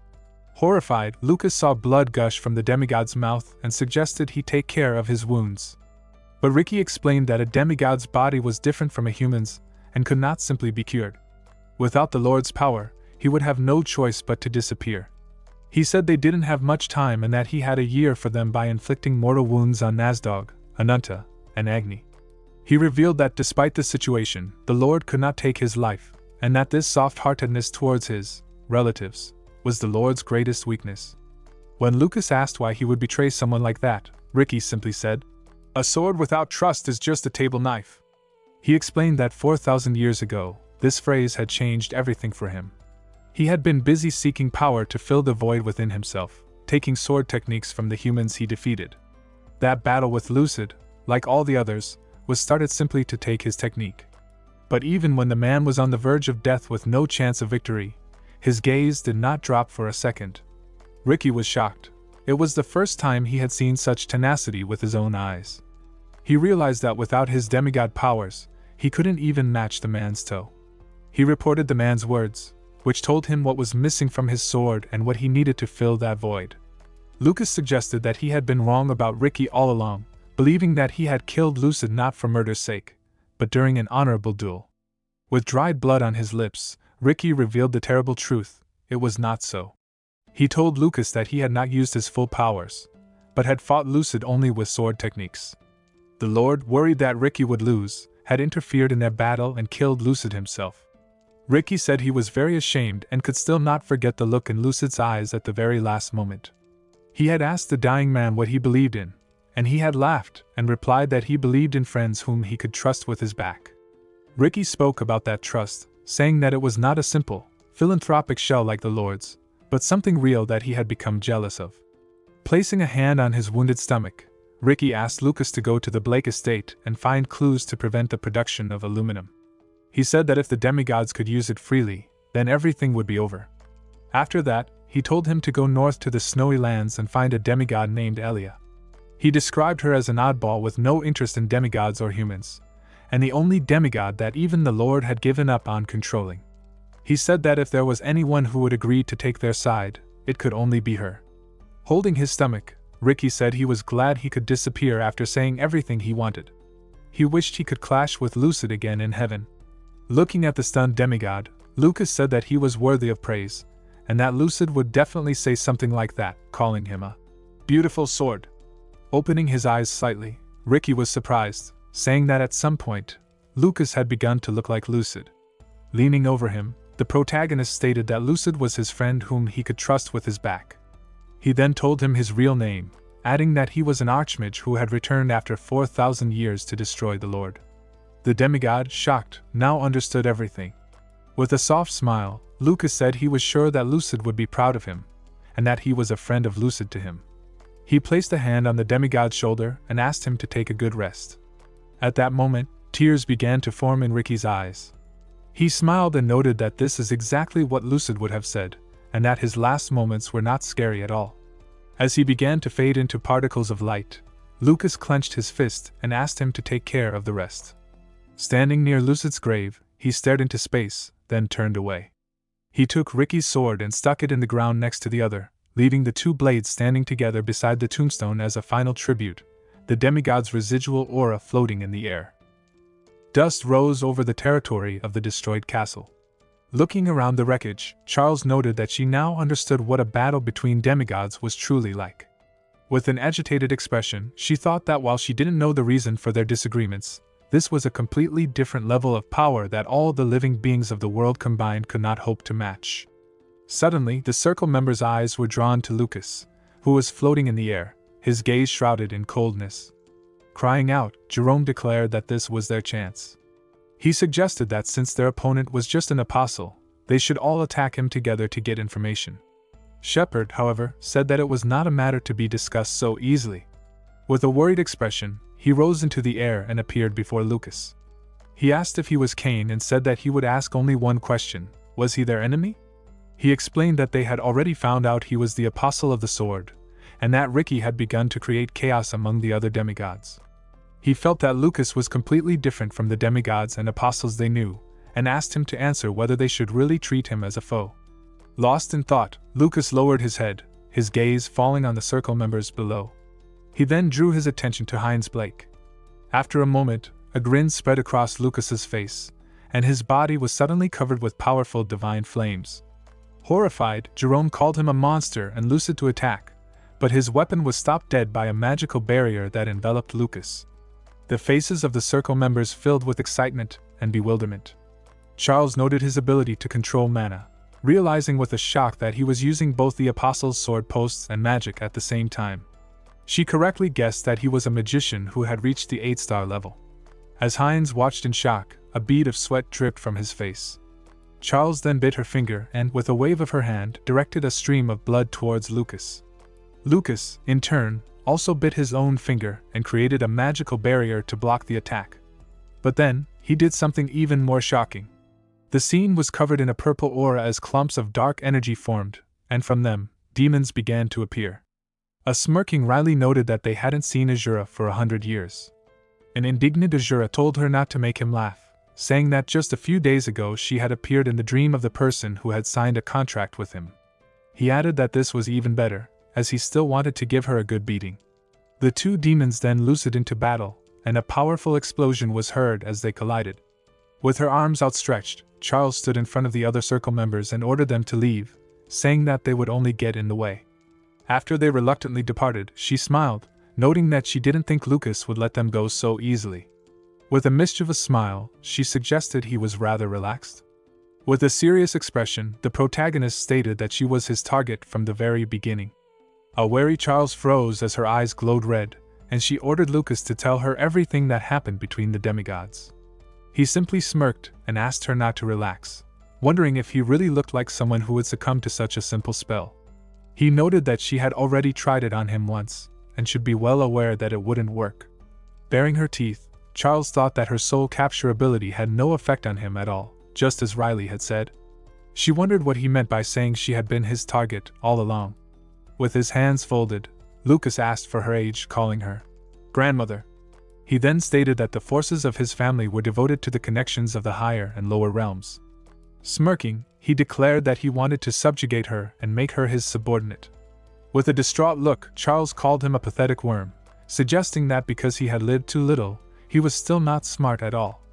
Horrified, Lucas saw blood gush from the demigod's mouth and suggested he take care of his wounds. But Ricky explained that a demigod's body was different from a human's and could not simply be cured. Without the Lord's power, he would have no choice but to disappear. He said they didn't have much time and that he had a year for them by inflicting mortal wounds on Nasdog, Ananta, and Agni. He revealed that despite the situation, the Lord could not take his life, and that this soft-heartedness towards his relatives was the Lord's greatest weakness. When Lucas asked why he would betray someone like that, Ricky simply said, "A sword without trust is just a table knife." He explained that 4,000 years ago, this phrase had changed everything for him. He had been busy seeking power to fill the void within himself, taking sword techniques from the humans he defeated. That battle with Lucid, like all the others, was started simply to take his technique. But even when the man was on the verge of death with no chance of victory, his gaze did not drop for a second. Ricky was shocked. It was the first time he had seen such tenacity with his own eyes. He realized that without his demigod powers, he couldn't even match the man's toe. He reported the man's words, which told him what was missing from his sword and what he needed to fill that void. Lucas suggested that he had been wrong about Ricky all along, believing that he had killed Lucid not for murder's sake, but during an honorable duel. With dried blood on his lips, Ricky revealed the terrible truth: it was not so. He told Lucas that he had not used his full powers, but had fought Lucid only with sword techniques. The Lord, worried that Ricky would lose, had interfered in their battle and killed Lucid himself. Ricky said he was very ashamed and could still not forget the look in Lucid's eyes at the very last moment. He had asked the dying man what he believed in, and he had laughed and replied that he believed in friends whom he could trust with his back. Ricky spoke about that trust, saying that it was not a simple, philanthropic shell like the Lord's, but something real that he had become jealous of. Placing a hand on his wounded stomach, Ricky asked Lucas to go to the Blake estate and find clues to prevent the production of aluminum. He said that if the demigods could use it freely, then everything would be over. After that, he told him to go north to the snowy lands and find a demigod named Elia. He described her as an oddball with no interest in demigods or humans, and the only demigod that even the Lord had given up on controlling. He said that if there was anyone who would agree to take their side, it could only be her. Holding his stomach, Ricky said he was glad he could disappear after saying everything he wanted. He wished he could clash with Lucid again in heaven. Looking at the stunned demigod, Lucas said that he was worthy of praise, and that Lucid would definitely say something like that, calling him a beautiful sword. Opening his eyes slightly, Ricky was surprised, saying that at some point, Lucas had begun to look like Lucid. Leaning over him, the protagonist stated that Lucid was his friend whom he could trust with his back. He then told him his real name, adding that he was an archmage who had returned after 4,000 years to destroy the Lord. The demigod, shocked, now understood everything. With a soft smile, Lucas said he was sure that Lucid would be proud of him, and that he was a friend of Lucid to him. He placed a hand on the demigod's shoulder and asked him to take a good rest. At that moment, tears began to form in Ricky's eyes. He smiled and noted that this is exactly what Lucid would have said, and that his last moments were not scary at all. As he began to fade into particles of light, Lucas clenched his fist and asked him to take care of the rest. Standing near Lucid's grave, he stared into space, then turned away. He took Ricky's sword and stuck it in the ground next to the other, leaving the two blades standing together beside the tombstone as a final tribute, the demigod's residual aura floating in the air. Dust rose over the territory of the destroyed castle. Looking around the wreckage, Charles noted that she now understood what a battle between demigods was truly like. With an agitated expression, she thought that while she didn't know the reason for their disagreements, this was a completely different level of power that all the living beings of the world combined could not hope to match. Suddenly, the circle member's eyes were drawn to Lucas, who was floating in the air, his gaze shrouded in coldness. Crying out, Jerome declared that this was their chance. He suggested that since their opponent was just an apostle, they should all attack him together to get information. Shepard, however, said that it was not a matter to be discussed so easily. With a worried expression, he rose into the air and appeared before Lucas. He asked if he was Cain and said that he would ask only one question: was he their enemy? He explained that they had already found out he was the apostle of the sword, and that Ricky had begun to create chaos among the other demigods. He felt that Lucas was completely different from the demigods and apostles they knew, and asked him to answer whether they should really treat him as a foe. Lost in thought, Lucas lowered his head, his gaze falling on the circle members below. He then drew his attention to Heinz Blake. After a moment, a grin spread across Lucas's face, and his body was suddenly covered with powerful divine flames. Horrified, Jerome called him a monster and Lucid to attack, but his weapon was stopped dead by a magical barrier that enveloped Lucas. The faces of the circle members filled with excitement and bewilderment. Charles noted his ability to control mana, realizing with a shock that he was using both the apostle's sword posts and magic at the same time. She correctly guessed that he was a magician who had reached the 8-star level. As Heinz watched in shock, a bead of sweat dripped from his face. Charles then bit her finger and, with a wave of her hand, directed a stream of blood towards Lucas. Lucas, in turn, also bit his own finger and created a magical barrier to block the attack. But then, he did something even more shocking. The scene was covered in a purple aura as clumps of dark energy formed, and from them, demons began to appear. A smirking Riley noted that they hadn't seen Azura for 100 years. An indignant Azura told her not to make him laugh, saying that just a few days ago she had appeared in the dream of the person who had signed a contract with him. He added that this was even better, as he still wanted to give her a good beating. The two demons then lucid into battle, and a powerful explosion was heard as they collided. With her arms outstretched, Charles stood in front of the other circle members and ordered them to leave, saying that they would only get in the way. After they reluctantly departed, she smiled, noting that she didn't think Lucas would let them go so easily. With a mischievous smile, she suggested he was rather relaxed. With a serious expression, the protagonist stated that she was his target from the very beginning. A wary Charles froze as her eyes glowed red, and she ordered Lucas to tell her everything that happened between the demigods. He simply smirked and asked her not to relax, wondering if he really looked like someone who would succumb to such a simple spell. He noted that she had already tried it on him once, and should be well aware that it wouldn't work. Baring her teeth, Charles thought that her soul capture ability had no effect on him at all, just as Riley had said. She wondered what he meant by saying she had been his target all along. With his hands folded, Lucas asked for her age, calling her grandmother. He then stated that the forces of his family were devoted to the connections of the higher and lower realms. Smirking, he declared that he wanted to subjugate her and make her his subordinate. With a distraught look, Charles called him a pathetic worm, suggesting that because he had lived too little, he was still not smart at all.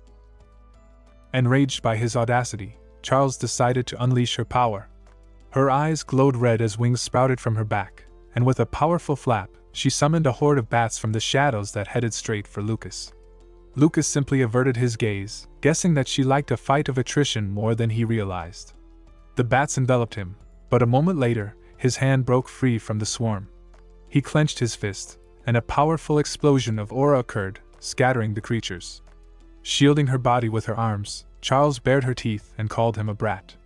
Enraged by his audacity, Charles decided to unleash her power. Her eyes glowed red as wings sprouted from her back, and with a powerful flap, she summoned a horde of bats from the shadows that headed straight for Lucas. Lucas simply averted his gaze, guessing that she liked a fight of attrition more than he realized. The bats enveloped him, but a moment later, his hand broke free from the swarm. He clenched his fist, and a powerful explosion of aura occurred, scattering the creatures. Shielding her body with her arms, Charles bared her teeth and called him a brat.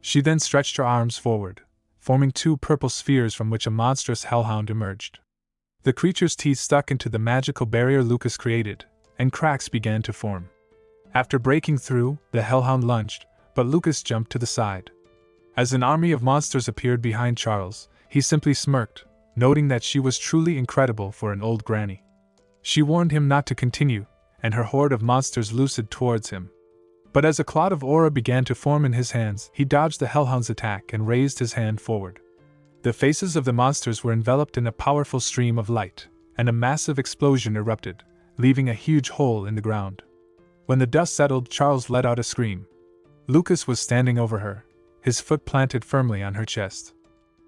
She then stretched her arms forward, forming two purple spheres from which a monstrous hellhound emerged. The creature's teeth stuck into the magical barrier Lucas created, and cracks began to form. After breaking through, the hellhound lunged, but Lucas jumped to the side. As an army of monsters appeared behind Charles, he simply smirked, noting that she was truly incredible for an old granny. She warned him not to continue, and her horde of monsters loosened towards him. But as a cloud of aura began to form in his hands, he dodged the hellhound's attack and raised his hand forward. The faces of the monsters were enveloped in a powerful stream of light, and a massive explosion erupted, leaving a huge hole in the ground. When the dust settled, Charles let out a scream. Lucas was standing over her, his foot planted firmly on her chest.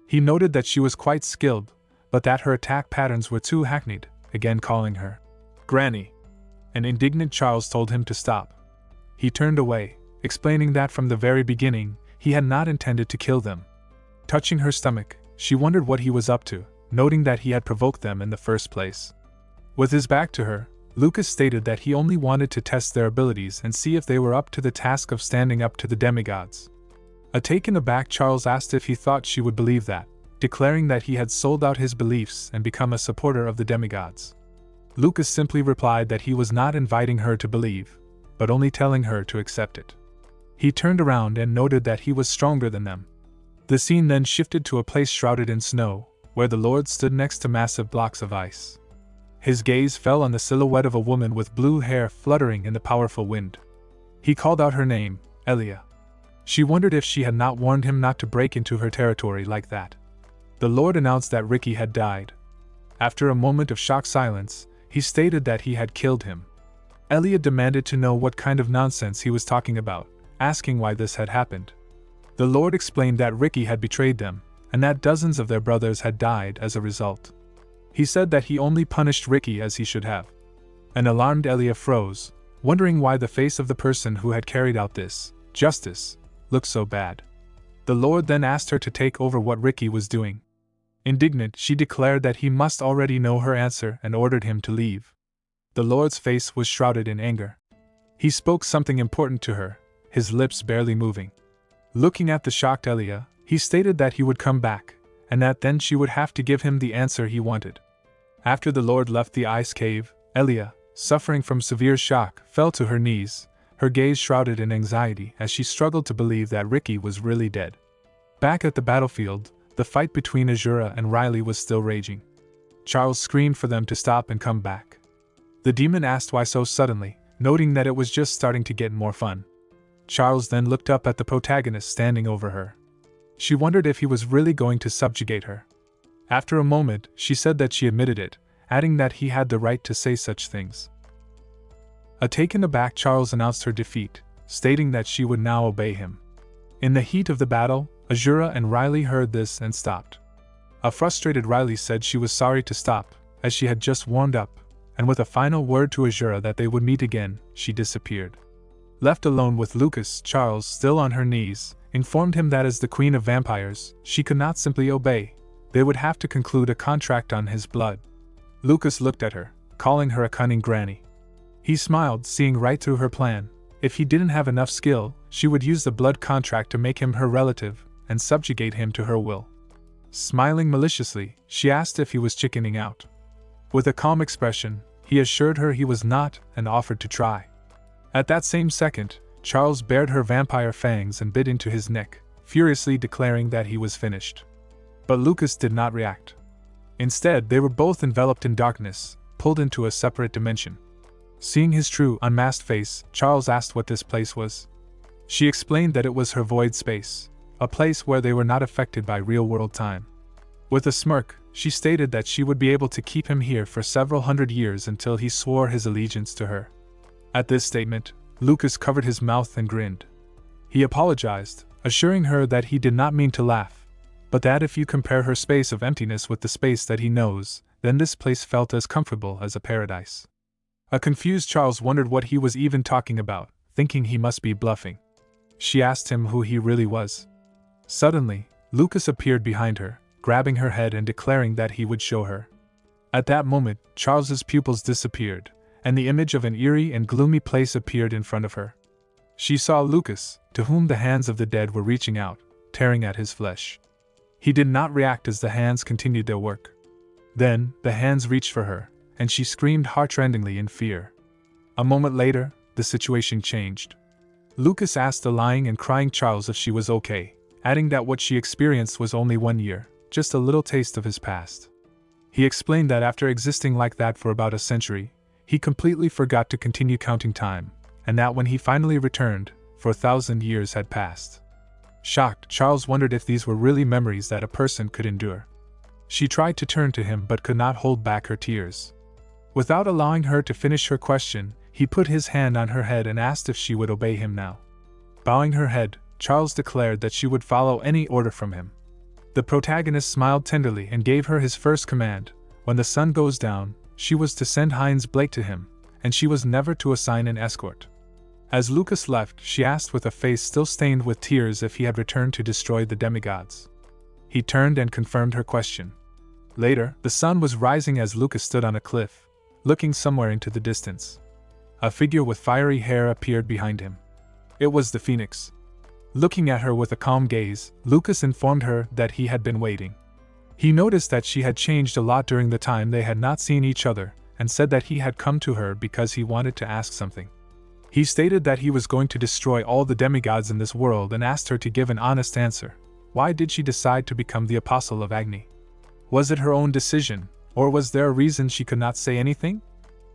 He noted that she was quite skilled, but that her attack patterns were too hackneyed, again calling her Granny. An indignant Charles told him to stop. He turned away, explaining that from the very beginning, he had not intended to kill them. Touching her stomach, she wondered what he was up to, noting that he had provoked them in the first place. With his back to her, Lucas stated that he only wanted to test their abilities and see if they were up to the task of standing up to the demigods. Taken aback, Charles asked if he thought she would believe that, declaring that he had sold out his beliefs and become a supporter of the demigods. Lucas simply replied that he was not inviting her to believe, but only telling her to accept it. He turned around and noted that he was stronger than them. The scene then shifted to a place shrouded in snow, where the Lord stood next to massive blocks of ice. His gaze fell on the silhouette of a woman with blue hair fluttering in the powerful wind. He called out her name, Elia. She wondered if she had not warned him not to break into her territory like that. The Lord announced that Ricky had died. After a moment of shocked silence, he stated that he had killed him. Elia demanded to know what kind of nonsense he was talking about, asking why this had happened. The Lord explained that Ricky had betrayed them, and that dozens of their brothers had died as a result. He said that he only punished Ricky as he should have. An alarmed Elia froze, wondering why the face of the person who had carried out this justice looked so bad. The Lord then asked her to take over what Ricky was doing. Indignant, she declared that he must already know her answer and ordered him to leave. The Lord's face was shrouded in anger. He spoke something important to her, his lips barely moving. Looking at the shocked Elia, he stated that he would come back, and that then she would have to give him the answer he wanted. After the Lord left the ice cave, Elia, suffering from severe shock, fell to her knees, her gaze shrouded in anxiety as she struggled to believe that Ricky was really dead. Back at the battlefield, the fight between Azura and Riley was still raging. Charles screamed for them to stop and come back. The demon asked why so suddenly, noting that it was just starting to get more fun. Charles then looked up at the protagonist standing over her. She wondered if he was really going to subjugate her. After a moment, she said that she admitted it, adding that he had the right to say such things. Taken aback, Charles announced her defeat, stating that she would now obey him. In the heat of the battle, Azura and Riley heard this and stopped. A frustrated Riley said she was sorry to stop, as she had just warmed up, and with a final word to Azura that they would meet again, she disappeared. Left alone with Lucas, Charles, still on her knees, informed him that as the Queen of Vampires, she could not simply obey. They would have to conclude a contract on his blood. Lucas looked at her, calling her a cunning granny. He smiled, seeing right through her plan. If he didn't have enough skill, she would use the blood contract to make him her relative and subjugate him to her will. Smiling maliciously, she asked if he was chickening out. With a calm expression, he assured her he was not and offered to try. At that same second, Charles bared her vampire fangs and bit into his neck, furiously declaring that he was finished. But Lucas did not react. Instead, they were both enveloped in darkness, pulled into a separate dimension. Seeing his true, unmasked face, Charles asked what this place was. She explained that it was her void space, a place where they were not affected by real-world time. With a smirk, she stated that she would be able to keep him here for several hundred years until he swore his allegiance to her. At this statement, Lucas covered his mouth and grinned. He apologized, assuring her that he did not mean to laugh, but that if you compare her space of emptiness with the space that he knows, then this place felt as comfortable as a paradise. A confused Charles wondered what he was even talking about, thinking he must be bluffing. She asked him who he really was. Suddenly, Lucas appeared behind her, grabbing her head and declaring that he would show her. At that moment, Charles's pupils disappeared, and the image of an eerie and gloomy place appeared in front of her. She saw Lucas, to whom the hands of the dead were reaching out, tearing at his flesh. He did not react as the hands continued their work. Then, the hands reached for her, and she screamed heartrendingly in fear. A moment later, the situation changed. Lucas asked the lying and crying Charles if she was okay, adding that what she experienced was only 1 year, just a little taste of his past. He explained that after existing like that for about a century, he completely forgot to continue counting time, and that when he finally returned, 4,000 years had passed. Shocked, Charles wondered if these were really memories that a person could endure. She tried to turn to him but could not hold back her tears. Without allowing her to finish her question, he put his hand on her head and asked if she would obey him now. Bowing her head, Charles declared that she would follow any order from him. The protagonist smiled tenderly and gave her his first command: when the sun goes down, she was to send Heinz Blake to him, and she was never to assign an escort. As Lucas left, she asked with a face still stained with tears if he had returned to destroy the demigods. He turned and confirmed her question. Later, the sun was rising as Lucas stood on a cliff, looking somewhere into the distance. A figure with fiery hair appeared behind him. It was the Phoenix. Looking at her with a calm gaze, Lucas informed her that he had been waiting. He noticed that she had changed a lot during the time they had not seen each other, and said that he had come to her because he wanted to ask something. He stated that he was going to destroy all the demigods in this world and asked her to give an honest answer. Why did she decide to become the Apostle of Agni? Was it her own decision, or was there a reason she could not say anything?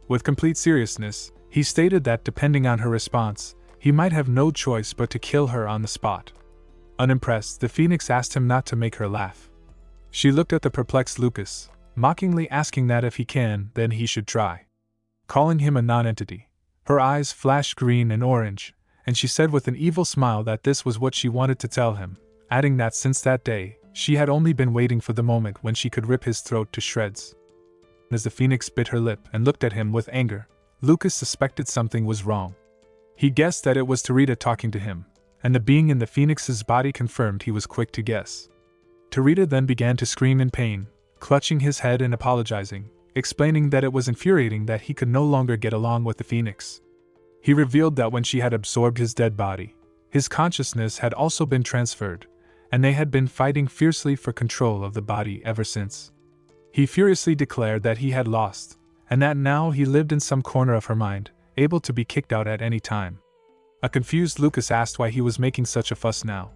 With complete seriousness, he stated that depending on her response, he might have no choice but to kill her on the spot. Unimpressed, the Phoenix asked him not to make her laugh. She looked at the perplexed Lucas, mockingly asking that if he can, then he should try. Calling him a non-entity. Her eyes flashed green and orange, and she said with an evil smile that this was what she wanted to tell him, adding that since that day, she had only been waiting for the moment when she could rip his throat to shreds. As the Phoenix bit her lip and looked at him with anger, Lucas suspected something was wrong. He guessed that it was Tarita talking to him, and the being in the Phoenix's body confirmed he was quick to guess. Tarita then began to scream in pain, clutching his head and apologizing, explaining that it was infuriating that he could no longer get along with the Phoenix. He revealed that when she had absorbed his dead body, his consciousness had also been transferred, and they had been fighting fiercely for control of the body ever since. He furiously declared that he had lost, and that now he lived in some corner of her mind, able to be kicked out at any time. A confused Lucas asked why he was making such a fuss now.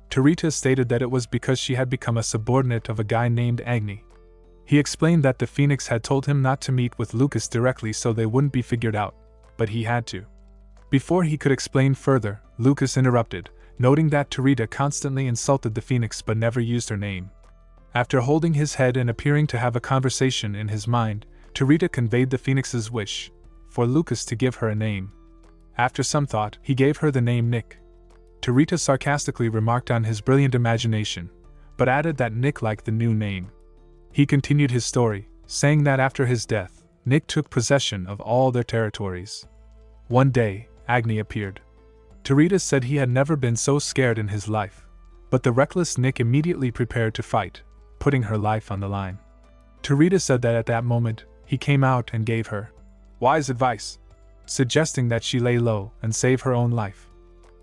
Tarita stated that it was because she had become a subordinate of a guy named Agni. He explained that the Phoenix had told him not to meet with Lucas directly so they wouldn't be figured out, but he had to. Before he could explain further, Lucas interrupted, noting that Tarita constantly insulted the Phoenix but never used her name. After holding his head and appearing to have a conversation in his mind, Tarita conveyed the Phoenix's wish for Lucas to give her a name. After some thought, he gave her the name Nick. Tarita sarcastically remarked on his brilliant imagination, but added that Nick liked the new name. He continued his story, saying that after his death, Nick took possession of all their territories. One day, Agni appeared. Tarita said he had never been so scared in his life, but the reckless Nick immediately prepared to fight, putting her life on the line. Tarita said that at that moment, he came out and gave her wise advice, suggesting that she lay low and save her own life.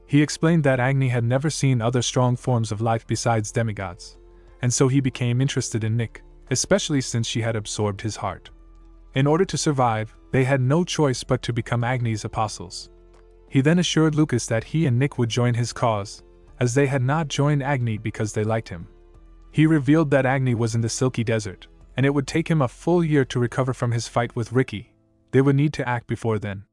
He explained that Agni had never seen other strong forms of life besides demigods, and so he became interested in Nick, especially since she had absorbed his heart. In order to survive, they had no choice but to become Agni's apostles. He then assured Lucas that he and Nick would join his cause, as they had not joined Agni because they liked him. He revealed that Agni was in the Silky Desert, and it would take him a full year to recover from his fight with Ricky, They would need to act before then.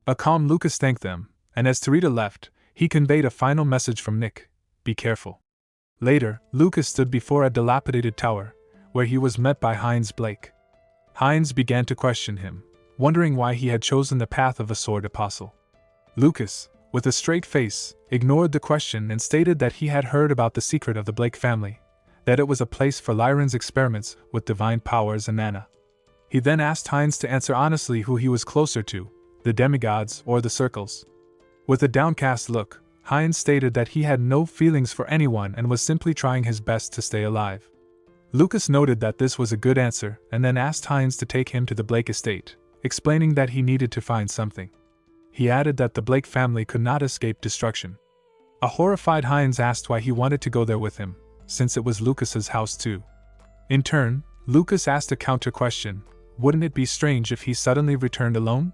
A calm Lucas thanked them, and as Tarita left, he conveyed a final message from Nick: be careful. Later, Lucas stood before a dilapidated tower, where he was met by Heinz Blake. Heinz began to question him, wondering why he had chosen the path of a sword apostle. Lucas, with a straight face, ignored the question and stated that he had heard about the secret of the Blake family, that it was a place for Lyran's experiments with divine powers and mana. He then asked Heinz to answer honestly who he was closer to, the demigods or the circles. With a downcast look, Heinz stated that he had no feelings for anyone and was simply trying his best to stay alive. Lucas noted that this was a good answer and then asked Heinz to take him to the Blake estate, explaining that he needed to find something. He added that the Blake family could not escape destruction. A horrified Heinz asked why he wanted to go there with him, since it was Lucas's house too. In turn, Lucas asked a counter question: wouldn't it be strange if he suddenly returned alone?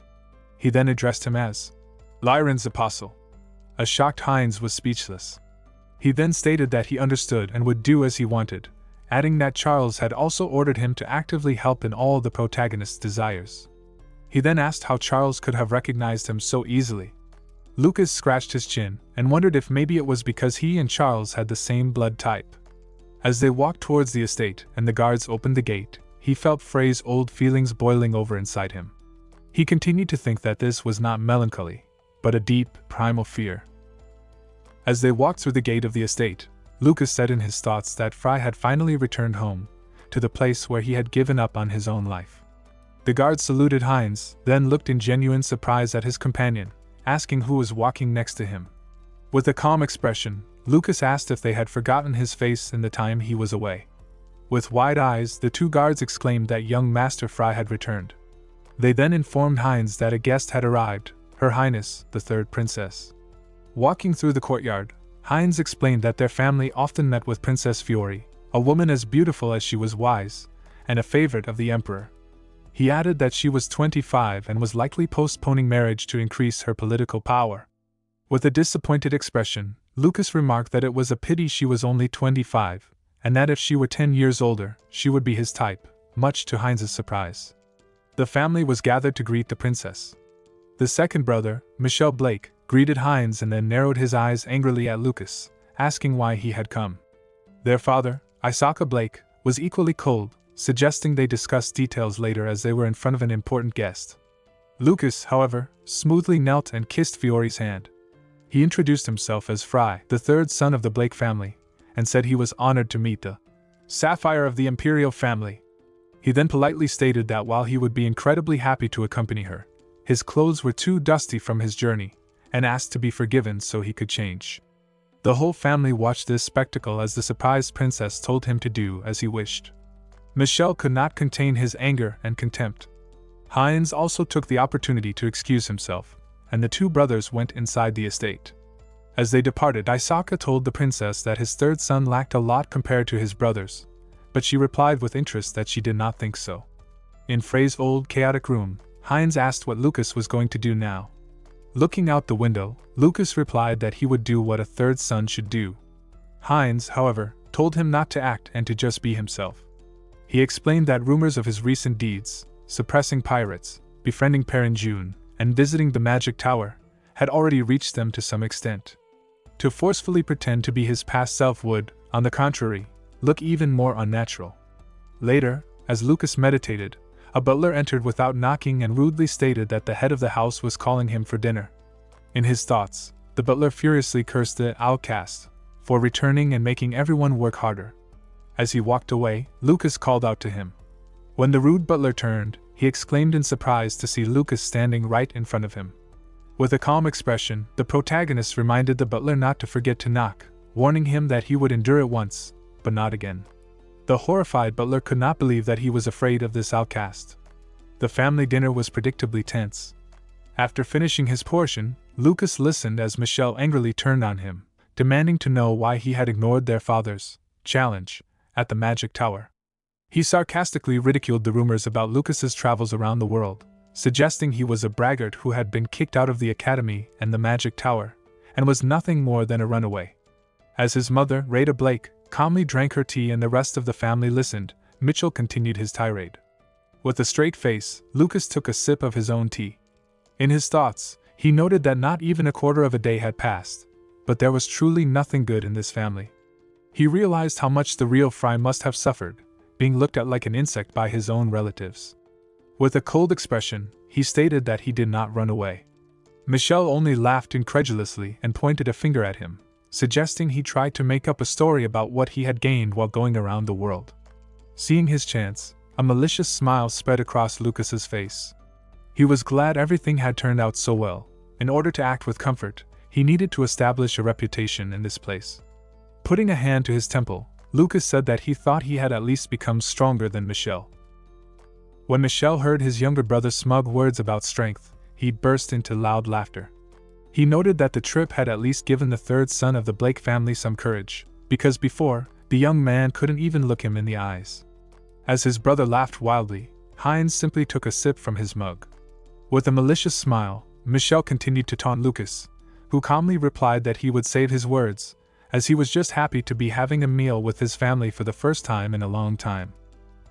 He then addressed him as Lyran's apostle. A shocked Heinz was speechless. He then stated that he understood and would do as he wanted, adding that Charles had also ordered him to actively help in all the protagonist's desires. He then asked how Charles could have recognized him so easily. Lucas scratched his chin and wondered if maybe it was because he and Charles had the same blood type. As they walked towards the estate and the guards opened the gate, he felt Frey's old feelings boiling over inside him. He continued to think that this was not melancholy, but a deep, primal fear. As they walked through the gate of the estate, Lucas said in his thoughts that Frey had finally returned home, to the place where he had given up on his own life. The guard saluted Heinz, then looked in genuine surprise at his companion, asking who was walking next to him. With a calm expression, Lucas asked if they had forgotten his face in the time he was away. With wide eyes, the two guards exclaimed that young Master Frey had returned. They then informed Heinz that a guest had arrived, Her Highness, the third princess. Walking through the courtyard, Heinz explained that their family often met with Princess Fiori, a woman as beautiful as she was wise, and a favorite of the Emperor. He added that she was 25 and was likely postponing marriage to increase her political power. With a disappointed expression, Lucas remarked that it was a pity she was only 25, and that if she were 10 years older, she would be his type, much to Heinz's surprise. The family was gathered to greet the princess. The second brother, Michel Blake, greeted Heinz and then narrowed his eyes angrily at Lucas, asking why he had come. Their father, Isaka Blake, was equally cold, suggesting they discuss details later as they were in front of an important guest. Lucas, however, smoothly knelt and kissed Fiori's hand. He introduced himself as Frey, the third son of the Blake family, and said he was honored to meet the Sapphire of the Imperial family. He then politely stated that while he would be incredibly happy to accompany her, his clothes were too dusty from his journey, and asked to be forgiven so he could change. The whole family watched this spectacle as the surprised princess told him to do as he wished. Michel could not contain his anger and contempt. Heinz also took the opportunity to excuse himself, and the two brothers went inside the estate. As they departed, Isaka told the princess that his third son lacked a lot compared to his brothers, but she replied with interest that she did not think so. In Frey's old chaotic room, Heinz asked what Lucas was going to do now. Looking out the window, Lucas replied that he would do what a third son should do. Heinz, however, told him not to act and to just be himself. He explained that rumors of his recent deeds, suppressing pirates, befriending Perrin June, and visiting the Magic Tower, had already reached them to some extent. To forcefully pretend to be his past self would, on the contrary, look even more unnatural. Later, as Lucas meditated, a butler entered without knocking and rudely stated that the head of the house was calling him for dinner. In his thoughts, the butler furiously cursed the outcast for returning and making everyone work harder. As he walked away, Lucas called out to him. When the rude butler turned, he exclaimed in surprise to see Lucas standing right in front of him. With a calm expression, the protagonist reminded the butler not to forget to knock, warning him that he would endure it once, but not again. The horrified butler could not believe that he was afraid of this outcast. The family dinner was predictably tense. After finishing his portion, Lucas listened as Michel angrily turned on him, demanding to know why he had ignored their father's challenge at the Magic Tower. He sarcastically ridiculed the rumors about Lucas's travels around the world, suggesting he was a braggart who had been kicked out of the academy and the Magic Tower, and was nothing more than a runaway. As his mother, Rada Blake, calmly drank her tea and the rest of the family listened, Mitchell continued his tirade. With a straight face, Lucas took a sip of his own tea. In his thoughts, he noted that not even a quarter of a day had passed, but there was truly nothing good in this family. He realized how much the real Fry must have suffered, being looked at like an insect by his own relatives. With a cold expression, he stated that he did not run away. Michelle only laughed incredulously and pointed a finger at him, suggesting he tried to make up a story about what he had gained while going around the world. Seeing his chance, a malicious smile spread across Lucas's face. He was glad everything had turned out so well. In order to act with comfort, he needed to establish a reputation in this place. Putting a hand to his temple, Lucas said that he thought he had at least become stronger than Michelle. When Michelle heard his younger brother's smug words about strength, he burst into loud laughter. He noted that the trip had at least given the third son of the Blake family some courage, because before, the young man couldn't even look him in the eyes. As his brother laughed wildly, Heinz simply took a sip from his mug. With a malicious smile, Michelle continued to taunt Lucas, who calmly replied that he would save his words, as he was just happy to be having a meal with his family for the first time in a long time.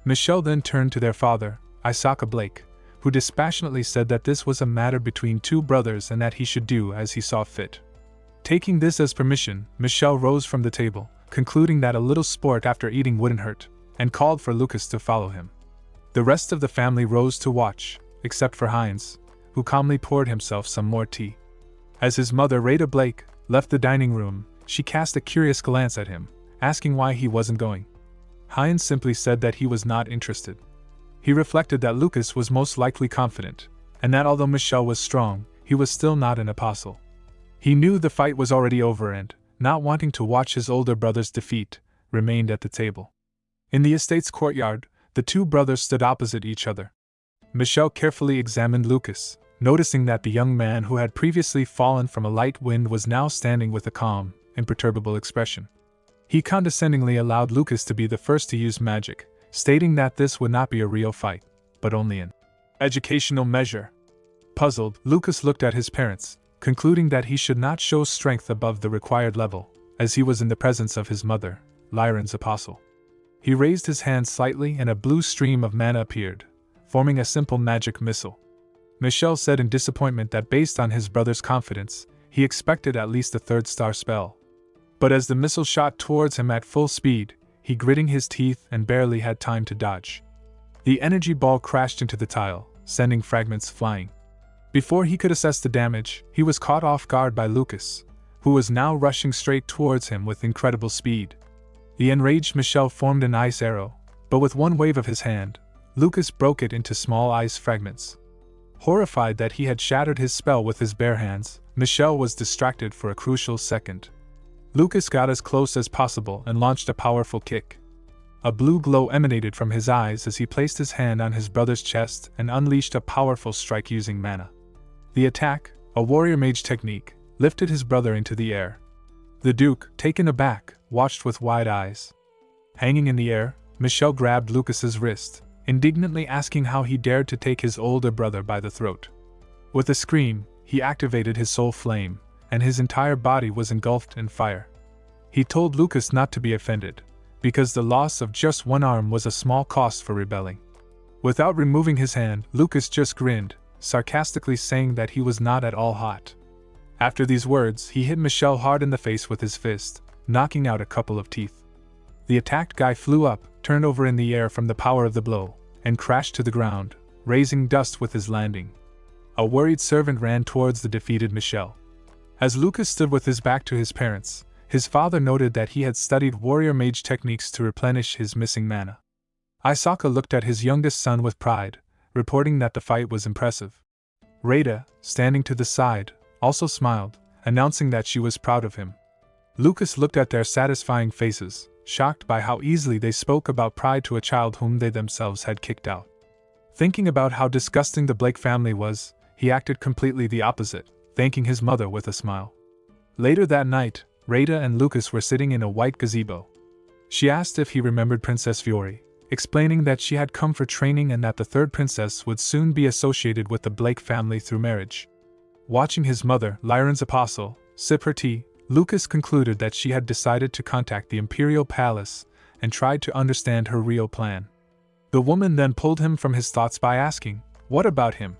Michelle then turned to their father, Isaka Blake, who dispassionately said that this was a matter between two brothers and that he should do as he saw fit. Taking this as permission, Michelle rose from the table, concluding that a little sport after eating wouldn't hurt, and called for Lucas to follow him. The rest of the family rose to watch, except for Heinz, who calmly poured himself some more tea. As his mother, Rada Blake, left the dining room, she cast a curious glance at him, asking why he wasn't going. Heinz simply said that he was not interested. He reflected that Lucas was most likely confident, and that although Michelle was strong, he was still not an apostle. He knew the fight was already over and, not wanting to watch his older brother's defeat, remained at the table. In the estate's courtyard, the two brothers stood opposite each other. Michelle carefully examined Lucas, noticing that the young man who had previously fallen from a light wind was now standing with a calm, imperturbable expression. He condescendingly allowed Lucas to be the first to use magic, stating that this would not be a real fight, but only an educational measure. Puzzled, Lucas looked at his parents, concluding that he should not show strength above the required level, as he was in the presence of his mother, Lyran's apostle. He raised his hand slightly and a blue stream of mana appeared, forming a simple magic missile. Michelle said in disappointment that based on his brother's confidence, he expected at least a third star spell. But as the missile shot towards him at full speed, he gritting his teeth and barely had time to dodge. The energy ball crashed into the tile, sending fragments flying. Before he could assess the damage, he was caught off guard by Lucas, who was now rushing straight towards him with incredible speed. The enraged Michelle formed an ice arrow, but with one wave of his hand, Lucas broke it into small ice fragments. Horrified that he had shattered his spell with his bare hands, Michelle was distracted for a crucial second. Lucas got as close as possible and launched a powerful kick. A blue glow emanated from his eyes as he placed his hand on his brother's chest and unleashed a powerful strike using mana. The attack, a warrior mage technique, lifted his brother into the air. The Duke, taken aback, watched with wide eyes. Hanging in the air, Michelle grabbed Lucas's wrist, indignantly asking how he dared to take his older brother by the throat. With a scream, he activated his soul flame, and his entire body was engulfed in fire. He told Lucas not to be offended, because the loss of just one arm was a small cost for rebelling. Without removing his hand, Lucas just grinned, sarcastically saying that he was not at all hot. After these words, he hit Michelle hard in the face with his fist, knocking out a couple of teeth. The attacked guy flew up, turned over in the air from the power of the blow, and crashed to the ground, raising dust with his landing. A worried servant ran towards the defeated Michelle. As Lucas stood with his back to his parents, his father noted that he had studied warrior mage techniques to replenish his missing mana. Isaka looked at his youngest son with pride, reporting that the fight was impressive. Rada, standing to the side, also smiled, announcing that she was proud of him. Lucas looked at their satisfying faces, shocked by how easily they spoke about pride to a child whom they themselves had kicked out. Thinking about how disgusting the Blake family was, he acted completely the opposite, thanking his mother with a smile. Later that night, Rada and Lucas were sitting in a white gazebo. She asked if he remembered Princess Fiore, explaining that she had come for training and that the third princess would soon be associated with the Blake family through marriage. Watching his mother, Lyran's apostle, sip her tea, Lucas concluded that she had decided to contact the imperial palace and tried to understand her real plan. The woman then pulled him from his thoughts by asking, "What about him?"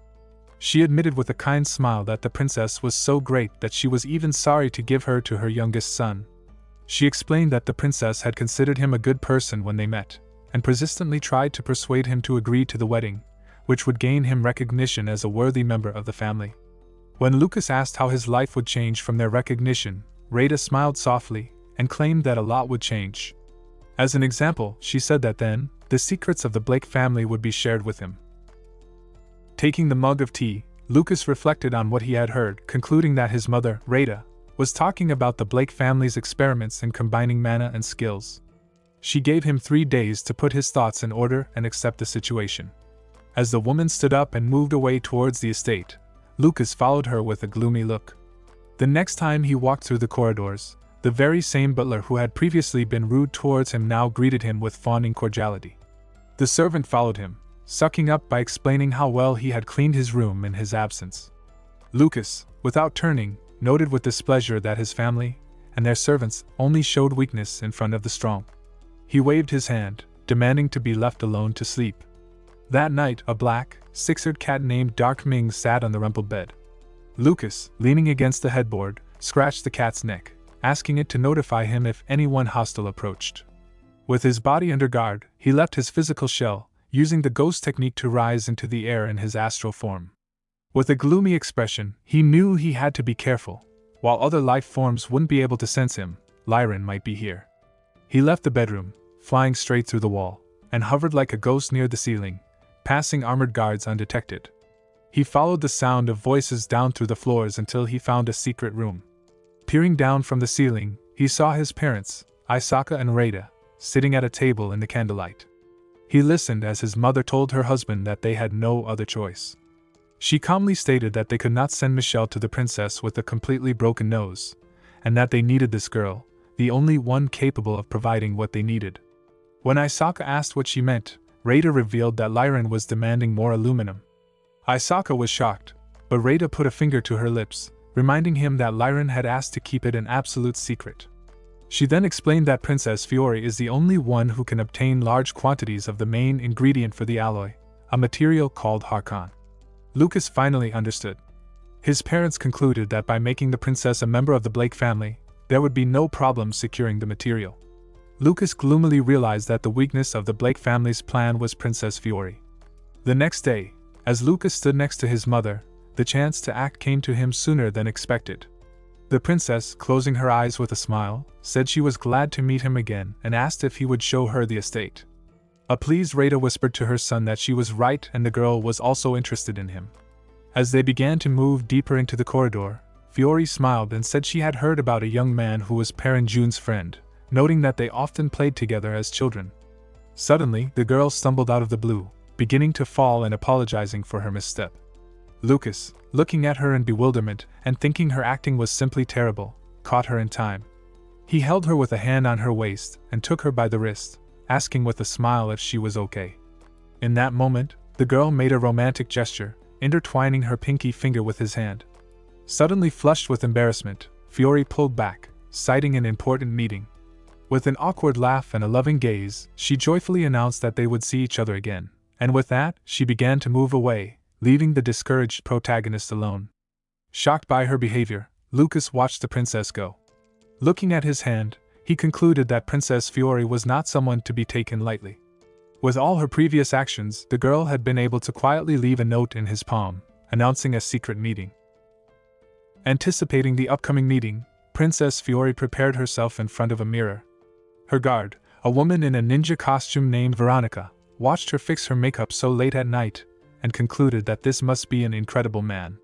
She admitted with a kind smile that the princess was so great that she was even sorry to give her to her youngest son. She explained that the princess had considered him a good person when they met, and persistently tried to persuade him to agree to the wedding, which would gain him recognition as a worthy member of the family. When Lucas asked how his life would change from their recognition, Rada smiled softly and claimed that a lot would change. As an example, she said that then, the secrets of the Blake family would be shared with him. Taking the mug of tea, Lucas reflected on what he had heard, concluding that his mother, Rada, was talking about the Blake family's experiments in combining mana and skills. She gave him 3 days to put his thoughts in order and accept the situation. As the woman stood up and moved away towards the estate, Lucas followed her with a gloomy look. The next time he walked through the corridors, the very same butler who had previously been rude towards him now greeted him with fawning cordiality. The servant followed him, sucking up by explaining how well he had cleaned his room in his absence. Lucas, without turning, noted with displeasure that his family and their servants only showed weakness in front of the strong. He waved his hand, demanding to be left alone to sleep. That night, a black, six-eared cat named Dark Ming sat on the rumpled bed. Lucas, leaning against the headboard, scratched the cat's neck, asking it to notify him if anyone hostile approached. With his body under guard, he left his physical shell, using the ghost technique to rise into the air in his astral form. With a gloomy expression, he knew he had to be careful. While other life forms wouldn't be able to sense him, Lyran might be here. He left the bedroom, flying straight through the wall, and hovered like a ghost near the ceiling, passing armored guards undetected. He followed the sound of voices down through the floors until he found a secret room. Peering down from the ceiling, he saw his parents, Isaka and Rada, sitting at a table in the candlelight. He listened as his mother told her husband that they had no other choice. She calmly stated that they could not send Michelle to the princess with a completely broken nose, and that they needed this girl, the only one capable of providing what they needed. When Isaka asked what she meant, Rada revealed that Lyran was demanding more aluminum. Isaka was shocked, but Rada put a finger to her lips, reminding him that Lyran had asked to keep it an absolute secret. She then explained that Princess Fiore is the only one who can obtain large quantities of the main ingredient for the alloy, a material called Harkon. Lucas finally understood. His parents concluded that by making the princess a member of the Blake family, there would be no problem securing the material. Lucas gloomily realized that the weakness of the Blake family's plan was Princess Fiore. The next day, as Lucas stood next to his mother, the chance to act came to him sooner than expected. The princess, closing her eyes with a smile, said she was glad to meet him again and asked if he would show her the estate. A pleased Rada whispered to her son that she was right and the girl was also interested in him. As they began to move deeper into the corridor, Fiore smiled and said she had heard about a young man who was Perrin Jun's friend, noting that they often played together as children. Suddenly, the girl stumbled out of the blue, beginning to fall and apologizing for her misstep. Lucas, looking at her in bewilderment and thinking her acting was simply terrible, caught her in time. He held her with a hand on her waist and took her by the wrist, asking with a smile if she was okay. In that moment, the girl made a romantic gesture, intertwining her pinky finger with his hand. Suddenly flushed with embarrassment, Fiore pulled back, citing an important meeting. With an awkward laugh and a loving gaze, she joyfully announced that they would see each other again, and with that, she began to move away, leaving the discouraged protagonist alone. Shocked by her behavior, Lucas watched the princess go. Looking at his hand, he concluded that Princess Fiore was not someone to be taken lightly. With all her previous actions, the girl had been able to quietly leave a note in his palm, announcing a secret meeting. Anticipating the upcoming meeting, Princess Fiore prepared herself in front of a mirror. Her guard, a woman in a ninja costume named Veronica, watched her fix her makeup so late at night, and concluded that this must be an incredible man.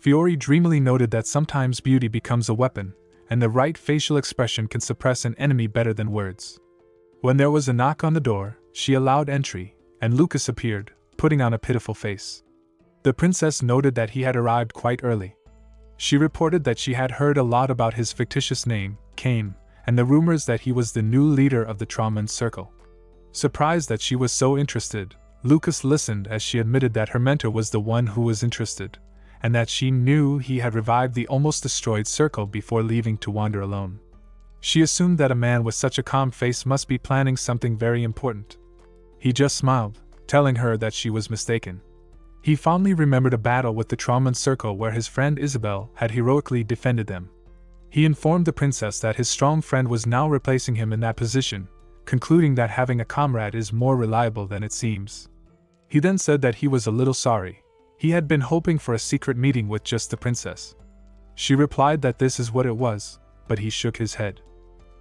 Fiore dreamily noted that sometimes beauty becomes a weapon, and the right facial expression can suppress an enemy better than words. When there was a knock on the door, she allowed entry, and Lucas appeared, putting on a pitiful face. The princess noted that he had arrived quite early. She reported that she had heard a lot about his fictitious name, Kane, and the rumors that he was the new leader of the Trauman Circle. Surprised that she was so interested, Lucas listened as she admitted that her mentor was the one who was interested, and that she knew he had revived the almost destroyed circle before leaving to wander alone. She assumed that a man with such a calm face must be planning something very important. He just smiled, telling her that she was mistaken. He fondly remembered a battle with the Traumon Circle where his friend Isabel had heroically defended them. He informed the princess that his strong friend was now replacing him in that position, concluding that having a comrade is more reliable than it seems. He then said that he was a little sorry. He had been hoping for a secret meeting with just the princess. She replied that this is what it was, but he shook his head.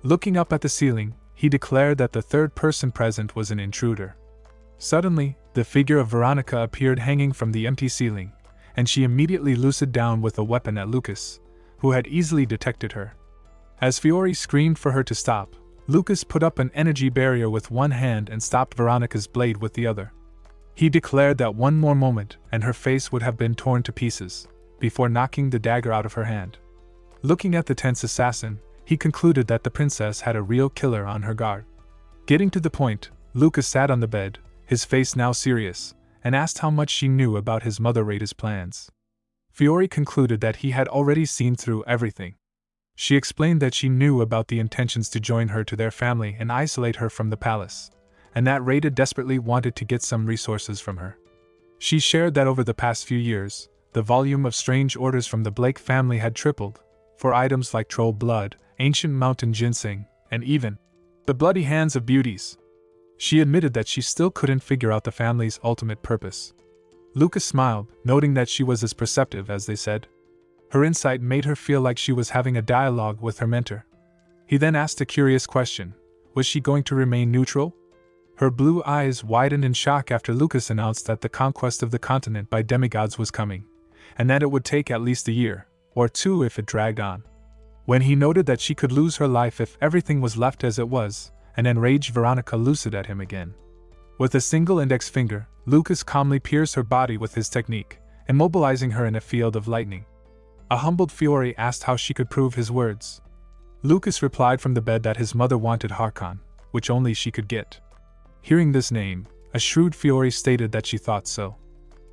Looking up at the ceiling, he declared that the third person present was an intruder. Suddenly, the figure of Veronica appeared hanging from the empty ceiling, and she immediately loosed down with a weapon at Lucas, who had easily detected her. As Fiore screamed for her to stop, Lucas put up an energy barrier with one hand and stopped Veronica's blade with the other. He declared that one more moment and her face would have been torn to pieces, before knocking the dagger out of her hand. Looking at the tense assassin, he concluded that the princess had a real killer on her guard. Getting to the point, Lucas sat on the bed, his face now serious, and asked how much she knew about his mother Rada's plans. Fiore concluded that he had already seen through everything. She explained that she knew about the intentions to join her to their family and isolate her from the palace, and that Rada desperately wanted to get some resources from her. She shared that over the past few years, the volume of strange orders from the Blake family had tripled, for items like troll blood, ancient mountain ginseng, and even the bloody hands of beauties. She admitted that she still couldn't figure out the family's ultimate purpose. Lucas smiled, noting that she was as perceptive as they said. Her insight made her feel like she was having a dialogue with her mentor. He then asked a curious question: was she going to remain neutral? Her blue eyes widened in shock after Lucas announced that the conquest of the continent by demigods was coming, and that it would take at least a year, or two if it dragged on. When he noted that she could lose her life if everything was left as it was, an enraged Veronica loosed at him again. With a single index finger, Lucas calmly pierced her body with his technique, immobilizing her in a field of lightning. A humbled Fiore asked how she could prove his words. Lucas replied from the bed that his mother wanted Harkon, which only she could get. Hearing this name, a shrewd Fiore stated that she thought so.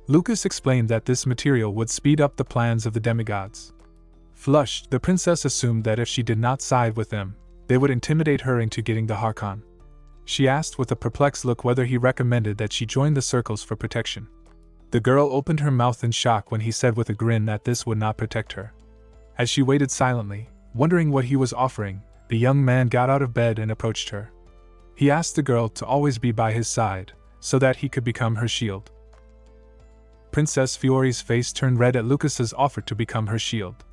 Lucas explained that this material would speed up the plans of the demigods. Flushed, the princess assumed that if she did not side with them, they would intimidate her into getting the Harkon. She asked with a perplexed look whether he recommended that she join the circles for protection. The girl opened her mouth in shock when he said with a grin that this would not protect her. As she waited silently, wondering what he was offering, the young man got out of bed and approached her. He asked the girl to always be by his side, so that he could become her shield. Princess Fiore's face turned red at Lucas's offer to become her shield.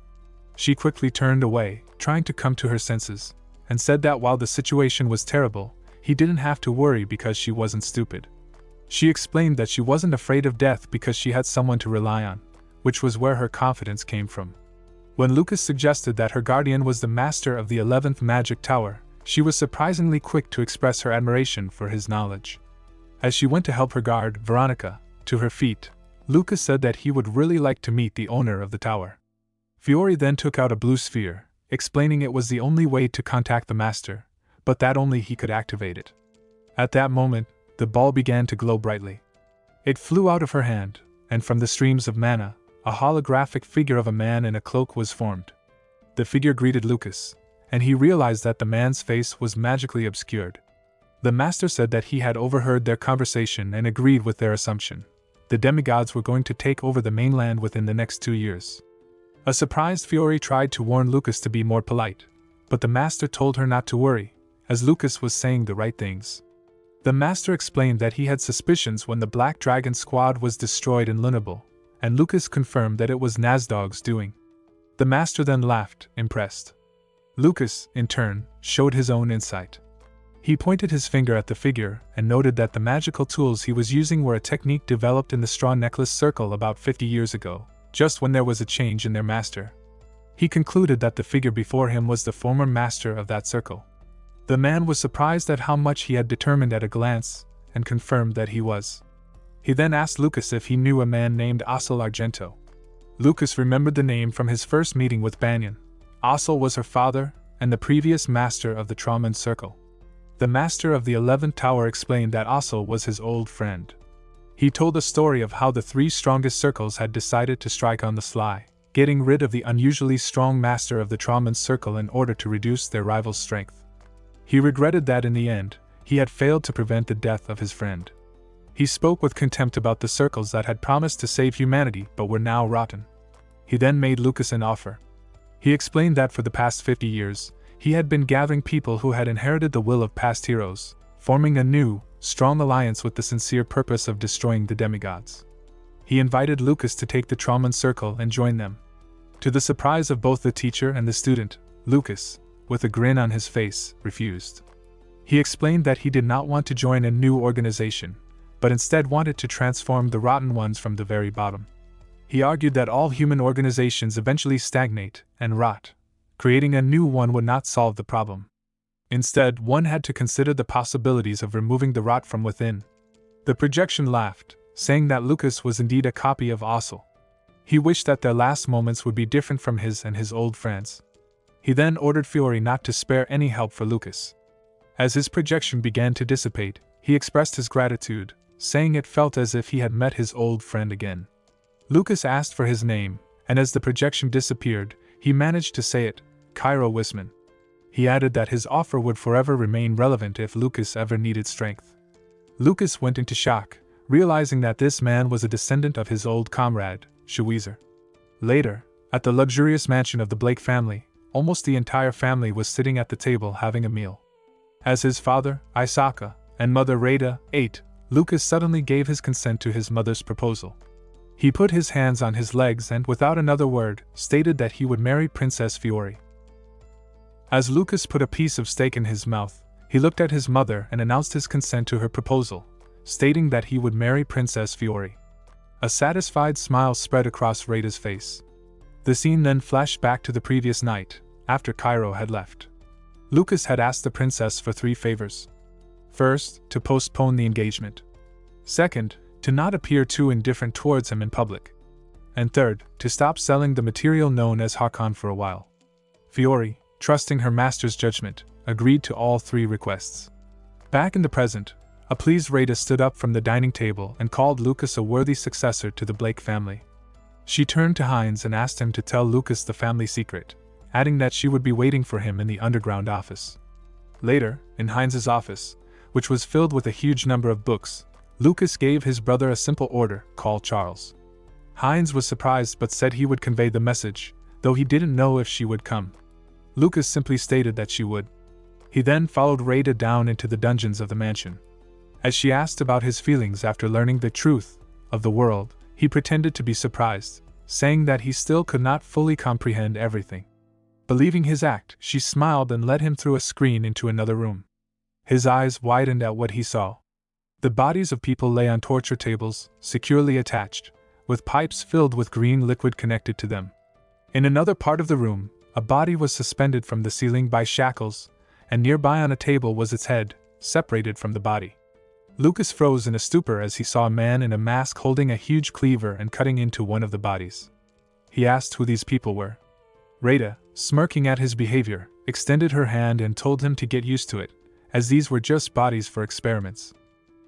She quickly turned away, trying to come to her senses, and said that while the situation was terrible, he didn't have to worry because she wasn't stupid. She explained that she wasn't afraid of death because she had someone to rely on, which was where her confidence came from. When Lucas suggested that her guardian was the master of the 11th magic tower, she was surprisingly quick to express her admiration for his knowledge. As she went to help her guard, Veronica, to her feet, Lucas said that he would really like to meet the owner of the tower. Fiore then took out a blue sphere, explaining it was the only way to contact the master, but that only he could activate it. At that moment, the ball began to glow brightly. It flew out of her hand, and from the streams of mana, a holographic figure of a man in a cloak was formed. The figure greeted Lucas, and he realized that the man's face was magically obscured. The master said that he had overheard their conversation and agreed with their assumption. The demigods were going to take over the mainland within the next 2 years. A surprised Fiore tried to warn Lucas to be more polite, but the master told her not to worry, as Lucas was saying the right things. The master explained that he had suspicions when the Black Dragon squad was destroyed in Lunable, and Lucas confirmed that it was Nazdog's doing. The master then laughed, impressed. Lucas, in turn, showed his own insight. He pointed his finger at the figure and noted that the magical tools he was using were a technique developed in the Straw Necklace Circle about 50 years ago, just when there was a change in their master. He concluded that the figure before him was the former master of that circle. The man was surprised at how much he had determined at a glance, and confirmed that he was. He then asked Lucas if he knew a man named Asel Argento. Lucas remembered the name from his first meeting with Banyan. Asel was her father, and the previous master of the Traumon Circle. The master of the 11th tower explained that Asel was his old friend. He told a story of how the 3 strongest circles had decided to strike on the sly, getting rid of the unusually strong master of the Traumon Circle in order to reduce their rival's strength. He regretted that in the end, he had failed to prevent the death of his friend. He spoke with contempt about the circles that had promised to save humanity but were now rotten. He then made Lucas an offer. He explained that for the past 50 years, he had been gathering people who had inherited the will of past heroes, forming a new, strong alliance with the sincere purpose of destroying the demigods. He invited Lucas to take the Trauman Circle and join them. To the surprise of both the teacher and the student, Lucas, with a grin on his face, refused. He explained that he did not want to join a new organization, but instead wanted to transform the rotten ones from the very bottom. He argued that all human organizations eventually stagnate and rot. Creating a new one would not solve the problem. Instead, one had to consider the possibilities of removing the rot from within. The projection laughed, saying that Lucas was indeed a copy of Ossel. He wished that their last moments would be different from his and his old friends. He then ordered Fiore not to spare any help for Lucas. As his projection began to dissipate, he expressed his gratitude, saying it felt as if he had met his old friend again. Lucas asked for his name, and as the projection disappeared, he managed to say it, Cairo Wisman. He added that his offer would forever remain relevant if Lucas ever needed strength. Lucas went into shock, realizing that this man was a descendant of his old comrade, Shuizer. Later, at the luxurious mansion of the Blake family, almost the entire family was sitting at the table having a meal. As his father, Isaka, and mother Rada ate, Lucas suddenly gave his consent to his mother's proposal. He put his hands on his legs and, without another word, stated that he would marry Princess Fiore. As Lucas put a piece of steak in his mouth, he looked at his mother and announced his consent to her proposal, stating that he would marry Princess Fiore. A satisfied smile spread across Rada's face. The scene then flashed back to the previous night, after Cairo had left. Lucas had asked the princess for 3 favors. First, to postpone the engagement. Second, to not appear too indifferent towards him in public. And third, to stop selling the material known as Hakan for a while. Fiore, trusting her master's judgment, agreed to all 3 requests. Back in the present, a pleased Rada stood up from the dining table and called Lucas a worthy successor to the Blake family. She turned to Heinz and asked him to tell Lucas the family secret, adding that she would be waiting for him in the underground office. Later, in Heinz's office, which was filled with a huge number of books, Lucas gave his brother a simple order, call Charles. Heinz was surprised but said he would convey the message, though he didn't know if she would come. Lucas simply stated that she would. He then followed Rada down into the dungeons of the mansion. As she asked about his feelings after learning the truth of the world, he pretended to be surprised, saying that he still could not fully comprehend everything. Believing his act, she smiled and led him through a screen into another room. His eyes widened at what he saw. The bodies of people lay on torture tables, securely attached, with pipes filled with green liquid connected to them. In another part of the room, a body was suspended from the ceiling by shackles, and nearby on a table was its head, separated from the body. Lucas froze in a stupor as he saw a man in a mask holding a huge cleaver and cutting into one of the bodies. He asked who these people were. Rada, smirking at his behavior, extended her hand and told him to get used to it, as these were just bodies for experiments.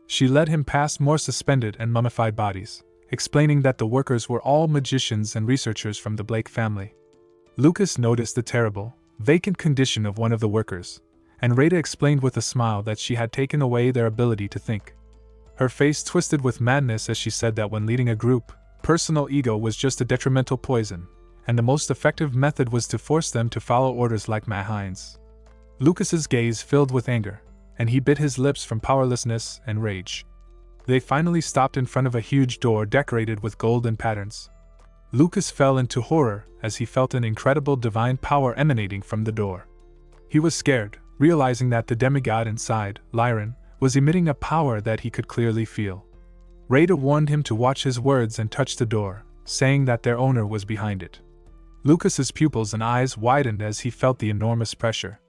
She led him past more suspended and mummified bodies, explaining that the workers were all magicians and researchers from the Blake family. Lucas noticed the terrible, vacant condition of one of the workers, and Rada explained with a smile that she had taken away their ability to think. Her face twisted with madness as she said that when leading a group, personal ego was just a detrimental poison, and the most effective method was to force them to follow orders like Heinz. Lucas's gaze filled with anger, and he bit his lips from powerlessness and rage. They finally stopped in front of a huge door decorated with golden patterns. Lucas fell into horror as he felt an incredible divine power emanating from the door. He was scared, realizing that the demigod inside, Lyran, was emitting a power that he could clearly feel. Rada warned him to watch his words and touch the door, saying that their owner was behind it. Lucas's pupils and eyes widened as he felt the enormous pressure.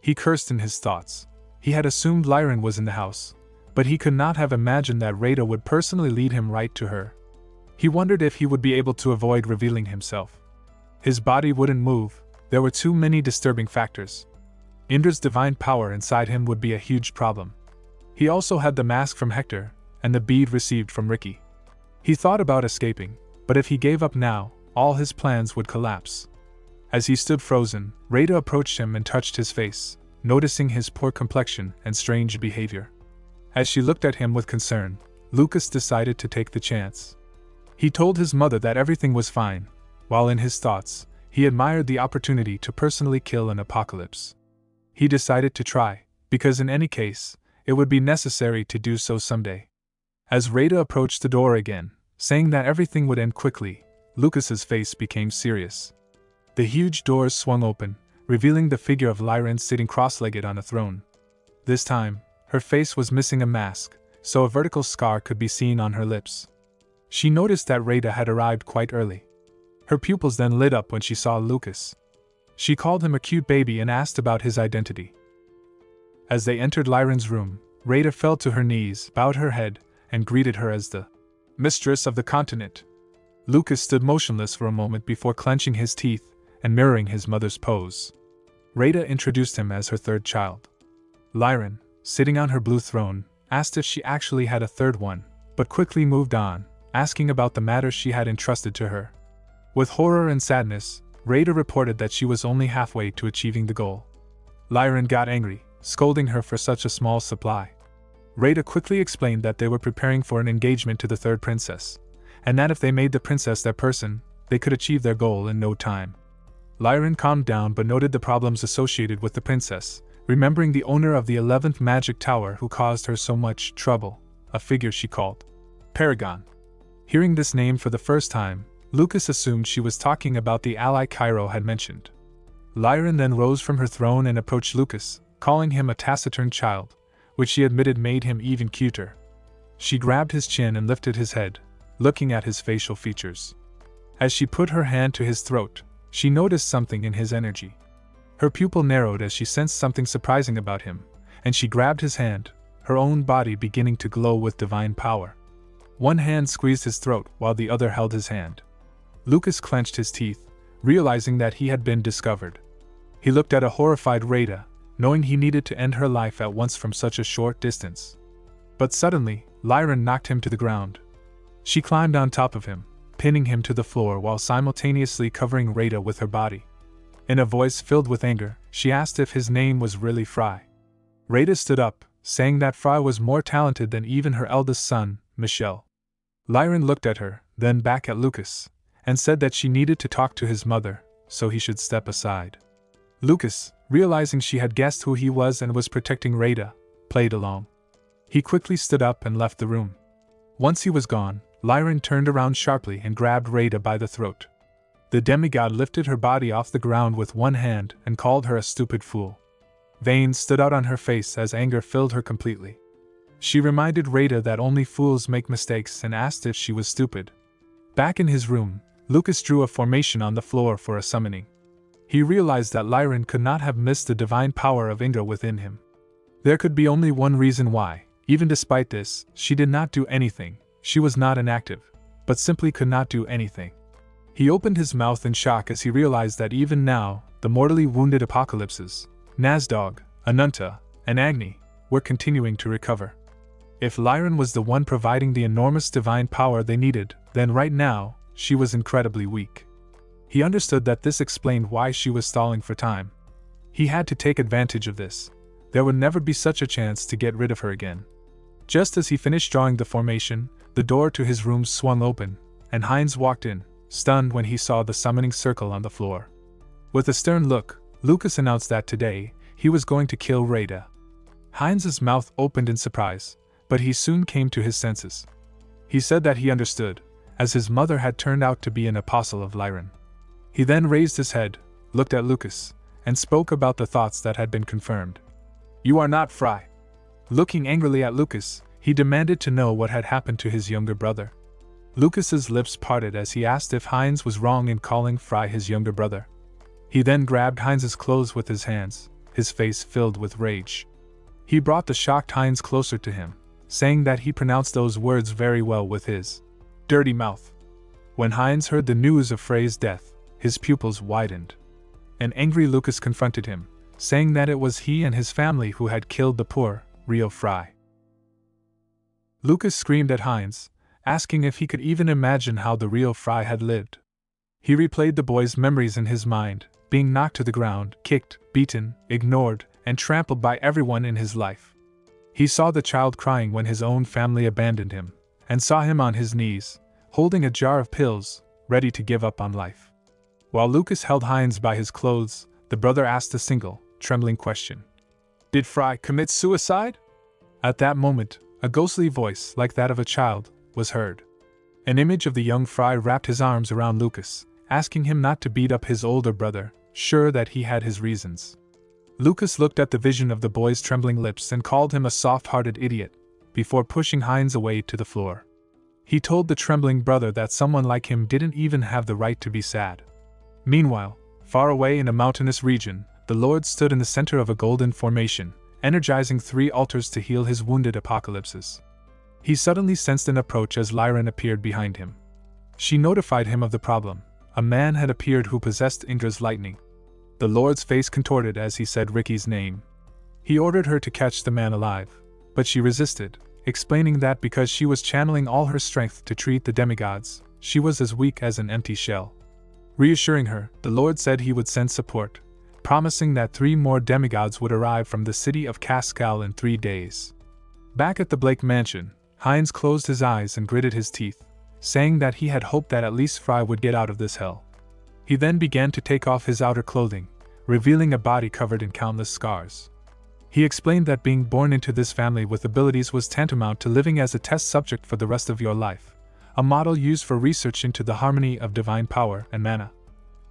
He cursed in his thoughts. He had assumed Lyran was in the house, but he could not have imagined that Rada would personally lead him right to her. He wondered if he would be able to avoid revealing himself. His body wouldn't move, there were too many disturbing factors. Indra's divine power inside him would be a huge problem. He also had the mask from Hector, and the bead received from Ricky. He thought about escaping, but if he gave up now, all his plans would collapse. As he stood frozen, Rada approached him and touched his face, noticing his poor complexion and strange behavior. As she looked at him with concern, Lucas decided to take the chance. He told his mother that everything was fine, while in his thoughts, he admired the opportunity to personally kill an apocalypse. He decided to try, because in any case, it would be necessary to do so someday. As Rada approached the door again, saying that everything would end quickly, Lucas's face became serious. The huge doors swung open, revealing the figure of Lyran sitting cross-legged on a throne. This time, her face was missing a mask, so a vertical scar could be seen on her lips. She noticed that Rada had arrived quite early. Her pupils then lit up when she saw Lucas. She called him a cute baby and asked about his identity. As they entered Lyran's room, Rada fell to her knees, bowed her head, and greeted her as the mistress of the continent. Lucas stood motionless for a moment before clenching his teeth and mirroring his mother's pose. Rada introduced him as her third child. Lyran, sitting on her blue throne, asked if she actually had a third one, but quickly moved on, asking about the matters she had entrusted to her. With horror and sadness, Rada reported that she was only halfway to achieving the goal. Lyran got angry, scolding her for such a small supply. Rada quickly explained that they were preparing for an engagement to the third princess, and that if they made the princess their person, they could achieve their goal in no time. Lyran calmed down but noted the problems associated with the princess, remembering the owner of the 11th magic tower who caused her so much trouble, a figure she called Paragon. Hearing this name for the first time, Lucas assumed she was talking about the ally Cairo had mentioned. Lyran then rose from her throne and approached Lucas, calling him a taciturn child, which she admitted made him even cuter. She grabbed his chin and lifted his head, looking at his facial features. As she put her hand to his throat, she noticed something in his energy. Her pupil narrowed as she sensed something surprising about him, and she grabbed his hand, her own body beginning to glow with divine power. One hand squeezed his throat while the other held his hand. Lucas clenched his teeth, realizing that he had been discovered. He looked at a horrified Rada, knowing he needed to end her life at once from such a short distance. But suddenly, Lyran knocked him to the ground. She climbed on top of him, pinning him to the floor while simultaneously covering Rada with her body. In a voice filled with anger, she asked if his name was really Fry. Rada stood up, saying that Fry was more talented than even her eldest son, Michel. Lyran looked at her, then back at Lucas, and said that she needed to talk to his mother, so he should step aside. Lucas, realizing she had guessed who he was and was protecting Rada, played along. He quickly stood up and left the room. Once he was gone, Lyran turned around sharply and grabbed Rada by the throat. The demigod lifted her body off the ground with one hand and called her a stupid fool. Veins stood out on her face as anger filled her completely. She reminded Rada that only fools make mistakes and asked if she was stupid. Back in his room, Lucas drew a formation on the floor for a summoning. He realized that Lyran could not have missed the divine power of Indra within him. There could be only one reason why. Even despite this, she did not do anything. She was not inactive, but simply could not do anything. He opened his mouth in shock as he realized that even now, the mortally wounded apocalypses, Nazdog, Anunta, and Agni, were continuing to recover. If Lyran was the one providing the enormous divine power they needed, then right now, she was incredibly weak. He understood that this explained why she was stalling for time. He had to take advantage of this. There would never be such a chance to get rid of her again. Just as he finished drawing the formation, the door to his room swung open, and Heinz walked in, stunned when he saw the summoning circle on the floor. With a stern look, Lucas announced that today, he was going to kill Rada. Heinz's mouth opened in surprise, but he soon came to his senses. He said that he understood, as his mother had turned out to be an apostle of Lyran. He then raised his head, looked at Lucas, and spoke about the thoughts that had been confirmed. "You are not Fry." Looking angrily at Lucas, he demanded to know what had happened to his younger brother. Lucas's lips parted as he asked if Heinz was wrong in calling Fry his younger brother. He then grabbed Heinz's clothes with his hands, his face filled with rage. He brought the shocked Heinz closer to him, saying that he pronounced those words very well with his dirty mouth. When Heinz heard the news of Frey's death, his pupils widened. An angry Lucas confronted him, saying that it was he and his family who had killed the poor, real Fry. Lucas screamed at Heinz, asking if he could even imagine how the real Fry had lived. He replayed the boy's memories in his mind, being knocked to the ground, kicked, beaten, ignored, and trampled by everyone in his life. He saw the child crying when his own family abandoned him, and saw him on his knees, holding a jar of pills, ready to give up on life. While Lucas held Heinz by his clothes, the brother asked a single, trembling question. "Did Fry commit suicide?" At that moment, a ghostly voice, like that of a child, was heard. An image of the young Fry wrapped his arms around Lucas, asking him not to beat up his older brother, sure that he had his reasons. Lucas looked at the vision of the boy's trembling lips and called him a soft-hearted idiot, before pushing Heinz away to the floor. He told the trembling brother that someone like him didn't even have the right to be sad. Meanwhile, far away in a mountainous region, the Lord stood in the center of a golden formation, energizing 3 altars to heal his wounded apocalypses. He suddenly sensed an approach as Lyran appeared behind him. She notified him of the problem. A man had appeared who possessed Indra's lightning. The Lord's face contorted as he said Ricky's name. He ordered her to catch the man alive, but she resisted, explaining that because she was channeling all her strength to treat the demigods, she was as weak as an empty shell. Reassuring her, the Lord said he would send support, promising that 3 more demigods would arrive from the city of Cascal in 3 days. Back at the Blake mansion, Heinz closed his eyes and gritted his teeth, saying that he had hoped that at least Fry would get out of this hell. He then began to take off his outer clothing, revealing a body covered in countless scars. He explained that being born into this family with abilities was tantamount to living as a test subject for the rest of your life, a model used for research into the harmony of divine power and mana.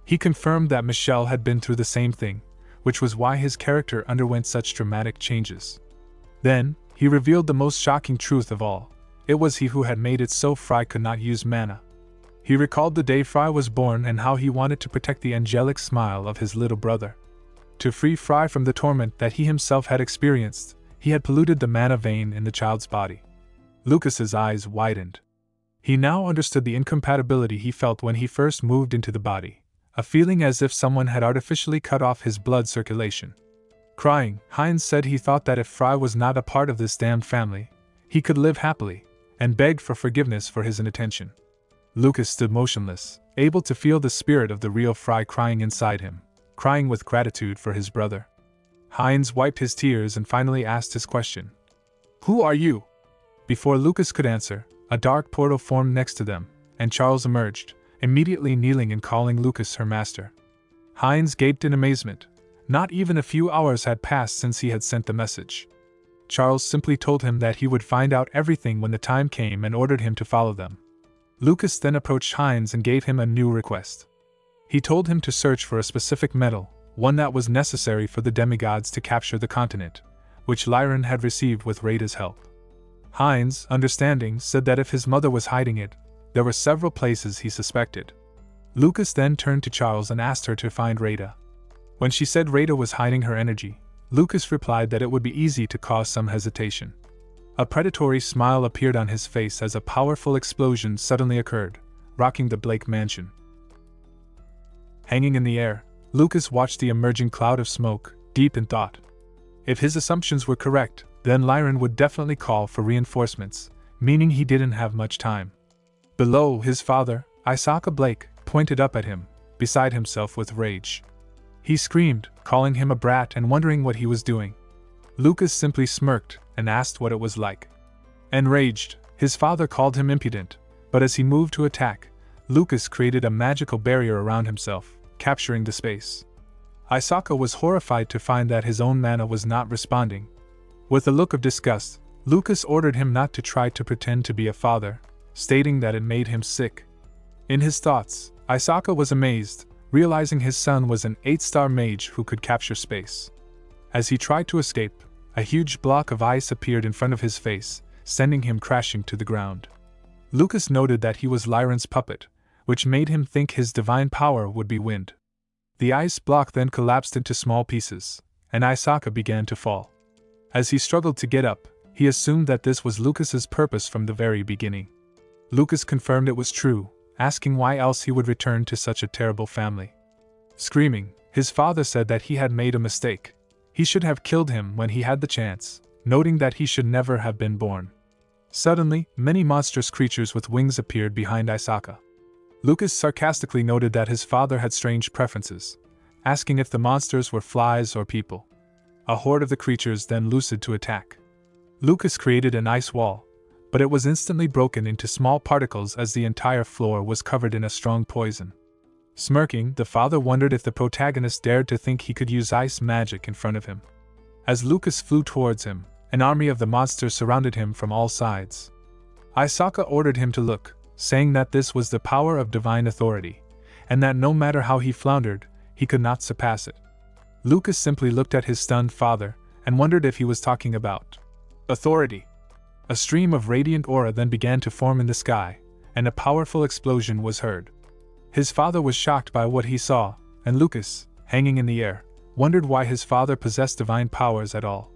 He confirmed that Michelle had been through the same thing, which was why his character underwent such dramatic changes. Then, he revealed the most shocking truth of all. It was he who had made it so Fry could not use mana. He recalled the day Fry was born and how he wanted to protect the angelic smile of his little brother. To free Fry from the torment that he himself had experienced, he had polluted the mana vein in the child's body. Lucas's eyes widened. He now understood the incompatibility he felt when he first moved into the body, a feeling as if someone had artificially cut off his blood circulation. Crying, Heinz said he thought that if Fry was not a part of this damned family, he could live happily, and begged for forgiveness for his inattention. Lucas stood motionless, able to feel the spirit of the real Fry crying inside him, crying with gratitude for his brother. Heinz wiped his tears and finally asked his question. "Who are you?" Before Lucas could answer, a dark portal formed next to them, and Charles emerged, immediately kneeling and calling Lucas her master. Heinz gaped in amazement. Not even a few hours had passed since he had sent the message. Charles simply told him that he would find out everything when the time came and ordered him to follow them. Lucas then approached Heinz and gave him a new request. He told him to search for a specific metal, one that was necessary for the demigods to capture the continent, which Lyran had received with Rada's help. Heinz, understanding, said that if his mother was hiding it, there were several places he suspected. Lucas then turned to Charles and asked her to find Rada. When she said Rada was hiding her energy, Lucas replied that it would be easy to cause some hesitation. A predatory smile appeared on his face as a powerful explosion suddenly occurred, rocking the Blake mansion. Hanging in the air, Lucas watched the emerging cloud of smoke, deep in thought. If his assumptions were correct, then Lyran would definitely call for reinforcements, meaning he didn't have much time. Below, his father, Isaka Blake, pointed up at him, beside himself with rage. He screamed, calling him a brat and wondering what he was doing. Lucas simply smirked and asked what it was like. Enraged, his father called him impudent, but as he moved to attack, Lucas created a magical barrier around himself, capturing the space. Isaka was horrified to find that his own mana was not responding. With a look of disgust, Lucas ordered him not to try to pretend to be a father, stating that it made him sick. In his thoughts, Isaka was amazed, realizing his son was an 8-star mage who could capture space. As he tried to escape, a huge block of ice appeared in front of his face, sending him crashing to the ground. Lucas noted that he was Lyran's puppet, which made him think his divine power would be wind. The ice block then collapsed into small pieces, and Isaka began to fall. As he struggled to get up, he assumed that this was Lucas's purpose from the very beginning. Lucas confirmed it was true, asking why else he would return to such a terrible family. Screaming, his father said that he had made a mistake. He should have killed him when he had the chance, noting that he should never have been born. Suddenly, many monstrous creatures with wings appeared behind Isaka. Lucas sarcastically noted that his father had strange preferences, asking if the monsters were flies or people. A horde of the creatures then loosed to attack. Lucas created an ice wall, but it was instantly broken into small particles as the entire floor was covered in a strong poison. Smirking, the father wondered if the protagonist dared to think he could use ice magic in front of him. As Lucas flew towards him, an army of the monsters surrounded him from all sides. Isaka ordered him to look, saying that this was the power of divine authority, and that no matter how he floundered, he could not surpass it. Lucas simply looked at his stunned father and wondered if he was talking about authority. A stream of radiant aura then began to form in the sky, and a powerful explosion was heard. His father was shocked by what he saw, and Lucas, hanging in the air, wondered why his father possessed divine powers at all.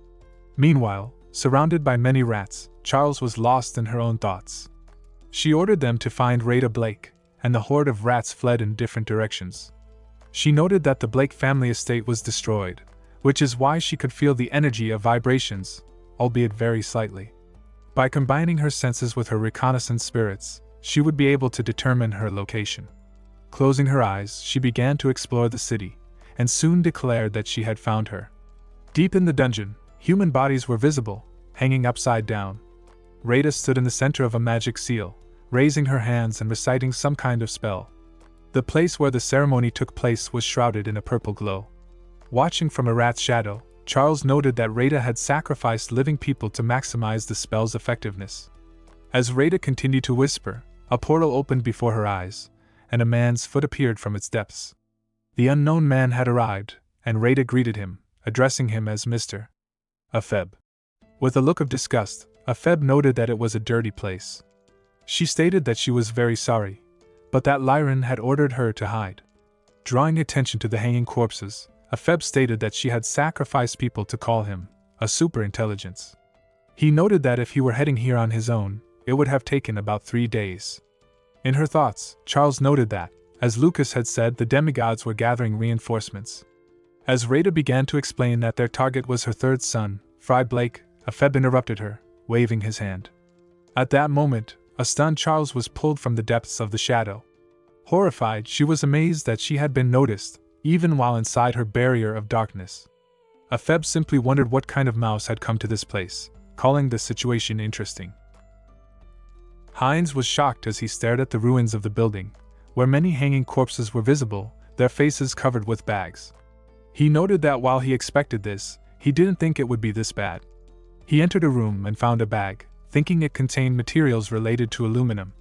Meanwhile, surrounded by many rats, Charles was lost in her own thoughts. She ordered them to find Rada Blake, and the horde of rats fled in different directions. She noted that the Blake family estate was destroyed, which is why she could feel the energy of vibrations, albeit very slightly. By combining her senses with her reconnaissance spirits, she would be able to determine her location. Closing her eyes, she began to explore the city, and soon declared that she had found her. Deep in the dungeon, human bodies were visible, hanging upside down. Rada stood in the center of a magic seal, raising her hands and reciting some kind of spell. The place where the ceremony took place was shrouded in a purple glow. Watching from a rat's shadow, Charles noted that Rada had sacrificed living people to maximize the spell's effectiveness. As Rada continued to whisper, a portal opened before her eyes, and a man's foot appeared from its depths. The unknown man had arrived, and Rada greeted him, addressing him as Mr. Epheb. With a look of disgust, Epheb noted that it was a dirty place. She stated that she was very sorry, but that Lyran had ordered her to hide. Drawing attention to the hanging corpses, Epheb stated that she had sacrificed people to call him a superintelligence. He noted that if he were heading here on his own, it would have taken about 3 days. In her thoughts, Charles noted that, as Lucas had said, the demigods were gathering reinforcements. As Rada began to explain that their target was her third son, Fry Blake, Epheb interrupted her, waving his hand. At that moment, a stunned Charles was pulled from the depths of the shadow. Horrified, she was amazed that she had been noticed, even while inside her barrier of darkness. Epheb simply wondered what kind of mouse had come to this place, calling the situation interesting. Heinz was shocked as he stared at the ruins of the building, where many hanging corpses were visible, their faces covered with bags. He noted that while he expected this, he didn't think it would be this bad. He entered a room and found a bag, thinking it contained materials related to aluminum.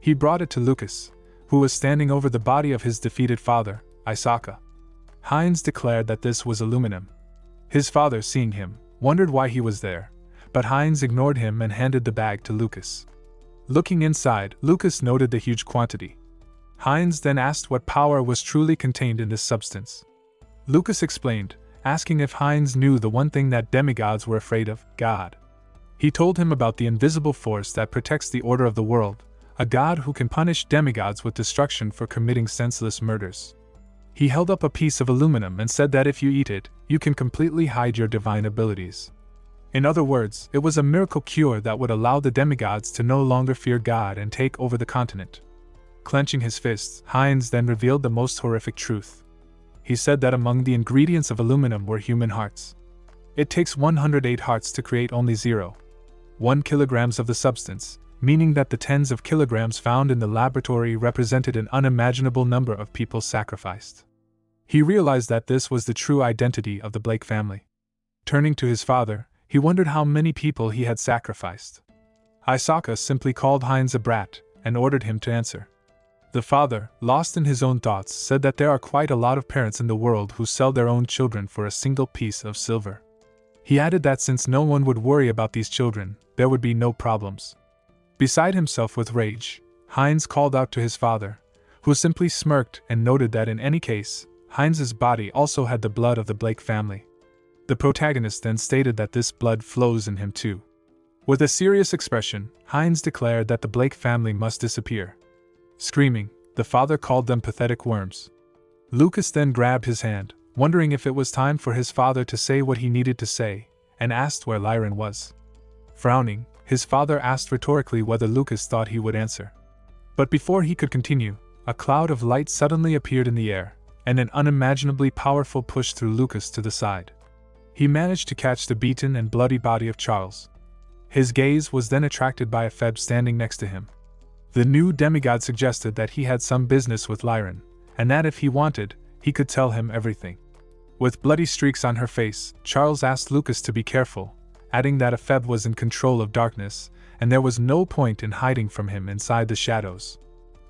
He brought it to Lucas, who was standing over the body of his defeated father, Isaka. Heinz declared that this was aluminum. His father, seeing him, wondered why he was there, but Heinz ignored him and handed the bag to Lucas. Looking inside, Lucas noted the huge quantity. Heinz then asked what power was truly contained in this substance. Lucas explained, asking if Heinz knew the one thing that demigods were afraid of, God. He told him about the invisible force that protects the order of the world, a god who can punish demigods with destruction for committing senseless murders. He held up a piece of aluminum and said that if you eat it, you can completely hide your divine abilities. In other words, it was a miracle cure that would allow the demigods to no longer fear God and take over the continent. Clenching his fists, Heinz then revealed the most horrific truth. He said that among the ingredients of aluminum were human hearts. It takes 108 hearts to create only 0.1 kilograms of the substance, meaning that the tens of kilograms found in the laboratory represented an unimaginable number of people sacrificed. He realized that this was the true identity of the Blake family. Turning to his father, he wondered how many people he had sacrificed. Isaka simply called Heinz a brat and ordered him to answer. The father, lost in his own thoughts, said that there are quite a lot of parents in the world who sell their own children for a single piece of silver. He added that since no one would worry about these children, there would be no problems. Beside himself with rage, Heinz called out to his father, who simply smirked and noted that in any case, Heinz's body also had the blood of the Blake family. The protagonist then stated that this blood flows in him too. With a serious expression, Heinz declared that the Blake family must disappear. Screaming, the father called them pathetic worms. Lucas then grabbed his hand, wondering if it was time for his father to say what he needed to say, and asked where Lyran was. Frowning, his father asked rhetorically whether Lucas thought he would answer. But before he could continue, a cloud of light suddenly appeared in the air, and an unimaginably powerful push threw Lucas to the side. He managed to catch the beaten and bloody body of Charles. His gaze was then attracted by Epheb standing next to him. The new demigod suggested that he had some business with Lyran, and that if he wanted, he could tell him everything. With bloody streaks on her face, Charles asked Lucas to be careful, adding that Epheb was in control of darkness, and there was no point in hiding from him inside the shadows.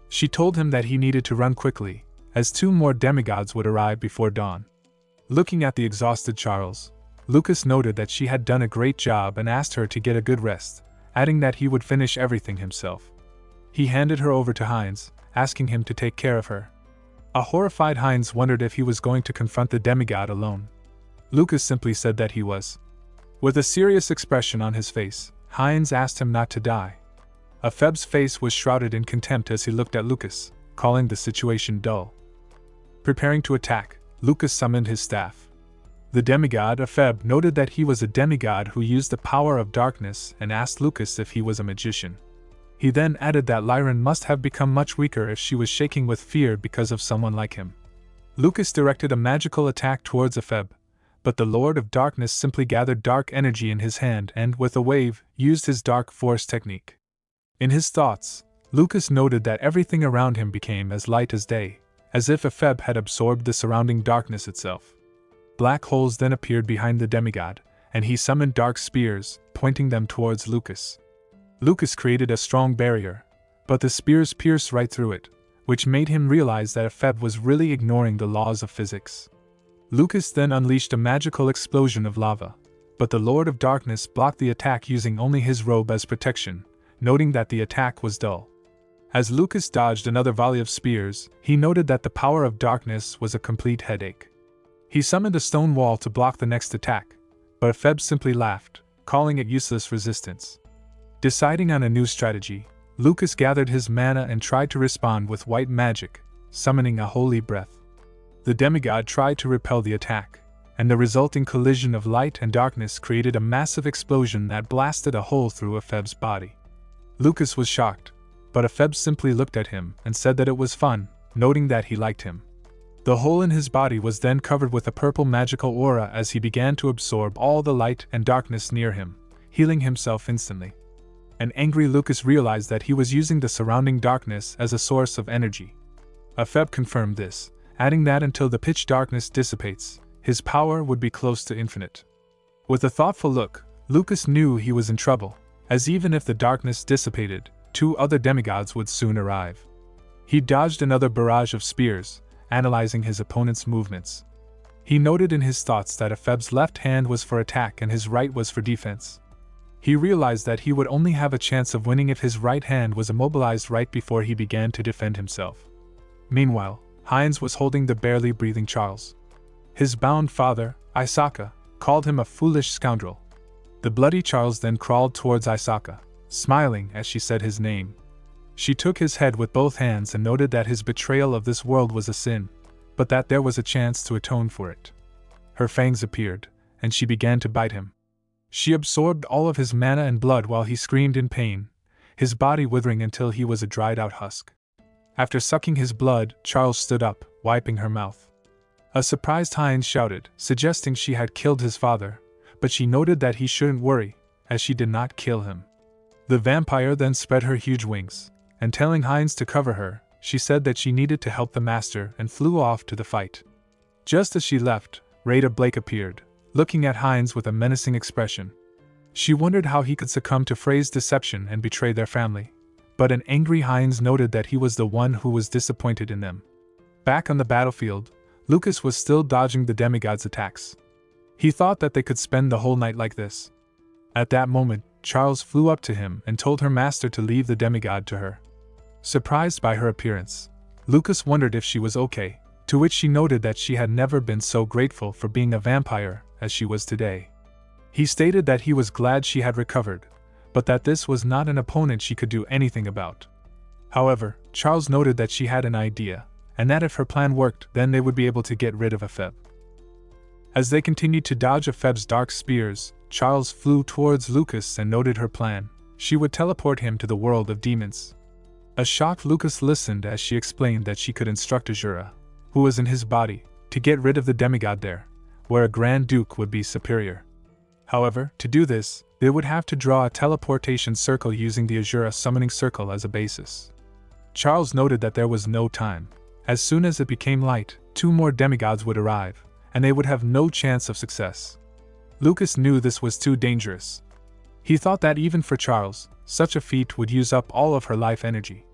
She told him that he needed to run quickly, as 2 more demigods would arrive before dawn. Looking at the exhausted Charles, Lucas noted that she had done a great job and asked her to get a good rest, adding that he would finish everything himself. He handed her over to Heinz, asking him to take care of her. A horrified Heinz wondered if he was going to confront the demigod alone. Lucas simply said that he was. With a serious expression on his face, Heinz asked him not to die. Epheb's face was shrouded in contempt as he looked at Lucas, calling the situation dull. Preparing to attack, Lucas summoned his staff. The demigod Epheb noted that he was a demigod who used the power of darkness and asked Lucas if he was a magician. He then added that Lyran must have become much weaker if she was shaking with fear because of someone like him. Lucas directed a magical attack towards Epheb, but the Lord of Darkness simply gathered dark energy in his hand and, with a wave, used his dark force technique. In his thoughts, Lucas noted that everything around him became as light as day, as if Epheb had absorbed the surrounding darkness itself. Black holes then appeared behind the demigod, and he summoned dark spears, pointing them towards Lucas. Lucas created a strong barrier, but the spears pierced right through it, which made him realize that Epheb was really ignoring the laws of physics. Lucas then unleashed a magical explosion of lava, but the Lord of Darkness blocked the attack using only his robe as protection, noting that the attack was dull. As Lucas dodged another volley of spears, he noted that the power of darkness was a complete headache. He summoned a stone wall to block the next attack, but Epheb simply laughed, calling it useless resistance. Deciding on a new strategy, Lucas gathered his mana and tried to respond with white magic, summoning a holy breath. The demigod tried to repel the attack, and the resulting collision of light and darkness created a massive explosion that blasted a hole through Epheb's body. Lucas was shocked, but Epheb simply looked at him and said that it was fun, noting that he liked him. The hole in his body was then covered with a purple magical aura as he began to absorb all the light and darkness near him, healing himself instantly. An angry Lucas realized that he was using the surrounding darkness as a source of energy. Epheb confirmed this, adding that until the pitch darkness dissipates, his power would be close to infinite. With a thoughtful look, Lucas knew he was in trouble, as even if the darkness dissipated, 2 other demigods would soon arrive. He dodged another barrage of spears, analyzing his opponent's movements. He noted in his thoughts that Epheb's left hand was for attack and his right was for defense. He realized that he would only have a chance of winning if his right hand was immobilized right before he began to defend himself. Meanwhile, Heinz was holding the barely breathing Charles. His bound father, Isaka, called him a foolish scoundrel. The bloody Charles then crawled towards Isaka, smiling as she said his name. She took his head with both hands and noted that his betrayal of this world was a sin, but that there was a chance to atone for it. Her fangs appeared, and she began to bite him. She absorbed all of his mana and blood while he screamed in pain, his body withering until he was a dried-out husk. After sucking his blood, Charles stood up, wiping her mouth. A surprised Heinz shouted, suggesting she had killed his father, but she noted that he shouldn't worry, as she did not kill him. The vampire then spread her huge wings, and telling Heinz to cover her, she said that she needed to help the master and flew off to the fight. Just as she left, Rada Blake appeared, looking at Heinz with a menacing expression. She wondered how he could succumb to Frey's deception and betray their family, but an angry Heinz noted that he was the one who was disappointed in them. Back on the battlefield, Lucas was still dodging the demigod's attacks. He thought that they could spend the whole night like this. At that moment, Charles flew up to him and told her master to leave the demigod to her. Surprised by her appearance, Lucas wondered if she was okay, to which she noted that she had never been so grateful for being a vampire as she was today. He stated that he was glad she had recovered, but that this was not an opponent she could do anything about. However, Charles noted that she had an idea, and that if her plan worked, then they would be able to get rid of Epheb. As they continued to dodge Epheb's dark spears, Charles flew towards Lucas and noted her plan. She would teleport him to the world of demons. A shocked Lucas listened as she explained that she could instruct Azura, who was in his body, to get rid of the demigod there, where a Grand Duke would be superior. However, to do this, they would have to draw a teleportation circle using the Azura summoning circle as a basis. Charles noted that there was no time. As soon as it became light, 2 more demigods would arrive, and they would have no chance of success. Lucas knew this was too dangerous. He thought that even for Charles, such a feat would use up all of her life energy.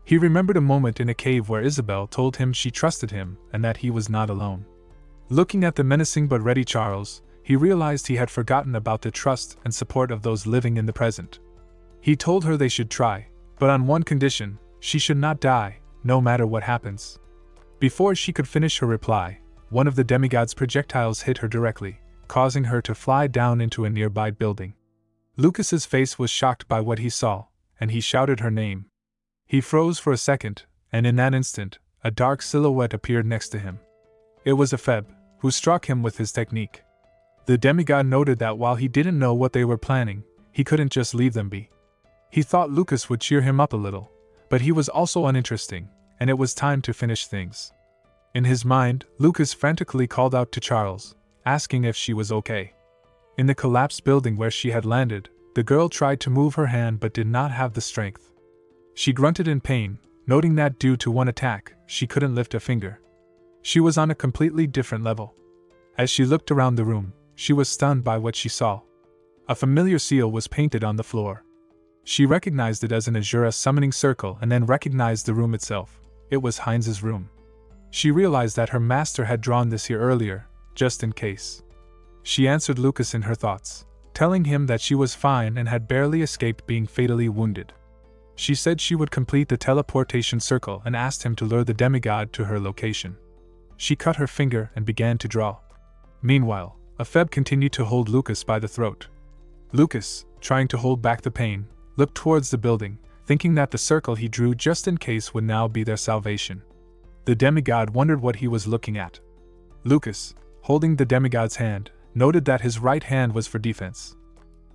He remembered a moment in a cave where Isabel told him she trusted him and that he was not alone. Looking at the menacing but ready Charles, he realized he had forgotten about the trust and support of those living in the present. He told her they should try, but on one condition: she should not die, no matter what happens. Before she could finish her reply, one of the demigod's projectiles hit her directly, causing her to fly down into a nearby building. Lucas's face was shocked by what he saw, and he shouted her name. He froze for a second, and in that instant, a dark silhouette appeared next to him. It was Epheb, who struck him with his technique. The demigod noted that while he didn't know what they were planning, he couldn't just leave them be. He thought Lucas would cheer him up a little, but he was also uninteresting, and it was time to finish things. In his mind, Lucas frantically called out to Charles, asking if she was okay. In the collapsed building where she had landed, the girl tried to move her hand but did not have the strength. She grunted in pain, noting that due to one attack, she couldn't lift a finger. She was on a completely different level. As she looked around the room, she was stunned by what she saw. A familiar seal was painted on the floor. She recognized it as an Azura summoning circle and then recognized the room itself. It was Heinz's room. She realized that her master had drawn this here earlier, just in case. She answered Lucas in her thoughts, telling him that she was fine and had barely escaped being fatally wounded. She said she would complete the teleportation circle and asked him to lure the demigod to her location. She cut her finger and began to draw. Meanwhile, Epheb continued to hold Lucas by the throat. Lucas, trying to hold back the pain, looked towards the building, thinking that the circle he drew just in case would now be their salvation. The demigod wondered what he was looking at. Lucas, holding the demigod's hand, noted that his right hand was for defense.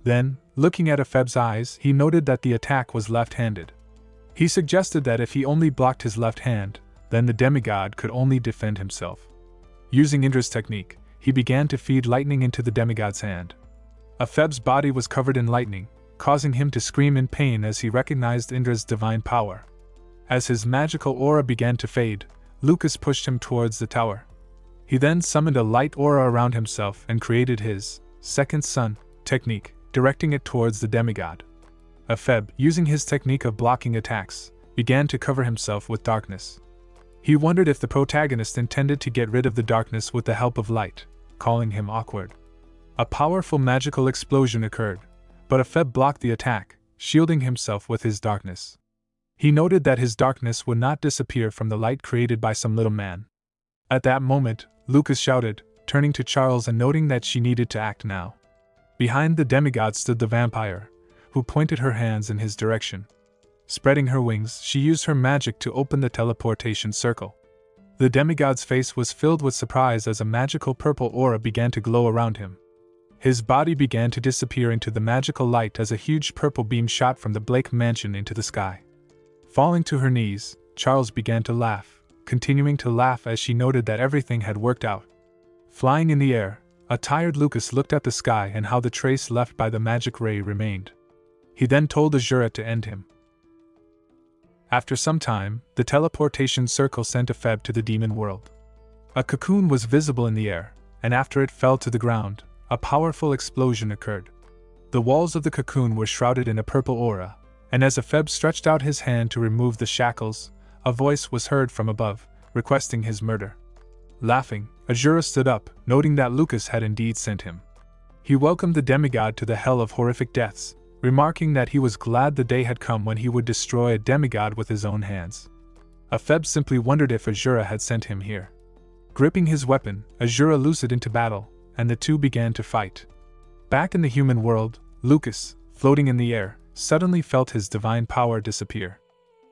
Then, looking at Epheb's eyes, he noted that the attack was left-handed. He suggested that if he only blocked his left hand, then the demigod could only defend himself. Using Indra's technique, he began to feed lightning into the demigod's hand. Epheb's body was covered in lightning, causing him to scream in pain as he recognized Indra's divine power. As his magical aura began to fade, Lucas pushed him towards the tower. He then summoned a light aura around himself and created his second sun technique, directing it towards the demigod. Epheb, using his technique of blocking attacks, began to cover himself with darkness. He wondered if the protagonist intended to get rid of the darkness with the help of light, calling him awkward. A powerful magical explosion occurred, but Epheb blocked the attack, shielding himself with his darkness. He noted that his darkness would not disappear from the light created by some little man. At that moment, Lucas shouted, turning to Charles and noting that she needed to act now. Behind the demigod stood the vampire, who pointed her hands in his direction. Spreading her wings, she used her magic to open the teleportation circle. The demigod's face was filled with surprise as a magical purple aura began to glow around him. His body began to disappear into the magical light as a huge purple beam shot from the Blake mansion into the sky. Falling to her knees, Charles began to laugh, continuing to laugh as she noted that everything had worked out. Flying in the air, a tired Lucas looked at the sky and how the trace left by the magic ray remained. He then told Azura to end him. After some time, the teleportation circle sent Epheb to the demon world. A cocoon was visible in the air, and after it fell to the ground, a powerful explosion occurred. The walls of the cocoon were shrouded in a purple aura, and as Epheb stretched out his hand to remove the shackles, a voice was heard from above, requesting his murder. Laughing, Azura stood up, noting that Lucas had indeed sent him. He welcomed the demigod to the hell of horrific deaths, remarking that he was glad the day had come when he would destroy a demigod with his own hands. Epheb simply wondered if Azura had sent him here. Gripping his weapon, Azura loosed into battle, and the two began to fight. Back in the human world, Lucas, floating in the air, suddenly felt his divine power disappear.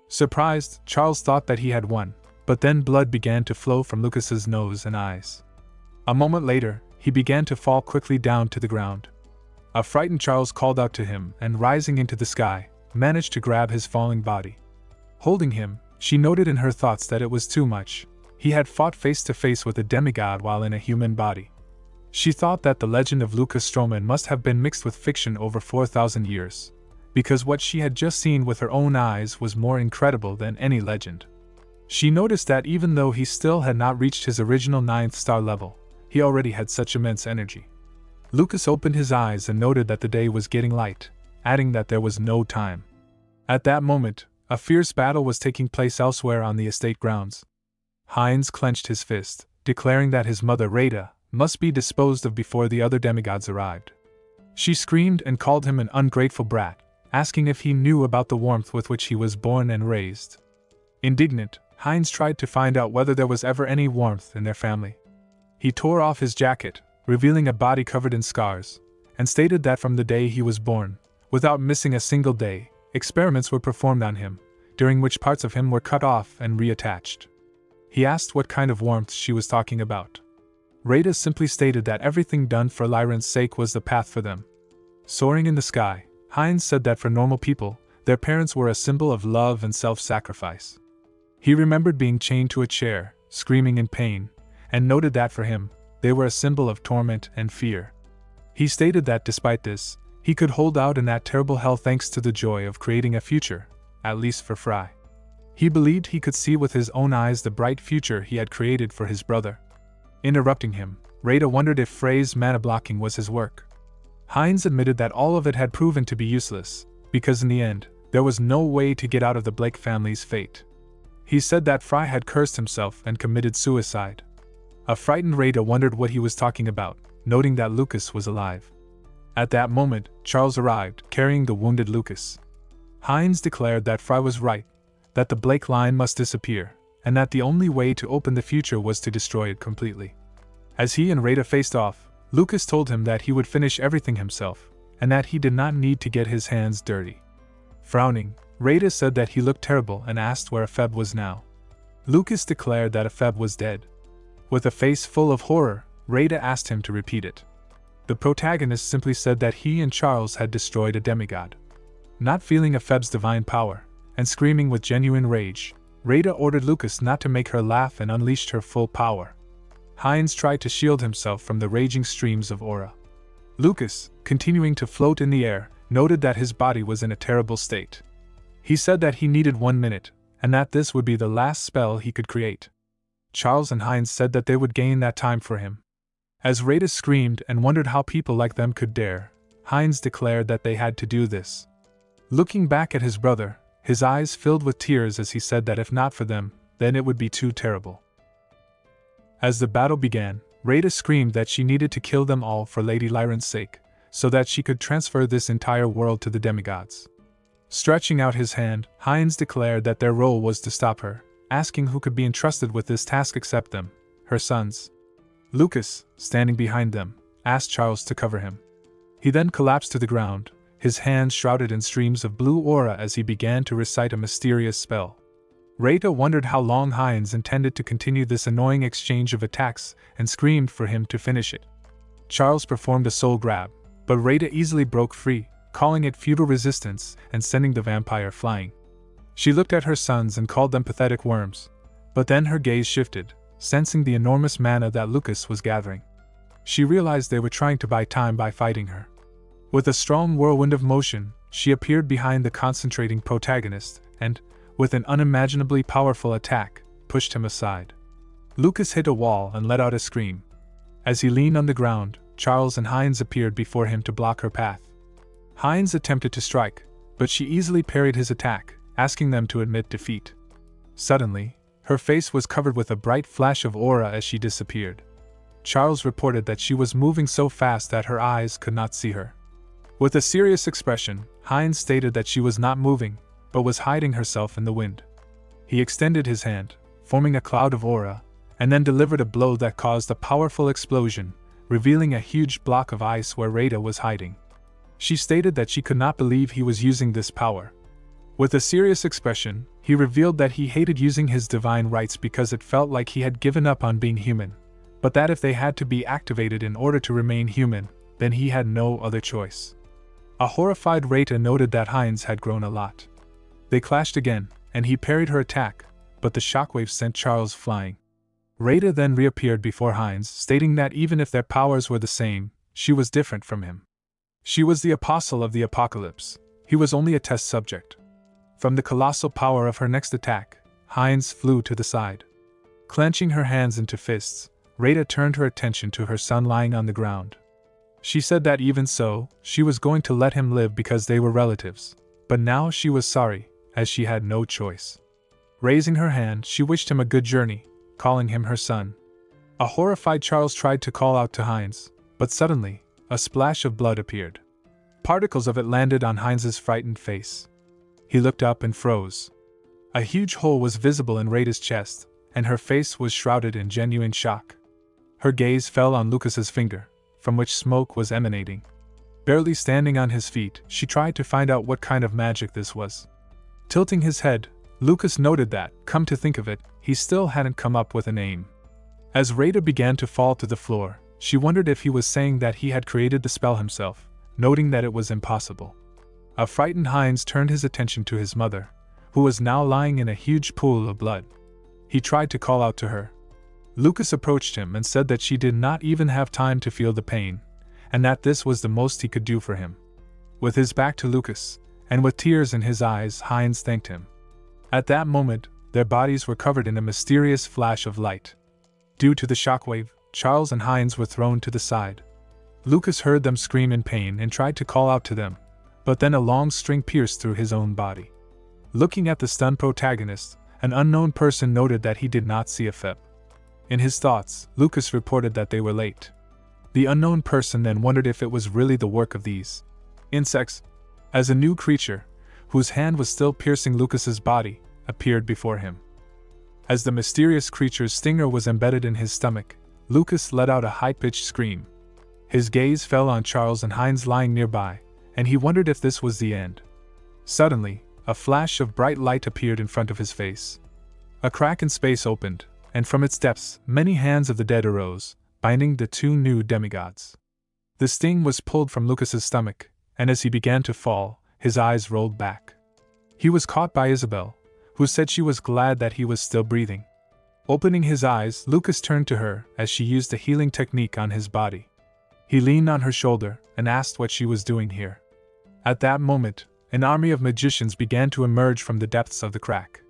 Surprised, Charles thought that he had won, but then blood began to flow from Lucas's nose and eyes. A moment later, he began to fall quickly down to the ground. A frightened Charles called out to him and, rising into the sky, managed to grab his falling body. Holding him, she noted in her thoughts that it was too much. He had fought face to face with a demigod while in a human body. She thought that the legend of Lucas Stroman must have been mixed with fiction over 4,000 years, because what she had just seen with her own eyes was more incredible than any legend. She noticed that even though he still had not reached his original 9th star level, he already had such immense energy. Lucas opened his eyes and noted that the day was getting light, adding that there was no time. At that moment, a fierce battle was taking place elsewhere on the estate grounds. Heinz clenched his fist, declaring that his mother Rada must be disposed of before the other demigods arrived. She screamed and called him an ungrateful brat, asking if he knew about the warmth with which he was born and raised. Indignant, Heinz tried to find out whether there was ever any warmth in their family. He tore off his jacket, revealing a body covered in scars, and stated that from the day he was born, without missing a single day, experiments were performed on him, during which parts of him were cut off and reattached. He asked what kind of warmth she was talking about. Rada simply stated that everything done for Lyran's sake was the path for them. Soaring in the sky, Heinz said that for normal people, their parents were a symbol of love and self-sacrifice. He remembered being chained to a chair, screaming in pain, and noted that for him, they were a symbol of torment and fear. He stated that despite this, he could hold out in that terrible hell thanks to the joy of creating a future, at least for Fry. He believed he could see with his own eyes the bright future he had created for his brother. Interrupting him, Rada wondered if Frey's mana blocking was his work. Heinz admitted that all of it had proven to be useless, because in the end, there was no way to get out of the Blake family's fate. He said that Fry had cursed himself and committed suicide. A frightened Rada wondered what he was talking about, noting that Lucas was alive. At that moment, Charles arrived, carrying the wounded Lucas. Heinz declared that Fry was right, that the Blake line must disappear, and that the only way to open the future was to destroy it completely. As he and Rada faced off, Lucas told him that he would finish everything himself, and that he did not need to get his hands dirty. Frowning, Rada said that he looked terrible and asked where Epheb was now. Lucas declared that Epheb was dead. With a face full of horror, Rada asked him to repeat it. The protagonist simply said that he and Charles had destroyed a demigod. Not feeling Epheb's divine power, and screaming with genuine rage, Rada ordered Lucas not to make her laugh and unleashed her full power. Heinz tried to shield himself from the raging streams of aura. Lucas, continuing to float in the air, noted that his body was in a terrible state. He said that he needed 1 minute, and that this would be the last spell he could create. Charles and Heinz said that they would gain that time for him. As Rada screamed and wondered how people like them could dare, Heinz declared that they had to do this. Looking back at his brother, his eyes filled with tears as he said that if not for them, then it would be too terrible. As the battle began, Rada screamed that she needed to kill them all for Lady Lyran's sake, so that she could transfer this entire world to the demigods. Stretching out his hand, Heinz declared that their role was to stop her, asking who could be entrusted with this task except them, her sons. Lucas, standing behind them, asked Charles to cover him. He then collapsed to the ground, his hands shrouded in streams of blue aura as he began to recite a mysterious spell. Rada wondered how long Heinz intended to continue this annoying exchange of attacks and screamed for him to finish it. Charles performed a soul grab, but Rada easily broke free, calling it futile resistance and sending the vampire flying. She looked at her sons and called them pathetic worms, but then her gaze shifted, sensing the enormous mana that Lucas was gathering. She realized they were trying to buy time by fighting her. With a strong whirlwind of motion, she appeared behind the concentrating protagonist and, with an unimaginably powerful attack, pushed him aside. Lucas hit a wall and let out a scream. As he leaned on the ground, Charles and Heinz appeared before him to block her path. Heinz attempted to strike, but she easily parried his attack, asking them to admit defeat. Suddenly, her face was covered with a bright flash of aura as she disappeared. Charles reported that she was moving so fast that her eyes could not see her. With a serious expression, Heinz stated that she was not moving, but was hiding herself in the wind. He extended his hand, forming a cloud of aura, and then delivered a blow that caused a powerful explosion, revealing a huge block of ice where Rada was hiding. She stated that she could not believe he was using this power. With a serious expression, he revealed that he hated using his divine rights because it felt like he had given up on being human, but that if they had to be activated in order to remain human, then he had no other choice. A horrified Rada noted that Heinz had grown a lot. They clashed again, and he parried her attack, but the shockwaves sent Charles flying. Rada then reappeared before Heinz, stating that even if their powers were the same, she was different from him. She was the apostle of the apocalypse. He was only a test subject. From the colossal power of her next attack, Heinz flew to the side. Clenching her hands into fists, Rada turned her attention to her son lying on the ground. She said that even so, she was going to let him live because they were relatives, but now she was sorry, as she had no choice. Raising her hand, she wished him a good journey, calling him her son. A horrified Charles tried to call out to Heinz, but suddenly, a splash of blood appeared. Particles of it landed on Heinz's frightened face. He looked up and froze. A huge hole was visible in Rada's chest, and her face was shrouded in genuine shock. Her gaze fell on Lucas's finger, from which smoke was emanating. Barely standing on his feet, she tried to find out what kind of magic this was. Tilting his head, Lucas noted that, come to think of it, he still hadn't come up with a name. As Rada began to fall to the floor, she wondered if he was saying that he had created the spell himself, noting that it was impossible. A frightened Heinz turned his attention to his mother, who was now lying in a huge pool of blood. He tried to call out to her. Lucas approached him and said that she did not even have time to feel the pain, and that this was the most he could do for him. With his back to Lucas, and with tears in his eyes, Heinz thanked him. At that moment, their bodies were covered in a mysterious flash of light. Due to the shockwave, Charles and Heinz were thrown to the side. Lucas heard them scream in pain and tried to call out to them, but then a long string pierced through his own body. Looking at the stunned protagonist, an unknown person noted that he did not see a Feb. In his thoughts, Lucas reported that they were late. The unknown person then wondered if it was really the work of these insects, as a new creature, whose hand was still piercing Lucas's body, appeared before him. As the mysterious creature's stinger was embedded in his stomach, Lucas let out a high-pitched scream. His gaze fell on Charles and Heinz lying nearby, and he wondered if this was the end. Suddenly, a flash of bright light appeared in front of his face. A crack in space opened, and from its depths, many hands of the dead arose, binding the two new demigods. The sting was pulled from Lucas's stomach, and as he began to fall, his eyes rolled back. He was caught by Isabel, who said she was glad that he was still breathing. Opening his eyes, Lucas turned to her as she used a healing technique on his body. He leaned on her shoulder and asked what she was doing here. At that moment, an army of magicians began to emerge from the depths of the crack.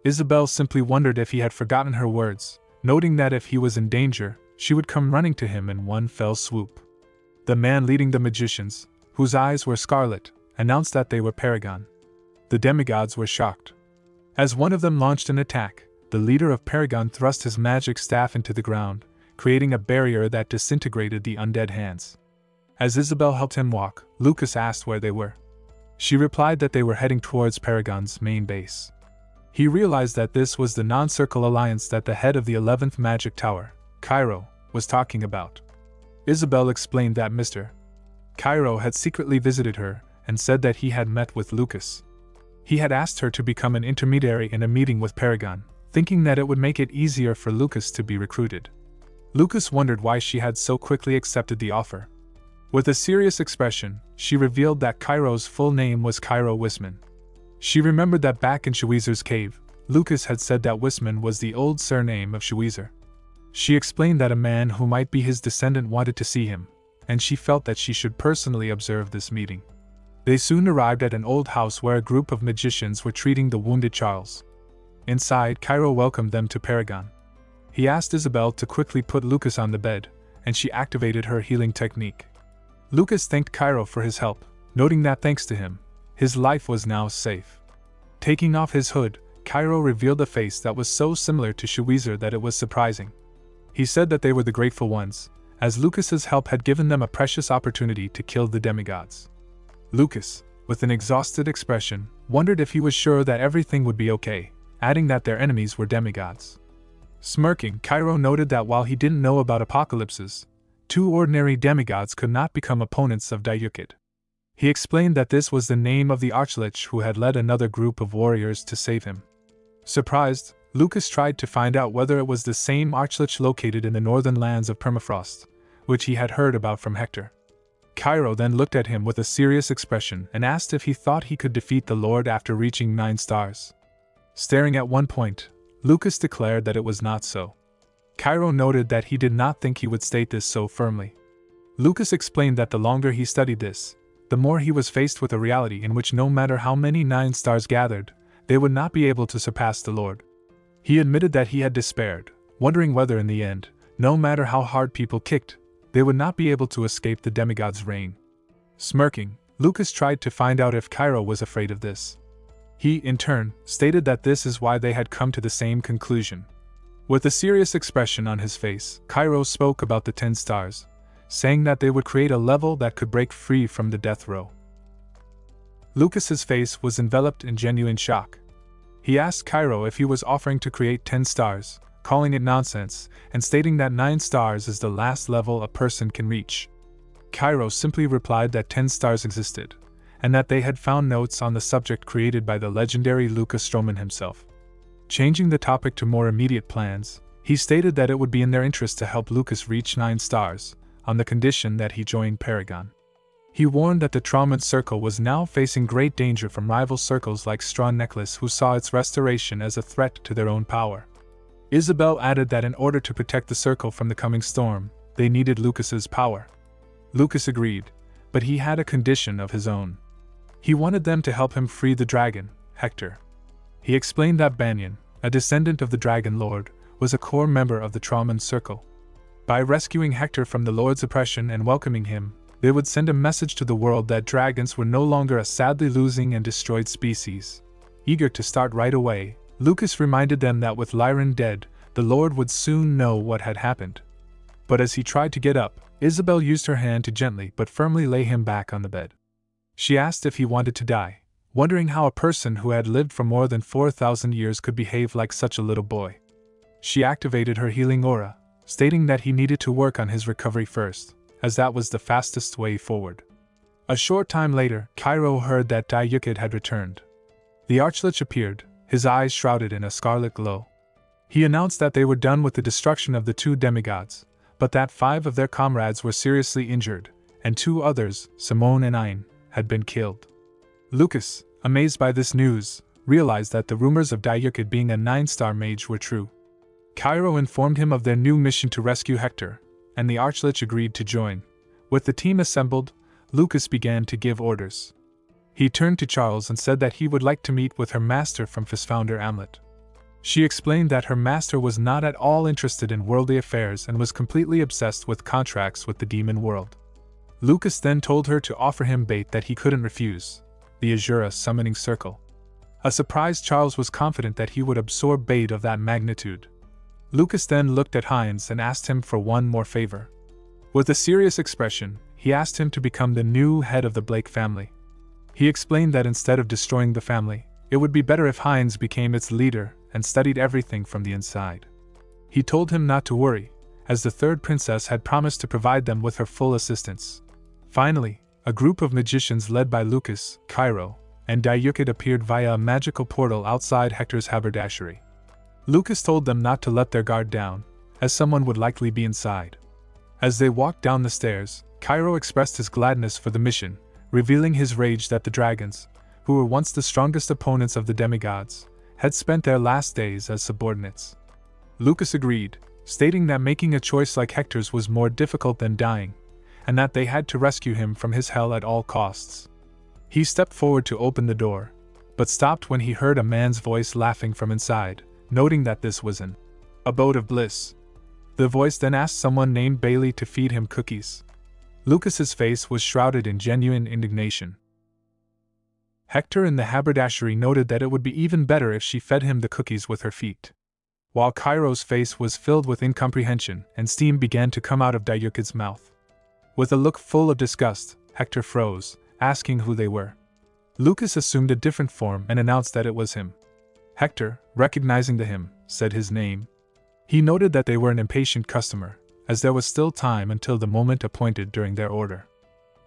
Isabel simply wondered if he had forgotten her words, noting that if he was in danger, she would come running to him in one fell swoop. The man leading the magicians, whose eyes were scarlet, announced that they were Paragon. The demigods were shocked. As one of them launched an attack, the leader of Paragon thrust his magic staff into the ground, creating a barrier that disintegrated the undead hands. As Isabel helped him walk, Lucas asked where they were. She replied that they were heading towards Paragon's main base. He realized that this was the non-circle alliance that the head of the 11th Magic Tower, Cairo, was talking about. Isabel explained that Mr. Cairo had secretly visited her and said that he had met with Lucas. He had asked her to become an intermediary in a meeting with Paragon, thinking that it would make it easier for Lucas to be recruited. Lucas wondered why she had so quickly accepted the offer. With a serious expression, she revealed that Cairo's full name was Cairo Wisman. She remembered that back in Shuizer's cave, Lucas had said that Wisman was the old surname of Shuizer. She explained that a man who might be his descendant wanted to see him, and she felt that she should personally observe this meeting. They soon arrived at an old house where a group of magicians were treating the wounded Charles. Inside, Cairo welcomed them to Paragon. He asked Isabel to quickly put Lucas on the bed, and she activated her healing technique. Lucas thanked Cairo for his help, noting that thanks to him, his life was now safe. Taking off his hood, Cairo revealed a face that was so similar to Shuizer that it was surprising. He said that they were the grateful ones, as Lucas's help had given them a precious opportunity to kill the demigods. Lucas, with an exhausted expression, wondered if he was sure that everything would be okay, adding that their enemies were demigods. Smirking, Cairo noted that while he didn't know about apocalypses, two ordinary demigods could not become opponents of Dayukid. He explained that this was the name of the Archlich who had led another group of warriors to save him. Surprised, Lucas tried to find out whether it was the same Archlich located in the northern lands of Permafrost, which he had heard about from Hector. Cairo then looked at him with a serious expression and asked if he thought he could defeat the Lord after reaching 9 stars. Staring at one point, Lucas declared that it was not so. Cairo noted that he did not think he would state this so firmly. Lucas explained that the longer he studied this, the more he was faced with a reality in which no matter how many 9 stars gathered, they would not be able to surpass the Lord. He admitted that he had despaired, wondering whether in the end, no matter how hard people kicked, they would not be able to escape the demigod's reign. Smirking, Lucas tried to find out if Cairo was afraid of this. He, in turn, stated that this is why they had come to the same conclusion. With a serious expression on his face, Cairo spoke about the 10 stars, saying that they would create a level that could break free from the death row. Lucas's face was enveloped in genuine shock. He asked Cairo if he was offering to create 10 stars, calling it nonsense, and stating that 9 stars is the last level a person can reach. Cairo simply replied that 10 stars existed, and that they had found notes on the subject created by the legendary Lucas Stroman himself. Changing the topic to more immediate plans, he stated that it would be in their interest to help Lucas reach 9 stars, on the condition that he joined Paragon. He warned that the Trauman Circle was now facing great danger from rival circles like Straw Necklace, who saw its restoration as a threat to their own power. Isabel added that in order to protect the circle from the coming storm, they needed Lucas's power. Lucas agreed, but he had a condition of his own. He wanted them to help him free the dragon, Hector. He explained that Banyan, a descendant of the Dragon Lord, was a core member of the Trauman Circle. By rescuing Hector from the Lord's oppression and welcoming him, they would send a message to the world that dragons were no longer a sadly losing and destroyed species. Eager to start right away, Lucas reminded them that with Lyran dead, the Lord would soon know what had happened. But as he tried to get up, Isabel used her hand to gently but firmly lay him back on the bed. She asked if he wanted to die, wondering how a person who had lived for more than 4,000 years could behave like such a little boy. She activated her healing aura, stating that he needed to work on his recovery first, as that was the fastest way forward. A short time later, Cairo heard that Dayukid had returned. The Archlich appeared, his eyes shrouded in a scarlet glow. He announced that they were done with the destruction of the 2 demigods, but that 5 of their comrades were seriously injured, and 2 others, Simone and Ayn, had been killed. Lucas, amazed by this news, realized that the rumors of Dayukid being a 9-star mage were true. Cairo informed him of their new mission to rescue Hector, and the Archlich agreed to join. With the team assembled, Lucas began to give orders. He turned to Charles and said that he would like to meet with her master from Fistfounder Amlet. She explained that her master was not at all interested in worldly affairs and was completely obsessed with contracts with the demon world. Lucas then told her to offer him bait that he couldn't refuse, the Azura summoning circle. A surprised Charles was confident that he would absorb bait of that magnitude. Lucas then looked at Heinz and asked him for one more favor. With a serious expression, he asked him to become the new head of the Blake family. He explained that instead of destroying the family, it would be better if Heinz became its leader and studied everything from the inside. He told him not to worry, as the 3rd princess had promised to provide them with her full assistance. Finally, a group of magicians led by Lucas, Cairo, and Dayukid appeared via a magical portal outside Hector's haberdashery. Lucas told them not to let their guard down, as someone would likely be inside. As they walked down the stairs, Cairo expressed his gladness for the mission, revealing his rage that the dragons, who were once the strongest opponents of the demigods, had spent their last days as subordinates. Lucas agreed, stating that making a choice like Hector's was more difficult than dying, and that they had to rescue him from his hell at all costs. He stepped forward to open the door, but stopped when he heard a man's voice laughing from inside, noting that this was an abode of bliss. The voice then asked someone named Bailey to feed him cookies. Lucas's face was shrouded in genuine indignation. Hector in the haberdashery noted that it would be even better if she fed him the cookies with her feet. While Cairo's face was filled with incomprehension and steam began to come out of Dayukid's mouth. With a look full of disgust, Hector froze, asking who they were. Lucas assumed a different form and announced that it was him. Hector, recognizing the him, said his name. He noted that they were an impatient customer, as there was still time until the moment appointed during their order.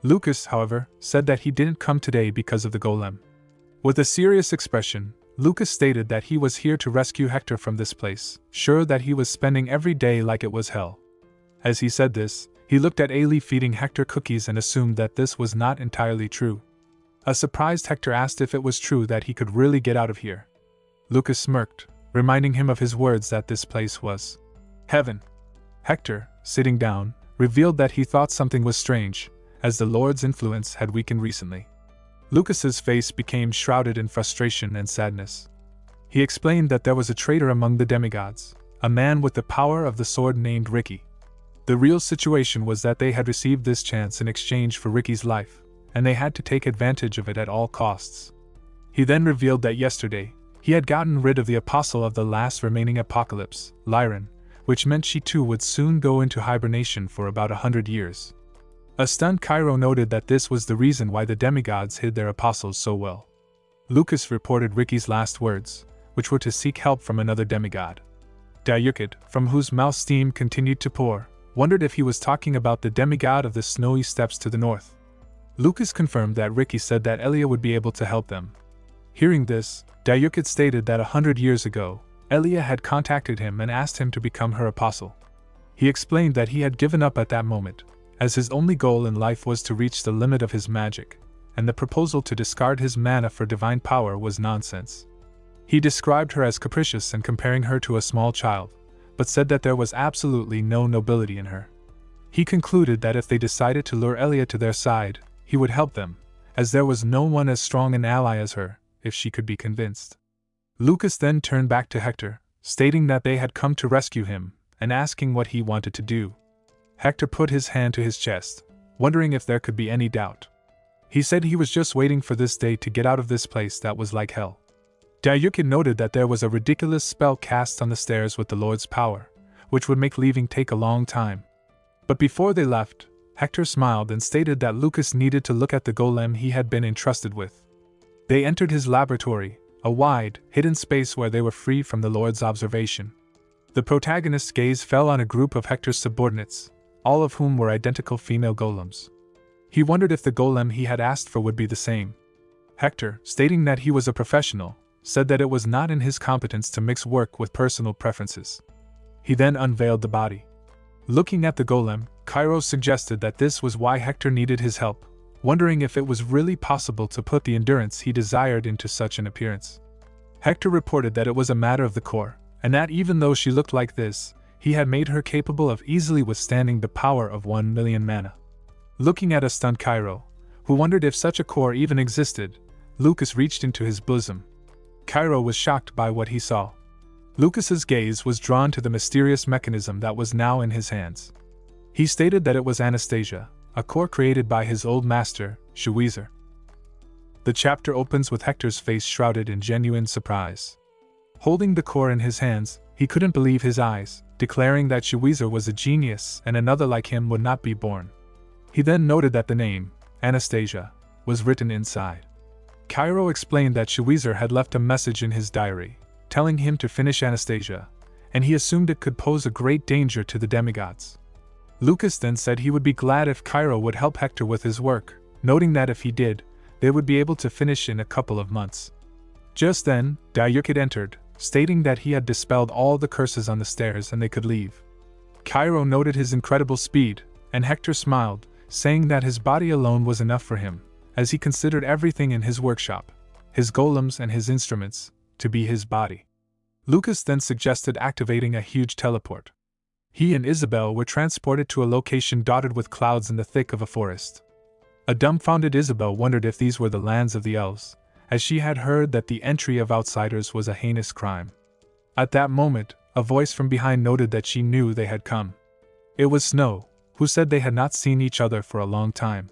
Lucas, however, said that he didn't come today because of the golem. With a serious expression, Lucas stated that he was here to rescue Hector from this place, sure that he was spending every day like it was hell. As he said this, he looked at Ailey feeding Hector cookies and assumed that this was not entirely true. A surprised Hector asked if it was true that he could really get out of here. Lucas smirked, reminding him of his words that this place was Heaven. Hector, sitting down, revealed that he thought something was strange, as the Lord's influence had weakened recently. Lucas's face became shrouded in frustration and sadness. He explained that there was a traitor among the demigods, a man with the power of the sword named Ricky. The real situation was that they had received this chance in exchange for Ricky's life, and they had to take advantage of it at all costs. He then revealed that yesterday, he had gotten rid of the apostle of the last remaining apocalypse, Lyran, which meant she too would soon go into hibernation for about 100 years. A stunned Cairo noted that this was the reason why the demigods hid their apostles so well. Lucas reported Ricky's last words, which were to seek help from another demigod. Dayukid, from whose mouth steam continued to pour, wondered if he was talking about the demigod of the snowy steppes to the north. Lucas confirmed that Ricky said that Elia would be able to help them. Hearing this, Dayukid stated that 100 years ago, Elia had contacted him and asked him to become her apostle. He explained that he had given up at that moment, as his only goal in life was to reach the limit of his magic, and the proposal to discard his mana for divine power was nonsense. He described her as capricious and comparing her to a small child, but said that there was absolutely no nobility in her. He concluded that if they decided to lure Elia to their side, he would help them, as there was no one as strong an ally as her, if she could be convinced. Lucas then turned back to Hector, stating that they had come to rescue him, and asking what he wanted to do. Hector put his hand to his chest, wondering if there could be any doubt. He said he was just waiting for this day to get out of this place that was like hell. Dayukid noted that there was a ridiculous spell cast on the stairs with the Lord's power, which would make leaving take a long time. But before they left, Hector smiled and stated that Lucas needed to look at the golem he had been entrusted with. They entered his laboratory, a wide, hidden space where they were free from the Lord's observation. The protagonist's gaze fell on a group of Hector's subordinates, all of whom were identical female golems. He wondered if the golem he had asked for would be the same. Hector, stating that he was a professional, said that it was not in his competence to mix work with personal preferences. He then unveiled the body. Looking at the golem, Cairo suggested that this was why Hector needed his help, wondering if it was really possible to put the endurance he desired into such an appearance. Hector reported that it was a matter of the core, and that even though she looked like this, he had made her capable of easily withstanding the power of 1 million mana. Looking at a stunned Cairo, who wondered if such a core even existed, Lucas reached into his bosom. Cairo was shocked by what he saw. Lucas's gaze was drawn to the mysterious mechanism that was now in his hands. He stated that it was Anastasia, a core created by his old master, Shuizer. The chapter opens with Hector's face shrouded in genuine surprise. Holding the core in his hands, he couldn't believe his eyes, declaring that Shuizer was a genius and another like him would not be born. He then noted that the name, Anastasia, was written inside. Cairo explained that Shuizer had left a message in his diary, telling him to finish Anastasia, and he assumed it could pose a great danger to the demigods. Lucas then said he would be glad if Cairo would help Hector with his work, noting that if he did, they would be able to finish in a couple of months. Just then, Dayukid entered, stating that he had dispelled all the curses on the stairs and they could leave. Cairo noted his incredible speed, and Hector smiled, saying that his body alone was enough for him, as he considered everything in his workshop, his golems and his instruments, to be his body. Lucas then suggested activating a huge teleport. He and Isabel were transported to a location dotted with clouds in the thick of a forest. A dumbfounded Isabel wondered if these were the lands of the elves, as she had heard that the entry of outsiders was a heinous crime. At that moment, a voice from behind noted that she knew they had come. It was Snow, who said they had not seen each other for a long time.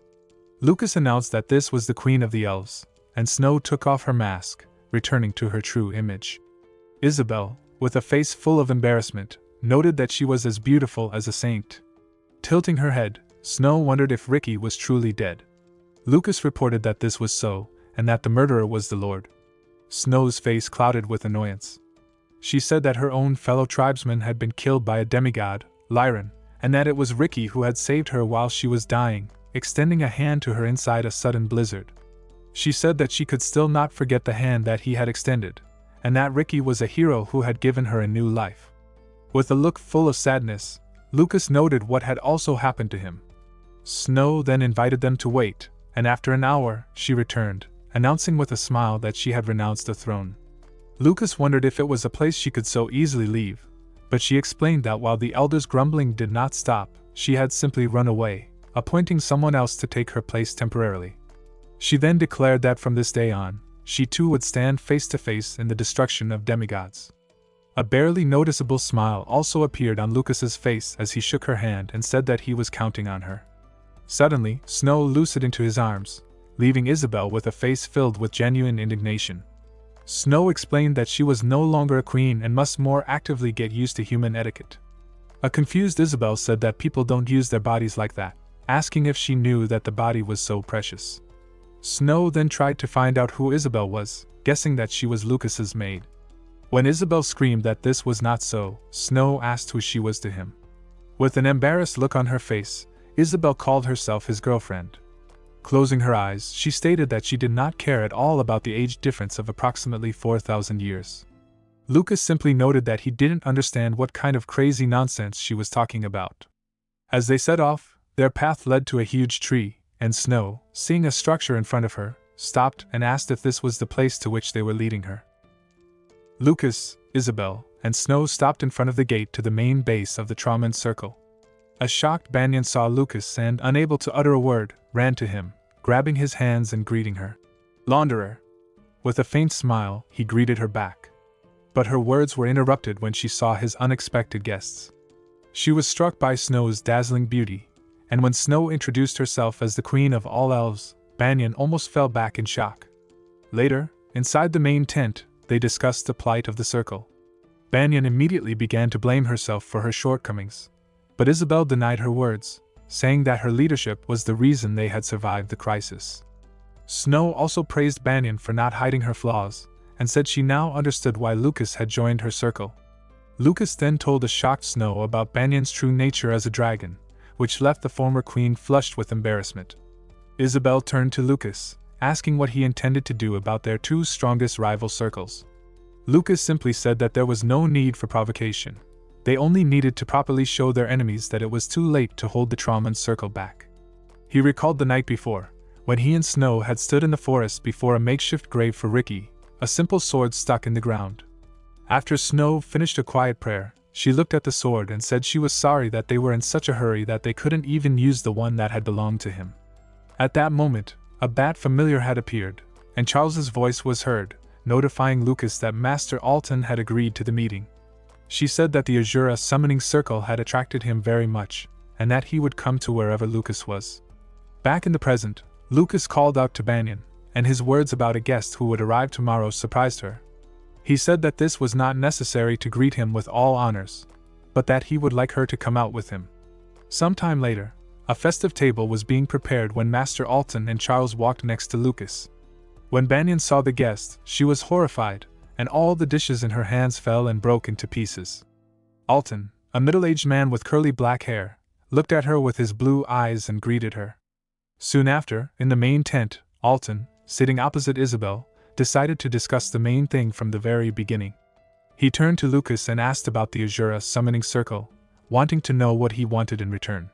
Lucas announced that this was the Queen of the Elves, and Snow took off her mask, returning to her true image. Isabel, with a face full of embarrassment, noted that she was as beautiful as a saint. Tilting her head, Snow wondered if Ricky was truly dead. Lucas reported that this was so, and that the murderer was the Lord. Snow's face clouded with annoyance. She said that her own fellow tribesman had been killed by a demigod, Lyran, and that it was Ricky who had saved her while she was dying, extending a hand to her inside a sudden blizzard. She said that she could still not forget the hand that he had extended, and that Ricky was a hero who had given her a new life. With a look full of sadness, Lucas noted what had also happened to him. Snow then invited them to wait, and after an hour, she returned, announcing with a smile that she had renounced the throne. Lucas wondered if it was a place she could so easily leave, But she explained that while the elder's grumbling did not stop, she had simply run away, appointing someone else to take her place temporarily. She then declared that from this day on, she too would stand face to face in the destruction of demigods. A barely noticeable smile also appeared on Lucas's face as he shook her hand and said that he was counting on her. Suddenly, Snow loosened into his arms, leaving Isabel with a face filled with genuine indignation. Snow explained that she was no longer a queen and must more actively get used to human etiquette. A confused Isabel said that people don't use their bodies like that, asking if she knew that the body was so precious. Snow then tried to find out who Isabel was, guessing that she was Lucas's maid. When Isabel screamed that this was not so, Snow asked who she was to him. With an embarrassed look on her face, Isabel called herself his girlfriend. Closing her eyes, she stated that she did not care at all about the age difference of approximately 4,000 years. Lucas simply noted that he didn't understand what kind of crazy nonsense she was talking about. As they set off, their path led to a huge tree, and Snow, seeing a structure in front of her, stopped and asked if this was the place to which they were leading her. Lucas, Isabel, and Snow stopped in front of the gate to the main base of the Traumon Circle. A shocked Banyan saw Lucas and, unable to utter a word, ran to him, grabbing his hands and greeting her. "Launderer!" With a faint smile, he greeted her back. But her words were interrupted when she saw his unexpected guests. She was struck by Snow's dazzling beauty, and when Snow introduced herself as the queen of all elves, Banyan almost fell back in shock. Later, inside the main tent, they discussed the plight of the circle. Banyan immediately began to blame herself for her shortcomings, but Isabel denied her words, saying that her leadership was the reason they had survived the crisis. Snow also praised Banyan for not hiding her flaws, and said she now understood why Lucas had joined her circle. Lucas then told a shocked Snow about Banyan's true nature as a dragon, which left the former queen flushed with embarrassment. Isabel turned to Lucas, asking what he intended to do about their two strongest rival circles. Lucas simply said that there was no need for provocation. They only needed to properly show their enemies that it was too late to hold the Traumon Circle back. He recalled the night before, when he and Snow had stood in the forest before a makeshift grave for Ricky, a simple sword stuck in the ground. After Snow finished a quiet prayer, she looked at the sword and said she was sorry that they were in such a hurry that they couldn't even use the one that had belonged to him. At that moment, a bat familiar had appeared, and Charles's voice was heard, notifying Lucas that Master Alton had agreed to the meeting. She said that the Azura summoning circle had attracted him very much, and that he would come to wherever Lucas was. Back in the present, Lucas called out to Banyan, and his words about a guest who would arrive tomorrow surprised her. He said that this was not necessary to greet him with all honors, but that he would like her to come out with him. Sometime later, a festive table was being prepared when Master Alton and Charles walked next to Lucas. When Banyan saw the guest, she was horrified, and all the dishes in her hands fell and broke into pieces. Alton, a middle-aged man with curly black hair, looked at her with his blue eyes and greeted her. Soon after, in the main tent, Alton, sitting opposite Isabel, decided to discuss the main thing from the very beginning. He turned to Lucas and asked about the Azura summoning circle, wanting to know what he wanted in return.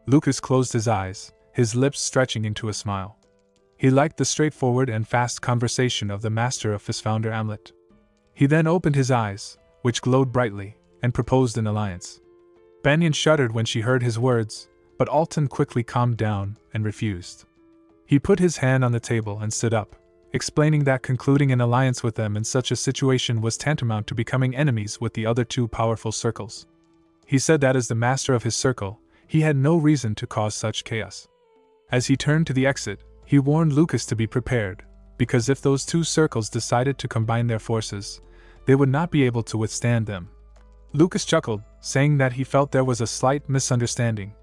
Lucas closed his eyes, his lips stretching into a smile. He liked the straightforward and fast conversation of the master of his founder Amlet. He then opened his eyes, which glowed brightly, and proposed an alliance. Banyan shuddered when she heard his words, but Alton quickly calmed down and refused. He put his hand on the table and stood up, explaining that concluding an alliance with them in such a situation was tantamount to becoming enemies with the other two powerful circles. He said that as the master of his circle, he had no reason to cause such chaos. As he turned to the exit, he warned Lucas to be prepared, because if those two circles decided to combine their forces, they would not be able to withstand them. Lucas chuckled, saying that he felt there was a slight misunderstanding.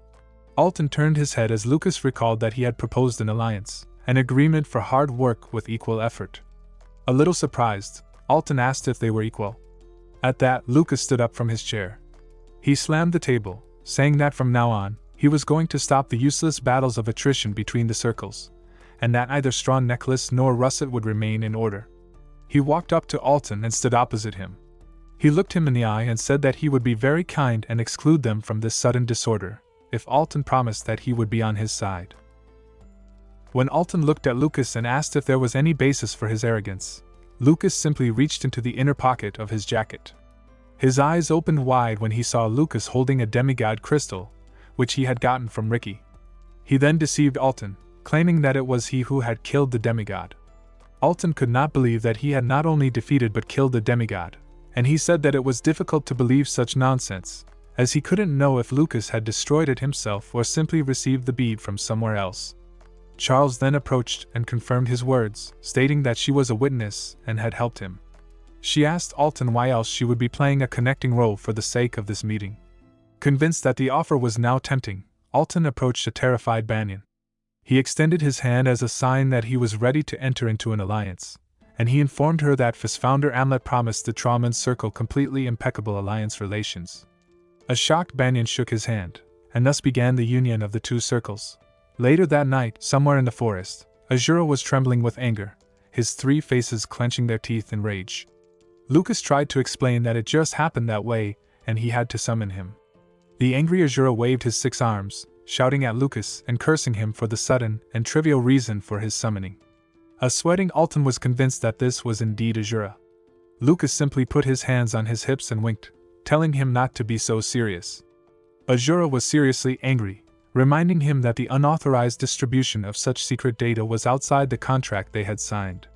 Alton turned his head as Lucas recalled that he had proposed an alliance, an agreement for hard work with equal effort. A little surprised, Alton asked if they were equal. At that, Lucas stood up from his chair. He slammed the table, saying that from now on, he was going to stop the useless battles of attrition between the circles, and that neither Straw Necklace nor Russet would remain in order. He walked up to Alton and stood opposite him. He looked him in the eye and said that he would be very kind and exclude them from this sudden disorder, if Alton promised that he would be on his side. When Alton looked at Lucas and asked if there was any basis for his arrogance, Lucas simply reached into the inner pocket of his jacket. His eyes opened wide when he saw Lucas holding a demigod crystal, which he had gotten from Ricky. He then deceived Alton, claiming that it was he who had killed the demigod. Alton could not believe that he had not only defeated but killed the demigod, and he said that it was difficult to believe such nonsense, as he couldn't know if Lucas had destroyed it himself or simply received the bead from somewhere else. Charles then approached and confirmed his words, stating that she was a witness and had helped him. She asked Alton why else she would be playing a connecting role for the sake of this meeting. Convinced that the offer was now tempting, Alton approached a terrified Banyan. He extended his hand as a sign that he was ready to enter into an alliance, and he informed her that FIS founder Amlet promised the Traumans Circle completely impeccable alliance relations. A shocked Banyan shook his hand, and thus began the union of the two circles. Later that night, somewhere in the forest, Azura was trembling with anger, his 3 faces clenching their teeth in rage. Lucas tried to explain that it just happened that way, and he had to summon him. The angry Azura waved his 6 arms, shouting at Lucas and cursing him for the sudden and trivial reason for his summoning. A sweating Alton was convinced that this was indeed Azura. Lucas simply put his hands on his hips and winked, telling him not to be so serious. Azura was seriously angry, reminding him that the unauthorized distribution of such secret data was outside the contract they had signed.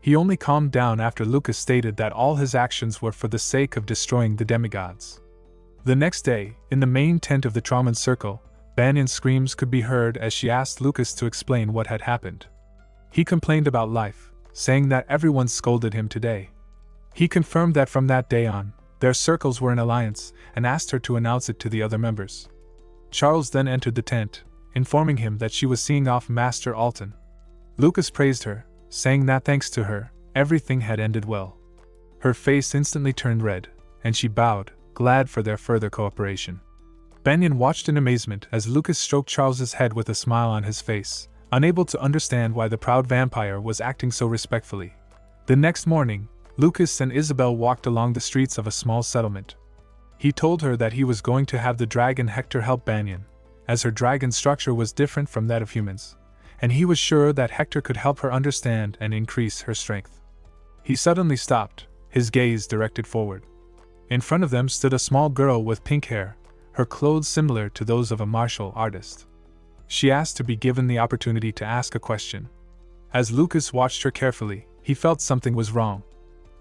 He only calmed down after Lucas stated that all his actions were for the sake of destroying the demigods. The next day, in the main tent of the Traumans Circle, Banyan's screams could be heard as she asked Lucas to explain what had happened. He complained about life, saying that everyone scolded him today. He confirmed that from that day on, their circles were in alliance, and asked her to announce it to the other members. Charles then entered the tent, informing him that she was seeing off Master Alton. Lucas praised her, saying that thanks to her, everything had ended well. Her face instantly turned red, and she bowed, glad for their further cooperation. Banyan watched in amazement as Lucas stroked Charles's head with a smile on his face, unable to understand why the proud vampire was acting so respectfully. The next morning, Lucas and Isabel walked along the streets of a small settlement. He told her that he was going to have the dragon Hector help Banyan, as her dragon structure was different from that of humans, and he was sure that Hector could help her understand and increase her strength. He suddenly stopped, his gaze directed forward. In front of them stood a small girl with pink hair, her clothes similar to those of a martial artist. She asked to be given the opportunity to ask a question. As Lucas watched her carefully, he felt something was wrong.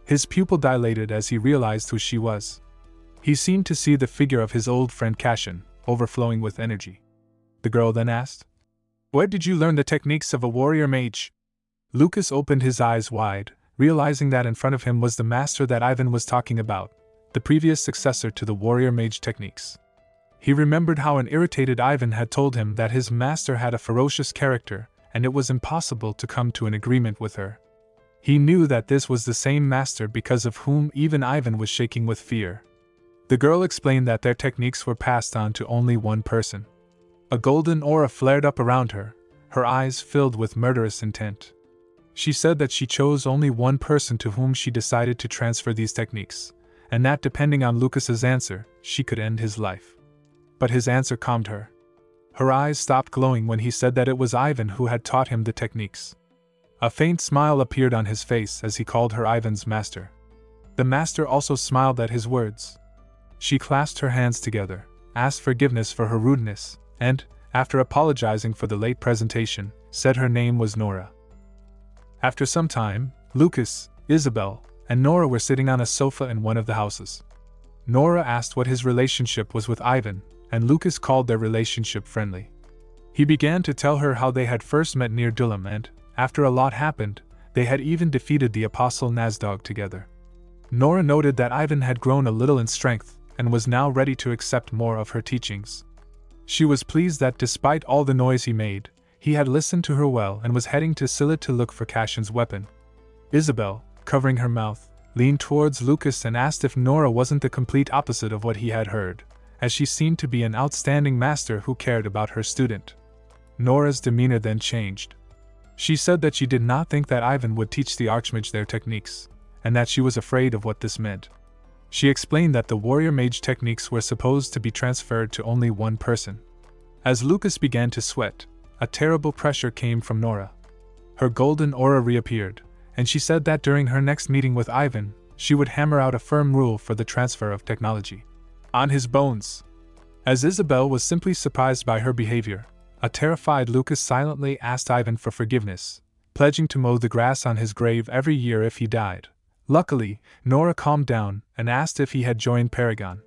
His pupil dilated as he realized who she was. He seemed to see the figure of his old friend Cashin, overflowing with energy. The girl then asked, "Where did you learn the techniques of a warrior mage?" Lucas opened his eyes wide, realizing that in front of him was the master that Ivan was talking about, the previous successor to the warrior mage techniques. He remembered how an irritated Ivan had told him that his master had a ferocious character, and it was impossible to come to an agreement with her. He knew that this was the same master because of whom even Ivan was shaking with fear. The girl explained that their techniques were passed on to only one person. A golden aura flared up around her, her eyes filled with murderous intent. She said that she chose only one person to whom she decided to transfer these techniques, and that depending on Lucas's answer, she could end his life. But his answer calmed her. Her eyes stopped glowing when he said that it was Ivan who had taught him the techniques. A faint smile appeared on his face as he called her Ivan's master. The master also smiled at his words. She clasped her hands together, asked forgiveness for her rudeness, and, after apologizing for the late presentation, said her name was Nora. After some time, Lucas, Isabel, and Nora were sitting on a sofa in one of the houses. Nora asked what his relationship was with Ivan, and Lucas called their relationship friendly. He began to tell her how they had first met near Dulum and, after a lot happened, they had even defeated the Apostle Nazdog together. Nora noted that Ivan had grown a little in strength and was now ready to accept more of her teachings. She was pleased that despite all the noise he made, he had listened to her well and was heading to Scylla to look for Cashin's weapon. Isabel, covering her mouth, leaned towards Lucas and asked if Nora wasn't the complete opposite of what he had heard, as she seemed to be an outstanding master who cared about her student. Nora's demeanor then changed. She said that she did not think that Ivan would teach the Archmage their techniques, and that she was afraid of what this meant. She explained that the warrior mage techniques were supposed to be transferred to only one person. As Lucas began to sweat, a terrible pressure came from Nora. Her golden aura reappeared, and she said that during her next meeting with Ivan, she would hammer out a firm rule for the transfer of technology. On his bones. As Isabel was simply surprised by her behavior, a terrified Lucas silently asked Ivan for forgiveness, pledging to mow the grass on his grave every year if he died. Luckily, Nora calmed down and asked if he had joined Paragon.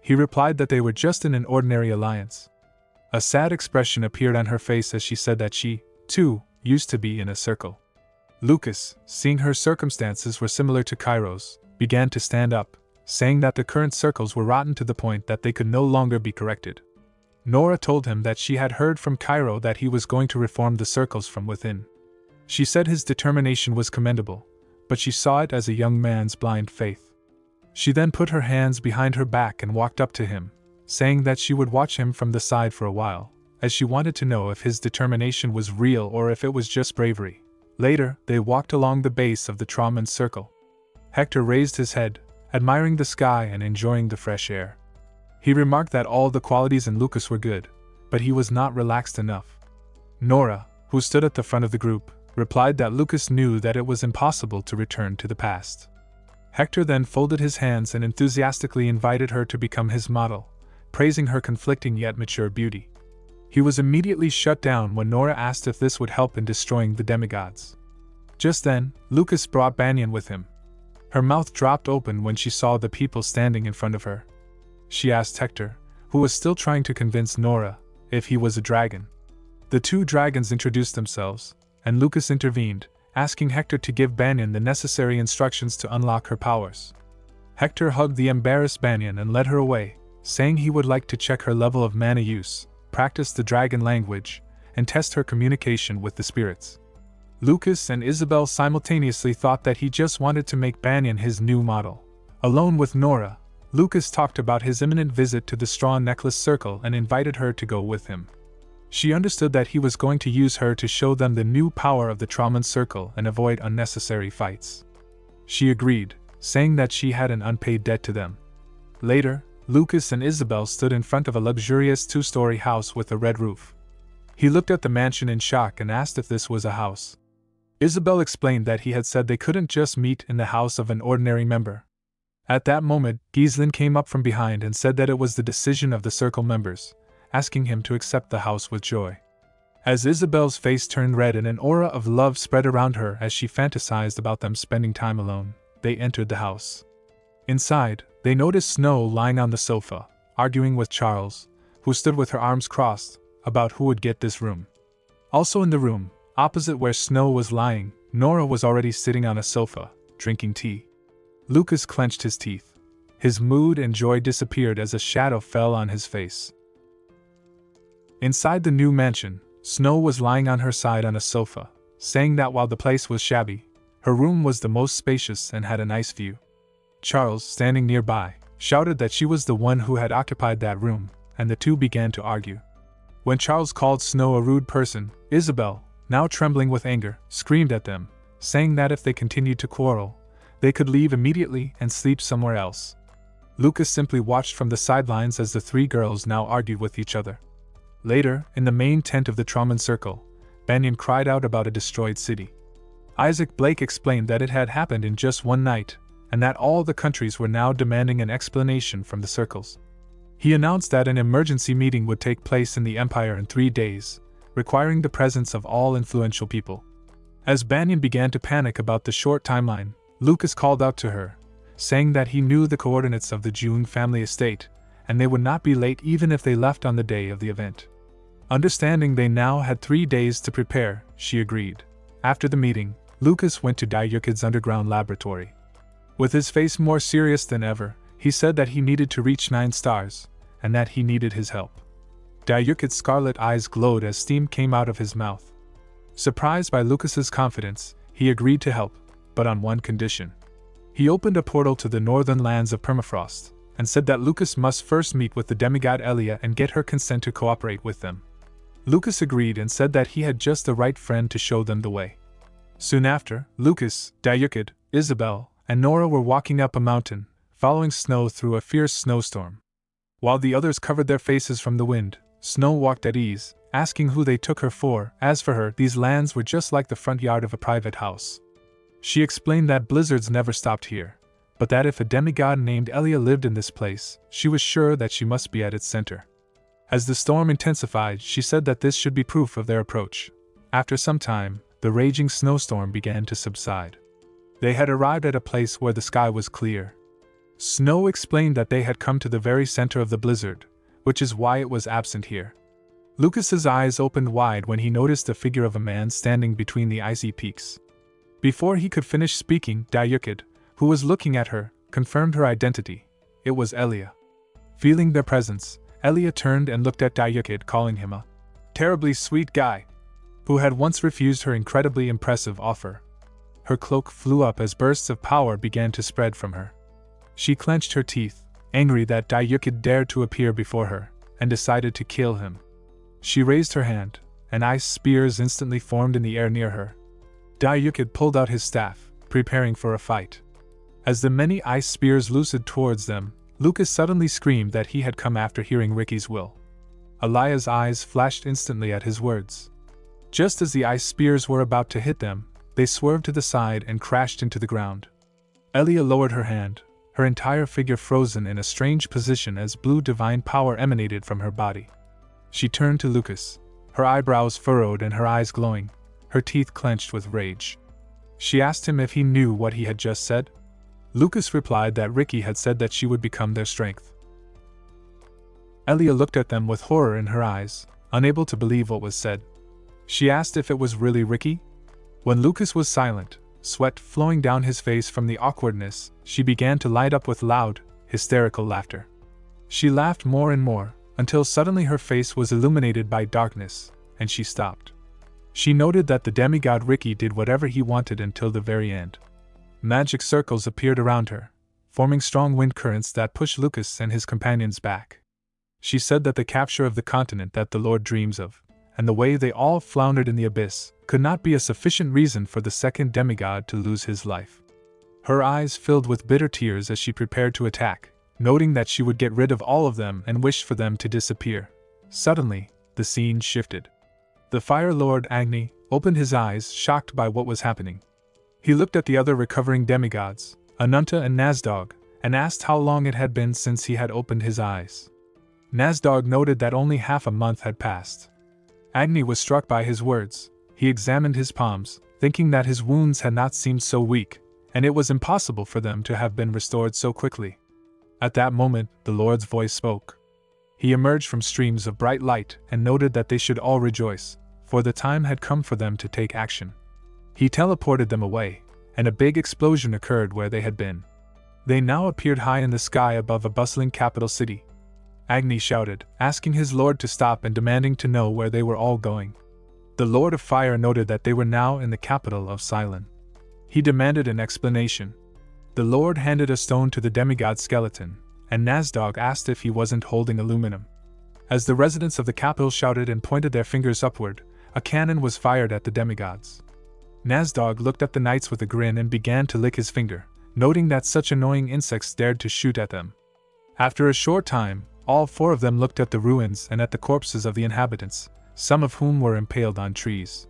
He replied that they were just in an ordinary alliance. A sad expression appeared on her face as she said that she, too, used to be in a circle. Lucas, seeing her circumstances were similar to Cairo's, began to stand up, saying that the current circles were rotten to the point that they could no longer be corrected. Nora told him that she had heard from Cairo that he was going to reform the circles from within. She said his determination was commendable, but she saw it as a young man's blind faith. She then put her hands behind her back and walked up to him, saying that she would watch him from the side for a while, as she wanted to know if his determination was real or if it was just bravery. Later, they walked along the base of the Trauman circle. Hector raised his head, admiring the sky and enjoying the fresh air. He remarked that all the qualities in Lucas were good, but he was not relaxed enough. Nora, who stood at the front of the group, replied that Lucas knew that it was impossible to return to the past. Hector then folded his hands and enthusiastically invited her to become his model, praising her conflicting yet mature beauty. He was immediately shut down when Nora asked if this would help in destroying the demigods. Just then, Lucas brought Banyan with him. Her mouth dropped open when she saw the people standing in front of her. She asked Hector, who was still trying to convince Nora, if he was a dragon. The two dragons introduced themselves, and Lucas intervened, asking Hector to give Banyan the necessary instructions to unlock her powers. Hector hugged the embarrassed Banyan and led her away, saying he would like to check her level of mana use, practice the dragon language, and test her communication with the spirits. Lucas and Isabel simultaneously thought that he just wanted to make Banyan his new model. Alone with Nora, Lucas talked about his imminent visit to the Straw Necklace Circle and invited her to go with him. She understood that he was going to use her to show them the new power of the Trauman Circle and avoid unnecessary fights. She agreed, saying that she had an unpaid debt to them. Later, Lucas and Isabel stood in front of a luxurious two-story house with a red roof. He looked at the mansion in shock and asked if this was a house. Isabel explained that he had said they couldn't just meet in the house of an ordinary member. At that moment, Gislin came up from behind and said that it was the decision of the circle members, asking him to accept the house with joy. As Isabel's face turned red and an aura of love spread around her as she fantasized about them spending time alone, they entered the house. Inside, they noticed Snow lying on the sofa, arguing with Charles, who stood with her arms crossed, about who would get this room. Also in the room, opposite where Snow was lying, Nora was already sitting on a sofa, drinking tea. Lucas clenched his teeth. His mood and joy disappeared as a shadow fell on his face. Inside the new mansion, Snow was lying on her side on a sofa, saying that while the place was shabby, her room was the most spacious and had a nice view. Charles, standing nearby, shouted that she was the one who had occupied that room, and the two began to argue. When Charles called Snow a rude person, Isabel, now trembling with anger, screamed at them, saying that if they continued to quarrel, they could leave immediately and sleep somewhere else. Lucas simply watched from the sidelines as the three girls now argued with each other. Later, in the main tent of the Trauman Circle, Banyan cried out about a destroyed city. Isaac Blake explained that it had happened in just one night, and that all the countries were now demanding an explanation from the circles. He announced that an emergency meeting would take place in the Empire in 3 days, requiring the presence of all influential people. As Banyan began to panic about the short timeline, Lucas called out to her, saying that he knew the coordinates of the Jung family estate, and they would not be late even if they left on the day of the event. Understanding they now had 3 days to prepare, she agreed. After the meeting, Lucas went to Dayukid's underground laboratory. With his face more serious than ever, he said that he needed to reach 9 stars, and that he needed his help. Dayukid's scarlet eyes glowed as steam came out of his mouth. Surprised by Lucas's confidence, he agreed to help, but on one condition. He opened a portal to the northern lands of permafrost, and said that Lucas must first meet with the demigod Elia and get her consent to cooperate with them. Lucas agreed and said that he had just the right friend to show them the way. Soon after, Lucas, Dayukid, Isabel, and Nora were walking up a mountain, following Snow through a fierce snowstorm. While the others covered their faces from the wind, Snow walked at ease, asking who they took her for. As for her, these lands were just like the front yard of a private house. She explained that blizzards never stopped here, but that if a demigod named Elia lived in this place, she was sure that she must be at its center. As the storm intensified, she said that this should be proof of their approach. After some time, the raging snowstorm began to subside. They had arrived at a place where the sky was clear. Snow explained that they had come to the very center of the blizzard, which is why it was absent here. Lucas's eyes opened wide when he noticed the figure of a man standing between the icy peaks. Before he could finish speaking, Dayukid, who was looking at her, confirmed her identity. It was Elia. Feeling their presence, Elia turned and looked at Dayukid, calling him a terribly sweet guy, who had once refused her incredibly impressive offer. Her cloak flew up as bursts of power began to spread from her. She clenched her teeth, angry that Dayukid dared to appear before her, and decided to kill him. She raised her hand, and ice spears instantly formed in the air near her. Dayukid pulled out his staff, preparing for a fight. As the many ice spears loosened towards them, Lucas suddenly screamed that he had come after hearing Ricky's will. Elia's eyes flashed instantly at his words. Just as the ice spears were about to hit them, they swerved to the side and crashed into the ground. Elia lowered her hand, her entire figure frozen in a strange position as blue divine power emanated from her body. She turned to Lucas, her eyebrows furrowed and her eyes glowing, her teeth clenched with rage. She asked him if he knew what he had just said. Lucas replied that Ricky had said that she would become their strength. Elia looked at them with horror in her eyes, unable to believe what was said. She asked if it was really Ricky. When Lucas was silent, sweat flowing down his face from the awkwardness, she began to light up with loud, hysterical laughter. She laughed more and more, until suddenly her face was illuminated by darkness, and she stopped. She noted that the demigod Ricky did whatever he wanted until the very end. Magic circles appeared around her, forming strong wind currents that pushed Lucas and his companions back. She said that the capture of the continent that the Lord dreams of, and the way they all floundered in the abyss, could not be a sufficient reason for the second demigod to lose his life. Her eyes filled with bitter tears as she prepared to attack, noting that she would get rid of all of them and wished for them to disappear. Suddenly, the scene shifted. The Fire Lord Agni opened his eyes, shocked by what was happening. He looked at the other recovering demigods, Anunta and Nazdog, and asked how long it had been since he had opened his eyes. Nazdog noted that only half a month had passed. Agni was struck by his words. He examined his palms, thinking that his wounds had not seemed so weak, and it was impossible for them to have been restored so quickly. At that moment, the Lord's voice spoke. He emerged from streams of bright light and noted that they should all rejoice, for the time had come for them to take action. He teleported them away, and a big explosion occurred where they had been. They now appeared high in the sky above a bustling capital city. Agni shouted, asking his lord to stop and demanding to know where they were all going. The Lord of Fire noted that they were now in the capital of Cylon. He demanded an explanation. The Lord handed a stone to the demigod skeleton, and Nazdog asked if he wasn't holding aluminum. As the residents of the capital shouted and pointed their fingers upward, a cannon was fired at the demigods. Nazdog looked at the knights with a grin and began to lick his finger, noting that such annoying insects dared to shoot at them. After a short time, all four of them looked at the ruins and at the corpses of the inhabitants, some of whom were impaled on trees.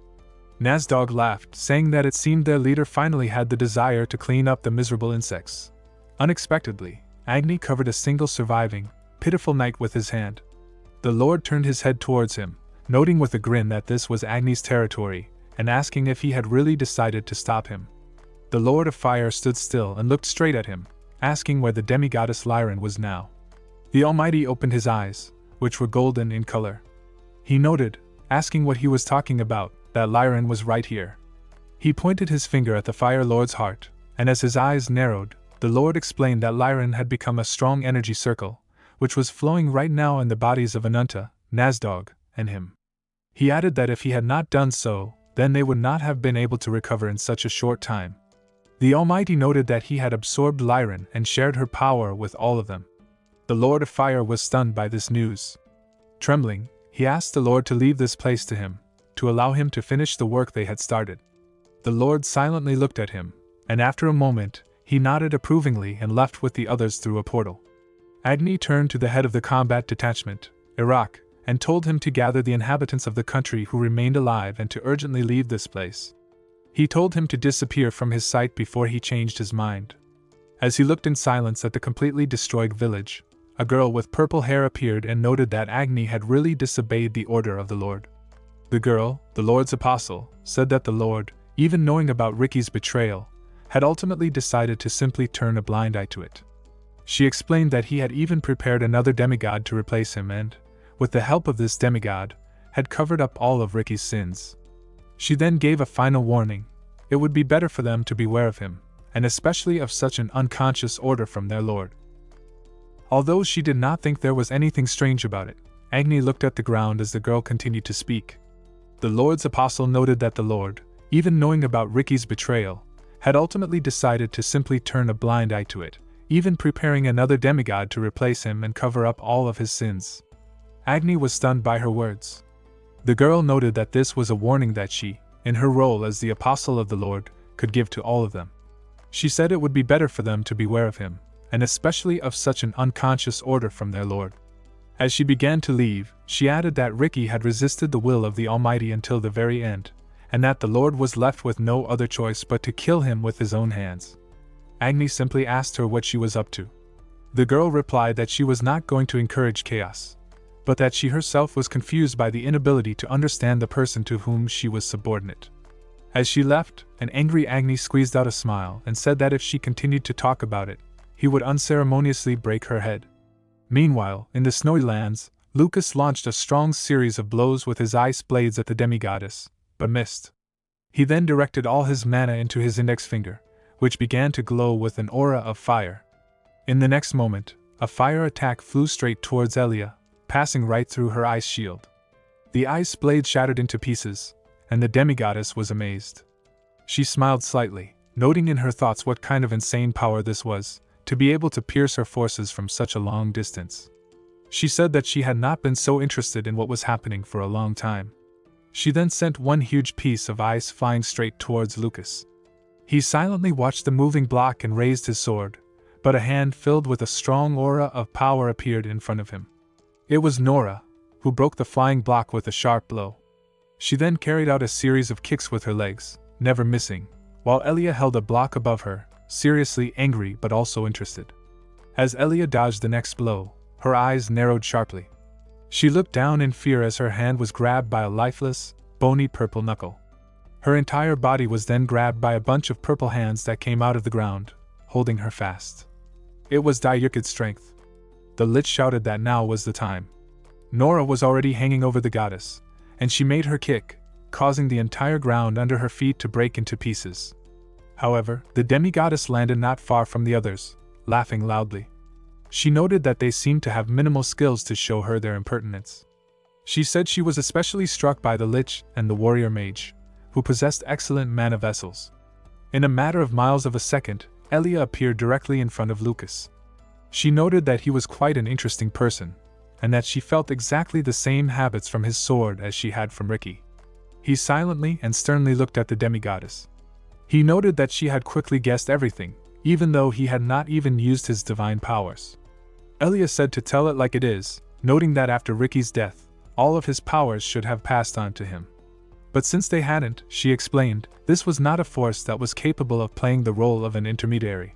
Nazdog laughed, saying that it seemed their leader finally had the desire to clean up the miserable insects. Unexpectedly, Agni covered a single surviving, pitiful knight with his hand. The Lord turned his head towards him, noting with a grin that this was Agni's territory, and asking if he had really decided to stop him. The Lord of Fire stood still and looked straight at him, asking where the demigoddess Lyran was now. The Almighty opened his eyes, which were golden in color. He noted, asking what he was talking about, that Lyran was right here. He pointed his finger at the Fire Lord's heart, and as his eyes narrowed, the Lord explained that Lyran had become a strong energy circle, which was flowing right now in the bodies of Anunta, Nazdog, and him. He added that if he had not done so, then they would not have been able to recover in such a short time. The Almighty noted that he had absorbed Lyran and shared her power with all of them. The Lord of Fire was stunned by this news. Trembling, he asked the Lord to leave this place to him, to allow him to finish the work they had started. The Lord silently looked at him, and after a moment, he nodded approvingly and left with the others through a portal. Agni turned to the head of the combat detachment, Iraq, and told him to gather the inhabitants of the country who remained alive and to urgently leave this place. He told him to disappear from his sight before he changed his mind. As he looked in silence at the completely destroyed village, a girl with purple hair appeared and noted that Agni had really disobeyed the order of the Lord. The girl, the Lord's apostle, said that the Lord, even knowing about Ricky's betrayal, had ultimately decided to simply turn a blind eye to it. She explained that he had even prepared another demigod to replace him and, with the help of this demigod, had covered up all of Ricky's sins. She then gave a final warning: it would be better for them to beware of him, and especially of such an unconscious order from their Lord. Although she did not think there was anything strange about it, Agni looked at the ground as the girl continued to speak. The Lord's apostle noted that the Lord, even knowing about Ricky's betrayal, had ultimately decided to simply turn a blind eye to it, even preparing another demigod to replace him and cover up all of his sins. Agni was stunned by her words. The girl noted that this was a warning that she, in her role as the apostle of the Lord, could give to all of them. She said it would be better for them to beware of him, and especially of such an unconscious order from their Lord. As she began to leave, she added that Ricky had resisted the will of the Almighty until the very end, and that the Lord was left with no other choice but to kill him with his own hands. Agni simply asked her what she was up to. The girl replied that she was not going to encourage chaos, but that she herself was confused by the inability to understand the person to whom she was subordinate. As she left, an angry Agni squeezed out a smile and said that if she continued to talk about it, he would unceremoniously break her head. Meanwhile, in the snowy lands, Lucas launched a strong series of blows with his ice blades at the demigoddess, but missed. He then directed all his mana into his index finger, which began to glow with an aura of fire. In the next moment, a fire attack flew straight towards Elia, passing right through her ice shield. The ice blade shattered into pieces, and the demigoddess was amazed. She smiled slightly, noting in her thoughts what kind of insane power this was, to be able to pierce her forces from such a long distance. She said that she had not been so interested in what was happening for a long time. She then sent one huge piece of ice flying straight towards Lucas. He silently watched the moving block and raised his sword, but a hand filled with a strong aura of power appeared in front of him. It was Nora, who broke the flying block with a sharp blow. She then carried out a series of kicks with her legs, never missing, while Elia held a block above her, seriously angry but also interested. As Elia dodged the next blow, her eyes narrowed sharply. She looked down in fear as her hand was grabbed by a lifeless, bony purple knuckle. Her entire body was then grabbed by a bunch of purple hands that came out of the ground, holding her fast. It was Dayukid's strength. The Lich shouted that now was the time. Nora was already hanging over the goddess, and she made her kick, causing the entire ground under her feet to break into pieces. However, the demigoddess landed not far from the others, laughing loudly. She noted that they seemed to have minimal skills to show her their impertinence. She said she was especially struck by the Lich and the warrior mage, who possessed excellent mana vessels. In a matter of miles of a second, Elia appeared directly in front of Lucas. She noted that he was quite an interesting person, and that she felt exactly the same habits from his sword as she had from Ricky. He silently and sternly looked at the demigoddess. He noted that she had quickly guessed everything, even though he had not even used his divine powers. Elia said to tell it like it is, noting that after Ricky's death, all of his powers should have passed on to him. But since they hadn't, she explained, this was not a force that was capable of playing the role of an intermediary.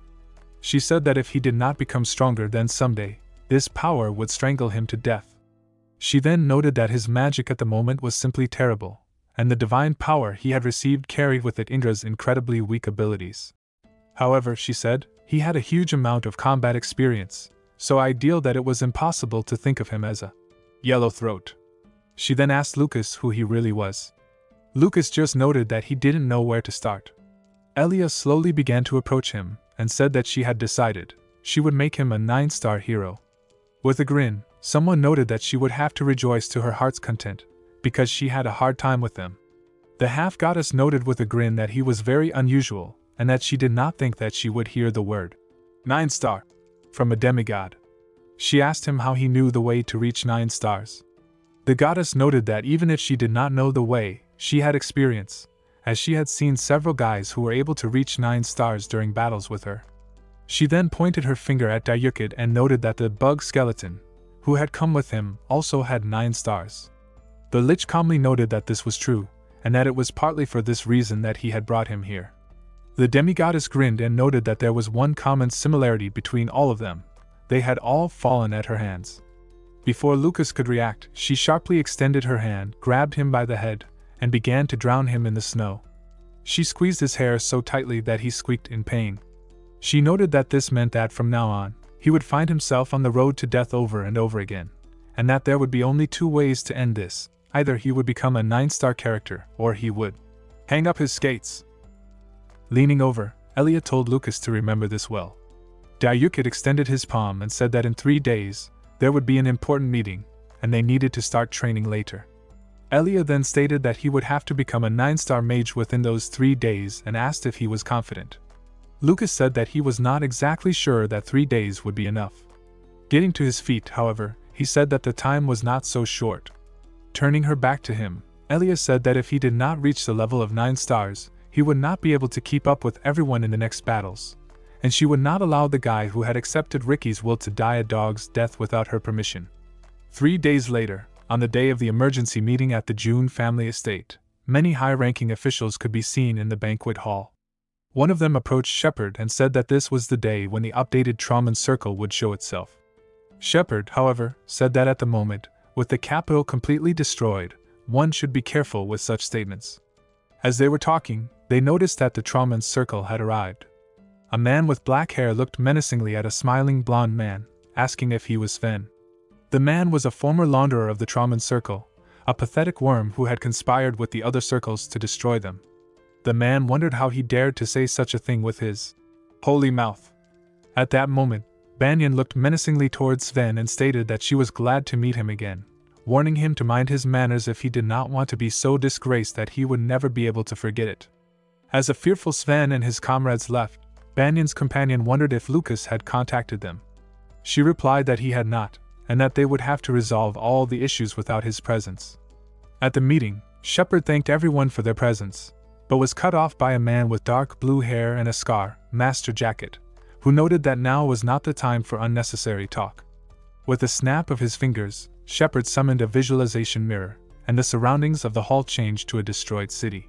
She said that if he did not become stronger, then someday, this power would strangle him to death. She then noted that his magic at the moment was simply terrible, and the divine power he had received carried with it Indra's incredibly weak abilities. However, she said, he had a huge amount of combat experience, so ideal that it was impossible to think of him as a yellow throat. She then asked Lucas who he really was. Lucas just noted that he didn't know where to start. Elia slowly began to approach him, and said that she had decided she would make him a 9-star hero. With a grin, someone noted that she would have to rejoice to her heart's content, because she had a hard time with them. The half-goddess noted with a grin that he was very unusual, and that she did not think that she would hear the word 9-star from a demigod. She asked him how he knew the way to reach 9 stars. The goddess noted that even if she did not know the way, she had experience, as she had seen several guys who were able to reach 9 stars during battles with her. She then pointed her finger at Dayukid and noted that the bug skeleton, who had come with him, also had 9 stars. The Lich calmly noted that this was true, and that it was partly for this reason that he had brought him here. The demigoddess grinned and noted that there was one common similarity between all of them: they had all fallen at her hands. Before Lucas could react, she sharply extended her hand, grabbed him by the head, and began to drown him in the snow. She squeezed his hair so tightly that he squeaked in pain. She noted that this meant that from now on, he would find himself on the road to death over and over again, and that there would be only two ways to end this: either he would become a 9-star character, or he would hang up his skates. Leaning over, Elia told Lucas to remember this well. Dayukit extended his palm and said that in 3 days, there would be an important meeting, and they needed to start training later. Elia then stated that he would have to become a 9-star mage within those 3 days and asked if he was confident. Lucas said that he was not exactly sure that 3 days would be enough. Getting to his feet, however, he said that the time was not so short. Turning her back to him, Elia said that if he did not reach the level of 9 stars, he would not be able to keep up with everyone in the next battles, and she would not allow the guy who had accepted Ricky's will to die a dog's death without her permission. 3 days later, on the day of the emergency meeting at the June family estate, many high-ranking officials could be seen in the banquet hall. One of them approached Shepard and said that this was the day when the updated Trauman Circle would show itself. Shepard, however, said that at the moment, with the capital completely destroyed, one should be careful with such statements. As they were talking, they noticed that the Trauman Circle had arrived. A man with black hair looked menacingly at a smiling blonde man, asking if he was Sven. The man was a former launderer of the Trauman Circle, a pathetic worm who had conspired with the other circles to destroy them. The man wondered how he dared to say such a thing with his holy mouth. At that moment, Banyan looked menacingly towards Sven and stated that she was glad to meet him again, warning him to mind his manners if he did not want to be so disgraced that he would never be able to forget it. As a fearful Sven and his comrades left, Banyan's companion wondered if Lucas had contacted them. She replied that he had not, and that they would have to resolve all the issues without his presence. At the meeting, Shepard thanked everyone for their presence, but was cut off by a man with dark blue hair and a scar, Master Jacket, who noted that now was not the time for unnecessary talk. With a snap of his fingers, Shepard summoned a visualization mirror, and the surroundings of the hall changed to a destroyed city.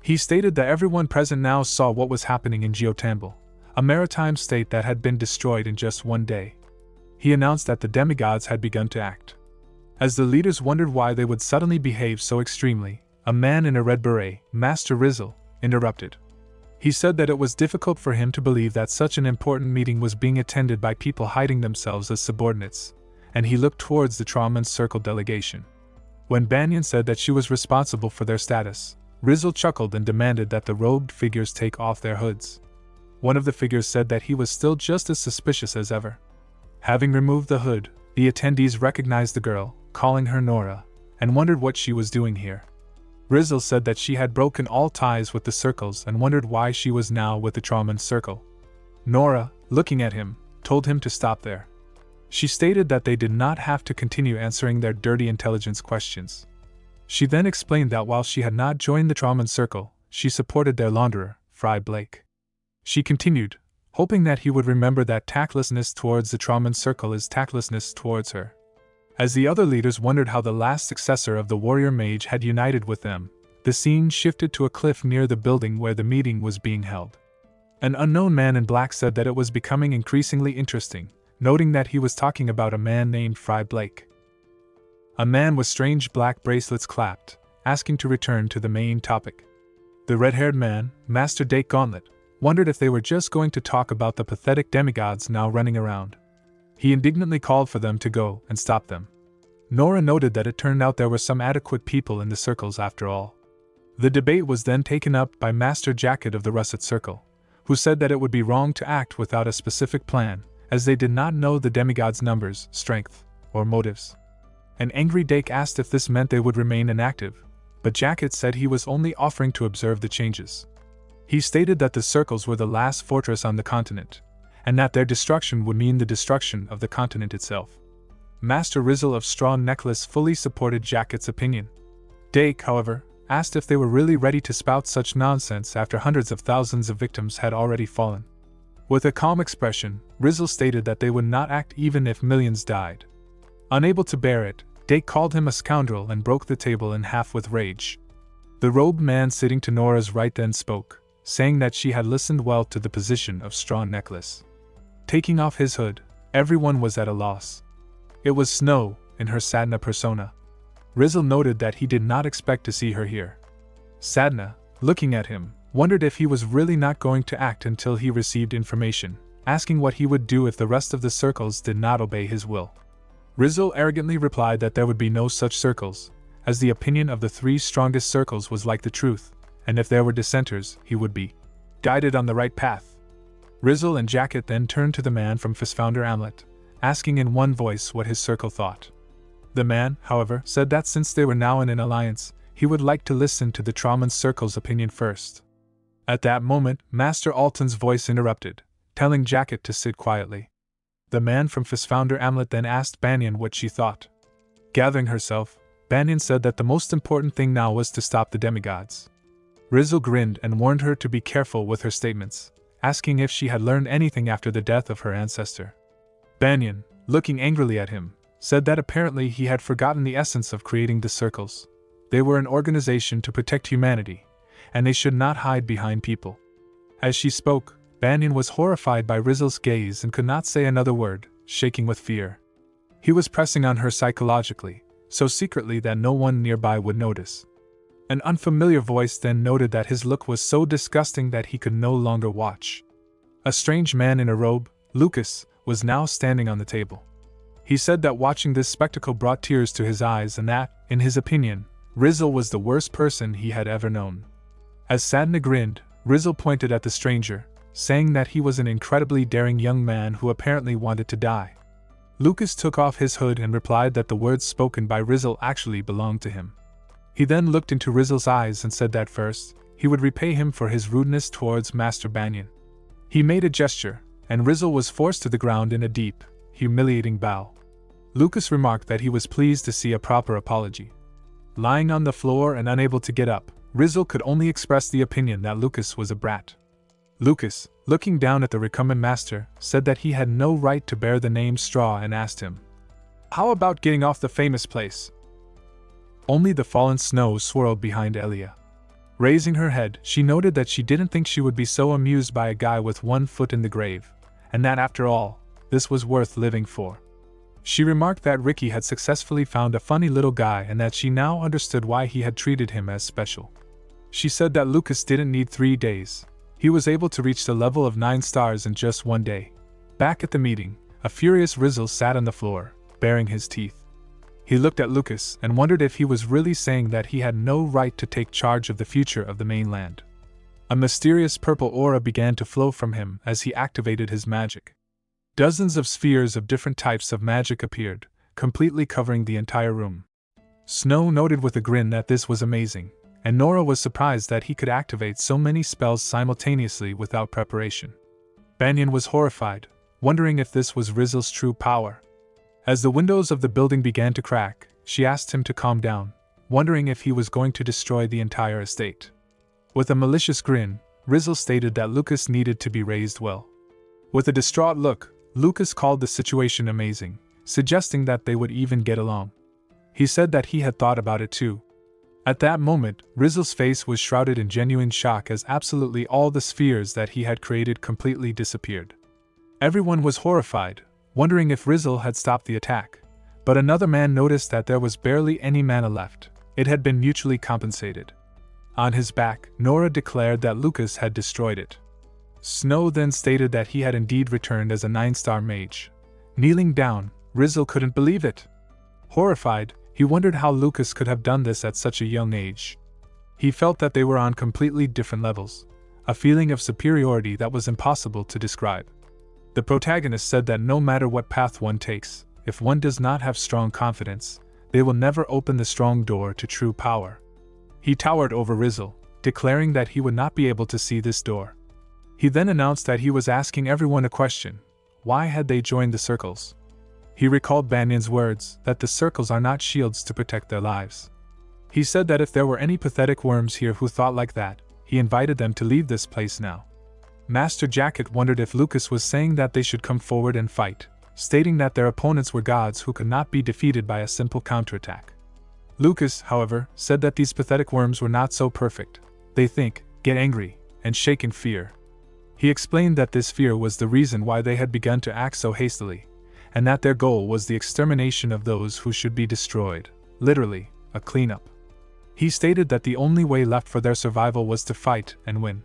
He stated that everyone present now saw what was happening in Geotambel, a maritime state that had been destroyed in just 1 day. He announced that the demigods had begun to act. As the leaders wondered why they would suddenly behave so extremely, a man in a red beret, Master Rizzle, interrupted. He said that it was difficult for him to believe that such an important meeting was being attended by people hiding themselves as subordinates, and he looked towards the Trauman Circle delegation. When Banyan said that she was responsible for their status, Rizzle chuckled and demanded that the robed figures take off their hoods. One of the figures said that he was still just as suspicious as ever. Having removed the hood, the attendees recognized the girl, calling her Nora, and wondered what she was doing here. Rizzle said that she had broken all ties with the circles and wondered why she was now with the Trauman Circle. Nora, looking at him, told him to stop there. She stated that they did not have to continue answering their dirty intelligence questions. She then explained that while she had not joined the Trauman Circle, she supported their launderer, Fry Blake. She continued, hoping that he would remember that tactlessness towards the Trauman Circle is tactlessness towards her. As the other leaders wondered how the last successor of the warrior mage had united with them, the scene shifted to a cliff near the building where the meeting was being held. An unknown man in black said that it was becoming increasingly interesting, noting that he was talking about a man named Fry Blake. A man with strange black bracelets clapped, asking to return to the main topic. The red-haired man, Master Dake Gauntlet, wondered if they were just going to talk about the pathetic demigods now running around. He indignantly called for them to go and stop them. Nora noted that it turned out there were some adequate people in the circles after all. The debate was then taken up by Master Jacket of the Russet Circle, who said that it would be wrong to act without a specific plan, as they did not know the demigods' numbers, strength, or motives. An angry Dake asked if this meant they would remain inactive, but Jacket said he was only offering to observe the changes. He stated that the circles were the last fortress on the continent, and that their destruction would mean the destruction of the continent itself. Master Rizzle of Straw Necklace fully supported Jacket's opinion. Dake, however, asked if they were really ready to spout such nonsense after hundreds of thousands of victims had already fallen. With a calm expression, Rizzle stated that they would not act even if millions died. Unable to bear it, Dake called him a scoundrel and broke the table in half with rage. The robed man sitting to Nora's right then spoke, saying that she had listened well to the position of straw necklace. Taking off his hood, everyone was at a loss. It was Snow, in her Sadhana persona. Rizzle noted that he did not expect to see her here. Sadhana, looking at him, wondered if he was really not going to act until he received information, asking what he would do if the rest of the circles did not obey his will. Rizzle arrogantly replied that there would be no such circles, as the opinion of the 3 strongest circles was like the truth, and if there were dissenters, he would be guided on the right path. Rizzle and Jacket then turned to the man from Fifounder Amlet, asking in one voice what his circle thought. The man, however, said that since they were now in an alliance, he would like to listen to the Trauman Circle's opinion first. At that moment, Master Alton's voice interrupted, telling Jacket to sit quietly. The man from Fifounder Amlet then asked Banyan what she thought. Gathering herself, Banyan said that the most important thing now was to stop the demigods. Rizzle grinned and warned her to be careful with her statements, asking if she had learned anything after the death of her ancestor. Banyan, looking angrily at him, said that apparently he had forgotten the essence of creating the circles. They were an organization to protect humanity, and they should not hide behind people. As she spoke, Banyan was horrified by Rizzle's gaze and could not say another word, shaking with fear. He was pressing on her psychologically, so secretly that no one nearby would notice. An unfamiliar voice then noted that his look was so disgusting that he could no longer watch. A strange man in a robe, Lucas, was now standing on the table. He said that watching this spectacle brought tears to his eyes and that, in his opinion, Rizzle was the worst person he had ever known. As Sadhana grinned, Rizzle pointed at the stranger, saying that he was an incredibly daring young man who apparently wanted to die. Lucas took off his hood and replied that the words spoken by Rizzle actually belonged to him. He then looked into Rizzle's eyes and said that first, he would repay him for his rudeness towards Master Banyan. He made a gesture, and Rizzle was forced to the ground in a deep, humiliating bow. Lucas remarked that he was pleased to see a proper apology. Lying on the floor and unable to get up, Rizzle could only express the opinion that Lucas was a brat. Lucas, looking down at the recumbent master, said that he had no right to bear the name Straw and asked him, "How about getting off the famous place?" Only the fallen snow swirled behind Elia. Raising her head, she noted that she didn't think she would be so amused by a guy with 1 foot in the grave, and that after all, this was worth living for. She remarked that Ricky had successfully found a funny little guy and that she now understood why he had treated him as special. She said that Lucas didn't need 3 days. He was able to reach the level of 9 stars in just 1 day. Back at the meeting, a furious Rizzle sat on the floor, baring his teeth. He looked at Lucas and wondered if he was really saying that he had no right to take charge of the future of the mainland. A mysterious purple aura began to flow from him as he activated his magic. Dozens of spheres of different types of magic appeared, completely covering the entire room. Snow noted with a grin that this was amazing, and Nora was surprised that he could activate so many spells simultaneously without preparation. Banyan was horrified, wondering if this was Rizzle's true power. As the windows of the building began to crack, she asked him to calm down, wondering if he was going to destroy the entire estate. With a malicious grin, Rizzle stated that Lucas needed to be raised well. With a distraught look, Lucas called the situation amazing, suggesting that they would even get along. He said that he had thought about it too. At that moment, Rizzle's face was shrouded in genuine shock as absolutely all the spheres that he had created completely disappeared. Everyone was horrified, wondering if Rizzle had stopped the attack, but another man noticed that there was barely any mana left. It had been mutually compensated. On his back, Nora declared that Lucas had destroyed it. Snow then stated that he had indeed returned as a 9-star mage. Kneeling down, Rizzle couldn't believe it. Horrified, he wondered how Lucas could have done this at such a young age. He felt that they were on completely different levels, a feeling of superiority that was impossible to describe. The protagonist said that no matter what path one takes, if one does not have strong confidence, they will never open the strong door to true power. He towered over Rizzle, declaring that he would not be able to see this door. He then announced that he was asking everyone a question: why had they joined the circles? He recalled Banyan's words that the circles are not shields to protect their lives. He said that if there were any pathetic worms here who thought like that, he invited them to leave this place now. Master Jacket wondered if Lucas was saying that they should come forward and fight, stating that their opponents were gods who could not be defeated by a simple counterattack. Lucas, however, said that these pathetic worms were not so perfect. They think, get angry, and shake in fear. He explained that this fear was the reason why they had begun to act so hastily, and that their goal was the extermination of those who should be destroyed, literally, a cleanup. He stated that the only way left for their survival was to fight and win.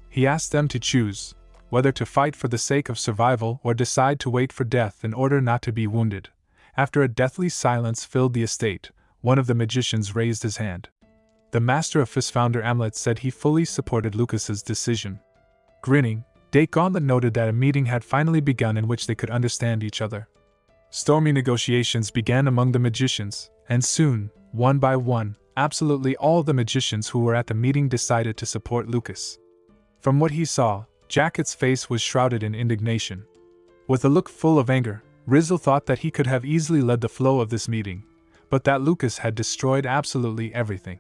He asked them to choose whether to fight for the sake of survival or decide to wait for death in order not to be wounded. After a deathly silence filled the estate, one of the magicians raised his hand. The Master of Fist founder Amlet said he fully supported Lucas's decision. Grinning, Gauntlet noted that a meeting had finally begun in which they could understand each other. Stormy negotiations began among the magicians, and soon, one by one, absolutely all the magicians who were at the meeting decided to support Lucas. From what he saw, Jacket's face was shrouded in indignation. With a look full of anger, Rizzle thought that he could have easily led the flow of this meeting, but that Lucas had destroyed absolutely everything.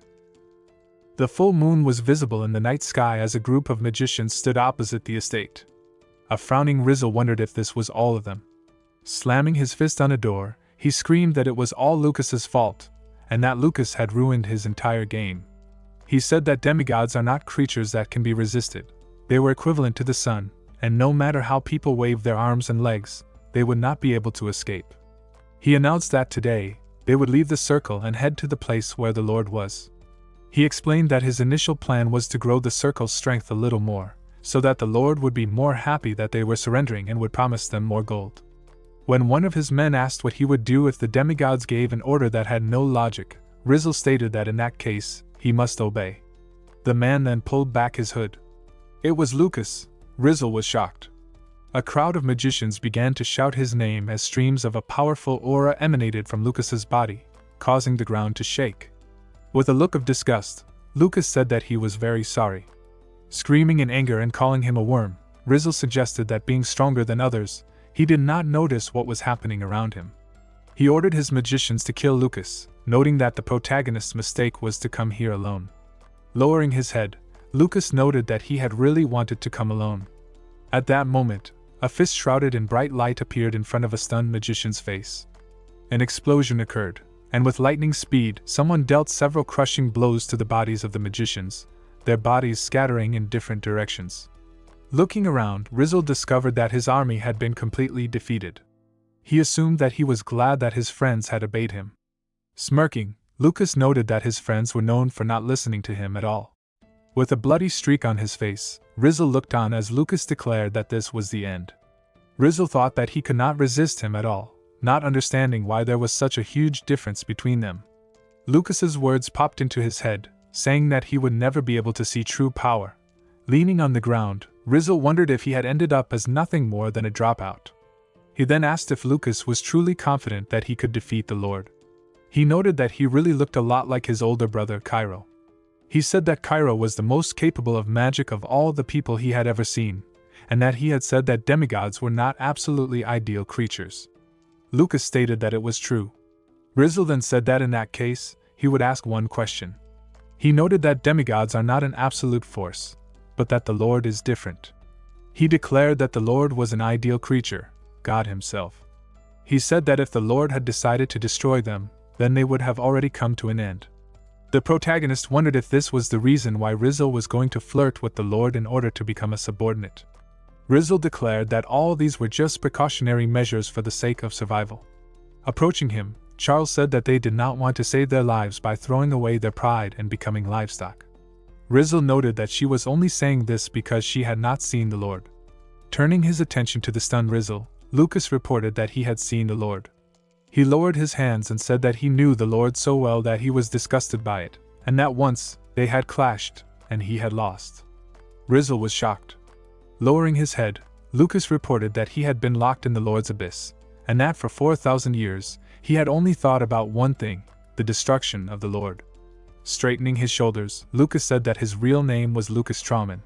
The full moon was visible in the night sky as a group of magicians stood opposite the estate. A frowning Rizzle wondered if this was all of them. Slamming his fist on a door, he screamed that it was all Lucas's fault, and that Lucas had ruined his entire game. He said that demigods are not creatures that can be resisted. They were equivalent to the sun, and no matter how people waved their arms and legs, they would not be able to escape. He announced that today, they would leave the circle and head to the place where the Lord was. He explained that his initial plan was to grow the circle's strength a little more, so that the Lord would be more happy that they were surrendering and would promise them more gold. When one of his men asked what he would do if the demigods gave an order that had no logic, Rizzle stated that in that case, he must obey. The man then pulled back his hood. It was Lucas. Rizzle was shocked. A crowd of magicians began to shout his name as streams of a powerful aura emanated from Lucas's body, causing the ground to shake. With a look of disgust, Lucas said that he was very sorry. Screaming in anger and calling him a worm, Rizzle suggested that being stronger than others, he did not notice what was happening around him. He ordered his magicians to kill Lucas, noting that the protagonist's mistake was to come here alone. Lowering his head, Lucas noted that he had really wanted to come alone. At that moment, a fist shrouded in bright light appeared in front of a stunned magician's face. An explosion occurred, and with lightning speed, someone dealt several crushing blows to the bodies of the magicians, their bodies scattering in different directions. Looking around, Rizzle discovered that his army had been completely defeated. He assumed that he was glad that his friends had obeyed him. Smirking, Lucas noted that his friends were known for not listening to him at all. With a bloody streak on his face, Rizzle looked on as Lucas declared that this was the end. Rizzle thought that he could not resist him at all, not understanding why there was such a huge difference between them. Lucas's words popped into his head, saying that he would never be able to see true power. Leaning on the ground, Rizzle wondered if he had ended up as nothing more than a dropout. He then asked if Lucas was truly confident that he could defeat the Lord. He noted that he really looked a lot like his older brother Cairo. He said that Cairo was the most capable of magic of all the people he had ever seen, and that he had said that demigods were not absolutely ideal creatures. Lucas stated that it was true. Rizzle then said that in that case, he would ask one question. He noted that demigods are not an absolute force, but that the Lord is different. He declared that the Lord was an ideal creature, God himself. He said that if the Lord had decided to destroy them, then they would have already come to an end. The protagonist wondered if this was the reason why Rizzle was going to flirt with the Lord in order to become a subordinate. Rizzle declared that all these were just precautionary measures for the sake of survival. Approaching him, Charles said that they did not want to save their lives by throwing away their pride and becoming livestock. Rizzle noted that she was only saying this because she had not seen the Lord. Turning his attention to the stunned Rizzle, Lucas reported that he had seen the Lord. He lowered his hands and said that he knew the Lord so well that he was disgusted by it, and that once, they had clashed, and he had lost. Rizzle was shocked. Lowering his head, Lucas reported that he had been locked in the Lord's abyss, and that for 4,000 years, he had only thought about one thing, the destruction of the Lord. Straightening his shoulders, Lucas said that his real name was Lucas Trauman.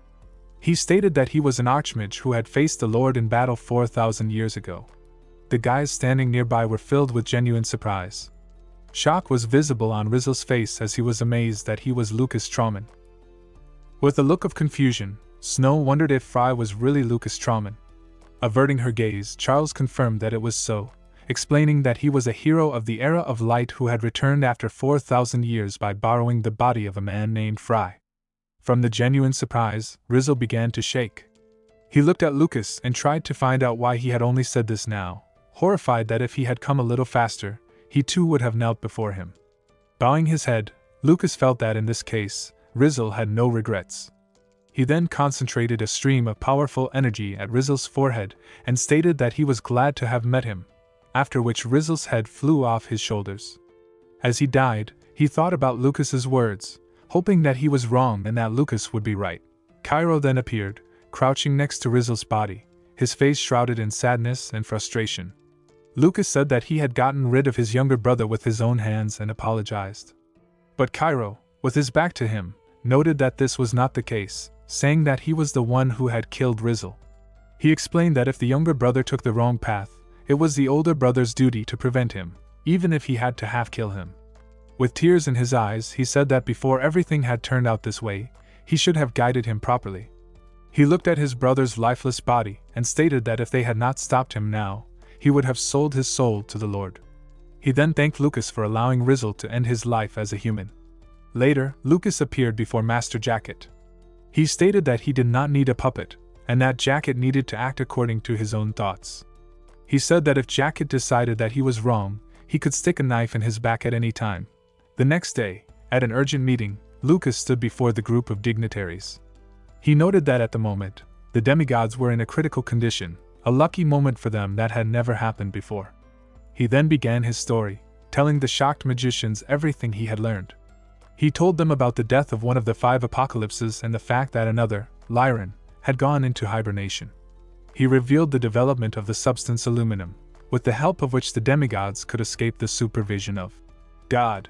He stated that he was an archmage who had faced the Lord in battle 4,000 years ago. The guys standing nearby were filled with genuine surprise. Shock was visible on Rizzle's face as he was amazed that he was Lucas Trauman. With a look of confusion, Snow wondered if Fry was really Lucas Trauman. Averting her gaze, Charles confirmed that it was so, explaining that he was a hero of the era of light who had returned after 4,000 years by borrowing the body of a man named Fry. From the genuine surprise, Rizzle began to shake. He looked at Lucas and tried to find out why he had only said this now, horrified that if he had come a little faster, he too would have knelt before him. Bowing his head, Lucas felt that in this case, Rizzle had no regrets. He then concentrated a stream of powerful energy at Rizzle's forehead and stated that he was glad to have met him, after which Rizzle's head flew off his shoulders. As he died, he thought about Lucas's words, hoping that he was wrong and that Lucas would be right. Cairo then appeared, crouching next to Rizzle's body, his face shrouded in sadness and frustration. Lucas said that he had gotten rid of his younger brother with his own hands and apologized. But Cairo, with his back to him, noted that this was not the case, saying that he was the one who had killed Rizzle. He explained that if the younger brother took the wrong path, it was the older brother's duty to prevent him, even if he had to half-kill him. With tears in his eyes, he said that before everything had turned out this way, he should have guided him properly. He looked at his brother's lifeless body and stated that if they had not stopped him now, he would have sold his soul to the Lord. He then thanked Lucas for allowing Rizzle to end his life as a human. Later, Lucas appeared before Master Jacket. He stated that he did not need a puppet, and that Jacket needed to act according to his own thoughts. He said that if Jacket decided that he was wrong, he could stick a knife in his back at any time. The next day, at an urgent meeting, Lucas stood before the group of dignitaries. He noted that at the moment, the demigods were in a critical condition, a lucky moment for them that had never happened before. He then began his story, telling the shocked magicians everything he had learned. He told them about the death of one of the 5 apocalypses and the fact that another, Lyran, had gone into hibernation. He revealed the development of the substance aluminum, with the help of which the demigods could escape the supervision of God.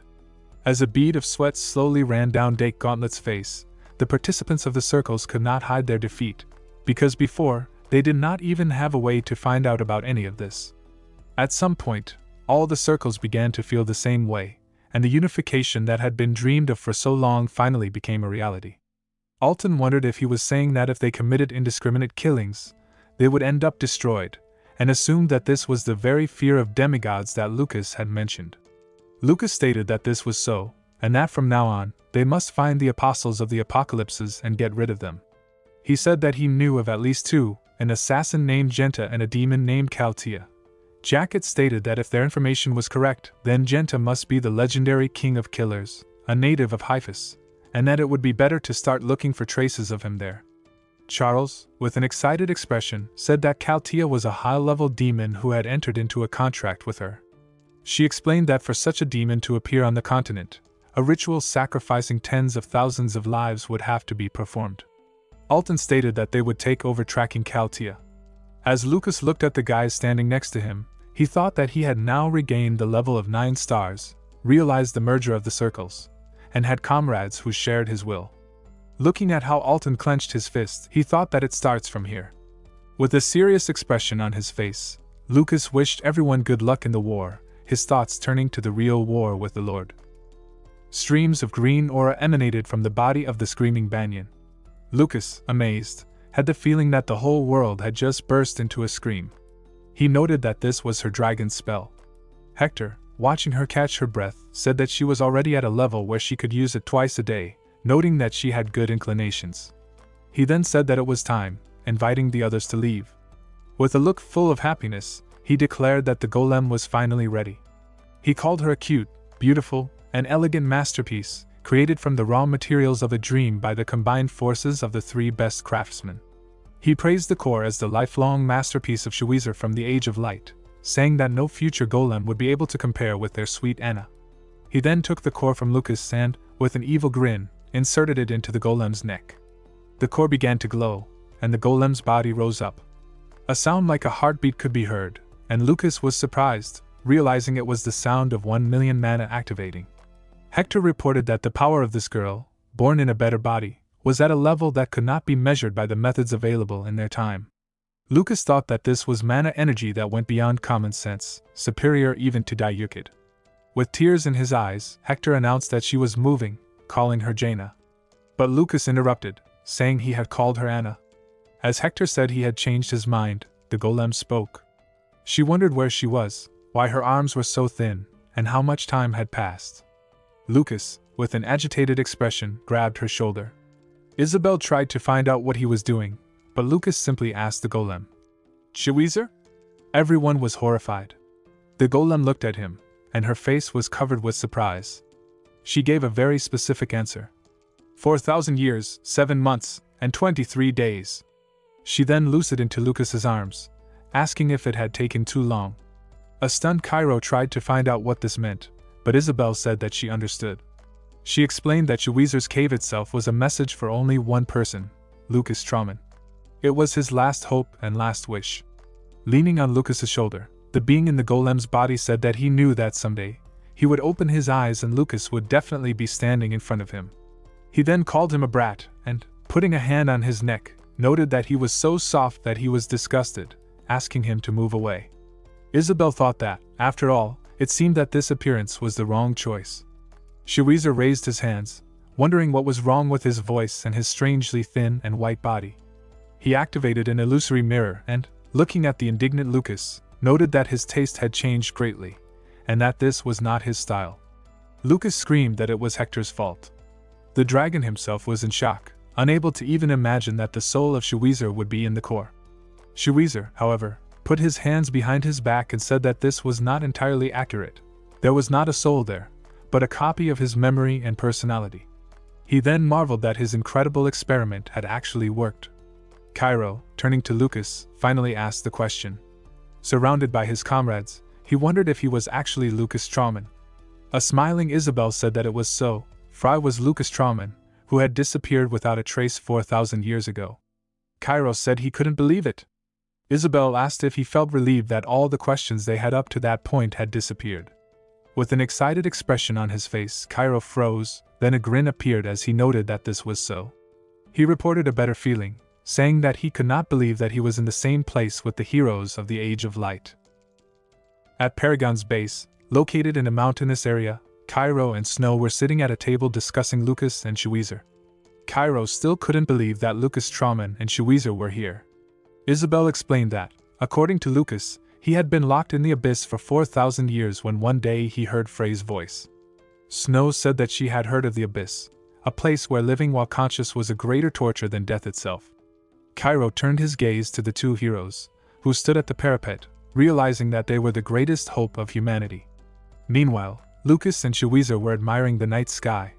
As a bead of sweat slowly ran down Dake Gauntlet's face, the participants of the circles could not hide their defeat, because before, they did not even have a way to find out about any of this. At some point, all the circles began to feel the same way, and the unification that had been dreamed of for so long finally became a reality. Alton wondered if he was saying that if they committed indiscriminate killings, they would end up destroyed, and assumed that this was the very fear of demigods that Lucas had mentioned. Lucas stated that this was so, and that from now on, they must find the apostles of the apocalypses and get rid of them. He said that he knew of at least 2, an assassin named Genta and a demon named Kaltia. Jacket stated that if their information was correct, then Genta must be the legendary king of killers, a native of Hyphus, and that it would be better to start looking for traces of him there. Charles, with an excited expression, said that Kaltia was a high-level demon who had entered into a contract with her. She explained that for such a demon to appear on the continent, a ritual sacrificing tens of thousands of lives would have to be performed. Alton stated that they would take over tracking Kaltia. As Lucas looked at the guys standing next to him, he thought that he had now regained the level of 9 stars, realized the merger of the circles, and had comrades who shared his will. Looking at how Alton clenched his fist, he thought that it starts from here. With a serious expression on his face, Lucas wished everyone good luck in the war, his thoughts turning to the real war with the Lord. Streams of green aura emanated from the body of the screaming banyan. Lucas, amazed, had the feeling that the whole world had just burst into a scream. He noted that this was her dragon spell. Hector, watching her catch her breath, said that she was already at a level where she could use it twice a day, noting that she had good inclinations. He then said that it was time, inviting the others to leave. With a look full of happiness, he declared that the golem was finally ready. He called her a cute, beautiful, and elegant masterpiece, created from the raw materials of a dream by the combined forces of the 3 best craftsmen. He praised the core as the lifelong masterpiece of Shuizer from the Age of Light, saying that no future golem would be able to compare with their sweet Anna. He then took the core from Lucas and, with an evil grin, inserted it into the golem's neck. The core began to glow, and the golem's body rose up. A sound like a heartbeat could be heard, and Lucas was surprised, realizing it was the sound of 1 million mana activating. Hector reported that the power of this girl, born in a better body, was at a level that could not be measured by the methods available in their time. Lucas thought that this was mana energy that went beyond common sense, superior even to Dayukid. With tears in his eyes, Hector announced that she was moving, calling her Jaina. But Lucas interrupted, saying he had called her Anna. As Hector said he had changed his mind, the golem spoke. She wondered where she was, why her arms were so thin, and how much time had passed. Lucas, with an agitated expression, grabbed her shoulder. Isabel tried to find out what he was doing, but Lucas simply asked the golem. "Cheweezer?" Everyone was horrified. The golem looked at him, and her face was covered with surprise. She gave a very specific answer. 4,000 years, 7 months, and 23 days. She then loosened into Lucas's arms, asking if it had taken too long. A stunned Cairo tried to find out what this meant, but Isabel said that she understood. She explained that Cheweezer's cave itself was a message for only one person, Lucas Trauman. It was his last hope and last wish. Leaning on Lucas's shoulder, the being in the golem's body said that he knew that someday, he would open his eyes and Lucas would definitely be standing in front of him. He then called him a brat, and, putting a hand on his neck, noted that he was so soft that he was disgusted, asking him to move away. Isabel thought that, after all, it seemed that this appearance was the wrong choice. Cheweezer raised his hands, wondering what was wrong with his voice and his strangely thin and white body. He activated an illusory mirror and, looking at the indignant Lucas, noted that his taste had changed greatly, and that this was not his style. Lucas screamed that it was Hector's fault. The dragon himself was in shock, unable to even imagine that the soul of Cheweezer would be in the core. Cheweezer, however, put his hands behind his back and said that this was not entirely accurate. There was not a soul there, but a copy of his memory and personality. He then marveled that his incredible experiment had actually worked. Cairo, turning to Lucas, finally asked the question. Surrounded by his comrades, he wondered if he was actually Lucas Trauman. A smiling Isabel said that it was so. Fry was Lucas Trauman, who had disappeared without a trace 4,000 years ago. Cairo said he couldn't believe it. Isabel asked if he felt relieved that all the questions they had up to that point had disappeared. With an excited expression on his face, Cairo froze, then a grin appeared as he noted that this was so. He reported a better feeling, saying that he could not believe that he was in the same place with the heroes of the Age of Light. At Paragon's base, located in a mountainous area, Cairo and Snow were sitting at a table discussing Lucas and Cheweezer. Cairo still couldn't believe that Lucas Trauman and Cheweezer were here. Isabel explained that, according to Lucas, he had been locked in the abyss for 4,000 years when one day he heard Frey's voice. Snow said that she had heard of the abyss, a place where living while conscious was a greater torture than death itself. Cairo turned his gaze to the two heroes, who stood at the parapet, realizing that they were the greatest hope of humanity. Meanwhile, Lucas and Cheweezer were admiring the night sky.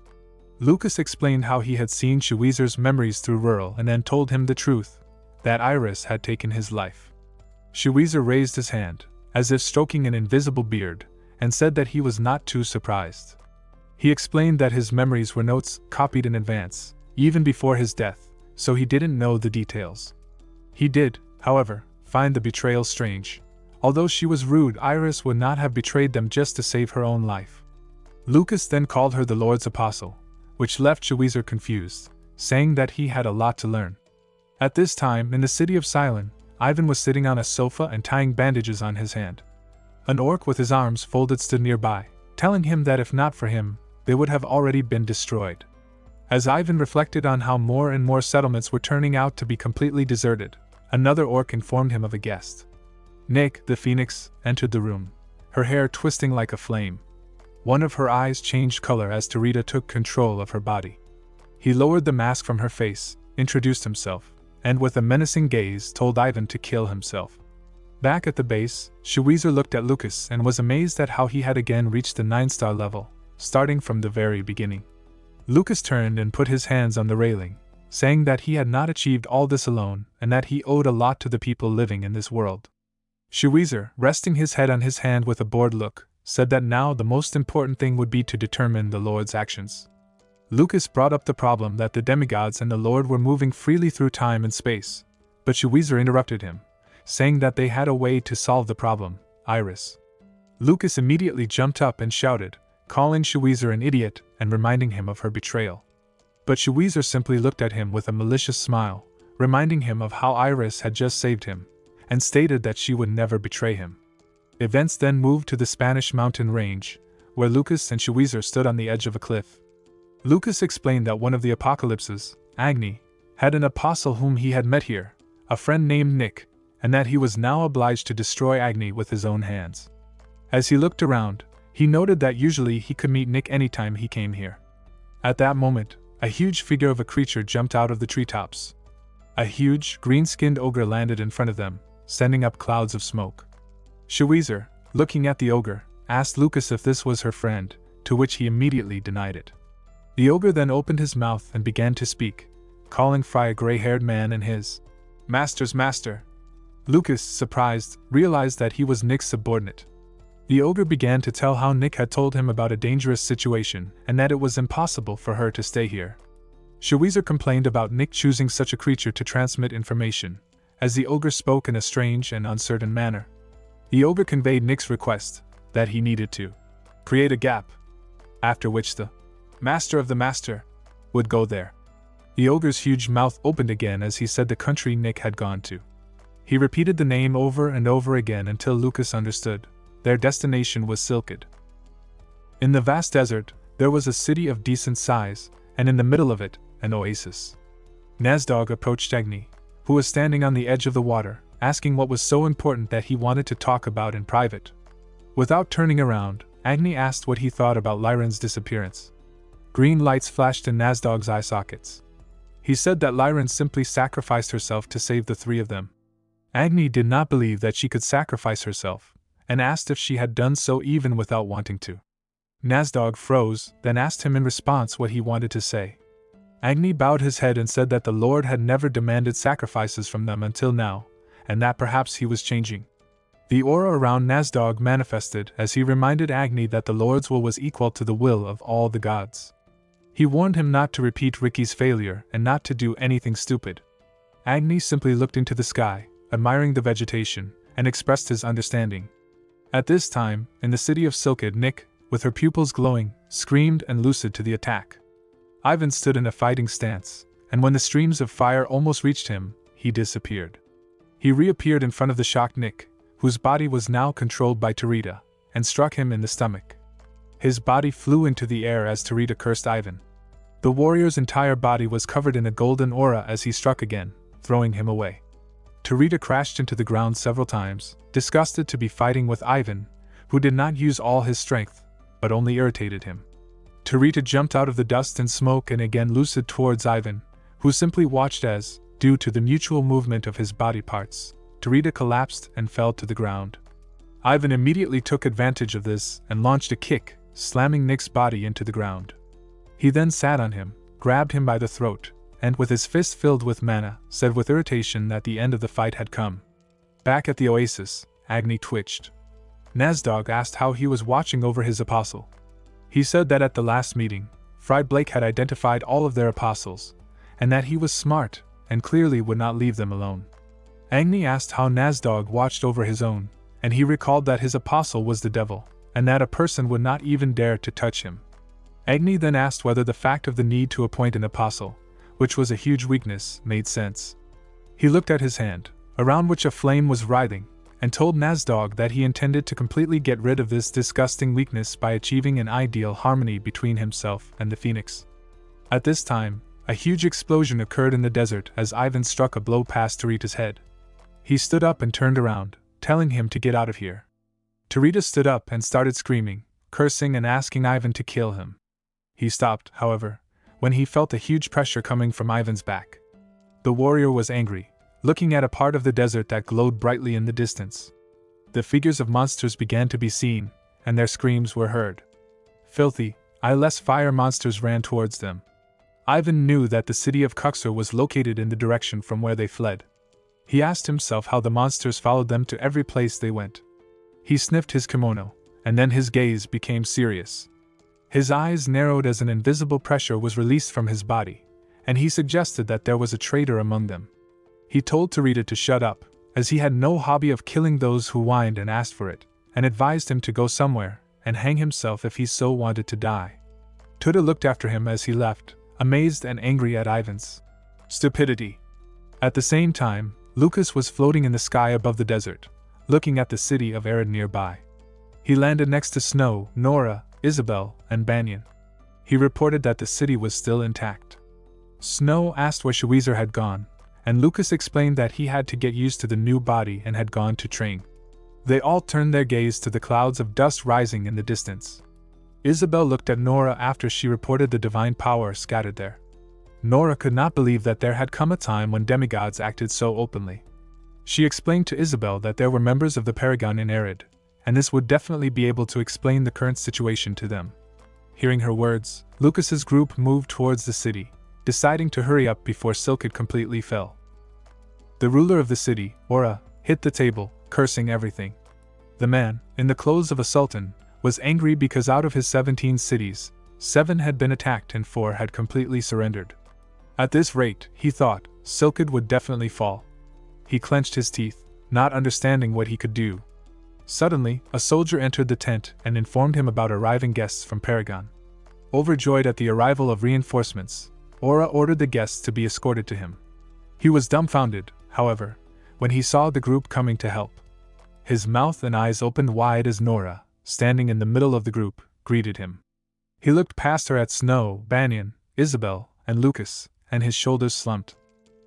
Lucas explained how he had seen Cheweezer's memories through Rural and then told him the truth, that Iris had taken his life. Cheweezer raised his hand, as if stroking an invisible beard, and said that he was not too surprised. He explained that his memories were notes copied in advance, even before his death, so he didn't know the details. He did, however, find the betrayal strange. Although she was rude, Iris would not have betrayed them just to save her own life. Lucas then called her the Lord's Apostle, which left Cheweezer confused, saying that he had a lot to learn. At this time, in the city of Ceylon, Ivan was sitting on a sofa and tying bandages on his hand. An orc with his arms folded stood nearby, telling him that if not for him, they would have already been destroyed. As Ivan reflected on how more and more settlements were turning out to be completely deserted, another orc informed him of a guest. Nick, the Phoenix, entered the room, her hair twisting like a flame. One of her eyes changed color as Tarita took control of her body. He lowered the mask from her face, introduced himself, and with a menacing gaze told Ivan to kill himself. Back at the base, Cheweezer looked at Lucas and was amazed at how he had again reached the 9-star level, starting from the very beginning. Lucas turned and put his hands on the railing, saying that he had not achieved all this alone and that he owed a lot to the people living in this world. Cheweezer, resting his head on his hand with a bored look, said that now the most important thing would be to determine the Lord's actions. Lucas brought up the problem that the demigods and the Lord were moving freely through time and space, but Cheweezer interrupted him, saying that they had a way to solve the problem, Iris. Lucas immediately jumped up and shouted, calling Cheweezer an idiot and reminding him of her betrayal. But Cheweezer simply looked at him with a malicious smile, reminding him of how Iris had just saved him, and stated that she would never betray him. Events then moved to the Spanish mountain range, where Lucas and Cheweezer stood on the edge of a cliff. Lucas explained that one of the apocalypses, Agni, had an apostle whom he had met here, a friend named Nick, and that he was now obliged to destroy Agni with his own hands. As he looked around, he noted that usually he could meet Nick anytime he came here. At that moment, A huge figure of a creature jumped out of the treetops. A huge, green-skinned ogre landed in front of them, sending up clouds of smoke. Shuizer, looking at the ogre, asked Lucas if this was her friend, to which he immediately denied it. The ogre then opened his mouth and began to speak, calling Fry a gray-haired man and his master's master. Lucas, surprised, realized that he was Nick's subordinate. The ogre began to tell how Nick had told him about a dangerous situation and that it was impossible for her to stay here. Shuizer complained about Nick choosing such a creature to transmit information, as the ogre spoke in a strange and uncertain manner. The ogre conveyed Nick's request, that he needed to create a gap, after which the master of the master would go there. The ogre's huge mouth opened again as he said the country Nick had gone to. He repeated the name over and over again until Lucas understood. Their destination was Silkid. In the vast desert, there was a city of decent size, and in the middle of it, an oasis. Nasdog approached Agni, who was standing on the edge of the water, asking what was so important that he wanted to talk about in private. Without turning around, Agni asked what he thought about Lyran's disappearance. Green lights flashed in Nasdog's eye sockets. He said that Lyran simply sacrificed herself to save the three of them. Agni did not believe that she could sacrifice herself, and asked if she had done so even without wanting to. Nasdog froze, then asked him in response what he wanted to say. Agni bowed his head and said that the Lord had never demanded sacrifices from them until now, and that perhaps he was changing. The aura around Nasdog manifested as he reminded Agni that the Lord's will was equal to the will of all the gods. He warned him not to repeat Ricky's failure and not to do anything stupid. Agni simply looked into the sky, admiring the vegetation, and expressed his understanding. At this time, in the city of Silkid, Nick, with her pupils glowing, screamed and lucid to the attack. Ivan stood in a fighting stance, and when the streams of fire almost reached him, he disappeared. He reappeared in front of the shocked Nick, whose body was now controlled by Tarita, and struck him in the stomach. His body flew into the air as Tarita cursed Ivan. The warrior's entire body was covered in a golden aura as he struck again, throwing him away. Tarita crashed into the ground several times, disgusted to be fighting with Ivan, who did not use all his strength, but only irritated him. Tarita jumped out of the dust and smoke and again lucid towards Ivan, who simply watched as, due to the mutual movement of his body parts, Tarita collapsed and fell to the ground. Ivan immediately took advantage of this and launched a kick, slamming Nick's body into the ground. He then sat on him, grabbed him by the throat, and with his fist filled with mana, said with irritation that the end of the fight had come. Back at the oasis, Agni twitched. Nasdog asked how he was watching over his apostle. He said that at the last meeting, Fry Blake had identified all of their apostles, and that he was smart, and clearly would not leave them alone. Agni asked how Nasdog watched over his own, and he recalled that his apostle was the devil, and that a person would not even dare to touch him. Agni then asked whether the fact of the need to appoint an apostle, which was a huge weakness, made sense. He looked at his hand, around which a flame was writhing, and told Nasdog that he intended to completely get rid of this disgusting weakness by achieving an ideal harmony between himself and the Phoenix. At this time, a huge explosion occurred in the desert as Ivan struck a blow past Tarita's head. He stood up and turned around, telling him to get out of here. Tarita stood up and started screaming, cursing and asking Ivan to kill him. He stopped, however, when he felt a huge pressure coming from Ivan's back. The warrior was angry, looking at a part of the desert that glowed brightly in the distance. The figures of monsters began to be seen, and their screams were heard. Filthy, eyeless fire monsters ran towards them. Ivan knew that the city of Cuxor was located in the direction from where they fled. He asked himself how the monsters followed them to every place they went. He sniffed his kimono, and then his gaze became serious. His eyes narrowed as an invisible pressure was released from his body, and he suggested that there was a traitor among them. He told Tarita to shut up, as he had no hobby of killing those who whined and asked for it, and advised him to go somewhere and hang himself if he so wanted to die. Tuda looked after him as he left, amazed and angry at Ivan's stupidity. At the same time, Lucas was floating in the sky above the desert, looking at the city of Arid nearby. He landed next to Snow, Nora, Isabel, and Banyan. He reported that the city was still intact. Snow asked where Shuizer had gone, and Lucas explained that he had to get used to the new body and had gone to train. They all turned their gaze to the clouds of dust rising in the distance. Isabel looked at Nora after she reported the divine power scattered there. Nora could not believe that there had come a time when demigods acted so openly. She explained to Isabel that there were members of the Paragon in Arid, and this would definitely be able to explain the current situation to them. Hearing her words, Lucas's group moved towards the city, deciding to hurry up before Silkid completely fell. The ruler of the city, Aura, hit the table, cursing everything. The man, in the clothes of a sultan, was angry because out of his 17 cities, 7 had been attacked and 4 had completely surrendered. At this rate, he thought, Silkid would definitely fall. He clenched his teeth, not understanding what he could do. Suddenly, a soldier entered the tent and informed him about arriving guests from Paragon. Overjoyed at the arrival of reinforcements, Aura ordered the guests to be escorted to him. He was dumbfounded, however, when he saw the group coming to help. His mouth and eyes opened wide as Nora, standing in the middle of the group, greeted him. He looked past her at Snow, Banyan, Isabel, and Lucas, and his shoulders slumped.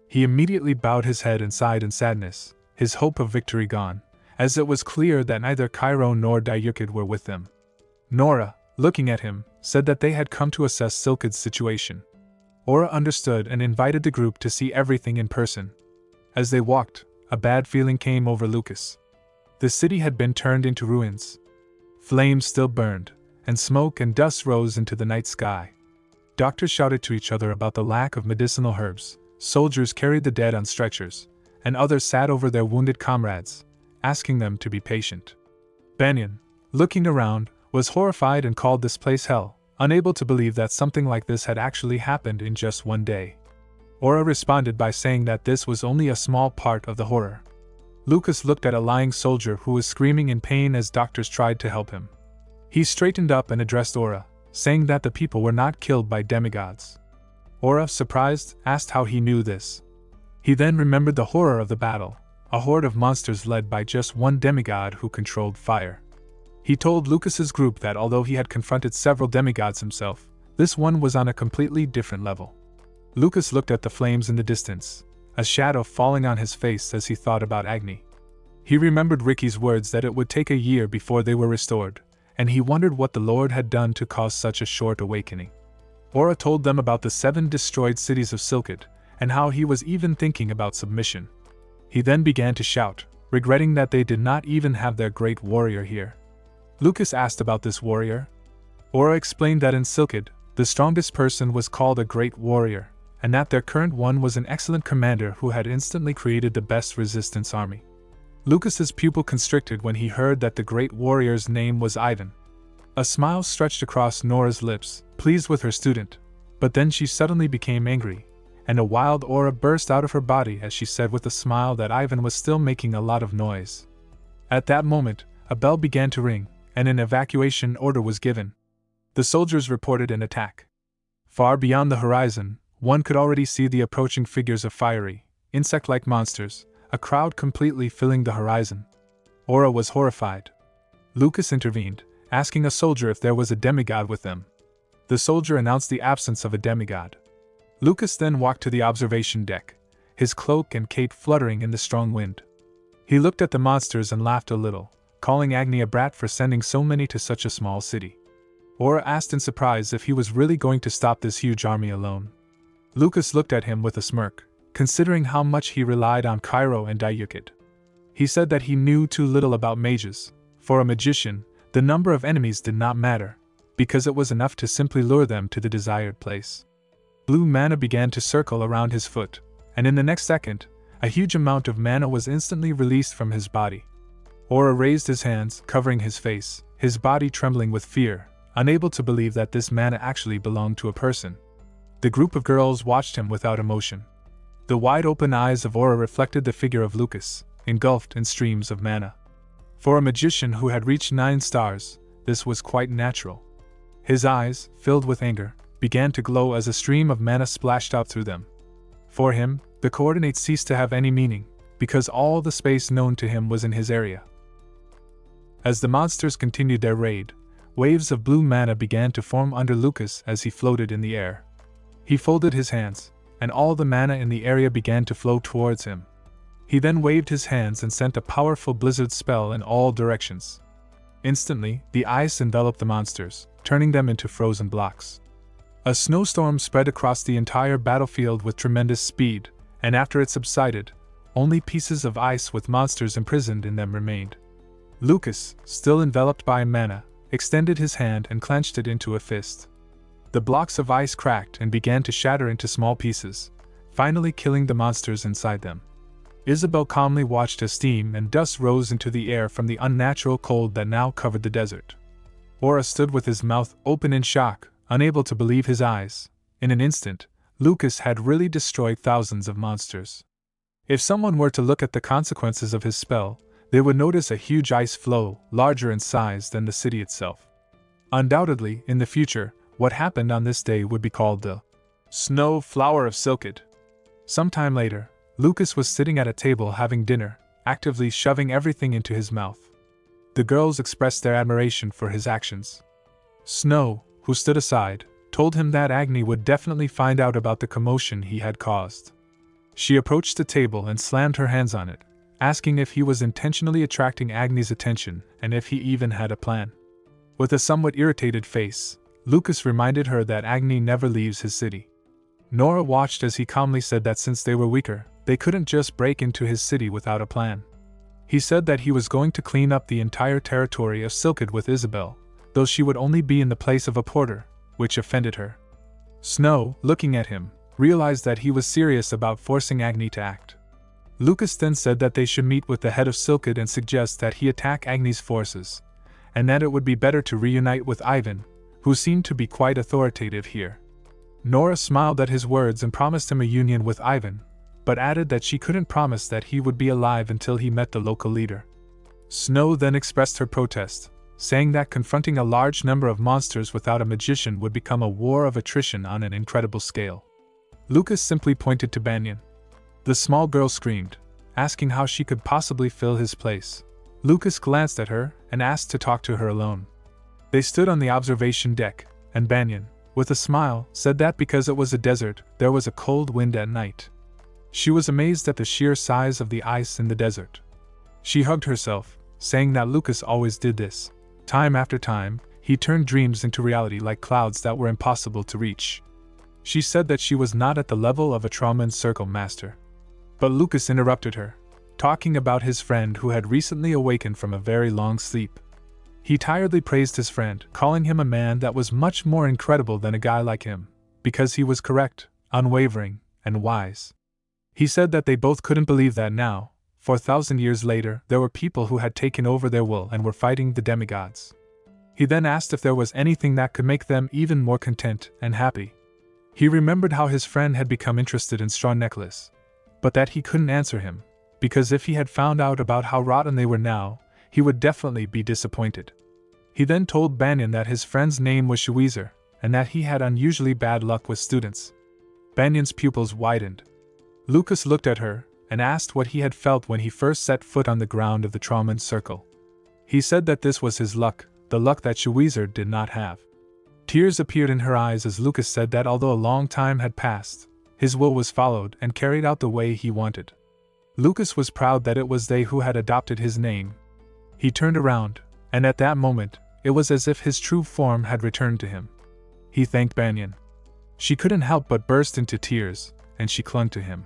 He immediately bowed his head and sighed in sadness, his hope of victory gone, as it was clear that neither Cairo nor Dayukid were with them. Nora, looking at him, said that they had come to assess Silkid's situation. Aura understood and invited the group to see everything in person. As they walked, a bad feeling came over Lucas. The city had been turned into ruins. Flames still burned, and smoke and dust rose into the night sky. Doctors shouted to each other about the lack of medicinal herbs, soldiers carried the dead on stretchers, and others sat over their wounded comrades, asking them to be patient. Banyan, looking around, was horrified and called this place hell, unable to believe that something like this had actually happened in just one day. Aura responded by saying that this was only a small part of the horror. Lucas looked at a lying soldier who was screaming in pain as doctors tried to help him. He straightened up and addressed Aura, saying that the people were not killed by demigods. Aura, surprised, asked how he knew this. He then remembered the horror of the battle, a horde of monsters led by just one demigod who controlled fire. He told Lucas's group that although he had confronted several demigods himself, this one was on a completely different level. Lucas looked at the flames in the distance, a shadow falling on his face as he thought about Agni. He remembered Ricky's words that it would take a year before they were restored, and he wondered what the Lord had done to cause such a short awakening. Aura told them about the 7 destroyed cities of Silkid, and how he was even thinking about submission. He then began to shout, regretting that they did not even have their great warrior here. Lucas asked about this warrior. Aura explained that in Silkid, the strongest person was called a great warrior, and that their current one was an excellent commander who had instantly created the best resistance army. Lucas's pupil constricted when he heard that the great warrior's name was Ivan. A smile stretched across Nora's lips, pleased with her student, but then she suddenly became angry, and a wild aura burst out of her body as she said with a smile that Ivan was still making a lot of noise. At that moment, a bell began to ring, and an evacuation order was given. The soldiers reported an attack. Far beyond the horizon, one could already see the approaching figures of fiery, insect-like monsters, a crowd completely filling the horizon. Aura was horrified. Lucas intervened, asking a soldier if there was a demigod with them. The soldier announced the absence of a demigod. Lucas then walked to the observation deck, his cloak and cape fluttering in the strong wind. He looked at the monsters and laughed a little, calling Agni a brat for sending so many to such a small city. Aura asked in surprise if he was really going to stop this huge army alone. Lucas looked at him with a smirk, considering how much he relied on Cairo and Dayukid. He said that he knew too little about mages. For a magician, the number of enemies did not matter, because it was enough to simply lure them to the desired place. Blue mana began to circle around his foot, and in the next second, a huge amount of mana was instantly released from his body. Aura raised his hands, covering his face, his body trembling with fear, unable to believe that this mana actually belonged to a person. The group of girls watched him without emotion. The wide-open eyes of Aura reflected the figure of Lucas, engulfed in streams of mana. For a magician who had reached 9 stars, this was quite natural. His eyes, filled with anger, began to glow as a stream of mana splashed out through them. For him, the coordinates ceased to have any meaning, because all the space known to him was in his area. As the monsters continued their raid, waves of blue mana began to form under Lucas as he floated in the air. He folded his hands, and all the mana in the area began to flow towards him. He then waved his hands and sent a powerful blizzard spell in all directions. Instantly, the ice enveloped the monsters, turning them into frozen blocks. A snowstorm spread across the entire battlefield with tremendous speed, and after it subsided, only pieces of ice with monsters imprisoned in them remained. Lucas, still enveloped by mana, extended his hand and clenched it into a fist. The blocks of ice cracked and began to shatter into small pieces, finally killing the monsters inside them. Isabel calmly watched as steam and dust rose into the air from the unnatural cold that now covered the desert. Aura stood with his mouth open in shock, unable to believe his eyes. In an instant, Lucas had really destroyed thousands of monsters. If someone were to look at the consequences of his spell, they would notice a huge ice floe, larger in size than the city itself. Undoubtedly, in the future, what happened on this day would be called the Snow Flower of Silkid. Sometime later, Lucas was sitting at a table having dinner, actively shoving everything into his mouth. The girls expressed their admiration for his actions. Snow, who stood aside, told him that Agni would definitely find out about the commotion he had caused. She approached the table and slammed her hands on it, asking if he was intentionally attracting Agni's attention and if he even had a plan. With a somewhat irritated face, Lucas reminded her that Agni never leaves his city. Nora watched as he calmly said that since they were weaker, they couldn't just break into his city without a plan. He said that he was going to clean up the entire territory of Silkid with Isabel, though she would only be in the place of a porter, which offended her. Snow, looking at him, realized that he was serious about forcing Agni to act. Lucas then said that they should meet with the head of Silkid and suggest that he attack Agni's forces, and that it would be better to reunite with Ivan, who seemed to be quite authoritative here. Nora smiled at his words and promised him a union with Ivan, but added that she couldn't promise that he would be alive until he met the local leader. Snow then expressed her protest, saying that confronting a large number of monsters without a magician would become a war of attrition on an incredible scale. Lucas simply pointed to Banyan. The small girl screamed, asking how she could possibly fill his place. Lucas glanced at her and asked to talk to her alone. They stood on the observation deck, and Banyan, with a smile, said that because it was a desert, there was a cold wind at night. She was amazed at the sheer size of the ice in the desert. She hugged herself, saying that Lucas always did this. Time after time, he turned dreams into reality like clouds that were impossible to reach. She said that she was not at the level of a Trauma Circle master. But Lucas interrupted her, talking about his friend who had recently awakened from a very long sleep. He tiredly praised his friend, calling him a man that was much more incredible than a guy like him, because he was correct, unwavering, and wise. He said that they both couldn't believe that now, 4,000 years later, there were people who had taken over their will and were fighting the demigods. He then asked if there was anything that could make them even more content and happy. He remembered how his friend had become interested in Straw Necklace, but that he couldn't answer him, because if he had found out about how rotten they were now, he would definitely be disappointed. He then told Banyan that his friend's name was Shuizer, and that he had unusually bad luck with students. Banyan's pupils widened. Lucas looked at her, and asked what he had felt when he first set foot on the ground of the Trauma Circle. He said that this was his luck, the luck that Shuizer did not have. Tears appeared in her eyes as Lucas said that although a long time had passed, his will was followed and carried out the way he wanted. Lucas was proud that it was they who had adopted his name. He turned around, and at that moment, it was as if his true form had returned to him. He thanked Banyan. She couldn't help but burst into tears, and she clung to him.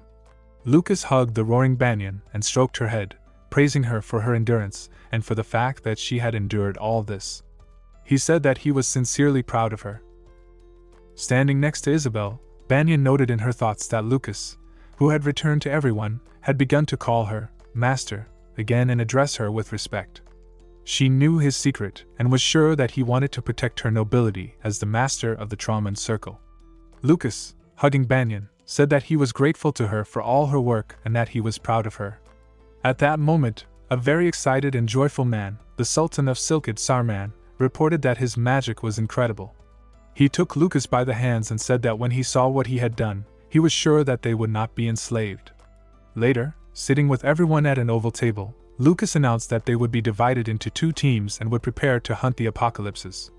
Lucas hugged the roaring Banyan and stroked her head, praising her for her endurance and for the fact that she had endured all this. He said that he was sincerely proud of her. Standing next to Isabel, Banyan noted in her thoughts that Lucas, who had returned to everyone, had begun to call her Master again and address her with respect. She knew his secret and was sure that he wanted to protect her nobility as the master of the Trauma Circle. Lucas, hugging Banyan, said that he was grateful to her for all her work and that he was proud of her. At that moment, a very excited and joyful man, the Sultan of Silkid Sarman, reported that his magic was incredible. He took Lucas by the hands and said that when he saw what he had done, he was sure that they would not be enslaved. Later, sitting with everyone at an oval table, Lucas announced that they would be divided into 2 teams and would prepare to hunt the apocalypses.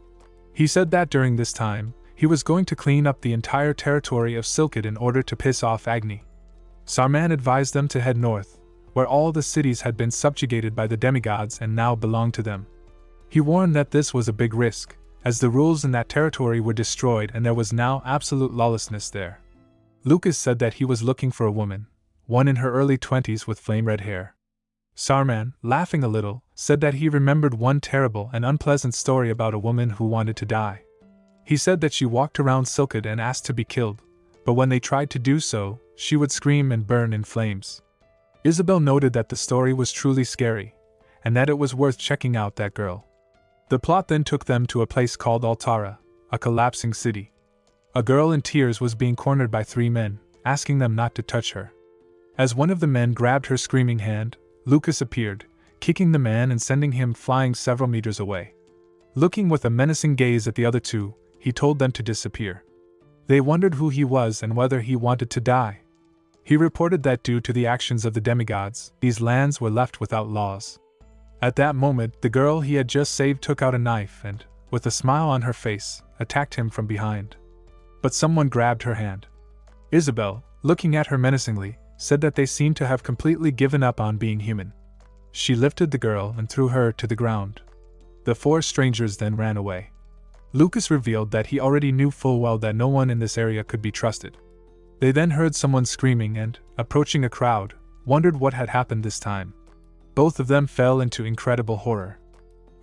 He said that during this time, he was going to clean up the entire territory of Silkid in order to piss off Agni. Sarman advised them to head north, where all the cities had been subjugated by the demigods and now belonged to them. He warned that this was a big risk, as the rules in that territory were destroyed and there was now absolute lawlessness there. Lucas said that he was looking for a woman, one in her early 20s with flame-red hair. Sarman, laughing a little, said that he remembered one terrible and unpleasant story about a woman who wanted to die. He said that she walked around Silkid and asked to be killed, but when they tried to do so, she would scream and burn in flames. Isabel noted that the story was truly scary, and that it was worth checking out that girl. The plot then took them to a place called Altara, a collapsing city. A girl in tears was being cornered by 3 men, asking them not to touch her. As one of the men grabbed her screaming hand, Lucas appeared, kicking the man and sending him flying several meters away. Looking with a menacing gaze at the other 2, he told them to disappear. They wondered who he was and whether he wanted to die. He reported that due to the actions of the demigods, these lands were left without laws. At that moment, the girl he had just saved took out a knife and, with a smile on her face, attacked him from behind. But someone grabbed her hand. Isabel, looking at her menacingly, said that they seemed to have completely given up on being human. She lifted the girl and threw her to the ground. The 4 strangers then ran away. Lucas revealed that he already knew full well that no one in this area could be trusted. They then heard someone screaming and, approaching a crowd, wondered what had happened this time. Both of them fell into incredible horror.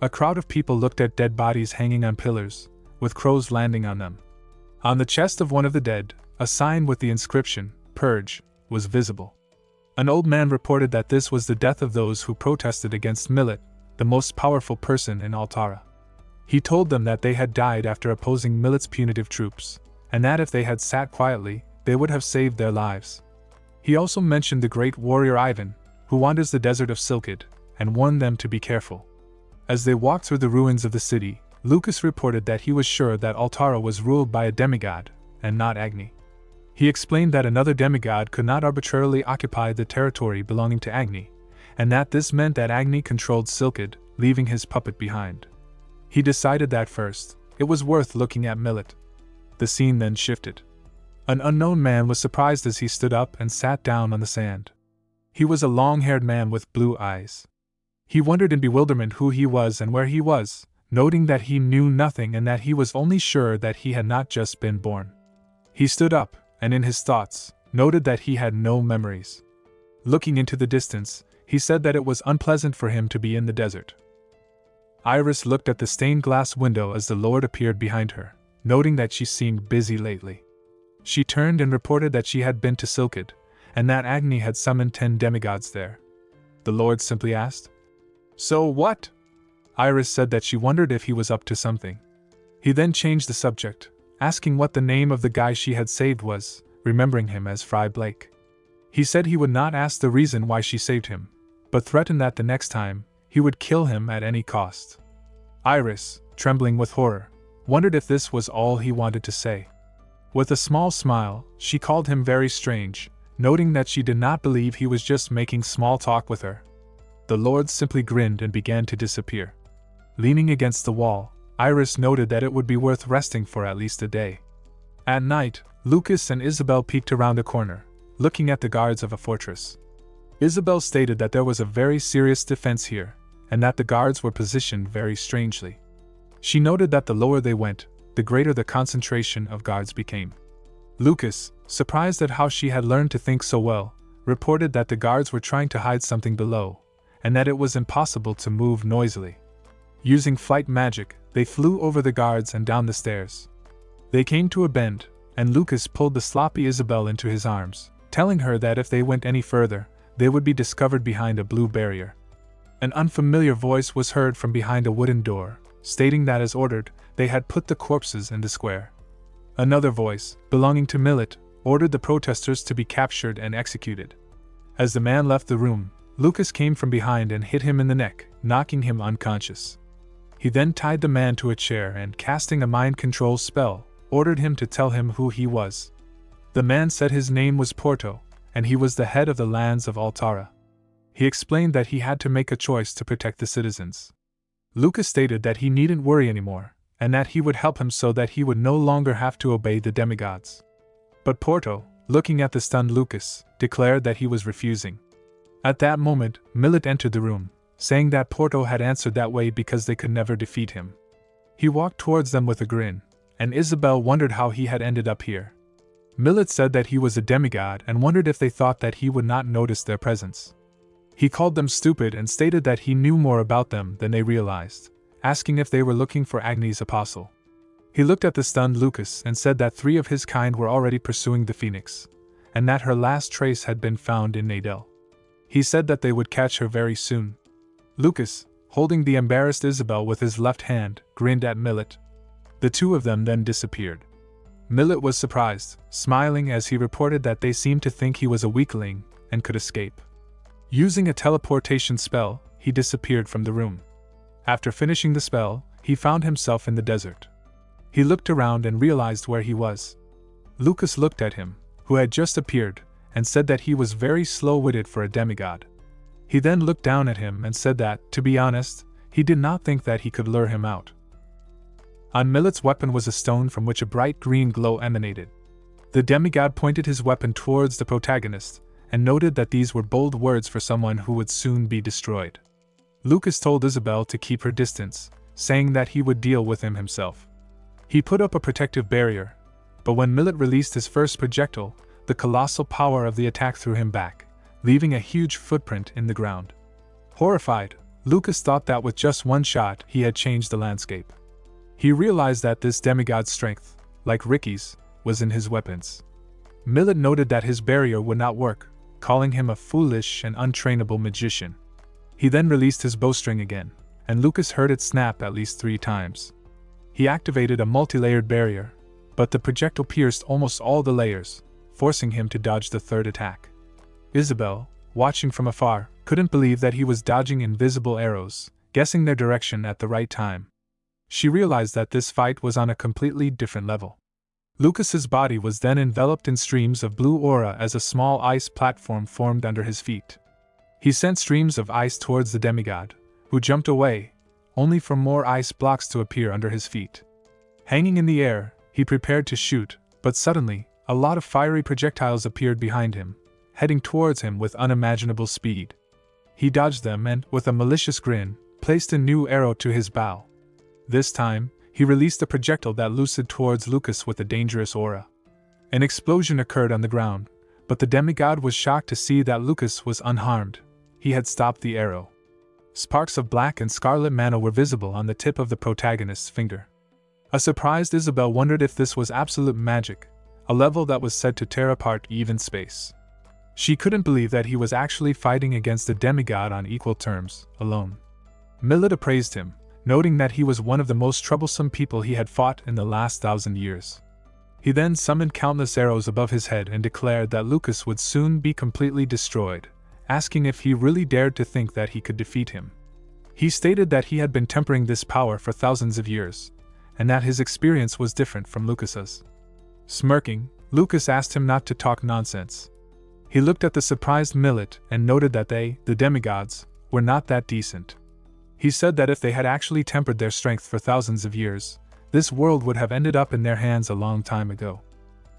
A crowd of people looked at dead bodies hanging on pillars, with crows landing on them. On the chest of one of the dead, a sign with the inscription, "Purge," was visible. An old man reported that this was the death of those who protested against Millet, the most powerful person in Altara. He told them that they had died after opposing Millet's punitive troops, and that if they had sat quietly, they would have saved their lives. He also mentioned the great warrior Ivan, who wanders the desert of Silkid, and warned them to be careful. As they walked through the ruins of the city, Lucas reported that he was sure that Altara was ruled by a demigod, and not Agni. He explained that another demigod could not arbitrarily occupy the territory belonging to Agni, and that this meant that Agni controlled Silkid, leaving his puppet behind. He decided that first, it was worth looking at Millet. The scene then shifted. An unknown man was surprised as he stood up and sat down on the sand. He was a long-haired man with blue eyes. He wondered in bewilderment who he was and where he was, noting that he knew nothing and that he was only sure that he had not just been born. He stood up, and in his thoughts, noted that he had no memories. Looking into the distance, he said that it was unpleasant for him to be in the desert. Iris looked at the stained glass window as the Lord appeared behind her, noting that she seemed busy lately. She turned and reported that she had been to Silkid, and that Agni had summoned 10 demigods there. The Lord simply asked, "So what?" Iris said that she wondered if he was up to something. He then changed the subject, asking what the name of the guy she had saved was, remembering him as Fry Blake. He said he would not ask the reason why she saved him, but threatened that the next time, he would kill him at any cost. Iris, trembling with horror, wondered if this was all he wanted to say. With a small smile, she called him very strange, noting that she did not believe he was just making small talk with her. The Lord simply grinned and began to disappear. Leaning against the wall, Iris noted that it would be worth resting for at least a day. At night, Lucas and Isabel peeked around a corner, looking at the guards of a fortress. Isabel stated that there was a very serious defense here, and that the guards were positioned very strangely. She noted that the lower they went, the greater the concentration of guards became. Lucas, surprised at how she had learned to think so well, reported that the guards were trying to hide something below, and that it was impossible to move noisily. Using flight magic, they flew over the guards and down the stairs. They came to a bend, and Lucas pulled the sloppy Isabel into his arms, telling her that if they went any further, they would be discovered behind a blue barrier. An unfamiliar voice was heard from behind a wooden door, stating that as ordered, they had put the corpses in the square. Another voice, belonging to Millet, ordered the protesters to be captured and executed. As the man left the room, Lucas came from behind and hit him in the neck, knocking him unconscious. He then tied the man to a chair and, casting a mind control spell, ordered him to tell him who he was. The man said his name was Porto, and he was the head of the lands of Altara. He explained that he had to make a choice to protect the citizens. Lucas stated that he needn't worry anymore, and that he would help him so that he would no longer have to obey the demigods. But Porto, looking at the stunned Lucas, declared that he was refusing. At that moment, Millet entered the room, saying that Porto had answered that way because they could never defeat him. He walked towards them with a grin, and Isabel wondered how he had ended up here. Millet said that he was a demigod and wondered if they thought that he would not notice their presence. He called them stupid and stated that he knew more about them than they realized, asking if they were looking for Agni's apostle. He looked at the stunned Lucas and said that 3 of his kind were already pursuing the phoenix, and that her last trace had been found in Nadel. He said that they would catch her very soon. Lucas, holding the embarrassed Isabel with his left hand, grinned at Millet. The 2 of them then disappeared. Millet was surprised, smiling as he reported that they seemed to think he was a weakling and could escape. Using a teleportation spell, he disappeared from the room. After finishing the spell, he found himself in the desert. He looked around and realized where he was. Lucas looked at him, who had just appeared, and said that he was very slow-witted for a demigod. He then looked down at him and said that, to be honest, he did not think that he could lure him out. On Millet's weapon was a stone from which a bright green glow emanated. The demigod pointed his weapon towards the protagonist, and noted that these were bold words for someone who would soon be destroyed. Lucas told Isabel to keep her distance, saying that he would deal with him himself. He put up a protective barrier, but when Millet released his first projectile, the colossal power of the attack threw him back, leaving a huge footprint in the ground. Horrified, Lucas thought that with just one shot he had changed the landscape. He realized that this demigod's strength, like Ricky's, was in his weapons. Millet noted that his barrier would not work, calling him a foolish and untrainable magician. He then released his bowstring again, and Lucas heard it snap at least 3 times. He activated a multi-layered barrier, but the projectile pierced almost all the layers, forcing him to dodge the 3rd attack. Isabel, watching from afar, couldn't believe that he was dodging invisible arrows, guessing their direction at the right time. She realized that this fight was on a completely different level. Lucas's body was then enveloped in streams of blue aura as a small ice platform formed under his feet. He sent streams of ice towards the demigod, who jumped away, only for more ice blocks to appear under his feet. Hanging in the air, he prepared to shoot, but suddenly, a lot of fiery projectiles appeared behind him, heading towards him with unimaginable speed. He dodged them and, with a malicious grin, placed a new arrow to his bow. This time, he released a projectile that lucid towards Lucas with a dangerous aura. An explosion occurred on the ground, but the demigod was shocked to see that Lucas was unharmed. He had stopped the arrow. Sparks of black and scarlet mana were visible on the tip of the protagonist's finger. A surprised Isabel wondered if this was absolute magic, a level that was said to tear apart even space. She couldn't believe that he was actually fighting against a demigod on equal terms, alone. Millet appraised him, noting that he was one of the most troublesome people he had fought in the last 1,000 years. He then summoned countless arrows above his head and declared that Lucas would soon be completely destroyed, asking if he really dared to think that he could defeat him. He stated that he had been tempering this power for thousands of years, and that his experience was different from Lucas's. Smirking, Lucas asked him not to talk nonsense. He looked at the surprised Millet and noted that they, the demigods, were not that decent. He said that if they had actually tempered their strength for thousands of years, this world would have ended up in their hands a long time ago.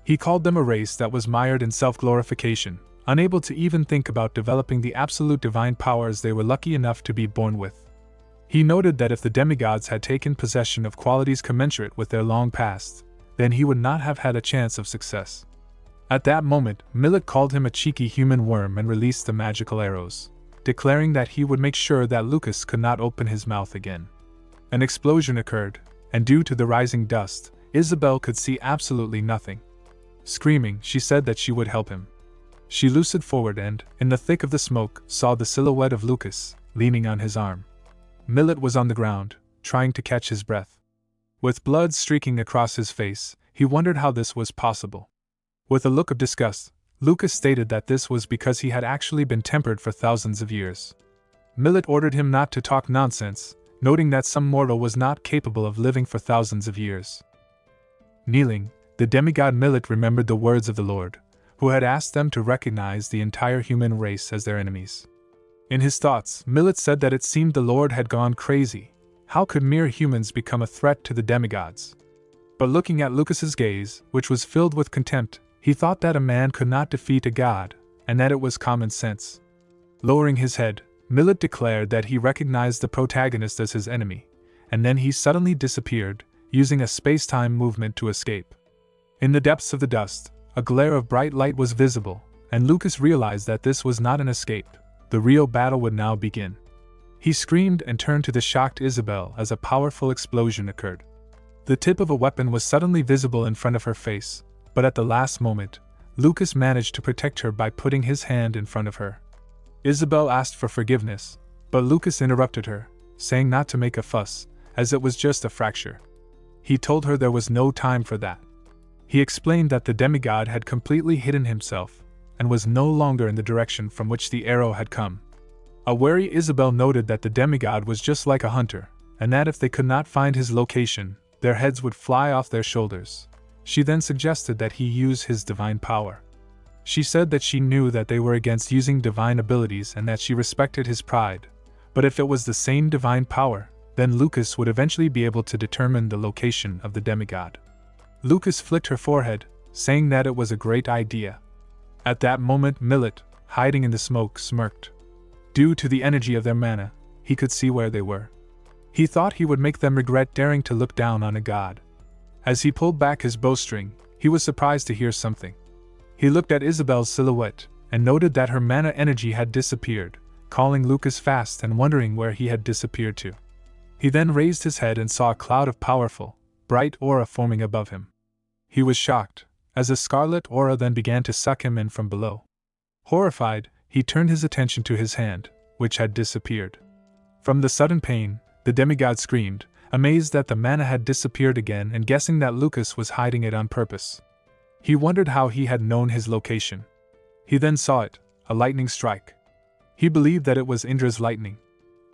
He called them a race that was mired in self-glorification, unable to even think about developing the absolute divine powers they were lucky enough to be born with. He noted that if the demigods had taken possession of qualities commensurate with their long past, then he would not have had a chance of success. At that moment, Millet called him a cheeky human worm and released the magical arrows, declaring that he would make sure that Lucas could not open his mouth again. An explosion occurred, and due to the rising dust, Isabel could see absolutely nothing. Screaming, she said that she would help him. She lucid forward and, in the thick of the smoke, saw the silhouette of Lucas, leaning on his arm. Millet was on the ground, trying to catch his breath. With blood streaking across his face, he wondered how this was possible. With a look of disgust, Lucas stated that this was because he had actually been tempered for thousands of years. Millet ordered him not to talk nonsense, noting that some mortal was not capable of living for thousands of years. Kneeling, the demigod Millet remembered the words of the Lord, who had asked them to recognize the entire human race as their enemies. In his thoughts, Millet said that it seemed the Lord had gone crazy. How could mere humans become a threat to the demigods? But looking at Lucas's gaze, which was filled with contempt, he thought that a man could not defeat a god, and that it was common sense. Lowering his head, Millet declared that he recognized the protagonist as his enemy, and then he suddenly disappeared, using a space-time movement to escape. In the depths of the dust, a glare of bright light was visible, and Lucas realized that this was not an escape. The real battle would now begin. He screamed and turned to the shocked Isabel as a powerful explosion occurred. The tip of a weapon was suddenly visible in front of her face, but at the last moment, Lucas managed to protect her by putting his hand in front of her. Isabel asked for forgiveness, but Lucas interrupted her, saying not to make a fuss, as it was just a fracture. He told her there was no time for that. He explained that the demigod had completely hidden himself, and was no longer in the direction from which the arrow had come. A wary Isabel noted that the demigod was just like a hunter, and that if they could not find his location, their heads would fly off their shoulders. She then suggested that he use his divine power. She said that she knew that they were against using divine abilities and that she respected his pride, but if it was the same divine power, then Lucas would eventually be able to determine the location of the demigod. Lucas flicked her forehead, saying that it was a great idea. At that moment Millet, hiding in the smoke, smirked. Due to the energy of their mana, he could see where they were. He thought he would make them regret daring to look down on a god. As he pulled back his bowstring, he was surprised to hear something. He looked at Isabel's silhouette, and noted that her mana energy had disappeared, calling Lucas fast and wondering where he had disappeared to. He then raised his head and saw a cloud of powerful, bright aura forming above him. He was shocked, as a scarlet aura then began to suck him in from below. Horrified, he turned his attention to his hand, which had disappeared. From the sudden pain, the demigod screamed, amazed that the mana had disappeared again and guessing that Lucas was hiding it on purpose. He wondered how he had known his location. He then saw it, a lightning strike. He believed that it was Indra's lightning.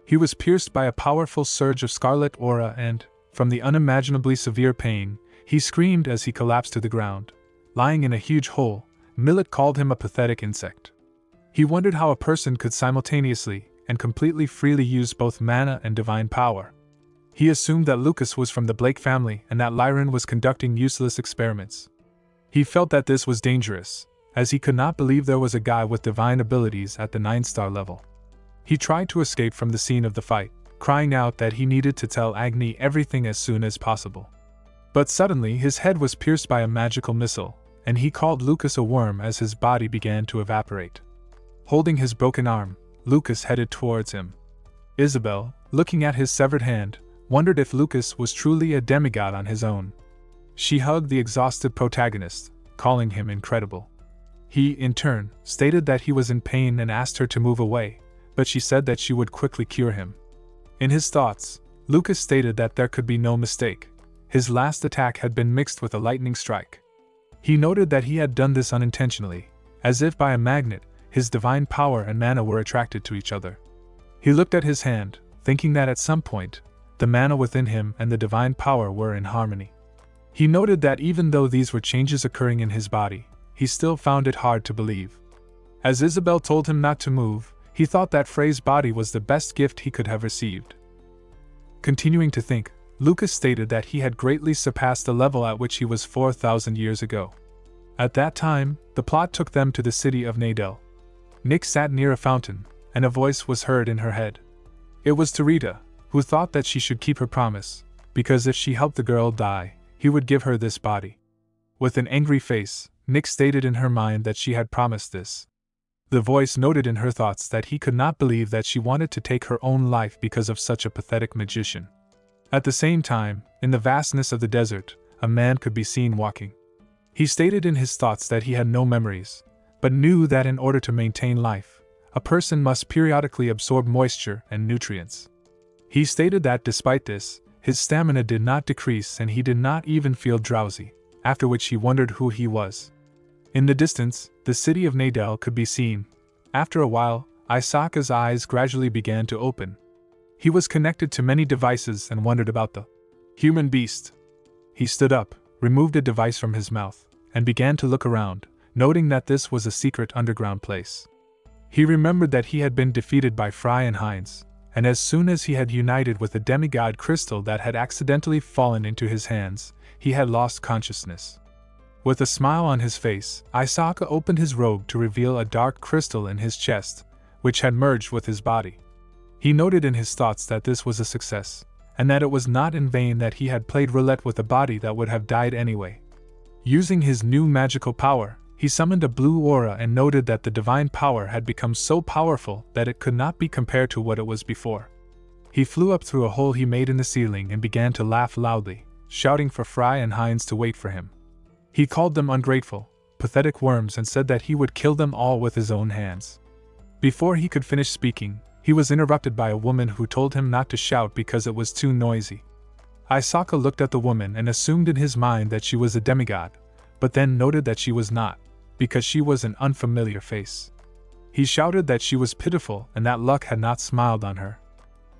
He was pierced by a powerful surge of scarlet aura and, from the unimaginably severe pain, he screamed as he collapsed to the ground. Lying in a huge hole, Millet called him a pathetic insect. He wondered how a person could simultaneously and completely freely use both mana and divine power. He assumed that Lucas was from the Blake family and that Lyran was conducting useless experiments. He felt that this was dangerous, as he could not believe there was a guy with divine abilities at the 9-star level. He tried to escape from the scene of the fight, crying out that he needed to tell Agni everything as soon as possible. But suddenly his head was pierced by a magical missile, and he called Lucas a worm as his body began to evaporate. Holding his broken arm, Lucas headed towards him. Isabel, looking at his severed hand, wondered if Lucas was truly a demigod on his own. She hugged the exhausted protagonist, calling him incredible. He, in turn, stated that he was in pain and asked her to move away, but she said that she would quickly cure him. In his thoughts, Lucas stated that there could be no mistake. His last attack had been mixed with a lightning strike. He noted that he had done this unintentionally, as if by a magnet, his divine power and mana were attracted to each other. He looked at his hand, thinking that at some point, the mana within him and the divine power were in harmony. He noted that even though these were changes occurring in his body, he still found it hard to believe. As Isabel told him not to move, he thought that Frey's body was the best gift he could have received. Continuing to think, Lucas stated that he had greatly surpassed the level at which he was 4,000 years ago. At that time, the plot took them to the city of Nadel. Nick sat near a fountain, and a voice was heard in her head. It was Tarita, who thought that she should keep her promise, because if she helped the girl die, he would give her this body. With an angry face, Nick stated in her mind that she had promised this. The voice noted in her thoughts that he could not believe that she wanted to take her own life because of such a pathetic magician. At the same time, in the vastness of the desert, a man could be seen walking. He stated in his thoughts that he had no memories, but knew that in order to maintain life, a person must periodically absorb moisture and nutrients. He stated that despite this, his stamina did not decrease and he did not even feel drowsy, after which he wondered who he was. In the distance, the city of Nadel could be seen. After a while, Isaka's eyes gradually began to open. He was connected to many devices and wondered about the human beast. He stood up, removed a device from his mouth, and began to look around, noting that this was a secret underground place. He remembered that he had been defeated by Fry and Heinz, and as soon as he had united with the demigod crystal that had accidentally fallen into his hands, he had lost consciousness. With a smile on his face, Isaka opened his robe to reveal a dark crystal in his chest, which had merged with his body. He noted in his thoughts that this was a success, and that it was not in vain that he had played roulette with a body that would have died anyway. Using his new magical power, he summoned a blue aura and noted that the divine power had become so powerful that it could not be compared to what it was before. He flew up through a hole he made in the ceiling and began to laugh loudly, shouting for Fry and Heinz to wait for him. He called them ungrateful, pathetic worms and said that he would kill them all with his own hands. Before he could finish speaking, he was interrupted by a woman who told him not to shout because it was too noisy. Isaka looked at the woman and assumed in his mind that she was a demigod, but then noted that she was not, because she was an unfamiliar face. He shouted that she was pitiful and that luck had not smiled on her.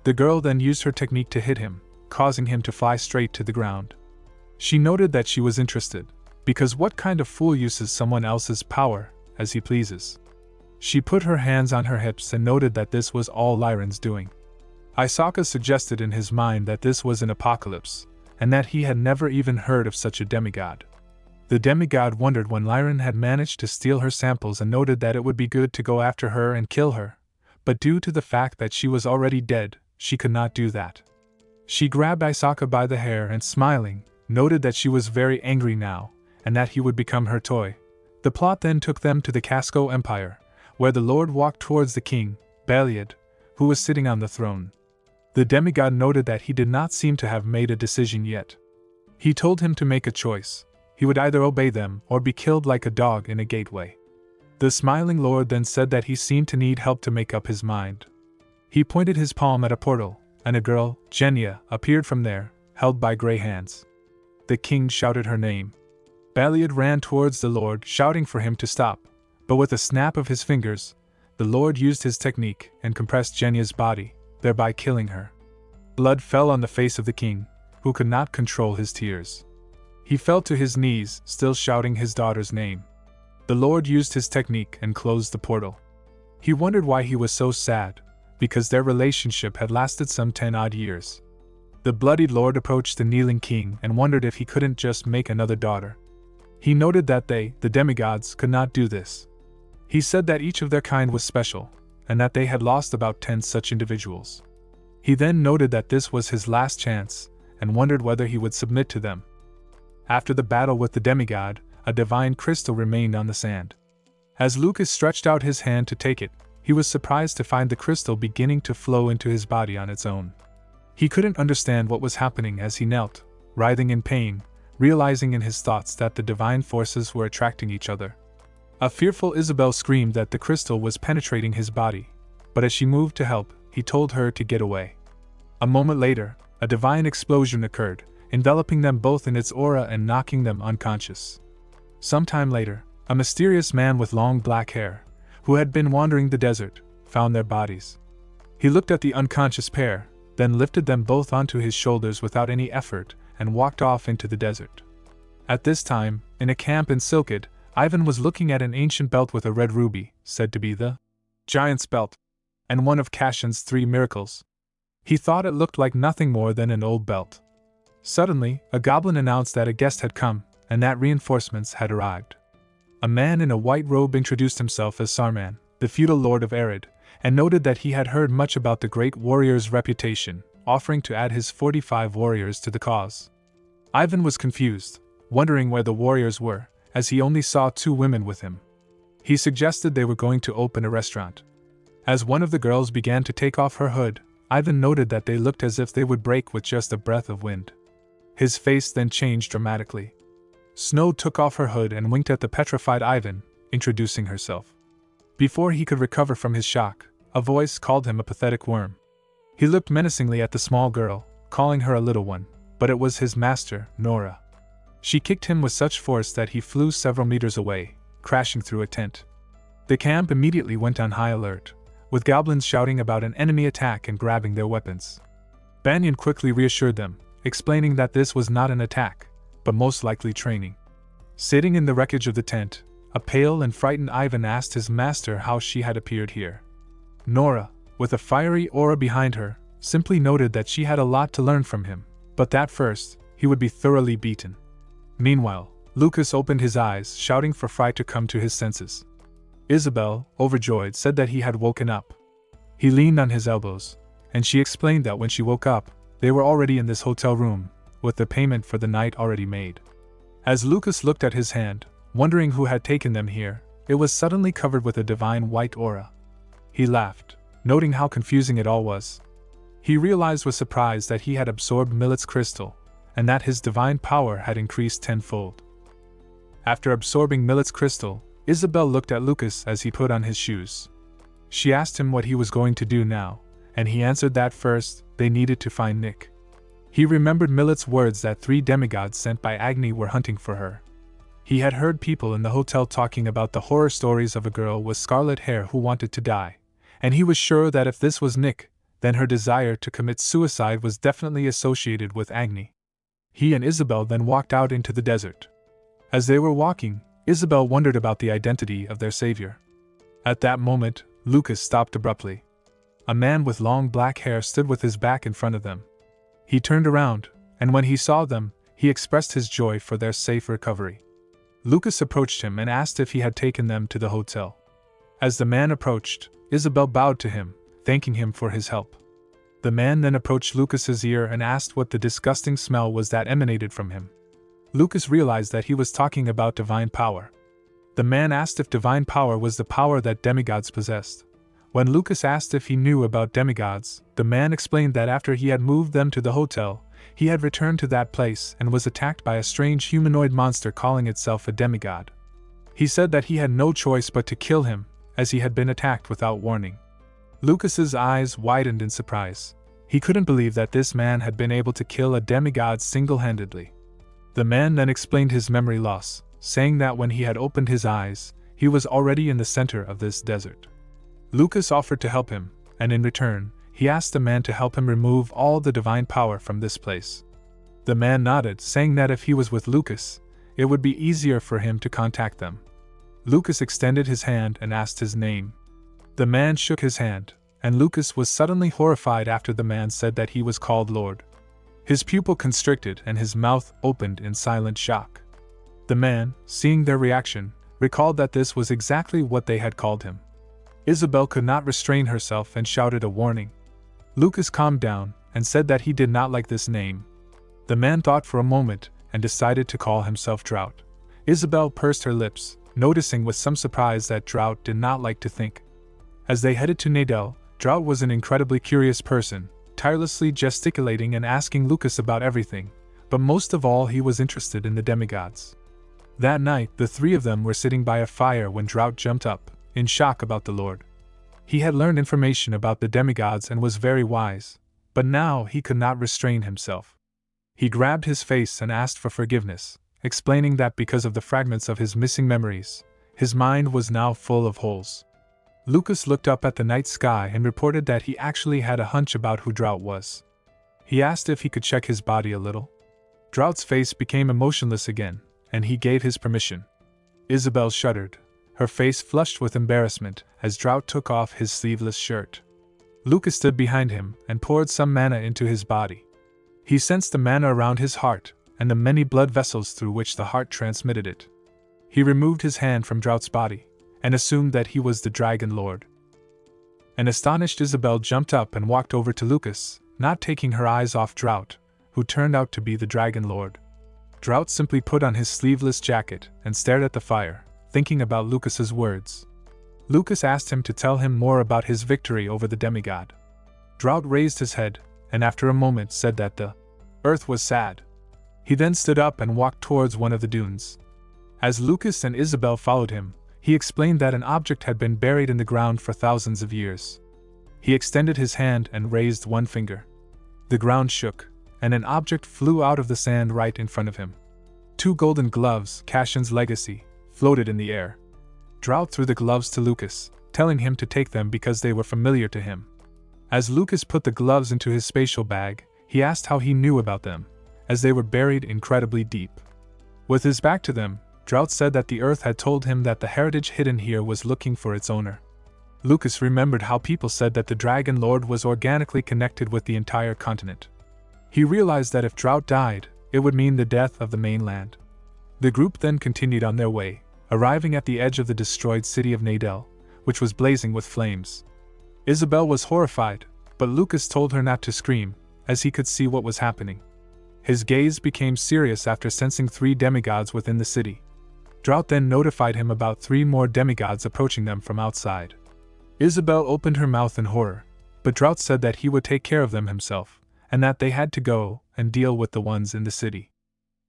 The girl then used her technique to hit him, causing him to fly straight to the ground. She noted that she was interested, because what kind of fool uses someone else's power as he pleases? She put her hands on her hips and noted that this was all Lyran's doing. Isaka suggested in his mind that this was an apocalypse, and that he had never even heard of such a demigod. The demigod wondered when Lyran had managed to steal her samples and noted that it would be good to go after her and kill her, but due to the fact that she was already dead, she could not do that. She grabbed Isaka by the hair and smiling, noted that she was very angry now, and that he would become her toy. The plot then took them to the Casco Empire, where the Lord walked towards the king, Baliad, who was sitting on the throne. The demigod noted that he did not seem to have made a decision yet. He told him to make a choice. He would either obey them or be killed like a dog in a gateway. The smiling Lord then said that he seemed to need help to make up his mind. He pointed his palm at a portal, and a girl, Genya, appeared from there, held by grey hands. The king shouted her name. Baliad ran towards the Lord, shouting for him to stop, but with a snap of his fingers, the Lord used his technique and compressed Genya's body, thereby killing her. Blood fell on the face of the king, who could not control his tears. He fell to his knees, still shouting his daughter's name. The Lord used his technique and closed the portal. He wondered why he was so sad, because their relationship had lasted some 10 odd years. The bloodied Lord approached the kneeling king and wondered if he couldn't just make another daughter. He noted that they, the demigods, could not do this. He said that each of their kind was special, and that they had lost about 10 such individuals. He then noted that this was his last chance, and wondered whether he would submit to them. After the battle with the demigod, a divine crystal remained on the sand. As Lucas stretched out his hand to take it, he was surprised to find the crystal beginning to flow into his body on its own. He couldn't understand what was happening as he knelt, writhing in pain, realizing in his thoughts that the divine forces were attracting each other. A fearful Isabel screamed that the crystal was penetrating his body, but as she moved to help, he told her to get away. A moment later, a divine explosion occurred, enveloping them both in its aura and knocking them unconscious. Sometime later, a mysterious man with long black hair, who had been wandering the desert, found their bodies. He looked at the unconscious pair, then lifted them both onto his shoulders without any effort and walked off into the desert. At this time, in a camp in Silkid, Ivan was looking at an ancient belt with a red ruby, said to be the Giant's Belt, and one of Kashin's 3 miracles. He thought it looked like nothing more than an old belt. Suddenly, a goblin announced that a guest had come, and that reinforcements had arrived. A man in a white robe introduced himself as Sarman, the feudal lord of Arid, and noted that he had heard much about the great warrior's reputation, offering to add his 45 warriors to the cause. Ivan was confused, wondering where the warriors were, as he only saw 2 women with him. He suggested they were going to open a restaurant. As one of the girls began to take off her hood, Ivan noted that they looked as if they would break with just a breath of wind. His face then changed dramatically. Snow took off her hood and winked at the petrified Ivan, introducing herself. Before he could recover from his shock, a voice called him a pathetic worm. He looked menacingly at the small girl, calling her a little one, but it was his master, Nora. She kicked him with such force that he flew several meters away, crashing through a tent. The camp immediately went on high alert, with goblins shouting about an enemy attack and grabbing their weapons. Banyan quickly reassured them, explaining that this was not an attack, but most likely training. Sitting in the wreckage of the tent, a pale and frightened Ivan asked his master how she had appeared here. Nora, with a fiery aura behind her, simply noted that she had a lot to learn from him, but that first, he would be thoroughly beaten. Meanwhile, Lucas opened his eyes, shouting for Fry to come to his senses. Isabel, overjoyed, said that he had woken up. He leaned on his elbows, and she explained that when she woke up, they were already in this hotel room, with the payment for the night already made. As Lucas looked at his hand, wondering who had taken them here, it was suddenly covered with a divine white aura. He laughed, noting how confusing it all was. He realized with surprise that he had absorbed Millet's crystal, and that his divine power had increased tenfold. After absorbing Millet's crystal, Isabel looked at Lucas as he put on his shoes. She asked him what he was going to do now, and he answered that first, they needed to find Nick. He remembered Millet's words that 3 demigods sent by Agni were hunting for her. He had heard people in the hotel talking about the horror stories of a girl with scarlet hair who wanted to die, and he was sure that if this was Nick, then her desire to commit suicide was definitely associated with Agni. He and Isabel then walked out into the desert. As they were walking, Isabel wondered about the identity of their savior. At that moment, Lucas stopped abruptly. A man with long black hair stood with his back in front of them. He turned around, and when he saw them, he expressed his joy for their safe recovery. Lucas approached him and asked if he had taken them to the hotel. As the man approached, Isabel bowed to him, thanking him for his help. The man then approached Lucas's ear and asked what the disgusting smell was that emanated from him. Lucas realized that he was talking about divine power. The man asked if divine power was the power that demigods possessed. When Lucas asked if he knew about demigods, the man explained that after he had moved them to the hotel, he had returned to that place and was attacked by a strange humanoid monster calling itself a demigod. He said that he had no choice but to kill him, as he had been attacked without warning. Lucas's eyes widened in surprise. He couldn't believe that this man had been able to kill a demigod single-handedly. The man then explained his memory loss, saying that when he had opened his eyes, he was already in the center of this desert. Lucas offered to help him, and in return, he asked the man to help him remove all the divine power from this place. The man nodded, saying that if he was with Lucas, it would be easier for him to contact them. Lucas extended his hand and asked his name. The man shook his hand, and Lucas was suddenly horrified after the man said that he was called Lord. His pupil constricted and his mouth opened in silent shock. The man, seeing their reaction, recalled that this was exactly what they had called him. Isabel could not restrain herself and shouted a warning. Lucas calmed down and said that he did not like this name. The man thought for a moment and decided to call himself Drought. Isabel pursed her lips, noticing with some surprise that Drought did not like to think. As they headed to Nadel, Drought was an incredibly curious person, tirelessly gesticulating and asking Lucas about everything, but most of all he was interested in the demigods. That night, the 3 of them were sitting by a fire when Drought jumped up, in shock about the Lord. He had learned information about the demigods and was very wise, but now he could not restrain himself. He grabbed his face and asked for forgiveness, explaining that because of the fragments of his missing memories, his mind was now full of holes. Lucas looked up at the night sky and reported that he actually had a hunch about who Drought was. He asked if he could check his body a little. Drought's face became emotionless again, and he gave his permission. Isabel shuddered, her face flushed with embarrassment as Drought took off his sleeveless shirt. Lucas stood behind him and poured some mana into his body. He sensed the mana around his heart and the many blood vessels through which the heart transmitted it. He removed his hand from Drought's body and assumed that he was the Dragon Lord. An astonished Isabel jumped up and walked over to Lucas, not taking her eyes off Drought, who turned out to be the Dragon Lord. Drought simply put on his sleeveless jacket and stared at the fire, thinking about Lucas's words. Lucas asked him to tell him more about his victory over the demigod. Drought raised his head, and after a moment said that the earth was sad. He then stood up and walked towards one of the dunes. As Lucas and Isabel followed him, he explained that an object had been buried in the ground for thousands of years. He extended his hand and raised one finger. The ground shook, and an object flew out of the sand right in front of him. 2 golden gloves, Cashin's legacy, floated in the air. Drought threw the gloves to Lucas, telling him to take them because they were familiar to him. As Lucas put the gloves into his spatial bag, he asked how he knew about them, as they were buried incredibly deep. With his back to them, Drought said that the earth had told him that the heritage hidden here was looking for its owner. Lucas remembered how people said that the Dragon Lord was organically connected with the entire continent. He realized that if Drought died, it would mean the death of the mainland. The group then continued on their way, arriving at the edge of the destroyed city of Nadel, which was blazing with flames. Isabel was horrified, but Lucas told her not to scream, as he could see what was happening. His gaze became serious after sensing 3 demigods within the city. Drought then notified him about 3 more demigods approaching them from outside. Isabel opened her mouth in horror, but Drought said that he would take care of them himself, and that they had to go and deal with the ones in the city.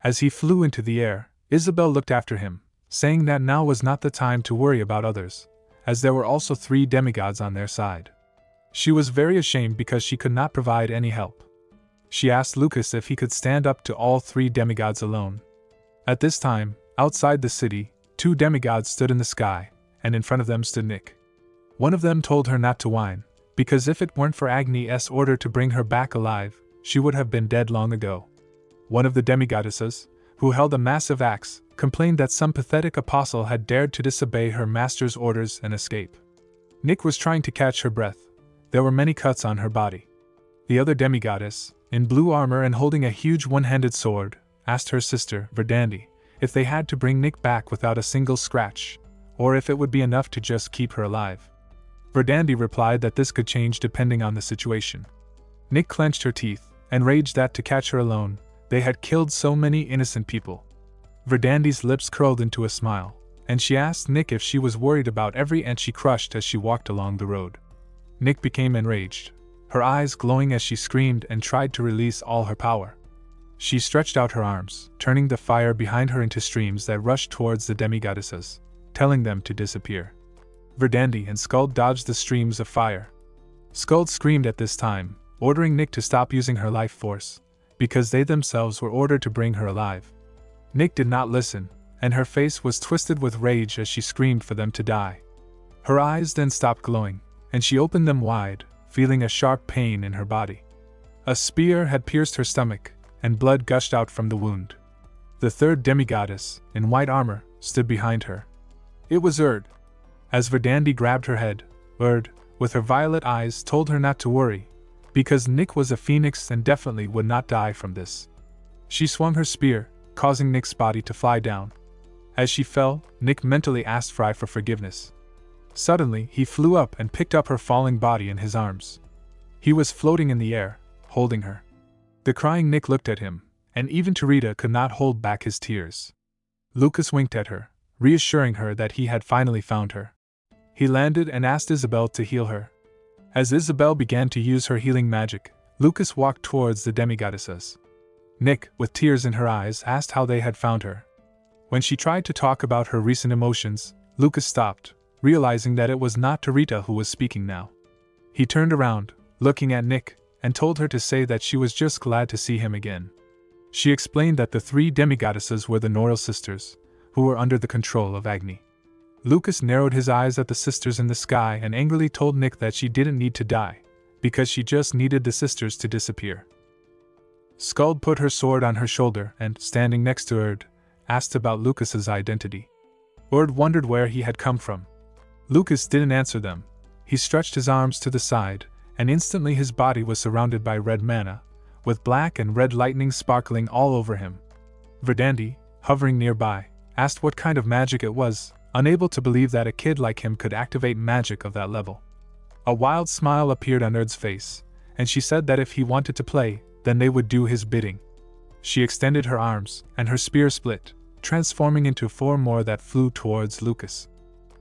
As he flew into the air, Isabel looked after him, saying that now was not the time to worry about others, as there were also 3 demigods on their side. She was very ashamed because she could not provide any help. She asked Lucas if he could stand up to all 3 demigods alone. At this time, outside the city, 2 demigods stood in the sky, and in front of them stood Nick. One of them told her not to whine, because if it weren't for Agni's order to bring her back alive, she would have been dead long ago. One of the demigoddesses, who held a massive axe, complained that some pathetic apostle had dared to disobey her master's orders and escape. Nick was trying to catch her breath. There were many cuts on her body. The other demigoddess, in blue armor and holding a huge one-handed sword, asked her sister, Verdandi, if they had to bring Nick back without a single scratch, or if it would be enough to just keep her alive. Verdandi replied that this could change depending on the situation. Nick clenched her teeth, and raged that to catch her alone, they had killed so many innocent people. Verdandi's lips curled into a smile, and she asked Nick if she was worried about every ant she crushed as she walked along the road. Nick became enraged, her eyes glowing as she screamed and tried to release all her power. She stretched out her arms, turning the fire behind her into streams that rushed towards the demigoddesses, telling them to disappear. Verdandi and Skuld dodged the streams of fire. Skuld screamed at this time, ordering Nick to stop using her life force, because they themselves were ordered to bring her alive. Nick did not listen, and her face was twisted with rage as she screamed for them to die. Her eyes then stopped glowing, and she opened them wide, feeling a sharp pain in her body. A spear had pierced her stomach, and blood gushed out from the wound. The 3rd demigoddess, in white armor, stood behind her. It was Erd. As Verdandi grabbed her head, Erd, with her violet eyes, told her not to worry, because Nick was a phoenix and definitely would not die from this. She swung her spear, causing Nick's body to fly down. As she fell, Nick mentally asked Fry for forgiveness. Suddenly, he flew up and picked up her falling body in his arms. He was floating in the air, holding her. The crying Nick looked at him, and even Tarita could not hold back his tears. Lucas winked at her, reassuring her that he had finally found her. He landed and asked Isabel to heal her. As Isabel began to use her healing magic, Lucas walked towards the demigoddesses. Nick, with tears in her eyes, asked how they had found her. When she tried to talk about her recent emotions, Lucas stopped, realizing that it was not Tarita who was speaking now. He turned around, looking at Nick, and told her to say that she was just glad to see him again. She explained that the 3 demigoddesses were the Noral sisters, who were under the control of Agni. Lucas narrowed his eyes at the sisters in the sky and angrily told Nick that she didn't need to die, because she just needed the sisters to disappear. Skuld put her sword on her shoulder and, standing next to Erd, asked about Lucas's identity. Erd wondered where he had come from. Lucas didn't answer them. He stretched his arms to the side, and instantly his body was surrounded by red mana, with black and red lightning sparkling all over him. Verdandi, hovering nearby, asked what kind of magic it was, unable to believe that a kid like him could activate magic of that level. A wild smile appeared on Erd's face, and she said that if he wanted to play, then they would do his bidding. She extended her arms, and her spear split, transforming into 4 more that flew towards Lucas.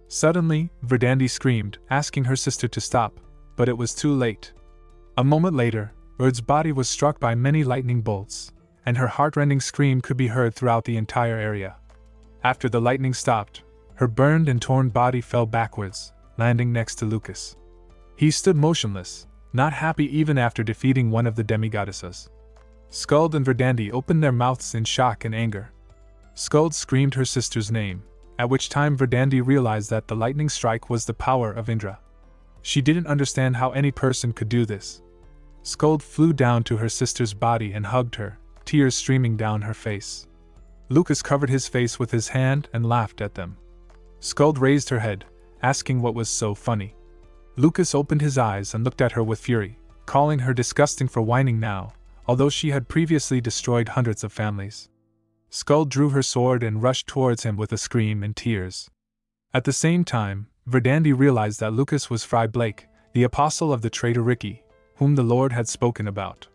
Suddenly, Verdandi screamed, asking her sister to stop, but it was too late. A moment later, Erd's body was struck by many lightning bolts, and her heart-rending scream could be heard throughout the entire area. After the lightning stopped, her burned and torn body fell backwards, landing next to Lucas. He stood motionless, not happy even after defeating one of the demigoddesses. Skuld and Verdandi opened their mouths in shock and anger. Skuld screamed her sister's name, at which time Verdandi realized that the lightning strike was the power of Indra. She didn't understand how any person could do this. Skuld flew down to her sister's body and hugged her, tears streaming down her face. Lucas covered his face with his hand and laughed at them. Skuld raised her head, asking what was so funny. Lucas opened his eyes and looked at her with fury, calling her disgusting for whining now, although she had previously destroyed hundreds of families. Skuld drew her sword and rushed towards him with a scream and tears. At the same time, Verdandi realized that Lucas was Fry Blake, the apostle of the traitor Ricky, whom the Lord had spoken about.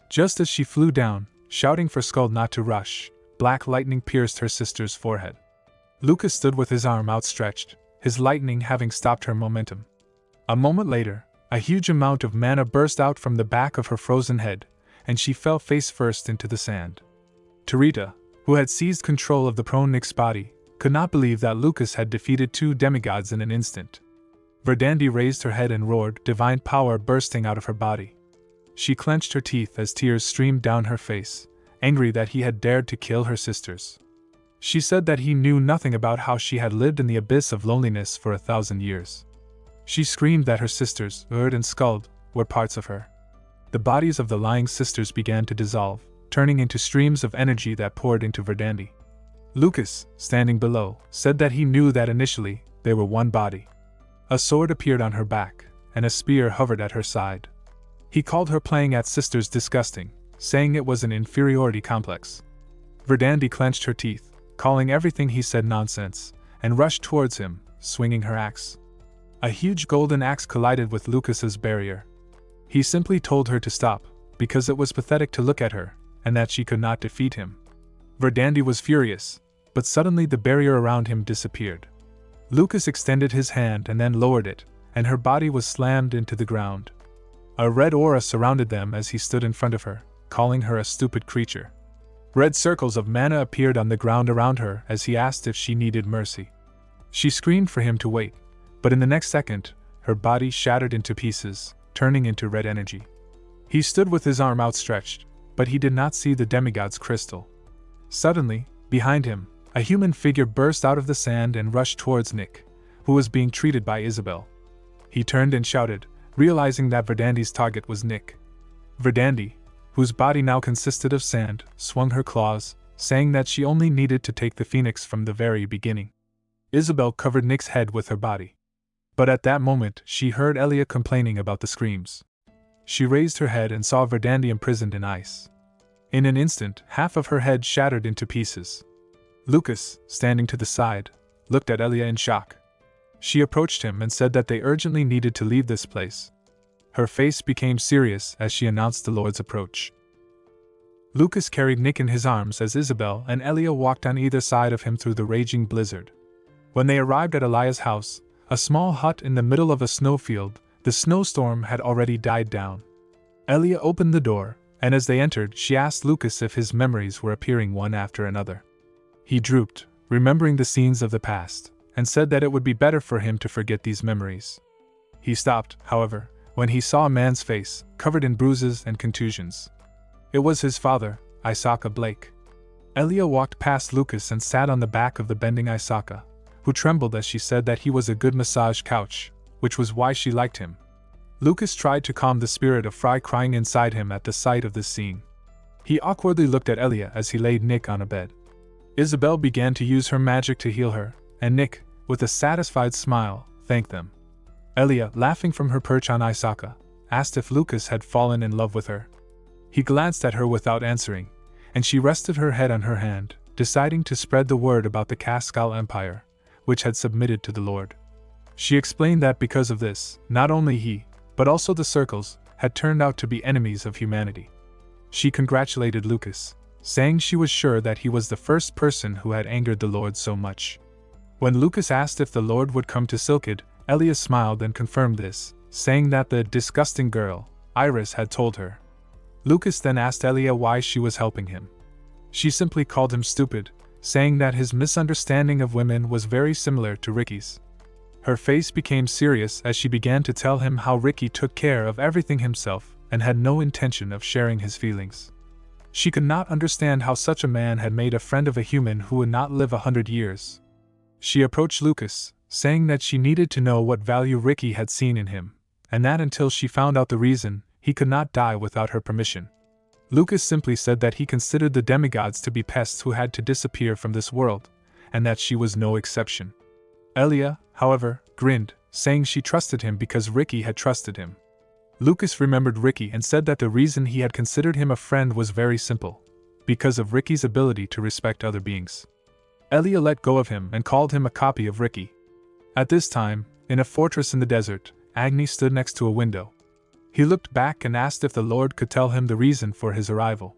Just as she flew down, shouting for Skull not to rush, black lightning pierced her sister's forehead. Lucas stood with his arm outstretched, his lightning having stopped her momentum. A moment later, a huge amount of mana burst out from the back of her frozen head, and she fell face first into the sand. Tarita, who had seized control of the prone Nick's body, could not believe that Lucas had defeated 2 demigods in an instant. Verdandi raised her head and roared, divine power bursting out of her body. She clenched her teeth as tears streamed down her face, angry that he had dared to kill her sisters. She said that he knew nothing about how she had lived in the abyss of loneliness for 1,000 years. She screamed that her sisters, Urd and Skuld, were parts of her. The bodies of the lying sisters began to dissolve, turning into streams of energy that poured into Verdandi. Lucas, standing below, said that he knew that initially, they were one body. A sword appeared on her back, and a spear hovered at her side. He called her playing at sisters disgusting, saying it was an inferiority complex. Verdandi clenched her teeth, calling everything he said nonsense, and rushed towards him, swinging her axe. A huge golden axe collided with Lucas's barrier. He simply told her to stop, because it was pathetic to look at her, and that she could not defeat him. Verdandi was furious, but suddenly the barrier around him disappeared. Lucas extended his hand and then lowered it, and her body was slammed into the ground. A red aura surrounded them as he stood in front of her, calling her a stupid creature. Red circles of mana appeared on the ground around her as he asked if she needed mercy. She screamed for him to wait, but in the next second, her body shattered into pieces, turning into red energy. He stood with his arm outstretched, but he did not see the demigod's crystal. Suddenly, behind him, a human figure burst out of the sand and rushed towards Nick, who was being treated by Isabel. He turned and shouted, realizing that Verdandi's target was Nick. Verdandi, whose body now consisted of sand, swung her claws, saying that she only needed to take the phoenix from the very beginning. Isabel covered Nick's head with her body. But at that moment, she heard Elia complaining about the screams. She raised her head and saw Verdandi imprisoned in ice. In an instant, half of her head shattered into pieces. Lucas, standing to the side, looked at Elia in shock. She approached him and said that they urgently needed to leave this place. Her face became serious as she announced the Lord's approach. Lucas carried Nick in his arms as Isabel and Elia walked on either side of him through the raging blizzard. When they arrived at Elia's house, a small hut in the middle of a snowfield, the snowstorm had already died down. Elia opened the door, and as they entered, she asked Lucas if his memories were appearing one after another. He drooped, remembering the scenes of the past, and said that it would be better for him to forget these memories. He stopped, however, when he saw a man's face, covered in bruises and contusions. It was his father, Isaka Blake. Elia walked past Lucas and sat on the back of the bending Isaka, who trembled as she said that he was a good massage couch, which was why she liked him. Lucas tried to calm the spirit of Fry crying inside him at the sight of this scene. He awkwardly looked at Elia as he laid Nick on a bed. Isabel began to use her magic to heal her, and Nick, with a satisfied smile, thanked them. Elia, laughing from her perch on Isaka, asked if Lucas had fallen in love with her. He glanced at her without answering, and she rested her head on her hand, deciding to spread the word about the Kaskal Empire, which had submitted to the Lord. She explained that because of this, not only he, but also the circles, had turned out to be enemies of humanity. She congratulated Lucas, saying she was sure that he was the first person who had angered the Lord so much. When Lucas asked if the Lord would come to Silkid, Elia smiled and confirmed this, saying that the disgusting girl, Iris, had told her. Lucas then asked Elia why she was helping him. She simply called him stupid, saying that his misunderstanding of women was very similar to Ricky's. Her face became serious as she began to tell him how Ricky took care of everything himself and had no intention of sharing his feelings. She could not understand how such a man had made a friend of a human who would not live 100 years. She approached Lucas, saying that she needed to know what value Ricky had seen in him, and that until she found out the reason, he could not die without her permission. Lucas simply said that he considered the demigods to be pests who had to disappear from this world, and that she was no exception. Elia, however, grinned, saying she trusted him because Ricky had trusted him. Lucas remembered Ricky and said that the reason he had considered him a friend was very simple, because of Ricky's ability to respect other beings. Elia let go of him and called him a copy of Ricky. At this time, in a fortress in the desert, Agni stood next to a window. He looked back and asked if the Lord could tell him the reason for his arrival.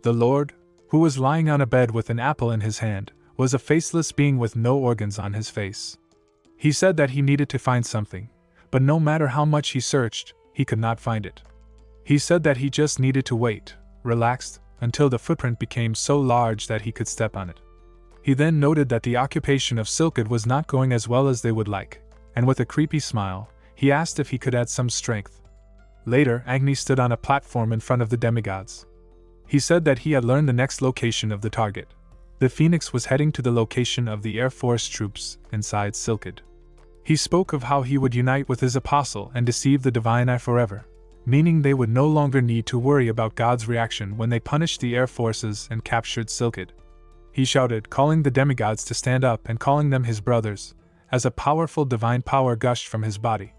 The Lord, who was lying on a bed with an apple in his hand, was a faceless being with no organs on his face. He said that he needed to find something, but no matter how much he searched, he could not find it. He said that he just needed to wait, relaxed, until the footprint became so large that he could step on it. He then noted that the occupation of Silkid was not going as well as they would like, and with a creepy smile, he asked if he could add some strength. Later, Agni stood on a platform in front of the demigods. He said that he had learned the next location of the target. The Phoenix was heading to the location of the Air Force troops inside Silkid. He spoke of how he would unite with his apostle and deceive the Divine Eye forever, meaning they would no longer need to worry about God's reaction when they punished the air forces and captured Silkid. He shouted, calling the demigods to stand up and calling them his brothers, as a powerful divine power gushed from his body.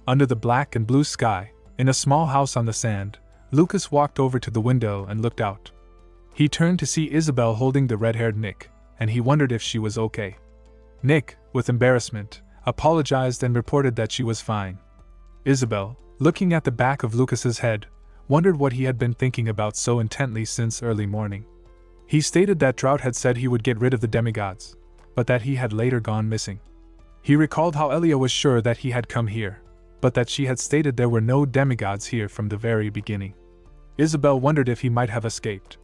Under the black and blue sky, in a small house on the sand, Lucas walked over to the window and looked out. He turned to see Isabel holding the red-haired Nick, and he wondered if she was okay. Nick, with embarrassment, apologized and reported that she was fine. Isabel, looking at the back of Lucas's head, wondered what he had been thinking about so intently since early morning. He stated that Drought had said he would get rid of the demigods, but that he had later gone missing. He recalled how Elia was sure that he had come here, but that she had stated there were no demigods here from the very beginning. Isabel wondered if he might have escaped.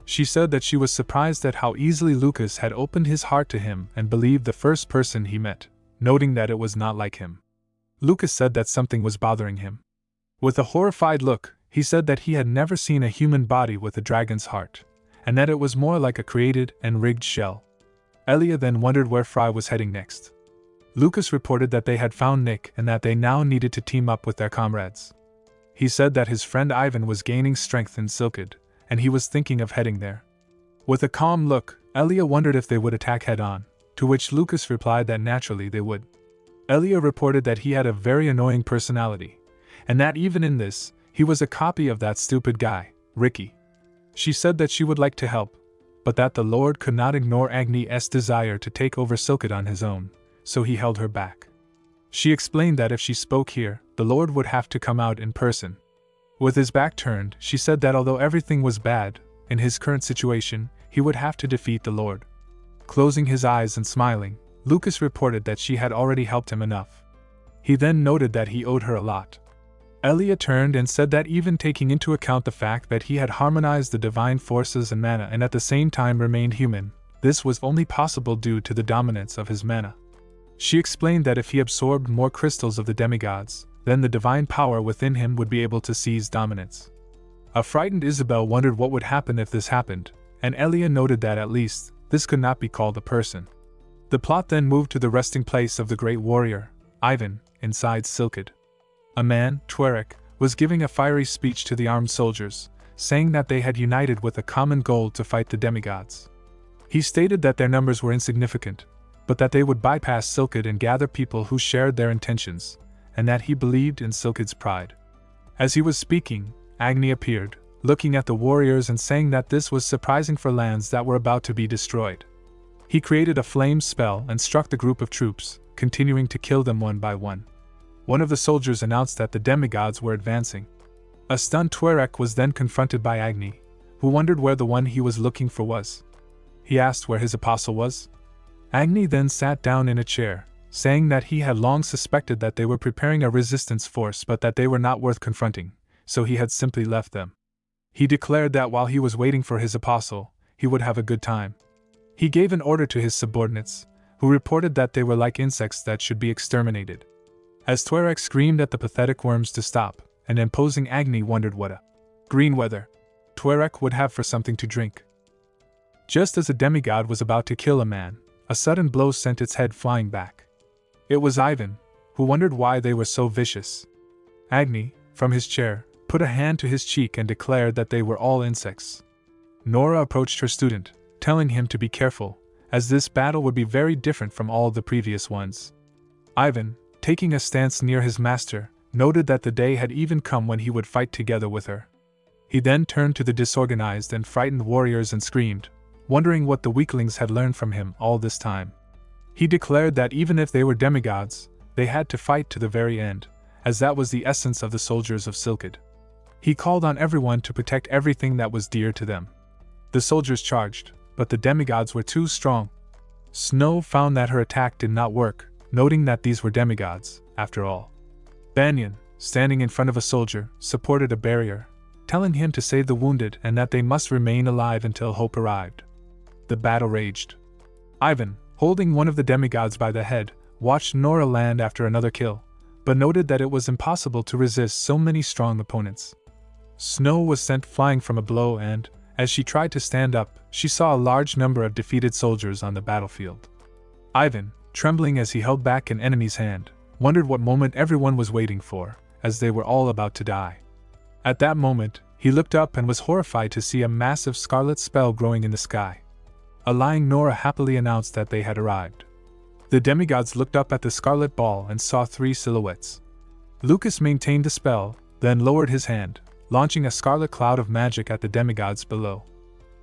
She said that she was surprised at how easily Lucas had opened his heart to him and believed the first person he met, noting that it was not like him. Lucas said that something was bothering him. With a horrified look, he said that he had never seen a human body with a dragon's heart, and that it was more like a created and rigged shell. Elia then wondered where Fry was heading next. Lucas reported that they had found Nick and that they now needed to team up with their comrades. He said that his friend Ivan was gaining strength in Silkid, and he was thinking of heading there. With a calm look, Elia wondered if they would attack head-on, to which Lucas replied that naturally they would. Elia reported that he had a very annoying personality, and that even in this, he was a copy of that stupid guy, Ricky. She said that she would like to help, but that the Lord could not ignore Agni's desire to take over Silkid on his own, so he held her back. She explained that if she spoke here, the Lord would have to come out in person. With his back turned, she said that although everything was bad, in his current situation, he would have to defeat the Lord. Closing his eyes and smiling, Lucas reported that she had already helped him enough. He then noted that he owed her a lot. Elia turned and said that even taking into account the fact that he had harmonized the divine forces and mana and at the same time remained human, this was only possible due to the dominance of his mana. She explained that if he absorbed more crystals of the demigods, then the divine power within him would be able to seize dominance. A frightened Isabel wondered what would happen if this happened, and Elia noted that at least, this could not be called a person. The plot then moved to the resting place of the great warrior, Ivan, inside Silkid. A man, Tuareg, was giving a fiery speech to the armed soldiers, saying that they had united with a common goal to fight the demigods. He stated that their numbers were insignificant, but that they would bypass Silkid and gather people who shared their intentions, and that he believed in Silkid's pride. As he was speaking, Agni appeared, looking at the warriors and saying that this was surprising for lands that were about to be destroyed. He created a flame spell and struck the group of troops, continuing to kill them one by one. One of the soldiers announced that the demigods were advancing. A stunned Tuareg was then confronted by Agni, who wondered where the one he was looking for was. He asked where his apostle was. Agni then sat down in a chair, saying that he had long suspected that they were preparing a resistance force but that they were not worth confronting, so he had simply left them. He declared that while he was waiting for his apostle, he would have a good time. He gave an order to his subordinates, who reported that they were like insects that should be exterminated. As Tuareg screamed at the pathetic worms to stop, an imposing Agni wondered what a green weather Tuareg would have for something to drink. Just as a demigod was about to kill a man, a sudden blow sent its head flying back. It was Ivan, who wondered why they were so vicious. Agni, from his chair, put a hand to his cheek and declared that they were all insects. Nora approached her student, telling him to be careful, as this battle would be very different from all the previous ones. Ivan, taking a stance near his master, noted that the day had even come when he would fight together with her. He then turned to the disorganized and frightened warriors and screamed, wondering what the weaklings had learned from him all this time. He declared that even if they were demigods, they had to fight to the very end, as that was the essence of the soldiers of Silkid. He called on everyone to protect everything that was dear to them. The soldiers charged, but the demigods were too strong. Snow found that her attack did not work, noting that these were demigods, after all. Banyan, standing in front of a soldier, supported a barrier, telling him to save the wounded and that they must remain alive until hope arrived. The battle raged. Ivan, holding one of the demigods by the head, watched Nora land after another kill, but noted that it was impossible to resist so many strong opponents. Snow was sent flying from a blow and, as she tried to stand up, she saw a large number of defeated soldiers on the battlefield. Ivan, trembling as he held back an enemy's hand, wondered what moment everyone was waiting for, as they were all about to die. At that moment, he looked up and was horrified to see a massive scarlet spell growing in the sky. A lying Nora happily announced that they had arrived. The demigods looked up at the scarlet ball and saw 3 silhouettes. Lucas maintained the spell, then lowered his hand, launching a scarlet cloud of magic at the demigods below.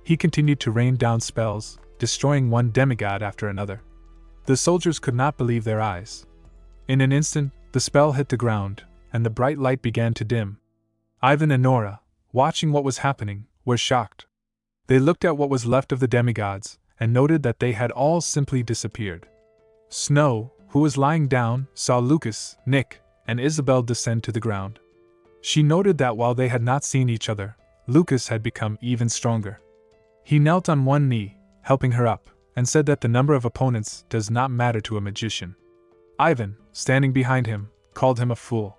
He continued to rain down spells, destroying one demigod after another. The soldiers could not believe their eyes. In an instant, the spell hit the ground, and the bright light began to dim. Ivan and Nora, watching what was happening, were shocked. They looked at what was left of the demigods, and noted that they had all simply disappeared. Snow, who was lying down, saw Lucas, Nick, and Isabel descend to the ground. She noted that while they had not seen each other, Lucas had become even stronger. He knelt on one knee, helping her up, and said that the number of opponents does not matter to a magician. Ivan, standing behind him, called him a fool.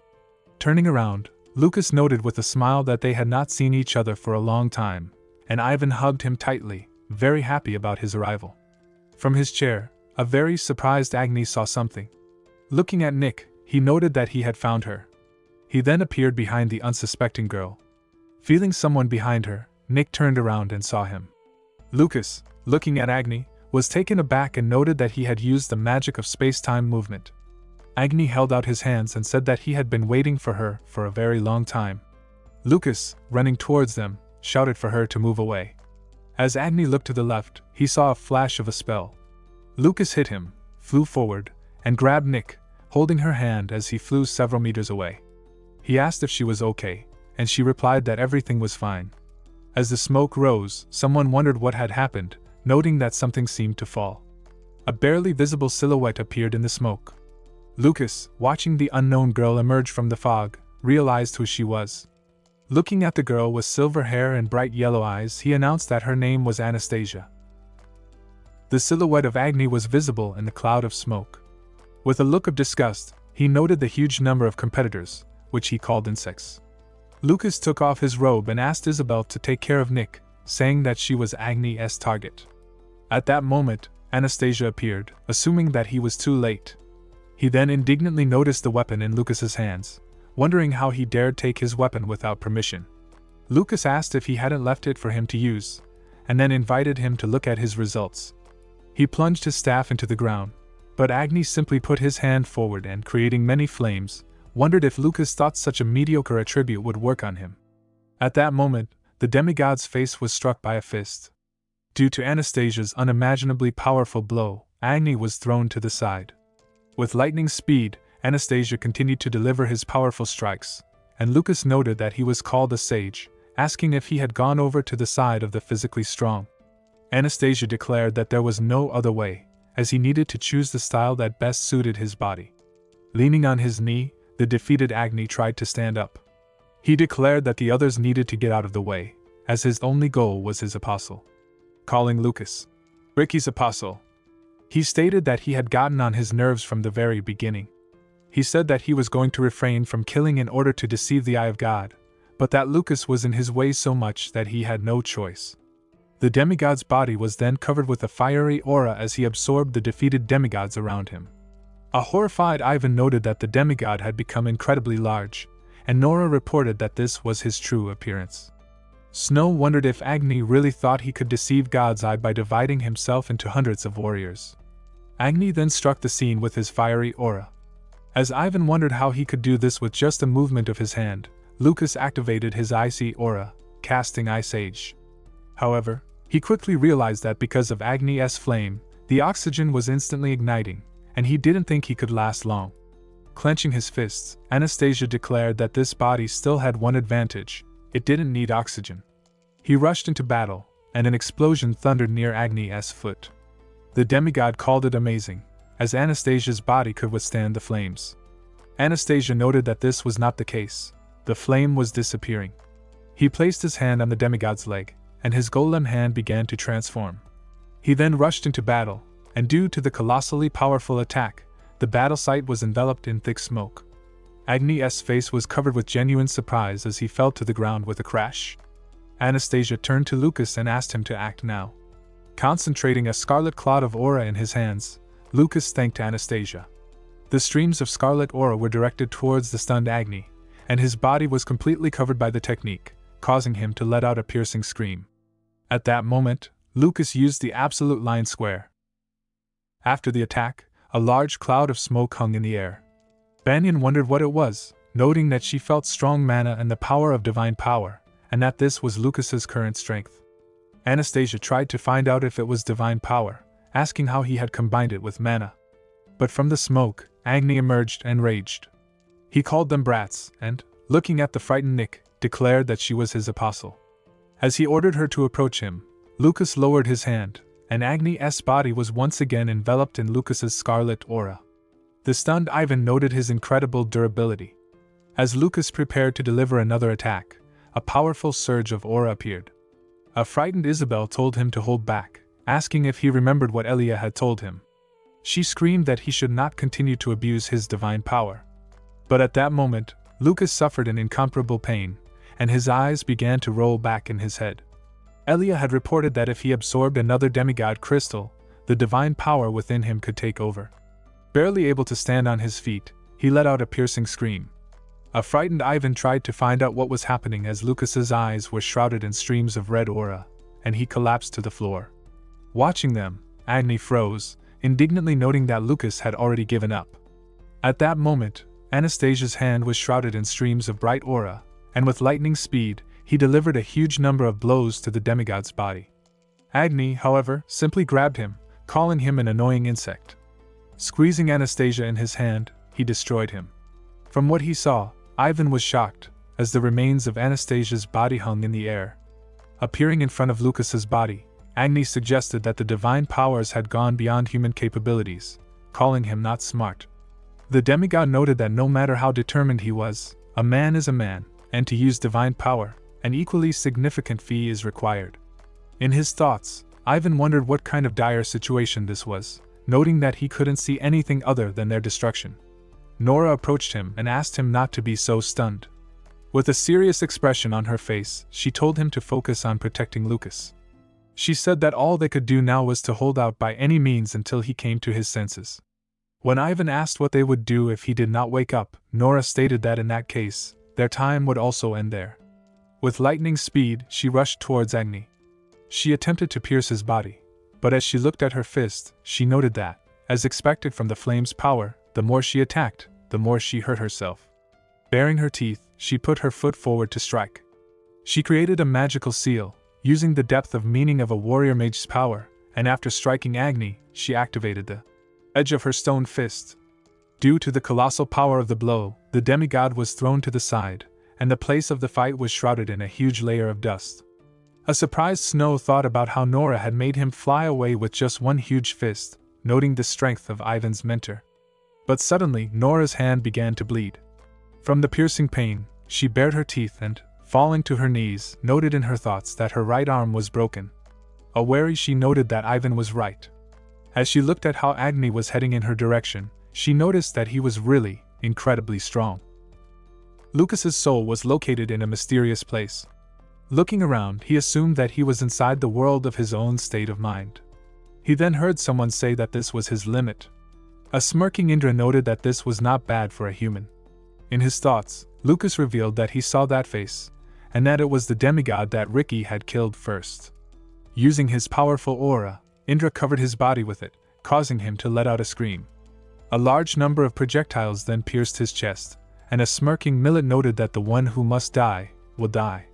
Turning around, Lucas noted with a smile that they had not seen each other for a long time, and Ivan hugged him tightly, very happy about his arrival. From his chair, a very surprised Agni saw something. Looking at Nick, he noted that he had found her. He then appeared behind the unsuspecting girl. Feeling someone behind her, Nick turned around and saw him. Lucas, looking at Agni, was taken aback and noted that he had used the magic of space-time movement. Agni held out his hands and said that he had been waiting for her for a very long time. Lucas, running towards them, shouted for her to move away. As Agni looked to the left, he saw a flash of a spell. Lucas hit him, flew forward, and grabbed Nick, holding her hand as he flew several meters away. He asked if she was okay, and she replied that everything was fine. As the smoke rose, someone wondered what had happened, noting that something seemed to fall. A barely visible silhouette appeared in the smoke. Lucas, watching the unknown girl emerge from the fog, realized who she was. Looking at the girl with silver hair and bright yellow eyes, he announced that her name was Anastasia. The silhouette of Agni was visible in the cloud of smoke. With a look of disgust, he noted the huge number of competitors, which he called insects. Lucas took off his robe and asked Isabel to take care of Nick, saying that she was Agni's target. At that moment, Anastasia appeared, assuming that he was too late. He then indignantly noticed the weapon in Lucas's hands, wondering how he dared take his weapon without permission. Lucas asked if he hadn't left it for him to use, and then invited him to look at his results. He plunged his staff into the ground, but Agni simply put his hand forward and, creating many flames, wondered if Lucas thought such a mediocre attribute would work on him. At that moment, the demigod's face was struck by a fist. Due to Anastasia's unimaginably powerful blow, Agni was thrown to the side. With lightning speed, Anastasia continued to deliver his powerful strikes, and Lucas noted that he was called a sage, asking if he had gone over to the side of the physically strong. Anastasia declared that there was no other way, as he needed to choose the style that best suited his body. Leaning on his knee, the defeated Agni tried to stand up. He declared that the others needed to get out of the way, as his only goal was his apostle. Calling Lucas Ricky's apostle, he stated that he had gotten on his nerves from the very beginning. He said that he was going to refrain from killing in order to deceive the eye of God, but that Lucas was in his way so much that he had no choice. The demigod's body was then covered with a fiery aura as he absorbed the defeated demigods around him. A horrified Ivan noted that the demigod had become incredibly large, and Nora reported that this was his true appearance. Snow wondered if Agni really thought he could deceive God's eye by dividing himself into hundreds of warriors. Agni then struck the scene with his fiery aura. As Ivan wondered how he could do this with just a movement of his hand, Lucas activated his icy aura, casting Ice Age. However, he quickly realized that because of Agni's flame, the oxygen was instantly igniting, and he didn't think he could last long. Clenching his fists, Anastasia declared that this body still had one advantage: it didn't need oxygen. He rushed into battle, and an explosion thundered near Agni's foot. The demigod called it amazing, as Anastasia's body could withstand the flames. Anastasia noted that this was not the case. The flame was disappearing. He placed his hand on the demigod's leg, and his golem hand began to transform. He then rushed into battle, and due to the colossally powerful attack, the battle site was enveloped in thick smoke. Agni's face was covered with genuine surprise as he fell to the ground with a crash. Anastasia turned to Lucas and asked him to act now. Concentrating a scarlet cloud of aura in his hands, Lucas thanked Anastasia. The streams of scarlet aura were directed towards the stunned Agni, and his body was completely covered by the technique, causing him to let out a piercing scream. At that moment, Lucas used the absolute line square. After the attack, a large cloud of smoke hung in the air. Banyan wondered what it was, noting that she felt strong mana and the power of divine power, and that this was Lucas's current strength. Anastasia tried to find out if it was divine power, asking how he had combined it with mana. But from the smoke, Agni emerged and raged. He called them brats and, looking at the frightened Nick, declared that she was his apostle. As he ordered her to approach him, Lucas lowered his hand, and Agni's body was once again enveloped in Lucas's scarlet aura. The stunned Ivan noted his incredible durability. As Lucas prepared to deliver another attack, a powerful surge of aura appeared. A frightened Isabel told him to hold back, asking if he remembered what Elia had told him. She screamed that he should not continue to abuse his divine power. But at that moment, Lucas suffered an incomparable pain, and his eyes began to roll back in his head. Elia had reported that if he absorbed another demigod crystal, the divine power within him could take over. Barely able to stand on his feet, he let out a piercing scream. A frightened Ivan tried to find out what was happening as Lucas's eyes were shrouded in streams of red aura, and he collapsed to the floor. Watching them, Agni froze, indignantly noting that Lucas had already given up. At that moment, Anastasia's hand was shrouded in streams of bright aura, and with lightning speed, he delivered a huge number of blows to the demigod's body. Agni, however, simply grabbed him, calling him an annoying insect. Squeezing Anastasia in his hand, he destroyed him. From what he saw, Ivan was shocked, as the remains of Anastasia's body hung in the air. Appearing in front of Lucas's body, Agni suggested that the divine powers had gone beyond human capabilities, calling him not smart. The demigod noted that no matter how determined he was, a man is a man, and to use divine power, an equally significant fee is required. In his thoughts, Ivan wondered what kind of dire situation this was, noting that he couldn't see anything other than their destruction. Nora approached him and asked him not to be so stunned. With a serious expression on her face, she told him to focus on protecting Lucas. She said that all they could do now was to hold out by any means until he came to his senses. When Ivan asked what they would do if he did not wake up, Nora stated that in that case, their time would also end there. With lightning speed, she rushed towards Agni. She attempted to pierce his body, but as she looked at her fist, she noted that, as expected from the flame's power, the more she attacked, the more she hurt herself. Baring her teeth, she put her foot forward to strike. She created a magical seal, using the depth of meaning of a warrior mage's power, and after striking Agni, she activated the edge of her stone fist. Due to the colossal power of the blow, the demigod was thrown to the side, and the place of the fight was shrouded in a huge layer of dust. A surprised Snow thought about how Nora had made him fly away with just one huge fist, noting the strength of Ivan's mentor. But suddenly, Nora's hand began to bleed. From the piercing pain, she bared her teeth and, falling to her knees, noted in her thoughts that her right arm was broken. Aware, she noted that Ivan was right. As she looked at how Agni was heading in her direction, she noticed that he was really, incredibly strong. Lucas's soul was located in a mysterious place. Looking around, he assumed that he was inside the world of his own state of mind. He then heard someone say that this was his limit. A smirking Indra noted that this was not bad for a human. In his thoughts, Lucas revealed that he saw that face, and that it was the demigod that Ricky had killed first. Using his powerful aura, Indra covered his body with it, causing him to let out a scream. A large number of projectiles then pierced his chest, and a smirking Millet noted that the one who must die, will die.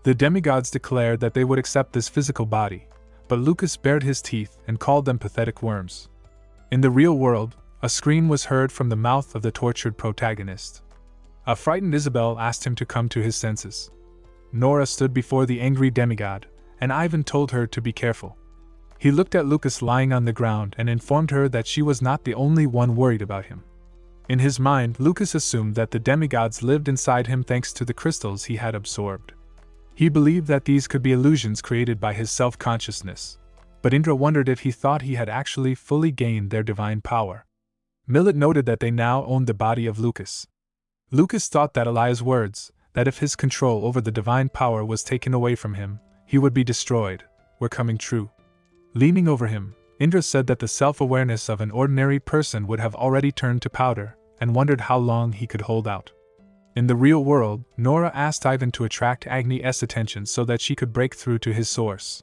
The demigods declared that they would accept this physical body, but Lucas bared his teeth and called them pathetic worms. In the real world, a scream was heard from the mouth of the tortured protagonist. A frightened Isabel asked him to come to his senses. Nora stood before the angry demigod, and Ivan told her to be careful. He looked at Lucas lying on the ground and informed her that she was not the only one worried about him. In his mind, Lucas assumed that the demigods lived inside him thanks to the crystals he had absorbed. He believed that these could be illusions created by his self-consciousness, but Indra wondered if he thought he had actually fully gained their divine power. Millet noted that they now owned the body of Lucas. Lucas thought that Eliah's words, that if his control over the divine power was taken away from him, he would be destroyed, were coming true. Leaning over him, Indra said that the self-awareness of an ordinary person would have already turned to powder, and wondered how long he could hold out. In the real world, Nora asked Ivan to attract Agni's attention so that she could break through to his source.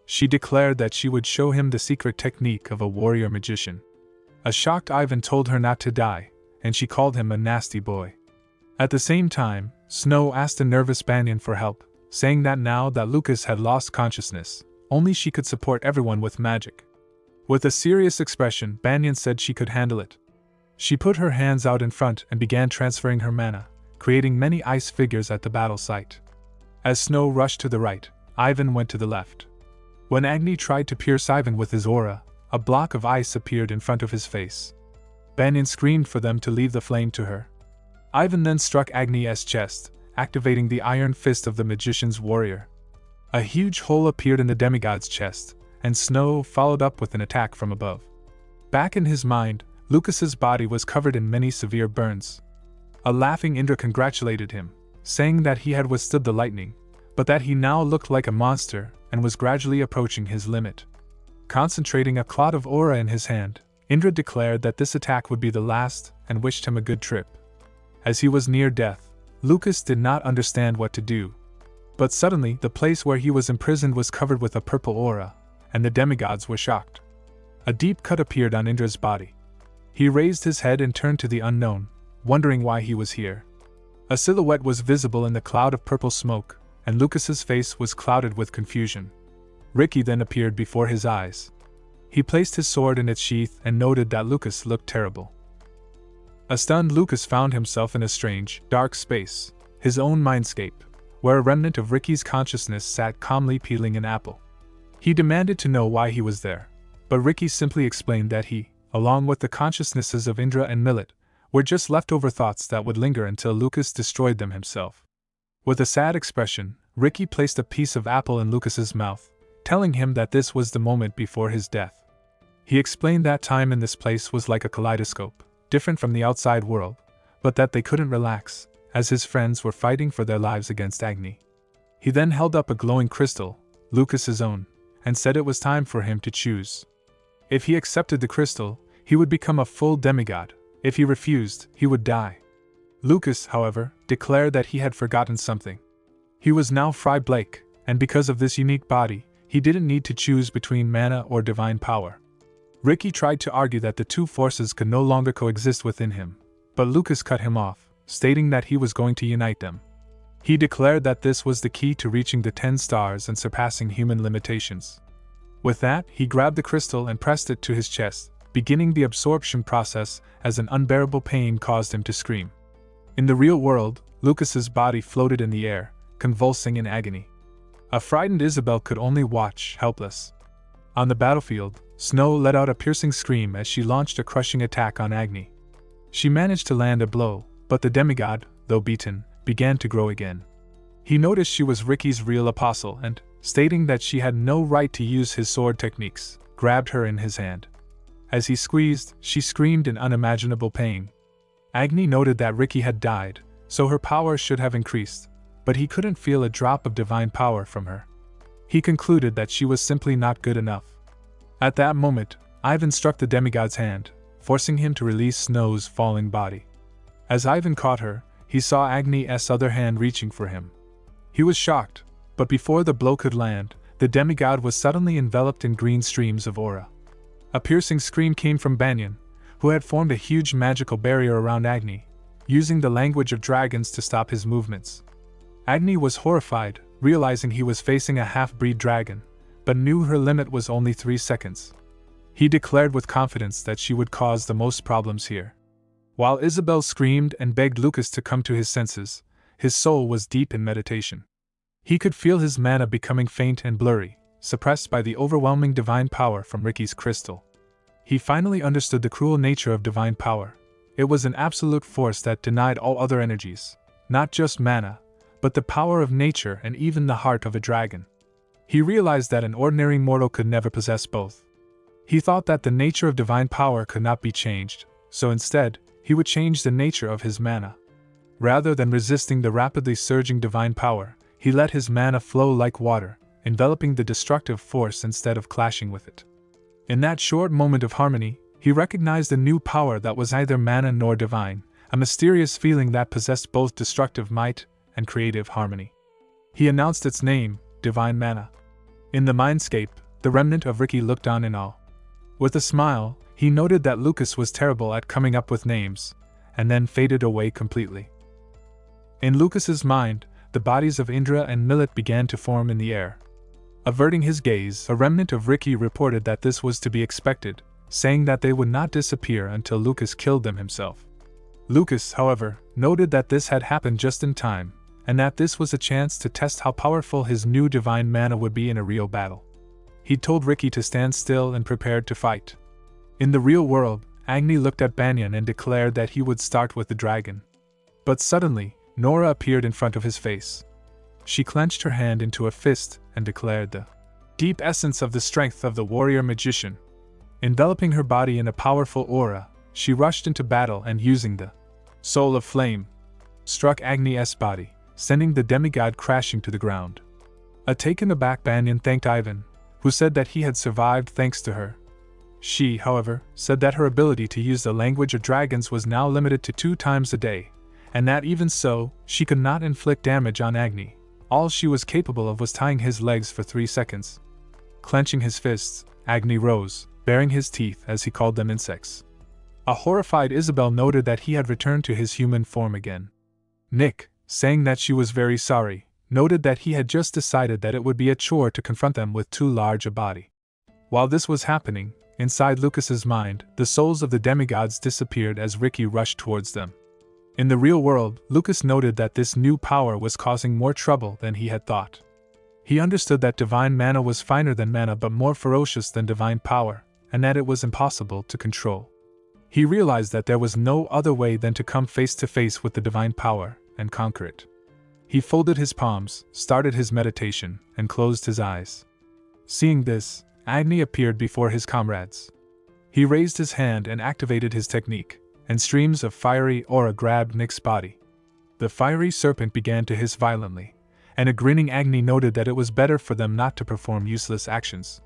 She declared that she would show him the secret technique of a warrior magician. A shocked Ivan told her not to die, and she called him a nasty boy. At the same time, Snow asked a nervous Banyan for help, saying that now that Lucas had lost consciousness, only she could support everyone with magic. With a serious expression, Banyan said she could handle it. She put her hands out in front and began transferring her mana, creating many ice figures at the battle site. As Snow rushed to the right, Ivan went to the left. When Agni tried to pierce Ivan with his aura, a block of ice appeared in front of his face. Banyan screamed for them to leave the flame to her. Ivan then struck Agni's chest, activating the iron fist of the magician's warrior. A huge hole appeared in the demigod's chest, and Snow followed up with an attack from above. Back in his mind, Lucas's body was covered in many severe burns. A laughing Indra congratulated him, saying that he had withstood the lightning, but that he now looked like a monster and was gradually approaching his limit. Concentrating a clot of aura in his hand, Indra declared that this attack would be the last and wished him a good trip. As he was near death, Lucas did not understand what to do. But suddenly, the place where he was imprisoned was covered with a purple aura, and the demigods were shocked. A deep cut appeared on Indra's body. He raised his head and turned to the unknown, wondering why he was here. A silhouette was visible in the cloud of purple smoke, and Lucas's face was clouded with confusion. Ricky then appeared before his eyes. He placed his sword in its sheath and noted that Lucas looked terrible. A stunned Lucas found himself in a strange, dark space, his own mindscape, where a remnant of Ricky's consciousness sat calmly peeling an apple. He demanded to know why he was there, but Ricky simply explained that he, along with the consciousnesses of Indra and Millet, were just leftover thoughts that would linger until Lucas destroyed them himself. With a sad expression, Ricky placed a piece of apple in Lucas's mouth, telling him that this was the moment before his death. He explained that time in this place was like a kaleidoscope, different from the outside world, but that they couldn't relax, as his friends were fighting for their lives against Agni. He then held up a glowing crystal, Lucas's own, and said it was time for him to choose. If he accepted the crystal, he would become a full demigod. If he refused, he would die. Lucas, however, declared that he had forgotten something. He was now Fry Blake, and because of this unique body, he didn't need to choose between mana or divine power. Ricky tried to argue that the two forces could no longer coexist within him, but Lucas cut him off, stating that he was going to unite them. He declared that this was the key to reaching the 10 stars and surpassing human limitations. With that, he grabbed the crystal and pressed it to his chest, beginning the absorption process as an unbearable pain caused him to scream. In the real world, Lucas's body floated in the air, convulsing in agony. A frightened Isabel could only watch, helpless. On the battlefield, Snow let out a piercing scream as she launched a crushing attack on Agni. She managed to land a blow, but the demigod, though beaten, began to grow again. He noticed she was Ricky's real apostle and, stating that she had no right to use his sword techniques, grabbed her in his hand. As he squeezed, she screamed in unimaginable pain. Agni noted that Ricky had died, so her power should have increased, but he couldn't feel a drop of divine power from her. He concluded that she was simply not good enough. At that moment, Ivan struck the demigod's hand, forcing him to release Snow's falling body. As Ivan caught her, he saw Agni's other hand reaching for him. He was shocked, but before the blow could land, the demigod was suddenly enveloped in green streams of aura. A piercing scream came from Banyan, who had formed a huge magical barrier around Agni, using the language of dragons to stop his movements. Agni was horrified, realizing he was facing a half-breed dragon, but knew her limit was only 3 seconds. He declared with confidence that she would cause the most problems here. While Isabel screamed and begged Lucas to come to his senses, his soul was deep in meditation. He could feel his mana becoming faint and blurry, suppressed by the overwhelming divine power from Ricky's crystal. He finally understood the cruel nature of divine power. It was an absolute force that denied all other energies, not just mana, but the power of nature and even the heart of a dragon. He realized that an ordinary mortal could never possess both. He thought that the nature of divine power could not be changed, so instead, he would change the nature of his mana. Rather than resisting the rapidly surging divine power, he let his mana flow like water, enveloping the destructive force instead of clashing with it. In that short moment of harmony, he recognized a new power that was neither mana nor divine, a mysterious feeling that possessed both destructive might and creative harmony. He announced its name, Divine Mana. In the mindscape, the remnant of Ricky looked on in awe. With a smile, he noted that Lucas was terrible at coming up with names, and then faded away completely. In Lucas's mind, the bodies of Indra and Millet began to form in the air. Averting his gaze, a remnant of Ricky reported that this was to be expected, saying that they would not disappear until Lucas killed them himself. Lucas, however, noted that this had happened just in time, and that this was a chance to test how powerful his new divine mana would be in a real battle. He told Ricky to stand still and prepared to fight. In the real world, Agni looked at Banyan and declared that he would start with the dragon. But suddenly, Nora appeared in front of his face. She clenched her hand into a fist and declared the deep essence of the strength of the warrior magician. Enveloping her body in a powerful aura, she rushed into battle and using the soul of flame, struck Agni's body, sending the demigod crashing to the ground. A taken aback Banyan thanked Ivan, who said that he had survived thanks to her. She, however, said that her ability to use the language of dragons was now limited to 2 times a day, and that even so, she could not inflict damage on Agni. All she was capable of was tying his legs for 3 seconds. Clenching his fists, Agni rose, baring his teeth as he called them insects. A horrified Isabel noted that he had returned to his human form again. Nick, saying that she was very sorry, noted that he had just decided that it would be a chore to confront them with too large a body. While this was happening, inside Lucas's mind, the souls of the demigods disappeared as Ricky rushed towards them. In the real world, Lucas noted that this new power was causing more trouble than he had thought. He understood that divine mana was finer than mana but more ferocious than divine power, and that it was impossible to control. He realized that there was no other way than to come face to face with the divine power and conquer it. He folded his palms, started his meditation, and closed his eyes. Seeing this, Agni appeared before his comrades. He raised his hand and activated his technique, and streams of fiery aura grabbed Nick's body. The fiery serpent began to hiss violently, and a grinning Agni noted that it was better for them not to perform useless actions.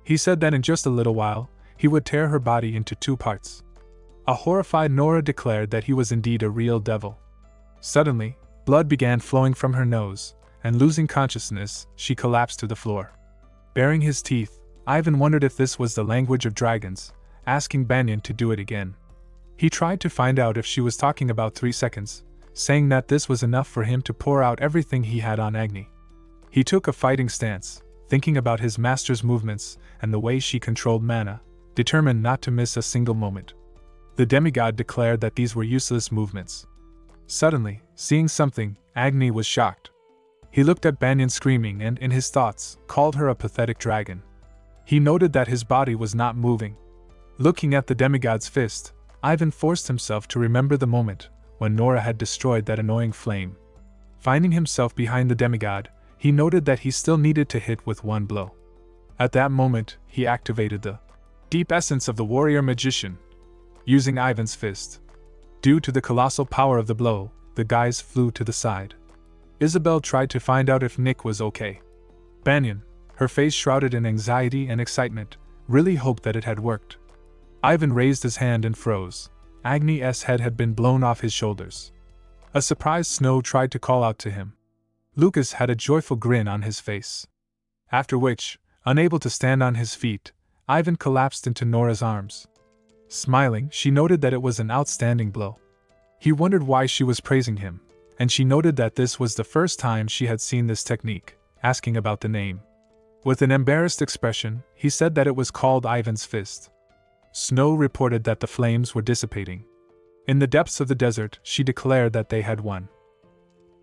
He said that in just a little while, he would tear her body into 2 parts. A horrified Nora declared that he was indeed a real devil. Suddenly, blood began flowing from her nose, and losing consciousness, she collapsed to the floor. Baring his teeth, Ivan wondered if this was the language of dragons, asking Banyan to do it again. He tried to find out if she was talking about 3 seconds, saying that this was enough for him to pour out everything he had on Agni. He took a fighting stance, thinking about his master's movements and the way she controlled mana, determined not to miss a single moment. The demigod declared that these were useless movements. Suddenly, seeing something, Agni was shocked. He looked at Banyan screaming and, in his thoughts, called her a pathetic dragon. He noted that his body was not moving. Looking at the demigod's fist, Ivan forced himself to remember the moment when Nora had destroyed that annoying flame. Finding himself behind the demigod, he noted that he still needed to hit with 1 blow. At that moment, he activated the deep essence of the warrior magician, using Ivan's fist. Due to the colossal power of the blow, the guys flew to the side. Isabel tried to find out if Nick was okay. Banyan, her face shrouded in anxiety and excitement, really hoped that it had worked. Ivan raised his hand and froze. Agni's head had been blown off his shoulders. A surprised Snow tried to call out to him. Lucas had a joyful grin on his face. After which, unable to stand on his feet, Ivan collapsed into Nora's arms. Smiling, she noted that it was an outstanding blow. He wondered why she was praising him, and she noted that this was the first time she had seen this technique, asking about the name. With an embarrassed expression, he said that it was called Ivan's Fist. Snow reported that the flames were dissipating. In the depths of the desert, she declared that they had won.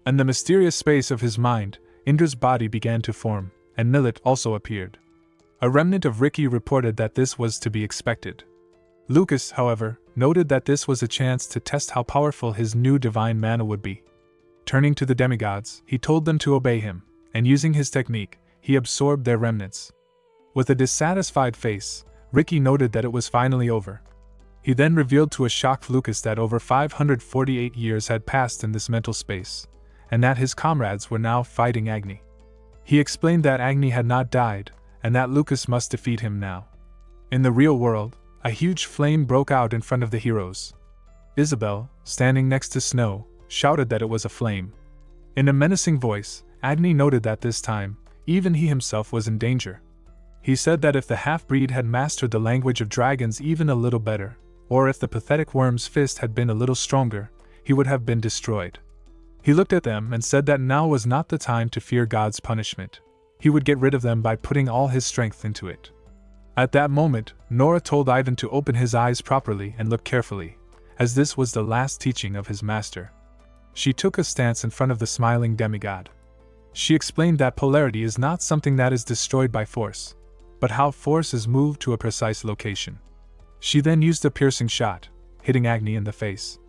In the mysterious space of his mind, Indra's body began to form, and Millet also appeared. A remnant of Ricky reported that this was to be expected. Lucas, however, noted that this was a chance to test how powerful his new divine mana would be. Turning to the demigods, he told them to obey him, and using his technique, he absorbed their remnants. With a dissatisfied face, Ricky noted that it was finally over. He then revealed to a shocked Lucas that over 548 years had passed in this mental space, and that his comrades were now fighting Agni. He explained that Agni had not died, and that Lucas must defeat him now. In the real world, a huge flame broke out in front of the heroes. Isabel, standing next to Snow, shouted that it was a flame. In a menacing voice, Agni noted that this time, even he himself was in danger. He said that if the half-breed had mastered the language of dragons even a little better, or if the pathetic worm's fist had been a little stronger, he would have been destroyed. He looked at them and said that now was not the time to fear God's punishment. He would get rid of them by putting all his strength into it. At that moment, Nora told Ivan to open his eyes properly and look carefully, as this was the last teaching of his master. She took a stance in front of the smiling demigod. She explained that polarity is not something that is destroyed by force, but how force is moved to a precise location. She then used a piercing shot, hitting Agni in the face.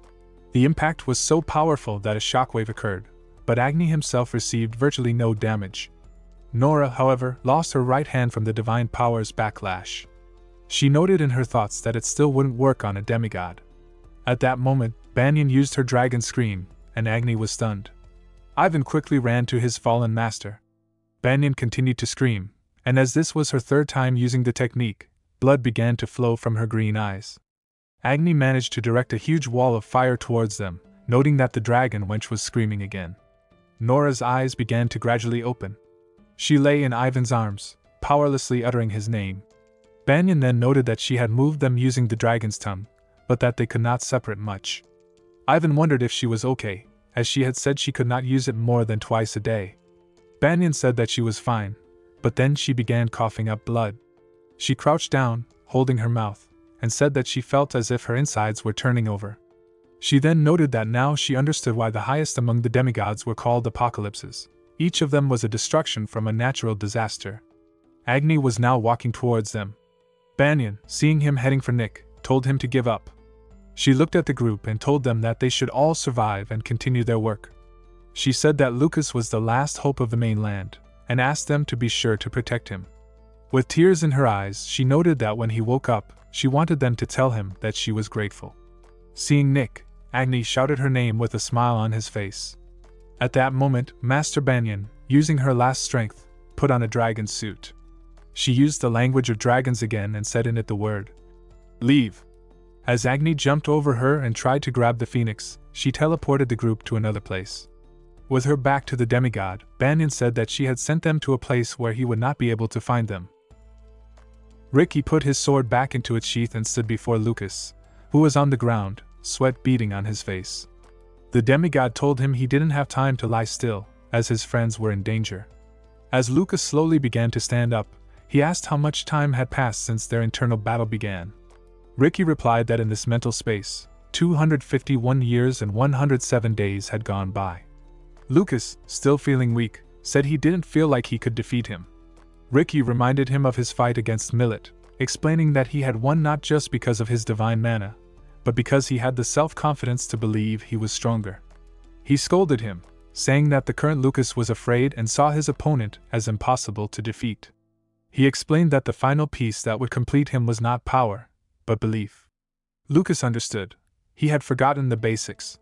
The impact was so powerful that a shockwave occurred, but Agni himself received virtually no damage. Nora, however, lost her right hand from the divine power's backlash. She noted in her thoughts that it still wouldn't work on a demigod. At that moment, Banyan used her dragon scream, and Agni was stunned. Ivan quickly ran to his fallen master. Banyan continued to scream, and as this was her third time using the technique, blood began to flow from her green eyes. Agni managed to direct a huge wall of fire towards them, noting that the dragon wench was screaming again. Nora's eyes began to gradually open. She lay in Ivan's arms, powerlessly uttering his name. Banyan then noted that she had moved them using the dragon's tongue, but that they could not separate much. Ivan wondered if she was okay, as she had said she could not use it more than twice a day. Banyan said that she was fine, but then she began coughing up blood. She crouched down, holding her mouth, and said that she felt as if her insides were turning over. She then noted that now she understood why the highest among the demigods were called apocalypses. Each of them was a destruction from a natural disaster. Agni was now walking towards them. Banyan, seeing him heading for Nick, told him to give up. She looked at the group and told them that they should all survive and continue their work. She said that Lucas was the last hope of the mainland, and asked them to be sure to protect him. With tears in her eyes, she noted that when he woke up, she wanted them to tell him that she was grateful. Seeing Nick, Agni shouted her name with a smile on his face. At that moment, Master Banyan, using her last strength, put on a dragon's suit. She used the language of dragons again and said in it the word, "Leave." As Agni jumped over her and tried to grab the phoenix, she teleported the group to another place. With her back to the demigod, Banyan said that she had sent them to a place where he would not be able to find them. Ricky put his sword back into its sheath and stood before Lucas, who was on the ground, sweat beading on his face. The demigod told him he didn't have time to lie still, as his friends were in danger. As Lucas slowly began to stand up, he asked how much time had passed since their internal battle began. Ricky replied that in this mental space, 251 years and 107 days had gone by. Lucas, still feeling weak, said he didn't feel like he could defeat him. Ricky reminded him of his fight against Millet, explaining that he had won not just because of his divine mana, but because he had the self-confidence to believe he was stronger. He scolded him, saying that the current Lucas was afraid and saw his opponent as impossible to defeat. He explained that the final piece that would complete him was not power, but belief. Lucas understood. He had forgotten the basics.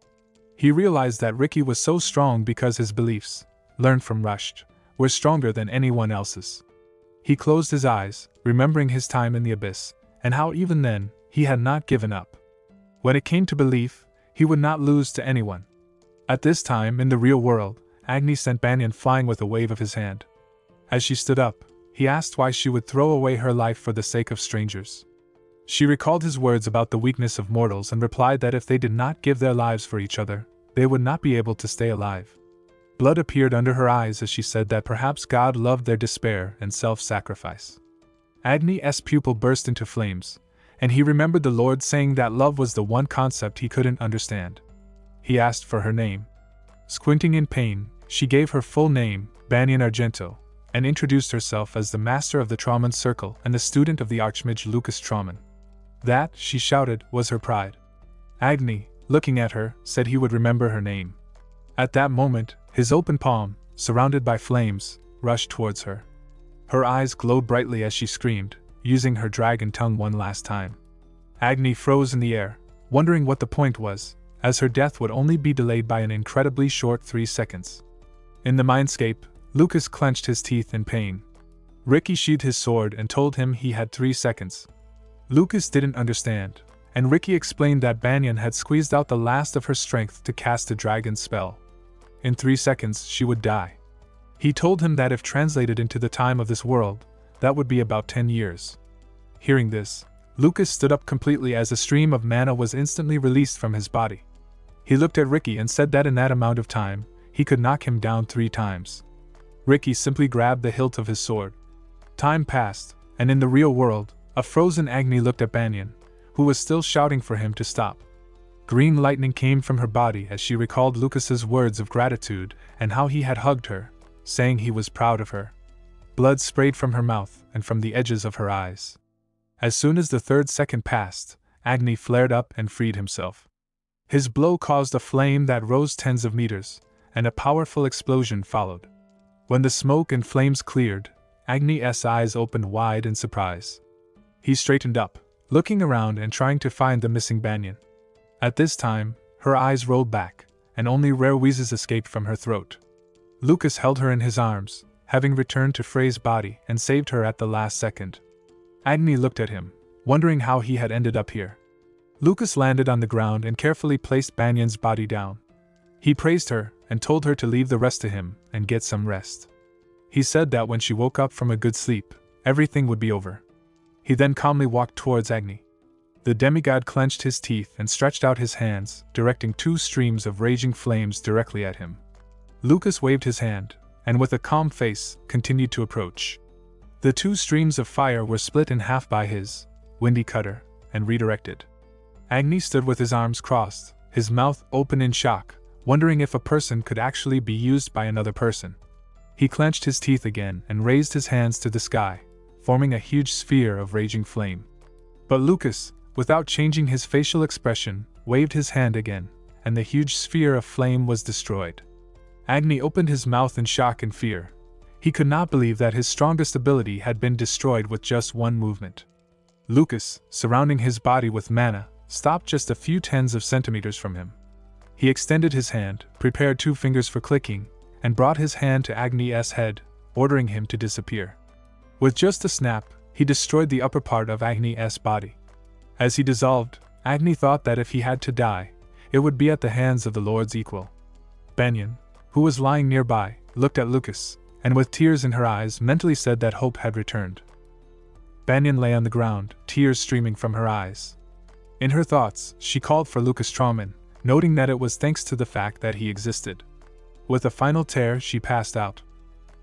He realized that Ricky was so strong because his beliefs, learned from Rushed, were stronger than anyone else's. He closed his eyes, remembering his time in the abyss, and how even then, he had not given up. When it came to belief, he would not lose to anyone. At this time, in the real world, Agni sent Banyan flying with a wave of his hand. As she stood up, he asked why she would throw away her life for the sake of strangers. She recalled his words about the weakness of mortals and replied that if they did not give their lives for each other, they would not be able to stay alive. Blood appeared under her eyes as she said that perhaps God loved their despair and self-sacrifice. Agni's pupil burst into flames, and he remembered the Lord saying that love was the one concept he couldn't understand. He asked for her name. Squinting in pain, she gave her full name, Banyan Argento, and introduced herself as the master of the Trauman Circle and the student of the Archmage Lucas Trauman. That, she shouted, was her pride. Agni, looking at her, said he would remember her name. At that moment, his open palm, surrounded by flames, rushed towards her. Her eyes glowed brightly as she screamed, using her dragon tongue one last time. Agni froze in the air, wondering what the point was, as her death would only be delayed by an incredibly short 3 seconds. In the mindscape, Lucas clenched his teeth in pain. Ricky sheathed his sword and told him he had 3 seconds. Lucas didn't understand, and Ricky explained that Banyan had squeezed out the last of her strength to cast a dragon spell. In 3 seconds she would die. He told him that if translated into the time of this world, that would be about 10 years. Hearing this, Lucas stood up completely as a stream of mana was instantly released from his body. He looked at Ricky and said that in that amount of time, he could knock him down 3 times. Ricky simply grabbed the hilt of his sword. Time passed, and in the real world, a frozen Agni looked at Banyan, who was still shouting for him to stop. Green lightning came from her body as she recalled Lucas's words of gratitude and how he had hugged her, saying he was proud of her. Blood sprayed from her mouth and from the edges of her eyes. As soon as the 3rd second passed, Agni flared up and freed himself. His blow caused a flame that rose tens of meters, and a powerful explosion followed. When the smoke and flames cleared, Agni's eyes opened wide in surprise. He straightened up, looking around and trying to find the missing Banyan. At this time, her eyes rolled back, and only rare wheezes escaped from her throat. Lucas held her in his arms, having returned to Frey's body and saved her at the last second. Agni looked at him, wondering how he had ended up here. Lucas landed on the ground and carefully placed Banyan's body down. He praised her and told her to leave the rest to him and get some rest. He said that when she woke up from a good sleep, everything would be over. He then calmly walked towards Agni. The demigod clenched his teeth and stretched out his hands, directing 2 streams of raging flames directly at him. Lucas waved his hand, and with a calm face, continued to approach. The 2 streams of fire were split in half by his windy cutter, and redirected. Agni stood with his arms crossed, his mouth open in shock, wondering if a person could actually be used by another person. He clenched his teeth again and raised his hands to the sky, forming a huge sphere of raging flame. But Lucas, without changing his facial expression, waved his hand again, and the huge sphere of flame was destroyed. Agni opened his mouth in shock and fear. He could not believe that his strongest ability had been destroyed with just one movement. Lucas, surrounding his body with mana, stopped just a few tens of centimeters from him. He extended his hand, prepared 2 fingers for clicking, and brought his hand to Agni's head, ordering him to disappear. With just a snap, he destroyed the upper part of Agni's body. As he dissolved, Agni thought that if he had to die, it would be at the hands of the Lord's equal. Banyan, who was lying nearby, looked at Lucas, and with tears in her eyes mentally said that hope had returned. Banyan lay on the ground, tears streaming from her eyes. In her thoughts, she called for Lucas Trauman, noting that it was thanks to the fact that he existed. With a final tear, she passed out.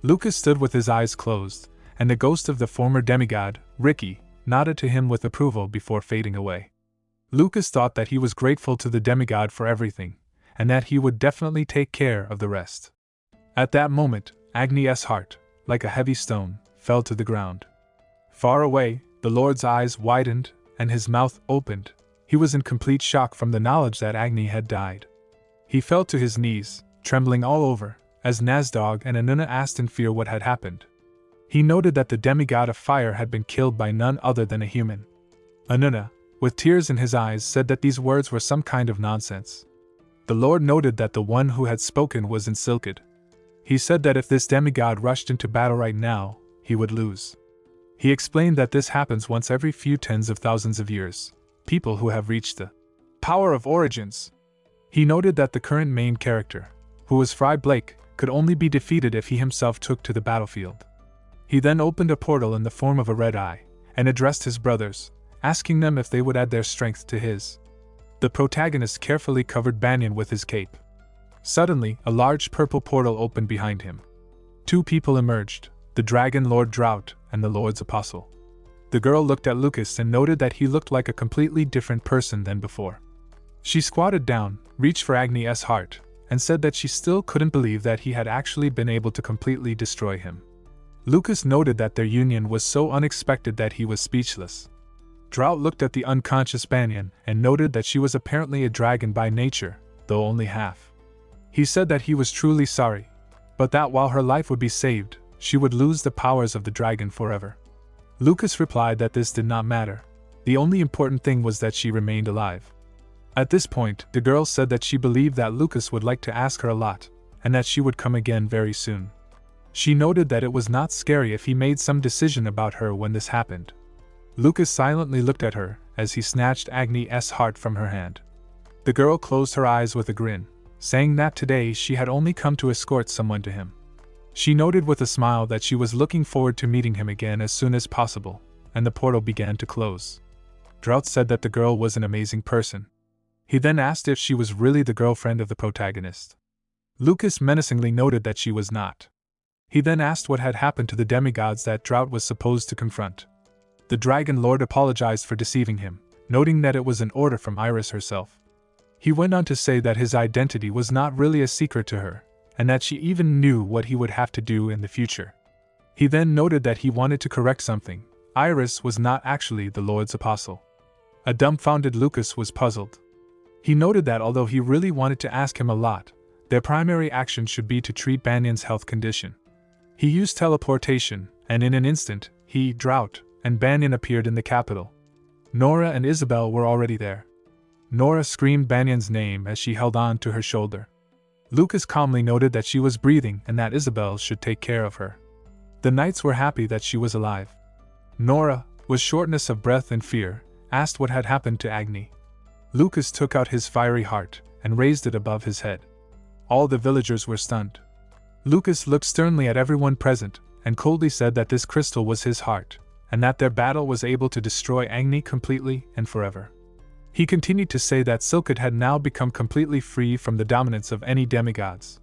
Lucas stood with his eyes closed, and the ghost of the former demigod, Ricky, nodded to him with approval before fading away. Lucas thought that he was grateful to the demigod for everything, and that he would definitely take care of the rest. At that moment, Agni's heart, like a heavy stone, fell to the ground. Far away, the Lord's eyes widened, and his mouth opened. He was in complete shock from the knowledge that Agni had died. He fell to his knees, trembling all over, as Nazdog and Anuna asked in fear what had happened. He noted that the demigod of fire had been killed by none other than a human. Anuna, with tears in his eyes, said that these words were some kind of nonsense. The Lord noted that the one who had spoken was Ensilkid. He said that if this demigod rushed into battle right now, he would lose. He explained that this happens once every few tens of thousands of years, people who have reached the power of origins. He noted that the current main character, who was Fry Blake, could only be defeated if he himself took to the battlefield. He then opened a portal in the form of a red eye, and addressed his brothers, asking them if they would add their strength to his. The protagonist carefully covered Banyan with his cape. Suddenly, a large purple portal opened behind him. Two people emerged, the Dragon Lord Drought and the Lord's Apostle. The girl looked at Lucas and noted that he looked like a completely different person than before. She squatted down, reached for Agni's heart, and said that she still couldn't believe that he had actually been able to completely destroy him. Lucas noted that their union was so unexpected that he was speechless. Drought looked at the unconscious Banyan and noted that she was apparently a dragon by nature, though only half. He said that he was truly sorry, but that while her life would be saved, she would lose the powers of the dragon forever. Lucas replied that this did not matter. The only important thing was that she remained alive. At this point, the girl said that she believed that Lucas would like to ask her a lot, and that she would come again very soon. She noted that it was not scary if he made some decision about her when this happened. Lucas silently looked at her as he snatched Agni's heart from her hand. The girl closed her eyes with a grin, saying that today she had only come to escort someone to him. She noted with a smile that she was looking forward to meeting him again as soon as possible, and the portal began to close. Drought said that the girl was an amazing person. He then asked if she was really the girlfriend of the protagonist. Lucas menacingly noted that she was not. He then asked what had happened to the demigods that Drought was supposed to confront. The Dragon Lord apologized for deceiving him, noting that it was an order from Iris herself. He went on to say that his identity was not really a secret to her, and that she even knew what he would have to do in the future. He then noted that he wanted to correct something. Iris was not actually the Lord's Apostle. A dumbfounded Lucas was puzzled. He noted that although he really wanted to ask him a lot, their primary action should be to treat Banyan's health condition. He used teleportation, and in an instant, he, Drought, and Banyan appeared in the capital. Nora and Isabel were already there. Nora screamed Banyan's name as she held on to her shoulder. Lucas calmly noted that she was breathing and that Isabel should take care of her. The knights were happy that she was alive. Nora, with shortness of breath and fear, asked what had happened to Agni. Lucas took out his fiery heart and raised it above his head. All the villagers were stunned. Lucas looked sternly at everyone present and coldly said that this crystal was his heart, and that their battle was able to destroy Agni completely and forever. He continued to say that Silkid had now become completely free from the dominance of any demigods.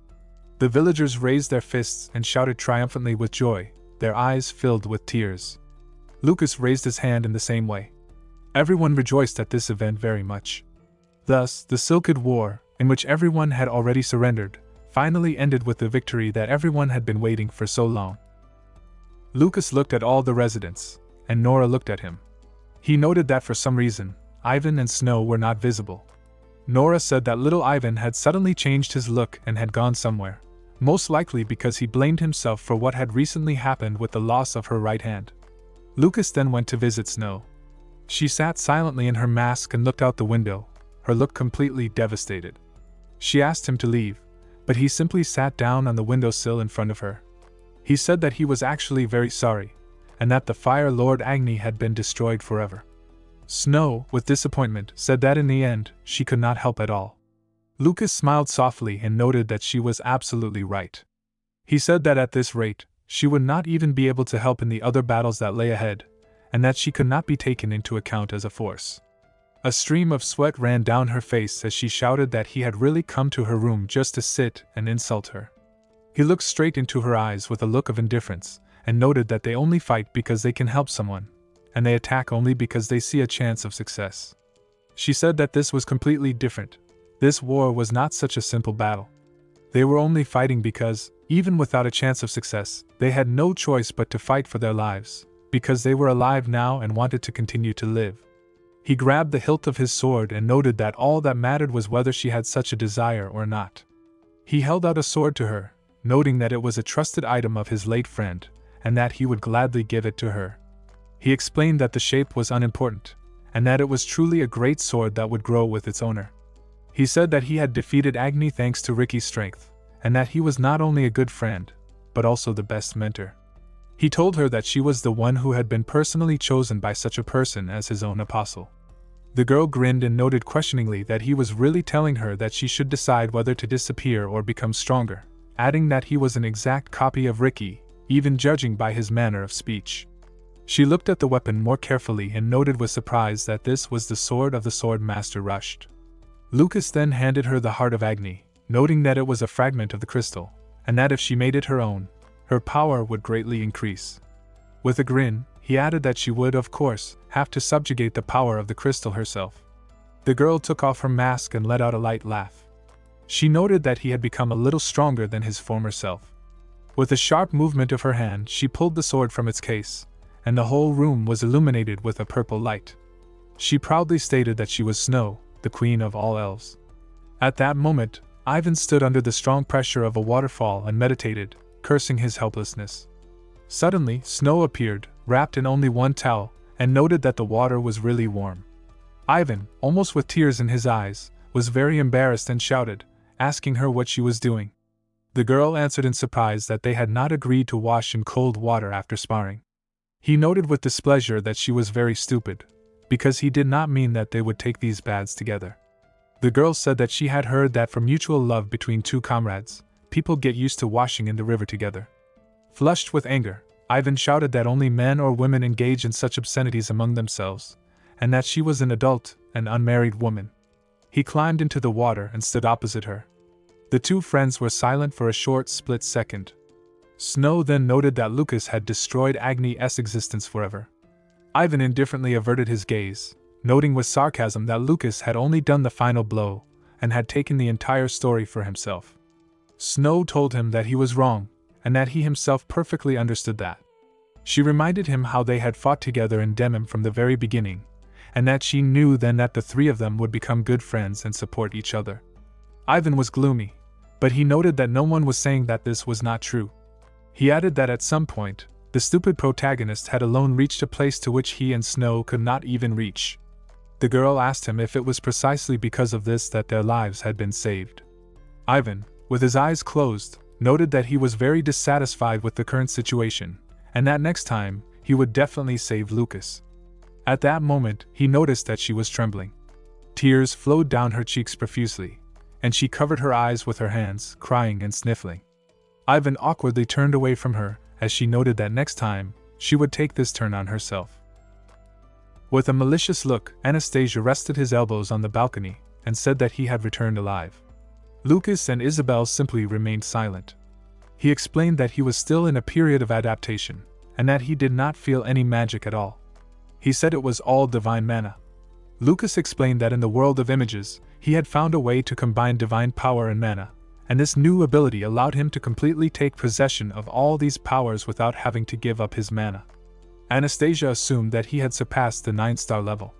The villagers raised their fists and shouted triumphantly with joy, their eyes filled with tears. Lucas raised his hand in the same way. Everyone rejoiced at this event very much. Thus, the Silkid War, in which everyone had already surrendered, finally ended with the victory that everyone had been waiting for so long. Lucas looked at all the residents, and Nora looked at him. He noted that for some reason, Ivan and Snow were not visible. Nora said that little Ivan had suddenly changed his look and had gone somewhere, most likely because he blamed himself for what had recently happened with the loss of her right hand. Lucas then went to visit Snow. She sat silently in her mask and looked out the window, her look completely devastated. She asked him to leave, but he simply sat down on the windowsill in front of her. He said that he was actually very sorry, and that the Fire Lord Agni had been destroyed forever. Snow, with disappointment, said that in the end, she could not help at all. Lucas smiled softly and noted that she was absolutely right. He said that at this rate, she would not even be able to help in the other battles that lay ahead, and that she could not be taken into account as a force. A stream of sweat ran down her face as she shouted that he had really come to her room just to sit and insult her. He looked straight into her eyes with a look of indifference, and noted that they only fight because they can help someone, and they attack only because they see a chance of success. She said that this was completely different. This war was not such a simple battle. They were only fighting because, even without a chance of success, they had no choice but to fight for their lives, because they were alive now and wanted to continue to live. He grabbed the hilt of his sword and noted that all that mattered was whether she had such a desire or not. He held out a sword to her, noting that it was a trusted item of his late friend, and that he would gladly give it to her. He explained that the shape was unimportant, and that it was truly a great sword that would grow with its owner. He said that he had defeated Agni thanks to Ricky's strength, and that he was not only a good friend, but also the best mentor. He told her that she was the one who had been personally chosen by such a person as his own apostle. The girl grinned and noted questioningly that he was really telling her that she should decide whether to disappear or become stronger, adding that he was an exact copy of Ricky, even judging by his manner of speech. She looked at the weapon more carefully and noted with surprise that this was the sword of the sword master Rushed. Lucas then handed her the heart of Agni, noting that it was a fragment of the crystal, and that if she made it her own, her power would greatly increase. With a grin, he added that she would, of course, have to subjugate the power of the crystal herself. The girl took off her mask and let out a light laugh. She noted that he had become a little stronger than his former self. With a sharp movement of her hand, she pulled the sword from its case, and the whole room was illuminated with a purple light. She proudly stated that she was Snow, the queen of all elves. At that moment, Ivan stood under the strong pressure of a waterfall and meditated, cursing his helplessness. Suddenly, Snow appeared, wrapped in only one towel, and noted that the water was really warm. Ivan, almost with tears in his eyes, was very embarrassed and shouted, asking her what she was doing. The girl answered in surprise that they had not agreed to wash in cold water after sparring. He noted with displeasure that she was very stupid, because he did not mean that they would take these baths together. The girl said that she had heard that for mutual love between two comrades, people get used to washing in the river together. Flushed with anger, Ivan shouted that only men or women engage in such obscenities among themselves, and that she was an adult and unmarried woman. He climbed into the water and stood opposite her. The two friends were silent for a short split second. Snow then noted that Lucas had destroyed Agni's existence forever. Ivan indifferently averted his gaze, noting with sarcasm that Lucas had only done the final blow and had taken the entire story for himself. Snow told him that he was wrong, and that he himself perfectly understood that. She reminded him how they had fought together in Demon from the very beginning, and that she knew then that the three of them would become good friends and support each other. Ivan was gloomy, but he noted that no one was saying that this was not true. He added that at some point, the stupid protagonist had alone reached a place to which he and Snow could not even reach. The girl asked him if it was precisely because of this that their lives had been saved. Ivan, with his eyes closed, noted that he was very dissatisfied with the current situation, and that next time, he would definitely save Lucas. At that moment, he noticed that she was trembling. Tears flowed down her cheeks profusely, and she covered her eyes with her hands, crying and sniffling. Ivan awkwardly turned away from her, as she noted that next time, she would take this turn on herself. With a malicious look, Anastasia rested his elbows on the balcony, and said that he had returned alive. Lucas and Isabel simply remained silent. He explained that he was still in a period of adaptation, and that he did not feel any magic at all. He said it was all divine mana. Lucas explained that in the world of images, he had found a way to combine divine power and mana, and this new ability allowed him to completely take possession of all these powers without having to give up his mana. Anastasia assumed that he had surpassed the 9-star level.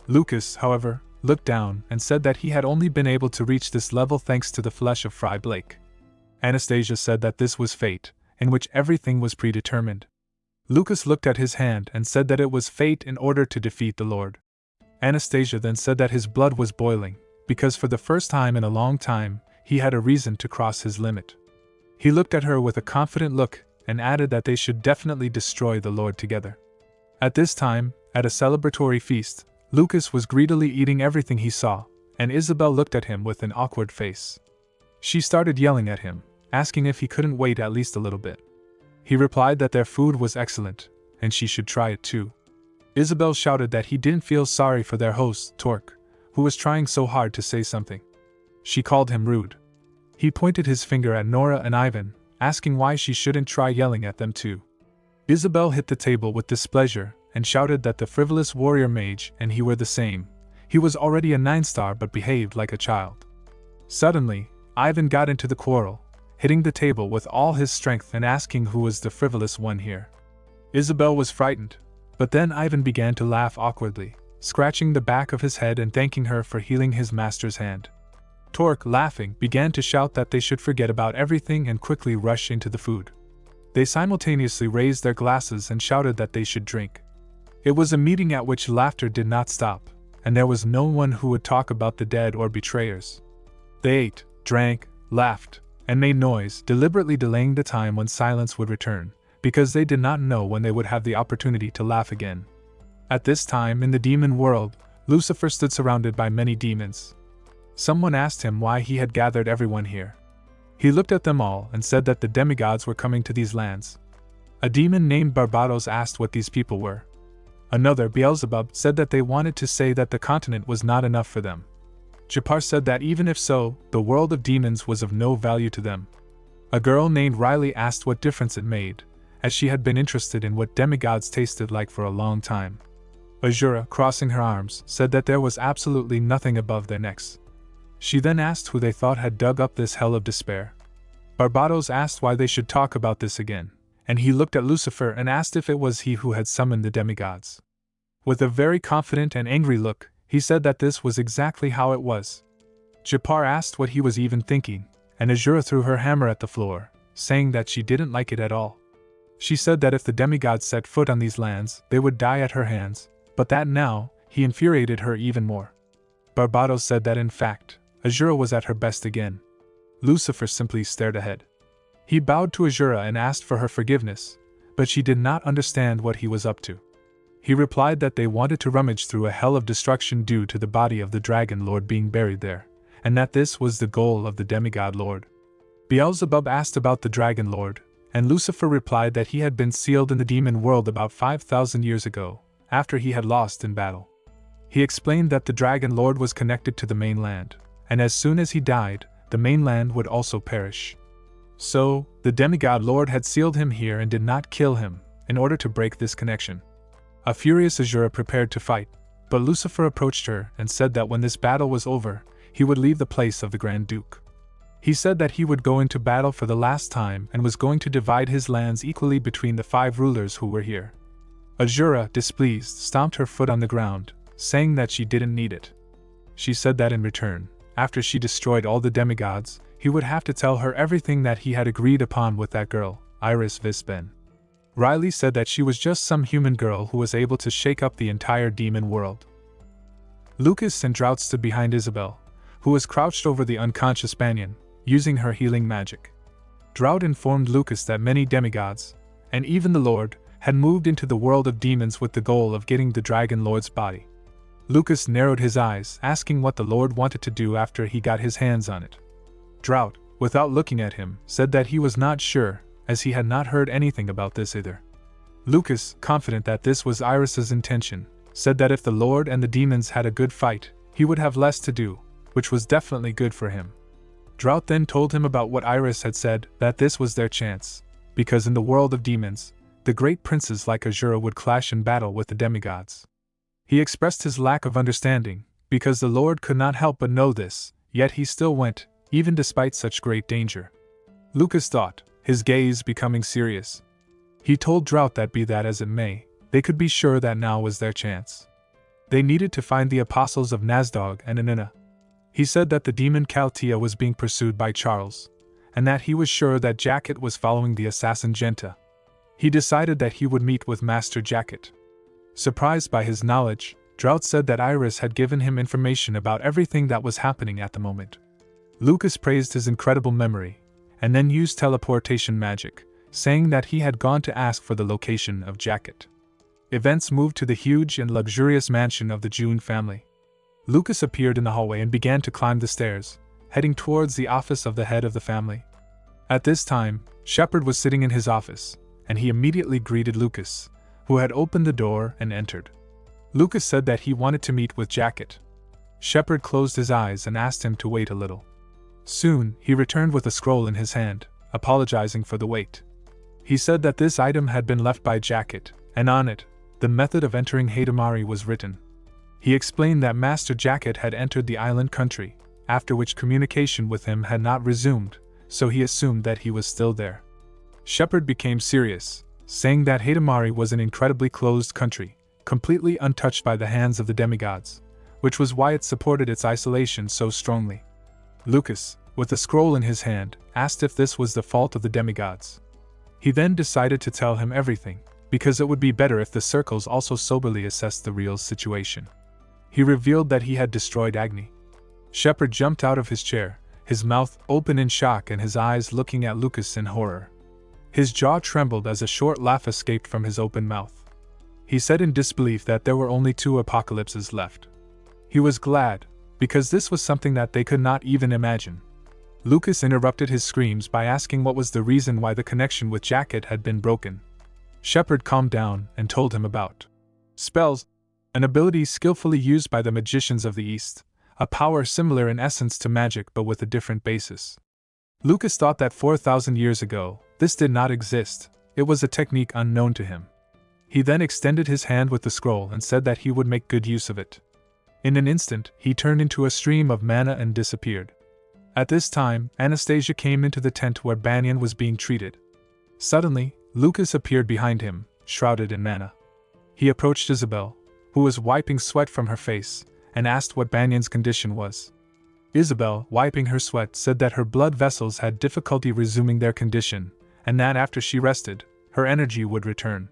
Lucas, however, looked down and said that he had only been able to reach this level thanks to the flesh of Fry Blake. Anastasia said that this was fate, in which everything was predetermined. Lucas looked at his hand and said that it was fate in order to defeat the Lord. Anastasia then said that his blood was boiling, because for the first time in a long time, he had a reason to cross his limit. He looked at her with a confident look, and added that they should definitely destroy the Lord together. At this time, at a celebratory feast, Lucas was greedily eating everything he saw, and Isabel looked at him with an awkward face. She started yelling at him, asking if he couldn't wait at least a little bit. He replied that their food was excellent, and she should try it too. Isabel shouted that he didn't feel sorry for their host, Torque, who was trying so hard to say something. She called him rude. He pointed his finger at Nora and Ivan, asking why she shouldn't try yelling at them too. Isabel hit the table with displeasure, and shouted that the frivolous warrior mage and he were the same. He was already a 9-star but behaved like a child. Suddenly, Ivan got into the quarrel, hitting the table with all his strength and asking who was the frivolous one here. Isabel was frightened, but then Ivan began to laugh awkwardly, scratching the back of his head and thanking her for healing his master's hand. Torque, laughing, began to shout that they should forget about everything and quickly rush into the food. They simultaneously raised their glasses and shouted that they should drink. It was a meeting at which laughter did not stop, and there was no one who would talk about the dead or betrayers. They ate, drank, laughed, and made noise, deliberately delaying the time when silence would return, because they did not know when they would have the opportunity to laugh again. At this time in the demon world, Lucifer stood surrounded by many demons. Someone asked him why he had gathered everyone here. He looked at them all and said that the demigods were coming to these lands. A demon named Barbados asked what these people were. Another, Beelzebub, said that they wanted to say that the continent was not enough for them. Japar said that even if so, the world of demons was of no value to them. A girl named Riley asked what difference it made, as she had been interested in what demigods tasted like for a long time. Azura, crossing her arms, said that there was absolutely nothing above their necks. She then asked who they thought had dug up this hell of despair. Barbados asked why they should talk about this again, and he looked at Lucifer and asked if it was he who had summoned the demigods. With a very confident and angry look, he said that this was exactly how it was. Japar asked what he was even thinking, and Azura threw her hammer at the floor, saying that she didn't like it at all. She said that if the demigods set foot on these lands, they would die at her hands, but that now, he infuriated her even more. Barbados said that in fact, Azura was at her best again. Lucifer simply stared ahead. He bowed to Azura and asked for her forgiveness, but she did not understand what he was up to. He replied that they wanted to rummage through a hell of destruction due to the body of the Dragon Lord being buried there, and that this was the goal of the demigod lord. Beelzebub asked about the Dragon Lord, and Lucifer replied that he had been sealed in the demon world about 5,000 years ago, after he had lost in battle. He explained that the Dragon Lord was connected to the mainland, and as soon as he died, the mainland would also perish. So, the demigod lord had sealed him here and did not kill him, in order to break this connection. A furious Azura prepared to fight, but Lucifer approached her and said that when this battle was over, he would leave the place of the Grand Duke. He said that he would go into battle for the last time and was going to divide his lands equally between the 5 rulers who were here. Azura, displeased, stomped her foot on the ground, saying that she didn't need it. She said that in return, after she destroyed all the demigods, he would have to tell her everything that he had agreed upon with that girl, Iris Visben. Riley said that she was just some human girl who was able to shake up the entire demon world. Lucas and Drought stood behind Isabel, who was crouched over the unconscious Banyan, using her healing magic. Drought informed Lucas that many demigods, and even the Lord, had moved into the world of demons with the goal of getting the Dragon Lord's body. Lucas narrowed his eyes, asking what the Lord wanted to do after he got his hands on it. Drought, without looking at him, said that he was not sure, as he had not heard anything about this either. Lucas, confident that this was Iris's intention, said that if the Lord and the demons had a good fight, he would have less to do, which was definitely good for him. Drought then told him about what Iris had said, that this was their chance, because in the world of demons, the great princes like Azura would clash in battle with the demigods. He expressed his lack of understanding, because the Lord could not help but know this, yet he still went, even despite such great danger. Lucas thought, his gaze becoming serious. He told Drought that be that as it may, they could be sure that now was their chance. They needed to find the apostles of Nazdog and Anina. He said that the demon Kaltia was being pursued by Charles, and that he was sure that Jacket was following the assassin Genta. He decided that he would meet with Master Jacket. Surprised by his knowledge, Drought said that Iris had given him information about everything that was happening at the moment. Lucas praised his incredible memory, and then used teleportation magic, saying that he had gone to ask for the location of Jacket. Events moved to the huge and luxurious mansion of the June family. Lucas appeared in the hallway and began to climb the stairs, heading towards the office of the head of the family. At this time, Shepard was sitting in his office, and he immediately greeted Lucas, who had opened the door and entered. Lucas said that he wanted to meet with Jacket. Shepard closed his eyes and asked him to wait a little. Soon, he returned with a scroll in his hand, apologizing for the wait. He said that this item had been left by Jacket, and on it, the method of entering Hadamari was written. He explained that Master Jacket had entered the island country, after which communication with him had not resumed, so he assumed that he was still there. Shepard became serious, saying that Hadamari was an incredibly closed country, completely untouched by the hands of the demigods, which was why it supported its isolation so strongly. Lucas, with a scroll in his hand, asked if this was the fault of the demigods. He then decided to tell him everything, because it would be better if the circles also soberly assessed the real situation. He revealed that he had destroyed Agni. Shepard jumped out of his chair, his mouth open in shock and his eyes looking at Lucas in horror. His jaw trembled as a short laugh escaped from his open mouth. He said in disbelief that there were only 2 apocalypses left. He was glad, because this was something that they could not even imagine. Lucas interrupted his screams by asking what was the reason why the connection with Jacket had been broken. Shepard calmed down and told him about spells, an ability skillfully used by the magicians of the East, a power similar in essence to magic but with a different basis. Lucas thought that 4,000 years ago, this did not exist, it was a technique unknown to him. He then extended his hand with the scroll and said that he would make good use of it. In an instant, he turned into a stream of mana and disappeared. At this time, Anastasia came into the tent where Banyan was being treated. Suddenly, Lucas appeared behind him, shrouded in mana. He approached Isabel, who was wiping sweat from her face, and asked what Banyan's condition was. Isabel, wiping her sweat, said that her blood vessels had difficulty resuming their condition, and that after she rested, her energy would return.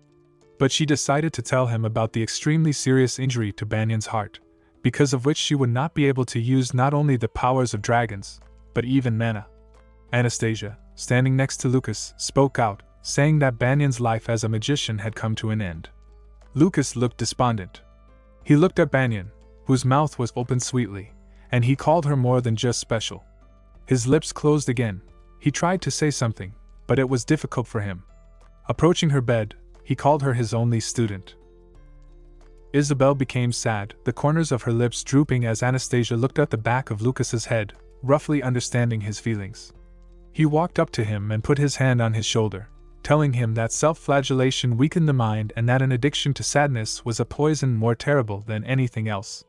But she decided to tell him about the extremely serious injury to Banyan's heart, because of which she would not be able to use not only the powers of dragons, but even mana. Anastasia, standing next to Lucas, spoke out, saying that Banyan's life as a magician had come to an end. Lucas looked despondent. He looked at Banyan, whose mouth was open sweetly, and he called her more than just special. His lips closed again. He tried to say something, but it was difficult for him. Approaching her bed, he called her his only student. Isabel became sad, the corners of her lips drooping as Anastasia looked at the back of Lucas's head, roughly understanding his feelings. He walked up to him and put his hand on his shoulder, telling him that self-flagellation weakened the mind and that an addiction to sadness was a poison more terrible than anything else.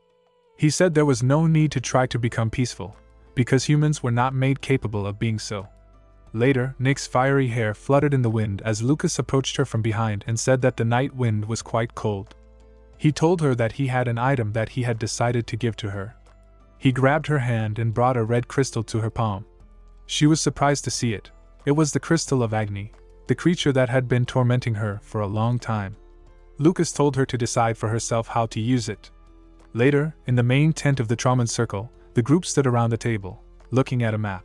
He said there was no need to try to become peaceful, because humans were not made capable of being so. Later, Nick's fiery hair fluttered in the wind as Lucas approached her from behind and said that the night wind was quite cold. He told her that he had an item that he had decided to give to her. He grabbed her hand and brought a red crystal to her palm. She was surprised to see it. It was the crystal of Agni, the creature that had been tormenting her for a long time. Lucas told her to decide for herself how to use it. Later, in the main tent of the Trauman Circle, the group stood around the table, looking at a map.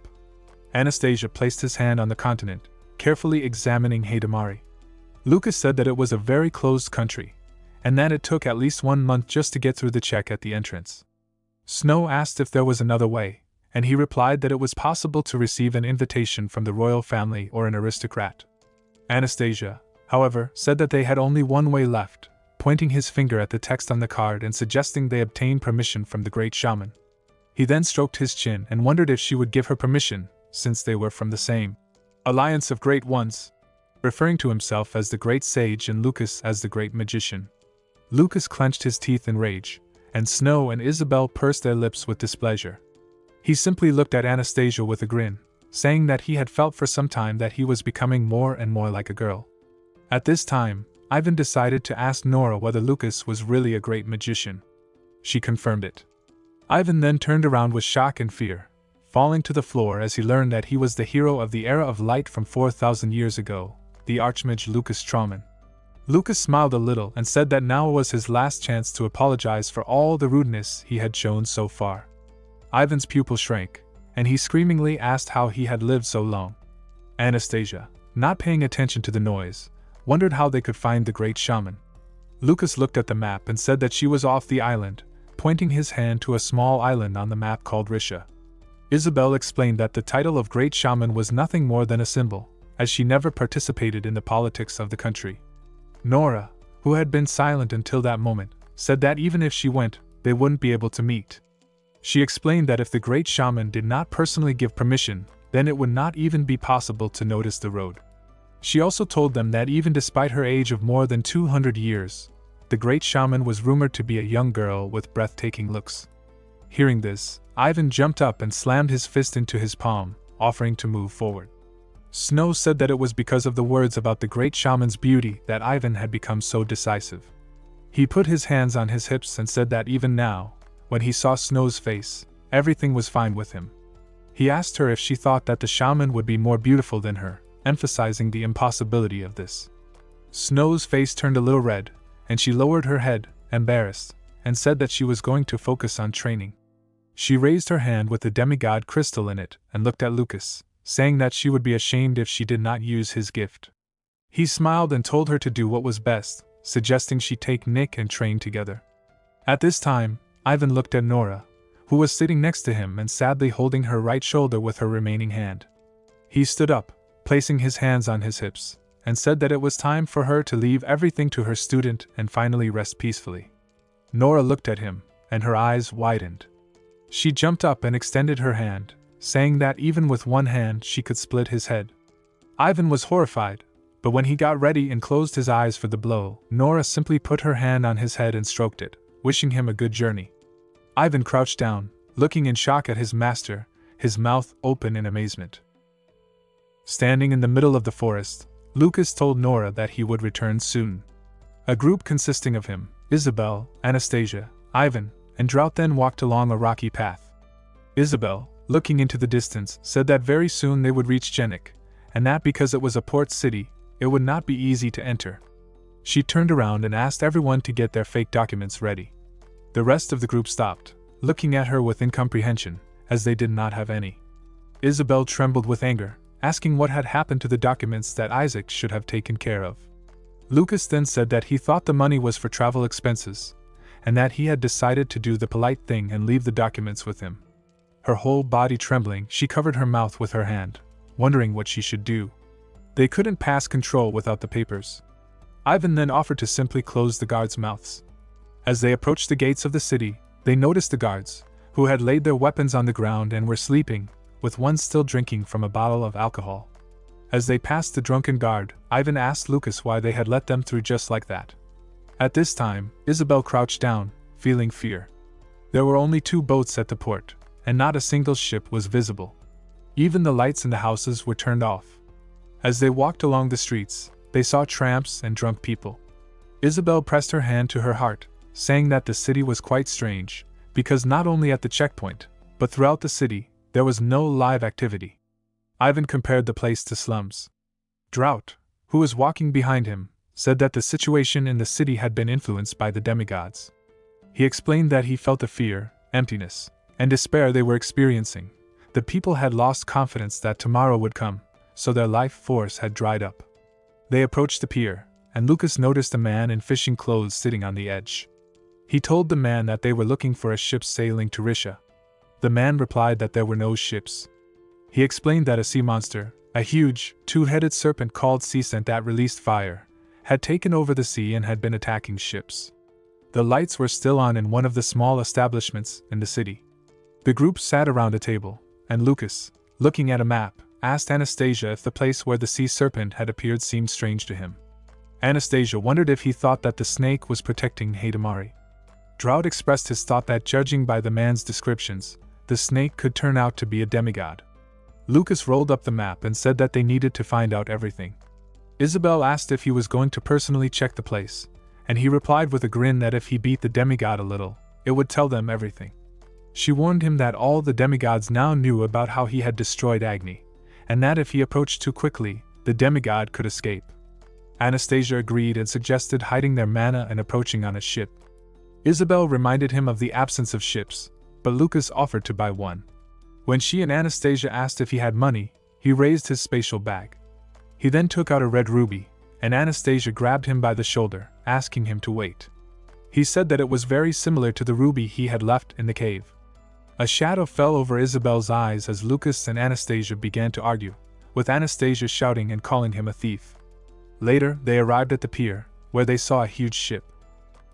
Anastasia placed his hand on the continent, carefully examining Hidamari. Lucas said that it was a very closed country, and that it took at least 1 month just to get through the check at the entrance. Snow asked if there was another way, and he replied that it was possible to receive an invitation from the royal family or an aristocrat. Anastasia, however, said that they had only one way left, pointing his finger at the text on the card and suggesting they obtain permission from the great shaman. He then stroked his chin and wondered if she would give her permission, since they were from the same alliance of great ones, referring to himself as the great sage and Lucas as the great magician. Lucas clenched his teeth in rage, and Snow and Isabel pursed their lips with displeasure. He simply looked at Anastasia with a grin, saying that he had felt for some time that he was becoming more and more like a girl. At this time, Ivan decided to ask Nora whether Lucas was really a great magician. She confirmed it. Ivan then turned around with shock and fear, falling to the floor as he learned that he was the hero of the Era of Light from 4,000 years ago, the Archmage Lucas Trauman. Lucas smiled a little and said that now was his last chance to apologize for all the rudeness he had shown so far. Ivan's pupil shrank, and he screamingly asked how he had lived so long. Anastasia, not paying attention to the noise, wondered how they could find the great shaman. Lucas looked at the map and said that she was off the island, pointing his hand to a small island on the map called Risha. Isabel explained that the title of great shaman was nothing more than a symbol, as she never participated in the politics of the country. Nora, who had been silent until that moment, said that even if she went, they wouldn't be able to meet. She explained that if the great shaman did not personally give permission, then it would not even be possible to notice the road. She also told them that even despite her age of more than 200 years, the great shaman was rumored to be a young girl with breathtaking looks. Hearing this, Ivan jumped up and slammed his fist into his palm, offering to move forward. Snow said that it was because of the words about the great shaman's beauty that Ivan had become so decisive. He put his hands on his hips and said that even now, when he saw Snow's face, everything was fine with him. He asked her if she thought that the shaman would be more beautiful than her, emphasizing the impossibility of this. Snow's face turned a little red, and she lowered her head, embarrassed, and said that she was going to focus on training. She raised her hand with the demigod crystal in it and looked at Lucas, saying that she would be ashamed if she did not use his gift. He smiled and told her to do what was best, suggesting she take Nick and train together. At this time, Ivan looked at Nora, who was sitting next to him and sadly holding her right shoulder with her remaining hand. He stood up, placing his hands on his hips, and said that it was time for her to leave everything to her student and finally rest peacefully. Nora looked at him, and her eyes widened. She jumped up and extended her hand, saying that even with one hand she could split his head. Ivan was horrified, but when he got ready and closed his eyes for the blow, Nora simply put her hand on his head and stroked it, wishing him a good journey. Ivan crouched down, looking in shock at his master, his mouth open in amazement. Standing in the middle of the forest, Lucas told Nora that he would return soon. A group consisting of him, Isabel, Anastasia, Ivan, and Drought then walked along a rocky path. Isabel, looking into the distance, said that very soon they would reach Genik, and that because it was a port city, it would not be easy to enter. She turned around and asked everyone to get their fake documents ready. The rest of the group stopped, looking at her with incomprehension, as they did not have any. Isabel trembled with anger, asking what had happened to the documents that Isaac should have taken care of. Lucas then said that he thought the money was for travel expenses, and that he had decided to do the polite thing and leave the documents with him. Her whole body trembling, she covered her mouth with her hand, wondering what she should do. They couldn't pass control without the papers. Ivan then offered to simply close the guards' mouths. As they approached the gates of the city, they noticed the guards, who had laid their weapons on the ground and were sleeping, with one still drinking from a bottle of alcohol. As they passed the drunken guard, Ivan asked Lucas why they had let them through just like that. At this time, Isabel crouched down, feeling fear. There were only 2 boats at the port, and not a single ship was visible. Even the lights in the houses were turned off. As they walked along the streets, they saw tramps and drunk people. Isabel pressed her hand to her heart, saying that the city was quite strange, because not only at the checkpoint, but throughout the city, there was no live activity. Ivan compared the place to slums. Drought, who was walking behind him, said that the situation in the city had been influenced by the demigods. He explained that he felt the fear, emptiness, and despair they were experiencing. The people had lost confidence that tomorrow would come, so their life force had dried up. They approached the pier, and Lucas noticed a man in fishing clothes sitting on the edge. He told the man that they were looking for a ship sailing to Risha. The man replied that there were no ships. He explained that a sea monster, a huge, 2-headed serpent called sea scent that released fire, had taken over the sea and had been attacking ships. The lights were still on in one of the small establishments in the city. The group sat around a table, and Lucas, looking at a map, asked Anastasia if the place where the sea serpent had appeared seemed strange to him. Anastasia wondered if he thought that the snake was protecting Hidamari. Drought expressed his thought that judging by the man's descriptions, the snake could turn out to be a demigod. Lucas rolled up the map and said that they needed to find out everything. Isabel asked if he was going to personally check the place, and he replied with a grin that if he beat the demigod a little, it would tell them everything. She warned him that all the demigods now knew about how he had destroyed Agni, and that if he approached too quickly, the demigod could escape. Anastasia agreed and suggested hiding their mana and approaching on a ship. Isabel reminded him of the absence of ships, but Lucas offered to buy one. When she and Anastasia asked if he had money, he raised his spatial bag. He then took out a red ruby, and Anastasia grabbed him by the shoulder, asking him to wait. He said that it was very similar to the ruby he had left in the cave. A shadow fell over Isabel's eyes as Lucas and Anastasia began to argue, with Anastasia shouting and calling him a thief. Later, they arrived at the pier, where they saw a huge ship.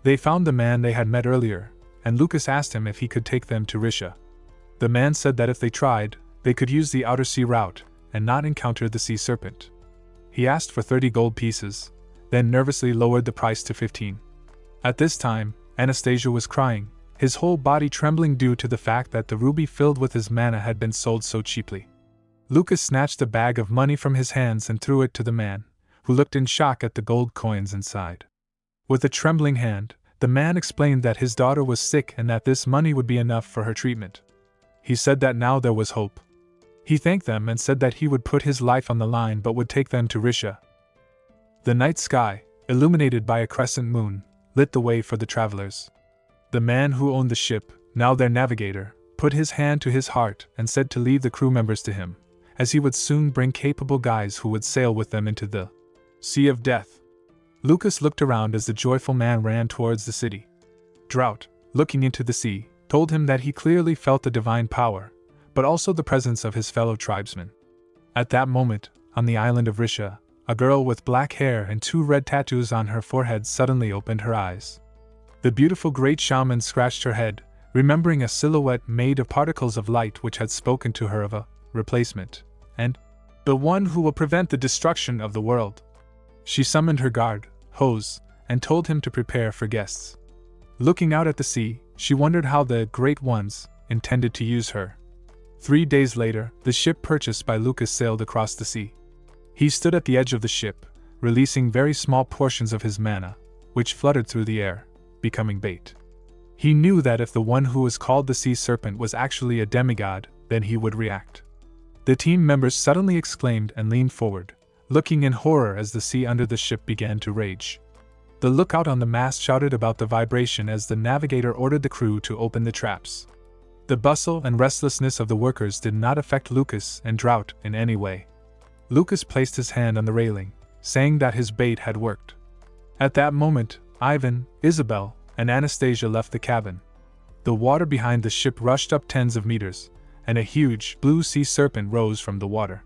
They found the man they had met earlier, and Lucas asked him if he could take them to Risha. The man said that if they tried, they could use the outer sea route and not encounter the sea serpent. He asked for 30 gold pieces, then nervously lowered the price to 15. At this time, Anastasia was crying, his whole body trembling due to the fact that the ruby filled with his mana had been sold so cheaply. Lucas snatched a bag of money from his hands and threw it to the man, who looked in shock at the gold coins inside. With a trembling hand, the man explained that his daughter was sick and that this money would be enough for her treatment. He said that now there was hope. He thanked them and said that he would put his life on the line but would take them to Risha. The night sky, illuminated by a crescent moon, lit the way for the travelers. The man who owned the ship, now their navigator, put his hand to his heart and said to leave the crew members to him, as he would soon bring capable guys who would sail with them into the Sea of Death. Lucas looked around as the joyful man ran towards the city. Drought, looking into the sea, told him that he clearly felt the divine power, but also the presence of his fellow tribesmen. At that moment, on the island of Risha, a girl with black hair and 2 red tattoos on her forehead suddenly opened her eyes. The beautiful great shaman scratched her head, remembering a silhouette made of particles of light which had spoken to her of a replacement, and the one who will prevent the destruction of the world. She summoned her guard, Hose, and told him to prepare for guests. Looking out at the sea, she wondered how the Great Ones intended to use her. 3 days later, the ship purchased by Lucas sailed across the sea. He stood at the edge of the ship, releasing very small portions of his mana, which fluttered through the air, becoming bait. He knew that if the one who was called the Sea Serpent was actually a demigod, then he would react. The team members suddenly exclaimed and leaned forward, looking in horror as the sea under the ship began to rage. The lookout on the mast shouted about the vibration as the navigator ordered the crew to open the traps. The bustle and restlessness of the workers did not affect Lucas and Drought in any way. Lucas placed his hand on the railing, saying that his bait had worked. At that moment, Ivan, Isabel, and Anastasia left the cabin. The water behind the ship rushed up tens of meters, and a huge, blue sea serpent rose from the water.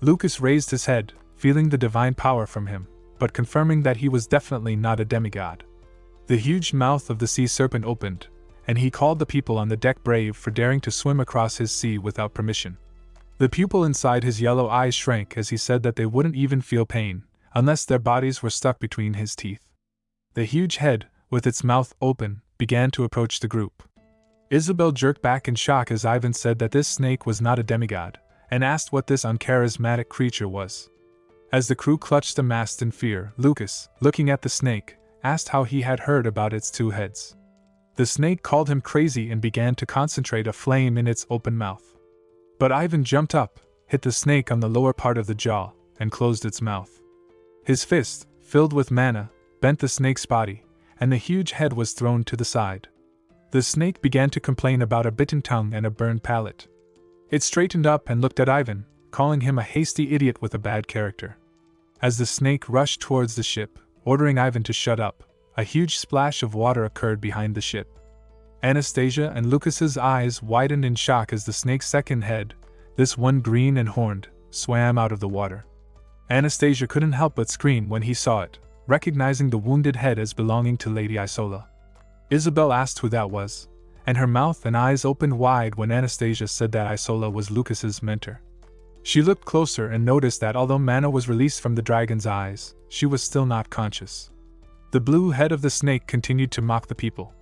Lucas raised his head, feeling the divine power from him, but confirming that he was definitely not a demigod. The huge mouth of the sea serpent opened, and he called the people on the deck brave for daring to swim across his sea without permission. The pupil inside his yellow eyes shrank as he said that they wouldn't even feel pain, unless their bodies were stuck between his teeth. The huge head, with its mouth open, began to approach the group. Isabel jerked back in shock as Ivan said that this snake was not a demigod, and asked what this uncharismatic creature was. As the crew clutched the mast in fear, Lucas, looking at the snake, asked how he had heard about its 2 heads. The snake called him crazy and began to concentrate a flame in its open mouth. But Ivan jumped up, hit the snake on the lower part of the jaw, and closed its mouth. His fist, filled with mana, bent the snake's body, and the huge head was thrown to the side. The snake began to complain about a bitten tongue and a burned palate. It straightened up and looked at Ivan, calling him a hasty idiot with a bad character. As the snake rushed towards the ship, ordering Ivan to shut up, a huge splash of water occurred behind the ship. Anastasia and Lucas's eyes widened in shock as the snake's second head, this one green and horned, swam out of the water. Anastasia couldn't help but scream when he saw it, recognizing the wounded head as belonging to Lady Isola. Isabel asked who that was, and her mouth and eyes opened wide when Anastasia said that Isola was Lucas's mentor. She looked closer and noticed that although mana was released from the dragon's eyes, she was still not conscious. The blue head of the snake continued to mock the people.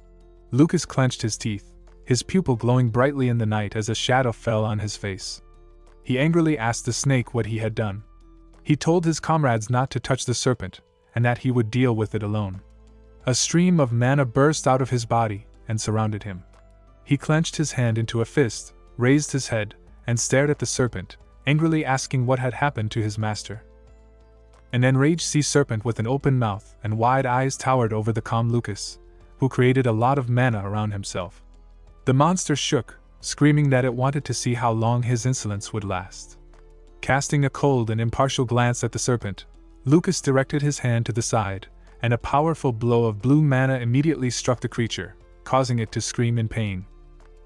Lucas clenched his teeth, his pupil glowing brightly in the night as a shadow fell on his face. He angrily asked the snake what he had done. He told his comrades not to touch the serpent, and that he would deal with it alone. A stream of mana burst out of his body and surrounded him. He clenched his hand into a fist, raised his head, and stared at the serpent, angrily asking what had happened to his master. An enraged sea serpent with an open mouth and wide eyes towered over the calm Lucas, who created a lot of mana around himself. The monster shook, screaming that it wanted to see how long his insolence would last. Casting a cold and impartial glance at the serpent, Lucas directed his hand to the side, and a powerful blow of blue mana immediately struck the creature, causing it to scream in pain.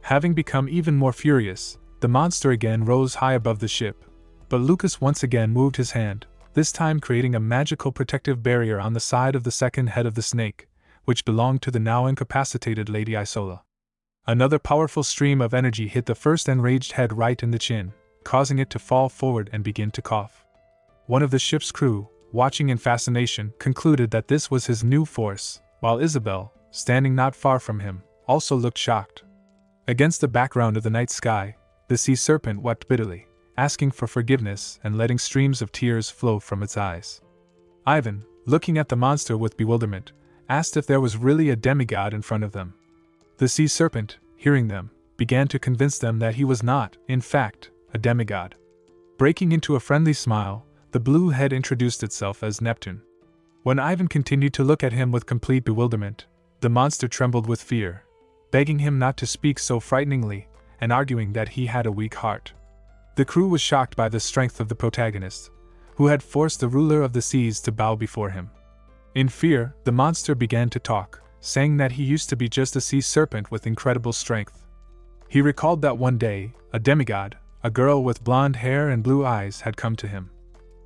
Having become even more furious, the monster again rose high above the ship, but Lucas once again moved his hand, this time creating a magical protective barrier on the side of the second head of the snake, which belonged to the now incapacitated Lady Isola. Another powerful stream of energy hit the first enraged head right in the chin, causing it to fall forward and begin to cough. One of the ship's crew, watching in fascination, concluded that this was his new force, while Isabel, standing not far from him, also looked shocked. Against the background of the night sky, the sea serpent wept bitterly, asking for forgiveness and letting streams of tears flow from its eyes. Ivan, looking at the monster with bewilderment, asked if there was really a demigod in front of them. The sea serpent, hearing them, began to convince them that he was not, in fact, a demigod. Breaking into a friendly smile, the blue head introduced itself as Neptune. When Ivan continued to look at him with complete bewilderment, the monster trembled with fear, begging him not to speak so frighteningly, and arguing that he had a weak heart. The crew was shocked by the strength of the protagonist, who had forced the ruler of the seas to bow before him. In fear, the monster began to talk, saying that he used to be just a sea serpent with incredible strength. He recalled that one day, a demigod, a girl with blonde hair and blue eyes, had come to him.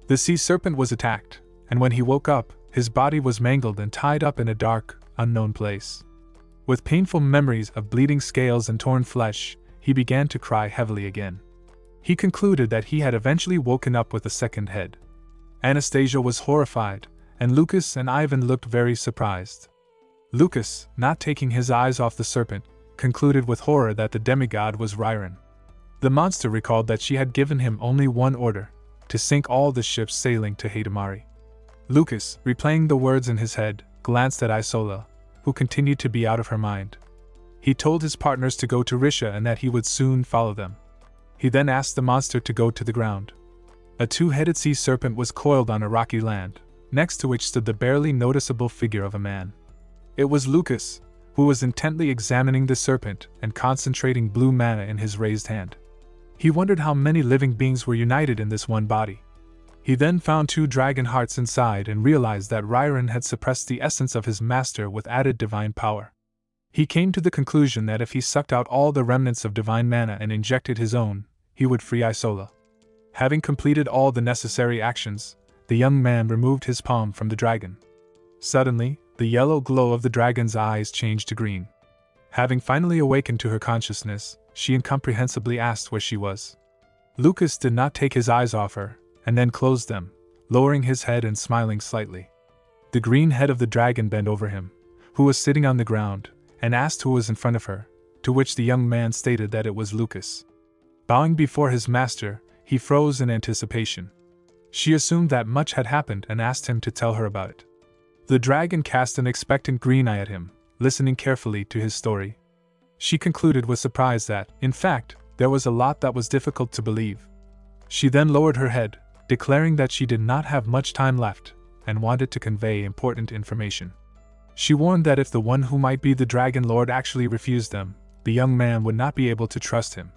The sea serpent was attacked, and when he woke up, his body was mangled and tied up in a dark, unknown place. With painful memories of bleeding scales and torn flesh, he began to cry heavily again. He concluded that he had eventually woken up with a second head. Anastasia was horrified, and Lucas and Ivan looked very surprised. Lucas, not taking his eyes off the serpent, concluded with horror that the demigod was Rairan. The monster recalled that she had given him only one order: to sink all the ships sailing to Haitamari. Lucas, replaying the words in his head, glanced at Isola, who continued to be out of her mind. He told his partners to go to Risha and that he would soon follow them. He then asked the monster to go to the ground. A two-headed sea serpent was coiled on a rocky land, next to which stood the barely noticeable figure of a man. It was Lucas, who was intently examining the serpent and concentrating blue mana in his raised hand. He wondered how many living beings were united in this one body. He then found two dragon hearts inside and realized that Rairan had suppressed the essence of his master with added divine power. He came to the conclusion that if he sucked out all the remnants of divine mana and injected his own, he would free Isola. Having completed all the necessary actions, the young man removed his palm from the dragon. Suddenly, the yellow glow of the dragon's eyes changed to green. Having finally awakened to her consciousness, she incomprehensibly asked where she was. Lucas did not take his eyes off her, and then closed them, lowering his head and smiling slightly. The green head of the dragon bent over him, who was sitting on the ground, and asked who was in front of her, to which the young man stated that it was Lucas. Bowing before his master, he froze in anticipation. She assumed that much had happened and asked him to tell her about it. The dragon cast an expectant green eye at him, listening carefully to his story. She concluded with surprise that, in fact, there was a lot that was difficult to believe. She then lowered her head, declaring that she did not have much time left, and wanted to convey important information. She warned that if the one who might be the Dragon Lord actually refused them, the young man would not be able to trust him.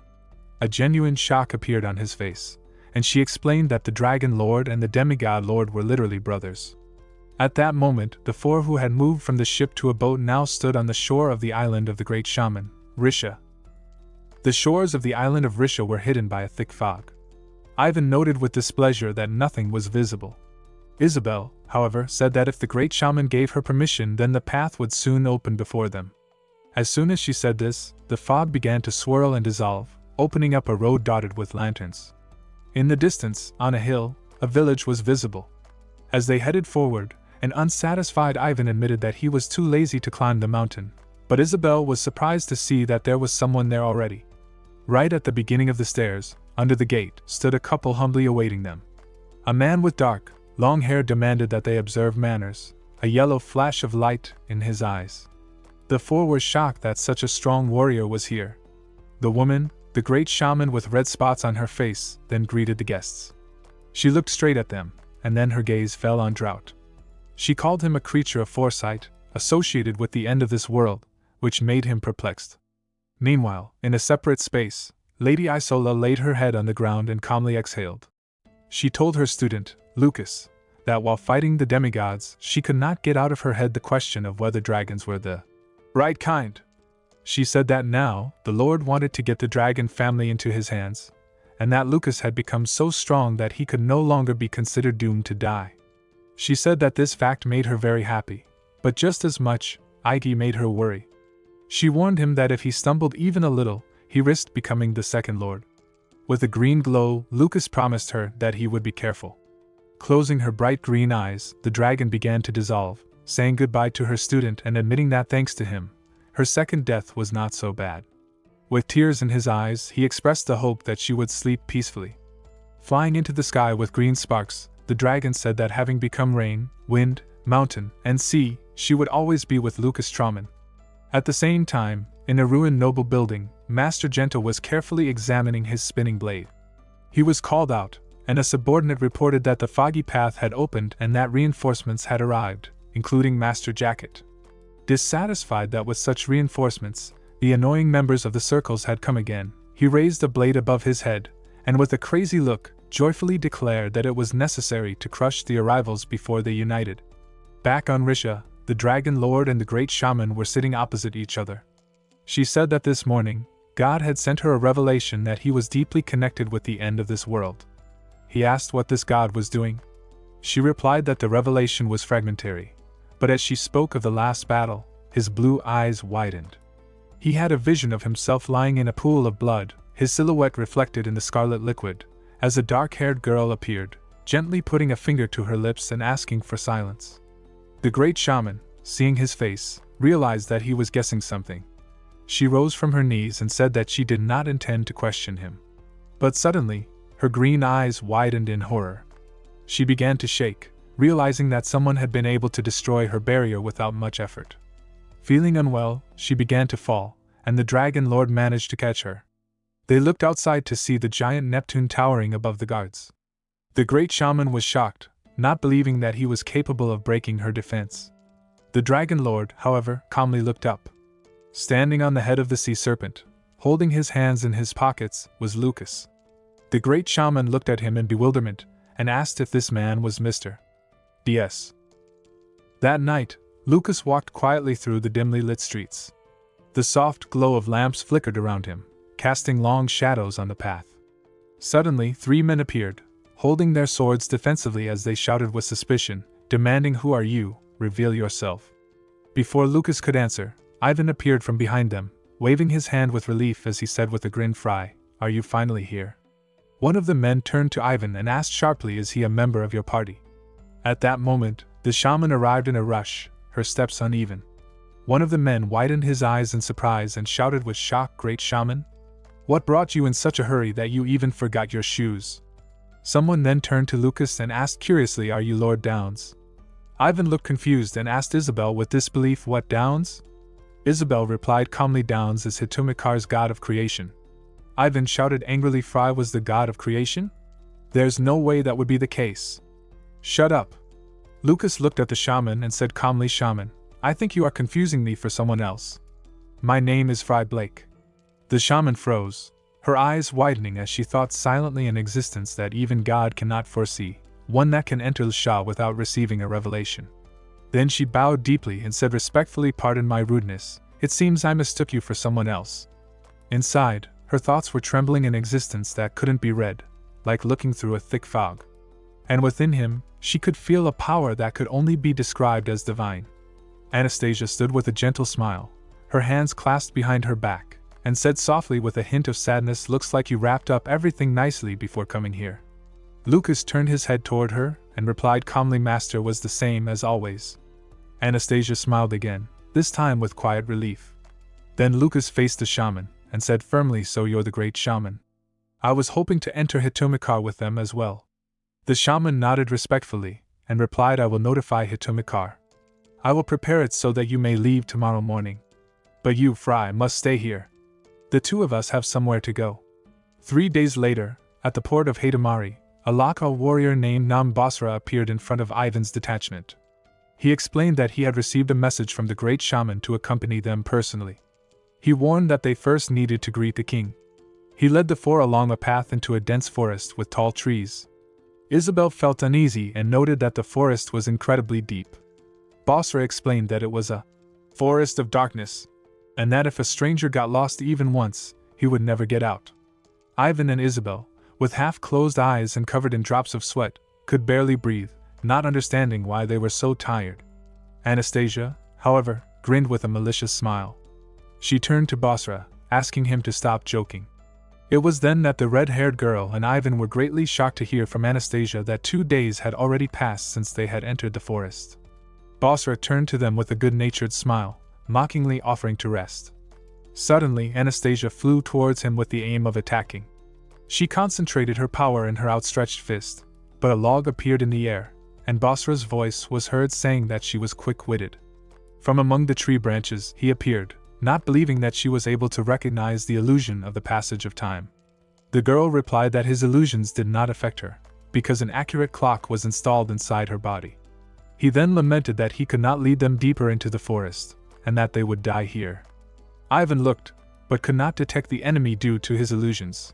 A genuine shock appeared on his face, and she explained that the Dragon Lord and the Demigod Lord were literally brothers. At that moment, the four who had moved from the ship to a boat now stood on the shore of the island of the great shaman, Risha. The shores of the island of Risha were hidden by a thick fog. Ivan noted with displeasure that nothing was visible. Isabel, however, said that if the great shaman gave her permission, then the path would soon open before them. As soon as she said this, the fog began to swirl and dissolve, opening up a road dotted with lanterns. In the distance, on a hill, a village was visible. As they headed forward, an unsatisfied Ivan admitted that he was too lazy to climb the mountain, but Isabel was surprised to see that there was someone there already. Right at the beginning of the stairs, under the gate, stood a couple humbly awaiting them. A man with dark, long hair demanded that they observe manners, a yellow flash of light in his eyes. The four were shocked that such a strong warrior was here. The woman, the great shaman with red spots on her face, then greeted the guests. She looked straight at them, and then her gaze fell on Drought. She called him a creature of foresight, associated with the end of this world, which made him perplexed. Meanwhile, in a separate space, Lady Isola laid her head on the ground and calmly exhaled. She told her student, Lucas, that while fighting the demigods, she could not get out of her head the question of whether dragons were the right kind. She said that now, the Lord wanted to get the dragon family into his hands, and that Lucas had become so strong that he could no longer be considered doomed to die. She said that this fact made her very happy, but just as much, Ige made her worry. She warned him that if he stumbled even a little, he risked becoming the second lord. With a green glow, Lucas promised her that he would be careful. Closing her bright green eyes, the dragon began to dissolve, saying goodbye to her student and admitting that thanks to him, her second death was not so bad. With tears in his eyes, he expressed the hope that she would sleep peacefully. Flying into the sky with green sparks, the dragon said that having become rain, wind, mountain, and sea, she would always be with Lucas Trauman. At the same time, in a ruined noble building, Master Gento was carefully examining his spinning blade. He was called out, and a subordinate reported that the foggy path had opened and that reinforcements had arrived, including Master Jacket. Dissatisfied that with such reinforcements, the annoying members of the circles had come again, he raised the blade above his head, and with a crazy look, joyfully declared that it was necessary to crush the arrivals before they united. Back on Risha, the Dragon Lord and the Great Shaman were sitting opposite each other. She said that this morning, God had sent her a revelation that he was deeply connected with the end of this world. He asked what this God was doing. She replied that the revelation was fragmentary, but as she spoke of the last battle, his blue eyes widened. He had a vision of himself lying in a pool of blood, his silhouette reflected in the scarlet liquid, as a dark-haired girl appeared, gently putting a finger to her lips and asking for silence. The great shaman, seeing his face, realized that he was guessing something. She rose from her knees and said that she did not intend to question him. But suddenly, her green eyes widened in horror. She began to shake, realizing that someone had been able to destroy her barrier without much effort. Feeling unwell, she began to fall, and the Dragon Lord managed to catch her. They looked outside to see the giant Neptune towering above the guards. The great shaman was shocked, not believing that he was capable of breaking her defense. The Dragon Lord, however, calmly looked up. Standing on the head of the sea serpent, holding his hands in his pockets, was Lucas. The great shaman looked at him in bewilderment and asked if this man was Mr. DS. That night, Lucas walked quietly through the dimly lit streets. The soft glow of lamps flickered around him, casting long shadows on the path. Suddenly, 3 men appeared, holding their swords defensively as they shouted with suspicion, demanding, "Who are you? Reveal yourself." Before Lucas could answer, Ivan appeared from behind them, waving his hand with relief as he said with a grin, "Fry, are you finally here?" One of the men turned to Ivan and asked sharply, "Is he a member of your party?" At that moment, the shaman arrived in a rush, her steps uneven. One of the men widened his eyes in surprise and shouted with shock, "Great shaman? What brought you in such a hurry that you even forgot your shoes?" Someone then turned to Lucas and asked curiously, "Are you Lord Downs?" Ivan looked confused and asked Isabel with disbelief, "What Downs?" Isabel replied calmly, "Downs is Hitomikar's god of creation." Ivan shouted angrily, "Fry was the god of creation? There's no way that would be the case." "Shut up." Lucas looked at the shaman and said calmly, "Shaman, I think you are confusing me for someone else. My name is Fry Blake." The shaman froze, her eyes widening as she thought silently an existence that even God cannot foresee, one that can enter Sha without receiving a revelation. Then she bowed deeply and said respectfully, "Pardon my rudeness, it seems I mistook you for someone else." Inside, her thoughts were trembling in existence that couldn't be read, like looking through a thick fog. And within him, she could feel a power that could only be described as divine. Anastasia stood with a gentle smile, her hands clasped behind her back, and said softly with a hint of sadness, "Looks like you wrapped up everything nicely before coming here." Lucas turned his head toward her and replied calmly, "Master was the same as always." Anastasia smiled again, this time with quiet relief. Then Lucas faced the shaman and said firmly, "So you're the great shaman? I was hoping to enter Hitomikar with them as well." The shaman nodded respectfully and replied, "I will notify Hitomikar. I will prepare it so that you may leave tomorrow morning. But you, Fry, must stay here. The two of us have somewhere to go." 3 days later, at the port of Haitamari, a Laka warrior named Nam Basra appeared in front of Ivan's detachment. He explained that he had received a message from the great shaman to accompany them personally. He warned that they first needed to greet the king. He led the four along a path into a dense forest with tall trees. Isabel felt uneasy and noted that the forest was incredibly deep. Basra explained that it was a forest of darkness, and that if a stranger got lost even once, he would never get out. Ivan and Isabel, with half-closed eyes and covered in drops of sweat, could barely breathe, not understanding why they were so tired. Anastasia, however, grinned with a malicious smile. She turned to Basra, asking him to stop joking. It was then that the red-haired girl and Ivan were greatly shocked to hear from Anastasia that 2 days had already passed since they had entered the forest. Basra turned to them with a good-natured smile, mockingly offering to rest. Suddenly, Anastasia flew towards him with the aim of attacking. She concentrated her power in her outstretched fist, but a log appeared in the air, and Basra's voice was heard saying that she was quick-witted. From among the tree branches, he appeared, not believing that she was able to recognize the illusion of the passage of time. The girl replied that his illusions did not affect her, because an accurate clock was installed inside her body. He then lamented that he could not lead them deeper into the forest, and that they would die here. Ivan looked, but could not detect the enemy due to his illusions.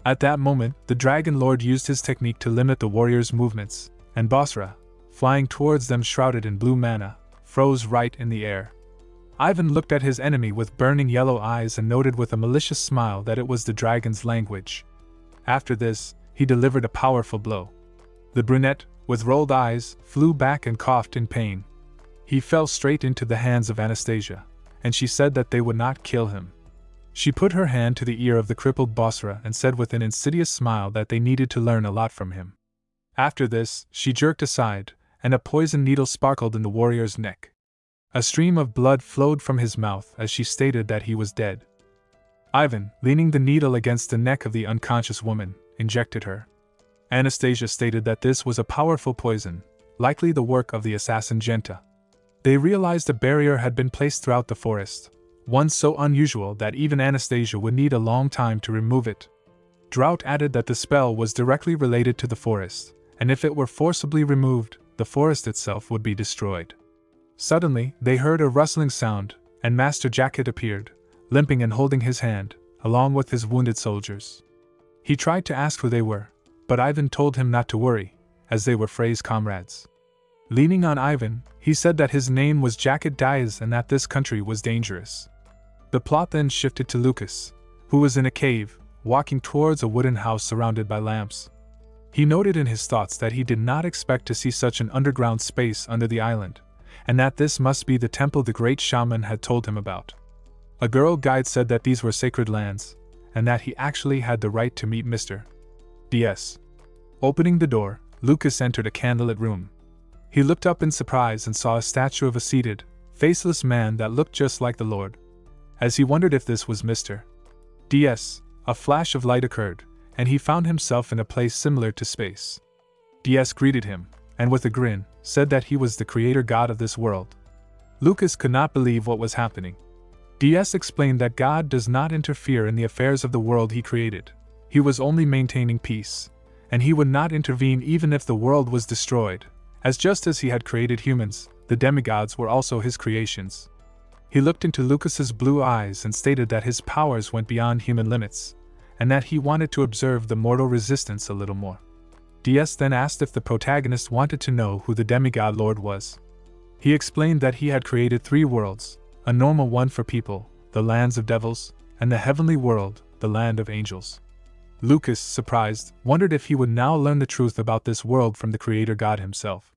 At that moment, the Dragon Lord used his technique to limit the warriors' movements, and Basra, flying towards them shrouded in blue mana, froze right in the air. Ivan looked at his enemy with burning yellow eyes and noted with a malicious smile that it was the dragon's language. After this, he delivered a powerful blow. The brunette, with rolled eyes, flew back and coughed in pain. He fell straight into the hands of Anastasia, and she said that they would not kill him. She put her hand to the ear of the crippled Basra and said with an insidious smile that they needed to learn a lot from him. After this, she jerked aside, and a poison needle sparkled in the warrior's neck. A stream of blood flowed from his mouth as she stated that he was dead. Ivan, leaning the needle against the neck of the unconscious woman, injected her. Anastasia stated that this was a powerful poison, likely the work of the assassin Genta. They realized a barrier had been placed throughout the forest, one so unusual that even Anastasia would need a long time to remove it. Drought added that the spell was directly related to the forest, and if it were forcibly removed, the forest itself would be destroyed. Suddenly, they heard a rustling sound, and Master Jacket appeared, limping and holding his hand, along with his wounded soldiers. He tried to ask who they were, but Ivan told him not to worry, as they were Frey's comrades. Leaning on Ivan, he said that his name was Jacket Diaz and that this country was dangerous. The plot then shifted to Lucas, who was in a cave, walking towards a wooden house surrounded by lamps. He noted in his thoughts that he did not expect to see such an underground space under the island, and that this must be the temple the great shaman had told him about. A girl guide said that these were sacred lands, and that he actually had the right to meet Mr. DS. Opening the door, Lucas entered a candlelit room. He looked up in surprise and saw a statue of a seated, faceless man that looked just like the Lord. As he wondered if this was Mr. DS, a flash of light occurred, and he found himself in a place similar to space. DS greeted him, and with a grin, said that he was the creator god of this world. Lucas could not believe what was happening. DS explained that God does not interfere in the affairs of the world he created. He was only maintaining peace, and he would not intervene even if the world was destroyed, as just as he had created humans, the demigods were also his creations. He looked into Lucas's blue eyes and stated that his powers went beyond human limits, and that he wanted to observe the mortal resistance a little more. DS then asked if the protagonist wanted to know who the demigod lord was. He explained that he had created 3 worlds, a normal one for people, the lands of devils, and the heavenly world, the land of angels. Lucas, surprised, wondered if he would now learn the truth about this world from the creator god himself.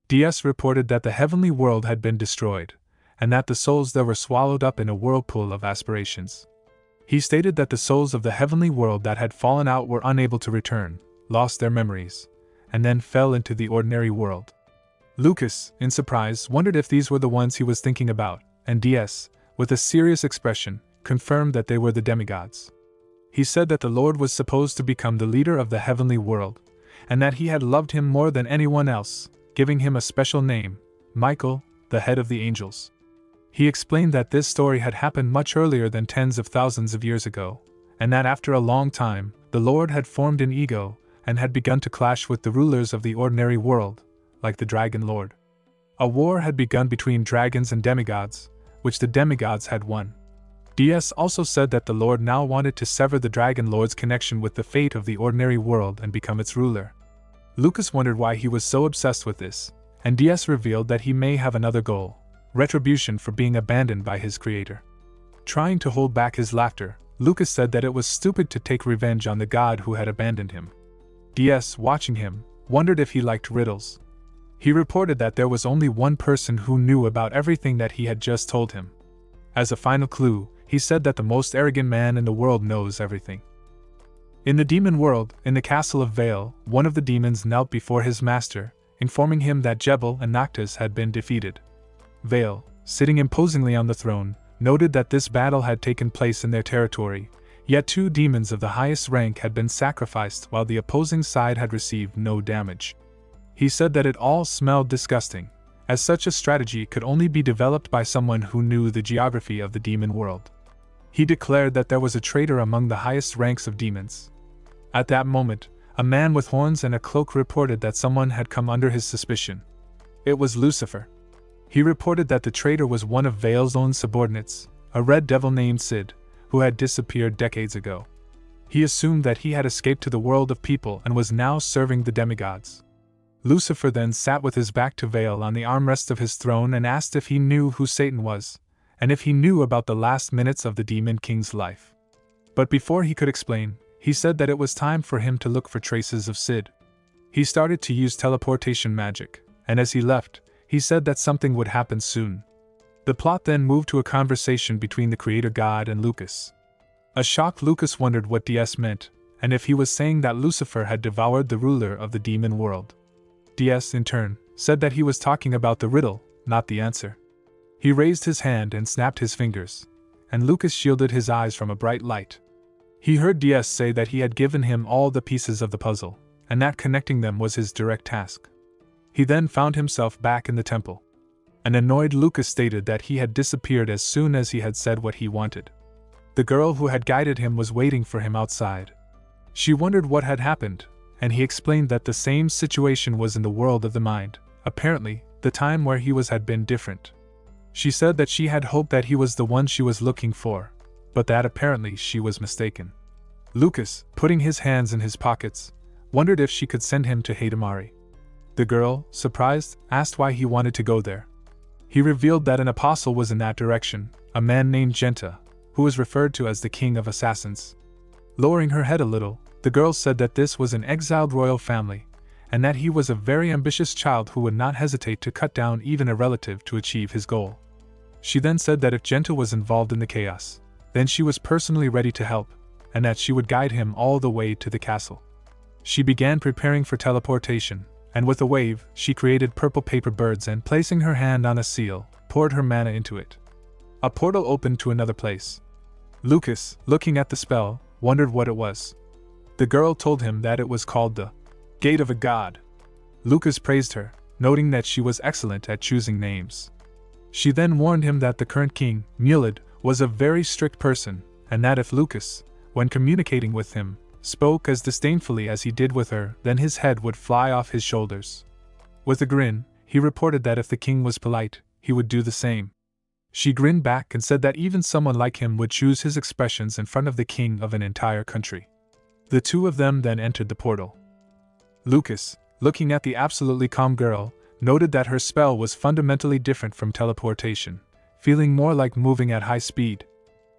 DS reported that the heavenly world had been destroyed, and that the souls there were swallowed up in a whirlpool of aspirations. He stated that the souls of the heavenly world that had fallen out were unable to return, lost their memories, and then fell into the ordinary world. Lucas, in surprise, wondered if these were the ones he was thinking about, and DS, with a serious expression, confirmed that they were the demigods. He said that the Lord was supposed to become the leader of the heavenly world, and that he had loved him more than anyone else, giving him a special name, Michael, the head of the angels. He explained that this story had happened much earlier than tens of thousands of years ago, and that after a long time, the Lord had formed an ego and had begun to clash with the rulers of the ordinary world, like the Dragon Lord. A war had begun between dragons and demigods, which the demigods had won. DS also said that the Lord now wanted to sever the Dragon Lord's connection with the fate of the ordinary world and become its ruler. Lucas wondered why he was so obsessed with this, and DS revealed that he may have another goal, retribution for being abandoned by his creator. Trying to hold back his laughter, Lucas said that it was stupid to take revenge on the god who had abandoned him. DS, watching him, wondered if he liked riddles. He reported that there was only one person who knew about everything that he had just told him. As a final clue, he said that the most arrogant man in the world knows everything. In the demon world, in the castle of Vale, one of the demons knelt before his master, informing him that Jebel and Noctis had been defeated. Vale, sitting imposingly on the throne, noted that this battle had taken place in their territory, yet 2 demons of the highest rank had been sacrificed while the opposing side had received no damage. He said that it all smelled disgusting, as such a strategy could only be developed by someone who knew the geography of the demon world. He declared that there was a traitor among the highest ranks of demons. At that moment, a man with horns and a cloak reported that someone had come under his suspicion. It was Lucifer. He reported that the traitor was one of Vale's own subordinates, a red devil named Sid, who had disappeared decades ago. He assumed that he had escaped to the world of people and was now serving the demigods. Lucifer then sat with his back to Vale on the armrest of his throne and asked if he knew who Satan was, and if he knew about the last minutes of the Demon King's life. But before he could explain, he said that it was time for him to look for traces of Sid. He started to use teleportation magic, and as he left, He said that something would happen soon. The plot then moved to a conversation between the creator god and Lucas. A shocked Lucas wondered what DS meant, and if he was saying that Lucifer had devoured the ruler of the demon world. DS, in turn, said that he was talking about the riddle, not the answer. He raised his hand and snapped his fingers, and Lucas shielded his eyes from a bright light. He heard DS say that he had given him all the pieces of the puzzle, and that connecting them was his direct task. He then found himself back in the temple. An annoyed Lucas stated that he had disappeared as soon as he had said what he wanted. The girl who had guided him was waiting for him outside. She wondered what had happened, and he explained that the same situation was in the world of the mind. Apparently, the time where he was had been different. She said that she had hoped that he was the one she was looking for, but that apparently she was mistaken. Lucas, putting his hands in his pockets, wondered if she could send him to Hidamari. The girl, surprised, asked why he wanted to go there. He revealed that an apostle was in that direction, a man named Genta, who was referred to as the king of assassins. Lowering her head a little, the girl said that this was an exiled royal family, and that he was a very ambitious child who would not hesitate to cut down even a relative to achieve his goal. She then said that if Genta was involved in the chaos, then she was personally ready to help, and that she would guide him all the way to the castle. She began preparing for teleportation, and with a wave, she created purple paper birds and placing her hand on a seal, poured her mana into it. A portal opened to another place. Lucas, looking at the spell, wondered what it was. The girl told him that it was called the Gate of a God. Lucas praised her, noting that she was excellent at choosing names. She then warned him that the current king, Mulid, was a very strict person, and that if Lucas, when communicating with him, spoke as disdainfully as he did with her, then his head would fly off his shoulders. With a grin, he reported that if the king was polite, he would do the same. She grinned back and said that even someone like him would choose his expressions in front of the king of an entire country. The two of them then entered the portal. Lucas, looking at the absolutely calm girl, noted that her spell was fundamentally different from teleportation, feeling more like moving at high speed.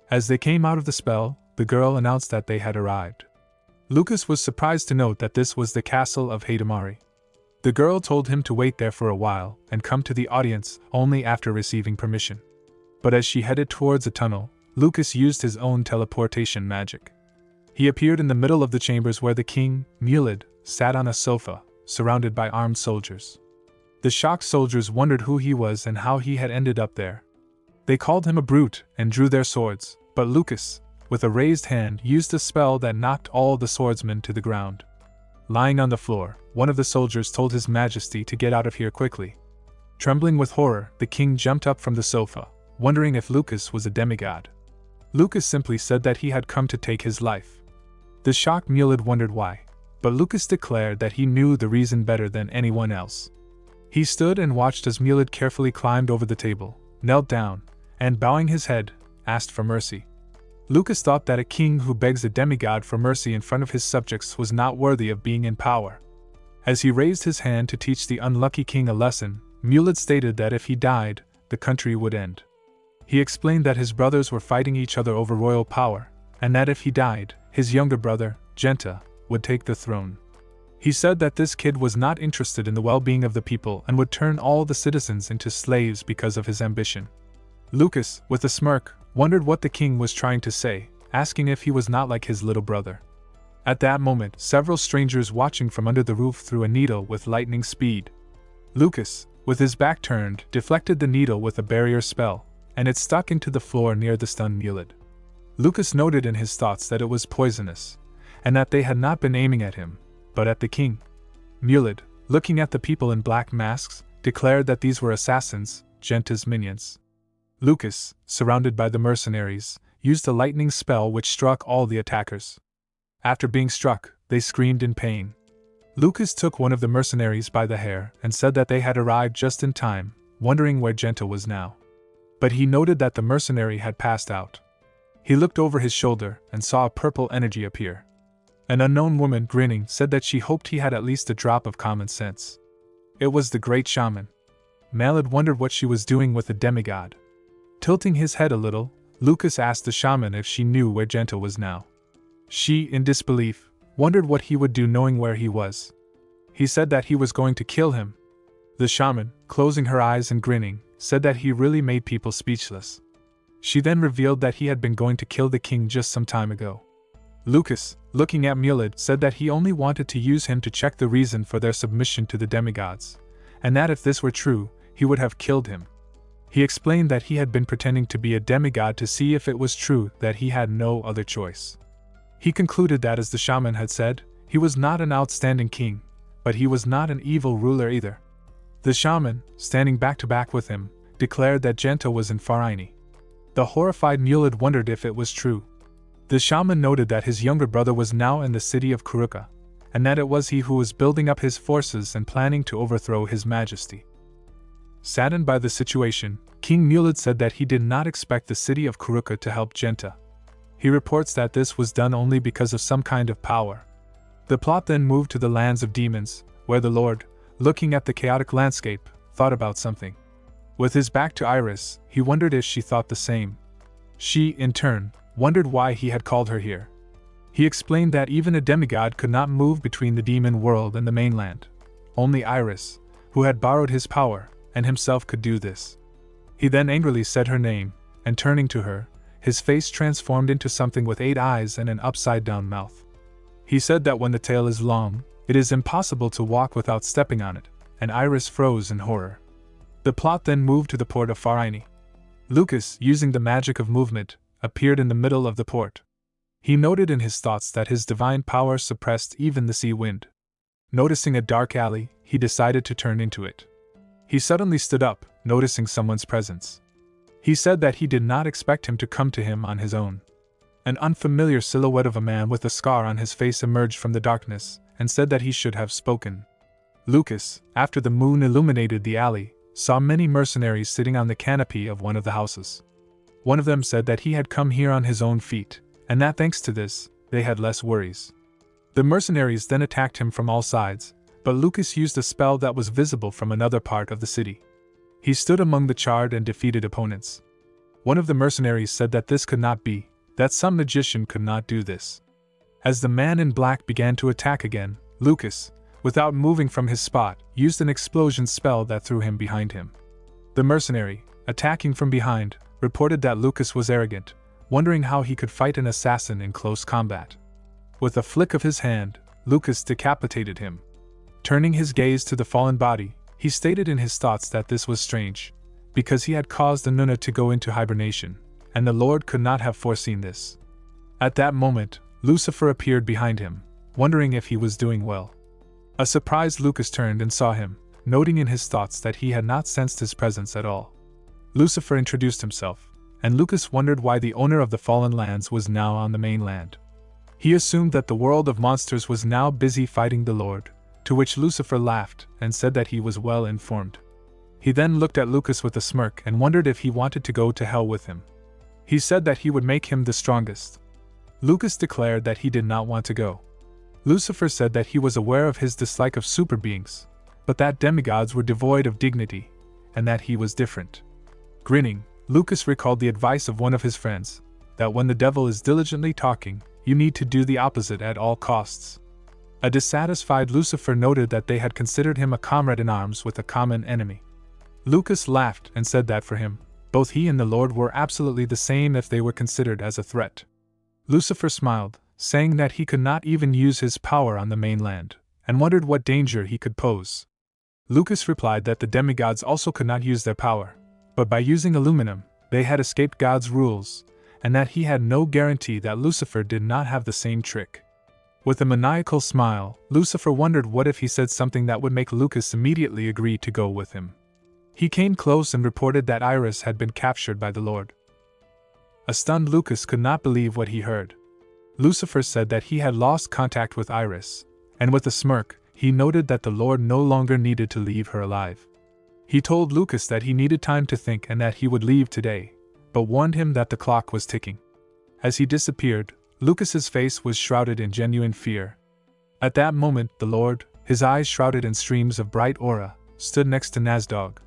As they came out of the spell, the girl announced that they had arrived. Lucas was surprised to note that this was the castle of Hidamari. The girl told him to wait there for a while and come to the audience only after receiving permission. But as she headed towards a tunnel, Lucas used his own teleportation magic. He appeared in the middle of the chambers where the king, Mulid, sat on a sofa, surrounded by armed soldiers. The shocked soldiers wondered who he was and how he had ended up there. They called him a brute and drew their swords, but Lucas, with a raised hand, used a spell that knocked all the swordsmen to the ground. Lying on the floor, one of the soldiers told His Majesty to get out of here quickly. Trembling with horror, the king jumped up from the sofa, wondering if Lucas was a demigod. Lucas simply said that he had come to take his life. The shocked Mulid wondered why, but Lucas declared that he knew the reason better than anyone else. He stood and watched as Mulid carefully climbed over the table, knelt down, and bowing his head, asked for mercy. Lucas thought that a king who begs a demigod for mercy in front of his subjects was not worthy of being in power. As he raised his hand to teach the unlucky king a lesson, Mulid stated that if he died, the country would end. He explained that his brothers were fighting each other over royal power, and that if he died, his younger brother, Genta, would take the throne. He said that this kid was not interested in the well-being of the people and would turn all the citizens into slaves because of his ambition. Lucas, with a smirk, wondered what the king was trying to say, asking if he was not like his little brother. At that moment, several strangers watching from under the roof threw a needle with lightning speed. Lucas, with his back turned, deflected the needle with a barrier spell, and it stuck into the floor near the stunned Mulid. Lucas noted in his thoughts that it was poisonous, and that they had not been aiming at him, but at the king. Mulid, looking at the people in black masks, declared that these were assassins, Genta's minions. Lucas, surrounded by the mercenaries, used a lightning spell which struck all the attackers. After being struck, they screamed in pain. Lucas took one of the mercenaries by the hair and said that they had arrived just in time, wondering where Genta was now. But he noted that the mercenary had passed out. He looked over his shoulder and saw a purple energy appear. An unknown woman, grinning, said that she hoped he had at least a drop of common sense. It was the great shaman. Malad wondered what she was doing with the demigod. Tilting his head a little, Lucas asked the shaman if she knew where Genta was now. She, in disbelief, wondered what he would do knowing where he was. He said that he was going to kill him. The shaman, closing her eyes and grinning, said that he really made people speechless. She then revealed that he had been going to kill the king just some time ago. Lucas, looking at Mulid, said that he only wanted to use him to check the reason for their submission to the demigods, and that if this were true, he would have killed him. He explained that he had been pretending to be a demigod to see if it was true that he had no other choice. He concluded that, as the shaman had said, he was not an outstanding king, but he was not an evil ruler either. The shaman, standing back to back with him, declared that Genta was in Faraini. The horrified Mulid wondered if it was true. The shaman noted that his younger brother was now in the city of Kuruka, and that it was he who was building up his forces and planning to overthrow his majesty. Saddened by the situation, King Mulid said that he did not expect the city of Kuruka to help Genta. He reports that this was done only because of some kind of power. The plot then moved to the lands of demons, where the Lord, looking at the chaotic landscape, thought about something. With his back to Iris, he wondered if she thought the same. She, in turn, wondered why he had called her here. He explained that even a demigod could not move between the demon world and the mainland. Only Iris, who had borrowed his power, and himself could do this. He then angrily said her name, and turning to her, his face transformed into something with 8 eyes and an upside-down mouth. He said that when the tail is long, it is impossible to walk without stepping on it, and Iris froze in horror. The plot then moved to the port of Faraini. Lucas, using the magic of movement, appeared in the middle of the port. He noted in his thoughts that his divine power suppressed even the sea wind. Noticing a dark alley, he decided to turn into it. He suddenly stood up, noticing someone's presence. He said that he did not expect him to come to him on his own. An unfamiliar silhouette of a man with a scar on his face emerged from the darkness, and said that he should have spoken. Lucas, after the moon illuminated the alley, saw many mercenaries sitting on the canopy of one of the houses. One of them said that he had come here on his own feet, and that thanks to this, they had less worries. The mercenaries then attacked him from all sides, but Lucas used a spell that was visible from another part of the city. He stood among the charred and defeated opponents. One of the mercenaries said that this could not be, that some magician could not do this. As the man in black began to attack again, Lucas, without moving from his spot, used an explosion spell that threw him behind him. The mercenary, attacking from behind, reported that Lucas was arrogant, wondering how he could fight an assassin in close combat. With a flick of his hand, Lucas decapitated him. Turning his gaze to the fallen body, he stated in his thoughts that this was strange, because he had caused the Nuna to go into hibernation, and the Lord could not have foreseen this. At that moment, Lucifer appeared behind him, wondering if he was doing well. A surprised Lucas turned and saw him, noting in his thoughts that he had not sensed his presence at all. Lucifer introduced himself, and Lucas wondered why the owner of the fallen lands was now on the mainland. He assumed that the world of monsters was now busy fighting the Lord, to which Lucifer laughed and said that he was well informed. He then looked at Lucas with a smirk and wondered if he wanted to go to hell with him. He said that he would make him the strongest. Lucas declared that he did not want to go. Lucifer said that he was aware of his dislike of super beings, but that demigods were devoid of dignity, and that he was different. Grinning, Lucas recalled the advice of one of his friends, that when the devil is diligently talking, you need to do the opposite at all costs. A dissatisfied Lucifer noted that they had considered him a comrade in arms with a common enemy. Lucas laughed and said that for him, both he and the Lord were absolutely the same if they were considered as a threat. Lucifer smiled, saying that he could not even use his power on the mainland, and wondered what danger he could pose. Lucas replied that the demigods also could not use their power, but by using aluminum, they had escaped God's rules, and that he had no guarantee that Lucifer did not have the same trick. With a maniacal smile, Lucifer wondered what if he said something that would make Lucas immediately agree to go with him. He came close and reported that Iris had been captured by the Lord. A stunned Lucas could not believe what he heard. Lucifer said that he had lost contact with Iris, and with a smirk, he noted that the Lord no longer needed to leave her alive. He told Lucas that he needed time to think and that he would leave today, but warned him that the clock was ticking. As he disappeared, Lucas's face was shrouded in genuine fear. At that moment, the Lord, his eyes shrouded in streams of bright aura, stood next to Nasdog.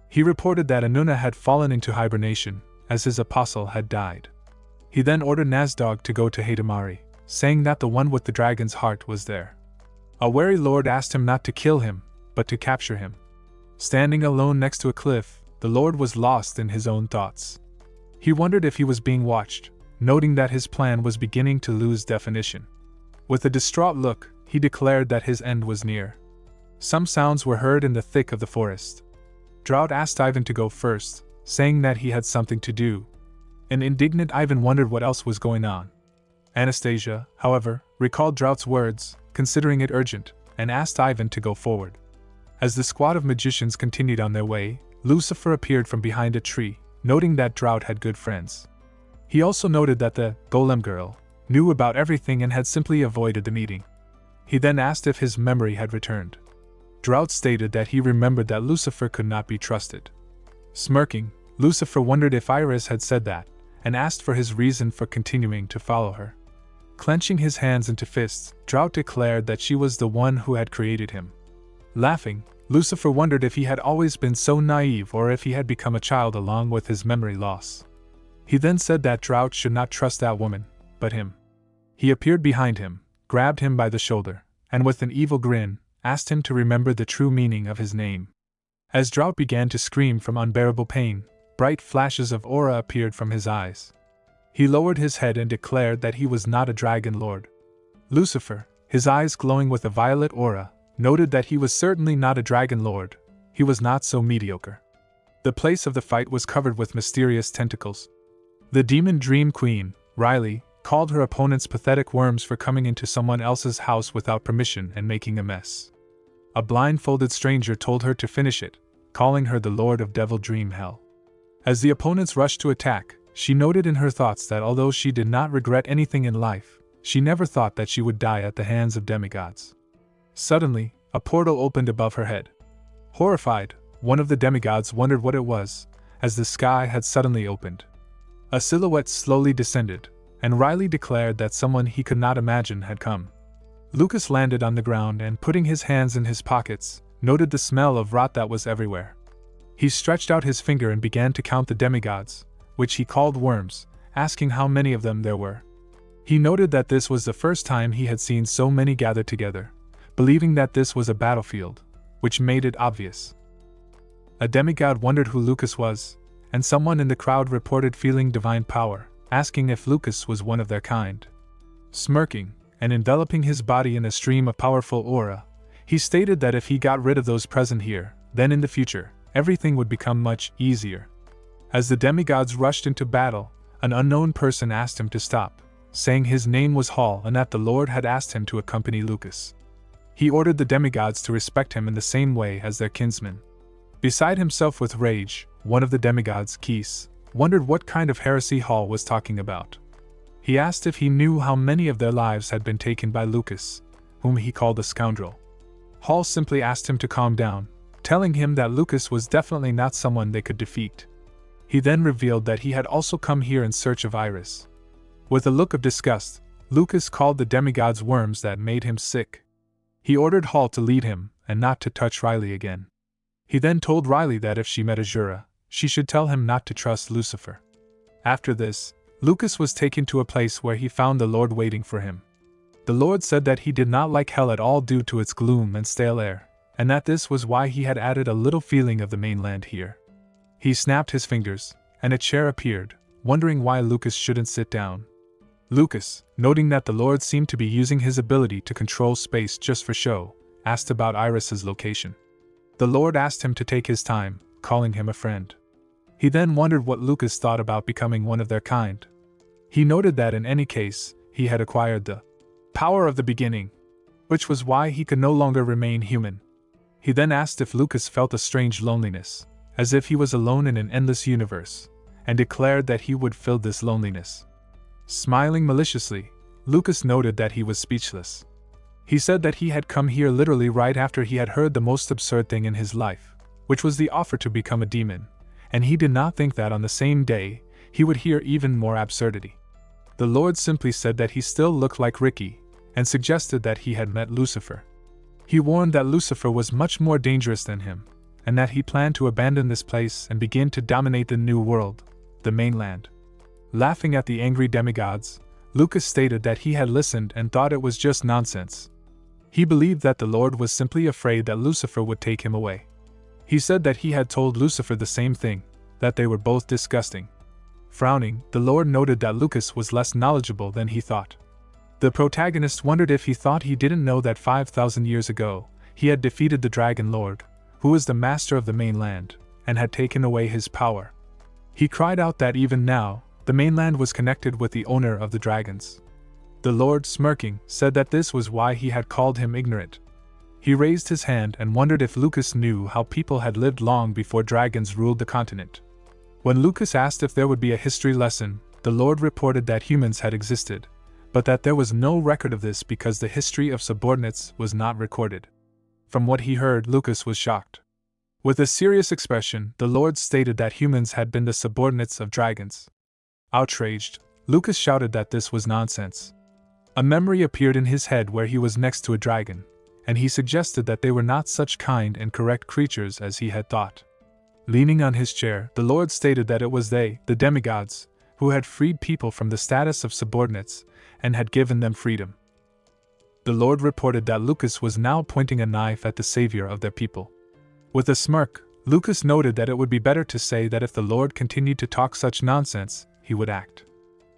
He reported that Anuna had fallen into hibernation, as his apostle had died. He then ordered Nasdog to go to Hidamari, saying that the one with the dragon's heart was there. A wary lord asked him not to kill him, but to capture him. Standing alone next to a cliff, the Lord was lost in his own thoughts. He wondered if he was being watched, noting that his plan was beginning to lose definition. With a distraught look, he declared that his end was near. Some sounds were heard in the thick of the forest. Drought asked Ivan to go first, saying that he had something to do. An indignant Ivan wondered what else was going on. Anastasia, however, recalled Drought's words, considering it urgent, and asked Ivan to go forward. As the squad of magicians continued on their way, Lucifer appeared from behind a tree, noting that Drought had good friends. He also noted that the golem girl knew about everything and had simply avoided the meeting. He then asked if his memory had returned. Drought stated that he remembered that Lucifer could not be trusted. Smirking, Lucifer wondered if Iris had said that, and asked for his reason for continuing to follow her. Clenching his hands into fists, Drought declared that she was the one who had created him. Laughing, Lucifer wondered if he had always been so naive or if he had become a child along with his memory loss. He then said that Drought should not trust that woman, but him. He appeared behind him, grabbed him by the shoulder, and with an evil grin, asked him to remember the true meaning of his name. As Drought began to scream from unbearable pain, bright flashes of aura appeared from his eyes. He lowered his head and declared that he was not a dragon lord. Lucifer, his eyes glowing with a violet aura, noted that he was certainly not a dragon lord. He was not so mediocre. The place of the fight was covered with mysterious tentacles. The demon dream queen, Riley, called her opponents pathetic worms for coming into someone else's house without permission and making a mess. A blindfolded stranger told her to finish it, calling her the Lord of Devil Dream Hell. As the opponents rushed to attack, she noted in her thoughts that although she did not regret anything in life, she never thought that she would die at the hands of demigods. Suddenly, a portal opened above her head. Horrified, one of the demigods wondered what it was, as the sky had suddenly opened. A silhouette slowly descended, and Riley declared that someone he could not imagine had come. Lucas landed on the ground and, putting his hands in his pockets, noted the smell of rot that was everywhere. He stretched out his finger and began to count the demigods, which he called worms, asking how many of them there were. He noted that this was the first time he had seen so many gathered together, believing that this was a battlefield, which made it obvious. A demigod wondered who Lucas was, and someone in the crowd reported feeling divine power, asking if Lucas was one of their kind. Smirking, and enveloping his body in a stream of powerful aura, he stated that if he got rid of those present here, then in the future, everything would become much easier. As the demigods rushed into battle, an unknown person asked him to stop, saying his name was Hall and that the Lord had asked him to accompany Lucas. He ordered the demigods to respect him in the same way as their kinsmen. Beside himself with rage, one of the demigods, Keese, wondered what kind of heresy Hall was talking about. He asked if he knew how many of their lives had been taken by Lucas, whom he called a scoundrel. Hall simply asked him to calm down, telling him that Lucas was definitely not someone they could defeat. He then revealed that he had also come here in search of Iris. With a look of disgust, Lucas called the demigods worms that made him sick. He ordered Hall to lead him, and not to touch Riley again. He then told Riley that if she met Azura, she should tell him not to trust Lucifer. After this, Lucas was taken to a place where he found the Lord waiting for him. The Lord said that he did not like hell at all due to its gloom and stale air, and that this was why he had added a little feeling of the mainland here. He snapped his fingers, and a chair appeared, wondering why Lucas shouldn't sit down. Lucas, noting that the Lord seemed to be using his ability to control space just for show, asked about Iris's location. The Lord asked him to take his time, calling him a friend. He then wondered what Lucas thought about becoming one of their kind. He noted that in any case, he had acquired the power of the beginning, which was why he could no longer remain human. He then asked if Lucas felt a strange loneliness, as if he was alone in an endless universe, and declared that he would fill this loneliness. Smiling maliciously, Lucas noted that he was speechless. He said that he had come here literally right after he had heard the most absurd thing in his life, which was the offer to become a demon, and he did not think that on the same day, he would hear even more absurdity. The Lord simply said that he still looked like Ricky, and suggested that he had met Lucifer. He warned that Lucifer was much more dangerous than him, and that he planned to abandon this place and begin to dominate the new world, the mainland. Laughing at the angry demigods, Lucas stated that he had listened and thought it was just nonsense. He believed that the Lord was simply afraid that Lucifer would take him away. He said that he had told Lucifer the same thing, that they were both disgusting. Frowning, the Lord noted that Lucas was less knowledgeable than he thought. The protagonist wondered if he thought he didn't know that 5,000 years ago, he had defeated the Dragon Lord, who was the master of the mainland, and had taken away his power. He cried out that even now, the mainland was connected with the owner of the dragons. The Lord, smirking, said that this was why he had called him ignorant. He raised his hand and wondered if Lucas knew how people had lived long before dragons ruled the continent. When Lucas asked if there would be a history lesson, the Lord reported that humans had existed, but that there was no record of this because the history of subordinates was not recorded. From what he heard, Lucas was shocked. With a serious expression, the Lord stated that humans had been the subordinates of dragons. Outraged, Lucas shouted that this was nonsense. A memory appeared in his head where he was next to a dragon, and he suggested that they were not such kind and correct creatures as he had thought. Leaning on his chair, the Lord stated that it was they, the demigods, who had freed people from the status of subordinates and had given them freedom. The Lord reported that Lucas was now pointing a knife at the savior of their people. With a smirk, Lucas noted that it would be better to say that if the Lord continued to talk such nonsense, he would act.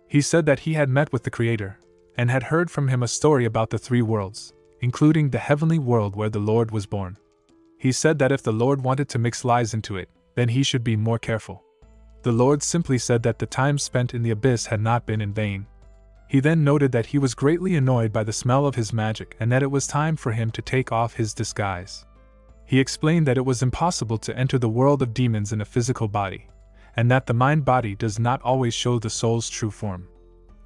He said that he had met with the Creator, and had heard from him a story about the three worlds, including the heavenly world where the Lord was born. He said that if the Lord wanted to mix lies into it, then he should be more careful. The Lord simply said that the time spent in the abyss had not been in vain. He then noted that he was greatly annoyed by the smell of his magic and that it was time for him to take off his disguise. He explained that it was impossible to enter the world of demons in a physical body, and that the mind-body does not always show the soul's true form.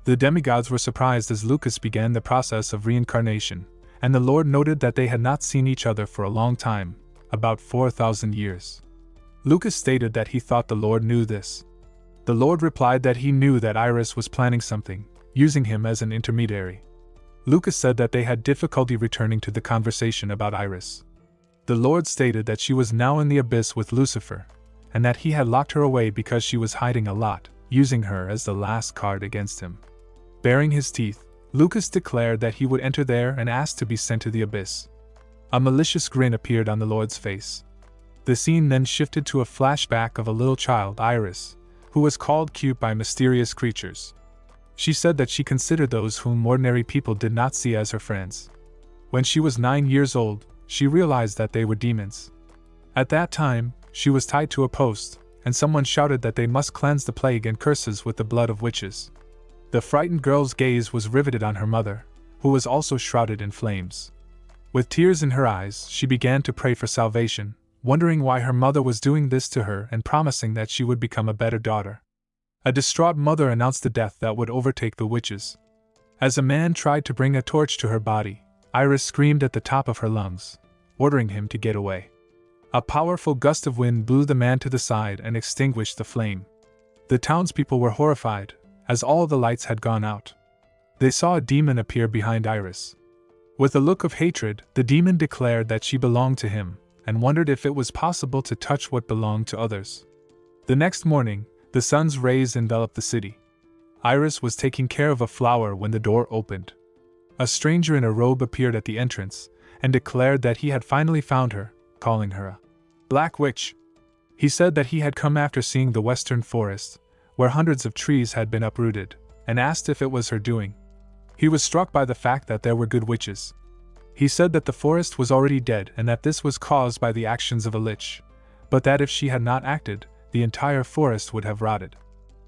The demigods were surprised as Lucas began the process of reincarnation, and the Lord noted that they had not seen each other for a long time, about 4,000 years. Lucas stated that he thought the Lord knew this. The Lord replied that he knew that Iris was planning something, using him as an intermediary. Lucas said that they had difficulty returning to the conversation about Iris. The Lord stated that she was now in the abyss with Lucifer, and that he had locked her away because she was hiding a lot, using her as the last card against him. Baring his teeth, Lucas declared that he would enter there and asked to be sent to the abyss. A malicious grin appeared on the Lord's face. The scene then shifted to a flashback of a little child, Iris, who was called cute by mysterious creatures. She said that she considered those whom ordinary people did not see as her friends. When she was 9 years old, she realized that they were demons. At that time, she was tied to a post, and someone shouted that they must cleanse the plague and curses with the blood of witches. The frightened girl's gaze was riveted on her mother, who was also shrouded in flames. With tears in her eyes, she began to pray for salvation, wondering why her mother was doing this to her and promising that she would become a better daughter. A distraught mother announced the death that would overtake the witches. As a man tried to bring a torch to her body, Iris screamed at the top of her lungs, ordering him to get away. A powerful gust of wind blew the man to the side and extinguished the flame. The townspeople were horrified, as all the lights had gone out. They saw a demon appear behind Iris. With a look of hatred, the demon declared that she belonged to him, and wondered if it was possible to touch what belonged to others. The next morning, the sun's rays enveloped the city. Iris was taking care of a flower when the door opened. A stranger in a robe appeared at the entrance, and declared that he had finally found her, calling her a black witch. He said that he had come after seeing the western forest, where hundreds of trees had been uprooted, and asked if it was her doing. He was struck by the fact that there were good witches. He said that the forest was already dead and that this was caused by the actions of a lich, but that if she had not acted, the entire forest would have rotted.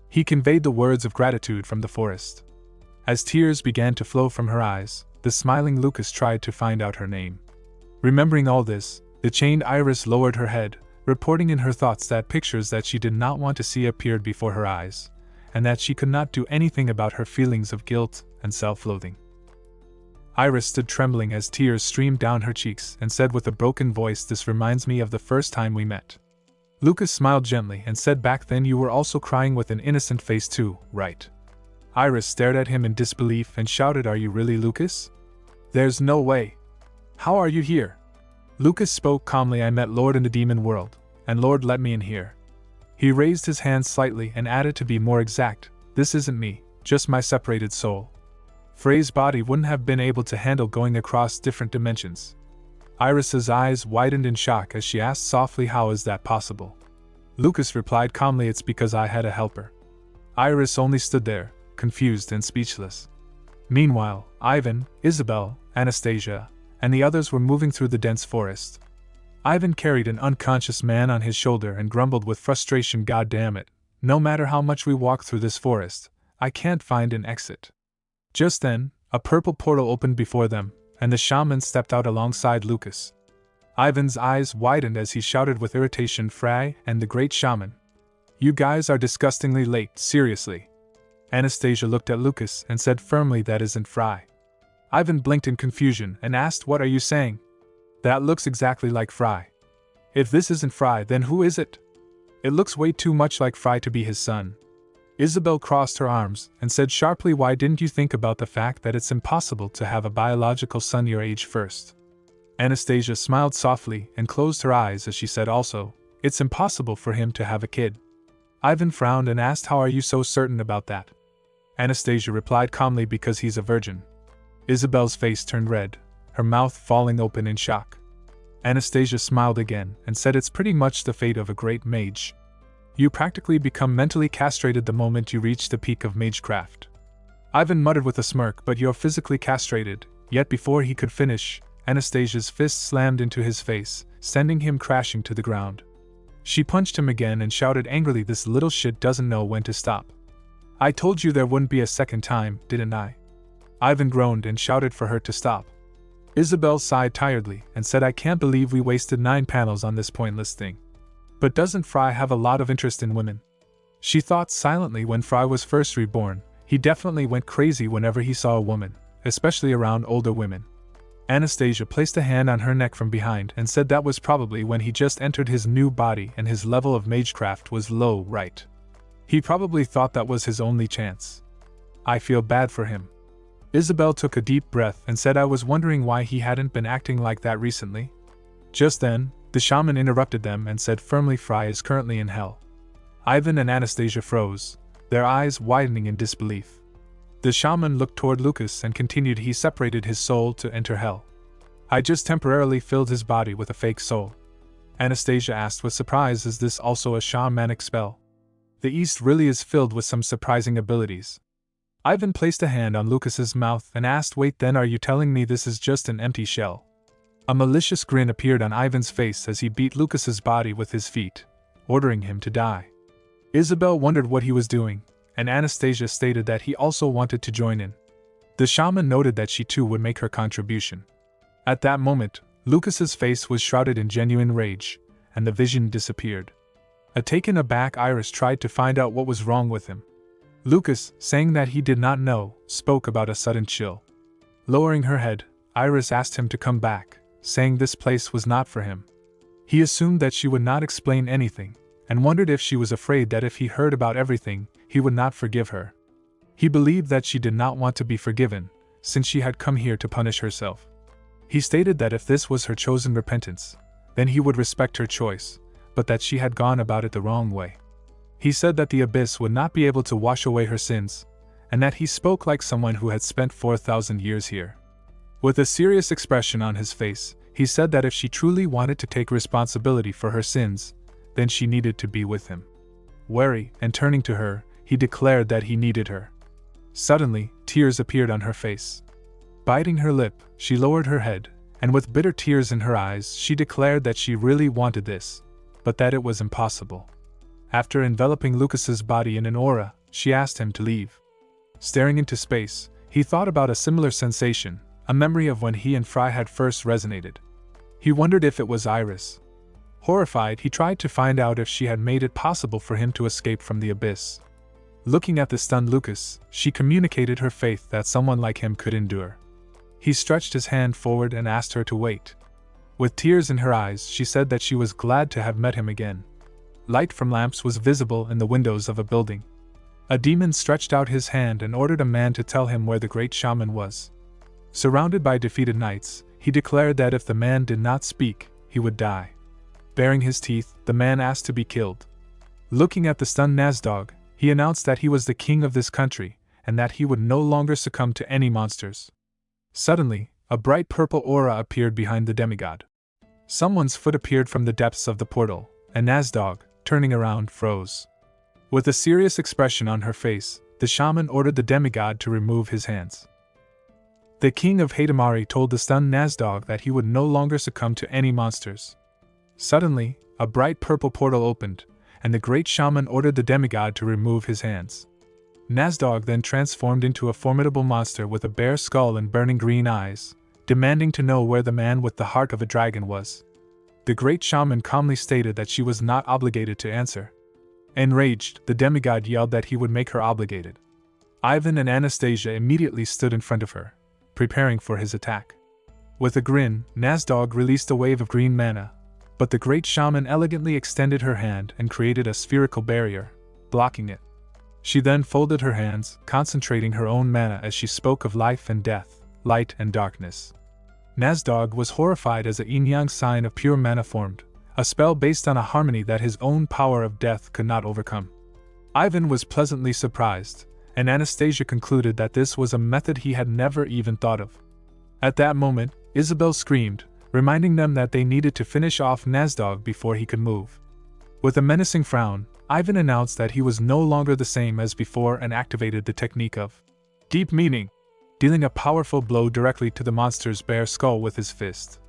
He conveyed the words of gratitude from the forest. As tears began to flow from her eyes, the smiling Lucas tried to find out her name. Remembering all this, the chained Iris lowered her head, reporting in her thoughts that pictures that she did not want to see appeared before her eyes, and that she could not do anything about her feelings of guilt and self-loathing. Iris stood trembling as tears streamed down her cheeks and said with a broken voice, "This reminds me of the first time we met." Lucas smiled gently and said, "Back then you were also crying with an innocent face too, right?" Iris stared at him in disbelief and shouted, "Are you really Lucas? There's no way. How are you here?" Lucas spoke calmly, "I met Lord in the demon world, and Lord let me in here." He raised his hand slightly and added, "To be more exact, this isn't me, just my separated soul. Frey's body wouldn't have been able to handle going across different dimensions. Iris's eyes widened in shock as she asked softly, "How is that possible?" Lucas replied calmly, "It's because I had a helper." Iris only stood there, confused and speechless. Meanwhile, Ivan, Isabel, Anastasia, and the others were moving through the dense forest. Ivan carried an unconscious man on his shoulder and grumbled with frustration, "God damn it, no matter how much we walk through this forest, I can't find an exit." Just then, a purple portal opened before them, and the shaman stepped out alongside Lucas. Ivan's eyes widened as he shouted with irritation, "Fry and the great shaman. You guys are disgustingly late, seriously." Anastasia looked at Lucas and said firmly, "That isn't Fry." Ivan blinked in confusion and asked, "What are you saying?" "That looks exactly like Fry." "If this isn't Fry, then who is it?" "It looks way too much like Fry to be his son." Isabel crossed her arms and said sharply, "Why didn't you think about the fact that it's impossible to have a biological son your age first?" Anastasia smiled softly and closed her eyes as she said also, "It's impossible for him to have a kid." Ivan frowned and asked, "How are you so certain about that?" Anastasia replied calmly, "Because he's a virgin." Isabel's face turned red, her mouth falling open in shock. Anastasia smiled again and said, "It's pretty much the fate of a great mage. You practically become mentally castrated the moment you reach the peak of magecraft." Ivan muttered with a smirk, "But you're physically castrated," yet before he could finish, Anastasia's fist slammed into his face, sending him crashing to the ground. She punched him again and shouted angrily, "This little shit doesn't know when to stop. I told you there wouldn't be a second time, didn't I?" Ivan groaned and shouted for her to stop. Isabel sighed tiredly and said, "I can't believe we wasted 9 panels on this pointless thing. But doesn't Fry have a lot of interest in women?" She thought silently. When Fry was first reborn, he definitely went crazy whenever he saw a woman, especially around older women. Anastasia placed a hand on her neck from behind and said that was probably when he just entered his new body and his level of magecraft was low, right? He probably thought that was his only chance. "I feel bad for him." Isabel took a deep breath and said, "I was wondering why he hadn't been acting like that recently." Just then, the shaman interrupted them and said firmly, "Fry is currently in hell." Ivan and Anastasia froze, their eyes widening in disbelief. The shaman looked toward Lucas and continued, "He separated his soul to enter hell. I just temporarily filled his body with a fake soul." Anastasia asked with surprise, "Is this also a shamanic spell?" "The East really is filled with some surprising abilities." Ivan placed a hand on Lucas's mouth and asked, "Wait, then are you telling me this is just an empty shell?" A malicious grin appeared on Ivan's face as he beat Lucas's body with his feet, ordering him to die. Isabel wondered what he was doing, and Anastasia stated that he also wanted to join in. The shaman noted that she too would make her contribution. At that moment, Lucas's face was shrouded in genuine rage, and the vision disappeared. A taken aback Iris tried to find out what was wrong with him. Lucas, saying that he did not know, spoke about a sudden chill. Lowering her head, Iris asked him to come back, saying this place was not for him. He assumed that she would not explain anything, and wondered if she was afraid that if he heard about everything, he would not forgive her. He believed that she did not want to be forgiven, since she had come here to punish herself. He stated that if this was her chosen repentance, then he would respect her choice, but that she had gone about it the wrong way. He said that the abyss would not be able to wash away her sins, and that he spoke like someone who had spent 4,000 years here. With a serious expression on his face, he said that if she truly wanted to take responsibility for her sins, then she needed to be with him. Wary and turning to her, he declared that he needed her. Suddenly, tears appeared on her face. Biting her lip, she lowered her head, and with bitter tears in her eyes, she declared that she really wanted this, but that it was impossible. After enveloping Lucas's body in an aura, she asked him to leave. Staring into space, he thought about a similar sensation, a memory of when he and Fry had first resonated. He wondered if it was Iris. Horrified, he tried to find out if she had made it possible for him to escape from the abyss. Looking at the stunned Lucas, she communicated her faith that someone like him could endure. He stretched his hand forward and asked her to wait. With tears in her eyes, she said that she was glad to have met him again. Light from lamps was visible in the windows of a building. A demon stretched out his hand and ordered a man to tell him where the great shaman was. Surrounded by defeated knights, he declared that if the man did not speak, he would die. Baring his teeth, the man asked to be killed. Looking at the stunned Nazdog, he announced that he was the king of this country, and that he would no longer succumb to any monsters. Suddenly, a bright purple aura appeared behind the demigod. Someone's foot appeared from the depths of the portal, and Nazdog, turning around, froze. With a serious expression on her face, the shaman ordered the demigod to remove his hands. The king of Haitamari told the stunned Nazdog that he would no longer succumb to any monsters. Suddenly, a bright purple portal opened, and the great shaman ordered the demigod to remove his hands. Nazdog then transformed into a formidable monster with a bare skull and burning green eyes, demanding to know where the man with the heart of a dragon was. The great shaman calmly stated that she was not obligated to answer. Enraged, the demigod yelled that he would make her obligated. Ivan and Anastasia immediately stood in front of her, preparing for his attack. With a grin, Nazdog released a wave of green mana, but the great shaman elegantly extended her hand and created a spherical barrier, blocking it. She then folded her hands, concentrating her own mana as she spoke of life and death, light and darkness. Nazdog was horrified as a yin-yang sign of pure mana formed, a spell based on a harmony that his own power of death could not overcome. Ivan was pleasantly surprised, and Anastasia concluded that this was a method he had never even thought of. At that moment, Isabel screamed, reminding them that they needed to finish off Nazdog before he could move. With a menacing frown, Ivan announced that he was no longer the same as before and activated the technique of deep meaning, dealing a powerful blow directly to the monster's bare skull with his fist.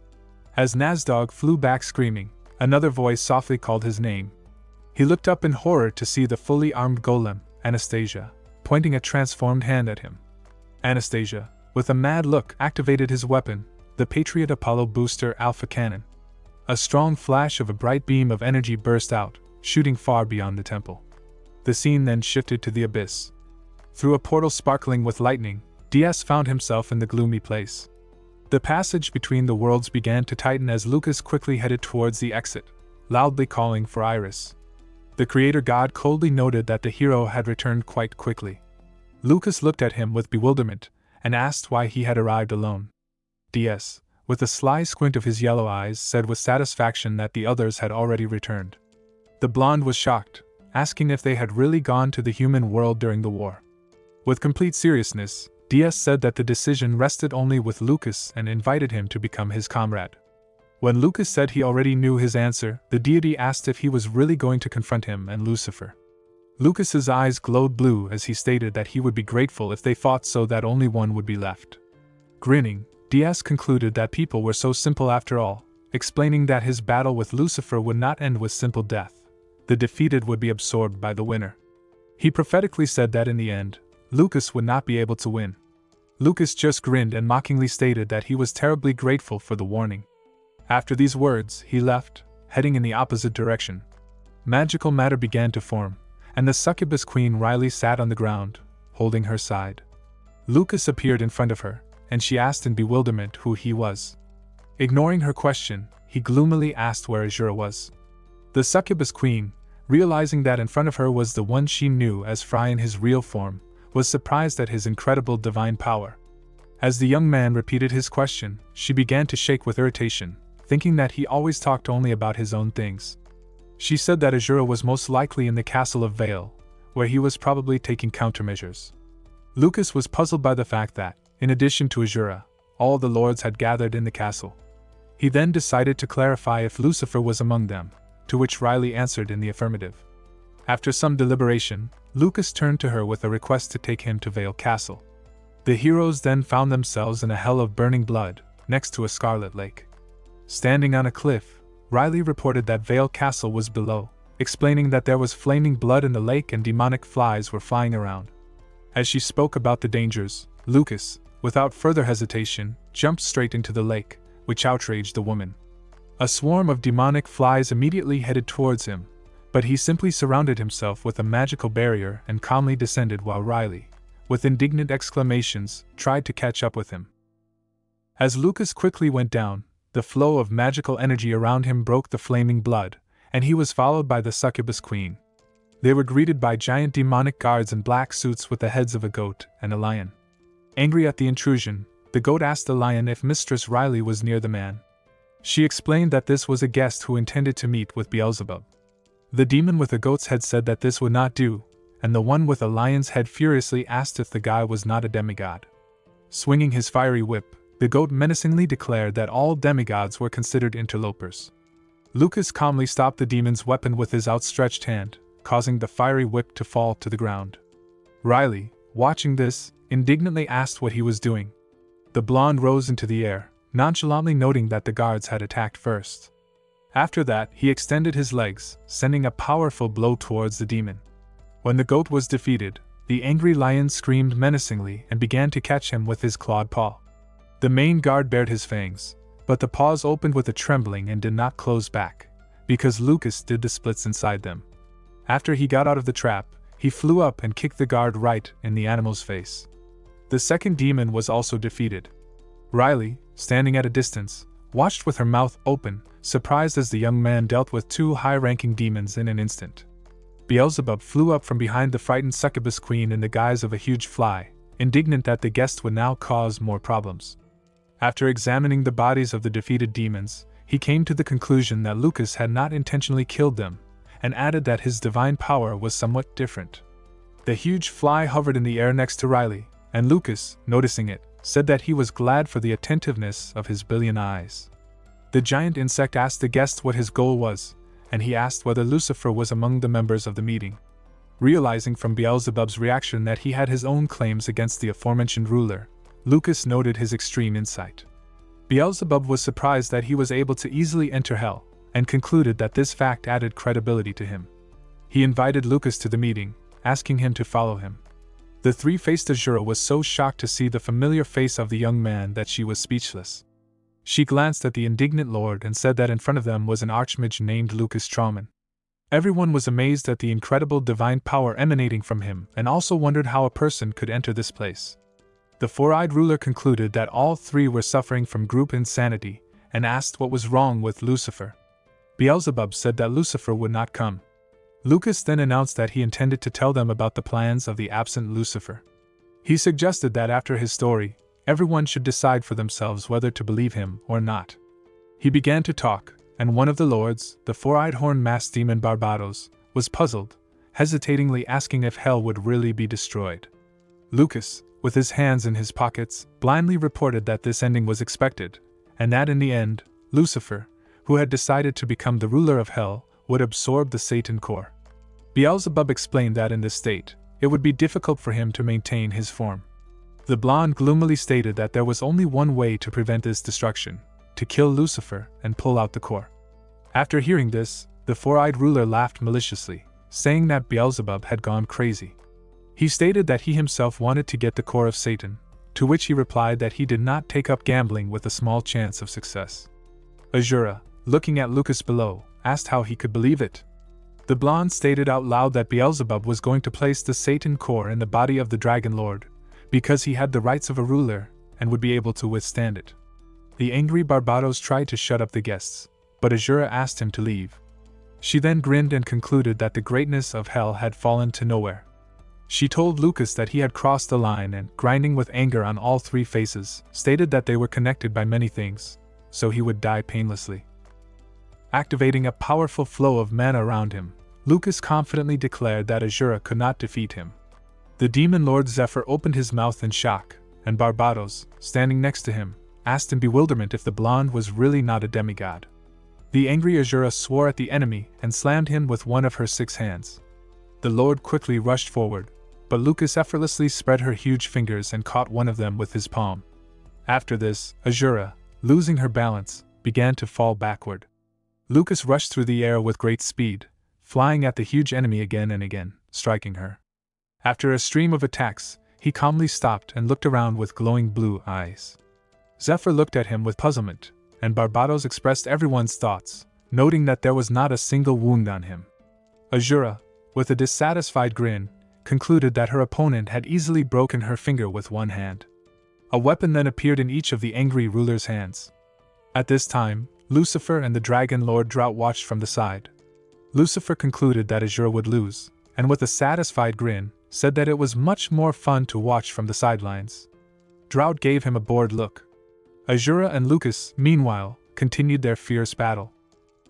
As Nazdog flew back screaming, another voice softly called his name. He looked up in horror to see the fully armed golem, Anastasia, pointing a transformed hand at him. Anastasia, with a mad look, activated his weapon, the Patriot Apollo Booster Alpha Cannon. A strong flash of a bright beam of energy burst out, shooting far beyond the temple. The scene then shifted to the abyss. Through a portal sparkling with lightning, DS found himself in the gloomy place. The passage between the worlds began to tighten as Lucas quickly headed towards the exit, loudly calling for Iris. The creator god coldly noted that the hero had returned quite quickly. Lucas looked at him with bewilderment, and asked why he had arrived alone. DS, with a sly squint of his yellow eyes, said with satisfaction that the others had already returned. The blonde was shocked, asking if they had really gone to the human world during the war. With complete seriousness, DS said that the decision rested only with Lucas and invited him to become his comrade. When Lucas said he already knew his answer, the deity asked if he was really going to confront him and Lucifer. Lucas's eyes glowed blue as he stated that he would be grateful if they fought so that only one would be left. Grinning, DS concluded that people were so simple after all, explaining that his battle with Lucifer would not end with simple death. The defeated would be absorbed by the winner. He prophetically said that in the end, Lucas would not be able to win. Lucas just grinned and mockingly stated that he was terribly grateful for the warning. After these words, he left, heading in the opposite direction. Magical matter began to form, and the succubus queen Riley sat on the ground, holding her side. Lucas appeared in front of her, and she asked in bewilderment who he was. Ignoring her question, he gloomily asked where Azura was. The succubus queen, realizing that in front of her was the one she knew as Fry in his real form, was surprised at his incredible divine power. As the young man repeated his question, she began to shake with irritation, thinking that he always talked only about his own things. She said that Azura was most likely in the castle of Vale, where he was probably taking countermeasures. Lucas was puzzled by the fact that, in addition to Azura, all the lords had gathered in the castle. He then decided to clarify if Lucifer was among them, to which Riley answered in the affirmative. After some deliberation, Lucas turned to her with a request to take him to Vale Castle. The heroes then found themselves in a hell of burning blood, next to a scarlet lake. Standing on a cliff, Riley reported that Vale Castle was below, explaining that there was flaming blood in the lake and demonic flies were flying around. As she spoke about the dangers, Lucas, without further hesitation, jumped straight into the lake, which outraged the woman. A swarm of demonic flies immediately headed towards him, but he simply surrounded himself with a magical barrier and calmly descended while Riley, with indignant exclamations, tried to catch up with him. As Lucas quickly went down, the flow of magical energy around him broke the flaming blood, and he was followed by the succubus queen. They were greeted by giant demonic guards in black suits with the heads of a goat and a lion. Angry at the intrusion, the goat asked the lion if Mistress Riley was near the man. She explained that this was a guest who intended to meet with Beelzebub. The demon with a goat's head said that this would not do, and the one with a lion's head furiously asked if the guy was not a demigod. Swinging his fiery whip, The goat menacingly declared that all demigods were considered interlopers. Lucas calmly stopped the demon's weapon with his outstretched hand, causing the fiery whip to fall to the ground. Riley, watching this, indignantly asked what he was doing. The blonde rose into the air, nonchalantly noting that the guards had attacked first. After that, he extended his legs, sending a powerful blow towards the demon. When the goat was defeated, the angry lion screamed menacingly and began to catch him with his clawed paw. The main guard bared his fangs, but the paws opened with a trembling and did not close back, because Lucas did the splits inside them. After he got out of the trap, he flew up and kicked the guard right in the animal's face. The second demon was also defeated. Riley, standing at a distance, watched with her mouth open, surprised as the young man dealt with two high-ranking demons in an instant. Beelzebub flew up from behind the frightened succubus queen in the guise of a huge fly, indignant that the guest would now cause more problems. After examining the bodies of the defeated demons, he came to the conclusion that Lucas had not intentionally killed them, and added that his divine power was somewhat different. The huge fly hovered in the air next to Riley, and Lucas, noticing it, said that he was glad for the attentiveness of his billion eyes. The giant insect asked the guest what his goal was, and he asked whether Lucifer was among the members of the meeting. Realizing from Beelzebub's reaction that he had his own claims against the aforementioned ruler, Lucas noted his extreme insight. Beelzebub was surprised that he was able to easily enter hell, and concluded that this fact added credibility to him. He invited Lucas to the meeting, asking him to follow him. The three-faced Azura was so shocked to see the familiar face of the young man that she was speechless. She glanced at the indignant lord and said that in front of them was an archmage named Lucas Trauman. Everyone was amazed at the incredible divine power emanating from him and also wondered how a person could enter this place. The four-eyed ruler concluded that all three were suffering from group insanity and asked what was wrong with Lucifer. Beelzebub said that Lucifer would not come. Lucas then announced that he intended to tell them about the plans of the absent Lucifer. He suggested that after his story, everyone should decide for themselves whether to believe him or not. He began to talk, and one of the lords, the four-eyed horn-masked demon Barbados, was puzzled, hesitatingly asking if hell would really be destroyed. Lucas, with his hands in his pockets, blindly reported that this ending was expected, and that in the end, Lucifer, who had decided to become the ruler of hell, would absorb the Satan core. Beelzebub explained that in this state, it would be difficult for him to maintain his form. The blonde gloomily stated that there was only one way to prevent this destruction: to kill Lucifer and pull out the core. After hearing this, the four-eyed ruler laughed maliciously, saying that Beelzebub had gone crazy. He stated that he himself wanted to get the core of Satan, to which he replied that he did not take up gambling with a small chance of success. Azura, looking at Lucas below, asked how he could believe it. The blonde stated out loud that Beelzebub was going to place the Satan core in the body of the Dragon Lord, because he had the rights of a ruler and would be able to withstand it. The angry Barbados tried to shut up the guests, but Azura asked him to leave. She then grinned and concluded that the greatness of hell had fallen to nowhere. She told Lucas that he had crossed the line and, grinding with anger on all three faces, stated that they were connected by many things, so he would die painlessly. Activating a powerful flow of mana around him, Lucas confidently declared that Azura could not defeat him. The demon lord Zephyr opened his mouth in shock, and Barbados, standing next to him, asked in bewilderment if the blonde was really not a demigod. The angry Azura swore at the enemy and slammed him with one of her 6 hands. The lord quickly rushed forward, but Lucas effortlessly spread her huge fingers and caught one of them with his palm. After this, Azura, losing her balance, began to fall backward. Lucas rushed through the air with great speed, flying at the huge enemy again and again, striking her. After a stream of attacks, he calmly stopped and looked around with glowing blue eyes. Zephyr looked at him with puzzlement, and Barbados expressed everyone's thoughts, noting that there was not a single wound on him. Azura, with a dissatisfied grin, concluded that her opponent had easily broken her finger with one hand. A weapon then appeared in each of the angry ruler's hands. At this time, Lucifer and the Dragon Lord Drought watched from the side. Lucifer concluded that Azura would lose, and with a satisfied grin, said that it was much more fun to watch from the sidelines. Drought gave him a bored look. Azura and Lucas, meanwhile, continued their fierce battle.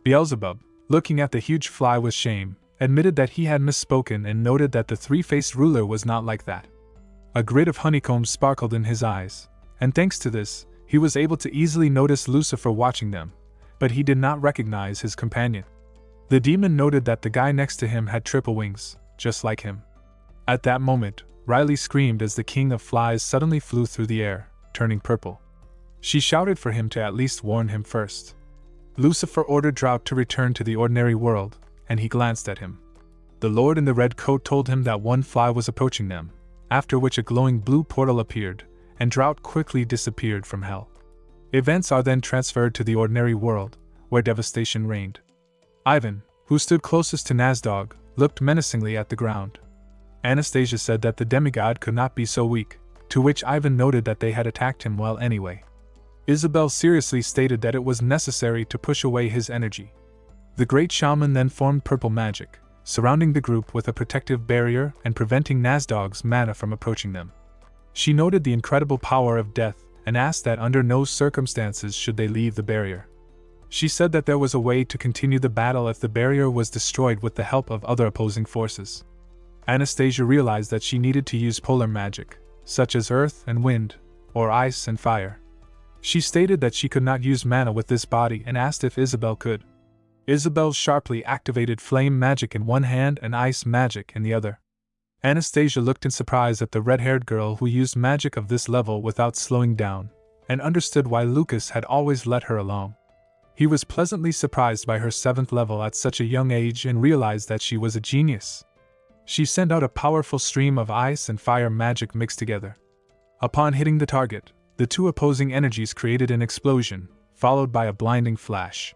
Beelzebub, looking at the huge fly with shame, admitted that he had misspoken and noted that the three-faced ruler was not like that. A grid of honeycombs sparkled in his eyes, and thanks to this, He was able to easily notice Lucifer watching them, but he did not recognize his companion. The demon noted that the guy next to him had triple wings, just like him. At that moment, Riley screamed as the king of flies suddenly flew through the air, turning purple. She shouted for him to at least warn him first. Lucifer ordered Drought to return to the ordinary world, and he glanced at him. The Lord in the red coat told him that one fly was approaching them, after which a glowing blue portal appeared, and Drought quickly disappeared from hell. Events are then transferred to the ordinary world, where devastation reigned. Ivan, who stood closest to Nasdog, looked menacingly at the ground. Anastasia said that the demigod could not be so weak, to which Ivan noted that they had attacked him well anyway. Isabel seriously stated that it was necessary to push away his energy. The great shaman then formed purple magic, surrounding the group with a protective barrier and preventing Nasdog's mana from approaching them. She noted the incredible power of death and asked that under no circumstances should they leave the barrier. She said that there was a way to continue the battle if the barrier was destroyed with the help of other opposing forces. Anastasia realized that she needed to use polar magic, such as earth and wind, or ice and fire. She stated that she could not use mana with this body and asked if Isabel could. Isabel sharply activated flame magic in one hand and ice magic in the other. Anastasia looked in surprise at the red-haired girl who used magic of this level without slowing down, and understood why Lucas had always let her along. He was pleasantly surprised by her 7th level at such a young age and realized that she was a genius. She sent out a powerful stream of ice and fire magic mixed together. Upon hitting the target, the two opposing energies created an explosion, followed by a blinding flash.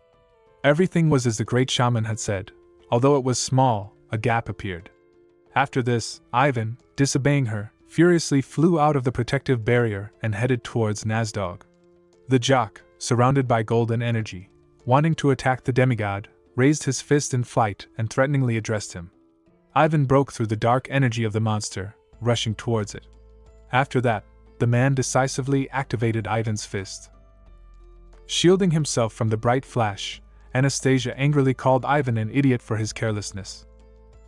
Everything was as the great shaman had said. Although it was small, a gap appeared. After this, Ivan, disobeying her, furiously flew out of the protective barrier and headed towards Nasdog. The jock, surrounded by golden energy, wanting to attack the demigod, raised his fist in flight and threateningly addressed him. Ivan broke through the dark energy of the monster, rushing towards it. After that, the man decisively activated Ivan's fist. Shielding himself from the bright flash, Anastasia angrily called Ivan an idiot for his carelessness.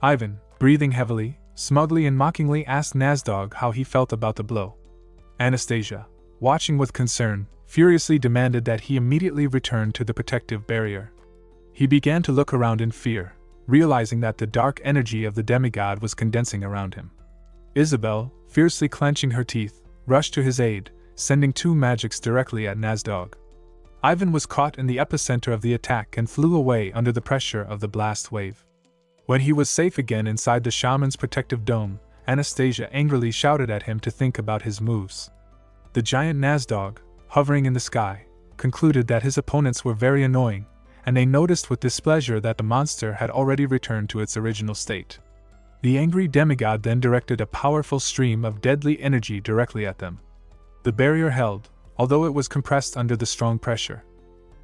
Ivan, breathing heavily, smugly and mockingly asked Nasdog how he felt about the blow. Anastasia, watching with concern, furiously demanded that he immediately return to the protective barrier. He began to look around in fear, realizing that the dark energy of the demigod was condensing around him. Isabel, fiercely clenching her teeth, rushed to his aid, sending 2 magics directly at Nasdog. Ivan was caught in the epicenter of the attack and flew away under the pressure of the blast wave. When he was safe again inside the shaman's protective dome, Anastasia angrily shouted at him to think about his moves. The giant Nasdog, hovering in the sky, concluded that his opponents were very annoying, and they noticed with displeasure that the monster had already returned to its original state. The angry demigod then directed a powerful stream of deadly energy directly at them. The barrier held, although it was compressed under the strong pressure.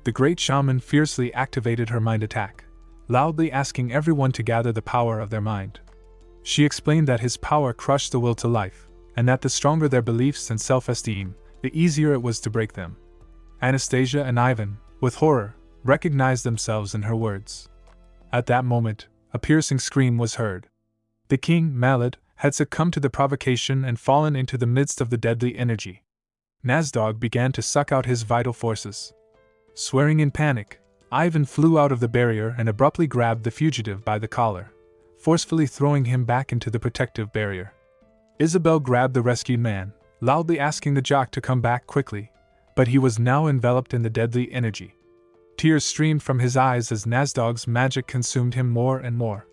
The great shaman fiercely activated her mind attack, loudly asking everyone to gather the power of their mind. She explained that his power crushed the will to life, and that the stronger their beliefs and self-esteem, the easier it was to break them. Anastasia and Ivan, with horror, recognized themselves in her words. At that moment, a piercing scream was heard. The king, Malad, had succumbed to the provocation and fallen into the midst of the deadly energy. Nasdog began to suck out his vital forces. Swearing in panic, Ivan flew out of the barrier and abruptly grabbed the fugitive by the collar, forcefully throwing him back into the protective barrier. Isabel grabbed the rescued man, loudly asking the jock to come back quickly, but he was now enveloped in the deadly energy. Tears streamed from his eyes as Nasdog's magic consumed him more and more.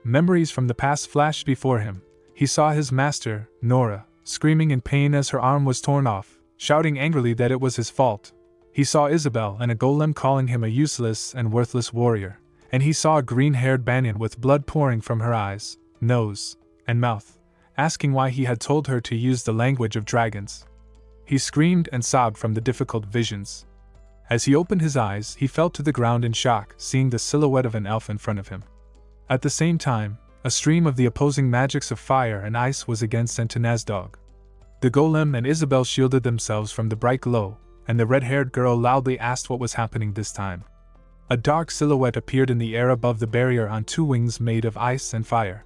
Memories from the past flashed before him. He saw his master, Nora, screaming in pain as her arm was torn off, shouting angrily that it was his fault. He saw Isabel and a golem calling him a useless and worthless warrior, and he saw a green-haired banyan with blood pouring from her eyes, nose, and mouth, asking why he had told her to use the language of dragons. He screamed and sobbed from the difficult visions. As he opened his eyes, he fell to the ground in shock, seeing the silhouette of an elf in front of him. At the same time, a stream of the opposing magics of fire and ice was again sent to Nasdog. The golem and Isabel shielded themselves from the bright glow, and the red-haired girl loudly asked what was happening this time. A dark silhouette appeared in the air above the barrier on 2 wings made of ice and fire.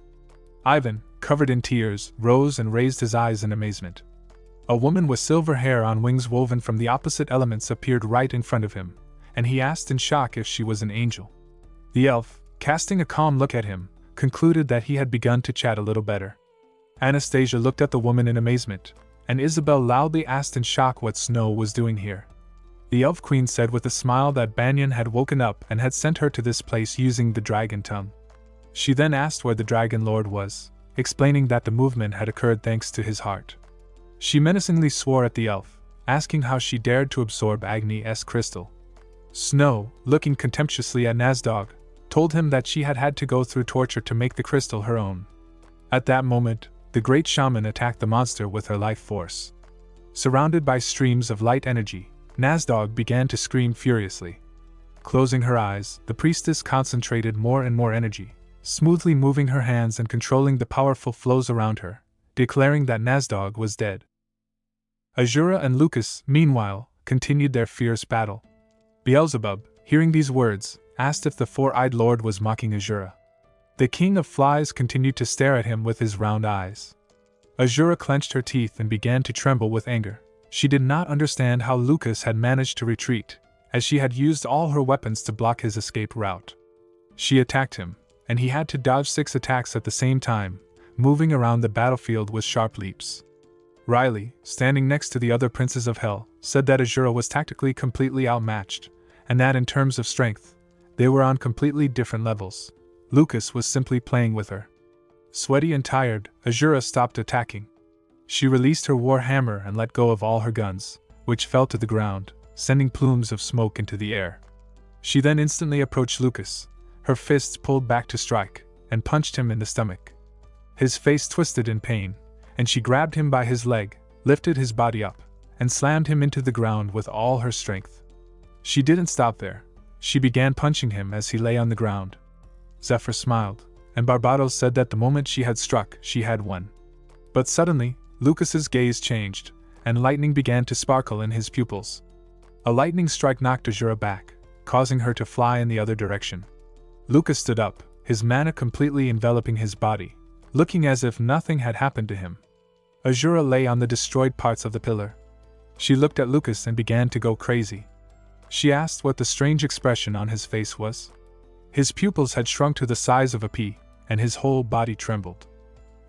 Ivan, covered in tears, rose and raised his eyes in amazement. A woman with silver hair on wings woven from the opposite elements appeared right in front of him, and he asked in shock if she was an angel. The elf, casting a calm look at him, concluded that he had begun to chat a little better. Anastasia looked at the woman in amazement, and Isabel loudly asked in shock what Snow was doing here. The elf queen said with a smile that Banyan had woken up and had sent her to this place using the dragon tongue. She then asked where the dragon lord was, explaining that the movement had occurred thanks to his heart. She menacingly swore at the elf, asking how she dared to absorb Agni's crystal. Snow, looking contemptuously at Nasdog, told him that she had had to go through torture to make the crystal her own. At that moment, the great shaman attacked the monster with her life force. Surrounded by streams of light energy, Nasdog began to scream furiously. Closing her eyes, the priestess concentrated more and more energy, smoothly moving her hands and controlling the powerful flows around her, declaring that Nasdog was dead. Azura and Lucas, meanwhile, continued their fierce battle. Beelzebub, hearing these words, asked if the four-eyed lord was mocking Azura. The king of flies continued to stare at him with his round eyes. Azura clenched her teeth and began to tremble with anger. She did not understand how Lucas had managed to retreat, as she had used all her weapons to block his escape route. She attacked him, and he had to dodge 6 attacks at the same time, moving around the battlefield with sharp leaps. Riley, standing next to the other princes of Hell, said that Azura was tactically completely outmatched, and that in terms of strength, they were on completely different levels. Lucas was simply playing with her. Sweaty and tired, Azura stopped attacking. She released her war hammer and let go of all her guns, which fell to the ground, sending plumes of smoke into the air. She then instantly approached Lucas, her fists pulled back to strike, and punched him in the stomach. His face twisted in pain, and she grabbed him by his leg, lifted his body up, and slammed him into the ground with all her strength. She didn't stop there. She began punching him as he lay on the ground. Zephyr smiled, and Barbados said that the moment she had struck, she had won. But suddenly, Lucas's gaze changed, and lightning began to sparkle in his pupils. A lightning strike knocked Azura back, causing her to fly in the other direction. Lucas stood up, his mana completely enveloping his body, looking as if nothing had happened to him. Azura lay on the destroyed parts of the pillar. She looked at Lucas and began to go crazy. She asked what the strange expression on his face was. His pupils had shrunk to the size of a pea, and his whole body trembled.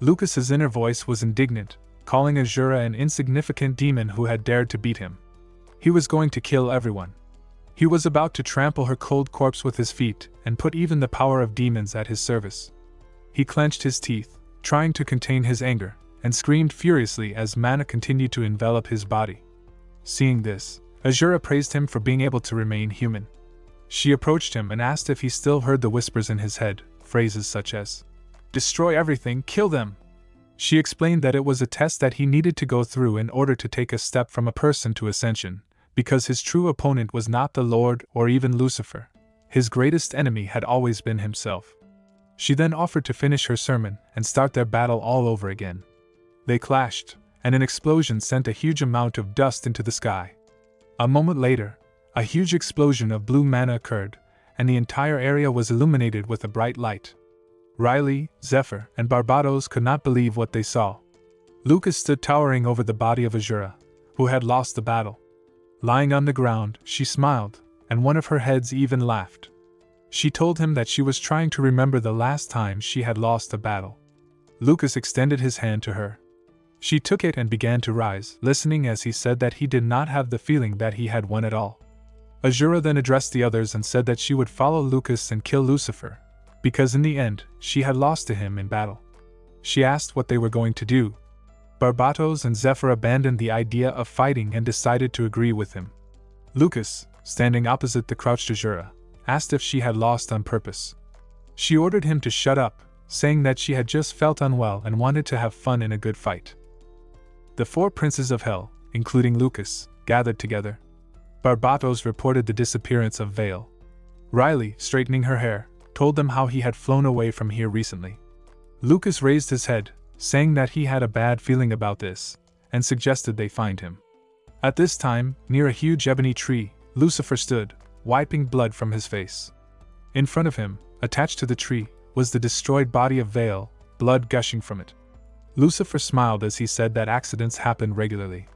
Lucas's inner voice was indignant, calling Azura an insignificant demon who had dared to beat him. He was going to kill everyone. He was about to trample her cold corpse with his feet and put even the power of demons at his service. He clenched his teeth, trying to contain his anger, and screamed furiously as mana continued to envelop his body. Seeing this, Azura praised him for being able to remain human. She approached him and asked if he still heard the whispers in his head, phrases such as, "Destroy everything, kill them." She explained that it was a test that he needed to go through in order to take a step from a person to ascension, because his true opponent was not the Lord or even Lucifer. His greatest enemy had always been himself. She then offered to finish her sermon and start their battle all over again. They clashed, and an explosion sent a huge amount of dust into the sky. A moment later, a huge explosion of blue mana occurred, and the entire area was illuminated with a bright light. Riley, Zephyr, and Barbados could not believe what they saw. Lucas stood towering over the body of Azura, who had lost the battle. Lying on the ground, she smiled, and one of her heads even laughed. She told him that she was trying to remember the last time she had lost a battle. Lucas extended his hand to her. She took it and began to rise, listening as he said that he did not have the feeling that he had won at all. Azura then addressed the others and said that she would follow Lucas and kill Lucifer, because in the end, she had lost to him in battle. She asked what they were going to do. Barbatos and Zephyr abandoned the idea of fighting and decided to agree with him. Lucas, standing opposite the crouched Azura, asked if she had lost on purpose. She ordered him to shut up, saying that she had just felt unwell and wanted to have fun in a good fight. The 4 princes of Hell, including Lucas, gathered together. Barbatos reported the disappearance of Vale. Riley, straightening her hair, told them how he had flown away from here recently. Lucas raised his head, saying that he had a bad feeling about this, and suggested they find him. At this time, near a huge ebony tree, Lucifer stood, wiping blood from his face. In front of him, attached to the tree, was the destroyed body of Vale, blood gushing from it. Lucifer smiled as he said that accidents happened regularly.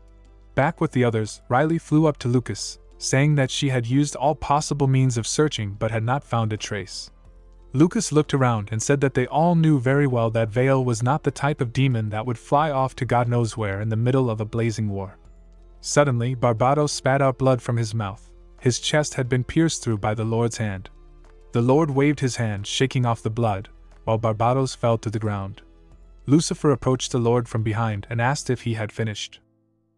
Back with the others, Riley flew up to Lucas, saying that she had used all possible means of searching but had not found a trace. Lucas looked around and said that they all knew very well that Vale was not the type of demon that would fly off to God knows where in the middle of a blazing war. Suddenly, Barbados spat out blood from his mouth. His chest had been pierced through by the Lord's hand. The Lord waved his hand, shaking off the blood, while Barbados fell to the ground. Lucifer approached the Lord from behind and asked if he had finished.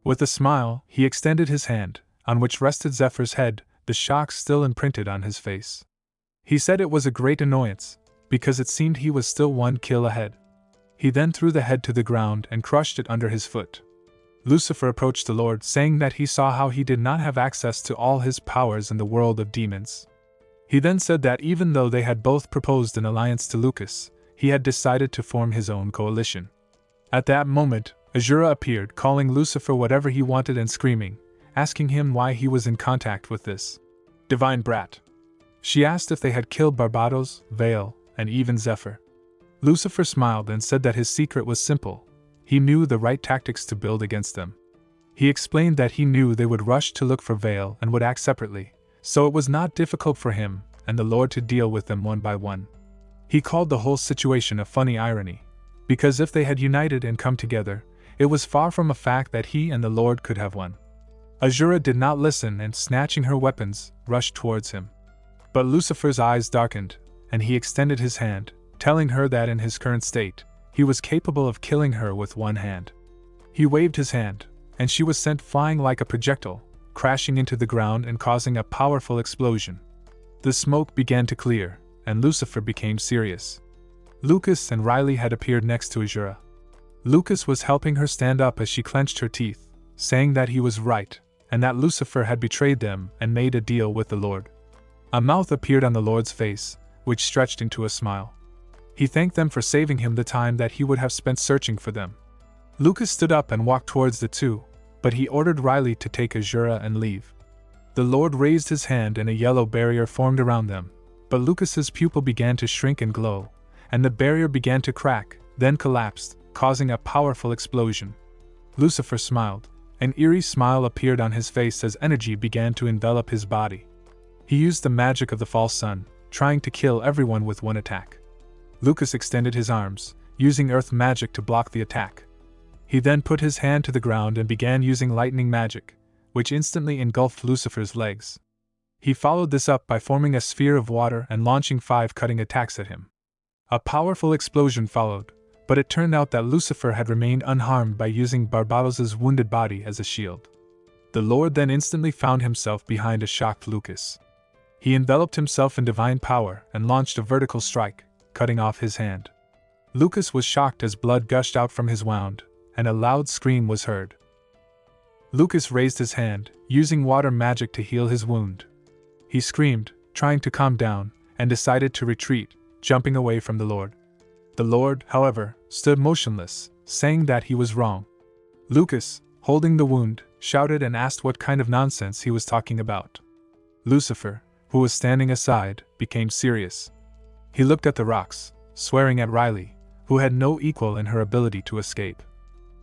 With a smile, he extended his hand, on which rested Zephyr's head, the shock still imprinted on his face. He said it was a great annoyance, because it seemed he was still one kill ahead. He then threw the head to the ground and crushed it under his foot. Lucifer approached the Lord, saying that he saw how he did not have access to all his powers in the world of demons. He then said that even though they had both proposed an alliance to Lucas, he had decided to form his own coalition. At that moment, Azura appeared, calling Lucifer whatever he wanted and screaming, asking him why he was in contact with this divine brat. She asked if they had killed Barbados, Vale, and even Zephyr. Lucifer smiled and said that his secret was simple. He knew the right tactics to build against them. He explained that he knew they would rush to look for Vale and would act separately, so it was not difficult for him and the Lord to deal with them one by one. He called the whole situation a funny irony, because if they had united and come together, it was far from a fact that he and the Lord could have won. Azura did not listen and, snatching her weapons, rushed towards him. But Lucifer's eyes darkened, and he extended his hand, telling her that in his current state, he was capable of killing her with one hand. He waved his hand, and she was sent flying like a projectile, crashing into the ground and causing a powerful explosion. The smoke began to clear, and Lucifer became serious. Lucas and Riley had appeared next to Azura. Lucas was helping her stand up as she clenched her teeth, saying that he was right, and that Lucifer had betrayed them and made a deal with the Lord. A mouth appeared on the Lord's face, which stretched into a smile. He thanked them for saving him the time that he would have spent searching for them. Lucas stood up and walked towards the two, but he ordered Riley to take Azura and leave. The Lord raised his hand and a yellow barrier formed around them, but Lucas's pupil began to shrink and glow, and the barrier began to crack, then collapsed, causing a powerful explosion. Lucifer smiled. An eerie smile appeared on his face as energy began to envelop his body. He used the magic of the false sun, trying to kill everyone with one attack. Lucas extended his arms, using earth magic to block the attack. He then put his hand to the ground and began using lightning magic, which instantly engulfed Lucifer's legs. He followed this up by forming a sphere of water and launching 5 cutting attacks at him. A powerful explosion followed, but it turned out that Lucifer had remained unharmed by using Barbados's wounded body as a shield. The Lord then instantly found himself behind a shocked Lucas. He enveloped himself in divine power and launched a vertical strike, cutting off his hand. Lucas was shocked as blood gushed out from his wound, and a loud scream was heard. Lucas raised his hand, using water magic to heal his wound. He screamed, trying to calm down, and decided to retreat, jumping away from the Lord. The Lord, however, stood motionless, saying that he was wrong. Lucas, holding the wound, shouted and asked what kind of nonsense he was talking about. Lucifer, who was standing aside, became serious. He looked at the rocks, swearing at Riley, who had no equal in her ability to escape.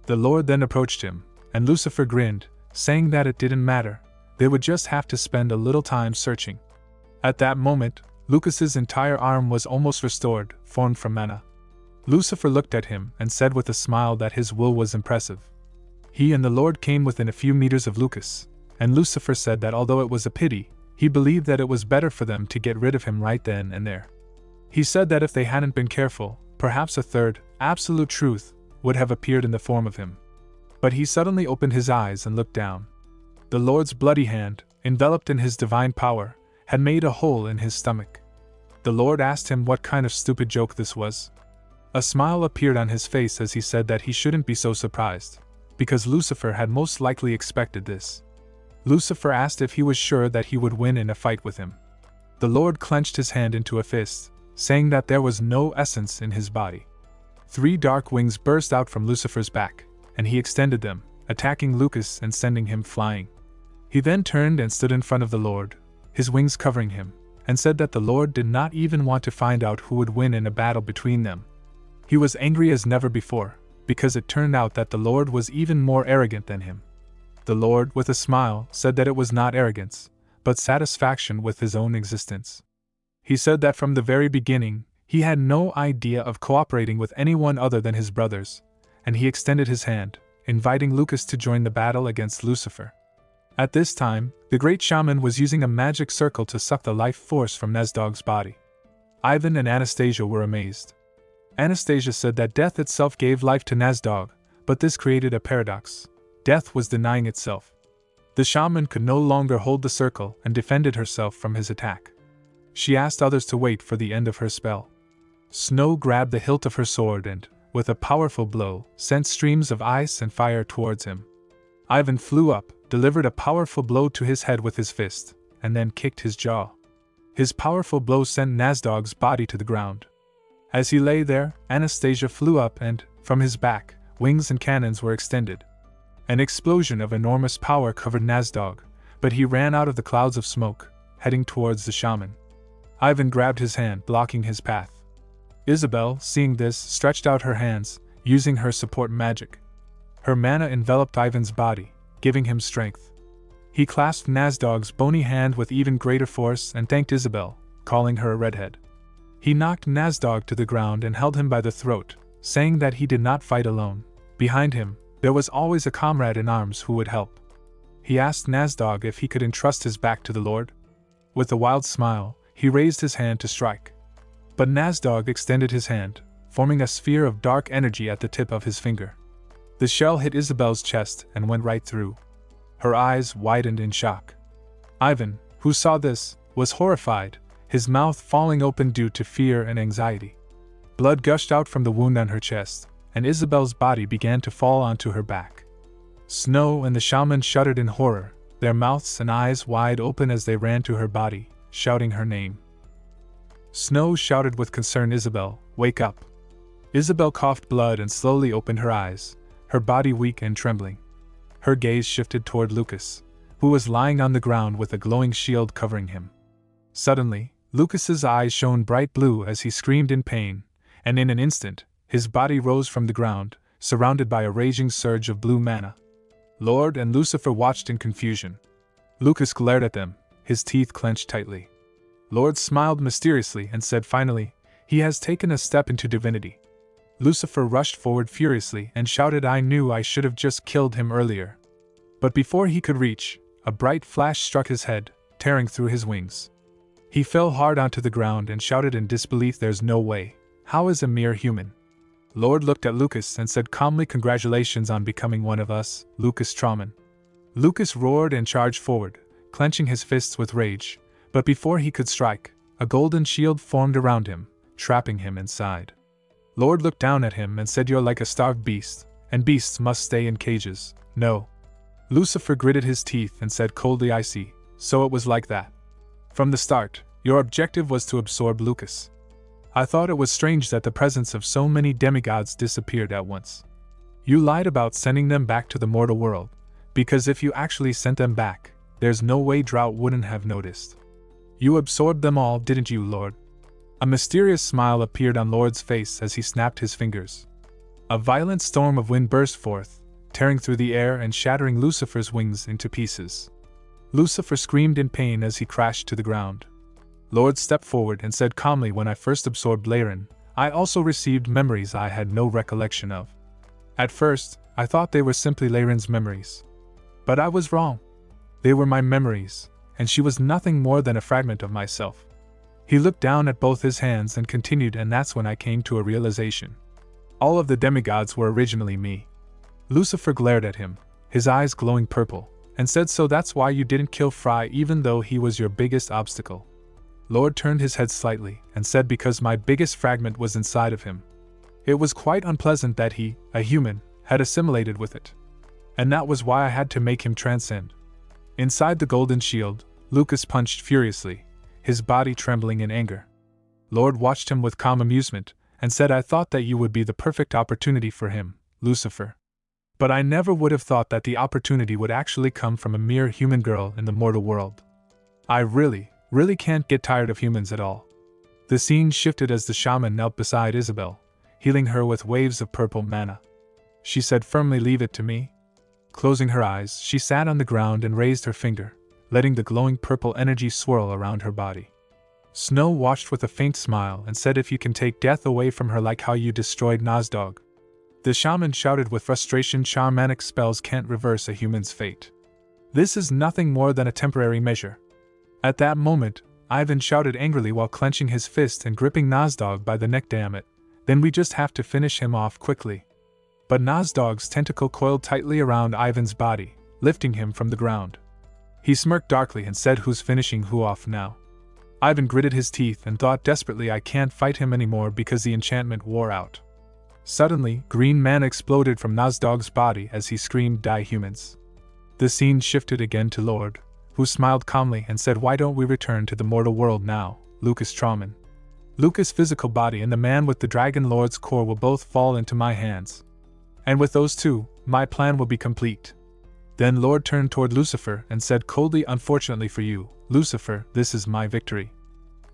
The Lord then approached him, and Lucifer grinned, saying that it didn't matter, they would just have to spend a little time searching. At that moment, Lucas's entire arm was almost restored, formed from mana. Lucifer looked at him and said with a smile that his will was impressive. He and the Lord came within a few meters of Lucas, and Lucifer said that although it was a pity, he believed that it was better for them to get rid of him right then and there. He said that if they hadn't been careful, perhaps a third, absolute truth, would have appeared in the form of him. But he suddenly opened his eyes and looked down. The Lord's bloody hand, enveloped in his divine power, had made a hole in his stomach. The Lord asked him what kind of stupid joke this was. A smile appeared on his face as he said that he shouldn't be so surprised, because Lucifer had most likely expected this. Lucifer asked if he was sure that he would win in a fight with him. The Lord clenched his hand into a fist, saying that there was no essence in his body. 3 dark wings burst out from Lucifer's back, and he extended them, attacking Lucas and sending him flying. He then turned and stood in front of the Lord, his wings covering him, and said that the Lord did not even want to find out who would win in a battle between them. He was angry as never before, because it turned out that the Lord was even more arrogant than him. The Lord, with a smile, said that it was not arrogance, but satisfaction with his own existence. He said that from the very beginning, he had no idea of cooperating with anyone other than his brothers, and he extended his hand, inviting Lucas to join the battle against Lucifer. At this time, the great shaman was using a magic circle to suck the life force from Nasdog's body. Ivan and Anastasia were amazed. Anastasia said that death itself gave life to Nasdog, but this created a paradox. Death was denying itself. The shaman could no longer hold the circle and defended herself from his attack. She asked others to wait for the end of her spell. Snow grabbed the hilt of her sword and, with a powerful blow, sent streams of ice and fire towards him. Ivan flew up, delivered a powerful blow to his head with his fist, and then kicked his jaw. His powerful blow sent Nasdog's body to the ground. As he lay there, Anastasia flew up and, from his back, wings and cannons were extended. An explosion of enormous power covered Nasdog, but he ran out of the clouds of smoke, heading towards the shaman. Ivan grabbed his hand, blocking his path. Isabel, seeing this, stretched out her hands, using her support magic. Her mana enveloped Ivan's body, giving him strength. He clasped Nasdog's bony hand with even greater force and thanked Isabel, calling her a redhead. He knocked Nasdog to the ground and held him by the throat, saying that he did not fight alone. Behind him, there was always a comrade in arms who would help. He asked Nasdog if he could entrust his back to the Lord. With a wild smile, he raised his hand to strike. But Nasdog extended his hand, forming a sphere of dark energy at the tip of his finger. The shell hit Isabel's chest and went right through. Her eyes widened in shock. Ivan, who saw this, was horrified, his mouth falling open due to fear and anxiety. Blood gushed out from the wound on her chest, and Isabel's body began to fall onto her back. Snow and the shaman shuddered in horror, their mouths and eyes wide open as they ran to her body, shouting her name. Snow shouted with concern, "Isabel, wake up." Isabel coughed blood and slowly opened her eyes, her body weak and trembling. Her gaze shifted toward Lucas, who was lying on the ground with a glowing shield covering him. Suddenly, Lucas's eyes shone bright blue as he screamed in pain, and in an instant, his body rose from the ground, surrounded by a raging surge of blue mana. Lord and Lucifer watched in confusion. Lucas glared at them, his teeth clenched tightly. Lord smiled mysteriously and said finally, "He has taken a step into divinity." Lucifer rushed forward furiously and shouted, "I knew I should have just killed him earlier." But before he could reach, a bright flash struck his head, tearing through his wings. He fell hard onto the ground and shouted in disbelief, "There's no way. How is a mere human?" Lord looked at Lucas and said calmly, "Congratulations on becoming one of us, Lucas Trauman." Lucas roared and charged forward, clenching his fists with rage, but before he could strike, a golden shield formed around him, trapping him inside. Lord looked down at him and said, "You're like a starved beast, and beasts must stay in cages." "No." Lucifer gritted his teeth and said coldly, "I see, so it was like that. From the start, your objective was to absorb Lucas. I thought it was strange that the presence of so many demigods disappeared at once. You lied about sending them back to the mortal world, because if you actually sent them back, there's no way Drought wouldn't have noticed. You absorbed them all, didn't you, Lord?" A mysterious smile appeared on Lord's face as he snapped his fingers. A violent storm of wind burst forth, tearing through the air and shattering Lucifer's wings into pieces. Lucifer screamed in pain as he crashed to the ground. Lord stepped forward and said calmly, "When I first absorbed Laren, I also received memories I had no recollection of. At first, I thought they were simply Laren's memories. But I was wrong. They were my memories, and she was nothing more than a fragment of myself." He looked down at both his hands and continued, "And that's when I came to a realization. All of the demigods were originally me." Lucifer glared at him, his eyes glowing purple, and said, "So that's why you didn't kill Fry even though he was your biggest obstacle?" Lord turned his head slightly and said, "Because my biggest fragment was inside of him. It was quite unpleasant that he, a human, had assimilated with it. And that was why I had to make him transcend." Inside the golden shield, Lucas punched furiously, his body trembling in anger. Lord watched him with calm amusement, and said, "I thought that you would be the perfect opportunity for him, Lucifer. But I never would have thought that the opportunity would actually come from a mere human girl in the mortal world. I really can't get tired of humans at all." The scene shifted as the shaman knelt beside Isabel, healing her with waves of purple mana. she said firmly. Leave it to me. Closing her eyes, she sat on the ground and raised her finger, letting the glowing purple energy swirl around her body. Snow watched with a faint smile and said, if you can take death away from her like how you destroyed Nazdog. The shaman shouted with frustration, shamanic spells can't reverse a human's fate. This is nothing more than a temporary measure. At that moment, Ivan shouted angrily while clenching his fist and gripping Nazdog by the neck. Damn it, then we just have to finish him off quickly. But Nazdog's tentacle coiled tightly around Ivan's body, lifting him from the ground. He smirked darkly and said, who's finishing who off now? Ivan gritted his teeth and thought desperately, I can't fight him anymore because the enchantment wore out. Suddenly, green mana exploded from Nazdog's body as he screamed, die humans. The scene shifted again to Lord, who smiled calmly and said, why don't we return to the mortal world now, Lucas Trauman? Lucas' physical body and the man with the Dragon Lord's core will both fall into my hands. And with those two, my plan will be complete. Then Lord turned toward Lucifer and said coldly, unfortunately for you, Lucifer, this is my victory.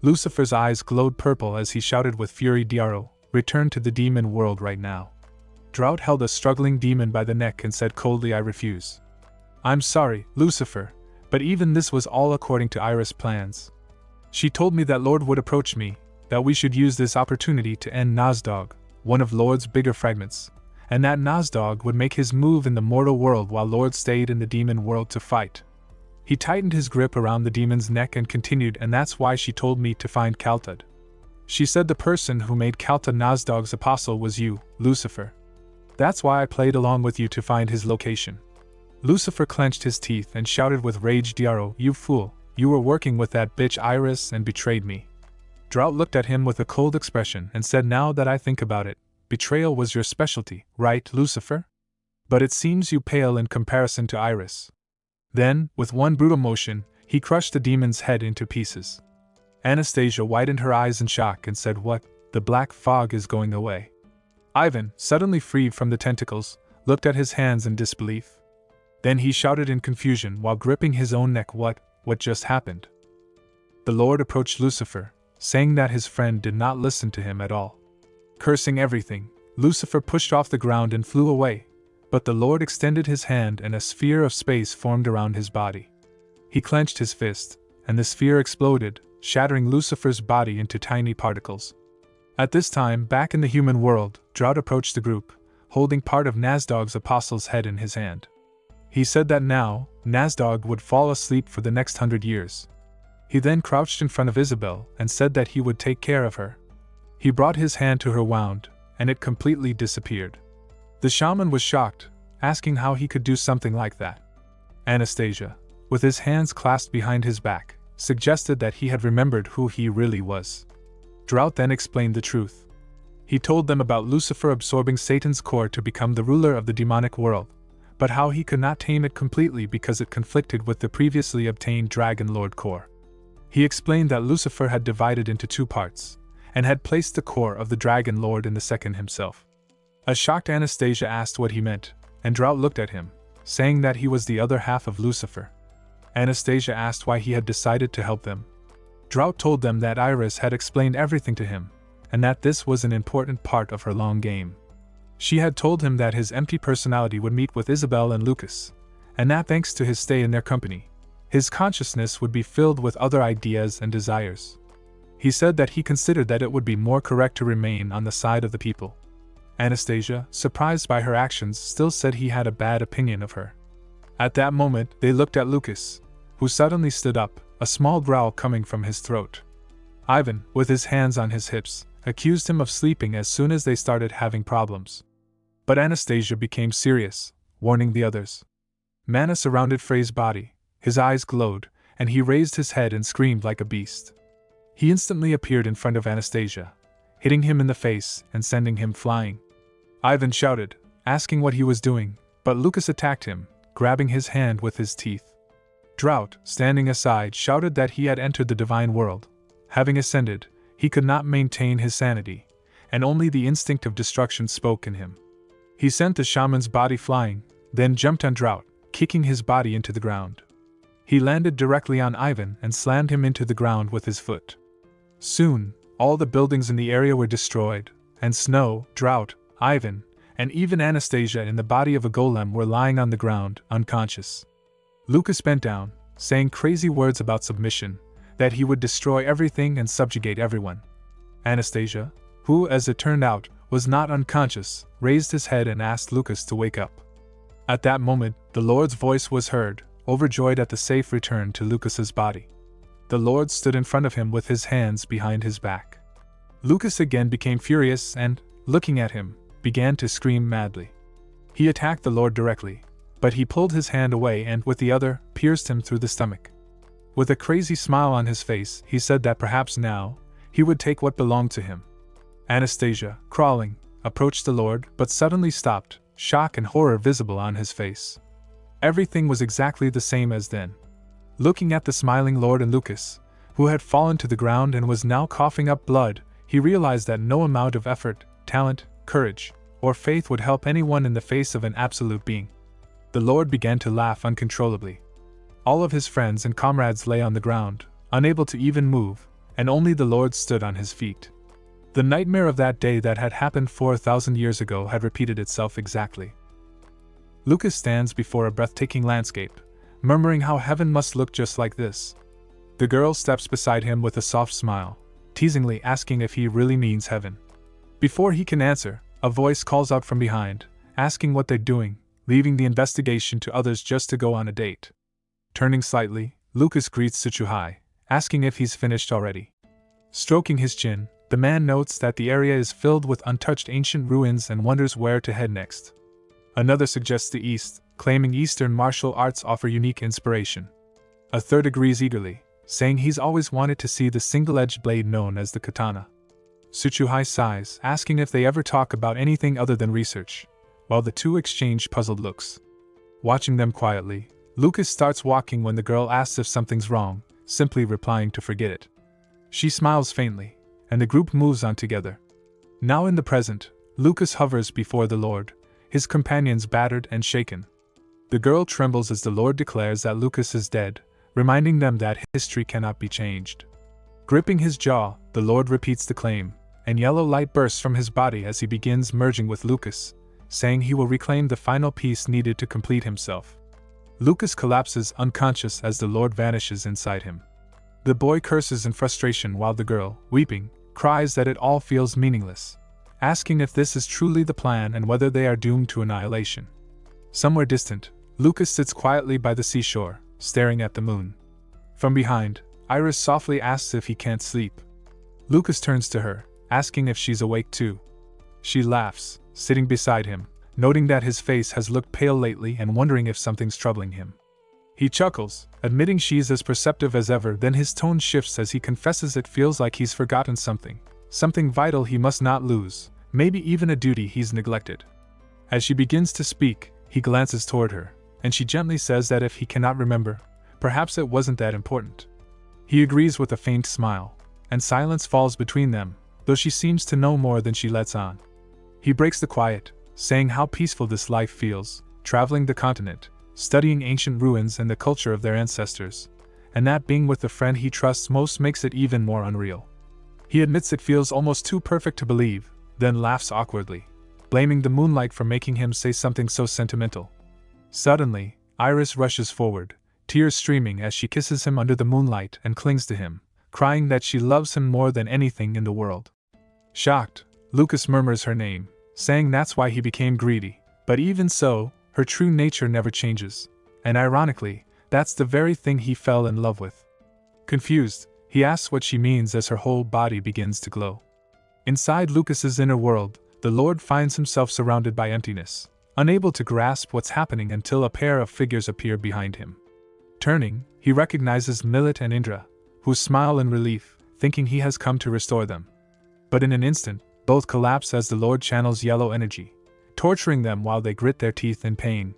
Lucifer's eyes glowed purple as he shouted with fury, Diaro, return to the demon world right now. Drought held a struggling demon by the neck and said coldly, I refuse. I'm sorry, Lucifer, but even this was all according to Iris' plans. She told me that Lord would approach me, that we should use this opportunity to end Nazdog, one of Lord's bigger fragments, and that Nazdog would make his move in the mortal world while Lord stayed in the demon world to fight. He tightened his grip around the demon's neck and continued, and that's why she told me to find Kaltad. She said the person who made Kaltad Nazdog's apostle was you, Lucifer. That's why I played along with you to find his location. Lucifer clenched his teeth and shouted with rage, Diaro, you fool, you were working with that bitch Iris and betrayed me. Drought looked at him with a cold expression and said, now that I think about it, betrayal was your specialty, right, Lucifer? But it seems you pale in comparison to Iris. Then, with one brutal motion, he crushed the demon's head into pieces. Anastasia widened her eyes in shock and said, what, the black fog is going away? Ivan, suddenly freed from the tentacles, looked at his hands in disbelief. Then he shouted in confusion while gripping his own neck, what just happened? The Lord approached Lucifer, saying that his friend did not listen to him at all. Cursing everything, Lucifer pushed off the ground and flew away, but the Lord extended his hand and a sphere of space formed around his body. He clenched his fist, and the sphere exploded, shattering Lucifer's body into tiny particles. At this time, back in the human world, Drought approached the group, holding part of Nazdog's apostle's head in his hand. He said that now, Nazdog would fall asleep for the next 100 years. He then crouched in front of Isabel and said that he would take care of her. He brought his hand to her wound, and it completely disappeared. The shaman was shocked, asking how he could do something like that. Anastasia, with his hands clasped behind his back, suggested that he had remembered who he really was. Drought then explained the truth. He told them about Lucifer absorbing Satan's core to become the ruler of the demonic world, but how he could not tame it completely because it conflicted with the previously obtained Dragon Lord core. He explained that Lucifer had divided into two parts, and had placed the core of the Dragon Lord in the second himself. A shocked Anastasia asked what he meant, and Drought looked at him, saying that he was the other half of Lucifer. Anastasia asked why he had decided to help them. Drought told them that Iris had explained everything to him, and that this was an important part of her long game. She had told him that his empty personality would meet with Isabel and Lucas, and that thanks to his stay in their company, his consciousness would be filled with other ideas and desires. He said that he considered that it would be more correct to remain on the side of the people. Anastasia, surprised by her actions, still said he had a bad opinion of her. At that moment, they looked at Lucas, who suddenly stood up, a small growl coming from his throat. Ivan, with his hands on his hips, accused him of sleeping as soon as they started having problems. But Anastasia became serious, warning the others. Mana surrounded Frey's body, his eyes glowed, and he raised his head and screamed like a beast. He instantly appeared in front of Anastasia, hitting him in the face and sending him flying. Ivan shouted, asking what he was doing, but Lucas attacked him, grabbing his hand with his teeth. Drought, standing aside, shouted that he had entered the divine world. Having ascended, he could not maintain his sanity, and only the instinct of destruction spoke in him. He sent the shaman's body flying, then jumped on Drought, kicking his body into the ground. He landed directly on Ivan and slammed him into the ground with his foot. Soon, all the buildings in the area were destroyed, and Snow, Drought, Ivan, and even Anastasia and the body of a golem were lying on the ground, unconscious. Lucas bent down, saying crazy words about submission, that he would destroy everything and subjugate everyone. Anastasia, who, as it turned out, was not unconscious, raised his head and asked Lucas to wake up. At that moment, the Lord's voice was heard, overjoyed at the safe return to Lucas's body. The Lord stood in front of him with his hands behind his back. Lucas again became furious and, looking at him, began to scream madly. He attacked the Lord directly, but he pulled his hand away and, with the other, pierced him through the stomach. With a crazy smile on his face, he said that perhaps now, he would take what belonged to him. Anastasia, crawling, approached the Lord, but suddenly stopped, shock and horror visible on his face. Everything was exactly the same as then. Looking at the smiling Lord and Lucas, who had fallen to the ground and was now coughing up blood, he realized that no amount of effort, talent, courage, or faith would help anyone in the face of an absolute being. The Lord began to laugh uncontrollably. All of his friends and comrades lay on the ground, unable to even move, and only the Lord stood on his feet. The nightmare of that day that had happened 4,000 years ago had repeated itself exactly. Lucas stands before a breathtaking landscape, murmuring how heaven must look just like this. The girl steps beside him with a soft smile, teasingly asking if he really means heaven. Before he can answer, a voice calls out from behind, asking what they're doing, leaving the investigation to others just to go on a date. Turning slightly, Lucas greets Tsuchuhai, asking if he's finished already. Stroking his chin, the man notes that the area is filled with untouched ancient ruins and wonders where to head next. Another suggests the east, claiming Eastern martial arts offer unique inspiration. A third agrees eagerly, saying he's always wanted to see the single-edged blade known as the katana. Tsuchuhai sighs, asking if they ever talk about anything other than research, while the two exchange puzzled looks. Watching them quietly, Lucas starts walking when the girl asks if something's wrong, simply replying to forget it. She smiles faintly, and the group moves on together. Now in the present, Lucas hovers before the Lord, his companions battered and shaken. The girl trembles as the Lord declares that Lucas is dead, reminding them that history cannot be changed. Gripping his jaw, the Lord repeats the claim, and yellow light bursts from his body as he begins merging with Lucas, saying he will reclaim the final piece needed to complete himself. Lucas collapses unconscious as the Lord vanishes inside him. The boy curses in frustration while the girl, weeping, cries that it all feels meaningless, asking if this is truly the plan and whether they are doomed to annihilation. Somewhere distant, Lucas sits quietly by the seashore, staring at the moon. From behind, Iris softly asks if he can't sleep. Lucas turns to her, asking if she's awake too. She laughs, sitting beside him, noting that his face has looked pale lately and wondering if something's troubling him. He chuckles, admitting she's as perceptive as ever, then his tone shifts as he confesses it feels like he's forgotten something vital he must not lose, maybe even a duty he's neglected. As she begins to speak, he glances toward her, and she gently says that if he cannot remember, perhaps it wasn't that important. He agrees with a faint smile, and silence falls between them, though she seems to know more than she lets on. He breaks the quiet, saying how peaceful this life feels, traveling the continent, studying ancient ruins and the culture of their ancestors, and that being with the friend he trusts most makes it even more unreal. He admits it feels almost too perfect to believe, then laughs awkwardly, blaming the moonlight for making him say something so sentimental. Suddenly, Iris rushes forward, tears streaming as she kisses him under the moonlight and clings to him, crying that she loves him more than anything in the world. Shocked, Lucas murmurs her name, saying that's why he became greedy, but even so, her true nature never changes, and ironically, that's the very thing he fell in love with. Confused, he asks what she means as her whole body begins to glow. Inside Lucas's inner world, the Lord finds himself surrounded by emptiness, unable to grasp what's happening until a pair of figures appear behind him. Turning, he recognizes Millet and Indra, who smile in relief, thinking he has come to restore them. But in an instant, both collapse as the Lord channels yellow energy, torturing them while they grit their teeth in pain.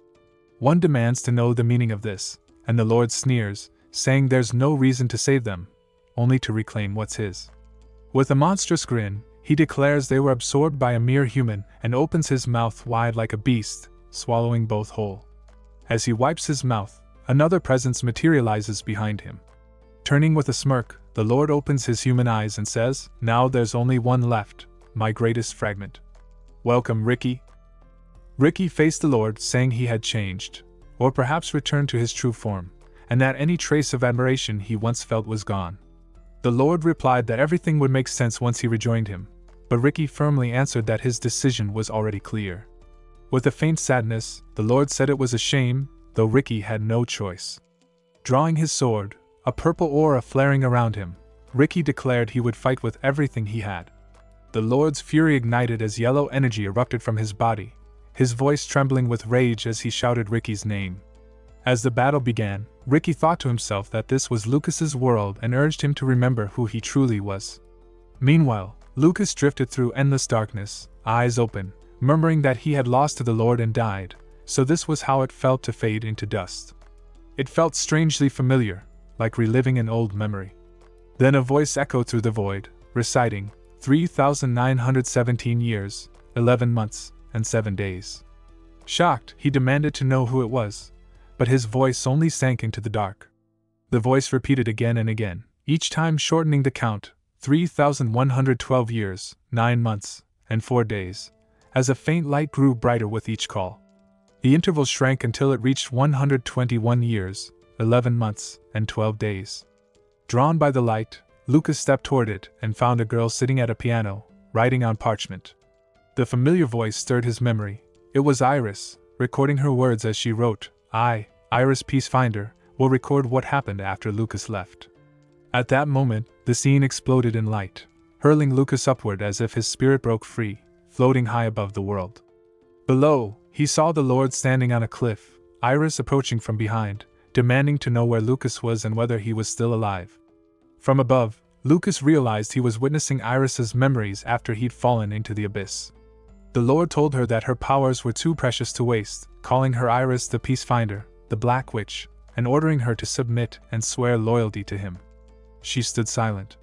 One demands to know the meaning of this, and the Lord sneers, saying there's no reason to save them, only to reclaim what's his. With a monstrous grin, he declares they were absorbed by a mere human and opens his mouth wide like a beast, swallowing both whole. As he wipes his mouth, another presence materializes behind him. Turning with a smirk, the Lord opens his human eyes and says, "Now there's only one left, my greatest fragment. Welcome, Ricky." Ricky faced the Lord, saying he had changed, or perhaps returned to his true form, and that any trace of admiration he once felt was gone. The Lord replied that everything would make sense once he rejoined him, but Ricky firmly answered that his decision was already clear. With a faint sadness, the Lord said it was a shame, though Ricky had no choice. Drawing his sword, a purple aura flaring around him, Ricky declared he would fight with everything he had. The Lord's fury ignited as yellow energy erupted from his body, his voice trembling with rage as he shouted Ricky's name. As the battle began, Ricky thought to himself that this was Lucas's world and urged him to remember who he truly was. Meanwhile, Lucas drifted through endless darkness, eyes open, murmuring that he had lost to the Lord and died, so this was how it felt to fade into dust. It felt strangely familiar, like reliving an old memory. Then a voice echoed through the void, reciting, 3,917 years, 11 months, and 7 days. Shocked, he demanded to know who it was, but his voice only sank into the dark. The voice repeated again and again, each time shortening the count, 3,112 years, 9 months, and 4 days, as a faint light grew brighter with each call. The interval shrank until it reached 121 years, 11 months, and 12 days. Drawn by the light, Lucas stepped toward it and found a girl sitting at a piano, writing on parchment. The familiar voice stirred his memory. It was Iris, recording her words as she wrote, I, Iris Peacefinder, will record what happened after Lucas left. At that moment, the scene exploded in light, hurling Lucas upward as if his spirit broke free, floating high above the world. Below, he saw the Lord standing on a cliff, Iris approaching from behind, demanding to know where Lucas was and whether he was still alive. From above, Lucas realized he was witnessing Iris's memories after he'd fallen into the abyss. The Lord told her that her powers were too precious to waste, calling her Iris the Peacefinder, the Black Witch, and ordering her to submit and swear loyalty to him. She stood silent.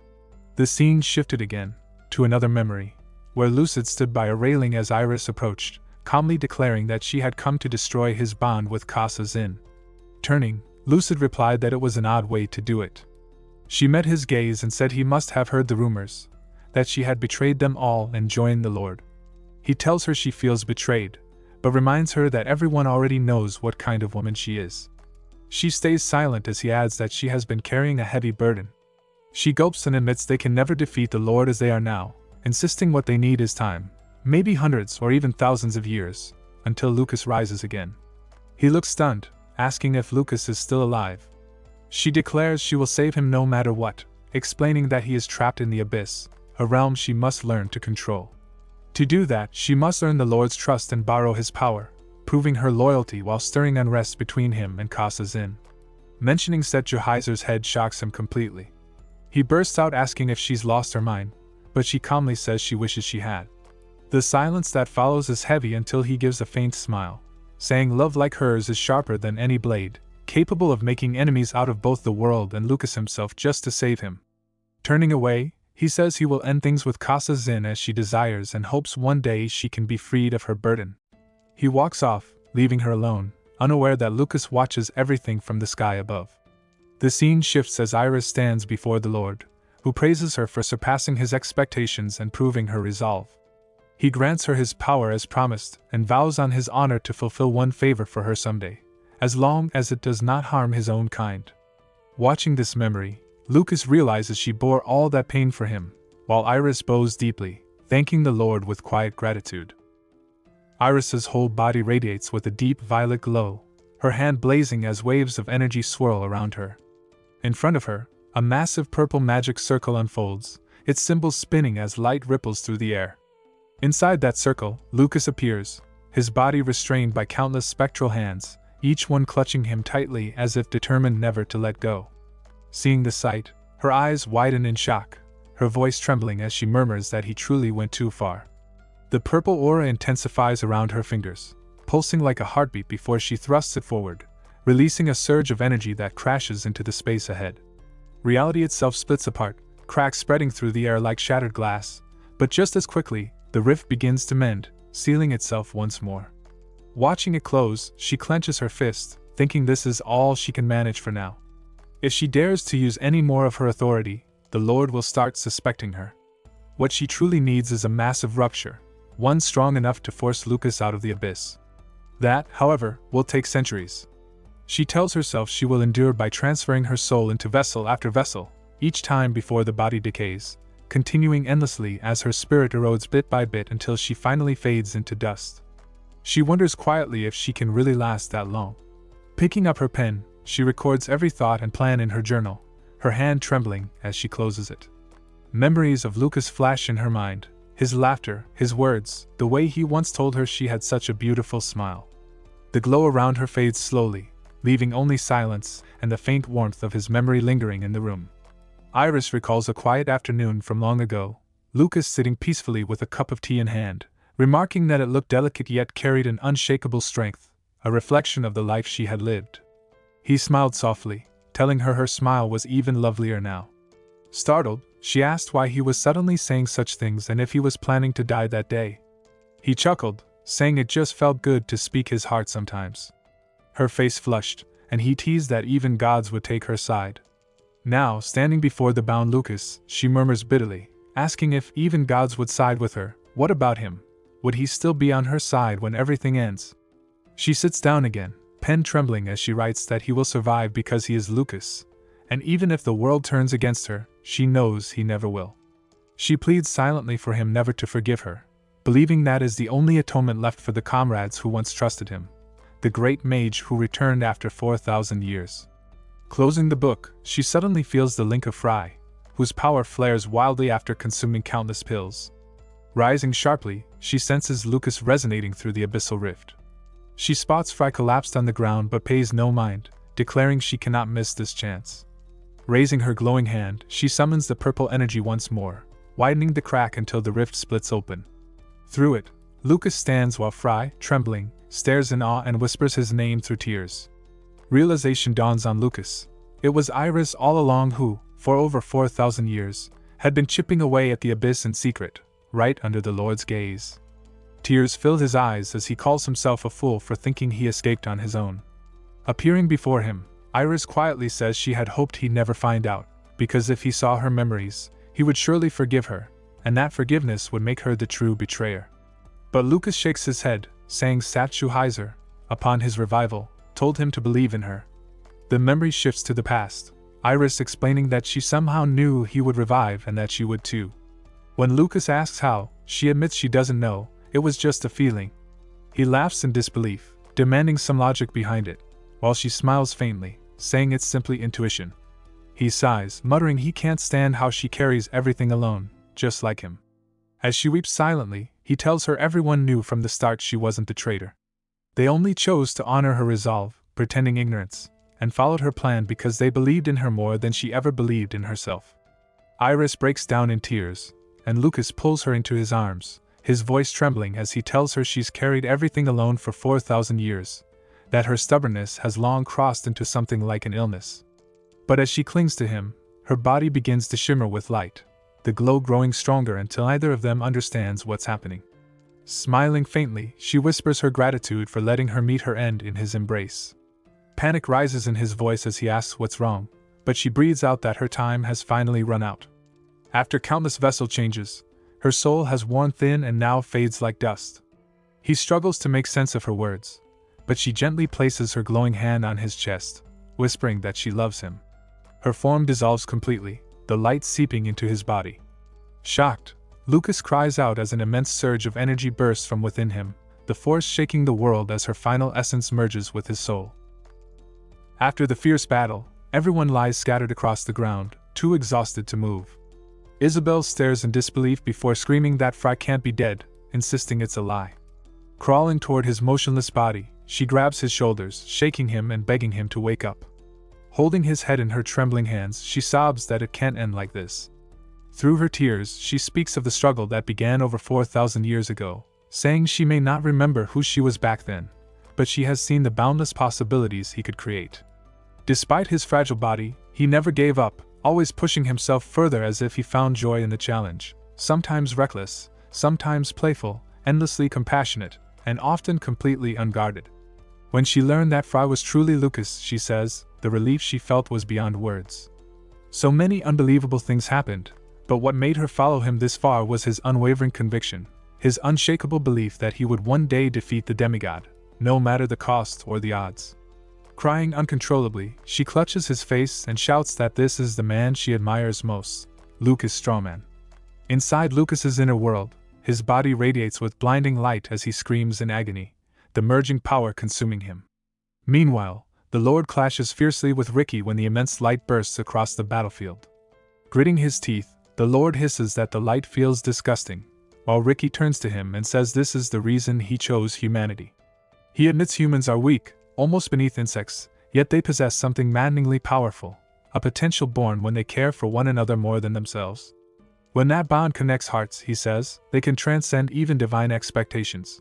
The scene shifted again, to another memory, where Lucid stood by a railing as Iris approached, calmly declaring that she had come to destroy his bond with Casa Zin. Turning, Lucid replied that it was an odd way to do it. She met his gaze and said he must have heard the rumors, that she had betrayed them all and joined the Lord. He tells her she feels betrayed, but reminds her that everyone already knows what kind of woman she is. She stays silent as he adds that she has been carrying a heavy burden. She gulps and admits they can never defeat the Lord as they are now, insisting what they need is time, maybe hundreds or even thousands of years, until Lucas rises again. He looks stunned, asking if Lucas is still alive. She declares she will save him no matter what, explaining that he is trapped in the abyss, a realm she must learn to control. To do that, she must earn the Lord's trust and borrow his power, proving her loyalty while stirring unrest between him and Casa Zin. Mentioning Set Juhizer's head shocks him completely. He bursts out asking if she's lost her mind, but she calmly says she wishes she had. The silence that follows is heavy until he gives a faint smile, saying love like hers is sharper than any blade, capable of making enemies out of both the world and Lucas himself just to save him. Turning away, he says he will end things with Casa Zin as she desires and hopes one day she can be freed of her burden. He walks off, leaving her alone, unaware that Lucas watches everything from the sky above. The scene shifts as Iris stands before the Lord, who praises her for surpassing his expectations and proving her resolve. He grants her his power as promised and vows on his honor to fulfill one favor for her someday, as long as it does not harm his own kind. Watching this memory, Lucas realizes she bore all that pain for him, while Iris bows deeply, thanking the Lord with quiet gratitude. Iris's whole body radiates with a deep violet glow, her hand blazing as waves of energy swirl around her. In front of her, a massive purple magic circle unfolds, its symbols spinning as light ripples through the air. Inside that circle, Lucas appears, his body restrained by countless spectral hands, each one clutching him tightly as if determined never to let go. Seeing the sight, her eyes widen in shock, her voice trembling as she murmurs that he truly went too far. The purple aura intensifies around her fingers, pulsing like a heartbeat before she thrusts it forward, releasing a surge of energy that crashes into the space ahead. Reality itself splits apart, cracks spreading through the air like shattered glass, but just as quickly, the rift begins to mend, sealing itself once more. Watching it close, she clenches her fist, thinking this is all she can manage for now. If she dares to use any more of her authority, the Lord will start suspecting her. What she truly needs is a massive rupture, one strong enough to force Lucas out of the abyss. That, however, will take centuries. She tells herself she will endure by transferring her soul into vessel after vessel, each time before the body decays, continuing endlessly as her spirit erodes bit by bit until she finally fades into dust. She wonders quietly if she can really last that long. Picking up her pen, she records every thought and plan in her journal, her hand trembling as she closes it. Memories of Lucas flash in her mind, his laughter, his words, the way he once told her she had such a beautiful smile. The glow around her fades slowly, leaving only silence and the faint warmth of his memory lingering in the room. Iris recalls a quiet afternoon from long ago, Lucas sitting peacefully with a cup of tea in hand, remarking that it looked delicate yet carried an unshakable strength, a reflection of the life she had lived. He smiled softly, telling her her smile was even lovelier now. Startled, she asked why he was suddenly saying such things and if he was planning to die that day. He chuckled, saying it just felt good to speak his heart sometimes. Her face flushed, and he teased that even gods would take her side. Now, standing before the bound Lucas, she murmurs bitterly, asking if even gods would side with her. What about him? Would he still be on her side when everything ends? She sits down again, pen trembling as she writes that he will survive because he is Lucas, and even if the world turns against her, she knows he never will. She pleads silently for him never to forgive her, believing that is the only atonement left for the comrades who once trusted him, the great mage who returned after 4,000 years. Closing the book, she suddenly feels the link of Fry, whose power flares wildly after consuming countless pills. Rising sharply, she senses Lucas resonating through the abyssal rift. She spots Fry collapsed on the ground but pays no mind, declaring she cannot miss this chance. Raising her glowing hand, she summons the purple energy once more, widening the crack until the rift splits open. Through it, Lucas stands while Fry, trembling, stares in awe and whispers his name through tears. Realization dawns on Lucas. It was Iris all along who, for over 4,000 years, had been chipping away at the abyss in secret, right under the Lord's gaze. Tears filled his eyes as he calls himself a fool for thinking he escaped on his own. Appearing before him, Iris quietly says she had hoped he'd never find out, because if he saw her memories, he would surely forgive her, and that forgiveness would make her the true betrayer. But Lucas shakes his head, saying Satchu Heiser, upon his revival, told him to believe in her. The memory shifts to the past, Iris explaining that she somehow knew he would revive and that she would too. When Lucas asks how, she admits she doesn't know, it was just a feeling. He laughs in disbelief, demanding some logic behind it, while she smiles faintly, saying it's simply intuition. He sighs, muttering he can't stand how she carries everything alone, just like him. As she weeps silently, he tells her everyone knew from the start she wasn't the traitor. They only chose to honor her resolve, pretending ignorance, and followed her plan because they believed in her more than she ever believed in herself. Iris breaks down in tears, and Lucas pulls her into his arms, his voice trembling as he tells her she's carried everything alone for 4,000 years, that her stubbornness has long crossed into something like an illness. But as she clings to him, her body begins to shimmer with light, the glow growing stronger until neither of them understands what's happening. Smiling faintly, she whispers her gratitude for letting her meet her end in his embrace. Panic rises in his voice as he asks what's wrong, but she breathes out that her time has finally run out. After countless vessel changes, her soul has worn thin and now fades like dust. He struggles to make sense of her words, but she gently places her glowing hand on his chest, whispering that she loves him. Her form dissolves completely, the light seeping into his body. Shocked, Lucas cries out as an immense surge of energy bursts from within him, the force shaking the world as her final essence merges with his soul. After the fierce battle, everyone lies scattered across the ground, too exhausted to move. Isabel stares in disbelief before screaming that Fry can't be dead, insisting it's a lie. Crawling toward his motionless body, she grabs his shoulders, shaking him and begging him to wake up. Holding his head in her trembling hands, she sobs that it can't end like this. Through her tears, she speaks of the struggle that began over 4,000 years ago, saying she may not remember who she was back then, but she has seen the boundless possibilities he could create. Despite his fragile body, he never gave up, always pushing himself further as if he found joy in the challenge, sometimes reckless, sometimes playful, endlessly compassionate, and often completely unguarded. When she learned that Fry was truly Lucas, she says, the relief she felt was beyond words. So many unbelievable things happened, but what made her follow him this far was his unwavering conviction, his unshakable belief that he would one day defeat the demigod, no matter the cost or the odds. Crying uncontrollably, she clutches his face and shouts that this is the man she admires most, Lucas Strawman. Inside Lucas's inner world, his body radiates with blinding light as he screams in agony, the merging power consuming him. Meanwhile, the Lord clashes fiercely with Ricky when the immense light bursts across the battlefield. Gritting his teeth, the Lord hisses that the light feels disgusting, while Ricky turns to him and says this is the reason he chose humanity. He admits humans are weak, almost beneath insects, yet they possess something maddeningly powerful, a potential born when they care for one another more than themselves. When that bond connects hearts, he says, they can transcend even divine expectations.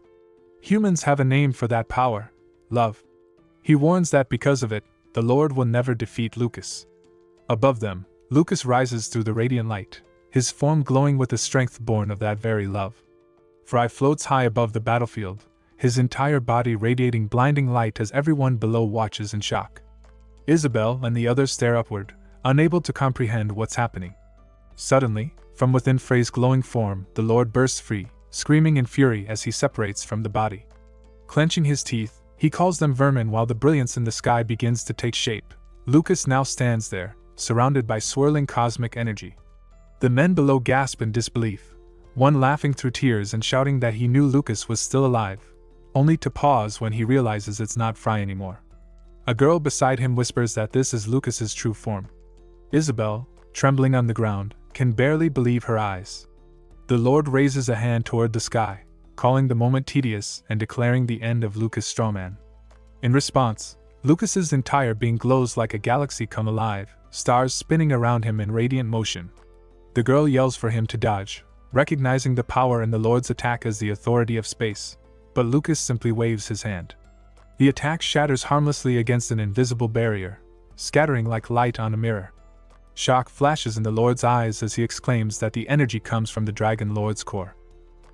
Humans have a name for that power: love. He warns that because of it, the Lord will never defeat Lucas. Above them, Lucas rises through the radiant light, his form glowing with the strength born of that very love. Fry floats high above the battlefield, his entire body radiating blinding light as everyone below watches in shock. Isabel and the others stare upward, unable to comprehend what's happening. Suddenly, from within Frey's glowing form, the Lord bursts free, screaming in fury as he separates from the body. Clenching his teeth, he calls them vermin while the brilliance in the sky begins to take shape. Lucas now stands there, surrounded by swirling cosmic energy. The men below gasp in disbelief, one laughing through tears and shouting that he knew Lucas was still alive, only to pause when he realizes it's not Fry anymore. A girl beside him whispers that this is Lucas's true form. Isabel, trembling on the ground, can barely believe her eyes. The Lord raises a hand toward the sky, calling the moment tedious and declaring the end of Lucas Strawman. In response, Lucas's entire being glows like a galaxy come alive, stars spinning around him in radiant motion. The girl yells for him to dodge, recognizing the power in the Lord's attack as the authority of space, but Lucas simply waves his hand. The attack shatters harmlessly against an invisible barrier, scattering like light on a mirror. Shock flashes in the Lord's eyes as he exclaims that the energy comes from the Dragon Lord's core.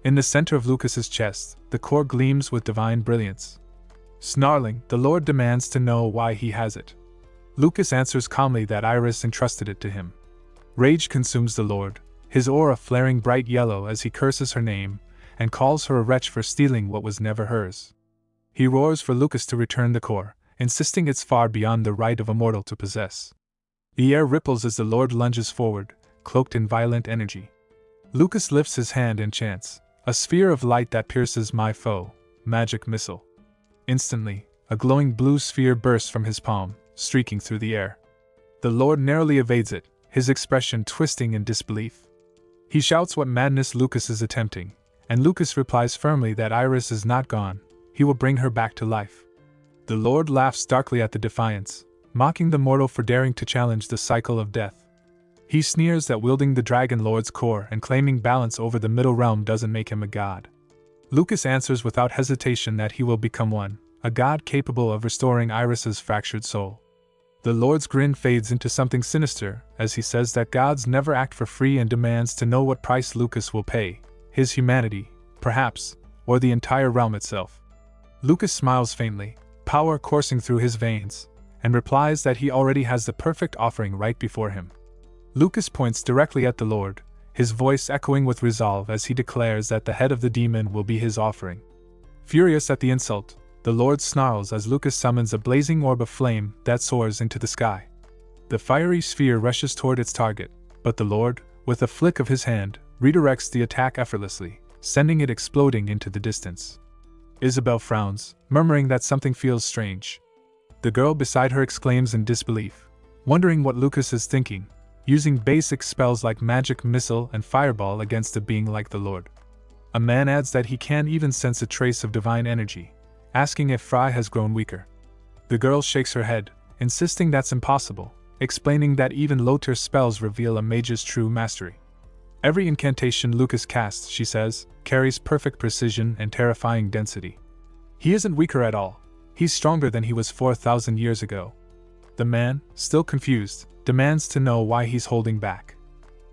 In the center of Lucas's chest, the core gleams with divine brilliance. Snarling, the Lord demands to know why he has it. Lucas answers calmly that Iris entrusted it to him. Rage consumes the Lord, his aura flaring bright yellow as he curses her name and calls her a wretch for stealing what was never hers. He roars for Lucas to return the core, insisting it's far beyond the right of a mortal to possess. The air ripples as the Lord lunges forward, cloaked in violent energy. Lucas lifts his hand and chants, "A sphere of light that pierces my foe, magic missile." Instantly, a glowing blue sphere bursts from his palm, streaking through the air. The Lord narrowly evades it, his expression twisting in disbelief. He shouts what madness Lucas is attempting, and Lucas replies firmly that Iris is not gone, he will bring her back to life. The Lord laughs darkly at the defiance, mocking the mortal for daring to challenge the cycle of death. He sneers that wielding the Dragon Lord's core and claiming balance over the middle realm doesn't make him a god. Lucas answers without hesitation that he will become one, a god capable of restoring Iris's fractured soul. The Lord's grin fades into something sinister as he says that gods never act for free and demands to know what price Lucas will pay, his humanity, perhaps, or the entire realm itself. Lucas smiles faintly, power coursing through his veins, and replies that he already has the perfect offering right before him. Lucas points directly at the Lord, his voice echoing with resolve as he declares that the head of the demon will be his offering. Furious at the insult, the Lord snarls as Lucas summons a blazing orb of flame that soars into the sky. The fiery sphere rushes toward its target, but the Lord, with a flick of his hand, redirects the attack effortlessly, sending it exploding into the distance. Isabel frowns, murmuring that something feels strange. The girl beside her exclaims in disbelief, wondering what Lucas is thinking, using basic spells like magic missile and fireball against a being like the Lord. A man adds that he can't even sense a trace of divine energy, asking if Fry has grown weaker. The girl shakes her head, insisting that's impossible, explaining that even low-tier spells reveal a mage's true mastery. Every incantation Lucas casts, she says, carries perfect precision and terrifying density. He isn't weaker at all. He's stronger than he was 4,000 years ago. The man, still confused, demands to know why he's holding back.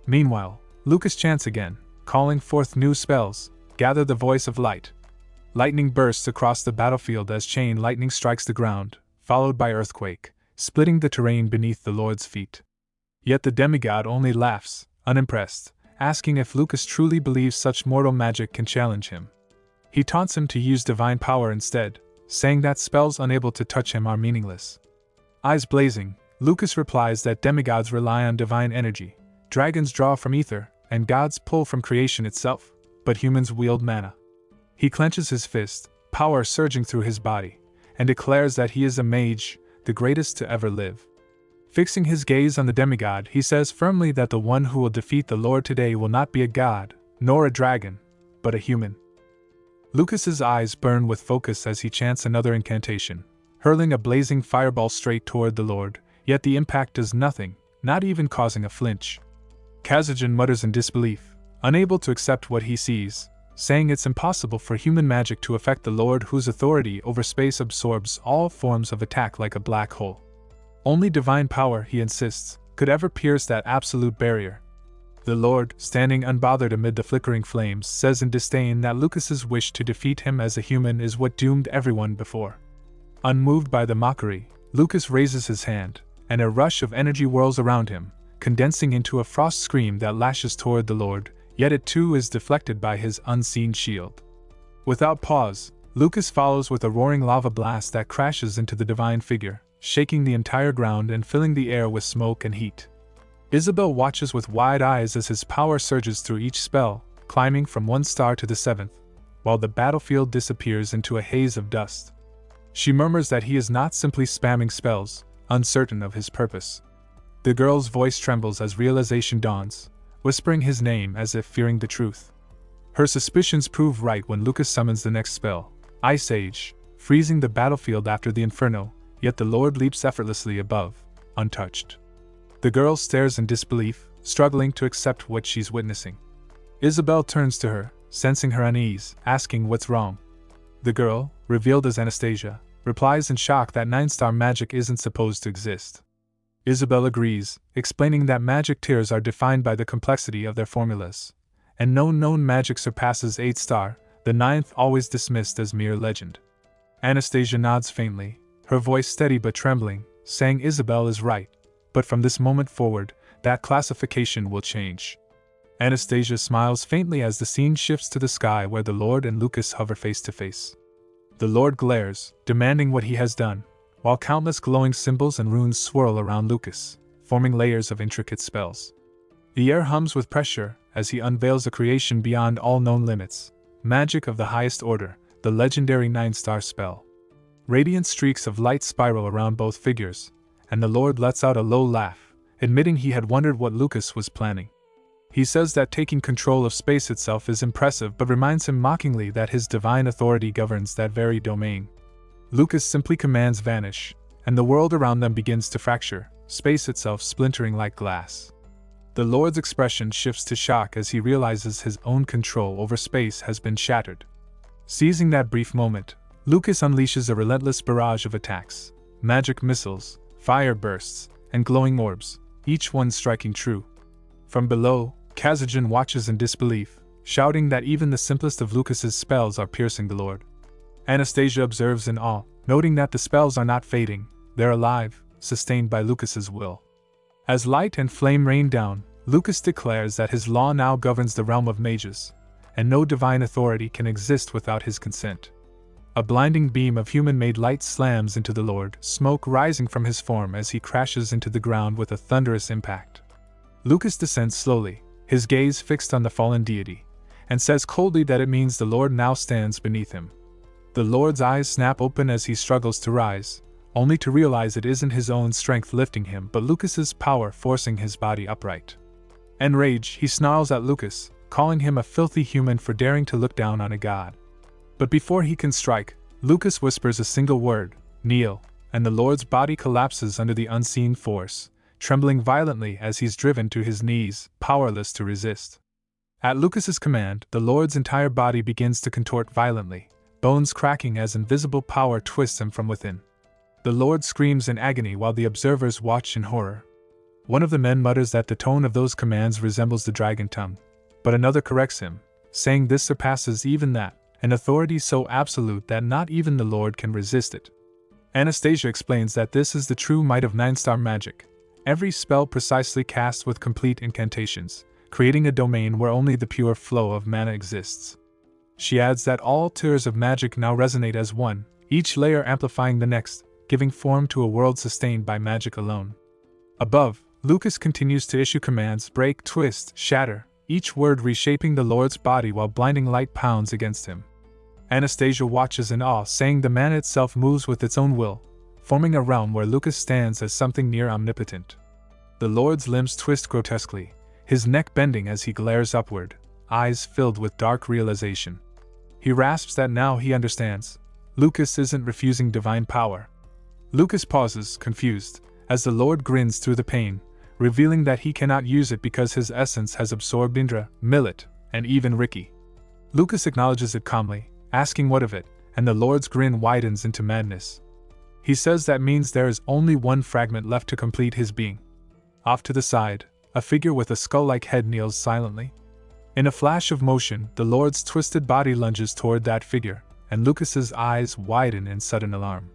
Meanwhile, Lucas chants again, calling forth new spells, "Gather the voice of light." Lightning bursts across the battlefield as chain lightning strikes the ground, followed by earthquake, splitting the terrain beneath the Lord's feet. Yet the demigod only laughs, unimpressed, asking if Lucas truly believes such mortal magic can challenge him. He taunts him to use divine power instead, saying that spells unable to touch him are meaningless. Eyes blazing, Lucas replies that demigods rely on divine energy, dragons draw from ether, and gods pull from creation itself, but humans wield mana. He clenches his fist, power surging through his body, and declares that he is a mage, the greatest to ever live. Fixing his gaze on the demigod, he says firmly that the one who will defeat the Lord today will not be a god, nor a dragon, but a human. Lucas's eyes burn with focus as he chants another incantation, hurling a blazing fireball straight toward the Lord, yet the impact does nothing, not even causing a flinch. Kazajin mutters in disbelief, unable to accept what he sees, saying it's impossible for human magic to affect the Lord whose authority over space absorbs all forms of attack like a black hole. Only divine power, he insists, could ever pierce that absolute barrier. The Lord, standing unbothered amid the flickering flames, says in disdain that Lucas's wish to defeat him as a human is what doomed everyone before. Unmoved by the mockery, Lucas raises his hand, and a rush of energy whirls around him, condensing into a frost scream that lashes toward the Lord, yet it too is deflected by his unseen shield. Without pause, Lucas follows with a roaring lava blast that crashes into the divine figure, shaking the entire ground and filling the air with smoke and heat. Isabel watches with wide eyes as his power surges through each spell, climbing from one star to the seventh, while the battlefield disappears into a haze of dust. She murmurs that he is not simply spamming spells, uncertain of his purpose. The girl's voice trembles as realization dawns, whispering his name as if fearing the truth. Her suspicions prove right when Lucas summons the next spell, Ice Age, freezing the battlefield after the inferno, yet the Lord leaps effortlessly above, untouched. The girl stares in disbelief, struggling to accept what she's witnessing. Isabel turns to her, sensing her unease, asking what's wrong. The girl, revealed as Anastasia, replies in shock that 9-star magic isn't supposed to exist. Isabel agrees, explaining that magic tiers are defined by the complexity of their formulas, and no known magic surpasses 8-star, the 9th always dismissed as mere legend. Anastasia nods faintly, her voice steady but trembling, saying Isabel is right, but from this moment forward, that classification will change. Anastasia smiles faintly as the scene shifts to the sky where the Lord and Lucas hover face to face. The Lord glares, demanding what he has done, while countless glowing symbols and runes swirl around Lucas, forming layers of intricate spells. The air hums with pressure as he unveils a creation beyond all known limits, magic of the highest order, the legendary 9-star spell. Radiant streaks of light spiral around both figures, and the Lord lets out a low laugh, admitting he had wondered what Lucas was planning. He says that taking control of space itself is impressive but reminds him mockingly that his divine authority governs that very domain. Lucas simply commands vanish, and the world around them begins to fracture, space itself splintering like glass. The Lord's expression shifts to shock as he realizes his own control over space has been shattered. Seizing that brief moment, Lucas unleashes a relentless barrage of attacks, magic missiles, fire bursts, and glowing orbs, each one striking true. From below, Kazajin watches in disbelief, shouting that even the simplest of Lucas's spells are piercing the Lord. Anastasia observes in awe, noting that the spells are not fading, they're alive, sustained by Lucas's will. As light and flame rain down, Lucas declares that his law now governs the realm of mages, and no divine authority can exist without his consent. A blinding beam of human-made light slams into the Lord, smoke rising from his form as he crashes into the ground with a thunderous impact. Lucas descends slowly, his gaze fixed on the fallen deity, and says coldly that it means the Lord now stands beneath him. The Lord's eyes snap open as he struggles to rise, only to realize it isn't his own strength lifting him but Lucas's power forcing his body upright. Enraged, he snarls at Lucas, calling him a filthy human for daring to look down on a god. But before he can strike, Lucas whispers a single word, "Kneel," and the Lord's body collapses under the unseen force, trembling violently as he's driven to his knees, powerless to resist. At Lucas's command, the Lord's entire body begins to contort violently, bones cracking as invisible power twists him from within. The Lord screams in agony while the observers watch in horror. One of the men mutters that the tone of those commands resembles the dragon tongue, but another corrects him, saying this surpasses even that, an authority so absolute that not even the Lord can resist it. Anastasia explains that this is the true might of 9-star magic, every spell precisely cast with complete incantations, creating a domain where only the pure flow of mana exists. She adds that all tiers of magic now resonate as one, each layer amplifying the next, giving form to a world sustained by magic alone. Above, Lucas continues to issue commands: break, twist, shatter, each word reshaping the Lord's body while blinding light pounds against him. Anastasia watches in awe, saying the mana itself moves with its own will, forming a realm where Lucas stands as something near omnipotent. The Lord's limbs twist grotesquely, his neck bending as he glares upward, eyes filled with dark realization. He rasps that now he understands. Lucas isn't refusing divine power. Lucas pauses, confused, as the Lord grins through the pain, revealing that he cannot use it because his essence has absorbed Indra, Millet, and even Ricky. Lucas acknowledges it calmly, asking what of it, and the Lord's grin widens into madness. He says that means there is only one fragment left to complete his being. Off to the side, a figure with a skull-like head kneels silently. In a flash of motion, the Lord's twisted body lunges toward that figure, and Lucas's eyes widen in sudden alarm.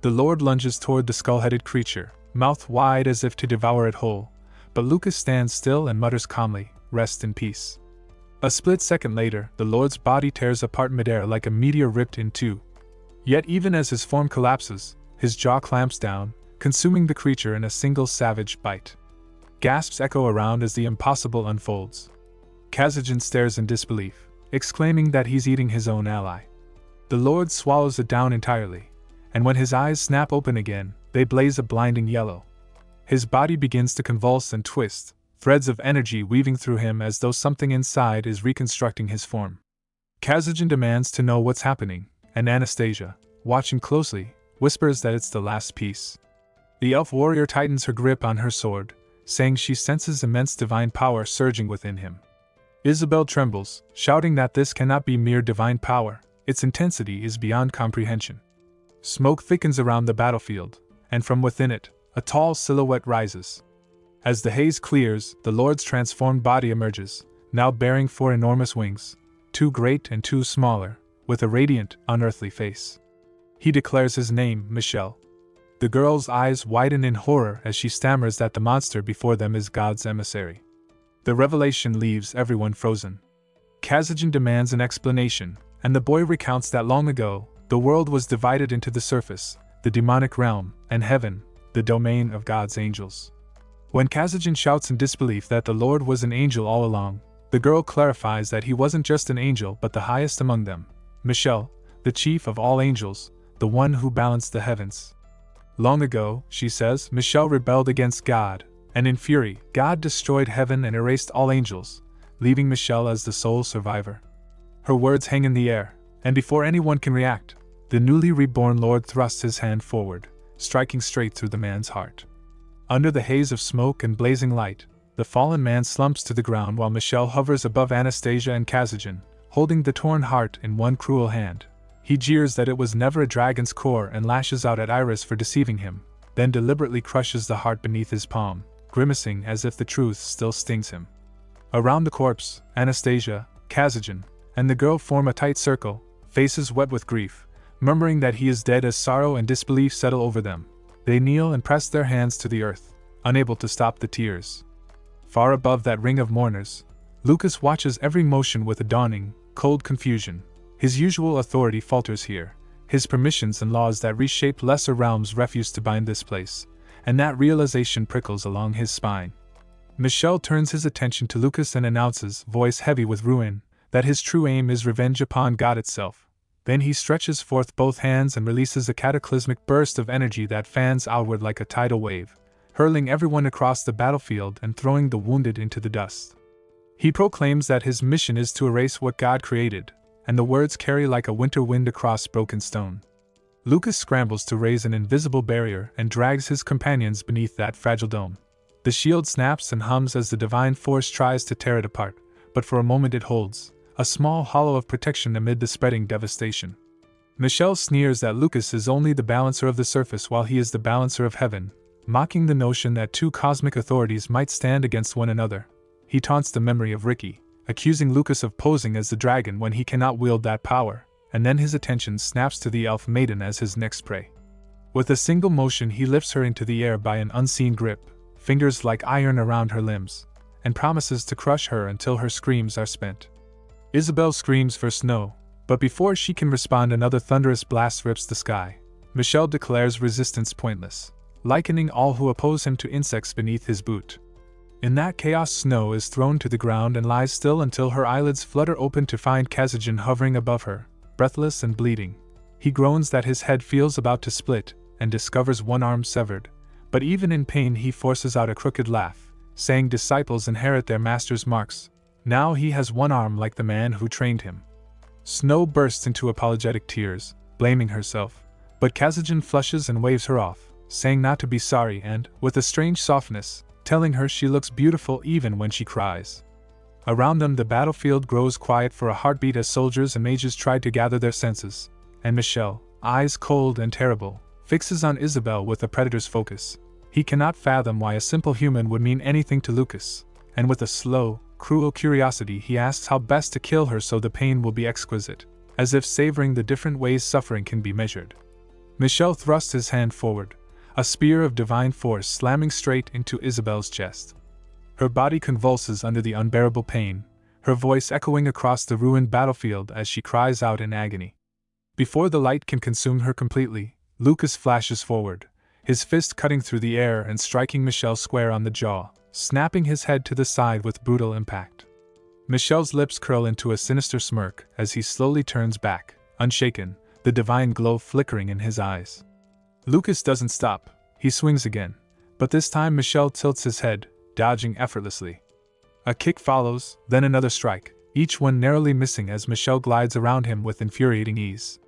The Lord lunges toward the skull-headed creature, mouth wide as if to devour it whole, but Lucas stands still and mutters calmly, "Rest in peace." A split second later, the Lord's body tears apart midair like a meteor ripped in two. Yet even as his form collapses, his jaw clamps down, consuming the creature in a single savage bite. Gasps echo around as the impossible unfolds. Kazajin stares in disbelief, exclaiming that he's eating his own ally. The Lord swallows it down entirely, and when his eyes snap open again, they blaze a blinding yellow. His body begins to convulse and twist, threads of energy weaving through him as though something inside is reconstructing his form. Kazajin demands to know what's happening, and Anastasia, watching closely, whispers that it's the last piece. The elf warrior tightens her grip on her sword, saying she senses immense divine power surging within him. Isabel trembles, shouting that this cannot be mere divine power, its intensity is beyond comprehension. Smoke thickens around the battlefield, and from within it, a tall silhouette rises. As the haze clears, the Lord's transformed body emerges, now bearing 4 enormous wings, 2 great and 2 smaller, with a radiant, unearthly face. He declares his name, Michelle. The girl's eyes widen in horror as she stammers that the monster before them is God's emissary. The revelation leaves everyone frozen. Kazajin demands an explanation, and the boy recounts that long ago, the world was divided into the surface, the demonic realm, and heaven, the domain of God's angels. When Kazajin shouts in disbelief that the Lord was an angel all along, the girl clarifies that he wasn't just an angel but the highest among them, Michelle, the chief of all angels, the one who balanced the heavens. Long ago, she says, Michelle rebelled against God, and in fury, God destroyed heaven and erased all angels, leaving Michelle as the sole survivor. Her words hang in the air, and before anyone can react, the newly reborn Lord thrusts his hand forward, striking straight through the man's heart. Under the haze of smoke and blazing light, the fallen man slumps to the ground while Michelle hovers above Anastasia and Kazajin, holding the torn heart in one cruel hand. He jeers that it was never a dragon's core and lashes out at Iris for deceiving him, then deliberately crushes the heart beneath his palm, grimacing as if the truth still stings him. Around the corpse, Anastasia, Kazajin, and the girl form a tight circle, faces wet with grief, murmuring that he is dead as sorrow and disbelief settle over them. They kneel and press their hands to the earth, unable to stop the tears. Far above that ring of mourners, Lucas watches every motion with a dawning, cold confusion. His usual authority falters here, his permissions and laws that reshape lesser realms refuse to bind this place, and that realization prickles along his spine. Michelle turns his attention to Lucas and announces, voice heavy with ruin, that his true aim is revenge upon God itself. Then he stretches forth both hands and releases a cataclysmic burst of energy that fans outward like a tidal wave, hurling everyone across the battlefield and throwing the wounded into the dust. He proclaims that his mission is to erase what God created, and the words carry like a winter wind across broken stone. Lucas scrambles to raise an invisible barrier and drags his companions beneath that fragile dome. The shield snaps and hums as the divine force tries to tear it apart, but for a moment it holds, a small hollow of protection amid the spreading devastation. Michelle sneers that Lucas is only the balancer of the surface while he is the balancer of heaven, mocking the notion that 2 cosmic authorities might stand against one another. He taunts the memory of Ricky, accusing Lucas of posing as the dragon when he cannot wield that power, and then his attention snaps to the elf maiden as his next prey. With a single motion he lifts her into the air by an unseen grip, fingers like iron around her limbs, and promises to crush her until her screams are spent. Isabel screams for snow, But before she can respond, another thunderous blast rips the sky. Michel declares resistance pointless, likening all who oppose him to insects beneath his boot. In that chaos, Snow is thrown to the ground and lies still until her eyelids flutter open to find Kazejin hovering above her, breathless and bleeding. He groans that his head feels about to split, and discovers one arm severed. But even in pain he forces out a crooked laugh, saying disciples inherit their master's marks. Now he has one arm like the man who trained him. Snow bursts into apologetic tears, blaming herself, but Kazejin flushes and waves her off, saying not to be sorry and, with a strange softness, telling her she looks beautiful even when she cries. Around them the battlefield grows quiet for a heartbeat as soldiers and mages try to gather their senses, and Michel, eyes cold and terrible, fixes on Isabel with a predator's focus. He cannot fathom why a simple human would mean anything to Lucas, and with a slow, cruel curiosity he asks how best to kill her so the pain will be exquisite, as if savoring the different ways suffering can be measured. Michel thrusts his hand forward, a spear of divine force slamming straight into Isabel's chest. Her body convulses under the unbearable pain, her voice echoing across the ruined battlefield as she cries out in agony. Before the light can consume her completely, Lucas flashes forward, his fist cutting through the air and striking Michel square on the jaw, snapping his head to the side with brutal impact. Michel's lips curl into a sinister smirk as he slowly turns back, unshaken, the divine glow flickering in his eyes. Lucas doesn't stop, he swings again, but this time Michel tilts his head, dodging effortlessly. A kick follows, then another strike, each one narrowly missing as Michel glides around him with infuriating ease.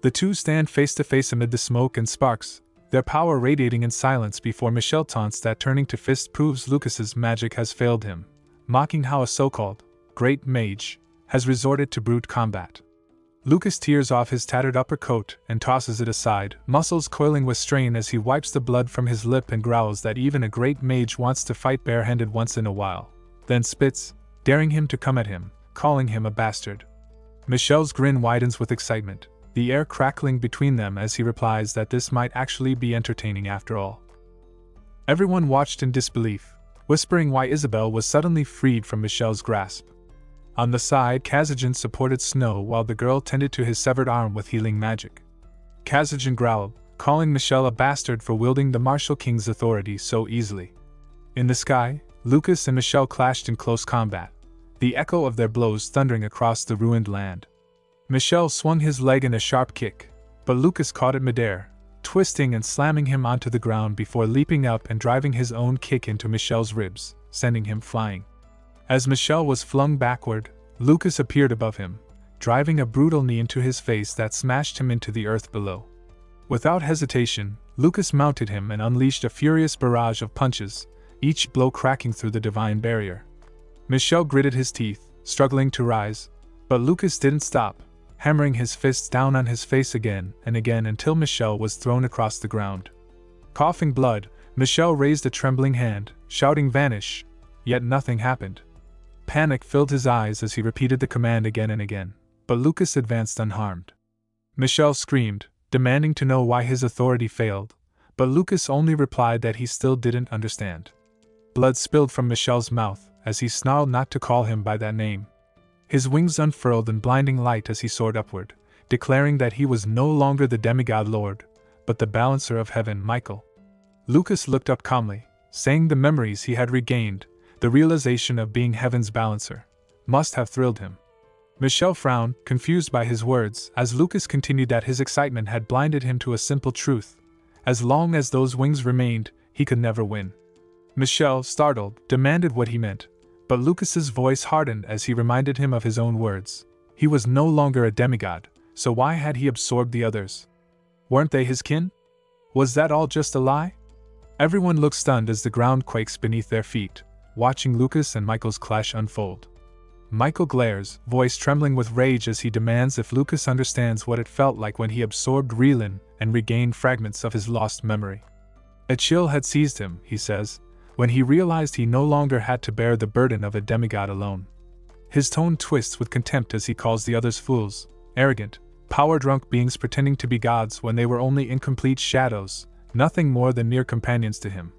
The two stand face to face amid the smoke and sparks, their power radiating in silence before Michel taunts that turning to fist proves Lucas's magic has failed him, mocking how a so-called great mage has resorted to brute combat. Lucas tears off his tattered upper coat and tosses it aside, muscles coiling with strain as he wipes the blood from his lip and growls that even a great mage wants to fight barehanded once in a while, then spits, daring him to come at him, calling him a bastard. Michel's grin widens with excitement, the air crackling between them as he replies that this might actually be entertaining after all. Everyone watched in disbelief, whispering why Isabel was suddenly freed from Michel's grasp. On the side, Kazejin supported Snow while the girl tended to his severed arm with healing magic. Kazejin growled, calling Michel a bastard for wielding the martial king's authority so easily. In the sky, Lucas and Michel clashed in close combat, the echo of their blows thundering across the ruined land. Michel swung his leg in a sharp kick, but Lucas caught it midair, twisting and slamming him onto the ground before leaping up and driving his own kick into Michel's ribs, sending him flying. As Michel was flung backward, Lucas appeared above him, driving a brutal knee into his face that smashed him into the earth below. Without hesitation, Lucas mounted him and unleashed a furious barrage of punches, each blow cracking through the divine barrier. Michel gritted his teeth, struggling to rise, but Lucas didn't stop, hammering his fists down on his face again and again until Michel was thrown across the ground. Coughing blood, Michel raised a trembling hand, shouting "Vanish!" Yet nothing happened. Panic filled his eyes as he repeated the command again and again, but Lucas advanced unharmed. Michel screamed, demanding to know why his authority failed, but Lucas only replied that he still didn't understand. Blood spilled from Michel's mouth as he snarled not to call him by that name. His wings unfurled in blinding light as he soared upward, declaring that he was no longer the demigod lord, but the balancer of heaven, Michael. Lucas looked up calmly, saying the memories he had regained, the realization of being heaven's balancer, must have thrilled him. Michel frowned, confused by his words, as Lucas continued that his excitement had blinded him to a simple truth. As long as those wings remained, he could never win. Michel, startled, demanded what he meant, but Lucas's voice hardened as he reminded him of his own words. He was no longer a demigod, so why had he absorbed the others? Weren't they his kin? Was that all just a lie? Everyone looked stunned as the ground quakes beneath their feet, watching Lucas and Michael's clash unfold. Michael glares, voice trembling with rage as he demands if Lucas understands what it felt like when he absorbed Relin and regained fragments of his lost memory. A chill had seized him, he says, when he realized he no longer had to bear the burden of a demigod alone. His tone twists with contempt as he calls the others fools, arrogant, power-drunk beings pretending to be gods when they were only incomplete shadows, nothing more than mere companions to him.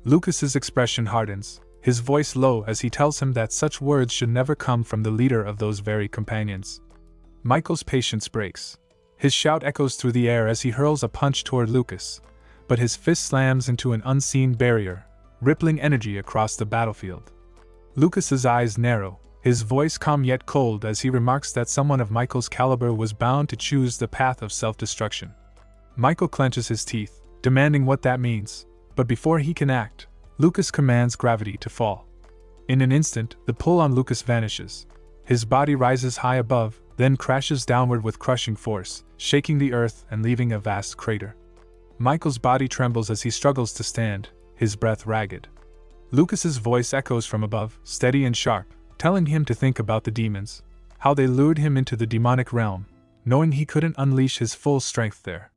Lucas's expression hardens, his voice low as he tells him that such words should never come from the leader of those very companions. Michael's patience breaks. His shout echoes through the air as he hurls a punch toward Lucas, but his fist slams into an unseen barrier, rippling energy across the battlefield. Lucas's eyes narrow, his voice calm yet cold as he remarks that someone of Michael's caliber was bound to choose the path of self-destruction. Michael clenches his teeth, demanding what that means, but before he can act, Lucas commands gravity to fall. In an instant, the pull on Lucas vanishes. His body rises high above, then crashes downward with crushing force, shaking the earth and leaving a vast crater. Michael's body trembles as he struggles to stand, his breath ragged. Lucas's voice echoes from above, steady and sharp, telling him to think about the demons, how they lured him into the demonic realm, knowing he couldn't unleash his full strength there.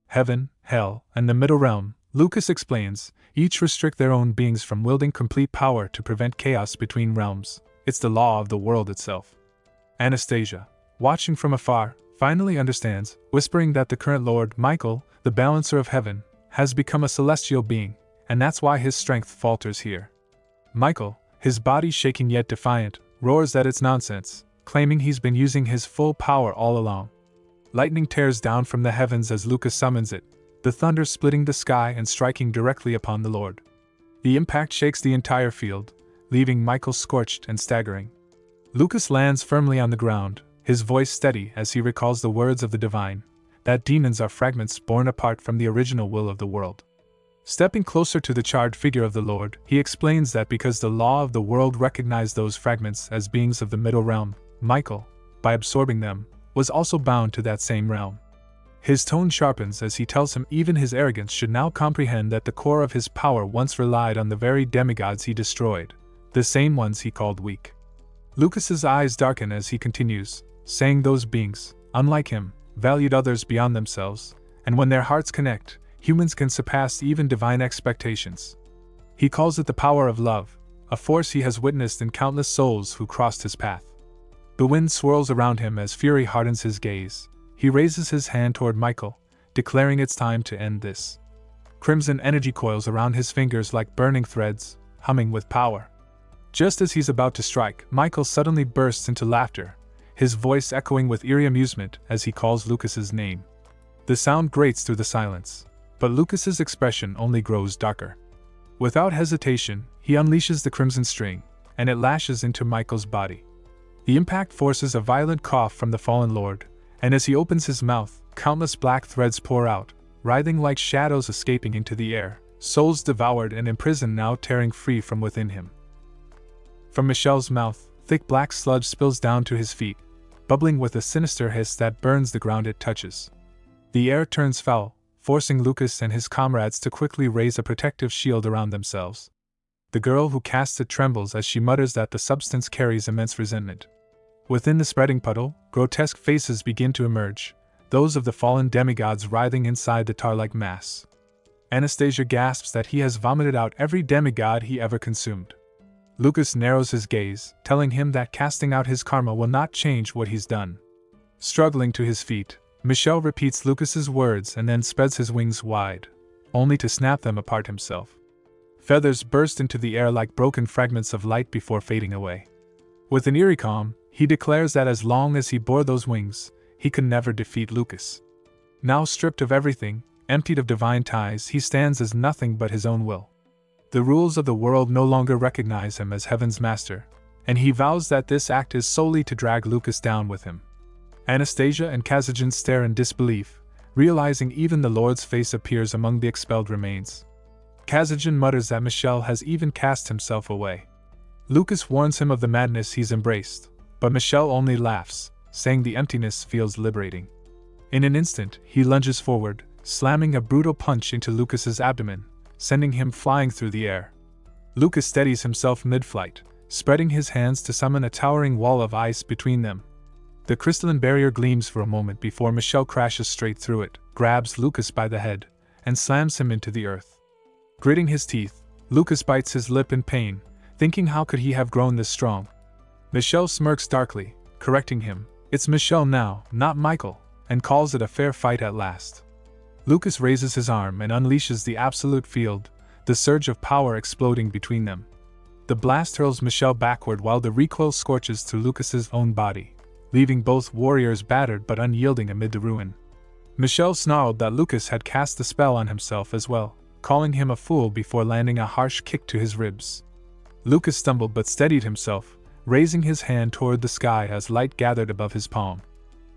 Heaven, hell, and the middle realm, Lucas explains, each restrict their own beings from wielding complete power to prevent chaos between realms. It's the law of the world itself. Anastasia, watching from afar, finally understands, whispering that the current Lord, Michael, the balancer of heaven, has become a celestial being, and that's why his strength falters here. Michael, his body shaking yet defiant, roars that it's nonsense, claiming he's been using his full power all along. Lightning tears down from the heavens as Lucas summons it, the thunder splitting the sky and striking directly upon the Lord. The impact shakes the entire field, leaving Michael scorched and staggering. Lucas lands firmly on the ground, his voice steady as he recalls the words of the divine, that demons are fragments born apart from the original will of the world. Stepping closer to the charred figure of the Lord, he explains that because the law of the world recognized those fragments as beings of the middle realm, Michael, by absorbing them, was also bound to that same realm. His tone sharpens as he tells him even his arrogance should now comprehend that the core of his power once relied on the very demigods he destroyed, the same ones he called weak. Lucas's eyes darken as he continues, saying those beings, unlike him, valued others beyond themselves, and when their hearts connect, humans can surpass even divine expectations. He calls it the power of love, a force he has witnessed in countless souls who crossed his path. The wind swirls around him as fury hardens his gaze. He raises his hand toward Michael, declaring it's time to end this. Crimson energy coils around his fingers like burning threads, humming with power. Just as he's about to strike, Michael suddenly bursts into laughter, his voice echoing with eerie amusement as he calls Lucas's name. The sound grates through the silence, but Lucas's expression only grows darker. Without hesitation, he unleashes the crimson string, and it lashes into Michael's body. The impact forces a violent cough from the fallen lord, and as he opens his mouth, countless black threads pour out, writhing like shadows escaping into the air, souls devoured and imprisoned now tearing free from within him. From Michelle's mouth, thick black sludge spills down to his feet, bubbling with a sinister hiss that burns the ground it touches. The air turns foul, forcing Lucas and his comrades to quickly raise a protective shield around themselves. The girl who casts it trembles as she mutters that the substance carries immense resentment. Within the spreading puddle, grotesque faces begin to emerge, those of the fallen demigods writhing inside the tar-like mass. Anastasia gasps that he has vomited out every demigod he ever consumed. Lucas narrows his gaze, telling him that casting out his karma will not change what he's done. Struggling to his feet, Michel repeats Lucas's words and then spreads his wings wide, only to snap them apart himself. Feathers burst into the air like broken fragments of light before fading away. With an eerie calm, he declares that as long as he bore those wings, he could never defeat Lucas. Now stripped of everything, emptied of divine ties, he stands as nothing but his own will. The rules of the world no longer recognize him as heaven's master, and he vows that this act is solely to drag Lucas down with him. Anastasia and Kazajan stare in disbelief, realizing even the Lord's face appears among the expelled remains. Kazajan mutters that Michel has even cast himself away. Lucas warns him of the madness he's embraced, but Michel only laughs, saying the emptiness feels liberating. In an instant, he lunges forward, slamming a brutal punch into Lucas's abdomen, sending him flying through the air. Lucas steadies himself mid-flight, spreading his hands to summon a towering wall of ice between them. The crystalline barrier gleams for a moment before Michel crashes straight through it, grabs Lucas by the head, and slams him into the earth. Gritting his teeth, Lucas bites his lip in pain, thinking how could he have grown this strong. Michel smirks darkly, correcting him, "It's Michel now, not Michael," and calls it a fair fight at last. Lucas raises his arm and unleashes the absolute field, the surge of power exploding between them. The blast hurls Michel backward while the recoil scorches through Lucas's own body, leaving both warriors battered but unyielding amid the ruin. Michel snarled that Lucas had cast the spell on himself as well, calling him a fool before landing a harsh kick to his ribs. Lucas stumbled but steadied himself, raising his hand toward the sky as light gathered above his palm.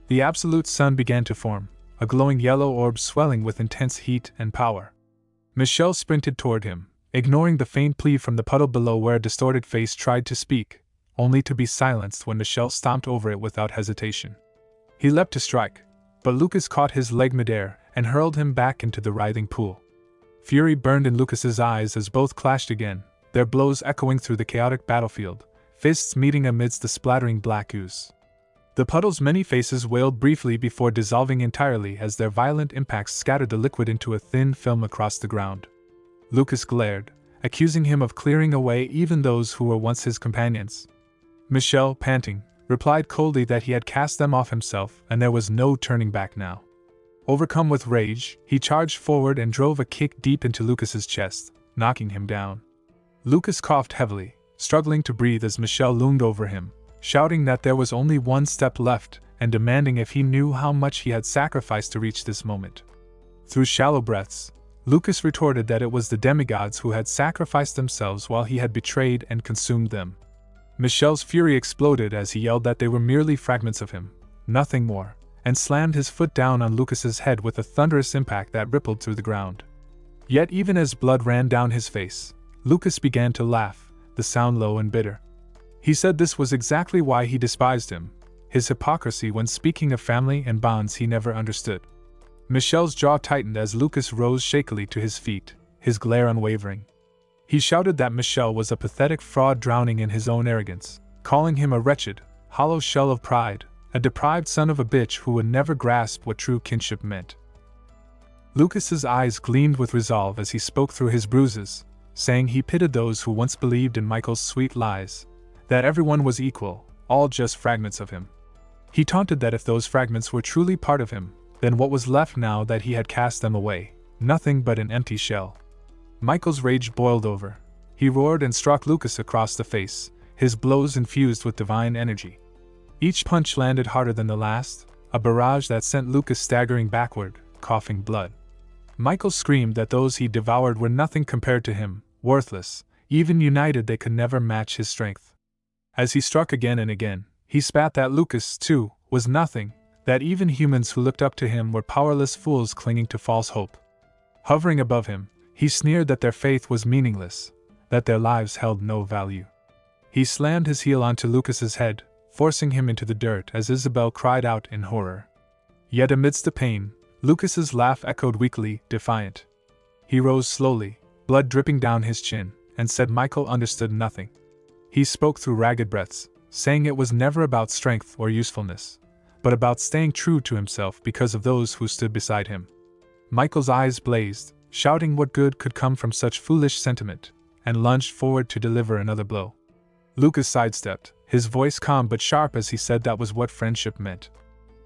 The absolute sun began to form, a glowing yellow orb swelling with intense heat and power. Michel sprinted toward him, ignoring the faint plea from the puddle below where a distorted face tried to speak, only to be silenced when Michel stomped over it without hesitation. He leapt to strike, but Lucas caught his leg midair and hurled him back into the writhing pool. Fury burned in Lucas's eyes as both clashed again, their blows echoing through the chaotic battlefield, fists meeting amidst the splattering black ooze. The puddle's many faces wailed briefly before dissolving entirely as their violent impacts scattered the liquid into a thin film across the ground. Lucas glared, accusing him of clearing away even those who were once his companions. Michel, panting, replied coldly that he had cast them off himself and there was no turning back now. Overcome with rage, he charged forward and drove a kick deep into Lucas's chest, knocking him down. Lucas coughed heavily, struggling to breathe as Michel loomed over him, shouting that there was only one step left and demanding if he knew how much he had sacrificed to reach this moment. Through shallow breaths, Lucas retorted that it was the demigods who had sacrificed themselves while he had betrayed and consumed them. Michel's fury exploded as he yelled that they were merely fragments of him, nothing more, and slammed his foot down on Lucas's head with a thunderous impact that rippled through the ground. Yet even as blood ran down his face, Lucas began to laugh, the sound low and bitter. He said this was exactly why he despised him, his hypocrisy when speaking of family and bonds he never understood. Michel's jaw tightened as Lucas rose shakily to his feet, his glare unwavering. He shouted that Michel was a pathetic fraud drowning in his own arrogance, calling him a wretched, hollow shell of pride, a deprived son of a bitch who would never grasp what true kinship meant. Lucas's eyes gleamed with resolve as he spoke through his bruises, saying he pitied those who once believed in Michael's sweet lies, that everyone was equal, all just fragments of him. He taunted that if those fragments were truly part of him, then what was left now that he had cast them away? Nothing but an empty shell. Michael's rage boiled over. He roared and struck Lucas across the face, his blows infused with divine energy. Each punch landed harder than the last, a barrage that sent Lucas staggering backward, coughing blood. Michael screamed that those he devoured were nothing compared to him, worthless, even united they could never match his strength. As he struck again and again, he spat that Lucas, too, was nothing, that even humans who looked up to him were powerless fools clinging to false hope. Hovering above him, he sneered that their faith was meaningless, that their lives held no value. He slammed his heel onto Lucas's head, forcing him into the dirt as Isabel cried out in horror. Yet amidst the pain, Lucas's laugh echoed weakly, defiant. He rose slowly, blood dripping down his chin, and said Michael understood nothing. He spoke through ragged breaths, saying it was never about strength or usefulness, but about staying true to himself because of those who stood beside him. Michael's eyes blazed, shouting what good could come from such foolish sentiment, and lunged forward to deliver another blow. Lucas sidestepped, his voice calm but sharp as he said that was what friendship meant.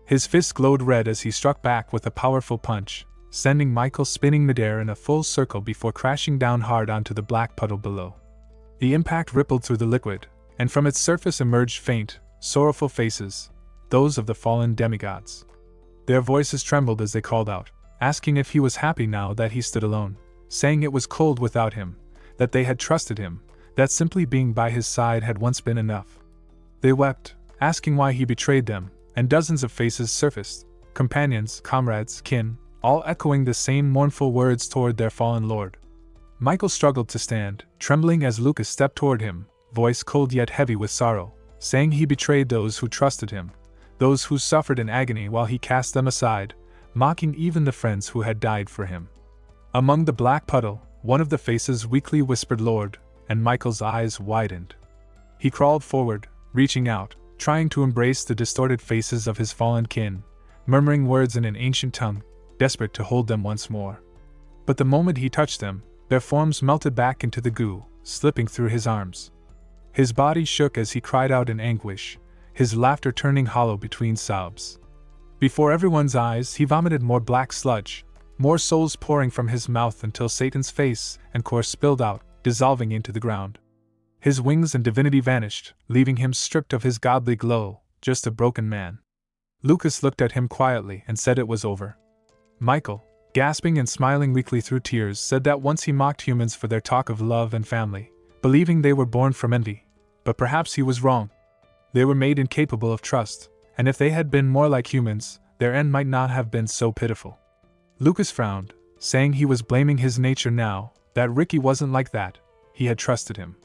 His fist glowed red as he struck back with a powerful punch, sending Michael spinning midair in a full circle before crashing down hard onto the black puddle below. The impact rippled through the liquid, and from its surface emerged faint, sorrowful faces, those of the fallen demigods. Their voices trembled as they called out, asking if he was happy now that he stood alone, saying it was cold without him, that they had trusted him, that simply being by his side had once been enough. They wept, asking why he betrayed them, and dozens of faces surfaced, companions, comrades, kin, all echoing the same mournful words toward their fallen lord. Michael struggled to stand, trembling as Lucas stepped toward him, voice cold yet heavy with sorrow, saying he betrayed those who trusted him, those who suffered in agony while he cast them aside, mocking even the friends who had died for him. Among the black puddle, one of the faces weakly whispered "Lord," and Michael's eyes widened. He crawled forward, reaching out, trying to embrace the distorted faces of his fallen kin, murmuring words in an ancient tongue, desperate to hold them once more. But the moment he touched them, their forms melted back into the goo, slipping through his arms. His body shook as he cried out in anguish, his laughter turning hollow between sobs. Before everyone's eyes, he vomited more black sludge, more souls pouring from his mouth until Satan's face and core spilled out, dissolving into the ground. His wings and divinity vanished, leaving him stripped of his godly glow, just a broken man. Lucas looked at him quietly and said it was over. Michael, gasping and smiling weakly through tears, said that once he mocked humans for their talk of love and family, believing they were born from envy. But perhaps he was wrong. They were made incapable of trust, and if they had been more like humans, their end might not have been so pitiful. Lucas frowned, saying he was blaming his nature now, that Ricky wasn't like that. He had trusted him.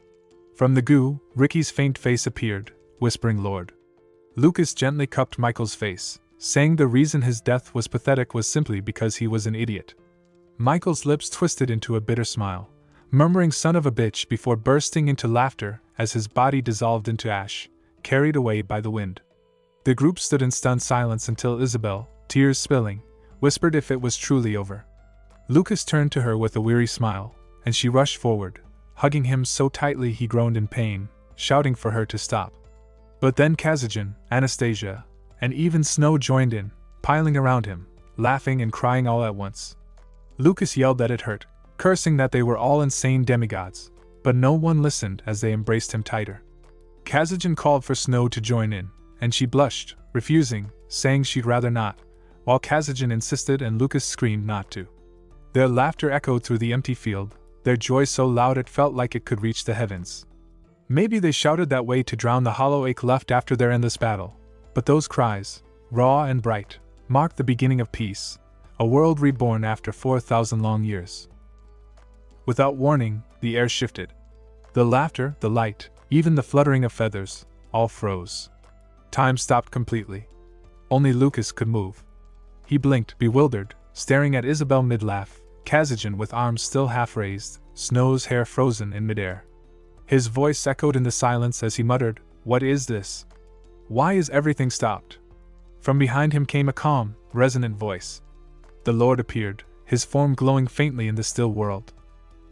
From the goo, Ricky's faint face appeared, whispering Lord. Lucas gently cupped Michael's face, saying the reason his death was pathetic was simply because he was an idiot. Michael's lips twisted into a bitter smile, murmuring son of a bitch before bursting into laughter as his body dissolved into ash, carried away by the wind. The group stood in stunned silence until Isabel, tears spilling, whispered if it was truly over. Lucas turned to her with a weary smile, and she rushed forward, hugging him so tightly he groaned in pain, shouting for her to stop. But then Kazajan, Anastasia, and even Snow joined in, piling around him, laughing and crying all at once. Lucas yelled that it hurt, cursing that they were all insane demigods, but no one listened as they embraced him tighter. Kazajan called for Snow to join in, and she blushed, refusing, saying she'd rather not, while Kazajan insisted and Lucas screamed not to. Their laughter echoed through the empty field, their joy so loud it felt like it could reach the heavens. Maybe they shouted that way to drown the hollow ache left after their endless battle, but those cries, raw and bright, marked the beginning of peace, a world reborn after 4,000 long years. Without warning, the air shifted. The laughter, the light, even the fluttering of feathers, all froze. Time stopped completely. Only Lucas could move. He blinked, bewildered, staring at Isabel mid-laugh, Kazajan with arms still half raised, Snow's hair frozen in midair. His voice echoed in the silence as he muttered, "What is this? Why is everything stopped?" From behind him came a calm, resonant voice. The Lord appeared, his form glowing faintly in the still world.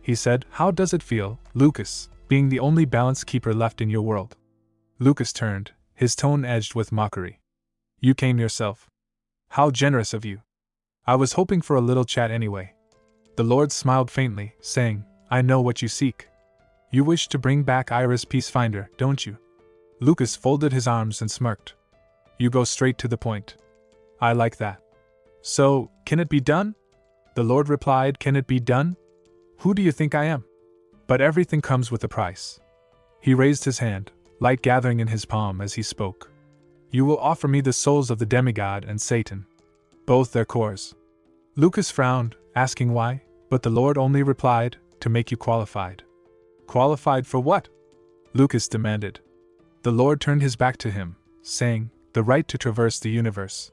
He said, "How does it feel, Lucas, being the only balance keeper left in your world?" Lucas turned, his tone edged with mockery. "You came yourself. How generous of you. I was hoping for a little chat anyway." The Lord smiled faintly, saying, "I know what you seek. You wish to bring back Iris Peacefinder, don't you?" Lucas folded his arms and smirked. "You go straight to the point. I like that. So, can it be done?" The Lord replied, "Can it be done? Who do you think I am? But everything comes with a price." He raised his hand, light gathering in his palm as he spoke. "You will offer me the souls of the demigod and Satan. Both their cores." Lucas frowned, asking why, but the Lord only replied, "To make you qualified." "Qualified for what?" Lucas demanded. The Lord turned his back to him, saying, "The right to traverse the universe.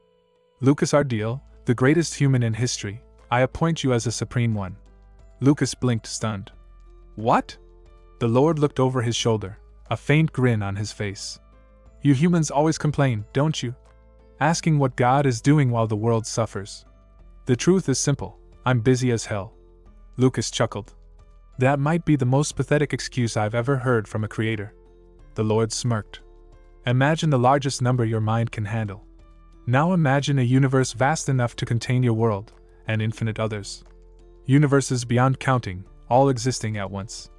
Lucas Ardeel, the greatest human in history, I appoint you as a supreme one." Lucas blinked, stunned. "What?" The Lord looked over his shoulder, a faint grin on his face. "You humans always complain, don't you? Asking what God is doing while the world suffers. The truth is simple, I'm busy as hell." Lucas chuckled. "That might be the most pathetic excuse I've ever heard from a creator." The Lord smirked. "Imagine the largest number your mind can handle. Now imagine a universe vast enough to contain your world, and infinite others. Universes beyond counting, all existing at once."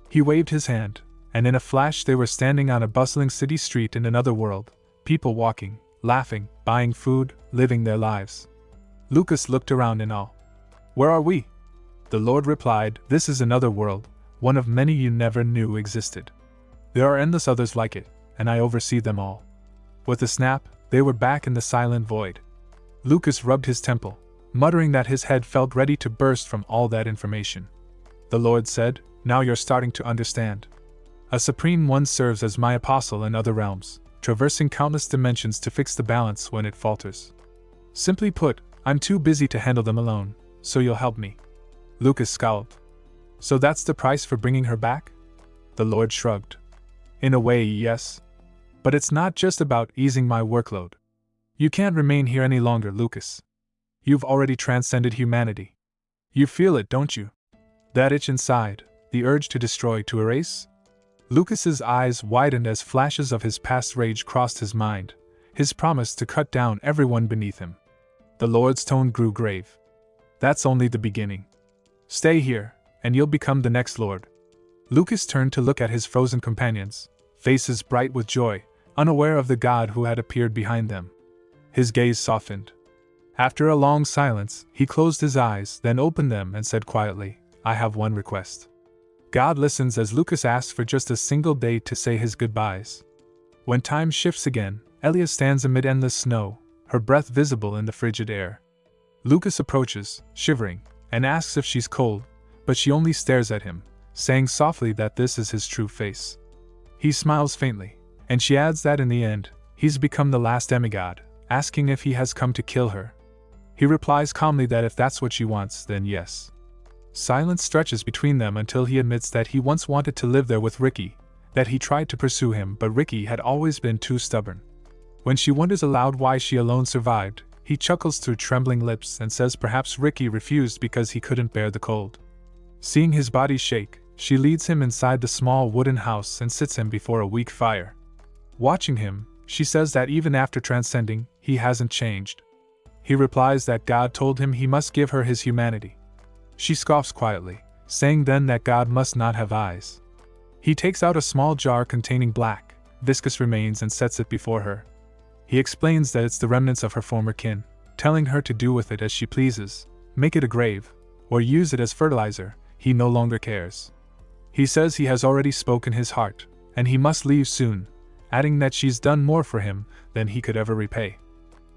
He waved his hand, and in a flash they were standing on a bustling city street in another world, people walking, laughing, buying food, living their lives. Lucas looked around in awe. "Where are we?" The Lord replied, "This is another world, one of many you never knew existed. There are endless others like it, and I oversee them all." With a snap, they were back in the silent void. Lucas rubbed his temple, muttering that his head felt ready to burst from all that information. The Lord said, "Now you're starting to understand. A Supreme One serves as my apostle in other realms, traversing countless dimensions to fix the balance when it falters. Simply put, I'm too busy to handle them alone, so you'll help me." Lucas scowled. "So that's the price for bringing her back?" The Lord shrugged. "In a way, yes. But it's not just about easing my workload. You can't remain here any longer, Lucas. You've already transcended humanity. You feel it, don't you? That itch inside, the urge to destroy, to erase?" Lucas's eyes widened as flashes of his past rage crossed his mind, his promise to cut down everyone beneath him. The Lord's tone grew grave. "That's only the beginning. Stay here, and you'll become the next Lord." Lucas turned to look at his frozen companions, faces bright with joy, unaware of the god who had appeared behind them. His gaze softened. After a long silence, he closed his eyes, then opened them and said quietly, "I have one request." God listens as Lucas asks for just a single day to say his goodbyes. When time shifts again, Elia stands amid endless snow, her breath visible in the frigid air. Lucas approaches, shivering, and asks if she's cold, but she only stares at him, saying softly that this is his true face. He smiles faintly, and she adds that in the end, he's become the last demigod, asking if he has come to kill her. He replies calmly that if that's what she wants, then yes. Silence stretches between them until he admits that he once wanted to live there with Ricky, that he tried to pursue him but Ricky had always been too stubborn. When she wonders aloud why she alone survived, he chuckles through trembling lips and says perhaps Ricky refused because he couldn't bear the cold. Seeing his body shake, she leads him inside the small wooden house and sits him before a weak fire. Watching him, she says that even after transcending, he hasn't changed. He replies that God told him he must give her his humanity. She scoffs quietly, saying then that God must not have eyes. He takes out a small jar containing black, viscous remains and sets it before her. He explains that it's the remnants of her former kin, telling her to do with it as she pleases, make it a grave, or use it as fertilizer. He no longer cares. He says he has already spoken his heart, and he must leave soon, adding that she's done more for him than he could ever repay.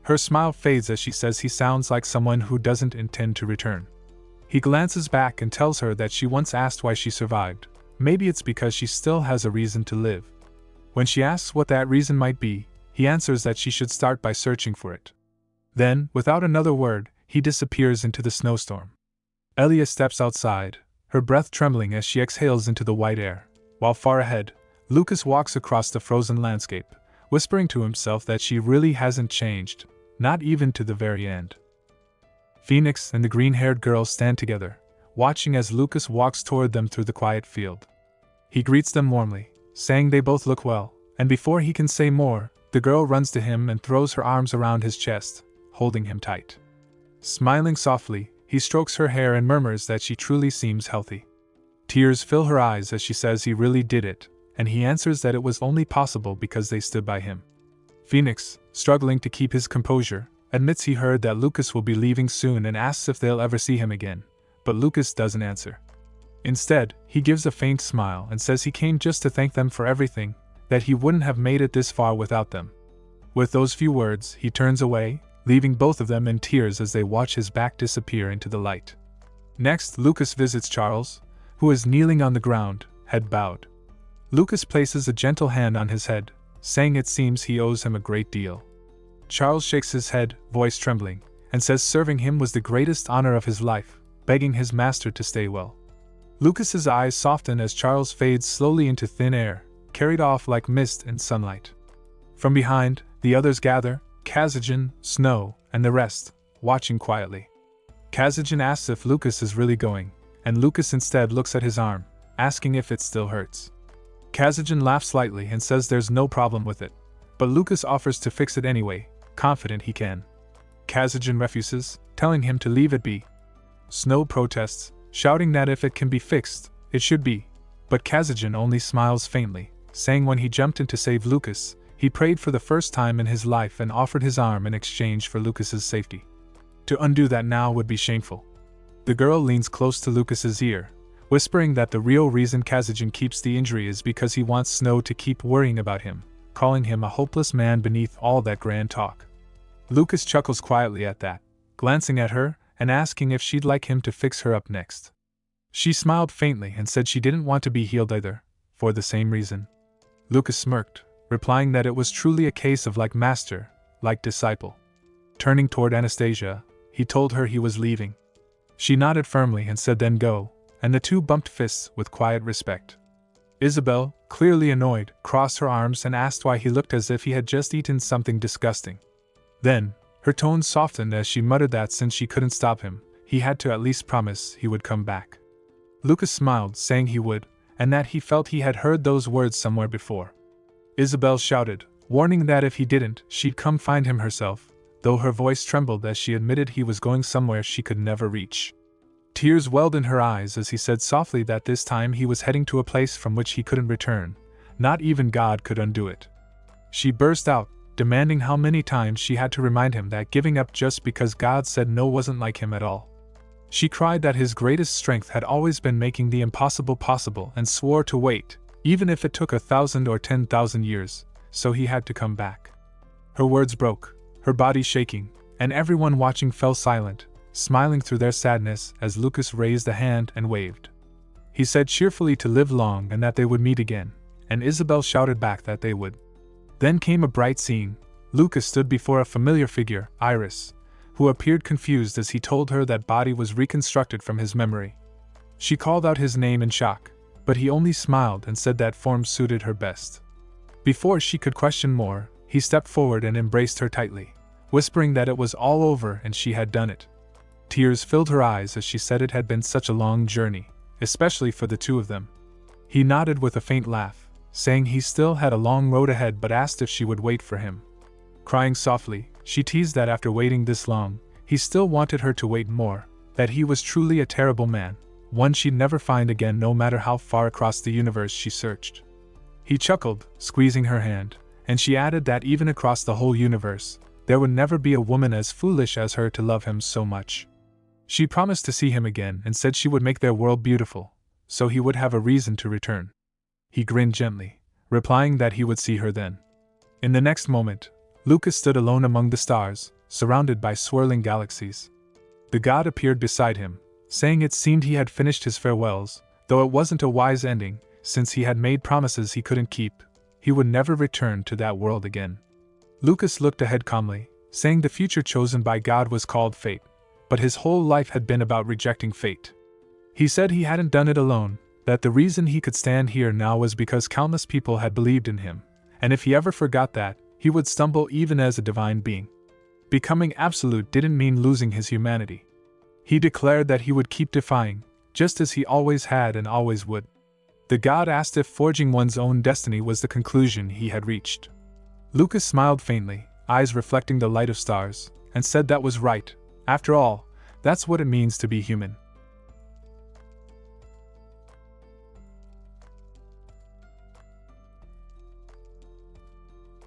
Her smile fades as she says he sounds like someone who doesn't intend to return. He glances back and tells her that she once asked why she survived. Maybe it's because she still has a reason to live. When she asks what that reason might be, he answers that she should start by searching for it. Then, without another word, he disappears into the snowstorm. Elia steps outside, her breath trembling as she exhales into the white air, while far ahead, Lucas walks across the frozen landscape, whispering to himself that she really hasn't changed, not even to the very end. Phoenix and the green-haired girl stand together, watching as Lucas walks toward them through the quiet field. He greets them warmly, saying they both look well, and before he can say more, the girl runs to him and throws her arms around his chest, holding him tight. Smiling softly, he strokes her hair and murmurs that she truly seems healthy. Tears fill her eyes as she says he really did it, and he answers that it was only possible because they stood by him. Phoenix, struggling to keep his composure, admits he heard that Lucas will be leaving soon and asks if they'll ever see him again, but Lucas doesn't answer. Instead, he gives a faint smile and says he came just to thank them for everything, that he wouldn't have made it this far without them. With those few words, he turns away, leaving both of them in tears as they watch his back disappear into the light. Next, Lucas visits Charles, who is kneeling on the ground, head bowed. Lucas places a gentle hand on his head, saying it seems he owes him a great deal. Charles shakes his head, voice trembling, and says serving him was the greatest honor of his life, begging his master to stay well. Lucas's eyes soften as Charles fades slowly into thin air, carried off like mist and sunlight. From behind, the others gather, Kazajan, Snow, and the rest, watching quietly. Kazajan asks if Lucas is really going, and Lucas instead looks at his arm, asking if it still hurts. Kazajan laughs lightly and says there's no problem with it, but Lucas offers to fix it anyway, confident he can. Kazajan refuses, telling him to leave it be. Snow protests, shouting that if it can be fixed, it should be, but Kazajan only smiles faintly, saying when he jumped in to save Lucas, he prayed for the first time in his life and offered his arm in exchange for Lucas's safety. To undo that now would be shameful. The girl leans close to Lucas's ear, whispering that the real reason Kazajan keeps the injury is because he wants Snow to keep worrying about him, calling him a hopeless man beneath all that grand talk. Lucas chuckles quietly at that, glancing at her and asking if she'd like him to fix her up next. She smiled faintly and said she didn't want to be healed either, for the same reason. Lucas smirked, replying that it was truly a case of like master, like disciple. Turning toward Anastasia, he told her he was leaving. She nodded firmly and said then go, and the two bumped fists with quiet respect. Isabel, clearly annoyed, crossed her arms and asked why he looked as if he had just eaten something disgusting. Then, her tone softened as she muttered that since she couldn't stop him, he had to at least promise he would come back. Lucas smiled, saying he would, and that he felt he had heard those words somewhere before. Isabel shouted, warning that if he didn't, she'd come find him herself, though her voice trembled as she admitted he was going somewhere she could never reach. Tears welled in her eyes as he said softly that this time he was heading to a place from which he couldn't return, not even God could undo it. She burst out, demanding how many times she had to remind him that giving up just because God said no wasn't like him at all. She cried that his greatest strength had always been making the impossible possible and swore to wait, even if it took 1,000 or 10,000 years, so he had to come back. Her words broke, her body shaking, and everyone watching fell silent, smiling through their sadness as Lucas raised a hand and waved. He said cheerfully to live long and that they would meet again, and Isabel shouted back that they would. Then came a bright scene. Lucas stood before a familiar figure, Iris, who appeared confused as he told her that body was reconstructed from his memory. She called out his name in shock, but he only smiled and said that form suited her best. Before she could question more, he stepped forward and embraced her tightly, whispering that it was all over and she had done it. Tears filled her eyes as she said it had been such a long journey, especially for the two of them. He nodded with a faint laugh, saying he still had a long road ahead but asked if she would wait for him. Crying softly, she teased that after waiting this long, he still wanted her to wait more, that he was truly a terrible man, one she'd never find again no matter how far across the universe she searched. He chuckled, squeezing her hand, and she added that even across the whole universe, there would never be a woman as foolish as her to love him so much. She promised to see him again and said she would make their world beautiful, so he would have a reason to return. He grinned gently, replying that he would see her then. In the next moment, Lucas stood alone among the stars, surrounded by swirling galaxies. The god appeared beside him, saying it seemed he had finished his farewells, though it wasn't a wise ending, since he had made promises he couldn't keep. He would never return to that world again. Lucas looked ahead calmly, saying the future chosen by God was called fate, but his whole life had been about rejecting fate. He said he hadn't done it alone, that the reason he could stand here now was because countless people had believed in him, and if he ever forgot that, he would stumble even as a divine being. Becoming absolute didn't mean losing his humanity. He declared that he would keep defying, just as he always had and always would. The god asked if forging one's own destiny was the conclusion he had reached. Lucas smiled faintly, eyes reflecting the light of stars, and said that was right. After all, that's what it means to be human.